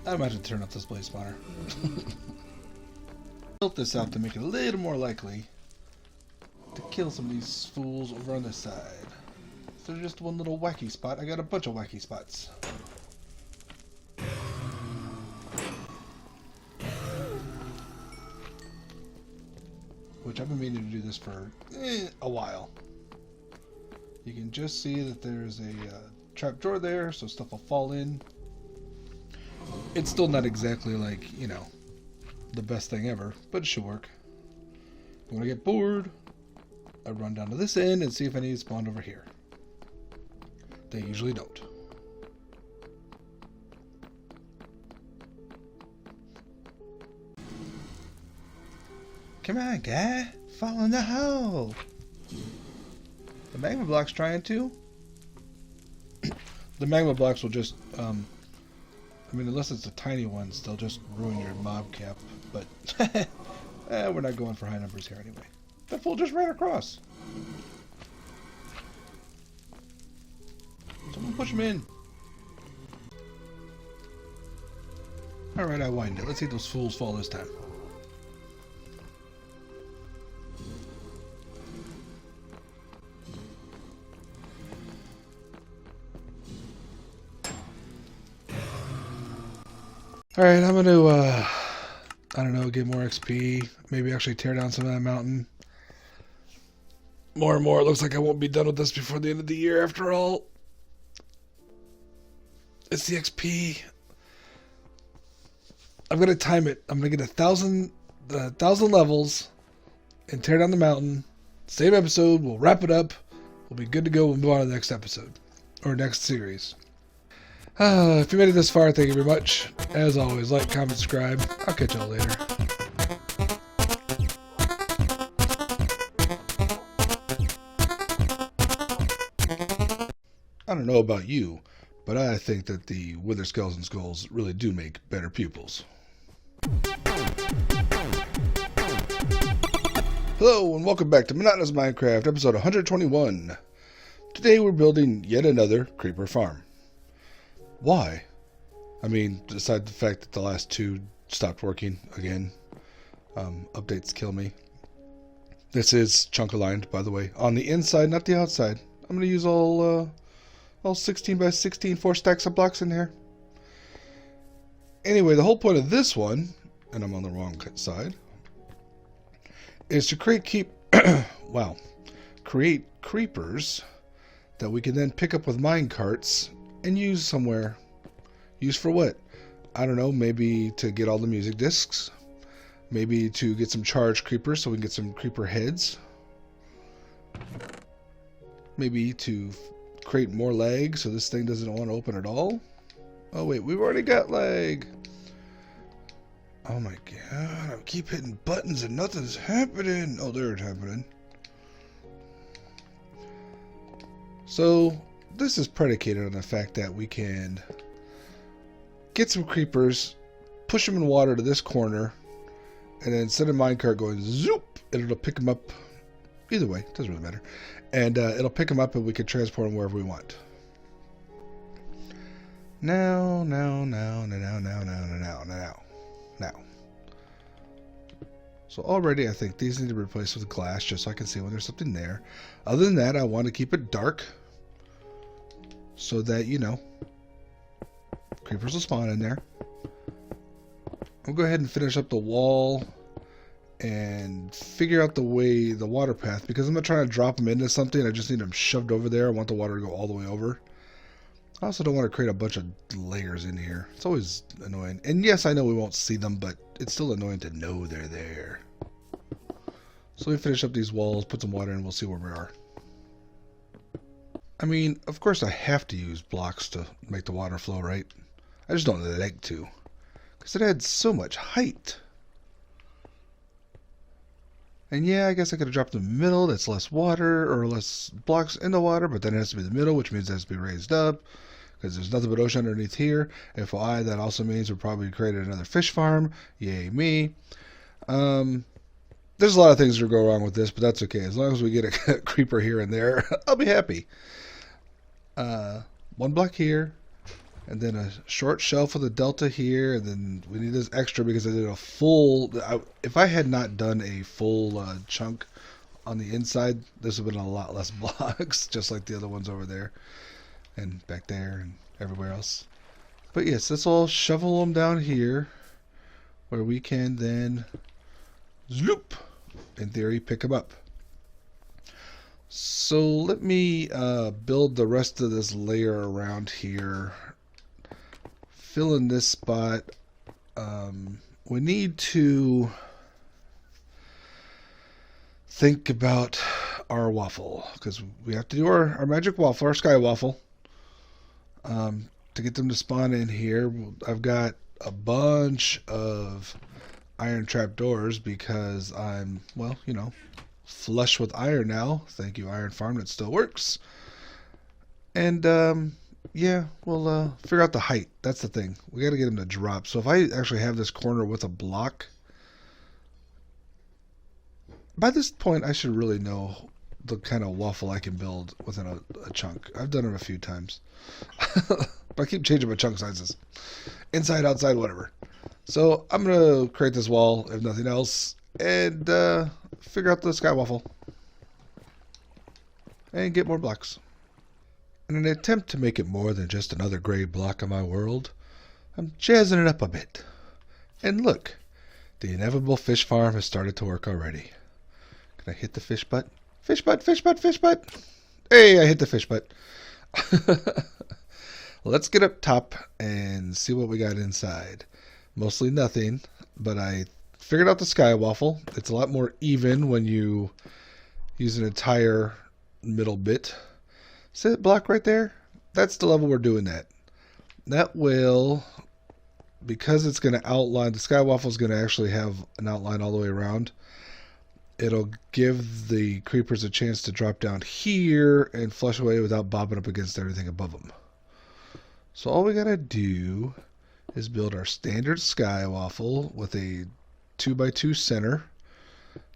I might have to turn off this blaze spawner. Built this out to make it a little more likely to kill some of these fools over on this side. So there's just one little wacky spot. I got a bunch of wacky spots. Which I've been meaning to do this for a while. You can just see that there's a trap door there, so stuff will fall in. It's still not exactly like, you know, the best thing ever, but it should work. When I get bored, I run down to this end and see if any spawned over here. They usually don't. Come on, guy. Fall in the hole. The magma block's trying to. The magma blocks will just, I mean, unless it's the tiny ones, they'll just ruin your mob cap. But we're not going for high numbers here anyway. That fool just ran across. Someone push him in. Alright, I wind it. Let's see if those fools fall this time. Alright, I'm gonna, I don't know, get more XP. Maybe actually tear down some of that mountain. More and more, it looks like I won't be done with this before the end of the year after all. It's the XP. I'm gonna time it. I'm gonna get 1,000 levels and tear down the mountain. Same episode, we'll wrap it up. We'll be good to go. We'll move on to the next episode. Or next series. If you made it this far, thank you very much. As always, like, comment, subscribe. I'll catch y'all later. I don't know about you, but I think that the Wither Skeleton Skulls really do make better pupils. Hello, and welcome back to Monotonous Minecraft, episode 121. Today we're building yet another creeper farm. Why? I mean, aside the fact that the last two stopped working again. Updates kill me. This is chunk aligned, by the way. On the inside, not the outside. I'm going to use all 16 by 16 4 stacks of blocks in here. Anyway, the whole point of this one, and I'm on the wrong side, is to create creepers that we can then pick up with mine carts and use somewhere. Use for what? I don't know, maybe to get all the music discs. Maybe to get some charged creepers so we can get some creeper heads. Maybe to create more lag so this thing doesn't want to open at all. Oh wait, we've already got lag. Oh my god, I keep hitting buttons and nothing's happening. Oh, there it's happening. So this is predicated on the fact that we can get some creepers, push them in water to this corner, and then instead of minecart going zoop, it'll pick them up. Either way, doesn't really matter. And it'll pick them up and we can transport them wherever we want. Now. So already I think these need to be replaced with glass just so I can see when there's something there. Other than that, I want to keep it dark so that, you know, creepers will spawn in there. I'll go ahead and finish up the wall and figure out the water path, because I'm not trying to drop them into something. I just need them shoved over there. I want the water to go all the way over. I also don't want to create a bunch of layers in here. It's always annoying. And yes, I know we won't see them, but it's still annoying to know they're there. So let me finish up these walls, put some water in, and we'll see where we are. I mean, of course I have to use blocks to make the water flow, right? I just don't like to, because it adds so much height. And yeah, I guess I could have dropped in the middle. That's less water, or less blocks in the water, but then it has to be the middle, which means it has to be raised up, because there's nothing but ocean underneath here. FYI, that also means we'll probably created another fish farm. Yay me. There's a lot of things that go wrong with this, but that's okay. As long as we get a creeper here and there, I'll be happy. One block here, and then a short shelf with a delta here, and then we need this extra because I did a full... if I had not done a full chunk on the inside, this would have been a lot less blocks, just like the other ones over there, and back there, and everywhere else. But yes, let's all shovel them down here, where we can then, zoop, in theory, pick them up. So let me build the rest of this layer around here. Fill in this spot. We need to think about our waffle, because we have to do our magic waffle, our sky waffle, to get them to spawn in here. I've got a bunch of iron trapdoors because I'm, well, you know, flush with iron now. Thank you, Iron Farm, that still works. And yeah, we'll figure out the height. That's the thing. We got to get them to drop. So if I actually have this corner with a block, by this point I should really know the kind of waffle I can build within a chunk. I've done it a few times. But I keep changing my chunk sizes. Inside, outside, whatever. So I'm going to create this wall, if nothing else, and figure out the sky waffle. And get more blocks. In an attempt to make it more than just another gray block of my world, I'm jazzing it up a bit. And look, the inevitable fish farm has started to work already. Can I hit the fish butt? Fish butt, fish butt, fish butt! Hey, I hit the fish butt. Let's get up top and see what we got inside. Mostly nothing, but I figured out the sky waffle. It's a lot more even when you use an entire middle bit. See that block right there? That's the level we're doing that. That will, because it's going to outline, the sky waffle is going to actually have an outline all the way around. It'll give the creepers a chance to drop down here and flush away without bobbing up against everything above them. So all we got to do is build our standard sky waffle with a 2x2 center.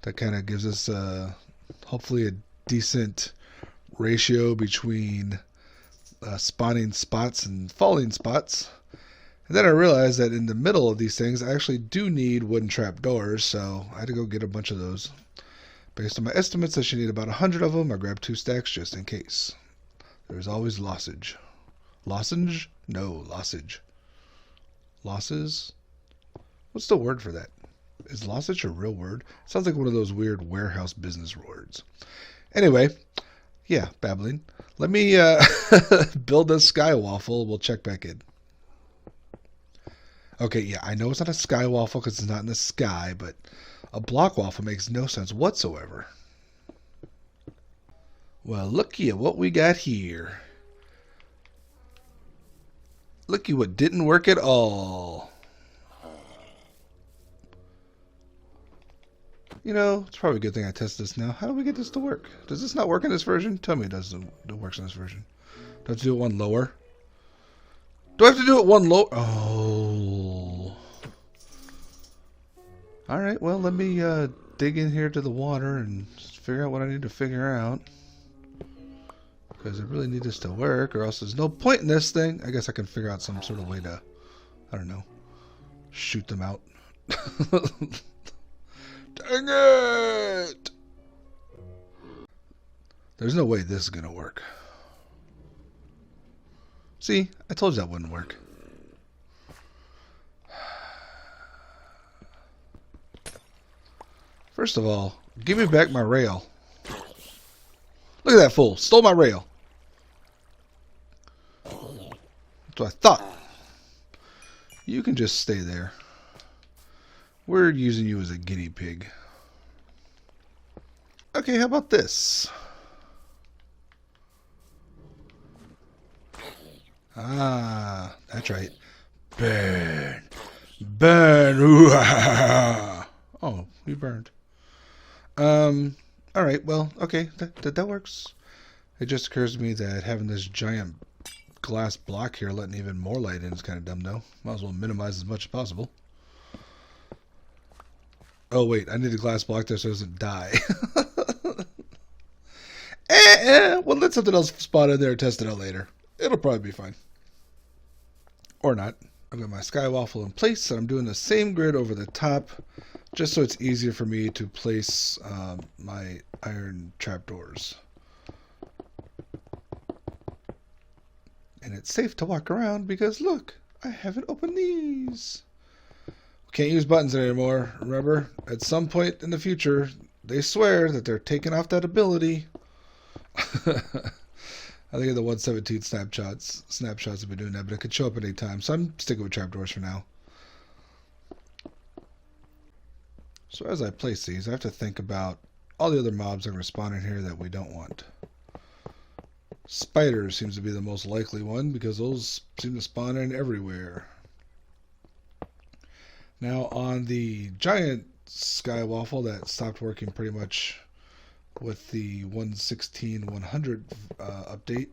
That kind of gives us hopefully a decent ratio between spawning spots and falling spots. And then I realized that in the middle of these things, I actually do need wooden trapdoors, so I had to go get a bunch of those. Based on my estimates, I should need about 100 of them. I grabbed 2 stacks just in case. There's always lossage. Lozenge? No, lossage. Losses? What's the word for that? Is lossage a real word? Sounds like one of those weird warehouse business words. Anyway, yeah, babbling. Let me build a sky waffle. We'll check back in. Okay, yeah, I know it's not a sky waffle because it's not in the sky, but a block waffle makes no sense whatsoever. Well, looky at what we got here. Looky what didn't work at all. You know, it's probably a good thing I test this now. How do we get this to work? Does this not work in this version? Tell me it works in this version. Do I have to do it one lower? Do I have to do it one lower? Oh. Alright, well, let me dig in here to the water and figure out what I need to figure out. Because I really need this to work, or else there's no point in this thing. I guess I can figure out some sort of way to, I don't know, shoot them out. Dang it! There's no way this is going to work. See, I told you that wouldn't work. First of all, give me back my rail. Look at that fool. Stole my rail. That's what I thought. You can just stay there. We're using you as a guinea pig. Okay, how about this? Ah, that's right. Burn. Burn. Oh, we burned. Alright, well, okay, that works. It just occurs to me that having this giant glass block here letting even more light in is kind of dumb, though. Might as well minimize as much as possible. Oh, wait, I need a glass block there so it doesn't die. Well, let something else spawn in there and test it out later. It'll probably be fine. Or not. I've got my sky waffle in place, and I'm doing the same grid over the top, just so it's easier for me to place my iron trapdoors. And it's safe to walk around because, look, I haven't opened these. Can't use buttons anymore. Remember, at some point in the future, they swear that they're taking off that ability. I think in the 117 snapshots have been doing that, but it could show up at any time. So I'm sticking with trapdoors for now. So as I place these, I have to think about all the other mobs that are going to spawn in here that we don't want. Spiders seems to be the most likely one because those seem to spawn in everywhere. Now on the giant sky waffle that stopped working pretty much with the 1.16.100 update,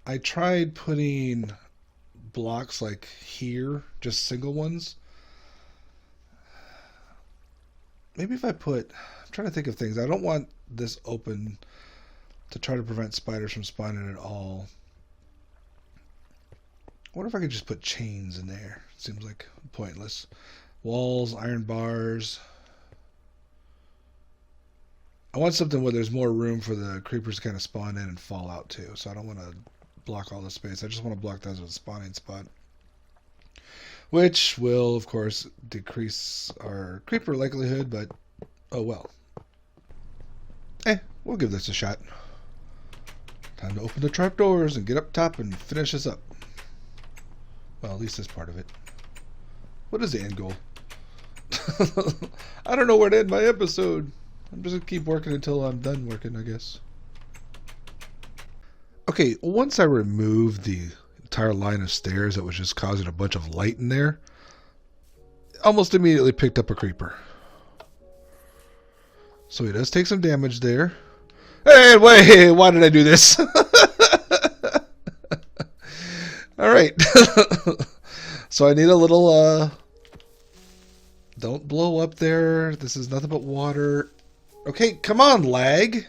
I tried putting blocks like here, just single ones. Maybe if I put, I'm trying to think of things. I don't want this open to try to prevent spiders from spawning at all. I wonder if I could just put chains in there. Seems like pointless. Walls, iron bars. I want something where there's more room for the creepers to kind of spawn in and fall out too. So I don't want to block all the space. I just want to block those with a spawning spot. Which will, of course, decrease our creeper likelihood, but oh well. We'll give this a shot. Time to open the trapdoors and get up top and finish this up. Well, at least this part of it. What is the end goal? I don't know where to end my episode. I'm just going to keep working until I'm done working, I guess. Okay, once I removed the entire line of stairs that was just causing a bunch of light in there, almost immediately picked up a creeper. So he does take some damage there. Hey, wait, why did I do this? Alright. So I need a little, don't blow up there. This is nothing but water. Okay, come on, lag.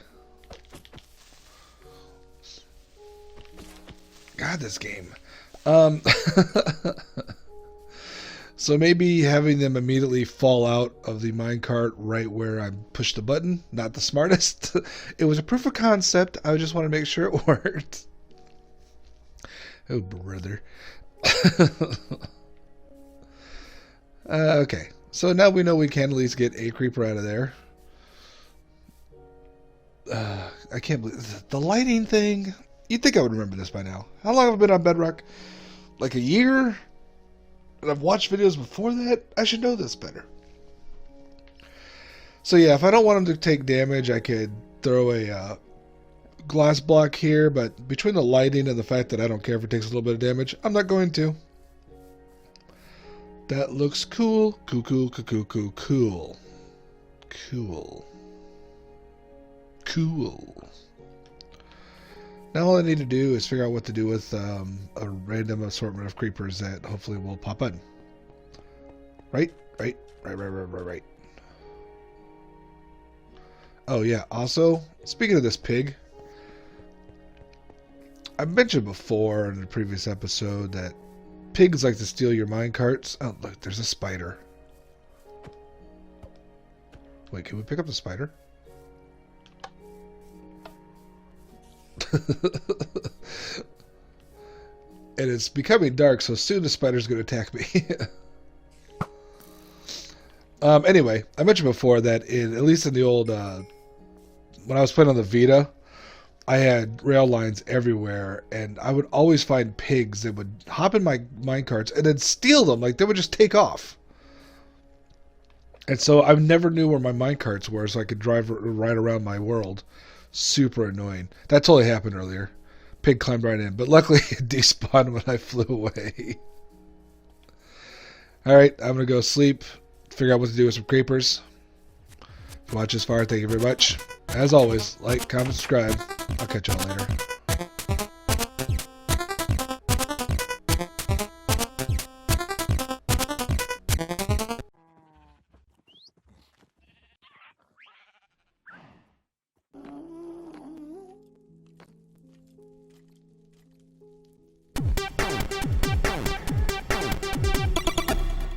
God, this game. Um, so maybe having them immediately fall out of the minecart right where I pushed the button, not the smartest. It was a proof of concept. I just want to make sure it worked. Oh, brother. Okay, so now we know we can at least get a creeper out of there. I can't believe the lighting thing. You'd think I would remember this by now. How long have I been on Bedrock? Like a year? And I've watched videos before that? I should know this better. So yeah, if I don't want him to take damage, I could throw a glass block here, but between the lighting and the fact that I don't care if it takes a little bit of damage, I'm not going to. That looks cool. Cool, cool, cool, cool, cool, cool. Cool. Cool. Now all I need to do is figure out what to do with a random assortment of creepers that hopefully will pop in. Right? Right. Oh yeah, also, speaking of this pig, I mentioned before in the previous episode that pigs like to steal your minecarts. Oh, look, there's a spider. Wait, can we pick up the spider? And it's becoming dark, so soon the spider's going to attack me. Anyway, I mentioned before that at least in the old, when I was playing on the Vita, I had rail lines everywhere, and I would always find pigs that would hop in my minecarts and then steal them. Like, they would just take off. And so I never knew where my minecarts were, so I could drive right around my world. Super annoying. That totally happened earlier. Pig climbed right in, but luckily it despawned when I flew away. Alright, I'm going to go sleep, figure out what to do with some creepers. If you watch this far, thank you very much. As always, like, comment, subscribe. I'll catch y'all later.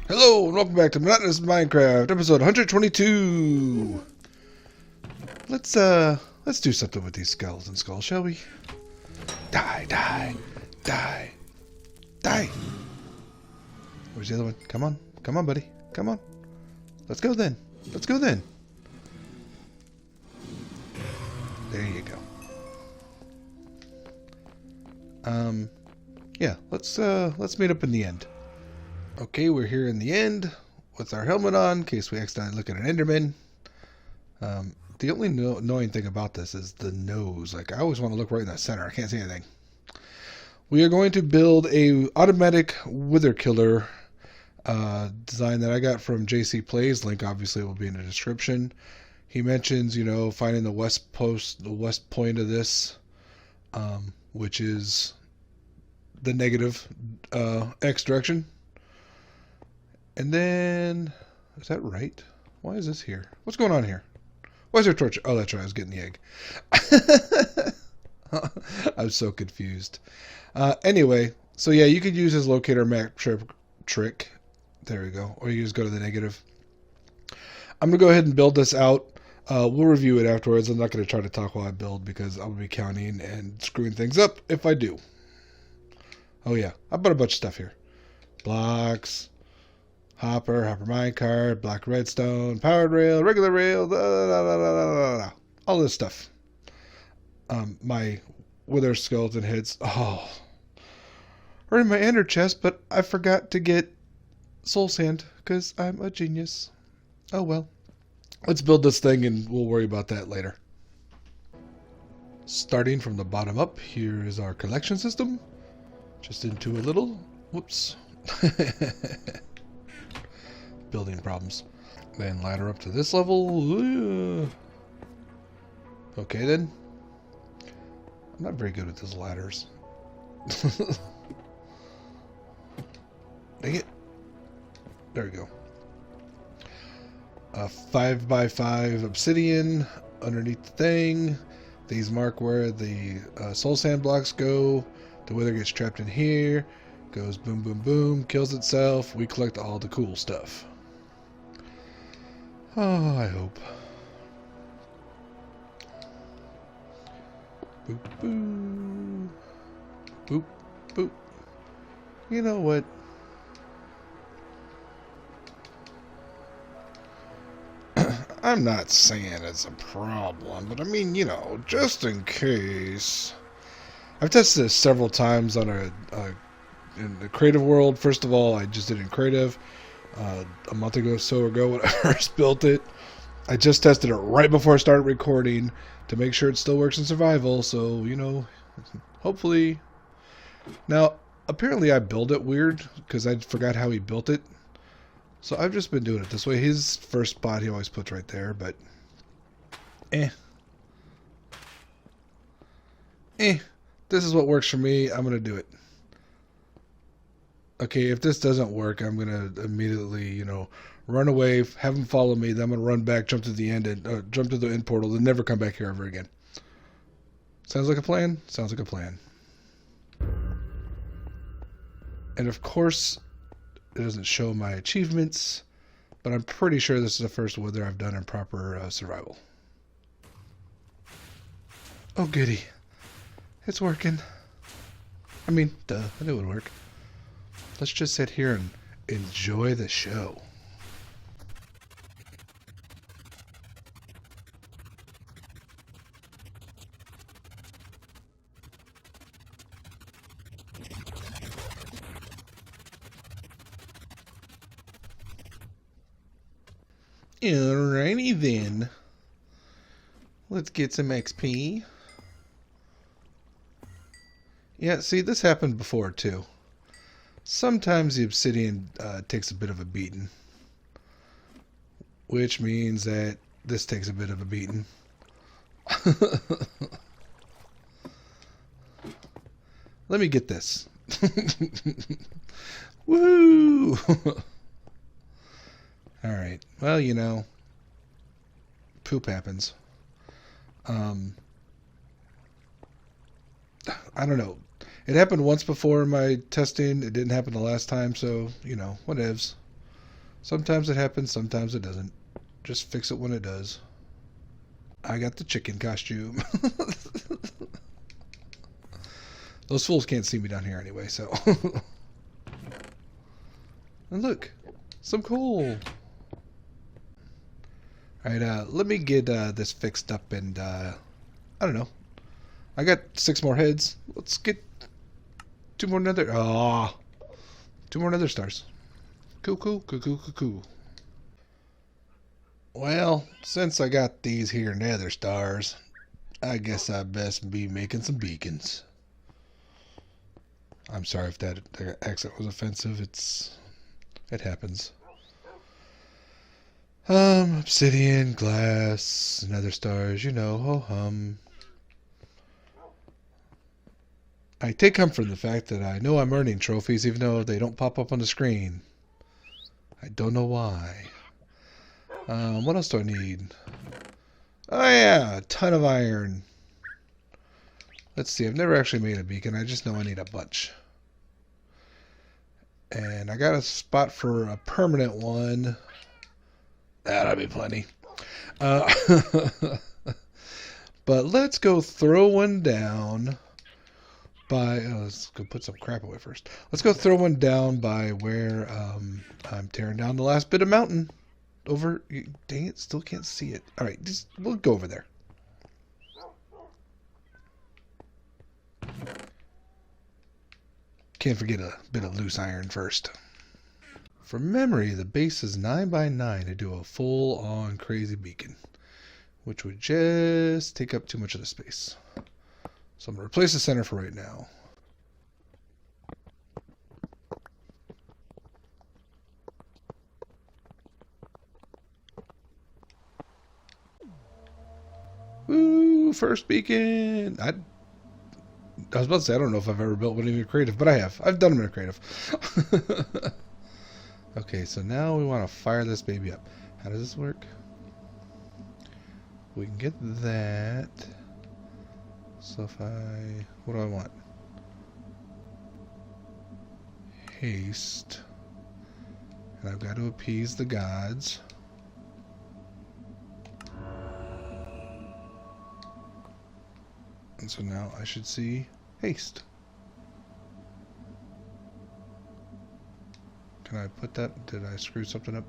Hello, and welcome back to Monotonous Minecraft, episode 122. Let's do something with these skeleton skulls, shall we? Die. Where's the other one? Come on, buddy. Come on. Let's go then. There you go. Yeah, let's meet up in the end. Okay, we're here in the end with our helmet on in case we accidentally look at an Enderman. The only annoying thing about this is the nose. Like, I always want to look right in the center. I can't see anything. We are going to build a automatic wither killer design that I got from JC Plays. Link obviously will be in the description. He mentions, you know, finding the west point of this, which is the negative X direction. And then, is that right? Why is this here? What's going on here? Why is there a torch? Oh, that's right. I was getting the egg. I was so confused. Anyway, so yeah, you could use his locator map trick. There we go. Or you just go to the negative. I'm going to go ahead and build this out. We'll review it afterwards. I'm not going to try to talk while I build because I'm going to be counting and screwing things up if I do. Oh yeah, I bought a bunch of stuff here. Blocks. Hopper minecart, black redstone, powered rail, regular rail, all this stuff. My wither skeleton heads. Oh, are in my ender chest, but I forgot to get soul sand because I'm a genius. Oh well. Let's build this thing and we'll worry about that later. Starting from the bottom up, here is our collection system. Just into a little. Whoops. Building problems. Then ladder up to this level. Okay then. I'm not very good with those ladders. Dang it. There we go. 5x5 obsidian underneath the thing. These mark where the soul sand blocks go. The wither gets trapped in here, goes boom, boom, boom, kills itself. We collect all the cool stuff. Oh, I hope. Boop, boop. Boop, boop. You know what? I'm not saying it's a problem, but I mean, you know, just in case. I've tested this several times on in the creative world. First of all, I just did it in creative a month ago, so ago when I first built it. I just tested it right before I started recording to make sure it still works in survival. So, you know, hopefully. Now, apparently I built it weird because I forgot how he built it. So I've just been doing it this way. His first spot he always puts right there, but this is what works for me. I'm going to do it. Okay, if this doesn't work, I'm going to immediately, you know, run away, have him follow me, then I'm going to run back, jump to the end, and jump to the end portal, and never come back here ever again. Sounds like a plan? Sounds like a plan. And of course, it doesn't show my achievements, but I'm pretty sure this is the first wither I've done in proper survival. Oh, goody. It's working. I mean, duh, I knew it would work. Let's just sit here and enjoy the show. Alrighty then. Let's get some XP. Yeah, see, this happened before too. Sometimes the obsidian takes a bit of a beating, which means that this takes a bit of a beating. Let me get this. Woo! Alright, well, you know, poop happens. I don't know. It happened once before in my testing. It didn't happen the last time, so, you know, whatevs. Sometimes it happens, sometimes it doesn't. Just fix it when it does. I got the chicken costume. Those fools can't see me down here anyway, so. And look, some coal. Alright, let me get this fixed up and, I don't know. I got 6 more heads. Let's get 2 more nether. Ah, 2 more nether stars. Cool, cool, cool, cool, cool, cool. Well, since I got these here nether stars, I guess I best be making some beacons. I'm sorry if that accent was offensive. It happens. Obsidian, glass, nether stars, you know, ho hum. I take comfort in the fact that I know I'm earning trophies even though they don't pop up on the screen. I don't know why. What else do I need? Oh yeah, a ton of iron. Let's see, I've never actually made a beacon. I just know I need a bunch. And I got a spot for a permanent one. That'll be plenty. But let's go throw one down by... let's go put some crap away first. Let's go throw one down by where I'm tearing down the last bit of mountain. Over... Dang it, still can't see it. Alright, we'll go over there. Can't forget a bit of loose iron first. From memory, the base is 9 by 9 to do a full-on crazy beacon, which would just take up too much of the space. So I'm going to replace the center for right now. Woo! First beacon! I was about to say, I don't know if I've ever built one in creative, but I have. I've done them in creative. Okay, so now we want to fire this baby up. How does this work? We can get that. So if I... What do I want? haste. And I've got to appease the gods. And so now I should see haste. Can I put that? Did I screw something up?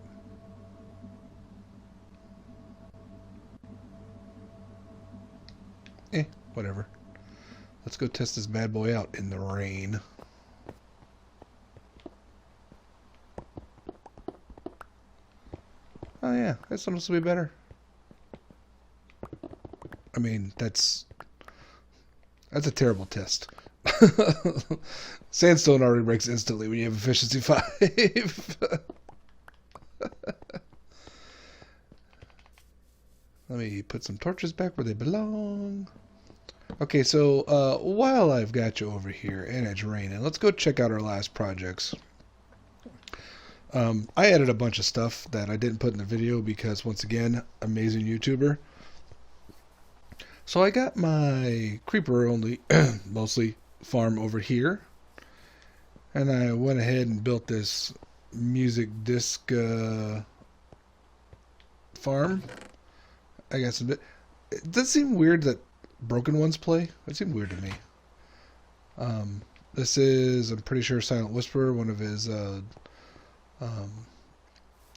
Whatever. Let's go test this bad boy out in the rain. Oh yeah, that's supposed to be better. I mean, that's a terrible test. Sandstone already breaks instantly when you have efficiency 5. Let me put some torches back where they belong. Okay, so while I've got you over here and it's raining, let's go check out our last projects. I added a bunch of stuff that I didn't put in the video because, once again, amazing YouTuber. So I got my creeper only, mostly farm over here. And I went ahead and built this music disc farm. I got some... It does seem weird that broken ones play. It seemed weird to me. This is, I'm pretty sure, Silent Whisper, one of his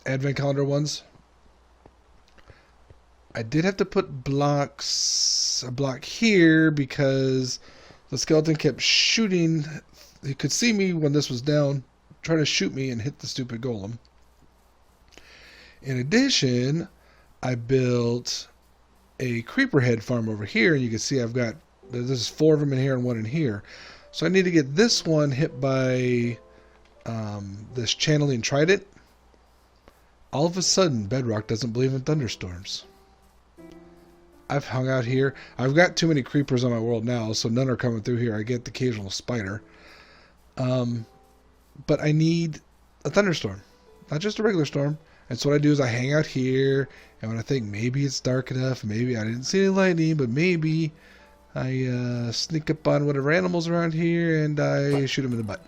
advent calendar ones. I did have to put a block here because the skeleton kept shooting. He could see me when this was down, trying to shoot me and hit the stupid golem. In addition, I built a creeper head farm over here, and you can see I've got, there's 4 of them in here and 1 in here. So I need to get this one hit by this channeling trident. All of a sudden, Bedrock doesn't believe in thunderstorms. I've hung out here. I've got too many creepers on my world now, so none are coming through here. I get the occasional spider. But I need a thunderstorm, not just a regular storm. And so what I do is I hang out here, and when I think maybe it's dark enough, maybe I didn't see any lightning, but maybe I sneak up on whatever animals around here and I shoot them in the butt.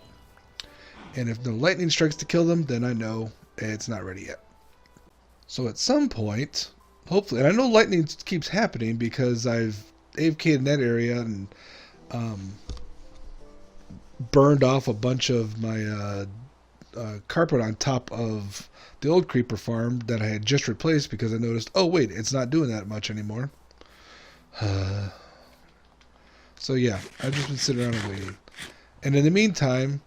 And if no lightning strikes to kill them, then I know it's not ready yet. So at some point, hopefully, and I know lightning keeps happening because I've AFK'd in that area and burned off a bunch of my carpet on top of the old creeper farm that I had just replaced because I noticed, oh wait, it's not doing that much anymore. So yeah, I've just been sitting around and waiting. And in the meantime,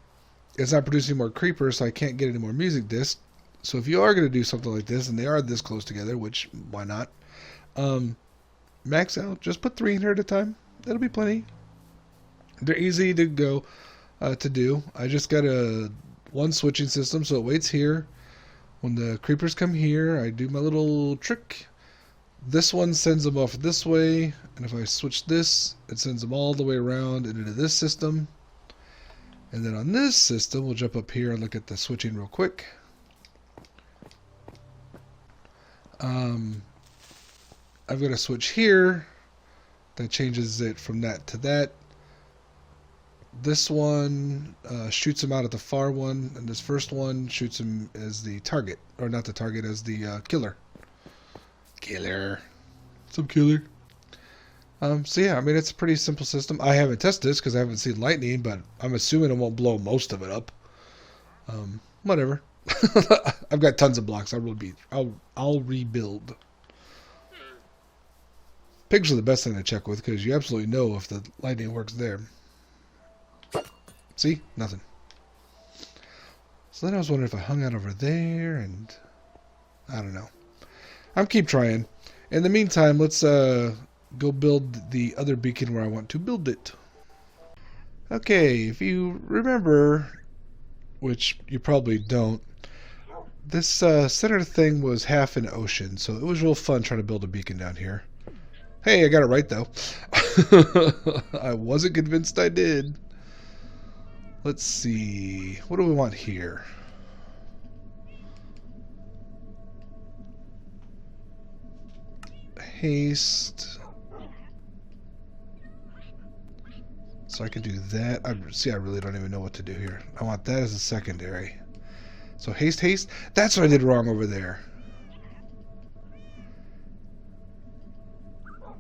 it's not producing more creepers, so I can't get any more music discs. So if you are going to do something like this, and they are this close together, which, why not? Max out, just put 3 in here at a time. That'll be plenty. They're easy to go, to do. I just got one switching system, so it waits here. When the creepers come here, I do my little trick. This one sends them off this way, and if I switch this, it sends them all the way around and into this system. And then on this system, we'll jump up here and look at the switching real quick. I've got a switch here that changes it from that to that. This one shoots him out at the far one, and this first one shoots him as the target, or not the target, as the killer. Killer. Some killer. So yeah, I mean, it's a pretty simple system. I haven't tested this because I haven't seen lightning, but I'm assuming it won't blow most of it up. Whatever. I've got tons of blocks. I'll rebuild. Pigs are the best thing to check with because you absolutely know if the lightning works there. See? Nothing. So then I was wondering if I hung out over there, and I don't know. I'll keep trying. In the meantime, let's go build the other beacon where I want to build it. Okay, if you remember, which you probably don't, this center thing was half an ocean, so it was real fun trying to build a beacon down here. Hey, I got it right, though. I wasn't convinced I did. Let's see. What do we want here? Haste. So I can do that. See, I really don't even know what to do here. I want that as a secondary. So haste, haste. That's what I did wrong over there.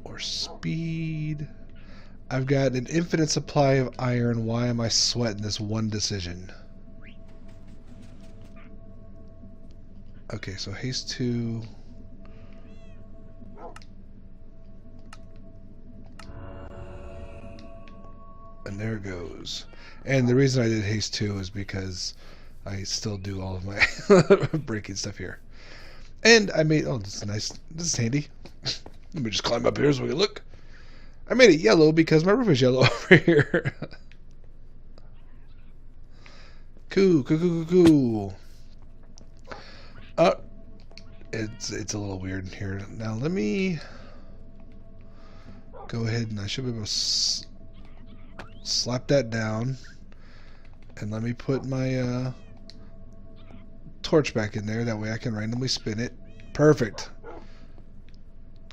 Or speed. I've got an infinite supply of iron. Why am I sweating this one decision? Okay, so haste 2. And there it goes. And the reason I did haste 2 is because I still do all of my breaking stuff here. And I made... Oh, this is nice. This is handy. Let me just climb up here so we can look. I made it yellow because my roof is yellow over here. Cool, cool, cool, cool, cool. It's a little weird here. Now let me go ahead and I should be able to slap that down. And let me put my torch back in there. That way I can randomly spin it. Perfect.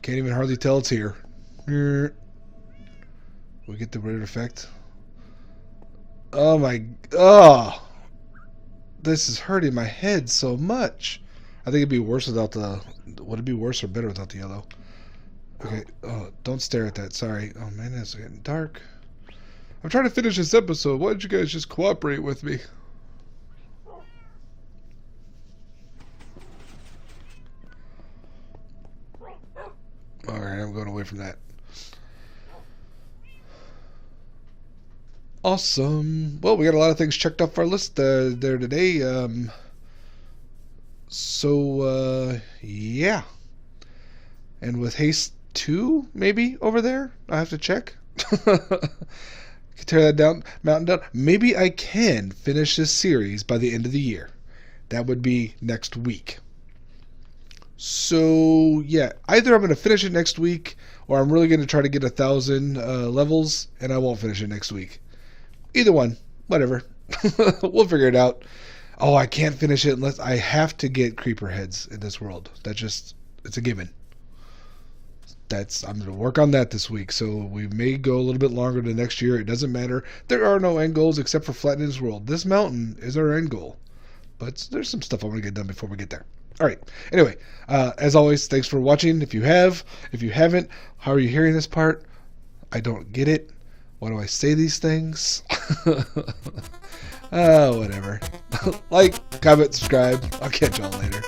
Can't even hardly tell it's here. We get the weird effect. Oh my... Oh! This is hurting my head so much. I think it'd be worse without the... Would it be worse or better without the yellow? Okay. Oh, don't stare at that. Sorry. Oh man, it's getting dark. I'm trying to finish this episode. Why don't you guys just cooperate with me? Alright, I'm going away from that. Awesome. Well, we got a lot of things checked off our list there today. Yeah. And with haste 2, maybe, over there? I have to check. Tear that mountain down. Maybe I can finish this series by the end of the year. That would be next week. So, yeah. Either I'm going to finish it next week, or I'm really going to try to get 1,000 levels, and I won't finish it next week. Either one. Whatever. We'll figure it out. Oh, I can't finish it unless I have to get creeper heads in this world. It's a given. I'm going to work on that this week. So we may go a little bit longer to next year. It doesn't matter. There are no end goals except for flattening this world. This mountain is our end goal. But there's some stuff I want to get done before we get there. All right. Anyway, as always, thanks for watching. If you haven't, how are you hearing this part? I don't get it. Why do I say these things? Whatever. Like, comment, subscribe. I'll catch y'all later.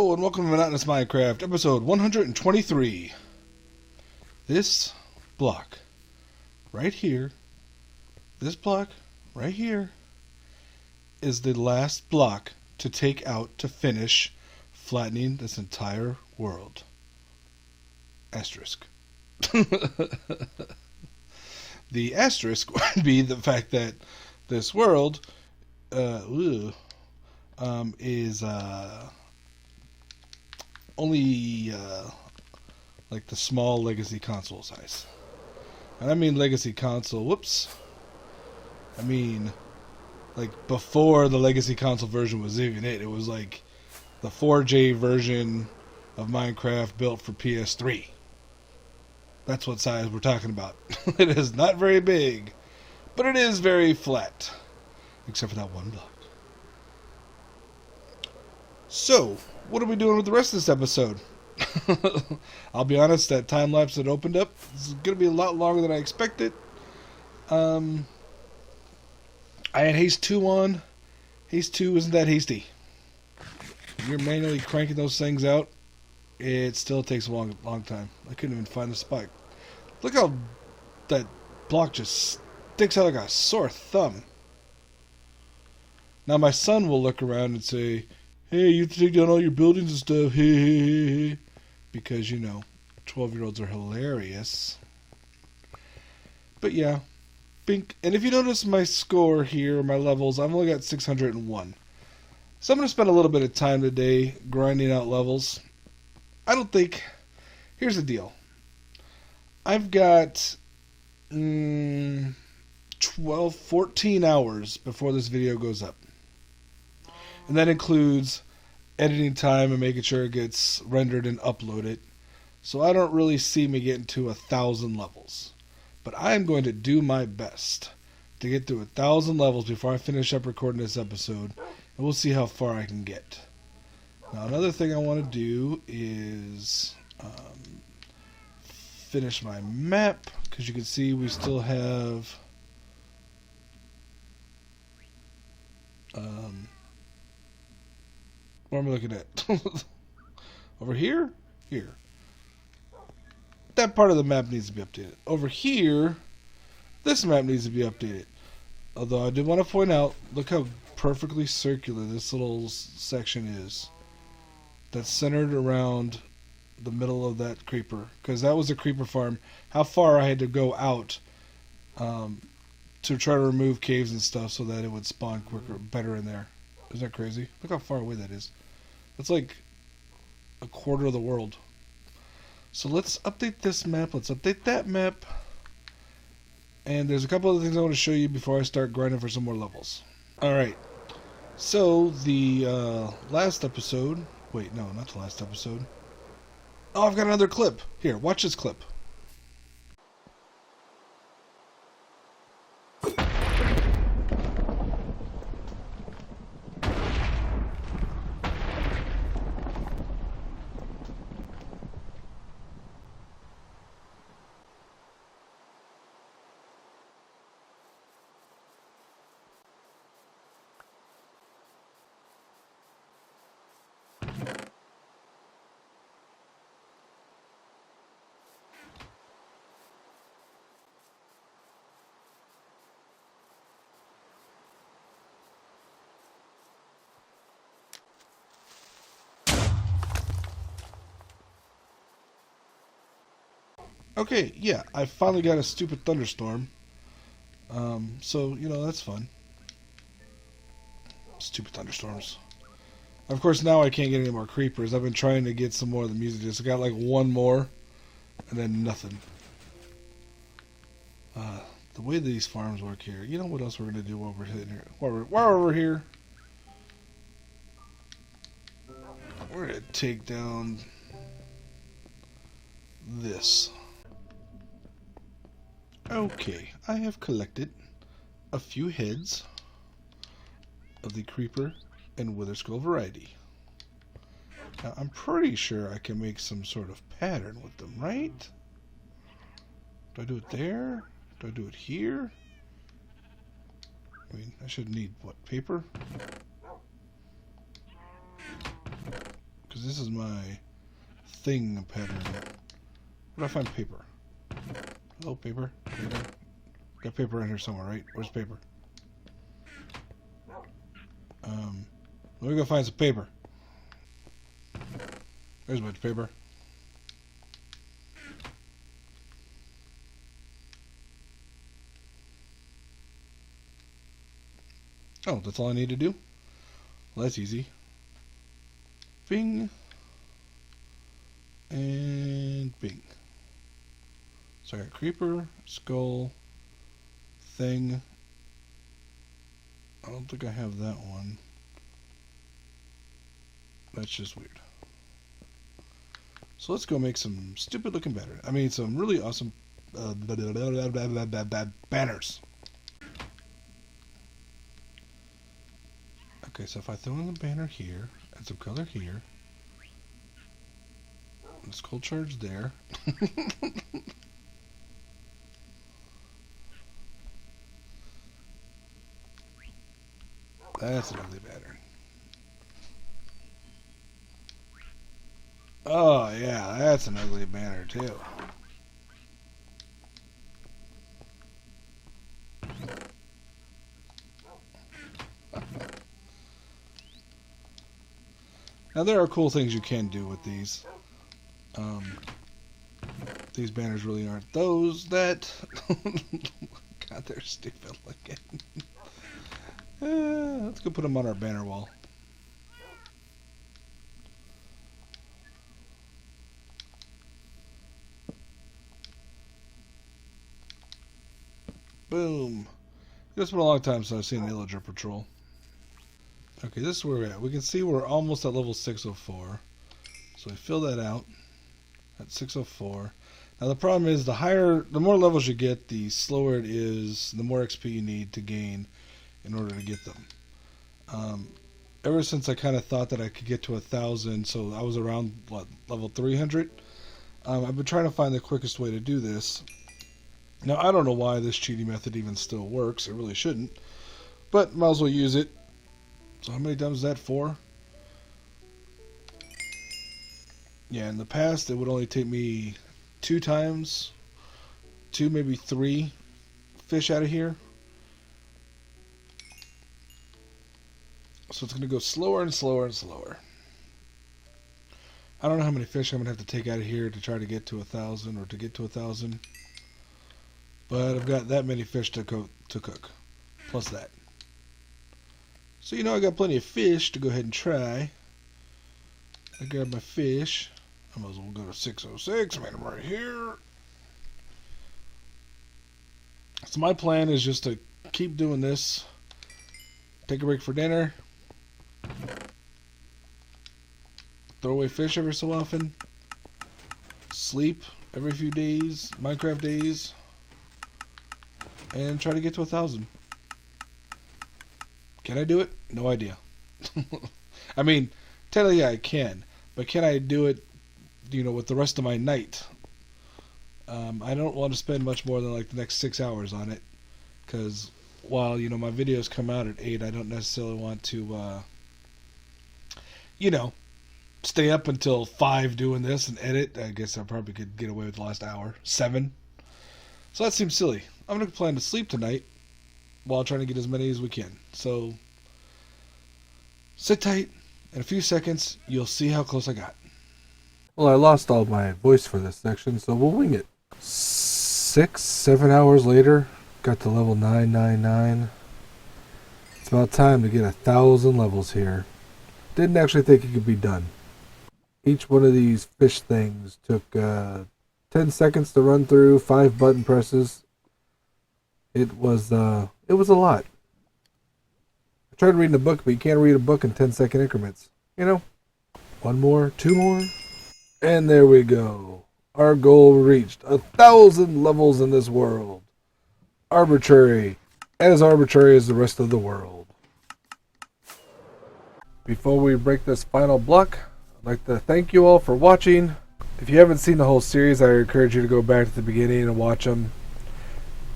Hello and welcome to Monotonous Minecraft, episode 123. This block right here, this block right here, is the last block to take out to finish flattening this entire world. Asterisk. The asterisk would be the fact that this world is only like the small legacy console size. And I mean legacy console, whoops. I mean like before the legacy console version was even it. It was like the 4J version of Minecraft built for PS3. That's what size we're talking about. It is not very big, but it is very flat. Except for that one block. So, what are we doing with the rest of this episode? I'll be honest, that time lapse that opened up is going to be a lot longer than I expected. I had Haste 2 on. Haste 2 isn't that hasty. If you're manually cranking those things out, it still takes a long time. I couldn't even find the spike. Look how that block just sticks out like a sore thumb. Now my son will look around and say, "Hey, you have to take down all your buildings and stuff." Hey. Because, 12-year-olds are hilarious. But yeah, bink. And if you notice my score here, my levels, I've only got 601. So I'm going to spend a little bit of time today grinding out levels. I don't think... Here's the deal. I've got 14 hours before this video goes up. And that includes editing time and making sure it gets rendered and uploaded. So I don't really see me getting to 1,000 levels. But I'm going to do my best to get to 1,000 levels before I finish up recording this episode. And we'll see how far I can get. Now another thing I want to do is finish my map. Because you can see we still have... what am I looking at? Over here? Here. That part of the map needs to be updated. Over here, this map needs to be updated. Although I did want to point out, look how perfectly circular this little section is. That's centered around the middle of that creeper. Because that was a creeper farm. How far I had to go out to try to remove caves and stuff so that it would spawn quicker, better in there. Isn't that crazy? Look how far away that is. That's like a quarter of the world. So let's update this map. Let's update that map. And there's a couple other things I want to show you before I start grinding for some more levels. Alright. So the last episode... Wait, no, not the last episode. Oh, I've got another clip. Here, watch this clip. Okay, yeah, I finally got a stupid thunderstorm. So, that's fun. Stupid thunderstorms. Of course, now I can't get any more creepers. I've been trying to get some more of the music. Just got like one more, and then nothing. The way these farms work here. You know what else we're going to do while we're sitting here? While we're here, we're going to take down this. Okay, I have collected a few heads of the creeper and wither skull variety. Now, I'm pretty sure I can make some sort of pattern with them, right? Do I do it there? Do I do it here? I mean, I should need, what, paper? Because because this is my thing pattern. Where do I find paper? Oh, paper. Got paper in here somewhere, right? Where's paper? Let me go find some paper. There's a bunch of paper. Oh, that's all I need to do? Well, that's easy. Bing. And bing. So I got creeper, skull, thing. I don't think I have that one. That's just weird. So let's go make some stupid looking banners. I mean, some really awesome banners. Okay, so if I throw in the banner here, and some color here, this cold charge there. That's an ugly banner. Oh yeah, that's an ugly banner too. Now there are cool things you can do with these. These banners really aren't those that... God, they're stupid looking. Let's go put them on our banner wall. Boom. It's been a long time since I've seen an Illager patrol. Okay, this is where we're at. We can see we're almost at level 604. So we fill that out at 604. Now the problem is the more levels you get, the slower it is, the more XP you need to gain in order to get them. Ever since I kind of thought that I could get to 1,000, so I was around level 300. I've been trying to find the quickest way to do this. Now I don't know why this cheating method even still works. It really shouldn't, but might as well use it. So how many times is that? 4? Yeah, in the past it would only take me 2 times, 2 maybe 3 fish out of here. So it's going to go slower and slower and slower. I don't know how many fish I'm going to have to take out of here to try to get to 1,000 or to get to 1,000. But I've got that many fish to cook. Plus that. So you know I got plenty of fish to go ahead and try. I grab my fish. I might as well go to 606. I made them right here. So my plan is just to keep doing this. Take a break for dinner. Throw away fish every so often. Sleep every few days. Minecraft days. And try to get to 1,000. Can I do it? No idea. I mean, technically I can. But can I do it, with the rest of my night? I don't want to spend much more than like the next 6 hours on it. Because while, my videos come out at 8, I don't necessarily want to, stay up until 5 doing this and edit. I guess I probably could get away with the last hour. 7. So that seems silly. I'm going to plan to sleep tonight while trying to get as many as we can. So sit tight. In a few seconds, you'll see how close I got. Well, I lost all my voice for this section, so we'll wing it. 6-7 hours later, got to level 999. It's about time to get 1,000 levels here. Didn't actually think it could be done. Each one of these fish things took 10 seconds to run through, 5 button presses. It was a lot. I tried reading a book, but you can't read a book in 10-second increments. 1 more, 2 more, and there we go. Our goal reached. 1,000 levels in this world. Arbitrary. As arbitrary as the rest of the world. Before we break this final block, I'd like to thank you all for watching. If you haven't seen the whole series, I encourage you to go back to the beginning and watch them.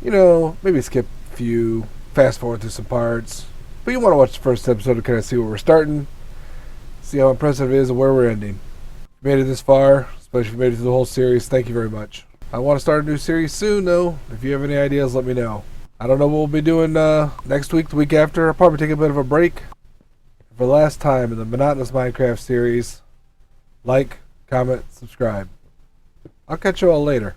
Maybe skip a few, fast forward to some parts. But you want to watch the first episode to kind of see where we're starting. See how impressive it is and where we're ending. If you made it this far, especially if you made it through the whole series, thank you very much. I want to start a new series soon, though. If you have any ideas, let me know. I don't know what we'll be doing next week, the week after. I'll probably take a bit of a break. For the last time in the Monotonous Minecraft series, like, comment, subscribe. I'll catch you all later.